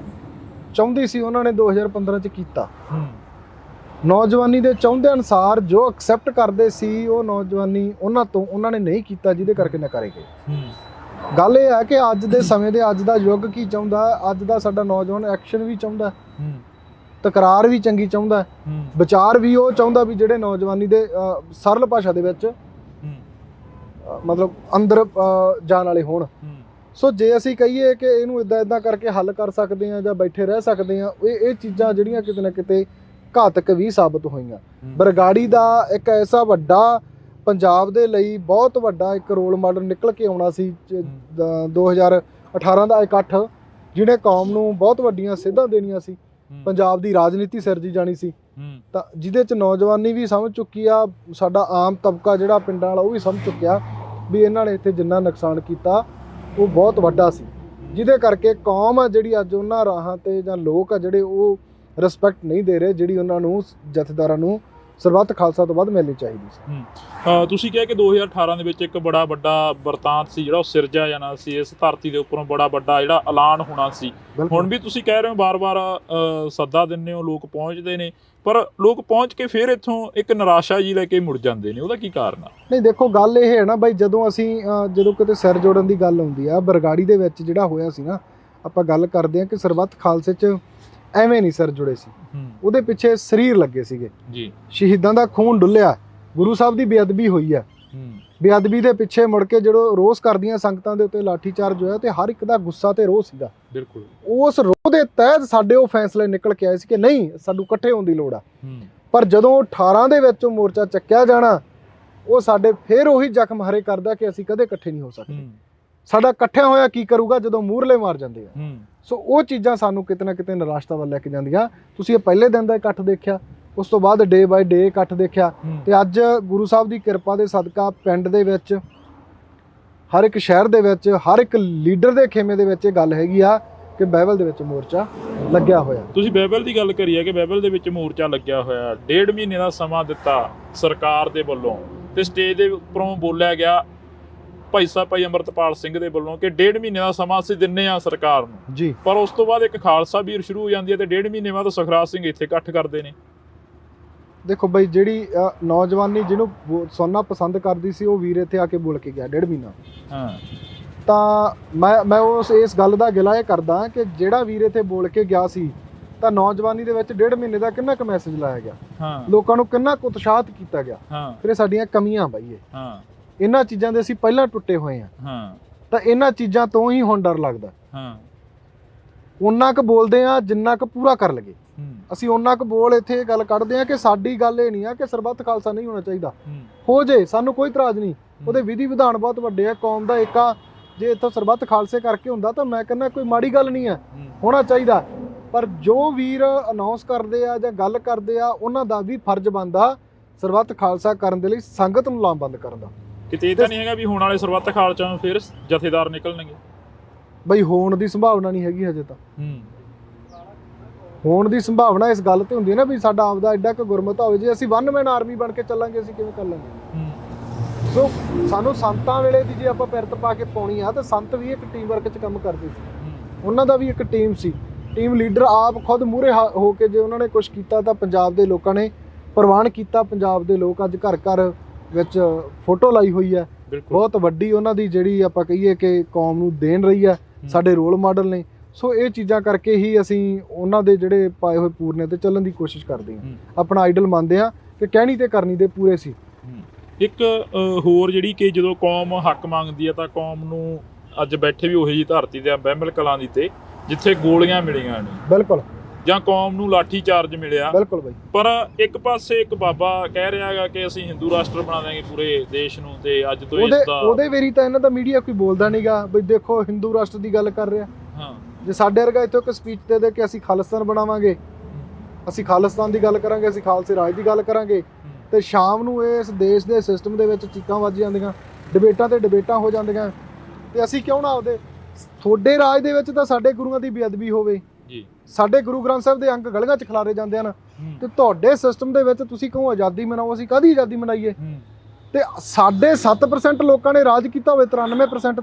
ਚਾਹੁੰਦੀ ਸੀ ਉਹਨਾਂ ਨੇ 2015 'ਚ ਕੀਤਾ। ਨੌਜਵਾਨੀ ਦੇ ਚਾਹੁੰਦੇ ਅਨੁਸਾਰ ਜੋ ਐਕਸੈਪਟ ਕਰਦੇ ਸੀ, ਉਹ ਨੌਜਵਾਨੀ ਉਹਨਾਂ ਨੇ ਨਹੀਂ ਕੀਤਾ, ਜਿਹਦੇ ਕਰਕੇ ਨਕਾਰੇ ਗਏ। ਗੱਲ ਇਹ ਹੈ ਕਿ ਅੱਜ ਦੇ ਸਮੇਂ ਦੇ, ਅੱਜ ਦਾ ਯੁੱਗ ਕੀ ਚਾਹੁੰਦਾ, ਅੱਜ ਦਾ ਸਾਡਾ ਨੌਜਵਾਨ ਐਕਸ਼ਨ ਵੀ ਚਾਹੁੰਦਾ। ਤਕਰਾਰ ਵੀ ਚੰਗੀ ਚਾਹੁੰਦਾ ਹੈ, ਵਿਚਾਰ ਵੀ ਉਹ ਚਾਹੁੰਦਾ ਵੀ ਜਿਹੜੇ ਨੌਜਵਾਨੀ ਦੇ ਸਰਲ ਭਾਸ਼ਾ ਦੇ ਵਿੱਚ ਮਤਲਬ ਅੰਦਰ ਜਾਣ ਵਾਲੇ ਹੋਣ। ਸੋ ਜੇ ਅਸੀਂ ਕਹੀਏ ਕਿ ਇਹਨੂੰ ਇਦਾਂ ਕਰਕੇ ਹੱਲ ਕਰ ਸਕਦੇ ਹਾਂ ਜਾਂ ਬੈਠੇ ਰਹਿ ਸਕਦੇ ਹਾਂ, ਇਹ ਚੀਜ਼ਾਂ ਜਿਹੜੀਆਂ ਕਿਤੇ ਨਾ ਕਿਤੇ ਘਾਤਕ ਵੀ ਸਾਬਤ ਹੋਈਆਂ। ਬਰਗਾੜੀ ਦਾ ਇੱਕ ਐਸਾ ਵੱਡਾ ਪੰਜਾਬ ਦੇ ਲਈ ਬਹੁਤ ਵੱਡਾ ਇੱਕ ਰੋਲ ਮਾਡਲ ਨਿਕਲ ਕੇ ਆਉਣਾ ਸੀ 2018 ਦਾ ਇਕੱਠ, ਜਿਹਨੇ ਕੌਮ ਨੂੰ ਬਹੁਤ ਵੱਡੀਆਂ ਸੇਧਾਂ ਦੇਣੀਆਂ ਸੀ, ਪੰਜਾਬ ਦੀ ਰਾਜਨੀਤੀ ਸਿਰਜੀ ਜਾਣੀ ਸੀ, ਤਾਂ ਜਿਹਦੇ ਚ ਨੌਜਵਾਨੀ ਵੀ ਸਮਝ ਚੁੱਕੀ ਆ, ਸਾਡਾ ਆਮ ਤਬਕਾ ਜਿਹੜਾ ਪਿੰਡਾਂ ਵਾਲਾ ਉਹ ਵੀ ਸਮਝ ਚੁੱਕਿਆ ਵੀ ਇਹਨਾਂ ਨੇ ਇੱਥੇ ਜਿੰਨਾ ਨੁਕਸਾਨ ਕੀਤਾ ਉਹ ਬਹੁਤ ਵੱਡਾ ਸੀ, ਜਿਹਦੇ ਕਰਕੇ ਕੌਮ ਆ ਜਿਹੜੀ ਅੱਜ ਉਹਨਾਂ ਰਾਹਾਂ ਤੇ ਜਾਂ ਲੋਕ ਆ ਜਿਹੜੇ ਉਹ ਰਿਸਪੈਕਟ ਨਹੀਂ ਦੇ ਰਹੇ ਜਿਹੜੀ ਉਹਨਾਂ ਨੂੰ ਜਥੇਦਾਰਾਂ ਨੂੰ ਸਰਬੱਤ ਖਾਲਸਾ ਤੋਂ ਬਾਅਦ ਮਿਲਣੀ ਚਾਹੀਦੀ ਸੀ। ਤੁਸੀਂ ਕਿਹਾ ਕਿ 2018 ਦੇ ਵਿੱਚ ਇੱਕ ਬੜਾ ਵੱਡਾ ਵਰਤਾਂਤ ਸੀ ਜਿਹੜਾ ਉਹ ਸਿਰਜਿਆ ਜਾਣਾ ਸੀ, ਇਸ ਧਰਤੀ ਦੇ ਉੱਪਰੋਂ ਬੜਾ ਵੱਡਾ ਜਿਹੜਾ ਐਲਾਨ ਹੋਣਾ ਸੀ। ਹੁਣ ਵੀ ਤੁਸੀਂ ਕਹਿ ਰਹੇ ਹੋ ਵਾਰ-ਵਾਰ ਸੱਦਾ ਦਿੰਦੇ ਹੋ, ਲੋਕ ਪਹੁੰਚਦੇ ਨੇ, ਪਰ ਲੋਕ ਪਹੁੰਚ ਕੇ ਫਿਰ ਇੱਥੋਂ ਇੱਕ ਨਿਰਾਸ਼ਾ ਜੀ ਲੈ ਕੇ ਮੁੜ ਜਾਂਦੇ ਨੇ, ਉਹਦਾ ਕੀ ਕਾਰਨ ਆ? ਨਹੀਂ ਦੇਖੋ, ਗੱਲ ਇਹ ਹੈ ਨਾ ਬਾਈ, ਜਦੋਂ ਕਿਤੇ ਸਿਰ ਜੋੜਨ ਦੀ ਗੱਲ ਆਉਂਦੀ ਆ, ਬਰਗਾੜੀ ਦੇ ਵਿੱਚ ਜਿਹੜਾ ਹੋਇਆ ਸੀ ਨਾ, ਆਪਾਂ ਗੱਲ ਕਰਦੇ ਹਾਂ ਕਿ ਸਰਬੱਤ ਖਾਲਸੇ 'ਚ ਐਵੇਂ ਨਹੀਂ ਸਿਰ ਜੁੜੇ ਸੀ, ਉਹਦੇ ਪਿੱਛੇ ਸਰੀਰ ਲੱਗੇ ਸੀਗੇ ਜੀ, ਸ਼ਹੀਦਾਂ ਦਾ ਖੂਨ ਡੁੱਲਿਆ, ਗੁਰੂ ਸਾਹਿਬ ਦੀ ਬੇਅਦਬੀ ਹੋਈ ਹੈ, ਬੇਅਦਬੀ ਦੇ ਪਿੱਛੇ ਮੁੜ ਕੇ ਜਦੋਂ ਰੋਸ ਕਰਦੀਆਂ ਸੰਗਤਾਂ ਦੇ ਉੱਤੇ ਲਾਠੀ ਚਾਰਜ ਹੋਇਆ ਤੇ ਹਰ ਇੱਕ ਦਾ ਗੁੱਸਾ ਤੇ ਰੋਹ ਸੀਗਾ। ਬਿਲਕੁਲ ਉਸ ਰੋਹ ਦੇ ਤਹਿਤ ਸਾਡੇ ਉਹ ਫੈਸਲੇ ਨਿਕਲ ਕੇ ਆਏ ਸੀ ਕਿ ਨਹੀਂ, ਸਾਨੂੰ ਇਕੱਠੇ ਹੋਣ ਦੀ ਲੋੜ ਆ। ਪਰ ਜਦੋਂ 18 ਦੇ ਵਿੱਚ ਮੋਰਚਾ ਚੱਕਿਆ ਜਾਣਾ, ਉਹ ਸਾਡੇ ਫਿਰ ਉਹੀ ਜ਼ਖਮ ਹਰੇ ਕਰਦਾ ਕਿ ਅਸੀਂ ਕਦੇ ਇਕੱਠੇ ਨਹੀਂ ਹੋ ਸਕਦੇ। ਸਾਡਾ ਇਕੱਠਿਆਂ ਹੋਇਆ ਕੀ ਕਰੂਗਾ ਜਦੋਂ ਮੂਹਰਲੇ ਮਾਰ ਜਾਂਦੇ ਆ। ਸੋ ਉਹ ਚੀਜ਼ਾਂ ਸਾਨੂੰ ਕਿਤੇ ਨਾ ਕਿਤੇ ਨਿਰਾਸ਼ਤਾ ਵੱਲ ਲੈ ਕੇ ਜਾਂਦੀਆਂ। ਤੁਸੀਂ ਇਹ ਪਹਿਲੇ ਦਿਨ ਦਾ ਇਕੱਠ ਦੇਖਿਆ, ਉਸ ਤੋਂ ਬਾਅਦ ਡੇ ਬਾਈ ਡੇ ਇਕੱਠ ਦੇਖਿਆ, ਤੇ ਅੱਜ ਗੁਰੂ ਸਾਹਿਬ ਦੀ ਕਿਰਪਾ ਦੇ ਸਦਕਾ ਪਿੰਡ ਦੇ ਵਿੱਚ, ਹਰ ਇੱਕ ਸ਼ਹਿਰ ਦੇ ਵਿੱਚ, ਹਰ ਇੱਕ ਲੀਡਰ ਦੇ ਖੇਮੇ ਦੇ ਵਿੱਚ ਇਹ ਗੱਲ ਹੈਗੀ ਆ ਕਿ ਬਾਈਬਲ ਦੇ ਵਿੱਚ ਮੋਰਚਾ ਲੱਗਿਆ ਹੋਇਆ। ਤੁਸੀਂ ਬਾਈਬਲ ਦੀ ਗੱਲ ਕਰੀ ਹੈ ਕਿ ਬਾਈਬਲ ਦੇ ਵਿੱਚ ਮੋਰਚਾ ਲੱਗਿਆ ਹੋਇਆ, 1.5 ਮਹੀਨੇ ਦਾ ਸਮਾਂ ਦਿੱਤਾ ਸਰਕਾਰ ਦੇ ਵੱਲੋਂ, ਤੇ ਸਟੇਜ ਦੇ ਉੱਪਰੋਂ ਬੋਲਿਆ ਗਿਆ ਭਾਈ ਅੰਮ੍ਰਿਤਪਾਲ ਸਿੰਘ ਦੇ ਵੱਲੋਂ ਕਿ 1.5 ਮਹੀਨੇ ਦਾ ਸਮਾਂ ਅਸੀਂ ਦਿੰਨੇ ਆ ਸਰਕਾਰ ਨੂੰ ਜੀ, ਪਰ ਉਸ ਤੋਂ ਬਾਅਦ ਇੱਕ ਖਾਲਸਾ ਵੀਰ ਸ਼ੁਰੂ ਹੋ ਜਾਂਦੀ ਹੈ ਤੇ 1.5 ਮਹੀਨੇ ਬਾਅਦ ਸੁਖਰਾਜ ਸਿੰਘ ਇੱਥੇ ਇਕੱਠ ਕਰਦੇ ਨੇ। ਦੇਖੋ ਬਈ, ਜਿਹੜੀ ਨੌਜਵਾਨੀ ਜਿਹਨੂੰ ਸੁਣਨਾ ਪਸੰਦ ਕਰਦੀ ਸੀ, ਉਹ ਵੀਰ ਇੱਥੇ ਆ ਕੇ ਬੋਲ ਕੇ ਗਿਆ 1.5 ਮਹੀਨਾ। ਤਾਂ ਮੈਂ ਇਸ ਗੱਲ ਦਾ ਗਿਲਾ ਇਹ ਕਰਦਾ ਕਿ ਜਿਹੜਾ ਵੀਰ ਇੱਥੇ ਬੋਲ ਕੇ ਗਿਆ ਸੀ, ਤਾਂ ਨੌਜਵਾਨੀ ਦੇ ਵਿੱਚ 1.5 ਮਹੀਨੇ ਦਾ ਕਿੰਨਾ ਕੁ ਮੈਸੇਜ ਲਾਇਆ ਗਿਆ, ਲੋਕਾਂ ਨੂੰ ਕਿੰਨਾ ਕੁ ਉਤਸ਼ਾਹਿਤ ਕੀਤਾ ਗਿਆ। ਫਿਰ ਇਹ ਸਾਡੀਆਂ ਕਮੀਆਂ ਬਾਈ, ਇਹਨਾਂ ਚੀਜ਼ਾਂ ਦੇ ਅਸੀਂ ਪਹਿਲਾਂ ਟੁੱਟੇ ਹੋਏ ਹਾਂ, ਤਾਂ ਇਹਨਾਂ ਚੀਜ਼ਾਂ ਤੋਂ ਹੀ ਹੁਣ ਡਰ ਲੱਗਦਾ। ਉਹਨਾਂ ਕੁ ਬੋਲਦੇ ਆ ਜਿੰਨਾ ਕੁ ਪੂਰਾ ਕਰ ਲਗੇ, ਅਸੀਂ ਉਹਨਾਂ ਕੁ ਬੋਲ ਇੱਥੇ ਇਹ ਗੱਲ ਕੱਢਦੇ ਆ ਕਿ ਸਾਡੀ ਗੱਲ ਇਹ ਨਹੀਂ ਆ ਕਿ ਸਰਬੱਤ ਖਾਲਸਾ ਨਹੀਂ ਹੋਣਾ ਚਾਹੀਦਾ, ਹੋ ਜੇ, ਸਾਨੂੰ ਕੋਈ ਇਤਰਾਜ਼ ਨਹੀਂ, ਉਹਦੇ ਵਿਧੀ ਵਿਧਾਨ ਬਹੁਤ ਵੱਡੇ ਆ, ਕੌਮ ਦਾ ਏਕਾ ਜੇ ਇੱਥੋਂ ਸਰਬੱਤ ਖਾਲਸੇ ਕਰਕੇ ਹੁੰਦਾ ਤਾਂ ਮੈਂ ਕਹਿੰਦਾ ਕੋਈ ਮਾੜੀ ਗੱਲ ਨਹੀਂ ਆ, ਹੋਣਾ ਚਾਹੀਦਾ। ਪਰ ਜੋ ਵੀਰ ਅਨਾਉਂਸ ਕਰਦੇ ਆ ਜਾਂ ਗੱਲ ਕਰਦੇ ਆ, ਉਹਨਾਂ ਦਾ ਵੀ ਫਰਜ਼ ਬਣਦਾ ਸਰਬੱਤ ਖਾਲਸਾ ਕਰਨ ਦੇ ਲਈ ਸੰਗਤ ਨੂੰ ਲਾਮਬੰਦ ਕਰਨ ਦਾ। ਕਿਤੇ ਇਹ ਤਾਂ ਨਹੀਂ ਹੈਗਾ ਵੀ ਹੁਣ ਵਾਲੇ ਸਰਬੱਤ ਖਾਲਸਾ ਨੂੰ ਫਿਰ ਜਥੇਦਾਰ ਨਿਕਲਣਗੇ? ਬਈ ਹੋਣ ਦੀ ਸੰਭਾਵਨਾ ਨਹੀਂ ਹੈਗੀ ਹਜੇ ਤਾਂ। ਹੋਣ ਦੀ ਸੰਭਾਵਨਾ ਇਸ ਗੱਲ ਤੇ ਹੁੰਦੀ ਹੈ ਨਾ ਵੀ ਸਾਡਾ ਆਪਦਾ ਐਡਾ ਕੁ ਗੁਰਮਤ ਹੋਵੇ, ਜੇ ਅਸੀਂ ਵਨ ਮੈਨ ਆਰਮੀ ਬਣ ਕੇ ਚੱਲਾਂਗੇ ਅਸੀਂ ਕਿਵੇਂ ਕਰ ਲਾਂਗੇ? ਸੋ ਸਾਨੂੰ ਸੰਤਾਂ ਵੇਲੇ ਦੀ ਜੇ ਆਪਾਂ ਪਿਰਤ ਪਾ ਕੇ ਪਾਉਣੀ ਆ, ਤਾਂ ਸੰਤ ਵੀ ਇੱਕ ਟੀਮ ਵਰਕ 'ਚ ਕੰਮ ਕਰਦੇ ਸੀ, ਉਹਨਾਂ ਦਾ ਵੀ ਇੱਕ ਟੀਮ ਸੀ, ਟੀਮ ਲੀਡਰ ਆਪ ਖੁਦ ਮੂਹਰੇ ਹੋ ਕੇ ਜੇ ਉਹਨਾਂ ਨੇ ਕੁਛ ਕੀਤਾ ਤਾਂ ਪੰਜਾਬ ਦੇ ਲੋਕਾਂ ਨੇ ਪ੍ਰਵਾਨ ਕੀਤਾ। ਪੰਜਾਬ ਦੇ ਲੋਕ ਅੱਜ ਘਰ ਘਰ ਵਿੱਚ ਫੋਟੋ ਲਾਈ ਹੋਈ ਹੈ, ਬਹੁਤ ਵੱਡੀ ਉਹਨਾਂ ਦੀ ਜਿਹੜੀ ਆਪਾਂ ਕਹੀਏ ਕਿ ਕੌਮ ਨੂੰ ਦੇਣ ਰਹੀ ਹੈ, ਸਾਡੇ ਰੋਲ ਮਾਡਲ ਨੇ। ਸੋ ਇਹ ਚੀਜ਼ਾਂ ਕਰਕੇ ਹੀ ਅਸੀਂ ਉਹਨਾਂ ਦੇ ਜਿਹੜੇ ਪਾਏ ਹੋਏ ਪੂਰਨੇ ਤੇ ਚੱਲਣ ਦੀ ਕੋਸ਼ਿਸ਼ ਕਰਦੇ ਹਾਂ, ਆਪਣਾ ਆਈਡਲ ਮੰਨਦੇ ਹਾਂ ਕਿ ਕਹਿਣੀ ਤੇ ਕਰਨੀ ਦੇ ਪੂਰੇ ਸੀ। ਇੱਕ ਹੋਰ ਜਿਹੜੀ ਕਿ ਜਦੋਂ ਕੌਮ ਹੱਕ ਮੰਗਦੀ ਹੈ ਤਾਂ ਕੌਮ ਨੂੰ ਅੱਜ ਬੈਠੇ ਵੀ ਉਹੀ ਜੀ ਧਰਤੀ ਤੇ ਬਹਿਮਲ ਕਲਾਂ ਦੀ ਤੇ ਜਿੱਥੇ ਗੋਲੀਆਂ ਮਿਲੀਆਂ ਨੇ, ਬਿਲਕੁਲ, ਜਾਂ ਕੌਮ ਨੂੰ ਲਾਠੀ ਚਾਰਜ ਮਿਲਿਆ, ਬਿਲਕੁਲ ਬਾਈ, ਪਰ ਇੱਕ ਪਾਸੇ ਇੱਕ ਬਾਬਾ ਕਹਿ ਰਿਹਾ ਹੈਗਾ ਕਿ ਅਸੀਂ ਹਿੰਦੂ ਰਾਸ਼ਟਰ ਬਣਾ ਦਾਂਗੇ ਪੂਰੇ ਦੇਸ਼ ਨੂੰ, ਤੇ ਅੱਜ ਤੋਂ ਇਸ ਦਾ ਉਹਦੇ ਵੇਰੀ ਤਾਂ ਇਹਨਾਂ ਦਾ ਮੀਡੀਆ ਕੋਈ ਬੋਲਦਾ ਨਹੀਂਗਾ ਬਈ ਦੇਖੋ ਹਿੰਦੂ ਰਾਸ਼ਟਰ ਦੀ ਗੱਲ ਕਰ ਰਿਹਾ। ਜੇ ਸਾਡੇ ਵਰਗਾ ਇੱਥੇ ਇੱਕ ਸਪੀਚ ਦੇ ਕੇ ਅਸੀਂ ਖਾਲਿਸਤਾਨ ਬਣਾਵਾਂਗੇ, ਅਸੀਂ ਖਾਲਿਸਤਾਨ ਦੀ ਗੱਲ ਕਰਾਂਗੇ, ਅਸੀਂ ਖਾਲਸੇ ਰਾਜ ਦੀ ਗੱਲ ਕਰਾਂਗੇ, ਤੇ ਸ਼ਾਮ ਨੂੰ ਇਸ ਦੇਸ਼ ਦੇ ਸਿਸਟਮ ਦੇ ਵਿੱਚ ਚੀਕਾਂ ਵੱਜ ਜਾਂਦੀਆਂ, ਡਿਬੇਟਾਂ ਤੇ ਡਿਬੇਟਾਂ ਹੋ ਜਾਂਦੀਆਂ, ਤੇ ਅਸੀਂ ਕਿਉਂ ਨਾ ਆਪਦੇ ਤੁਹਾਡੇ ਰਾਜ ਦੇ ਵਿੱਚ ਤਾਂ ਸਾਡੇ ਗੁਰੂਆਂ ਦੀ ਬੇਅਦਬੀ ਹੋਵੇ ਜੀ, ਸਾਡੇ ਗੁਰੂ ਗ੍ਰੰਥ ਸਾਹਿਬ ਦੇ ਅੰਗ ਗਲੀਆਂ 'ਚ ਖਿਲਾਰੇ ਜਾਂਦੇ ਹਨ, ਤੇ ਤੁਹਾਡੇ ਸਿਸਟਮ ਦੇ ਵਿੱਚ ਤੁਸੀਂ ਕਹੋ ਆਜ਼ਾਦੀ ਮਨਾਓ, ਅਸੀਂ ਕਾਹਦੀ ਆਜ਼ਾਦੀ ਮਨਾਈਏ? ਤੇ ਸਾਡੇ 7% ਲੋਕਾਂ ਨੇ ਰਾਜ ਕੀਤਾ ਹੋਵੇ 93%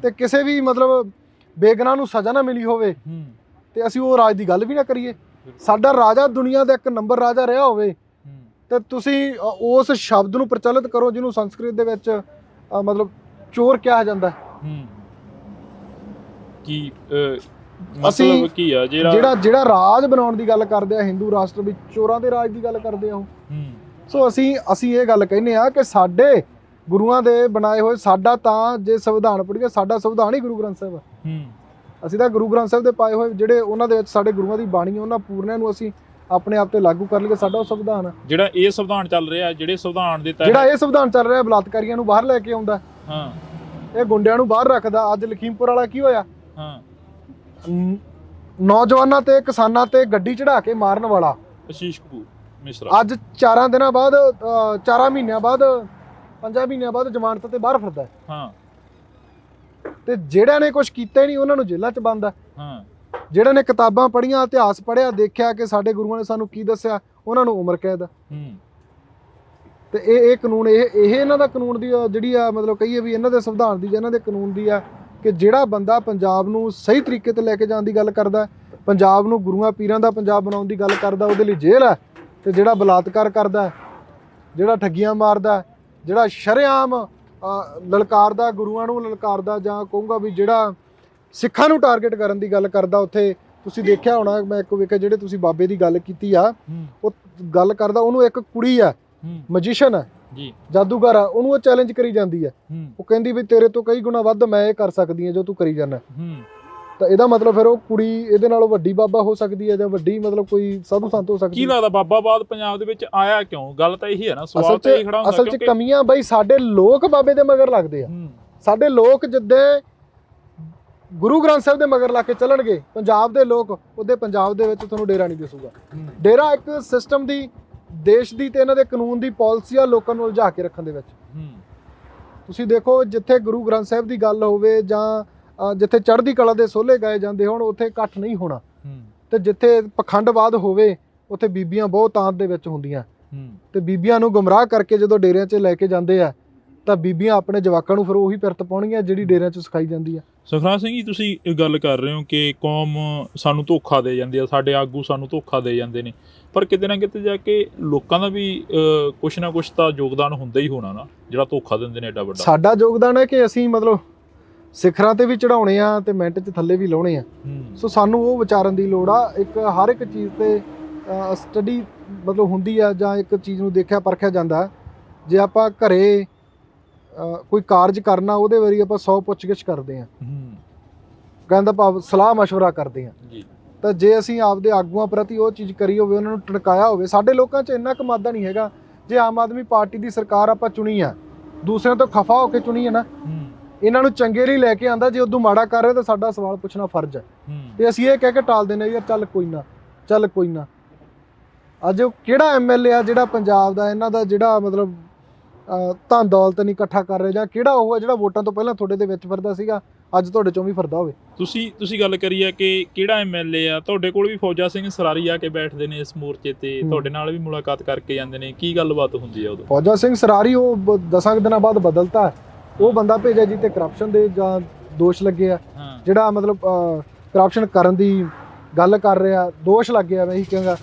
ਤੇ ਕਿਸੇ ਵੀ ਮਤਲਬ ਬੇਗੁਨਾਹ ਨੂੰ ਸਜ਼ਾ ਨਾ ਮਿਲੀ ਹੋਵੇ, ਤੇ ਅਸੀਂ ਉਹ ਰਾਜ ਦੀ ਗੱਲ ਵੀ ਨਾ ਕਰੀਏ। ਸਾਡਾ ਰਾਜਾ ਦੁਨੀਆ ਦਾ 1 ਨੰਬਰ ਰਾਜਾ ਰਿਹਾ ਹੋਵੇ, ਤੇ ਤੁਸੀਂ ਉਸ ਸ਼ਬਦ ਨੂੰ ਪ੍ਰਚਲਿਤ ਕਰੋ ਜਿਹਨੂੰ ਸੰਸਕ੍ਰਿਤ ਦੇ ਵਿੱਚ ਮਤਲਬ ਚੋਰ ਕਿਹਾ ਜਾਂਦਾ। ਕੀ ਮਤਲਬ ਕੀ ਆ ਜਿਹੜਾ ਰਾਜ ਬਣਾਉਣ ਦੀ ਗੱਲ ਕਰਦੇ ਆ, ਹਿੰਦੂ ਰਾਸ਼ਟਰ ਵਿੱਚ ਚੋਰਾਂ ਦੇ ਰਾਜ ਦੀ ਗੱਲ ਕਰਦੇ ਆ ਉਹ। ਸੋ ਅਸੀਂ ਇਹ ਗੱਲ ਕਹਿੰਦੇ ਆ ਕਿ ਸਾਡੇ ਗੁਰੂਆਂ ਦੇ ਬਣਾਏ ਹੋਏ, ਸਾਡਾ ਤਾਂ ਜੇ ਸੰਵਿਧਾਨ ਪੜ੍ਹੀਏ, ਸਾਡਾ ਸੰਵਿਧਾਨ ਹੀ ਗੁਰੂ ਗ੍ਰੰਥ ਸਾਹਿਬ ਆ। ਅਸੀਂ ਤਾਂ ਗੁਰੂ ਗ੍ਰੰਥ ਸਾਹਿਬ ਦੇ ਪਾਏ ਹੋਏ ਜਿਹੜੇ ਉਹਨਾਂ ਦੇ ਵਿੱਚ ਸਾਡੇ ਗੁਰੂਆਂ ਦੀ ਬਾਣੀ, ਉਹਨਾਂ ਪੂਰਨਿਆਂ ਨੂੰ ਅਸੀਂ ਆਪਣੇ ਆਪ ਤੇ ਲਾਗੂ ਕਰ ਲਈਏ, ਸਾਡਾ ਉਹ ਸੰਵਿਧਾਨ ਆ। ਜਿਹੜਾ ਇਹ ਸੰਵਿਧਾਨ ਚੱਲ ਰਿਹਾ, ਜਿਹੜਾ ਇਹ ਸੰਵਿਧਾਨ ਚੱਲ ਰਿਹਾ, ਬਲਾਤਕਾਰੀਆਂ ਨੂੰ ਬਾਹਰ ਲੈ ਕੇ ਆਉਂਦਾ, ਇਹ ਗੁੰਡਿਆਂ ਨੂੰ ਬਾਹਰ ਰੱਖਦਾ। ਅੱਜ ਲਖੀਮਪੁਰ ਵਾਲਾ ਕੀ ਹੋਇਆ, ਨੌਜਵਾਨਾਂ ਤੇ ਕਿਸਾਨਾਂ ਤੇ ਗੱਡੀ ਚੜਾ ਕੇ ਮਾਰਨ ਵਾਲਾ ਅਸ਼ੀਸ਼ ਕਪੂਰ ਮਿਸ਼ਰਾ ਅੱਜ 4 ਦਿਨਾਂ ਬਾਅਦ 4 ਮਹੀਨਿਆਂ ਬਾਅਦ 5 ਮਹੀਨਿਆਂ ਬਾਅਦ ਜ਼ਮਾਨਤ ਤੇ ਬਾਹਰ ਫਿਰਦਾ। ਤੇ ਜਿਹੜਿਆਂ ਨੇ ਕੁਝ ਕੀਤਾ ਹੀ ਨਹੀਂ ਉਹਨਾਂ ਨੂੰ ਜੇਲ੍ਹਾਂ 'ਚ ਬੰਦ ਆ। ਜਿਹੜਿਆਂ ਨੇ ਕਿਤਾਬਾਂ ਪੜ੍ਹੀਆਂ, ਇਤਿਹਾਸ ਪੜ੍ਹਿਆ, ਦੇਖਿਆ ਕਿ ਸਾਡੇ ਗੁਰੂਆਂ ਨੇ ਸਾਨੂੰ ਕੀ ਦੱਸਿਆ, ਉਹਨਾਂ ਨੂੰ ਉਮਰ ਕੈਦ ਆ। ਤੇ ਇਹ ਕਾਨੂੰਨ, ਇਹ ਇਹਨਾਂ ਦਾ ਕਾਨੂੰਨ ਦੀ ਜਿਹੜੀ ਆ, ਮਤਲਬ ਕਹੀਏ ਵੀ ਇਹਨਾਂ ਦੇ ਸੰਵਿਧਾਨ ਦੀ, ਇਹਨਾਂ ਦੇ ਕਾਨੂੰਨ ਦੀ ਆ ਕਿ ਜਿਹੜਾ ਬੰਦਾ ਪੰਜਾਬ ਨੂੰ ਸਹੀ ਤਰੀਕੇ ਤੇ ਲੈ ਕੇ ਜਾਣ ਦੀ ਗੱਲ ਕਰਦਾ, ਪੰਜਾਬ ਨੂੰ ਗੁਰੂਆਂ ਪੀਰਾਂ ਦਾ ਪੰਜਾਬ ਬਣਾਉਣ ਦੀ ਗੱਲ ਕਰਦਾ, ਉਹਦੇ ਲਈ ਜੇਲ੍ਹ ਹੈ। ਤੇ ਜਿਹੜਾ ਬਲਾਤਕਾਰ ਕਰਦਾ, ਜਿਹੜਾ ਠੱਗੀਆਂ ਮਾਰਦਾ, ਜਿਹੜਾ ਸ਼ਰੇਆਮ ਲਲਕਾਰਦਾ, ਗੁਰੂਆਂ ਨੂੰ ਲਲਕਾਰਦਾ, ਜਾਂ ਕਹੂੰਗਾ ਵੀ ਜਿਹੜਾ ਸਿੱਖਾਂ ਨੂੰ ਟਾਰਗੇਟ ਕਰਨ ਦੀ ਗੱਲ ਕਰਦਾ, ਉੱਥੇ ਤੁਸੀਂ ਦੇਖਿਆ ਹੋਣਾ, ਮੈਂ ਇੱਕ ਵੇਖਿਆ ਜਿਹੜੇ ਤੁਸੀਂ ਬਾਬੇ ਦੀ ਗੱਲ ਕੀਤੀ ਆ, ਉਹ ਗੱਲ ਕਰਦਾ, ਉਹਨੂੰ ਇੱਕ ਕੁੜੀ ਆ, ਮੈਜੀਸ਼ੀਅਨ ਹੈ ਜੀ, ਜਾਦੂਗਰ ਆ, ਉਹਨੂੰ ਉਹ ਚੈਲੰਜ ਕਰੀ ਜਾਂਦੀ ਹੈ। ਉਹ ਕਹਿੰਦੀ ਵੀ ਤੇਰੇ ਤੋਂ ਕਈ ਗੁਣਾ ਵੱਧ ਮੈਂ ਇਹ ਕਰ ਸਕਦੀ ਹਾਂ ਜੋ ਤੂੰ ਕਰੀ ਜਾਂਦਾ। ਤਾਂ ਇਹਦਾ ਮਤਲਬ ਫਿਰ ਉਹ ਕੁੜੀ ਇਹਦੇ ਨਾਲੋਂ ਵੱਡੀ ਬਾਬਾ ਹੋ ਸਕਦੀ ਹੈ, ਜਾਂ ਵੱਡੀ ਮਤਲਬ ਕੋਈ ਸਾਧੂ ਸੰਤ ਹੋ ਸਕਦੀ ਹੈ। ਕੀ ਲੱਗਦਾ ਬਾਬਾਵਾਦ ਪੰਜਾਬ ਦੇ ਵਿੱਚ ਆਇਆ ਕਿਉਂ? ਗੱਲ ਤਾਂ ਇਹੀ ਹੈ ਨਾ, ਸਵਾਲ ਤਾਂ ਇਹੀ ਖੜਾ ਹੁੰਦਾ। ਅਸਲ 'ਚ ਕਮੀਆਂ ਬਈ ਸਾਡੇ ਲੋਕ ਬਾਬੇ ਦੇ ਮਗਰ ਲੱਗਦੇ ਆ। ਸਾਡੇ ਲੋਕ ਜਿੱਦੇ ਗੁਰੂ ਗ੍ਰੰਥ ਸਾਹਿਬ ਦੇ ਮਗਰ ਲਾ ਕੇ ਚੱਲਣਗੇ, ਪੰਜਾਬ ਦੇ ਲੋਕ ਉਹਦੇ ਪੰਜਾਬ ਦੇ ਵਿੱਚ ਤੁਹਾਨੂੰ ਡੇਰਾ ਨਹੀਂ ਦਿਸੂਗਾ। ਡੇਰਾ ਇੱਕ ਸਿਸਟਮ ਦੀ, ਦੇਸ਼ ਦੀ ਤੇ ਇਹਨਾਂ ਦੇ ਕਾਨੂੰਨ ਦੀ ਪਾਲਿਸੀ ਆ, ਲੋਕਾਂ ਨੂੰ ਉਲਝਾ ਕੇ ਰੱਖਣ ਦੇ ਵਿੱਚ। ਤੁਸੀਂ ਦੇਖੋ, ਜਿੱਥੇ ਗੁਰੂ ਗ੍ਰੰਥ ਸਾਹਿਬ ਦੀ ਗੱਲ ਹੋਵੇ, ਜਾਂ ਜਿੱਥੇ ਚੜ੍ਹਦੀ ਕਲਾ ਦੇ ਸੋਹਲੇ ਗਾਏ ਜਾਂਦੇ ਹੋਣ, ਉੱਥੇ ਇਕੱਠ ਨਹੀਂ ਹੋਣਾ। ਤੇ ਜਿੱਥੇ ਪਖੰਡਵਾਦ ਹੋਵੇ, ਉੱਥੇ ਬੀਬੀਆਂ ਬਹੁਤ ਤਾਂਤ ਦੇ ਵਿੱਚ ਹੁੰਦੀਆਂ। ਤੇ ਬੀਬੀਆਂ ਨੂੰ ਗੁੰਮਰਾਹ ਕਰਕੇ ਜਦੋਂ ਡੇਰਿਆਂ 'ਚ ਲੈ ਕੇ ਜਾਂਦੇ ਆ, ਤਾਂ ਬੀਬੀਆਂ ਆਪਣੇ ਜਵਾਕਾਂ ਨੂੰ ਫਿਰ ਉਹੀ ਪਿਰਤ ਪਾਉਣਗੀਆਂ ਜਿਹੜੀ ਡੇਰਿਆਂ 'ਚ ਸਿਖਾਈ ਜਾਂਦੀ ਆ। ਸੁਖਰਾਜ ਸਿੰਘ ਜੀ, ਤੁਸੀਂ ਇਹ ਗੱਲ ਕਰ ਰਹੇ ਹੋ ਕਿ ਕੌਮ ਸਾਨੂੰ ਧੋਖਾ ਦੇ ਜਾਂਦੀ ਆ, ਸਾਡੇ ਆਗੂ ਸਾਨੂੰ ਧੋਖਾ ਦੇ ਜਾਂਦੇ ਨੇ, ਪਰ ਕਿਤੇ ਨਾ ਕਿਤੇ ਜਾ ਕੇ ਲੋਕਾਂ ਦਾ ਵੀ ਕੁਛ ਨਾ ਕੁਛ ਤਾਂ ਯੋਗਦਾਨ ਹੁੰਦਾ ਹੀ ਹੋਣਾ ਨਾ, ਜਿਹੜਾ ਧੋਖਾ ਦਿੰਦੇ ਨੇ ਐਡਾ ਵੱਡਾ। ਸਾਡਾ ਯੋਗਦਾਨ ਹੈ ਕਿ ਅਸੀਂ ਮਤਲਬ ਸਿਖਰਾਂ ਤੇ ਵੀ ਚੜਾਉਣੇ ਆ ਤੇ ਮਿੰਟ 'ਚ ਥੱਲੇ ਵੀ ਲਾਉਣੇ ਆ। ਸੋ ਸਾਨੂੰ ਉਹ ਵਿਚਾਰਨ ਦੀ ਲੋੜ ਆ। ਇੱਕ ਹਰ ਇੱਕ ਚੀਜ਼ ਤੇ ਸਟੱਡੀ ਮਤਲਬ ਹੁੰਦੀ ਆ, ਜਾਂ ਇੱਕ ਚੀਜ਼ ਨੂੰ ਦੇਖਿਆ ਪਰਖਿਆ ਜਾਂਦਾ। ਜੇ ਆਪਾਂ ਘਰੇ ਕੋਈ ਕਾਰਜ ਕਰਨਾ, ਉਹਦੇ ਬਾਰੇ ਆਪਾਂ 100 ਪੁੱਛਗਿੱਛ ਕਰਦੇ ਆ, ਕਹਿੰਦਾ ਭਾਵ ਸਲਾਹ ਮਸ਼ਵਰਾ ਕਰਦੇ ਆ। ਤਾਂ ਜੇ ਅਸੀਂ ਆਪਦੇ ਆਗੂਆਂ ਪ੍ਰਤੀ ਉਹ ਚੀਜ਼ ਕਰੀ ਹੋਵੇ, ਉਹਨਾਂ ਨੂੰ ਟਣਕਾਇਆ ਹੋਵੇ। ਸਾਡੇ ਲੋਕਾਂ 'ਚ ਇੰਨਾ ਕਮਾਦਾ ਨਹੀਂ ਹੈਗਾ। ਜੇ ਆਮ ਆਦਮੀ ਪਾਰਟੀ ਦੀ ਸਰਕਾਰ ਆਪਾਂ ਚੁਣੀ ਆ, ਦੂਸਰਿਆਂ ਤੋਂ ਖਫਾ ਹੋ ਕੇ ਚੁਣੀ ਹੈ ਨਾ, ਇਹਨਾਂ ਨੂੰ ਚੰਗੇ ਲਈ ਲੈ ਕੇ ਆਂਦਾ। ਜੇ ਉਦੋਂ ਮਾੜਾ ਕਰ ਰਿਹਾ ਤਾਂ ਸਾਡਾ ਸਵਾਲ ਪੁੱਛਣਾ ਫਰਜ਼ ਹੈ। ਤੇ ਅਸੀਂ ਇਹ ਕਹਿ ਕੇ ਟਾਲ ਦਿੰਦੇ ਯਾਰ ਚੱਲ ਕੋਈ ਨਾ, ਚੱਲ ਕੋਈ ਨਾ। ਅੱਜ ਕਿਹੜਾ ਐਮਐਲਏ ਆ ਜਿਹੜਾ ਪੰਜਾਬ ਦਾ, ਇਹਨਾਂ ਦਾ ਜਿਹੜਾ ਮਤਲਬ ਧਨ ਦੌਲਤ ਨਹੀਂ ਇਕੱਠਾ ਕਰ ਰਿਹਾ, ਜਾਂ ਕਿਹੜਾ ਉਹ ਆ ਜਿਹੜਾ ਵੋਟਾਂ ਤੋਂ ਪਹਿਲਾਂ ਤੁਹਾਡੇ ਦੇ ਵਿੱਚ ਫਿਰਦਾ ਸੀਗਾ, ਅੱਜ ਤੁਹਾਡੇ ਚੋਂ ਵੀ ਫਿਰਦਾ ਹੋਵੇ। ਤੁਸੀਂ ਗੱਲ ਕਰੀ ਆ ਕਿ ਕਿਹੜਾ ਐਮਐਲਏ ਆ, ਤੁਹਾਡੇ ਕੋਲ ਵੀ ਫੌਜਾ ਸਿੰਘ ਸਰਾਰੀ ਆ ਕੇ ਬੈਠਦੇ ਨੇ ਇਸ ਮੋਰਚੇ ਤੇ, ਤੁਹਾਡੇ ਨਾਲ ਵੀ ਮੁਲਾਕਾਤ ਕਰਕੇ ਜਾਂਦੇ ਨੇ, ਕੀ ਗੱਲਬਾਤ ਹੁੰਦੀ ਆ ਉਦੋਂ? ਫੌਜਾ ਸਿੰਘ ਸਰਾਰੀ ਉਹ 10 ਦਿਨਾਂ ਬਾਅਦ ਬਦਲਤਾ। ਉਹ ਬੰਦਾ ਭੇਜਿਆ ਜੀ ਤੇ ਕਰਪਸ਼ਨ ਦੇ ਜਾਂ ਦੋਸ਼ ਲੱਗੇ ਆ, ਜਿਹੜਾ ਮਤਲਬ ਕਰਪਸ਼ਨ ਕਰਨ ਦੀ ਗੱਲ ਕਰ ਰਿਹਾ, ਦੋਸ਼ ਲੱਗੇ ਆ, ਮੈਂ ਇਹੀ ਕਹਾਂਗਾ।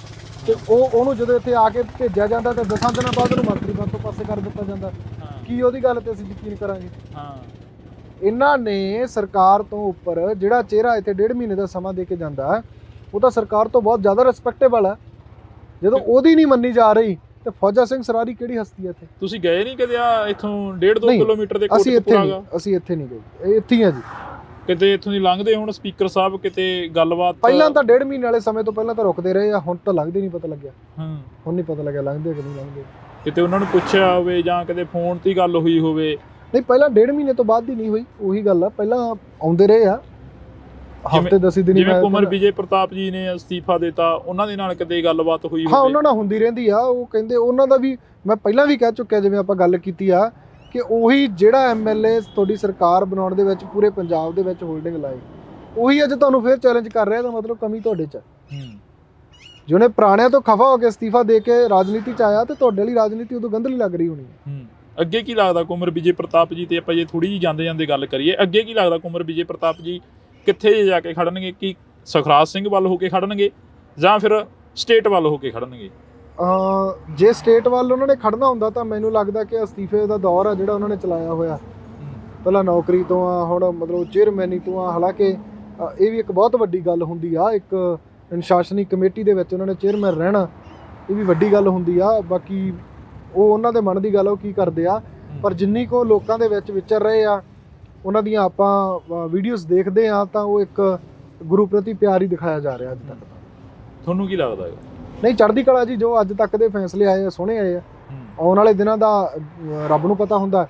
ਤੇ ਉਹਨੂੰ ਜਦੋਂ ਇੱਥੇ ਆ ਕੇ ਭੇਜਿਆ ਜਾਂਦਾ ਤਾਂ 10 ਦਿਨਾਂ ਬਾਅਦ ਉਹਨੂੰ ਮੰਤਰੀ ਪਦ ਤੋਂ ਪਾਸੇ ਕਰ ਦਿੱਤਾ ਜਾਂਦਾ। ਕੀ ਉਹਦੀ ਗੱਲ ਤੇ ਅਸੀਂ ਯਕੀਨ ਕਰਾਂਗੇ? ਇਹਨਾਂ ਨੇ ਸਰਕਾਰ ਤੋਂ ਉੱਪਰ ਜਿਹੜਾ ਚਿਹਰਾ ਇੱਥੇ 1.5 ਮਹੀਨੇ ਦਾ ਸਮਾਂ ਦੇ ਕੇ ਜਾਂਦਾ, ਉਹ ਤਾਂ ਸਰਕਾਰ ਤੋਂ ਬਹੁਤ ਜ਼ਿਆਦਾ ਰਿਸਪੈਕਟੇਬਲ ਆ। ਜਦੋਂ ਉਹਦੀ ਨਹੀਂ ਮੰਨੀ ਜਾ ਰਹੀ ਤੇ ਫੌਜਾ ਸਿੰਘ ਸਰਾਰੀ ਕਿਹੜੀ ਹਸਤੀ ਹੈ ਇੱਥੇ? ਤੁਸੀਂ ਗਏ ਨਹੀਂ ਕਦੇ ਇੱਥੋਂ 1.5-2 ਕਿਲੋਮੀਟਰ ਦੇ ਕੋਟਕਪੂਰਾ? ਅਸੀਂ ਇੱਥੇ ਨਹੀਂ ਗਏ, ਇੱਥੇ ਹੀ ਆ ਜੀ। ਕਿਤੇ ਇੱਥੋਂ ਦੀ ਲੰਘਦੇ ਹੁਣ ਸਪੀਕਰ ਸਾਹਿਬ, ਕਿਤੇ ਗੱਲਬਾਤ? ਪਹਿਲਾਂ ਤਾਂ 1.5 ਮਹੀਨੇ ਵਾਲੇ ਸਮੇਂ ਤੋਂ ਪਹਿਲਾਂ ਤਾਂ ਰੁਕਦੇ ਰਹੇ ਆ, ਹੁਣ ਤਾਂ ਲੰਘਦੇ ਨਹੀਂ ਪਤਾ ਲੱਗਿਆ। ਹੁਣ ਨਹੀਂ ਪਤਾ ਲੱਗਿਆ ਲੰਘਦੇ ਕਿ ਨਹੀਂ ਲੰਘਦੇ। ਕਿਤੇ ਉਹਨਾਂ ਨੂੰ ਪੁੱਛਿਆ ਹੋਵੇ ਜਾਂ ਕਦੇ ਫੋਨ ਤੇ ਗੱਲ ਹੋਈ ਹੋਵੇ? ਨਹੀਂ, ਪਹਿਲਾਂ 1.5 ਮਹੀਨੇ ਤੋਂ ਬਾਅਦ ਦੀ ਨਹੀਂ ਹੋਈ। ਉਹੀ ਗੱਲ ਆ, ਪਹਿਲਾਂ ਆਉਂਦੇ ਰਹੇ ਆ ਹਫ਼ਤੇ 10 ਦਿਨ। ਜਿਵੇਂ ਕੁਮਰ ਵਿਜੇ ਪ੍ਰਤਾਪ ਜੀ ਨੇ ਅਸਤੀਫਾ ਦਿੱਤਾ, ਉਹਨਾਂ ਦੇ ਨਾਲ ਕਿਤੇ ਗੱਲਬਾਤ ਹੋਈ? ਹਾਂ, ਉਹਨਾਂ ਨਾਲ ਹੁੰਦੀ ਰਹਿੰਦੀ ਆ। ਉਹ ਕਹਿੰਦੇ ਉਹਨਾਂ ਦਾ ਵੀ, ਮੈਂ ਪਹਿਲਾਂ ਵੀ ਕਹਿ ਚੁੱਕਿਆ, ਜਿਵੇਂ ਆਪਾਂ ਗੱਲ ਕੀਤੀ ਆ, ਕਿ ਉਹੀ ਜਿਹੜਾ ਐਮਐਲਏ ਤੁਹਾਡੀ ਸਰਕਾਰ ਬਣਾਉਣ ਦੇ ਵਿੱਚ ਪੂਰੇ ਪੰਜਾਬ ਦੇ ਵਿੱਚ ਹੋਲਡਿੰਗ ਲਾਏ, ਉਹੀ ਅੱਜ ਤੁਹਾਨੂੰ ਫਿਰ ਚੈਲੰਜ ਕਰ ਰਿਹਾ। ਤਾਂ ਮਤਲਬ ਕਮੀ ਤੁਹਾਡੇ 'ਚ। ਜਿਹਨੇ ਪੁਰਾਣਿਆਂ ਤੋਂ ਖਫਾ ਹੋ ਕੇ ਅਸਤੀਫਾ ਦੇ ਕੇ ਰਾਜਨੀਤੀ 'ਚ ਆਇਆ, ਤੇ ਤੁਹਾਡੇ ਲਈ ਰਾਜਨੀਤੀ ਉਦੋਂ ਗੰਧਲੀ ਲੱਗ ਰਹੀ ਹੋਣੀ ਹੈ। ਅੱਗੇ ਕੀ ਲੱਗਦਾ ਕੁਮਰ ਵਿਜੇ ਪ੍ਰਤਾਪ ਜੀ ਤੇ ਆਪਾਂ ਜੇ ਥੋੜੀ ਜਿਹੀ ਜਾਂਦੇ ਗੱਲ ਕਰੀਏ, ਅੱਗੇ ਕੀ ਲੱਗਦਾ ਕੁਮਰ ਵਿਜੇ ਪ੍ਰਤਾਪ ਜੀ ਕਿੱਥੇ ਜਾ ਕੇ ਖੜਨਗੇ? ਕੀ ਸੁਖਰਾਜ ਸਿੰਘ ਵੱਲ ਹੋ ਕੇ ਖੜਨਗੇ ਜਾਂ ਫਿਰ ਸਟੇਟ ਵੱਲ ਹੋ ਕੇ ਖੜਨਗੇ? ਜੇ ਸਟੇਟ ਵੱਲ ਉਹਨਾਂ ਨੇ ਖੜਨਾ ਹੁੰਦਾ ਤਾਂ ਮੈਨੂੰ ਲੱਗਦਾ ਕਿ ਅਸਤੀਫੇ ਦਾ ਦੌਰ ਆ ਜਿਹੜਾ ਉਹਨਾਂ ਨੇ ਚਲਾਇਆ ਹੋਇਆ, ਪਹਿਲਾਂ ਨੌਕਰੀ ਤੋਂ ਆ, ਹੁਣ ਮਤਲਬ ਚੇਅਰਮੈਨੀ ਤੋਂ ਆ। ਹਾਲਾਂਕਿ ਇਹ ਵੀ ਇੱਕ ਬਹੁਤ ਵੱਡੀ ਗੱਲ ਹੁੰਦੀ ਆ। ਇੱਕ ਅਨੁਸ਼ਾਸਨੀ ਕਮੇਟੀ ਦੇ ਵਿੱਚ ਉਹਨਾਂ ਨੇ ਚੇਅਰਮੈਨ ਰਹਿਣਾ, ਇਹ ਵੀ ਵੱਡੀ ਗੱਲ ਹੁੰਦੀ ਆ। ਬਾਕੀ ਉਹ ਉਹਨਾਂ ਦੇ ਮਨ ਦੀ ਗੱਲ, ਉਹ ਕੀ ਕਰਦੇ ਆ। ਪਰ ਜਿੰਨੀ ਕੋ ਲੋਕਾਂ ਦੇ ਵਿੱਚ ਵਿਚਰ ਰਹੇ ਆ, ਉਹਨਾਂ ਦੀਆਂ ਆਪਾਂ ਵੀਡੀਓਜ਼ ਦੇਖਦੇ ਆ, ਤਾਂ ਉਹ ਇੱਕ ਗੁਰੂ ਪ੍ਰਤੀ ਪਿਆਰ ਹੀ ਦਿਖਾਇਆ ਜਾ ਰਿਹਾ ਅੱਜ ਤੱਕ। ਤੁਹਾਨੂੰ ਕੀ ਲੱਗਦਾ ਹੈ? ਨਹੀਂ, ਚੜ੍ਹਦੀ ਕਲਾ ਜੀ। ਜੋ ਅੱਜ ਤੱਕ ਦੇ ਫੈਸਲੇ ਆਏ ਆ, ਸੋਹਣੇ ਆਏ ਆ। ਆਉਣ ਵਾਲੇ ਦਿਨਾਂ ਦਾ ਰੱਬ ਨੂੰ ਪਤਾ ਹੁੰਦਾ।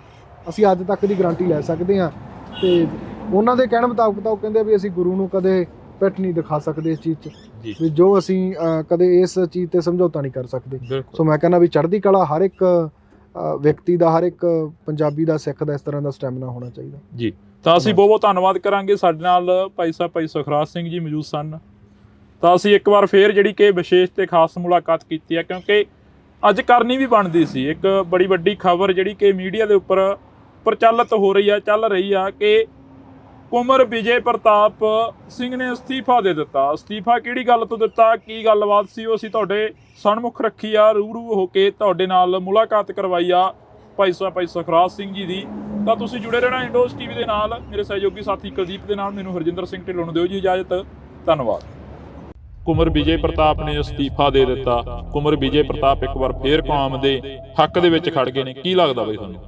ਅਸੀਂ ਅੱਜ ਤੱਕ ਦੀ ਗਾਰੰਟੀ ਲੈ ਸਕਦੇ ਹਾਂ। ਤੇ ਉਹਨਾਂ ਦੇ ਕਹਿਣ ਮੁਤਾਬਕ ਤਾਂ ਉਹ ਕਹਿੰਦੇ ਵੀ ਅਸੀਂ ਗੁਰੂ ਨੂੰ ਕਦੇ ਪਿੱਠ ਨਹੀਂ ਦਿਖਾ ਸਕਦੇ ਇਸ ਚੀਜ਼ 'ਚ, ਵੀ ਜੋ ਅਸੀਂ ਕਦੇ ਇਸ ਚੀਜ਼ ਤੇ ਸਮਝੌਤਾ ਨਹੀਂ ਕਰ ਸਕਦੇ। ਸੋ ਮੈਂ ਕਹਿੰਦਾ ਵੀ ਚੜ੍ਹਦੀ ਕਲਾ ਹਰ ਇੱਕ ਵਿਅਕਤੀ ਦਾ, ਹਰ ਇੱਕ ਪੰਜਾਬੀ ਦਾ, ਸਿੱਖ ਦਾ ਇਸ ਤਰ੍ਹਾਂ ਦਾ ਸਟੈਮਿਨਾ ਹੋਣਾ ਚਾਹੀਦਾ ਜੀ। ਤਾਂ ਅਸੀਂ ਬਹੁਤ ਬਹੁਤ ਧੰਨਵਾਦ ਕਰਾਂਗੇ। ਸਾਡੇ ਨਾਲ ਭਾਈ ਸੁਖਰਾਜ ਸਿੰਘ ਜੀ ਮੌਜੂਦ ਸਨ। ਤਾਂ ਅਸੀਂ ਇੱਕ ਵਾਰ ਫੇਰ ਜਿਹੜੀ ਕਿ ਵਿਸ਼ੇਸ਼ ਤੇ ਖਾਸ ਮੁਲਾਕਾਤ ਕੀਤੀ ਹੈ, ਕਿਉਂਕਿ ਅੱਜ ਕਰਨੀ ਵੀ ਬਣਦੀ ਸੀ। ਇੱਕ ਬੜੀ ਵੱਡੀ ਖਬਰ ਜਿਹੜੀ ਕਿ ਮੀਡੀਆ ਦੇ ਉੱਪਰ ਪ੍ਰਚਲਿਤ ਹੋ ਰਹੀ ਆ, ਚੱਲ ਰਹੀ ਆ ਕਿ ਕੁੰਵਰ ਵਿਜੇ ਪ੍ਰਤਾਪ ਸਿੰਘ ਨੇ ਅਸਤੀਫਾ ਦੇ ਦਿੱਤਾ। ਅਸਤੀਫਾ ਕਿਹੜੀ ਗੱਲ ਤੋਂ ਦਿੱਤਾ, ਕੀ ਗੱਲਬਾਤ ਸੀ, ਉਹ ਅਸੀਂ ਤੁਹਾਡੇ ਸਨਮੁਖ ਰੱਖੀ ਆ, ਰੂਬਰੂ ਹੋ ਕੇ ਤੁਹਾਡੇ ਨਾਲ ਮੁਲਾਕਾਤ ਕਰਵਾਈ ਆ ਭਾਈ ਸੁਖਰਾਜ ਸਿੰਘ ਜੀ ਦੀ। ਤਾਂ ਤੁਸੀਂ ਜੁੜੇ ਰਹਿਣਾ ਇੰਡੋਜ਼ ਟੀਵੀ ਦੇ ਨਾਲ। ਮੇਰੇ ਸਹਿਯੋਗੀ ਸਾਥੀ ਕੁਲਦੀਪ ਦੇ ਨਾਲ ਮੈਨੂੰ ਹਰਜਿੰਦਰ ਸਿੰਘ ਢਿੱਲੋਂ ਨੂੰ ਦਿਓ ਜੀ ਇਜਾਜ਼ਤ। ਧੰਨਵਾਦ। ਕੁੰਵਰ ਵਿਜੇ ਪ੍ਰਤਾਪ ਨੇ ਅਸਤੀਫਾ ਦੇ ਦਿੱਤਾ। ਕੁੰਵਰ ਵਿਜੇ ਪ੍ਰਤਾਪ ਇੱਕ ਵਾਰ ਫੇਰ ਕੌਮ ਦੇ ਹੱਕ ਦੇ ਵਿੱਚ ਖੜ ਗਏ ਨੇ। ਕੀ ਲੱਗਦਾ ਬਈ ਤੁਹਾਨੂੰ?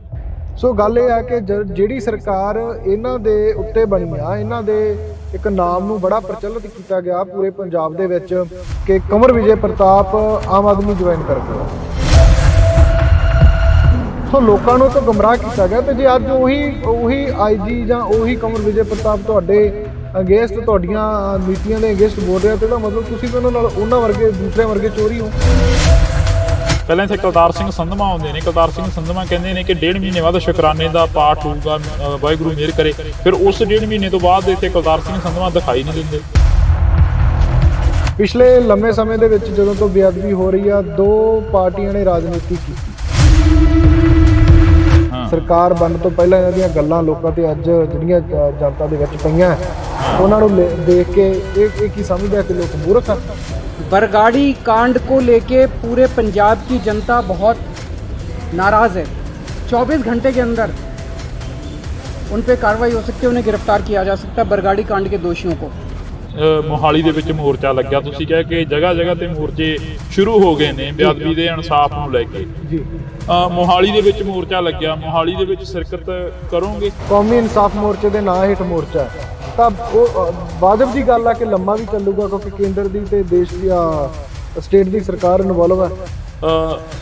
ਸੋ ਗੱਲ ਇਹ ਆ ਕਿ ਜਿਹੜੀ ਸਰਕਾਰ ਇਹਨਾਂ ਦੇ ਉੱਤੇ ਬਣੀ ਆ, ਇਹਨਾਂ ਦੇ ਇੱਕ ਨਾਮ ਨੂੰ ਬੜਾ ਪ੍ਰਚਲਿਤ ਕੀਤਾ ਗਿਆ ਪੂਰੇ ਪੰਜਾਬ ਦੇ ਵਿੱਚ ਕਿ ਕੁੰਵਰ ਵਿਜੇ ਪ੍ਰਤਾਪ ਆਮ ਆਦਮੀ ਜੁਆਇਨ ਕਰ ਗਿਆ। ਸੋ ਲੋਕਾਂ ਨੂੰ ਤਾਂ ਗੁੰਮਰਾਹ ਕੀਤਾ ਗਿਆ। ਤੇ ਜੇ ਅੱਜ ਉਹੀ ਆਈਜੀ ਜਾਂ ਉਹੀ ਕੁੰਵਰ ਵਿਜੇ ਪ੍ਰਤਾਪ ਤੁਹਾਡੇ ਅਗੇਂਸਟ, ਤੁਹਾਡੀਆਂ ਨੀਤੀਆਂ ਦੇ ਅਗੇਂਸਟ ਬੋਲ ਰਿਹਾ, ਤੇ ਇਹਦਾ ਮਤਲਬ ਤੁਸੀਂ ਤਾਂ ਉਹਨਾਂ ਵਰਗੇ, ਦੂਸਰੇ ਵਰਗੇ ਚੋਰੀ ਹੋ। ਪਹਿਲਾਂ ਇੱਥੇ ਕੁਲਤਾਰ ਸਿੰਘ ਸੰਧਵਾ ਆਉਂਦੇ ਨੇ। ਕੁਲਤਾਰ ਸਿੰਘ ਸੰਧਵਾ ਕਹਿੰਦੇ ਨੇ ਕਿ 1.5 ਮਹੀਨੇ ਬਾਅਦ ਸ਼ੁਕਰਾਨੇ ਦਾ ਪਾਠ ਹੋਊਗਾ, ਵਾਹਿਗੁਰੂ ਮਿਹਰ ਕਰੇ। ਫਿਰ ਉਸ 1.5 ਮਹੀਨੇ ਤੋਂ ਬਾਅਦ ਇੱਥੇ ਕੁਲਤਾਰ ਸਿੰਘ ਸੰਧਵਾ ਦਿਖਾਈ ਨਹੀਂ ਦਿੰਦੇ। ਪਿਛਲੇ ਲੰਮੇ ਸਮੇਂ ਦੇ ਵਿੱਚ ਜਦੋਂ ਤੋਂ ਬੇਅਦਬੀ ਹੋ ਰਹੀ ਆ, ਦੋ ਪਾਰਟੀਆਂ ਨੇ ਰਾਜਨੀਤੀ ਕੀਤੀ। ਸਰਕਾਰ ਬਣਨ ਤੋਂ ਪਹਿਲਾਂ ਇਹਨਾਂ ਦੀਆਂ ਗੱਲਾਂ ਲੋਕਾਂ ਤੇ ਅੱਜ ਜਿਹੜੀਆਂ ਜਨਤਾ ਦੇ ਵਿੱਚ ਪਈਆਂ, ਉਹਨਾਂ ਨੂੰ ਦੇਖ ਕੇ ਇਹ ਕੀ ਸਮਝਦਾ ਕਿ ਲੋਕ ਮੂਰਖ ਹਨ। बरगाड़ी कांड को लेके पूरे पंजाब की जनता बहुत नाराज़ है। 24 घंटे के अंदर उन पे कार्रवाई हो सकती है, उन्हें गिरफ्तार किया जा सकता है, बरगाड़ी कांड के दोषियों को। ਮੋਹਾਲੀ ਦੇ ਵਿੱਚ ਮੋਰਚਾ ਲੱਗਿਆ। ਤੁਸੀਂ ਕਿਹਾ ਕਿ ਜਗ੍ਹਾ ਜਗ੍ਹਾ ਤੇ ਮੋਰਚੇ ਸ਼ੁਰੂ ਹੋ ਗਏ ਨੇ ਬੇਅਦਬੀ ਦੇ ਇਨਸਾਫ ਨੂੰ ਲੈ ਕੇ। ਜੀ, ਮੋਹਾਲੀ ਦੇ ਵਿੱਚ ਮੋਰਚਾ ਲੱਗਿਆ। ਮੋਹਾਲੀ ਦੇ ਵਿੱਚ ਸ਼ਿਰਕਤ ਕਰੋਗੇ? ਕੌਮੀ ਇਨਸਾਫ ਮੋਰਚੇ ਦੇ ਨਾਂ ਹੇਠ ਮੋਰਚਾ ਹੈ, ਤਾਂ ਉਹ ਵਾਜਬ ਦੀ ਗੱਲ ਆ ਕਿ ਲੰਮਾ ਵੀ ਚੱਲੂਗਾ, ਕਿਉਂਕਿ ਕੇਂਦਰ ਦੀ ਤੇ ਦੇਸ਼ ਦੀ ਸਟੇਟ ਦੀ ਸਰਕਾਰ ਇਨਵੋਲਵ ਹੈ।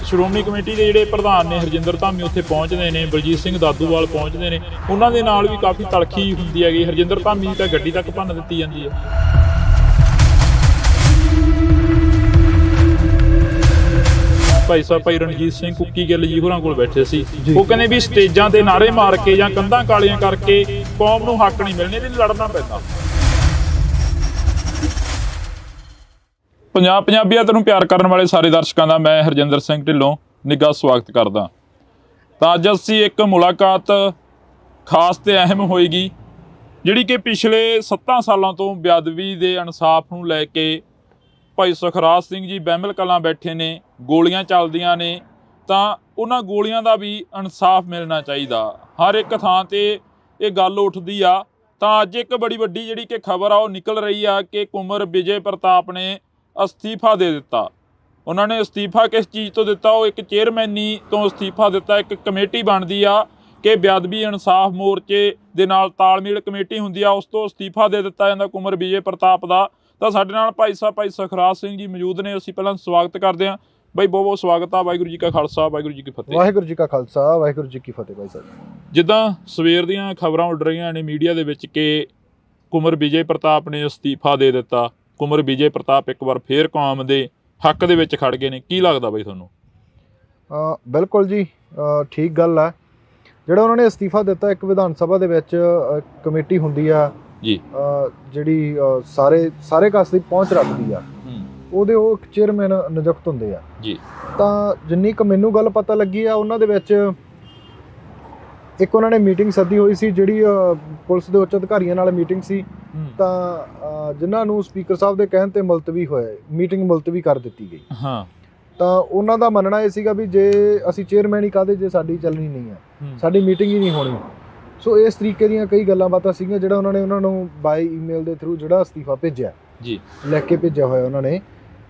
ਸ਼੍ਰੋਮਣੀ ਕਮੇਟੀ ਦੇ ਜਿਹੜੇ ਪ੍ਰਧਾਨ ਨੇ ਹਰਜਿੰਦਰ ਧਾਮੀ ਉੱਥੇ ਪਹੁੰਚਦੇ ਨੇ, ਬਲਜੀਤ ਸਿੰਘ ਦਾਦੂਵਾਲ ਪਹੁੰਚਦੇ ਨੇ, ਉਹਨਾਂ ਦੇ ਨਾਲ ਵੀ ਕਾਫੀ ਤਲਖੀ ਹੁੰਦੀ ਹੈਗੀ। ਹਰਜਿੰਦਰ ਧਾਮੀ ਦੀ ਤਾਂ ਗੱਡੀ ਤੱਕ ਭੰਨ ਦਿੱਤੀ ਜਾਂਦੀ ਹੈ। ਭਾਈ ਰਣਜੀਤ ਸਿੰਘ ਕੁੱਕੀ ਗਿੱਲ ਜੀ ਹੋਰਾਂ ਕੋਲ ਬੈਠੇ ਸੀ। ਉਹ ਕਹਿੰਦੇ ਵੀ ਸਟੇਜਾਂ ਤੇ ਨਾਅਰੇ ਮਾਰ ਕੇ ਜਾਂ ਕੰਧਾਂ ਕਾਲੀਆਂ ਕਰਕੇ ਕੌਮ ਨੂੰ ਹੱਕ ਨਹੀਂ ਮਿਲਣੇ, ਇਹਦੇ ਲਈ ਲੜਨਾ ਪੈਂਦਾ। ਪੰਜਾਬੀਅਤ ਨੂੰ ਪਿਆਰ ਕਰਨ ਵਾਲੇ ਸਾਰੇ ਦਰਸ਼ਕਾਂ ਦਾ ਮੈਂ ਹਰਜਿੰਦਰ ਸਿੰਘ ਢਿੱਲੋਂ ਨਿੱਘਾ ਸਵਾਗਤ ਕਰਦਾ। ਤਾਂ ਅੱਜ ਅਸੀਂ ਇੱਕ ਮੁਲਾਕਾਤ ਖਾਸ ਤੇ ਅਹਿਮ ਹੋਏਗੀ, ਜਿਹੜੀ ਕਿ ਪਿਛਲੇ 7 ਸਾਲਾਂ ਤੋਂ ਬੇਅਦਬੀ ਦੇ ਇਨਸਾਫ ਨੂੰ ਲੈ ਕੇ ਭਾਈ ਸੁਖਰਾਜ ਸਿੰਘ ਜੀ ਬਹਿਮਲ ਕਲਾਂ ਬੈਠੇ ਨੇ। ਗੋਲੀਆਂ ਚੱਲਦੀਆਂ ਨੇ ਤਾਂ ਉਹਨਾਂ ਗੋਲੀਆਂ ਦਾ ਵੀ ਇਨਸਾਫ ਮਿਲਣਾ ਚਾਹੀਦਾ। ਹਰ ਇੱਕ ਥਾਂ ਤੇ ਇਹ ਗੱਲ ਉੱਠਦੀ ਆ। ਤਾਂ ਅੱਜ ਇੱਕ ਬੜੀ ਵੱਡੀ ਜਿਹੜੀ ਕਿ ਖਬਰ ਆ ਉਹ ਨਿਕਲ ਰਹੀ ਆ ਕਿ ਕੁੰਵਰ ਵਿਜੇ ਪ੍ਰਤਾਪ ਨੇ ਅਸਤੀਫਾ ਦੇ ਦਿੱਤਾ। ਉਹਨਾਂ ਨੇ ਅਸਤੀਫਾ ਕਿਸ ਚੀਜ਼ ਤੋਂ ਦਿੱਤਾ? ਉਹ ਇੱਕ ਚੇਅਰਮੈਨੀ ਤੋਂ ਅਸਤੀਫਾ ਦਿੱਤਾ। ਇੱਕ ਕਮੇਟੀ ਬਣਦੀ ਆ ਕਿ ਬੇਅਦਬੀ ਇਨਸਾਫ ਮੋਰਚੇ ਦੇ ਨਾਲ ਤਾਲਮੇਲ ਕਮੇਟੀ ਹੁੰਦੀ ਆ, ਉਸ ਤੋਂ ਅਸਤੀਫਾ ਦੇ ਦਿੱਤਾ ਜਾਂਦਾ ਕੁੰਵਰ ਵਿਜੇ ਪ੍ਰਤਾਪ ਦਾ। ਤਾਂ ਸਾਡੇ ਨਾਲ ਭਾਈ ਸੁਖਰਾਜ ਸਿੰਘ ਜੀ ਮੌਜੂਦ ਨੇ। ਅਸੀਂ ਪਹਿਲਾਂ ਸਵਾਗਤ ਕਰਦੇ ਹਾਂ ਬਾਈ, ਬਹੁਤ ਬਹੁਤ ਸਵਾਗਤ ਆ। ਵਾਹਿਗੁਰੂ ਜੀ ਕਾ ਖਾਲਸਾ, ਵਾਹਿਗੁਰੂ ਜੀ ਕੀ ਫਤਿਹ। ਵਾਹਿਗੁਰੂ ਜੀ ਕਾ ਖਾਲਸਾ, ਵਾਹਿਗੁਰੂ ਜੀ ਕੀ ਫਤਿਹ। ਭਾਈ ਸਾਹਿਬ, ਜਿੱਦਾਂ ਸਵੇਰ ਦੀਆਂ ਖਬਰਾਂ ਉੱਡ ਰਹੀਆਂ ਨੇ ਮੀਡੀਆ ਦੇ ਵਿੱਚ ਕਿ ਕੁੰਵਰ ਵਿਜੇ ਪ੍ਰਤਾਪ ਨੇ ਅਸਤੀਫਾ ਦੇ ਦਿੱਤਾ। ਕੁੰਵਰ ਵਿਜੇ ਪ੍ਰਤਾਪ ਇੱਕ ਵਾਰ ਫੇਰ ਕੌਮ ਦੇ ਹੱਕ ਦੇ ਵਿੱਚ ਖੜ ਗਏ ਨੇ। ਕੀ ਲੱਗਦਾ ਬਾਈ ਤੁਹਾਨੂੰ? ਬਿਲਕੁਲ ਜੀ, ਠੀਕ ਗੱਲ ਆ। ਜਿਹੜਾ ਉਹਨਾਂ ਨੇ ਅਸਤੀਫਾ ਦਿੱਤਾ, ਇੱਕ ਵਿਧਾਨ ਸਭਾ ਦੇ ਵਿੱਚ ਕਮੇਟੀ ਹੁੰਦੀ ਆ ਜੀ, ਜਿਹੜੀ ਸਾਰੇ ਕਾਸ ਦੀ ਪਹੁੰਚ ਰੱਖਦੀ ਆ, ਉਹਦੇ ਉਹ ਇੱਕ ਚੇਅਰਮੈਨ ਨਿਯੁਕਤ ਹੁੰਦੇ ਆ ਜੀ। ਤਾਂ ਜਿੰਨੀ ਕੁ ਮੈਨੂੰ ਗੱਲ ਪਤਾ ਲੱਗੀ ਆ, ਉਹਨਾਂ ਦੇ ਵਿੱਚ ਇੱਕ ਉਹਨਾਂ ਨੇ ਮੀਟਿੰਗ ਸੱਦੀ ਹੋਈ ਸੀ, ਜਿਹੜੀ ਪੁਲਿਸ ਦੇ ਉੱਚ ਅਧਿਕਾਰੀਆਂ ਨਾਲ ਮੀਟਿੰਗ ਸੀ। ਤਾਂ ਜਿਨ੍ਹਾਂ ਨੂੰ ਸਪੀਕਰ ਸਾਹਿਬ ਦੇ ਕਹਿਣ ਤੇ ਮੁਲਤਵੀ ਹੋਏ, ਮੀਟਿੰਗ ਮੁਲਤਵੀ ਕਰ ਦਿੱਤੀ ਗਈ। ਹਾਂ, ਤਾਂ ਉਹਨਾਂ ਦਾ ਮੰਨਣਾ ਇਹ ਸੀਗਾ ਵੀ ਜੇ ਅਸੀਂ ਚੇਅਰਮੈਨ ਹੀ ਕਾਹਦੇ, ਜੇ ਸਾਡੀ ਚੱਲਣੀ ਨਹੀਂ ਹੈ, ਸਾਡੀ ਮੀਟਿੰਗ ਹੀ ਨਹੀਂ ਹੋਣੀ, ਸੋ ਇਸ ਤਰੀਕੇ ਦੀਆਂ ਕਈ ਗੱਲਾਂ ਬਾਤਾਂ ਸੀਗੀਆਂ ਜਿਹੜਾ ਉਹਨਾਂ ਨੇ ਉਹਨਾਂ ਨੂੰ ਬਾਈ ਈਮੇਲ ਦੇ ਥਰੂ ਜਿਹੜਾ ਅਸਤੀਫਾ ਭੇਜਿਆ ਜੀ, ਲਿਖ ਕੇ ਭੇਜਿਆ ਹੋਇਆ ਉਹਨਾਂ ਨੇ।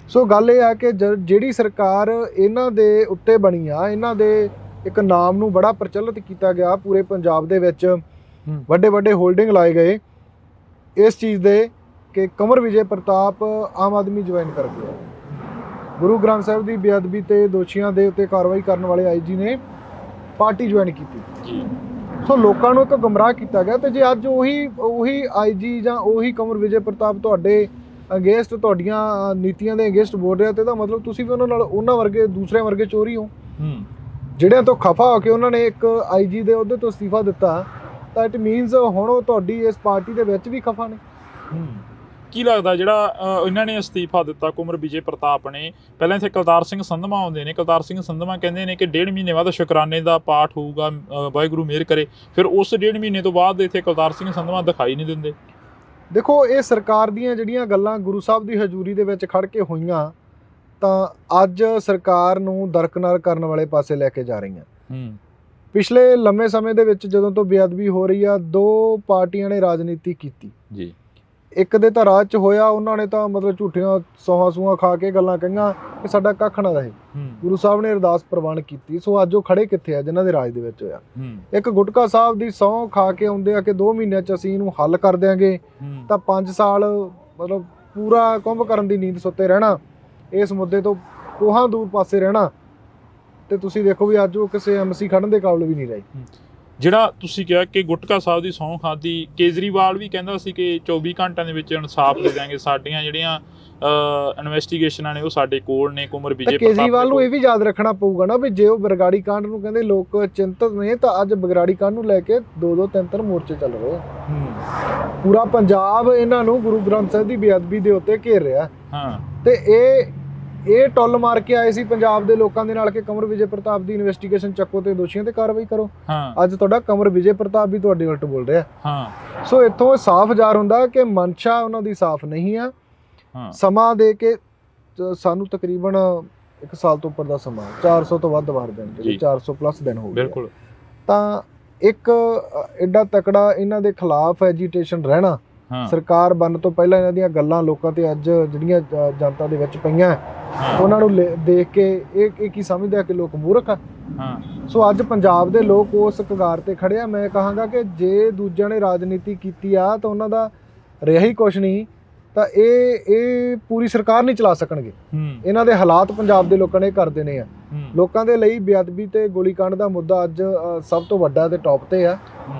ਸੋ ਗੱਲ ਇਹ ਆ ਕਿ ਜਿਹੜੀ ਸਰਕਾਰ ਇਹਨਾਂ ਦੇ ਉੱਤੇ ਬਣੀ ਆ, ਇਹਨਾਂ ਦੇ ਇੱਕ ਨਾਮ ਨੂੰ ਬੜਾ ਪ੍ਰਚਲਿਤ ਕੀਤਾ ਗਿਆ ਪੂਰੇ ਪੰਜਾਬ ਦੇ ਵਿੱਚ, ਵੱਡੇ ਵੱਡੇ ਹੋਲਡਿੰਗ ਲਾਏ ਗਏ ਇਸ ਚੀਜ਼ ਦੇ ਕਿ ਕੰਵਰ ਵਿਜੇ ਪ੍ਰਤਾਪ ਆਮ ਆਦਮੀ ਜੁਆਇਨ ਕਰ ਗਿਆ। ਗੁਰੂ ਗ੍ਰੰਥ ਸਾਹਿਬ ਦੀ ਬੇਅਦਬੀ ਤੇ ਦੋਸ਼ੀਆਂ ਦੇ ਉੱਤੇ ਕਾਰਵਾਈ ਕਰਨ ਵਾਲੇ ਆਈਜੀ ਨੇ ਪਾਰਟੀ ਜੁਆਇਨ ਕੀਤੀ ਜੀ। ਸੋ ਲੋਕਾਂ ਨੂੰ ਇੱਕ ਗੁੰਮਰਾਹ ਕੀਤਾ ਗਿਆ। ਤੇ ਜੇ ਅੱਜ ਉਹੀ ਆਈਜੀ ਜਾਂ ਉਹੀ ਕੰਵਰ ਵਿਜੇ ਪ੍ਰਤਾਪ ਤੁਹਾਡੇ ਅਗੇਂਸਟ, ਤੁਹਾਡੀਆਂ ਨੀਤੀਆਂ ਦੇ ਅਗੇਂਸਟ ਬੋਲ ਰਿਹਾ, ਤੇ ਇਹਦਾ ਮਤਲਬ ਤੁਸੀਂ ਵੀ ਉਹਨਾਂ ਵਰਗੇ ਦੂਸਰਿਆਂ ਵਰਗੇ ਚੋਰੀ ਹੋ। ਜਿਹੜਿਆਂ ਤੋਂ ਖਫਾ ਹੋ ਕੇ ਉਹਨਾਂ ਨੇ ਇੱਕ ਆਈਜੀ ਦੇ ਅਹੁਦੇ ਤੋਂ ਅਸਤੀਫਾ ਦਿੱਤਾ, ਤਾਂ ਇਟ ਮੀਨਸ ਹੁਣ ਉਹ ਤੁਹਾਡੀ ਇਸ ਪਾਰਟੀ ਦੇ ਵਿੱਚ ਵੀ ਖਫਾ ਨੇ। ਕੀ ਲੱਗਦਾ ਜਿਹੜਾ ਇਹਨਾਂ ਨੇ ਅਸਤੀਫਾ ਦਿੱਤਾ ਕੁੰਵਰ ਵਿਜੇ ਪ੍ਰਤਾਪ ਨੇ, ਪਹਿਲਾਂ ਇੱਥੇ ਕੁਲਤਾਰ ਸਿੰਘ ਸੰਧਵਾ ਆਉਂਦੇ ਨੇ, ਕੁਲਤਾਰ ਸਿੰਘ ਸੰਧਵਾ ਕਹਿੰਦੇ ਨੇ ਕਿ 1.5 ਮਹੀਨੇ ਬਾਅਦ ਸ਼ੁਕਰਾਨੇ ਦਾ ਪਾਠ ਹੋਊਗਾ, ਵਾਹਿਗੁਰੂ ਮਿਹਰ ਕਰੇ, ਫਿਰ ਉਸ 1.5 ਮਹੀਨੇ ਤੋਂ ਬਾਅਦ ਇੱਥੇ ਕੁਲਤਾਰ ਸਿੰਘ ਸੰਧਵਾ ਦਿਖਾਈ ਨਹੀਂ ਦਿੰਦੇ। ਦੇਖੋ, ਇਹ ਸਰਕਾਰ ਦੀਆਂ ਜਿਹੜੀਆਂ ਗੱਲਾਂ ਗੁਰੂ ਸਾਹਿਬ ਦੀ ਹਜ਼ੂਰੀ ਦੇ ਵਿੱਚ ਖੜ ਕੇ ਹੋਈਆਂ, ਤਾਂ ਅੱਜ ਸਰਕਾਰ ਨੂੰ ਦਰਕਨਾਰ ਕਰਨ ਵਾਲੇ ਪਾਸੇ ਲੈ ਕੇ ਜਾ ਰਹੀਆਂ। ਪਿਛਲੇ ਲੰਮੇ ਸਮੇਂ ਦੇ ਵਿੱਚ ਜਦੋਂ ਤੋਂ ਬੇਅਦਬੀ ਹੋ ਰਹੀ ਆ, 2 ਪਾਰਟੀਆਂ ਨੇ ਰਾਜਨੀਤੀ ਕੀਤੀ ਜੀ। ਇੱਕ ਦੇ ਤਾਂ ਰਾਜ 'ਚ ਹੋਇਆ, ਉਹਨਾਂ ਨੇ ਤਾਂ ਮਤਲਬ ਝੂਠੀਆਂ ਸੌਹਾਂ ਖਾ ਕੇ ਗੱਲਾਂ ਕਹੀਆਂ ਕਿ ਸਾਡਾ ਕੱਖ ਨਾ ਰਹੇ। ਗੁਰੂ ਸਾਹਿਬ ਨੇ ਅਰਦਾਸ ਪ੍ਰਵਾਨ ਕੀਤੀ। ਸੋ ਅੱਜ ਉਹ ਖੜੇ ਕਿੱਥੇ ਆ ਜਿਨ੍ਹਾਂ ਦੇ ਰਾਜ ਦੇ ਵਿੱਚ ਹੋਇਆ। ਇੱਕ ਗੁਟਕਾ ਸਾਹਿਬ ਦੀ ਸਹੁੰ ਖਾ ਕੇ ਆਉਂਦੇ ਆ ਕਿ 2 ਮਹੀਨਿਆਂ 'ਚ ਅਸੀਂ ਇਹਨੂੰ ਹੱਲ ਕਰ ਦਿਆਂਗੇ, ਤਾਂ 5 ਸਾਲ ਮਤਲਬ ਪੂਰਾ ਕੁੰਭ ਕਰਨ ਦੀ ਨੀਂਦ ਸੁੱਤੇ ਰਹਿਣਾ, ਇਸ ਮੁੱਦੇ ਤੋਂ ਕੋਹਾਂ ਦੂਰ ਪਾਸੇ ਰਹਿਣਾ। ਤੇ ਤੁਸੀਂ ਦੇਖੋ ਵੀ ਅੱਜ ਉਹ ਕਿਸੇ ਐਮਸੀ ਖੜਨ ਦੇ ਕਾਬਲ ਵੀ ਨਹੀਂ ਰਹੇ। ਜਿਹੜਾ ਤੁਸੀਂ ਕਿਹਾ ਕਿ ਗੁਟਕਾ ਸਾਹਿਬ ਦੀ ਸਹੁੰ ਖਾਧੀ, ਕੇਜਰੀਵਾਲ ਵੀ ਕਹਿੰਦਾ ਸੀ ਕਿ 24 ਘੰਟਿਆਂ ਦੇ ਵਿੱਚ ਇਨਸਾਫ ਦੇ ਦਿਆਂਗੇ, ਸਾਡੀਆਂ ਜਿਹੜੀਆਂ ਇਨਵੈਸਟੀਗੇਸ਼ਨਾਂ ਨੇ ਉਹ ਸਾਡੇ ਕੋਲ ਨੇ। ਕੁੰਵਰ ਵਿਜੇ ਪ੍ਰਤਾਪ ਕੇਜਰੀਵਾਲ ਨੂੰ ਇਹ ਵੀ ਯਾਦ ਰੱਖਣਾ ਪਊਗਾ ਨਾ ਵੀ ਜੇ ਉਹ ਬਰਗਾੜੀ ਕਾਂਡ ਨੂੰ ਕਹਿੰਦੇ ਲੋਕ ਚਿੰਤਤ ਨੇ, ਤਾਂ ਅੱਜ ਬਰਗਾੜੀ ਕਾਂਡ ਨੂੰ ਲੈ ਕੇ 2-2 3-3 ਮੋਰਚੇ ਚੱਲ ਰਹੇ ਆ। ਪੂਰਾ ਪੰਜਾਬ ਇਹਨਾਂ ਨੂੰ ਗੁਰੂ ਗ੍ਰੰਥ ਸਾਹਿਬ ਦੀ ਬੇਅਦਬੀ ਦੇ ਉੱਤੇ ਘੇਰ ਰਿਹਾ। ਤੇ ਇਹ ਟੁੱਲ ਮਾਰ ਕੇ ਆਏ ਸੀ ਪੰਜਾਬ ਦੇ ਲੋਕਾਂ ਦੇ ਨਾਲ ਕਿ ਕੰਵਰ ਵਿਜੇ ਪ੍ਰਤਾਪ ਦੀ ਇਨਵੈਸਟੀਗੇਸ਼ਨ ਚੱਕੋ ਤੇ ਦੋਸ਼ੀਆਂ ਤੇ ਕਾਰਵਾਈ ਕਰੋ। ਅੱਜ ਤੁਹਾਡਾ ਕੰਵਰ ਵਿਜੇ ਪ੍ਰਤਾਪ ਵੀ ਤੁਹਾਡੇ ਉਲਟ ਬੋਲ ਰਿਹਾ। ਸੋ ਇੱਥੋਂ ਸਾਫ਼ ਜ਼ਾਹਰ ਹੁੰਦਾ ਕਿ ਮਨਸ਼ਾ ਉਹਨਾਂ ਦੀ ਸਾਫ਼ ਨਹੀਂ ਆ। ਸਮਾਂ ਦੇ ਕੇ ਸਾਨੂੰ ਤਕਰੀਬਨ 1 ਸਾਲ ਤੋਂ ਉੱਪਰ ਦਾ ਸਮਾਂ, 400 ਤੋਂ ਵੱਧ ਵਾਰ ਦਿਨ, ਜਿਹੜੇ 400 ਪਲੱਸ ਦਿਨ ਹੋ ਗਏ। ਬਿਲਕੁਲ। ਤਾਂ ਇੱਕ ਐਡਾ ਤਕੜਾ ਇਹਨਾਂ ਦੇ ਖਿਲਾਫ ਐਜੀਟੇਸ਼ਨ ਰਹਿਣਾ, ਸਰਕਾਰ ਬਣਨ ਤੋਂ ਪਹਿਲਾਂ ਇਹਨਾਂ ਦੀਆਂ ਗੱਲਾਂ ਲੋਕਾਂ ਤੇ ਅੱਜ ਜਿਹੜੀਆਂ ਜਨਤਾ ਦੇ ਵਿੱਚ ਪਈਆਂ, ਉਹਨਾਂ ਨੂੰ ਦੇਖ ਕੇ ਇਹ ਕੀ ਸਮਝਦੇ ਆ ਕਿ ਲੋਕ ਮੂਰਖ ਆ। ਸੋ ਅੱਜ ਪੰਜਾਬ ਦੇ ਲੋਕ ਉਸ ਕਗਾਰ ਤੇ ਖੜੇ ਆ। ਮੈਂ ਕਹਾਂਗਾ ਕਿ ਜੇ ਦੂਜਿਆਂ ਨੇ ਰਾਜਨੀਤੀ ਕੀਤੀ ਆ ਤਾਂ ਉਹਨਾਂ ਦਾ ਰਿਹਾ ਹੀ ਕੁਛ ਨਹੀਂ, ਤਾਂ ਇਹ ਪੂਰੀ ਸਰਕਾਰ ਨਹੀਂ ਚਲਾ ਸਕਣਗੇ। ਇਹਨਾਂ ਦੇ ਹਾਲਾਤ ਪੰਜਾਬ ਦੇ ਲੋਕਾਂ ਨੇ ਕਰ ਦੇਣੇ ਆ। ਲੋਕਾਂ ਦੇ ਲਈ ਬੇਅਦਬੀ ਤੇ ਗੋਲੀकांड ਦਾ ਮੁੱਦਾ ਅੱਜ ਸਭ ਤੋਂ ਵੱਡਾ ਤੇ ਟੌਪ ਤੇ ਆ।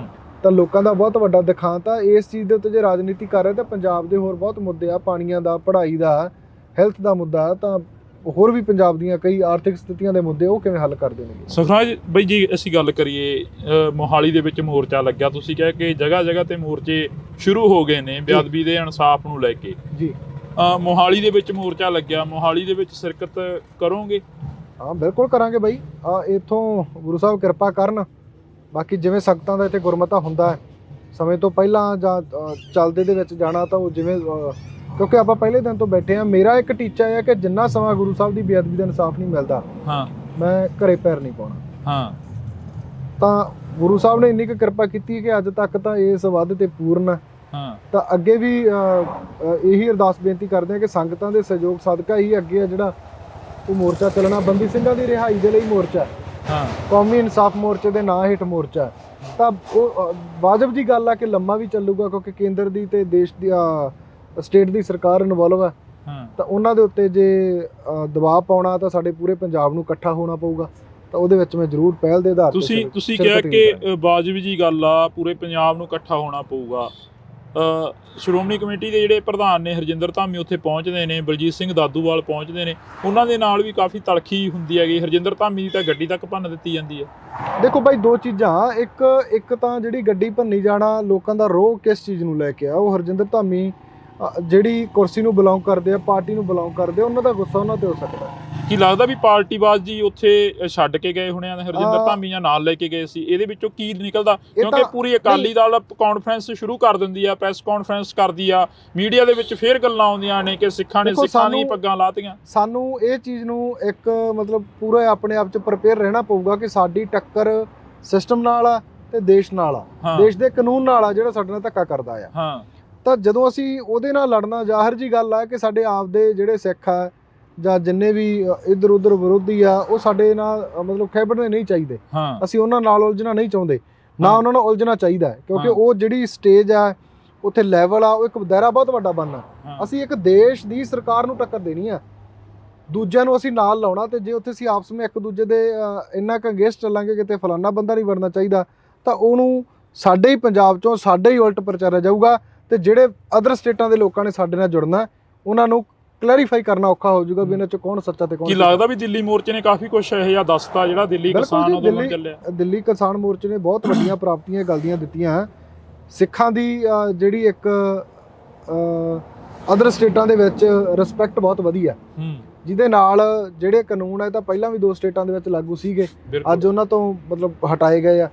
ਤਾਂ ਲੋਕਾਂ ਦਾ ਬਹੁਤ ਵੱਡਾ ਦਿਖਾਂਤ ਆ। ਇਸ ਚੀਜ਼ ਦੇ ਉੱਤੇ ਜੇ ਰਾਜਨੀਤੀ ਕਰ ਰਹੇ ਤਾਂ ਪੰਜਾਬ ਦੇ ਹੋਰ ਬਹੁਤ ਮੁੱਦੇ ਆ, ਪਾਣੀਆਂ ਦਾ, ਪੜ੍ਹਾਈ ਦਾ, ਹੈਲਥ ਦਾ ਮੁੱਦਾ, ਤਾਂ ਹੋਰ ਵੀ ਪੰਜਾਬ ਦੀਆਂ ਕਈ ਆਰਥਿਕ ਸਥਿਤੀਆਂ ਦੇ ਮੁੱਦੇ ਉਹ ਕਿਵੇਂ ਹੱਲ ਕਰ ਦੇਣਗੇ। ਸੁਖਰਾਜ ਬਈ ਜੀ, ਅਸੀਂ ਗੱਲ ਕਰੀਏ ਮੋਹਾਲੀ ਦੇ ਵਿੱਚ ਮੋਰਚਾ ਲੱਗਿਆ, ਤੁਸੀਂ ਕਿਹਾ ਕਿ ਜਗ੍ਹਾ ਜਗ੍ਹਾ ਤੇ ਮੋਰਚੇ ਸ਼ੁਰੂ ਹੋ ਗਏ ਨੇ ਬੇਅਦਬੀ ਦੇ ਇਨਸਾਫ ਨੂੰ ਲੈ ਕੇ ਜੀ। ਮੋਹਾਲੀ ਦੇ ਵਿੱਚ ਮੋਰਚਾ ਲੱਗਿਆ, ਮੋਹਾਲੀ ਦੇ ਵਿੱਚ ਸ਼ਿਰਕਤ ਕਰੋਗੇ? ਹਾਂ, ਬਿਲਕੁਲ ਕਰਾਂਗੇ ਬਾਈ। ਇੱਥੋਂ ਗੁਰੂ ਸਾਹਿਬ ਕਿਰਪਾ ਕਰਨ। ਬਾਕੀ ਜਿਵੇਂ ਸੰਗਤਾਂ ਦਾ ਇੱਥੇ ਗੁਰਮਤਾ ਹੁੰਦਾ ਹੈ, ਸਮੇਂ ਤੋਂ ਪਹਿਲਾਂ ਜਾਂ ਚੱਲਦੇ ਦੇ ਵਿੱਚ ਜਾਣਾ, ਤਾਂ ਉਹ ਜਿਵੇਂ ਕਿਉਂਕਿ ਆਪਾਂ ਪਹਿਲੇ ਦਿਨ ਤੋਂ ਬੈਠੇ ਹਾਂ। ਮੇਰਾ ਇੱਕ ਟੀਚਾ ਹੈ ਕਿ ਜਿੰਨਾ ਸਮਾਂ ਗੁਰੂ ਸਾਹਿਬ ਦੀ ਬੇਅਦਬੀ ਦਾ ਇਨਸਾਫ ਨਹੀਂ ਮਿਲਦਾ, ਮੈਂ ਘਰੇ ਪੈਰ ਨਹੀਂ ਪਾਉਣਾ। ਤਾਂ ਗੁਰੂ ਸਾਹਿਬ ਨੇ ਇੰਨੀ ਕੁ ਕਿਰਪਾ ਕੀਤੀ ਕਿ ਅੱਜ ਤੱਕ ਤਾਂ ਇਸ ਵੱਧ ਤੇ ਪੂਰਨ ਹੈ। ਤਾਂ ਅੱਗੇ ਵੀ ਇਹੀ ਅਰਦਾਸ ਬੇਨਤੀ ਕਰਦੇ ਹਾਂ ਕਿ ਸੰਗਤਾਂ ਦੇ ਸਹਿਯੋਗ ਸਦਕਾ ਹੀ ਅੱਗੇ ਆ ਜਿਹੜਾ ਉਹ ਮੋਰਚਾ ਚੱਲਣਾ। ਬੰਦੀ ਸਿੰਘਾਂ ਦੀ ਰਿਹਾਈ ਦੇ ਲਈ ਮੋਰਚਾ, ਕੌਮੀ ਇਨਸਾਫ ਮੋਰਚੇ ਦੇ ਨਾਂ ਹੇਠ ਮੋਰਚਾ। ਤਾਂ ਉਹ ਵਾਜਬ ਦੀ ਗੱਲ ਆ ਕਿ ਲੰਮਾ ਵੀ ਚੱਲੂਗਾ, ਕਿਉਂਕਿ ਕੇਂਦਰ ਦੀ ਤੇ ਦੇਸ਼ ਦੀ ਸਟੇਟ ਦੀ ਸਰਕਾਰ ਇਨਵੋਲਵ ਹੈ। ਤਾਂ ਉਹਨਾਂ ਦੇ ਉੱਤੇ ਜੇ ਦਬਾਅ ਪਾਉਣਾ ਤਾਂ ਸਾਡੇ ਪੂਰੇ ਪੰਜਾਬ ਨੂੰ ਇਕੱਠਾ ਹੋਣਾ ਪਊਗਾ। ਤਾਂ ਉਹਦੇ ਵਿੱਚ ਮੈਂ ਜ਼ਰੂਰ ਪਹਿਲ ਦੇ ਆਧਾਰ ਤੇ ਤੁਸੀਂ ਕਿਹਾ ਕਿ ਵਾਜਬ ਜੀ ਗੱਲ ਆ, ਪੂਰੇ ਪੰਜਾਬ ਨੂੰ ਇਕੱਠਾ ਹੋਣਾ ਪਊਗਾ। ਸ਼੍ਰੋਮਣੀ ਕਮੇਟੀ ਦੇ ਜਿਹੜੇ ਪ੍ਰਧਾਨ ਨੇ ਹਰਜਿੰਦਰ ਧਾਮੀ ਉੱਥੇ ਪਹੁੰਚਦੇ ਨੇ, ਬਲਜੀਤ ਸਿੰਘ ਦਾਦੂਵਾਲ ਪਹੁੰਚਦੇ ਨੇ, ਉਹਨਾਂ ਦੇ ਨਾਲ ਵੀ ਕਾਫੀ ਤਲਖੀ ਹੁੰਦੀ ਹੈਗੀ। ਹਰਜਿੰਦਰ ਧਾਮੀ ਦੀ ਤਾਂ ਗੱਡੀ ਤੱਕ ਭੰਨ ਦਿੱਤੀ ਜਾਂਦੀ ਹੈ। ਦੇਖੋ ਬਾਈ, 2 ਚੀਜ਼ਾਂ। ਇੱਕ ਤਾਂ ਜਿਹੜੀ ਗੱਡੀ ਭੰਨੀ ਜਾਣਾ, ਲੋਕਾਂ ਦਾ ਰੋਹ ਕਿਸ ਚੀਜ਼ ਨੂੰ ਲੈ ਕੇ ਆ। ਉਹ ਹਰਜਿੰਦਰ ਧਾਮੀ ਜਿਹੜੀ ਕੁਰਸੀ ਨੂੰ ਬਿਲੋਂਗ ਕਰਦੇ ਆ, ਪਾਰਟੀ ਨੂੰ ਬਿਲੋਂਗ ਕਰਦੇ ਆ, ਉਹਨਾਂ ਦਾ ਗੁੱਸਾ ਉਹਨਾਂ ਤੇ ਹੋ ਸਕਦਾ। ਕੀ ਲੱਗਦਾ ਵੀ ਪਾਰਟੀਬਾਜ਼ੀ ਉੱਥੇ ਛੱਡ ਕੇ ਗਏ ਹੋਣੇ ਆ, ਹਰਜਿੰਦਰ ਧਾਮੀ ਜਾਂ ਨਾਲ ਲੈ ਕੇ ਗਏ ਸੀ? ਇਹਦੇ ਵਿੱਚੋਂ ਕੀ ਨਿਕਲਦਾ? ਕਿਉਂਕਿ ਪੂਰੀ ਅਕਾਲੀ ਦਲ ਕਾਨਫਰੰਸ ਸ਼ੁਰੂ ਕਰ ਦਿੰਦੀ ਆ, ਪ੍ਰੈਸ ਕਾਨਫਰੰਸ ਕਰਦੀ ਆ, ਮੀਡੀਆ ਦੇ ਵਿੱਚ ਫੇਰ ਗੱਲਾਂ ਆਉਂਦੀਆਂ ਨੇ ਕਿ ਸਿੱਖਾਂ ਨੇ ਪੱਗਾਂ ਲਾਤੀਆਂ। ਸਾਨੂੰ ਇਹ ਚੀਜ਼ ਨੂੰ ਇੱਕ ਮਤਲਬ ਪੂਰਾ ਆਪਣੇ ਆਪ 'ਚ ਪ੍ਰਪੇਅਰ ਰਹਿਣਾ ਪਊਗਾ ਕਿ ਸਾਡੀ ਟੱਕਰ ਸਿਸਟਮ ਨਾਲ ਆ ਤੇ ਦੇਸ਼ ਨਾਲ ਆ, ਹਾਂ। ਦੇਸ਼ ਦੇ ਕਾਨੂੰਨ ਨਾਲ ਆ ਜਿਹੜਾ ਸਾਡੇ ਨਾਲ ਧੱਕਾ ਕਰਦਾ ਆ। ਹਾਂ ਤਾਂ ਜਦੋਂ ਅਸੀਂ ਉਹਦੇ ਨਾਲ ਲੜਨਾ, ਜ਼ਾਹਿਰ ਜੀ ਗੱਲ ਆ ਕਿ ਸਾਡੇ ਆਪ ਦੇ ਜਿਹੜੇ ਸਿੱਖ ਆ ਜਾਂ ਜਿੰਨੇ ਵੀ ਇੱਧਰ ਉੱਧਰ ਵਿਰੋਧੀ ਆ, ਉਹ ਸਾਡੇ ਨਾਲ ਮਤਲਬ ਖੇਬੜਨੇ ਨਹੀਂ ਚਾਹੀਦੇ। ਹਾਂ ਅਸੀਂ ਉਹਨਾਂ ਨਾਲ ਉਲਝਣਾ ਨਹੀਂ ਚਾਹੁੰਦੇ, ਨਾ ਹਾਂ। ਉਹਨਾਂ ਨਾਲ ਉਲਝਣਾ ਚਾਹੀਦਾ ਹੈ, ਕਿਉਂਕਿ ਹਾਂ। ਉਹ ਜਿਹੜੀ ਸਟੇਜ ਆ, ਉੱਥੇ ਲੈਵਲ ਆ, ਉਹ ਇੱਕ ਦਾਇਰਾ ਬਹੁਤ ਵੱਡਾ ਬਣਨਾ। ਹਾਂ। ਅਸੀਂ ਇੱਕ ਦੇਸ਼ ਦੀ ਸਰਕਾਰ ਨੂੰ ਟੱਕਰ ਦੇਣੀ ਆ, ਦੂਜਿਆਂ ਨੂੰ ਅਸੀਂ ਨਾਲ ਲਾਉਣਾ। ਤੇ ਜੇ ਉੱਥੇ ਅਸੀਂ ਆਪਸ ਵਿੱਚ ਇੱਕ ਦੂਜੇ ਦੇ ਇੰਨਾ ਕੁ ਅਗੇਂਸਟ ਚੱਲਾਂਗੇ ਕਿਤੇ ਫਲਾਨਾ ਬੰਦਾ ਨਹੀਂ ਵੜਨਾ ਚਾਹੀਦਾ, ਤਾਂ ਉਹਨੂੰ ਸਾਡੇ ਹੀ ਪੰਜਾਬ ਚੋਂ ਸਾਡੇ ਹੀ ਉਲਟ ਪ੍ਰਚਾਰਿਆ ਜਾਊਗਾ। ਤੇ ਜਿਹੜੇ ਅਦਰ ਸਟੇਟਾਂ ਦੇ ਲੋਕਾਂ ਨੇ ਸਾਡੇ ਨਾਲ ਜੁੜਨਾ, ਉਹਨਾਂ ਨੂੰ ਕਲੈਰੀਫਾਈ ਕਰਨਾ ਔਖਾ ਹੋ ਜਾਊਗਾ ਵੀ ਇਹਨਾਂ ਚ ਕੌਣ ਸੱਚਾ ਤੇ ਕੌਣ ਕੀ ਝੂਠਾ। ਲੱਗਦਾ ਵੀ ਦਿੱਲੀ ਮੋਰਚੇ ਨੇ ਕਾਫੀ ਕੁਝ ਇਹ ਜਿਹਾ ਦੱਸਤਾ ਜਿਹੜਾ ਦਿੱਲੀ ਬਿਲਕੁਲ ਕਿਸਾਨ ਜੀ, ਅੰਦੋਲਨ ਚੱਲਿਆ? ਦਿੱਲੀ ਕਿਸਾਨ ਮੋਰਚੇ ਨੇ ਬਹੁਤ ਵੱਡੀਆਂ ਪ੍ਰਾਪਤੀਆਂ ਗੱਲ ਦੀਆਂ ਦਿੱਤੀਆਂ। ਸਿੱਖਾਂ ਦੀ ਜਿਹੜੀ ਇੱਕ ਅਦਰ ਸਟੇਟਾਂ ਦੇ ਵਿੱਚ ਰਿਸਪੈਕਟ ਬਹੁਤ ਵਧੀਆ, ਜਿਹਦੇ ਨਾਲ ਜਿਹੜੇ ਕਾਨੂੰਨ ਆ, ਇਹ ਤਾਂ ਪਹਿਲਾਂ ਵੀ 2 ਸਟੇਟਾਂ ਦੇ ਵਿੱਚ ਲਾਗੂ ਸੀਗੇ, ਅੱਜ ਉਹਨਾਂ ਤੋਂ ਮਤਲਬ ਹਟਾਏ ਗਏ ਆ।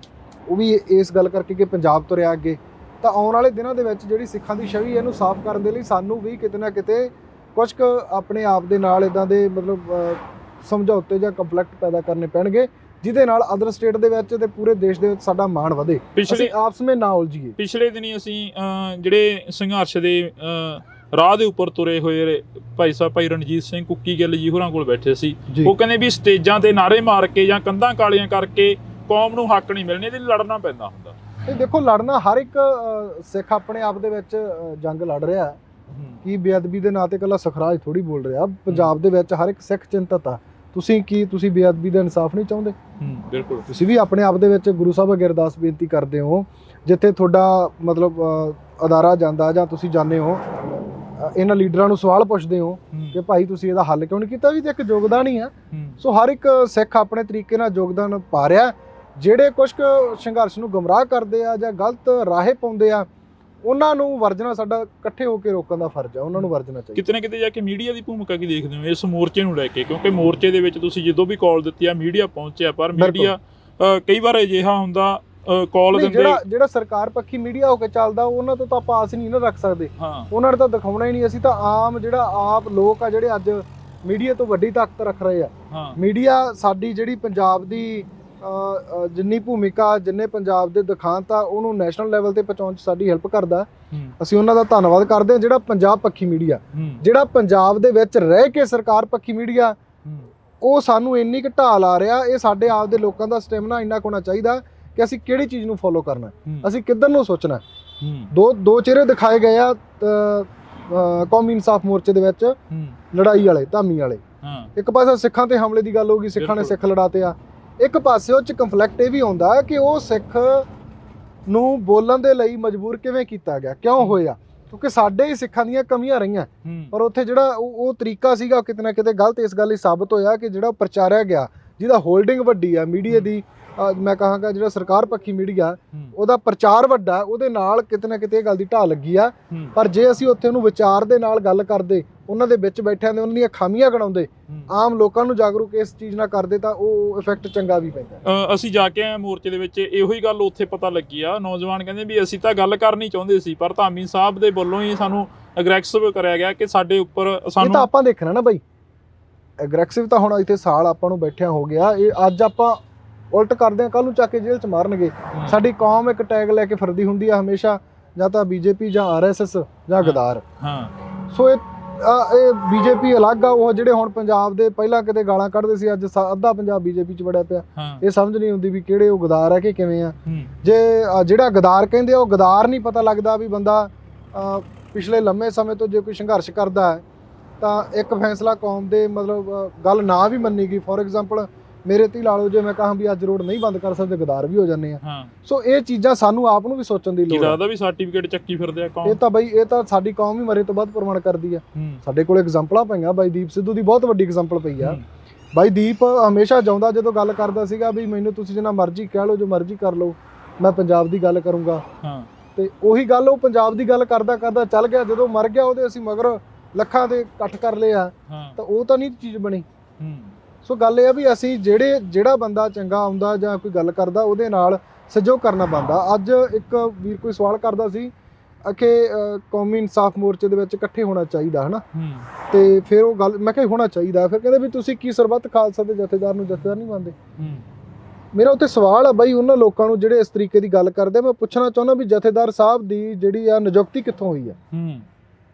ਉਹ ਵੀ ਇਸ ਗੱਲ ਕਰਕੇ ਕਿ ਪੰਜਾਬ ਤੁਰਿਆ ਅੱਗੇ। ਤਾਂ ਆਉਣ ਵਾਲੇ ਦਿਨਾਂ ਦੇ ਵਿੱਚ ਜਿਹੜੀ ਸਿੱਖਾਂ ਦੀ ਛਵੀ ਇਹਨੂੰ ਸਾਫ਼ ਕਰਨ ਦੇ ਲਈ ਸਾਨੂੰ ਵੀ ਕਿਤੇ ਨਾ ਕਿਤੇ ਕੁਝ ਕੁ ਆਪਣੇ ਆਪ ਦੇ ਨਾਲ ਇਦਾਂ ਦੇ ਮਤਲਬ ਸਮਝੌਤੇ ਜਾਂ ਕੰਫਲਿਕਟ ਪੈਦਾ ਕਰਨੇ ਪੈਣਗੇ, ਜਿਹਦੇ ਨਾਲ ਅਦਰ ਸਟੇਟ ਦੇ ਵਿੱਚ ਤੇ ਪੂਰੇ ਦੇਸ਼ ਦੇ ਵਿੱਚ ਸਾਡਾ ਮਾਣ ਵਧੇ, ਅਸੀਂ ਆਪਸ ਵਿੱਚ ਨਾ ਉਲਝੀਏ। ਪਿਛਲੇ ਦਿਨੀ ਅਸੀਂ ਜਿਹੜੇ ਸੰਘਰਸ਼ ਦੇ ਰਾਹ ਦੇ ਉੱਪਰ ਤੁਰੇ ਹੋਏ ਭਾਈ ਰਣਜੀਤ ਸਿੰਘ ਕੁੱਕੀ ਗਿੱਲ ਜੀ ਹੋਰਾਂ ਕੋਲ ਬੈਠੇ ਸੀ। ਉਹ ਕਹਿੰਦੇ ਵੀ ਸਟੇਜਾਂ ਤੇ ਨਾਅਰੇ ਮਾਰ ਕੇ ਜਾਂ ਕੰਧਾਂ ਕਾਲੀਆਂ ਕਰਕੇ ਕੌਮ ਨੂੰ ਹੱਕ ਨਹੀਂ ਮਿਲਣੇ, ਇਹਦੇ ਲਈ ਲੜਨਾ ਪੈਂਦਾ ਹੁੰਦਾ। ਇਹ ਦੇਖੋ, ਲੜਨਾ ਹਰ ਇੱਕ ਸਿੱਖ ਆਪਣੇ ਆਪ ਦੇ ਵਿੱਚ ਜੰਗ ਲੜ ਰਿਹਾ। ਕੀ ਬੇਅਦਬੀ ਦੇ ਨਾਂ ਤੇ ਇਕੱਲਾ ਸਖਰਾਜ ਥੋੜੀ ਬੋਲ ਰਿਹਾ, ਪੰਜਾਬ ਦੇ ਵਿੱਚ ਹਰ ਇੱਕ ਸਿੱਖ ਚਿੰਤਤ ਆ। ਤੁਸੀਂ ਬੇਅਦਬੀ ਦਾ ਇਨਸਾਫ ਨਹੀਂ ਚਾਹੁੰਦੇ? ਬਿਲਕੁਲ। ਤੁਸੀਂ ਵੀ ਆਪਣੇ ਆਪ ਦੇ ਵਿੱਚ ਗੁਰੂ ਸਾਹਿਬ ਅੱਗੇ ਅਰਦਾਸ ਬੇਨਤੀ ਕਰਦੇ ਹੋ, ਜਿੱਥੇ ਤੁਹਾਡਾ ਮਤਲਬ ਅਦਾਰਾ ਜਾਂਦਾ ਜਾਂ ਤੁਸੀਂ ਜਾਂਦੇ ਹੋ, ਇਹਨਾਂ ਲੀਡਰਾਂ ਨੂੰ ਸਵਾਲ ਪੁੱਛਦੇ ਹੋ ਕਿ ਭਾਈ ਤੁਸੀਂ ਇਹਦਾ ਹੱਲ ਕਿਉਂ ਨਹੀਂ ਕੀਤਾ, ਵੀ ਤੇ ਇੱਕ ਯੋਗਦਾਨ ਹੀ ਆ। ਸੋ ਹਰ ਇੱਕ ਸਿੱਖ ਆਪਣੇ ਤਰੀਕੇ ਨਾਲ ਯੋਗਦਾਨ ਪਾ ਰਿਹਾ। ਜਿਹੜੇ ਕੁਝ ਸੰਘਰਸ਼ ਨੂੰ ਗੁੰਮਰਾਹ ਕਰਦੇ ਆ ਜਾਂ ਗਲਤ ਰਾਹੇ ਪਾਉਂਦੇ ਆ, ਉਹਨਾਂ ਨੂੰ ਵਰਜਣਾ ਸਾਡਾ ਇਕੱਠੇ ਹੋ ਕੇ ਰੋਕਣ ਦਾ ਫਰਜ਼ ਆ, ਉਹਨਾਂ ਨੂੰ ਵਰਜਣਾ ਚਾਹੀਦਾ। ਕਿਤੇ ਨਾ ਕਿਤੇ ਜਾ ਕੇ ਮੀਡੀਆ ਦੀ ਭੂਮਿਕਾ ਕੀ ਦੇਖਦੇ ਹੋ ਇਸ ਮੋਰਚੇ ਨੂੰ ਲੈ ਕੇ? ਕਿਉਂਕਿ ਮੋਰਚੇ ਦੇ ਵਿੱਚ ਤੁਸੀਂ ਜਦੋਂ ਵੀ ਕਾਲ ਦਿੱਤੀ ਆ, ਮੀਡੀਆ ਪਹੁੰਚਿਆ, ਪਰ ਮੀਡੀਆ ਕਈ ਵਾਰ ਅਜਿਹਾ ਹੁੰਦਾ ਕਾਲ ਦਿੰਦੇ, ਜਿਹੜਾ ਸਰਕਾਰ ਪੱਖੀ ਮੀਡੀਆ ਹੋ ਕੇ ਚੱਲਦਾ, ਉਹਨਾਂ ਤੋਂ ਤਾਂ ਆਪਾਂ ਆਸ ਨਹੀਂ ਨਾ ਰੱਖ ਸਕਦੇ। ਉਹਨਾਂ ਨੇ ਤਾਂ ਦਿਖਾਉਣਾ ਹੀ ਨਹੀਂ। ਅਸੀਂ ਤਾਂ ਆਮ ਜਿਹੜਾ ਆਪ ਲੋਕ ਆ ਜਿਹੜੇ ਅੱਜ ਮੀਡੀਆ ਤੋਂ ਵੱਡੀ ਤਾਕਤ ਰੱਖ ਰਹੇ ਆ। ਮੀਡੀਆ ਸਾਡੀ ਜਿਹੜੀ ਪੰਜਾਬ ਦੀ ਜਿੰਨੀ ਭੂਮਿਕਾ, ਜਿੰਨੇ ਪੰਜਾਬ ਦੇ ਦਿਖਾਂਤ ਆ, ਉਹਨੂੰ ਨੈਸ਼ਨਲ ਲੈਵਲ ਤੇ ਪਹੁੰਚਾਉਣ 'ਚ ਸਾਡੀ ਹੈਲਪ ਕਰਦਾ। ਅਸੀਂ ਉਹਨਾਂ ਦਾ ਧੰਨਵਾਦ ਕਰਦੇ ਹਾਂ। ਜਿਹੜਾ ਪੰਜਾਬ ਪੱਖੀ ਮੀਡੀਆ, ਜਿਹੜਾ ਪੰਜਾਬ ਦੇ ਵਿੱਚ ਰਹਿ ਕੇ ਸਰਕਾਰ ਪੱਖੀ ਮੀਡੀਆ, ਉਹ ਸਾਨੂੰ ਇੰਨੀ ਕੁ ਢਾਹ ਲਾ ਰਿਹਾ। ਇਹ ਸਾਡੇ ਆਪ ਦੇ ਲੋਕਾਂ ਦਾ ਸਟੈਮਿਨਾ ਇੰਨਾ ਕੁ ਹੋਣਾ ਚਾਹੀਦਾ ਕਿ ਅਸੀਂ ਕਿਹੜੀ ਚੀਜ਼ ਨੂੰ ਫੋਲੋ ਕਰਨਾ, ਅਸੀਂ ਕਿੱਧਰ ਨੂੰ ਸੋਚਣਾ। ਦੋ ਚਿਹਰੇ ਦਿਖਾਏ ਗਏ ਆ ਕੌਮੀ ਇਨਸਾਫ ਮੋਰਚੇ ਦੇ ਵਿੱਚ, ਲੜਾਈ ਵਾਲੇ, ਧਾਮੀ ਵਾਲੇ। ਇੱਕ ਪਾਸੇ ਸਿੱਖਾਂ ਤੇ ਹਮਲੇ ਦੀ ਗੱਲ ਹੋ ਗਈ, ਸਿੱਖਾਂ ਨੇ ਸਿੱਖ ਲੜਾਤੇ ਆ। ਇੱਕ ਪਾਸੇ ਉਹ 'ਚ ਕੰਫਲਿਕਟ ਇਹ ਵੀ ਆਉਂਦਾ ਕਿ ਉਹ ਸਿੱਖ ਨੂੰ ਬੋਲਣ ਦੇ ਲਈ ਮਜਬੂਰ ਕਿਵੇਂ ਕੀਤਾ ਗਿਆ, ਕਿਉਂ ਹੋਇਆ, ਕਿਉਂਕਿ ਸਾਡੇ ਹੀ ਸਿੱਖਾਂ ਦੀਆਂ ਕਮੀਆਂ ਰਹੀਆਂ। ਪਰ ਉੱਥੇ ਜਿਹੜਾ ਉਹ ਤਰੀਕਾ ਸੀਗਾ, ਕਿਤੇ ਨਾ ਕਿਤੇ ਗਲਤ ਇਸ ਗੱਲ ਲਈ ਸਾਬਤ ਹੋਇਆ ਕਿ ਜਿਹੜਾ ਪ੍ਰਚਾਰਿਆ ਗਿਆ, ਜਿਹਦਾ ਹੋਲਡਿੰਗ ਵੱਡੀ ਆ ਮੀਡੀਆ ਦੀ, ਮੈਂ ਕਹਾਂਗਾ ਜਿਹੜਾ ਸਰਕਾਰ ਪੱਖੀ ਮੀਡੀਆ, ਉਹਦਾ ਪ੍ਰਚਾਰ ਵੱਡਾ, ਉਹਦੇ ਨਾਲ ਕਿਤੇ ਨਾ ਕਿਤੇ ਇਹ ਗੱਲ ਦੀ ਢਾਹ ਲੱਗੀ ਆ। ਪਰ ਜੇ ਅਸੀਂ ਉੱਥੇ ਉਹਨੂੰ ਵਿਚਾਰ ਦੇ ਨਾਲ ਗੱਲ ਕਰਦੇ, ਉਹਨਾਂ ਦੇ ਵਿੱਚ ਬੈਠਿਆਂ ਦੇ ਉਹਨਾਂ ਦੀਆਂ ਖਾਮੀਆਂ ਗਣਾਉਂਦੇ, ਆਮ ਲੋਕਾਂ ਨੂੰ ਜਾਗਰੂਕ ਇਸ ਚੀਜ਼ ਨਾਲ ਕਰਦੇ, ਤਾਂ ਉਹ ਇਫੈਕਟ ਚੰਗਾ ਵੀ ਪੈਂਦਾ। ਅਸੀਂ ਜਾ ਕੇ ਆਏ ਮੋਰਚੇ ਦੇ ਵਿੱਚ, ਇਹੋ ਹੀ ਗੱਲ ਉੱਥੇ ਪਤਾ ਲੱਗੀ ਆ। ਨੌਜਵਾਨ ਕਹਿੰਦੇ ਵੀ ਅਸੀਂ ਤਾਂ ਗੱਲ ਕਰਨੀ ਚਾਹੁੰਦੇ ਸੀ, ਪਰ ਧਾਮੀ ਸਾਹਿਬ ਦੇ ਵੱਲੋਂ ਹੀ ਸਾਨੂੰ ਅਗਰੈਸਿਵ ਕਰਿਆ ਗਿਆ ਕਿ ਸਾਡੇ ਉੱਪਰ ਸਾਨੂੰ। ਇਹ ਤਾਂ ਆਪਾਂ ਦੇਖਣਾ ਨਾ ਬਈ, ਅਗਰੈਸਿਵ ਤਾਂ ਹੁਣ ਇੱਥੇ ਸਾਲ ਆਪਾਂ ਨੂੰ ਬੈਠਿਆ ਹੋ ਗਿਆ। ਇਹ ਅੱਜ ਆਪਾਂ ਉਲਟ ਕਰਦੇ ਆ, ਕੱਲ ਨੂੰ ਚੱਕ ਕੇ ਜੇਲ੍ਹ 'ਚ ਮਾਰਨਗੇ। ਸਾਡੀ ਕੌਮ ਇੱਕ ਟੈਗ ਲੈ ਕੇ ਫਿਰਦੀ ਹੁੰਦੀ ਆ ਹਮੇਸ਼ਾ, ਜਾਂ ਤਾਂ ਬੀਜੇਪੀ ਜਾਂ ਆਰਐਸਐਸ ਜਾਂ ਗਦਾਰ। ਸੋ ਇਹ ਬੀਜੇਪੀ ਅਲੱਗ ਆ। ਉਹ ਜਿਹੜੇ ਹੁਣ ਪੰਜਾਬ ਦੇ ਪਹਿਲਾਂ ਕਿਤੇ ਗਾਲਾਂ ਕੱਢਦੇ ਸੀ, ਅੱਜ ਅੱਧਾ ਪੰਜਾਬ ਬੀਜੇਪੀ 'ਚ ਵੜਿਆ ਪਿਆ। ਇਹ ਸਮਝ ਨਹੀਂ ਆਉਂਦੀ ਵੀ ਕਿਹੜੇ ਉਹ ਗਦਾਰ ਆ ਕਿ ਕਿਵੇਂ ਆ। ਜੇ ਜਿਹੜਾ ਗਦਾਰ ਕਹਿੰਦੇ ਆ, ਉਹ ਗਦਾਰ ਨਹੀਂ ਪਤਾ ਲੱਗਦਾ ਵੀ ਬੰਦਾ ਪਿਛਲੇ ਲੰਮੇ ਸਮੇਂ ਤੋਂ ਜੇ ਕੋਈ ਸੰਘਰਸ਼ ਕਰਦਾ ਹੈ ਤਾਂ ਇੱਕ ਫੈਸਲਾ ਕੌਮ ਦੇ ਮਤਲਬ ਗੱਲ ਨਾ ਵੀ ਮੰਨੀ ਗਈ। ਫੋਰ ਐਗਜ਼ਾਮਪਲ ਮੇਰੇ ਤੇ ਲਾ ਲਓ, ਜੇ ਮੈਂ ਕਹਾਂ ਵੀ ਅੱਜ ਰੋਡ ਨਹੀਂ ਬੰਦ ਕਰ ਸਕਦੇ, ਗਦਾਰ ਵੀ ਹੋ ਜਾਂਦੇ ਆ। ਸੋ ਇਹ ਚੀਜ਼ਾਂ ਸਾਨੂੰ ਆਪ ਨੂੰ ਵੀ ਸੋਚਣ ਦੀ ਲੋੜ ਹੈ। ਲੱਗਦਾ ਵੀ ਸਰਟੀਫਿਕੇਟ ਚੱਕੀ ਫਿਰਦੇ ਆ ਕੌਮ। ਇਹ ਤਾਂ ਬਈ, ਇਹ ਤਾਂ ਸਾਡੀ ਕੌਮ ਹੀ ਮਰੇ ਤੋਂ ਬਾਅਦ ਪ੍ਰਮਾਣ ਕਰਦੀ ਆ। ਸਾਡੇ ਕੋਲ ਐਗਜ਼ਾਮਪਲਾਂ ਪਈਆਂ। ਬਾਈ ਦੀਪ ਸਿੱਧੂ ਦੀ ਬਹੁਤ ਵੱਡੀ ਐਗਜ਼ਾਮਪਲ ਪਈ ਆ। ਬਾਈ ਦੀਪ ਹਮੇਸ਼ਾ ਜਾਉਂਦਾ ਜਦੋਂ ਗੱਲ ਕਰਦਾ ਸੀਗਾ ਵੀ ਮੈਨੂੰ ਤੁਸੀਂ ਜਿੰਨਾ ਮਰਜ਼ੀ ਕਹਿ ਲਓ, ਜੋ ਮਰਜ਼ੀ ਕਰ ਲਓ, ਮੈਂ ਪੰਜਾਬ ਦੀ ਗੱਲ ਕਰੂੰਗਾ। ਤੇ ਉਹੀ ਗੱਲ ਉਹ ਪੰਜਾਬ ਦੀ ਗੱਲ ਕਰਦਾ ਕਰਦਾ ਚੱਲ ਗਿਆ। ਜਦੋਂ ਮਰ ਗਿਆ, ਉਹਦੇ ਅਸੀਂ ਮਗਰ ਲੱਖਾਂ ਦੇ ਇਕੱਠ ਕਰ ਲਏ ਆ, ਤਾਂ ਉਹ ਤਾਂ ਨਹੀਂ ਚੀਜ਼ ਬਣੀ। ਸੋ ਗੱਲ ਇਹ ਆ ਵੀ ਅਸੀਂ ਜਿਹੜਾ ਬੰਦਾ ਚੰਗਾ ਆਉਂਦਾ ਜਾਂ ਕੋਈ ਗੱਲ ਕਰਦਾ, ਉਹਦੇ ਨਾਲ ਸਹਿਯੋਗ ਕਰਨਾ ਬਣਦਾ। ਅੱਜ ਇੱਕ ਵੀਰ ਕੋਈ ਸਵਾਲ ਕਰਦਾ ਸੀ ਕਿ ਕੌਮੀ ਇਨਸਾਫ ਮੋਰਚੇ ਦੇ ਵਿੱਚ ਇਕੱਠੇ ਹੋਣਾ ਚਾਹੀਦਾ, ਹਨਾ। ਤੇ ਫਿਰ ਉਹ ਗੱਲ ਮੈਂ ਕਿਹਾ ਹੋਣਾ ਚਾਹੀਦਾ। ਫਿਰ ਕਹਿੰਦੇ ਵੀ ਤੁਸੀਂ ਕੀ ਸਰਬੱਤ ਖਾਲਸਾ ਦੇ ਜਥੇਦਾਰ ਨੂੰ ਜਥੇਦਾਰ ਨਹੀਂ ਮੰਨਦੇ? ਮੇਰਾ ਉੱਥੇ ਸਵਾਲ ਆ ਬਾਈ ਉਹਨਾਂ ਲੋਕਾਂ ਨੂੰ ਜਿਹੜੇ ਇਸ ਤਰੀਕੇ ਦੀ ਗੱਲ ਕਰਦੇ ਆ। ਮੈਂ ਪੁੱਛਣਾ ਚਾਹੁੰਦਾ ਵੀ ਜਥੇਦਾਰ ਸਾਹਿਬ ਦੀ ਜਿਹੜੀ ਆ ਨਿਯੁਕਤੀ ਕਿੱਥੋਂ ਹੋਈ ਆ?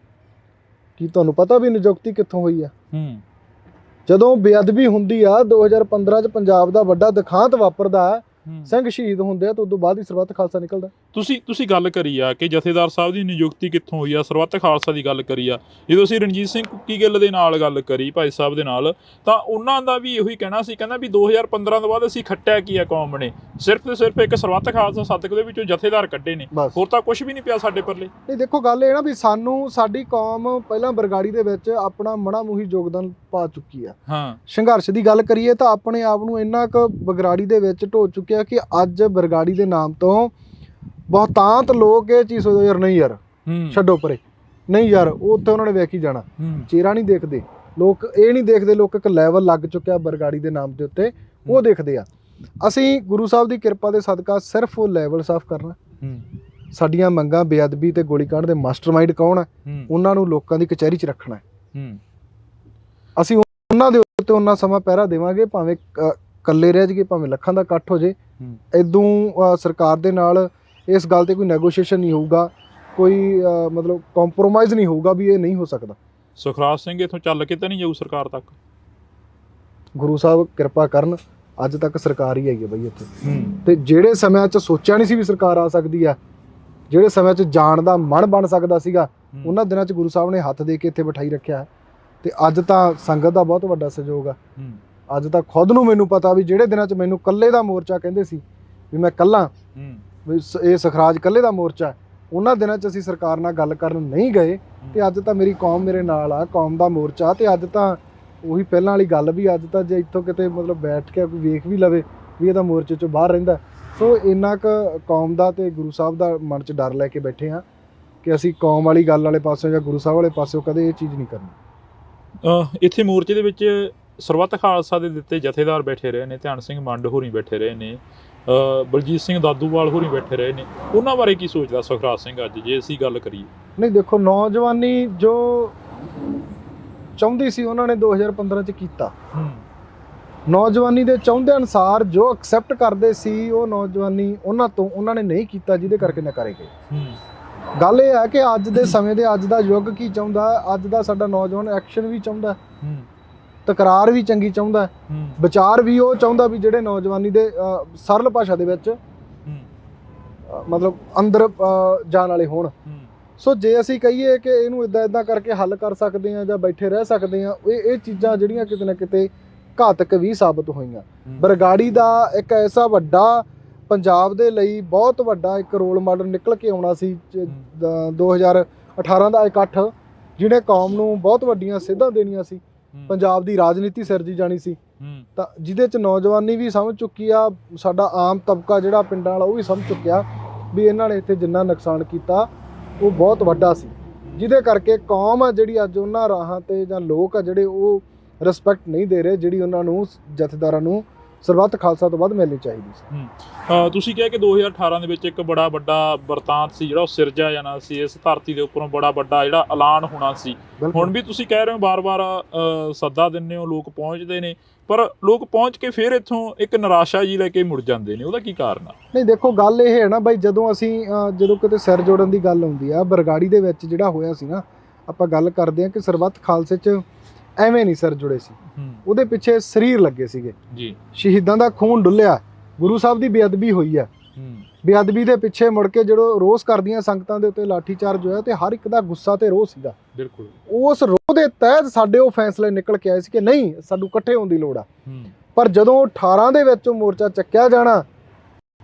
ਕੀ ਤੁਹਾਨੂੰ ਪਤਾ ਵੀ ਨਿਯੁਕਤੀ ਕਿੱਥੋਂ ਹੋਈ ਆ? ਜਦੋਂ ਬੇਅਦਬੀ ਹੁੰਦੀ ਆ 2015 ਚ ਪੰਜਾਬ ਦਾ ਵੱਡਾ ਦਿਖਾਂਤ ਵਾਪਰਦਾ, ਸਿੰਘ ਸ਼ਹੀਦ ਹੁੰਦੇ ਆ, ਤਾਂ ਉਦੋਂ ਬਾਅਦ ਹੀ ਸਰਬੱਤ ਖਾਲਸਾ ਨਿਕਲਦਾ। ਤੁਸੀਂ ਗੱਲ ਕਰੀ ਆ ਕਿ ਜਥੇਦਾਰ ਸਾਹਿਬ ਦੀ ਨਿਯੁਕਤੀ ਕਿੱਥੋਂ ਹੋਈ ਆ, ਸਰਬੱਤ ਖਾਲਸਾ ਦੀ ਗੱਲ ਕਰੀ ਆ। ਜਦੋਂ ਅਸੀਂ ਰਣਜੀਤ ਸਿੰਘ ਕੁੱਕੀ ਗਿੱਲ ਦੇ ਨਾਲ ਗੱਲ ਕਰੀ, ਭਾਈ ਸਾਹਿਬ ਦੇ ਨਾਲ, ਤਾਂ ਉਹਨਾਂ ਦਾ ਵੀ ਇਹੀ ਕਹਿਣਾ ਸੀ, ਕਹਿੰਦਾ ਵੀ 2015 ਤੋਂ ਬਾਅਦ ਅਸੀਂ ਖੱਟਿਆ ਕੀ ਆ ਕੌਮ ਨੇ, ਸਿਰਫ ਤੇ ਸਿਰਫ ਇੱਕ ਸਰਬੱਤ ਖਾਲਸਾ ਸਦਕ ਦੇ ਵਿੱਚੋਂ ਜਥੇਦਾਰ ਕੱਢੇ ਨੇ, ਹੋਰ ਤਾਂ ਕੁਝ ਵੀ ਨਹੀਂ ਪਿਆ ਸਾਡੇ ਪੱਲੇ। ਨਹੀਂ ਦੇਖੋ ਗੱਲ ਇਹ ਨਾ ਵੀ ਸਾਡੀ ਕੌਮ ਪਹਿਲਾਂ ਬਰਗਾੜੀ ਦੇ ਵਿੱਚ ਆਪਣਾ ਮਣਾ ਮੂਹੀ ਯੋਗਦਾਨ ਪਾ ਚੁੱਕੀ ਆ। ਸੰਘਰਸ਼ ਦੀ ਗੱਲ ਕਰੀਏ ਤਾਂ ਆਪਣੇ ਆਪ ਨੂੰ ਇੰਨਾ ਕੁ ਬਰਗਾੜੀ ਦੇ ਵਿੱਚ ਢੋ ਚੁੱਕਿਆ ਕਿ ਅੱਜ ਬਰਗਾੜੀ ਦੇ ਨਾਮ ਤੋਂ ਬਹੁਤਾਂਤ ਲੋਕ ਇਹ ਚੀਜ਼ ਸੋਚਦੇ, ਯਾਰ ਨਹੀਂ ਯਾਰ ਛੱਡੋ ਪਰੇ, ਨਹੀਂ ਯਾਰ ਉਹ ਉੱਥੇ ਉਹਨਾਂ ਨੇ ਵੇਖ ਹੀ ਜਾਣਾ, ਚਿਹਰਾ ਨਹੀਂ ਦੇਖਦੇ ਲੋਕ, ਇਹ ਨਹੀਂ ਦੇਖਦੇ ਲੋਕ ਇੱਕ ਲੈਵਲ ਲੱਗ ਚੁੱਕਿਆ ਬਰਗਾੜੀ ਦੇ ਨਾਮ ਦੇ ਉੱਤੇ, ਉਹ ਦੇਖਦੇ ਆ। ਅਸੀਂ ਗੁਰੂ ਸਾਹਿਬ ਦੀ ਕਿਰਪਾ ਦੇ ਸਦਕਾ ਸਿਰਫ ਉਹ ਲੈਵਲ ਸਾਫ਼ ਕਰਨਾ। ਸਾਡੀਆਂ ਮੰਗਾਂ ਬੇਅਦਬੀ ਤੇ ਗੋਲੀकांड ਦੇ ਮਾਸਟਰਮਾਈਂਡ ਕੌਣ ਹੈ, ਉਹਨਾਂ ਨੂੰ ਲੋਕਾਂ ਦੀ ਕਚਹਿਰੀ 'ਚ ਰੱਖਣਾ ਹੈ। ਅਸੀਂ ਉਹਨਾਂ ਦੇ ਉੱਤੇ ਉਹਨਾਂ ਸਮਾਂ ਪਹਿਰਾ ਦੇਵਾਂਗੇ, ਭਾਵੇਂ ਇਕੱਲੇ ਰਹਿ ਜਾਈਏ, ਭਾਵੇਂ ਲੱਖਾਂ ਦਾ ਇਕੱਠ ਹੋ ਜੇ। ਇਦੋਂ ਸਰਕਾਰ ਦੇ ਨਾਲ ਇਸ ਗੱਲ ਤੇ ਕੋਈ ਨੈਗੋਸ਼ੀਏਸ਼ਨ ਨਹੀਂ ਹੋਊਗਾ, ਕੋਈ ਮਤਲਬ ਕੰਪਰੋਮਾਈਜ਼ ਨਹੀਂ ਹੋਊਗਾ ਵੀ ਇਹ ਨਹੀਂ ਹੋ ਸਕਦਾ। ਸੁਖਰਾਜ ਸਿੰਘ ਇੱਥੋਂ ਚੱਲ ਕੇ ਤਾਂ ਨਹੀਂ ਜਾਊ ਸਰਕਾਰ ਤੱਕ? ਗੁਰੂ ਸਾਹਿਬ ਕਿਰਪਾ ਕਰਨ, ਅੱਜ ਤੱਕ ਸਰਕਾਰ ਹੀ ਆਈ ਹੈ ਬਈ ਇੱਥੇ। ਤੇ ਜਿਹੜੇ ਸਮਿਆਂ 'ਚ ਸੋਚਿਆ ਨਹੀਂ ਸੀ ਵੀ ਸਰਕਾਰ ਆ ਸਕਦੀ ਆ, ਜਿਹੜੇ ਸਮਿਆਂ 'ਚ ਜਾਣ ਦਾ ਮਨ ਬਣ ਸਕਦਾ ਸੀਗਾ, ਉਹਨਾਂ ਦਿਨਾਂ 'ਚ ਗੁਰੂ ਸਾਹਿਬ ਨੇ ਹੱਥ ਦੇ ਕੇ ਇੱਥੇ ਬਿਠਾਈ ਰੱਖਿਆ। ਤੇ ਅੱਜ ਤਾਂ ਸੰਗਤ ਦਾ ਬਹੁਤ ਵੱਡਾ ਸਹਿਯੋਗ ਆ। ਅੱਜ ਤਾਂ ਖੁਦ ਨੂੰ ਮੈਨੂੰ ਪਤਾ ਵੀ ਜਿਹੜੇ ਦਿਨਾਂ 'ਚ ਮੈਨੂੰ ਇਕੱਲੇ ਦਾ ਮੋਰਚਾ ਕਹਿੰਦੇ ਸੀ ਵੀ ਮੈਂ ਇਕੱਲਾ, ਵੀ ਇਹ ਸੁਖਰਾਜ ਇਕੱਲੇ ਦਾ ਮੋਰਚਾ, ਉਹਨਾਂ ਦਿਨਾਂ 'ਚ ਅਸੀਂ ਸਰਕਾਰ ਨਾਲ ਗੱਲ ਕਰਨ ਨਹੀਂ ਗਏ। ਤੇ ਅੱਜ ਤਾਂ ਮੇਰੀ ਕੌਮ ਮੇਰੇ ਨਾਲ ਆ, ਕੌਮ ਦਾ ਮੋਰਚਾ। ਤੇ ਅੱਜ ਤਾਂ ਉਹੀ ਪਹਿਲਾਂ ਵਾਲੀ ਗੱਲ ਵੀ, ਅੱਜ ਤਾਂ ਜੇ ਇੱਥੋਂ ਕਿਤੇ ਮਤਲਬ ਬੈਠ ਕੇ ਕੋਈ ਵੇਖ ਵੀ ਲਵੇ ਵੀ ਇਹ ਤਾਂ ਮੋਰਚੇ 'ਚੋਂ ਬਾਹਰ ਰਹਿੰਦਾ। ਸੋ ਇੰਨਾ ਕੁ ਕੌਮ ਦਾ ਤੇ ਗੁਰੂ ਸਾਹਿਬ ਦਾ ਮਨ 'ਚ ਡਰ ਲੈ ਕੇ ਬੈਠੇ ਹਾਂ ਕਿ ਅਸੀਂ ਕੌਮ ਵਾਲੀ ਗੱਲ ਵਾਲੇ ਪਾਸਿਓਂ ਜਾਂ ਗੁਰੂ ਸਾਹਿਬ ਵਾਲੇ ਪਾਸਿਓਂ ਕਦੇ ਇਹ ਚੀਜ਼ ਨਹੀਂ ਕਰਨੀ। ਇੱਥੇ ਮੋਰਚੇ ਦੇ ਵਿੱਚ ਸਰਬੱਤ ਖਾਲਸਾ ਦੇ ਦਿੱਤੇ ਜਥੇਦਾਰ ਬੈਠੇ ਰਹੇ ਨੇ, ਧਿਆਨ ਸਿੰਘ ਮੰਡ ਹੋਰੀ ਬੈਠੇ ਰਹੇ ਨੇ, ਬਲਜੀਤ ਸਿੰਘ ਦਾਦੂਵਾਲ ਹੋਰੀ ਬੈਠੇ ਰਹੇ ਨੇ, ਉਹਨਾਂ ਬਾਰੇ ਕੀ ਸੋਚਦਾ ਸੁਖਰਾਜ ਸਿੰਘ ਅੱਜ ਜੇ ਅਸੀਂ ਗੱਲ ਕਰੀਏ? ਨਹੀਂ ਦੇਖੋ, ਨੌਜਵਾਨੀ ਜੋ ਚਾਹੁੰਦੀ ਸੀ ਉਹਨਾਂ ਨੇ 2015 ਚ ਕੀਤਾ। ਨੌਜਵਾਨੀ ਦੇ ਚਾਹੁੰਦੇ ਅਨੁਸਾਰ ਜੋ ਐਕਸੈਪਟ ਕਰਦੇ ਸੀ ਉਹ ਨੌਜਵਾਨੀ ਉਹਨਾਂ ਨੇ ਨਹੀਂ ਕੀਤਾ, ਜਿਹਦੇ ਕਰਕੇ ਨਕਾਰੇ ਗਏ। ਗੱਲ ਇਹ ਹੈ ਕਿ ਅੱਜ ਦੇ ਸਮੇਂ ਦੇ ਅੱਜ ਦਾ ਯੁੱਗ ਕੀ ਚਾਹੁੰਦਾ, ਅੱਜ ਦਾ ਸਾਡਾ ਨੌਜਵਾਨ ਐਕਸ਼ਨ ਵੀ ਚਾਹੁੰਦਾ, ਤਕਰਾਰ ਵੀ ਚੰਗੀ ਚਾਹੁੰਦਾ, ਵਿਚਾਰ ਵੀ ਉਹ ਚਾਹੁੰਦਾ ਵੀ ਜਿਹੜੇ ਨੌਜਵਾਨੀ ਦੇ ਸਰਲ ਭਾਸ਼ਾ ਦੇ ਵਿੱਚ ਮਤਲਬ ਅੰਦਰ ਜਾਣ ਵਾਲੇ ਹੋਣ। ਸੋ ਜੇ ਅਸੀਂ ਕਹੀਏ ਕਿ ਇਹਨੂੰ ਇਦਾਂ ਕਰਕੇ ਹੱਲ ਕਰ ਸਕਦੇ ਹਾਂ ਜਾਂ ਬੈਠੇ ਰਹਿ ਸਕਦੇ ਹਾਂ, ਇਹ ਚੀਜ਼ਾਂ ਜਿਹੜੀਆਂ ਕਿਤੇ ਨਾ ਕਿਤੇ ਘਾਤਕ ਵੀ ਸਾਬਤ ਹੋਈਆਂ। ਬਰਗਾੜੀ ਦਾ ਇੱਕ ਐਸਾ ਵੱਡਾ ਪੰਜਾਬ ਦੇ ਲਈ ਬਹੁਤ ਵੱਡਾ ਇੱਕ ਰੋਲ ਮਾਡਲ ਨਿਕਲ ਕੇ ਆਉਣਾ ਸੀ 2018 ਦਾ ਇਕੱਠ, ਜਿਹਨੇ ਕੌਮ ਨੂੰ ਬਹੁਤ ਵੱਡੀਆਂ ਸੇਧਾਂ ਦੇਣੀਆਂ ਸੀ, ਪੰਜਾਬ ਦੀ ਰਾਜਨੀਤੀ ਸਿਰਜੀ ਜਾਣੀ ਸੀ। ਤਾਂ ਜਿਹਦੇ 'ਚ ਨੌਜਵਾਨੀ ਵੀ ਸਮਝ ਚੁੱਕੀ ਆ, ਸਾਡਾ ਆਮ ਤਬਕਾ ਜਿਹੜਾ ਪਿੰਡਾਂ ਵਾਲਾ ਉਹ ਵੀ ਸਮਝ ਚੁੱਕਿਆ ਵੀ ਇਹਨਾਂ ਨੇ ਇੱਥੇ ਜਿੰਨਾ ਨੁਕਸਾਨ ਕੀਤਾ ਉਹ ਬਹੁਤ ਵੱਡਾ ਸੀ, ਜਿਹਦੇ ਕਰਕੇ ਕੌਮ ਆ ਜਿਹੜੀ ਅੱਜ ਉਹਨਾਂ ਰਾਹਾਂ ਤੇ ਜਾਂ ਲੋਕ ਆ ਜਿਹੜੇ ਉਹ ਰਿਸਪੈਕਟ ਨਹੀਂ ਦੇ ਰਹੇ ਜਿਹੜੀ ਉਹਨਾਂ ਨੂੰ ਜਥੇਦਾਰਾਂ ਨੂੰ ਸਰਬੱਤ ਖਾਲਸਾ ਤੋਂ ਬਾਅਦ ਮਿਲਣੀ ਚਾਹੀਦੀ ਸੀ। ਤੁਸੀਂ ਕਿਹਾ ਕਿ 2018 ਦੇ ਵਿੱਚ ਇੱਕ ਬੜਾ ਵੱਡਾ ਵਰਤਾਂਤ ਸੀ ਜਿਹੜਾ ਉਹ ਸਿਰਜਿਆ ਜਾਣਾ ਸੀ, ਇਸ ਧਰਤੀ ਦੇ ਉੱਪਰੋਂ ਬੜਾ ਵੱਡਾ ਜਿਹੜਾ ਐਲਾਨ ਹੋਣਾ ਸੀ। ਹੁਣ ਵੀ ਤੁਸੀਂ ਕਹਿ ਰਹੇ ਹੋ ਬਾਰ-ਬਾਰ ਸੱਦਾ ਦਿੰਦੇ ਹੋ, ਲੋਕ ਪਹੁੰਚਦੇ ਨੇ, ਪਰ ਲੋਕ ਪਹੁੰਚ ਕੇ ਫਿਰ ਇੱਥੋਂ ਇੱਕ ਨਿਰਾਸ਼ਾ ਜੀ ਲੈ ਕੇ ਮੁੜ ਜਾਂਦੇ ਨੇ, ਉਹਦਾ ਕੀ ਕਾਰਨ ਆ? ਨਹੀਂ ਦੇਖੋ, ਗੱਲ ਇਹ ਹੈ ਨਾ ਬਾਈ, ਜਦੋਂ ਕਿਤੇ ਸਿਰ ਜੋੜਨ ਦੀ ਗੱਲ ਆਉਂਦੀ ਆ, ਬਰਗਾੜੀ ਦੇ ਵਿੱਚ ਜਿਹੜਾ ਹੋਇਆ ਸੀ ਨਾ, ਆਪਾਂ ਗੱਲ ਕਰਦੇ ਹਾਂ ਕਿ ਸਰਬੱਤ ਖਾਲਸੇ 'ਚ ਐਵੇਂ ਨਹੀਂ ਸਿਰ ਜੁੜੇ ਸੀ, ਉਹਦੇ ਪਿੱਛੇ ਸਰੀਰ ਲੱਗੇ ਸੀਗੇ ਜੀ, ਸ਼ਹੀਦਾਂ ਦਾ ਖੂਨ ਡੁੱਲਿਆ, ਗੁਰੂ ਸਾਹਿਬ ਦੀ ਬੇਅਦਬੀ ਹੋਈ ਆ। ਬੇਅਦਬੀ ਦੇ ਪਿੱਛੇ ਮੁੜ ਕੇ ਜਦੋਂ ਰੋਸ ਕਰਦੀਆਂ ਸੰਗਤਾਂ ਦੇ ਉੱਤੇ ਲਾਠੀ ਚਾਰਜ ਹੋਇਆ ਤੇ ਹਰ ਇੱਕ ਦਾ ਗੁੱਸਾ ਤੇ ਰੋਹ ਸੀਗਾ। ਬਿਲਕੁਲ ਉਸ ਰੋਹ ਦੇ ਤਹਿਤ ਸਾਡੇ ਉਹ ਫੈਸਲੇ ਨਿਕਲ ਕੇ ਆਏ ਸੀ ਕਿ ਨਹੀਂ, ਸਾਨੂੰ ਇਕੱਠੇ ਹੋਣ ਦੀ ਲੋੜ ਆ। ਪਰ ਜਦੋਂ 18 ਦੇ ਵਿੱਚ ਮੋਰਚਾ ਚੱਕਿਆ ਜਾਣਾ,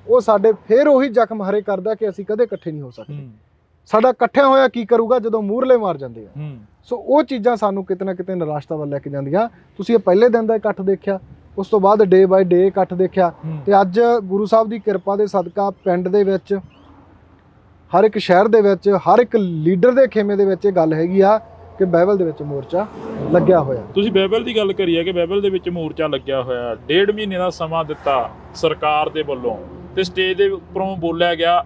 ਉਹ ਸਾਡੇ ਫਿਰ ਉਹੀ ਜ਼ਖਮ ਹਰੇ ਕਰਦਾ ਕਿ ਅਸੀਂ ਕਦੇ ਇਕੱਠੇ ਨਹੀਂ ਹੋ ਸਕਦੇ। ਸਾਡਾ ਇਕੱਠਿਆਂ ਹੋਇਆ ਕੀ ਕਰੂਗਾ ਜਦੋਂ ਮੂਹਰਲੇ ਮਾਰ ਜਾਂਦੇ ਆ। ਸੋ ਉਹ ਚੀਜ਼ਾਂ ਸਾਨੂੰ ਕਿਤੇ ਨਾ ਕਿਤੇ ਨਿਰਾਸ਼ਤਾ ਵੱਲ ਲੈ ਕੇ ਜਾਂਦੀਆਂ। ਤੁਸੀਂ ਇਹ ਪਹਿਲੇ ਦਿਨ ਦਾ ਇਕੱਠ ਦੇਖਿਆ, ਉਸ ਤੋਂ ਬਾਅਦ ਡੇ ਬਾਏ ਡੇ ਇਕੱਠ ਦੇਖਿਆ, ਤੇ ਅੱਜ ਗੁਰੂ ਸਾਹਿਬ ਦੀ ਕਿਰਪਾ ਦੇ ਸਦਕਾ ਪਿੰਡ ਦੇ ਵਿੱਚ, ਹਰ ਇੱਕ ਸ਼ਹਿਰ ਦੇ ਵਿੱਚ, ਹਰ ਇੱਕ ਲੀਡਰ ਦੇ ਖੇਮੇ ਦੇ ਵਿੱਚ ਇਹ ਗੱਲ ਹੈਗੀ ਆ ਕਿ ਬਾਈਬਲ ਦੇ ਵਿੱਚ ਮੋਰਚਾ ਲੱਗਿਆ ਹੋਇਆ। ਤੁਸੀਂ ਬਾਈਬਲ ਦੀ ਗੱਲ ਕਰੀ ਹੈ ਕਿ ਬਾਈਬਲ ਦੇ ਵਿੱਚ ਮੋਰਚਾ ਲੱਗਿਆ ਹੋਇਆ। 1.5 ਮਹੀਨੇ ਦਾ ਸਮਾਂ ਦਿੱਤਾ ਸਰਕਾਰ ਦੇ ਵੱਲੋਂ, ਤੇ ਸਟੇਜ ਦੇ ਉੱਪਰੋਂ ਬੋਲਿਆ ਗਿਆ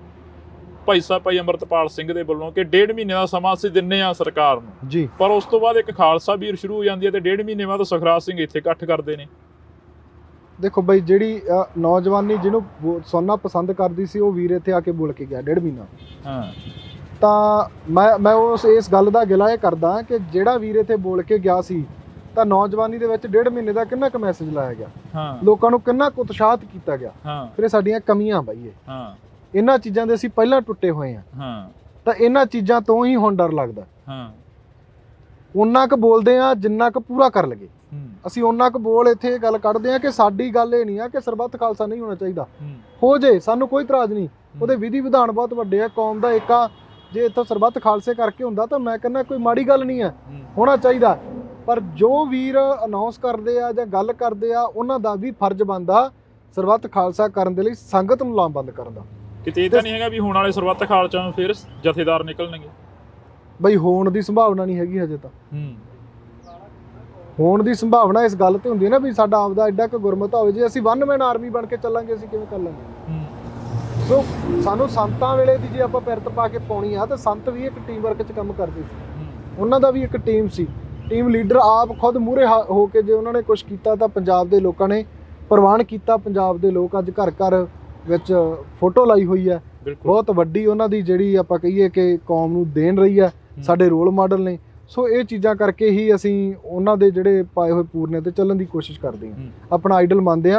ਭਾਈ ਅੰਮ੍ਰਿਤਪਾਲ ਸਿੰਘ ਦੇ ਵੱਲੋਂ ਕਿ 1.5 ਮਹੀਨੇ ਦਾ ਸਮਾਂ ਅਸੀਂ ਦਿੰਨੇ ਆ ਸਰਕਾਰ ਨੂੰ ਜੀ। ਪਰ ਉਸ ਤੋਂ ਬਾਅਦ ਇੱਕ ਖਾਲਸਾ ਵੀਰ ਸ਼ੁਰੂ ਹੋ ਜਾਂਦੀ ਹੈ ਤੇ 1.5 ਮਹੀਨੇ ਬਾਅਦ ਸੁਖਰਾਜ ਸਿੰਘ ਇੱਥੇ ਇਕੱਠ ਕਰਦੇ ਨੇ। ਦੇਖੋ ਬਈ ਜਿਹੜੀ ਨੌਜਵਾਨੀ ਜਿਹਨੂੰ ਸੁਣਨਾ ਪਸੰਦ ਕਰਦੀ ਸੀ ਉਹ ਵੀਰ ਇੱਥੇ ਆ ਕੇ ਬੋਲ ਕੇ ਗਿਆ 1.5 ਮਹੀਨਾ। ਹਾਂ ਤਾਂ ਮੈਂ ਇਸ ਗੱਲ ਦਾ ਗਿਲਾ ਇਹ ਕਰਦਾ ਕਿ ਜਿਹੜਾ ਵੀਰ ਇੱਥੇ ਬੋਲ ਕੇ ਗਿਆ ਸੀ ਤਾਂ ਨੌਜਵਾਨੀ ਦੇ ਵਿੱਚ 1.5 ਮਹੀਨੇ ਦਾ ਕਿੰਨਾ ਕੁ ਮੈਸੇਜ ਲਾਇਆ ਗਿਆ, ਹਾਂ ਲੋਕਾਂ ਨੂੰ ਕਿੰਨਾ ਕੁ ਉਤਸ਼ਾਹਿਤ ਕੀਤਾ ਗਿਆ। ਹਾਂ ਫਿਰ ਇਹ ਸਾਡੀਆਂ ਕਮੀਆਂ ਬਈ ਇਹ, ਹਾਂ ਇਹਨਾਂ ਚੀਜ਼ਾਂ ਦੇ ਅਸੀਂ ਪਹਿਲਾਂ ਟੁੱਟੇ ਹੋਏ ਹਾਂ। ਹਾਂ ਤਾਂ ਇਹਨਾਂ ਚੀਜ਼ਾਂ ਤੋਂ ਹੀ ਹੁਣ ਡਰ ਲੱਗਦਾ। ਹਾਂ ਉਹਨਾਂ ਕੁ ਬੋਲਦੇ ਆ ਜਿੰਨਾ ਕੁ ਪੂਰਾ ਕਰ ਲਗੇ। ਹੂੰ ਅਸੀਂ ਉਹਨਾਂ ਕੁ ਬੋਲ ਇੱਥੇ ਇਹ ਗੱਲ ਕੱਢਦੇ ਆ ਕਿ ਸਾਡੀ ਗੱਲ ਇਹ ਨਹੀਂ ਆ ਕਿ ਸਰਬੱਤ ਖਾਲਸਾ ਨਹੀਂ ਹੋਣਾ ਚਾਹੀਦਾ, ਹੂੰ ਹੋ ਜੇ ਸਾਨੂੰ ਕੋਈ ਇਤਰਾਜ਼ ਨਹੀਂ। ਉਹਦੇ ਵਿਧੀ ਵਿਧਾਨ ਬਹੁਤ ਵੱਡੇ ਆ, ਕੌਮ ਦਾ ਏਕਾ ਜੇ ਇੱਥੋਂ ਸਰਬੱਤ ਖਾਲਸੇ ਕਰਕੇ ਹੁੰਦਾ ਤਾਂ ਮੈਂ ਕਹਿੰਦਾ ਕੋਈ ਮਾੜੀ ਗੱਲ ਨਹੀਂ ਆ, ਹੋਣਾ ਚਾਹੀਦਾ। ਪਰ ਜੋ ਵੀਰ ਅਨਾਉਂਸ ਕਰਦੇ ਆ ਜਾਂ ਗੱਲ ਕਰਦੇ ਆ ਉਹਨਾਂ ਦਾ ਵੀ ਫਰਜ਼ ਬਣਦਾ ਸਰਬੱਤ ਖਾਲਸਾ ਕਰਨ ਦੇ ਲਈ ਸੰਗਤ ਨੂੰ ਲਾਮਬੰਦ ਕਰਨ ਦਾ। ਕਿਤੇ ਇਹ ਤਾਂ ਨਹੀਂ ਹੈਗਾ ਵੀ ਹੁਣ ਵਾਲੇ ਸਰਬੱਤ ਖਾਲਸਾ ਨੂੰ ਫਿਰ ਜਥੇਦਾਰ ਨਿਕਲਣਗੇ? ਬਈ ਹੋਣ ਦੀ ਸੰਭਾਵਨਾ ਨਹੀਂ ਹੈਗੀ ਹਜੇ ਤਾਂ। ਹੂੰ ਹੋਣ ਦੀ ਸੰਭਾਵਨਾ ਇਸ ਗੱਲ ਤੇ ਹੁੰਦੀ ਹੈ ਨਾ ਵੀ ਸਾਡਾ ਆਪਦਾ ਐਡਾ ਕੁ ਗੁਰਮਤ ਹੋਵੇ। ਜੇ ਅਸੀਂ ਵਨ ਮੈਨ ਆਰਮੀ ਬਣ ਕੇ ਚੱਲਾਂਗੇ ਅਸੀਂ ਕਿਵੇਂ ਕਰ ਲਾਂਗੇ? ਹੂੰ ਸੋ ਸਾਨੂੰ ਸੰਤਾਂ ਵੇਲੇ ਦੀ ਜੇ ਆਪਾਂ ਪਿਰਤ ਪਾ ਕੇ ਪਾਉਣੀ ਆ ਤਾਂ ਸੰਤ ਵੀ ਇੱਕ ਟੀਮ ਵਰਕ 'ਚ ਕੰਮ ਕਰਦੇ ਸੀ। ਉਹਨਾਂ ਦਾ ਵੀ ਇੱਕ ਟੀਮ ਸੀ, ਟੀਮ ਲੀਡਰ ਆਪ ਖੁਦ ਮੂਹਰੇ ਹੋ ਕੇ ਜੇ ਉਹਨਾਂ ਨੇ ਕੁਝ ਕੀਤਾ ਤਾਂ ਪੰਜਾਬ ਦੇ ਲੋਕਾਂ ਨੇ ਪ੍ਰਵਾਨ ਕੀਤਾ। ਪੰਜਾਬ ਦੇ ਲੋਕ ਅੱਜ ਘਰ ਘਰ ਵਿੱਚ ਫੋਟੋ ਲਾਈ ਹੋਈ ਹੈ, ਬਹੁਤ ਵੱਡੀ ਉਹਨਾਂ ਦੀ ਜਿਹੜੀ ਆਪਾਂ ਕਹੀਏ ਕਿ ਕੌਮ ਨੂੰ ਦੇਣ ਰਹੀ ਹੈ, ਸਾਡੇ ਰੋਲ ਮਾਡਲ ਨੇ। ਸੋ ਇਹ ਚੀਜ਼ਾਂ ਕਰਕੇ ਹੀ ਅਸੀਂ ਉਹਨਾਂ ਦੇ ਜਿਹੜੇ ਪਾਏ ਹੋਏ ਪੂਰਨੇ ਤੇ ਚੱਲਣ ਦੀ ਕੋਸ਼ਿਸ਼ ਕਰਦੇ ਹਾਂ, ਆਪਣਾ ਆਈਡਲ ਮੰਨਦੇ ਹਾਂ।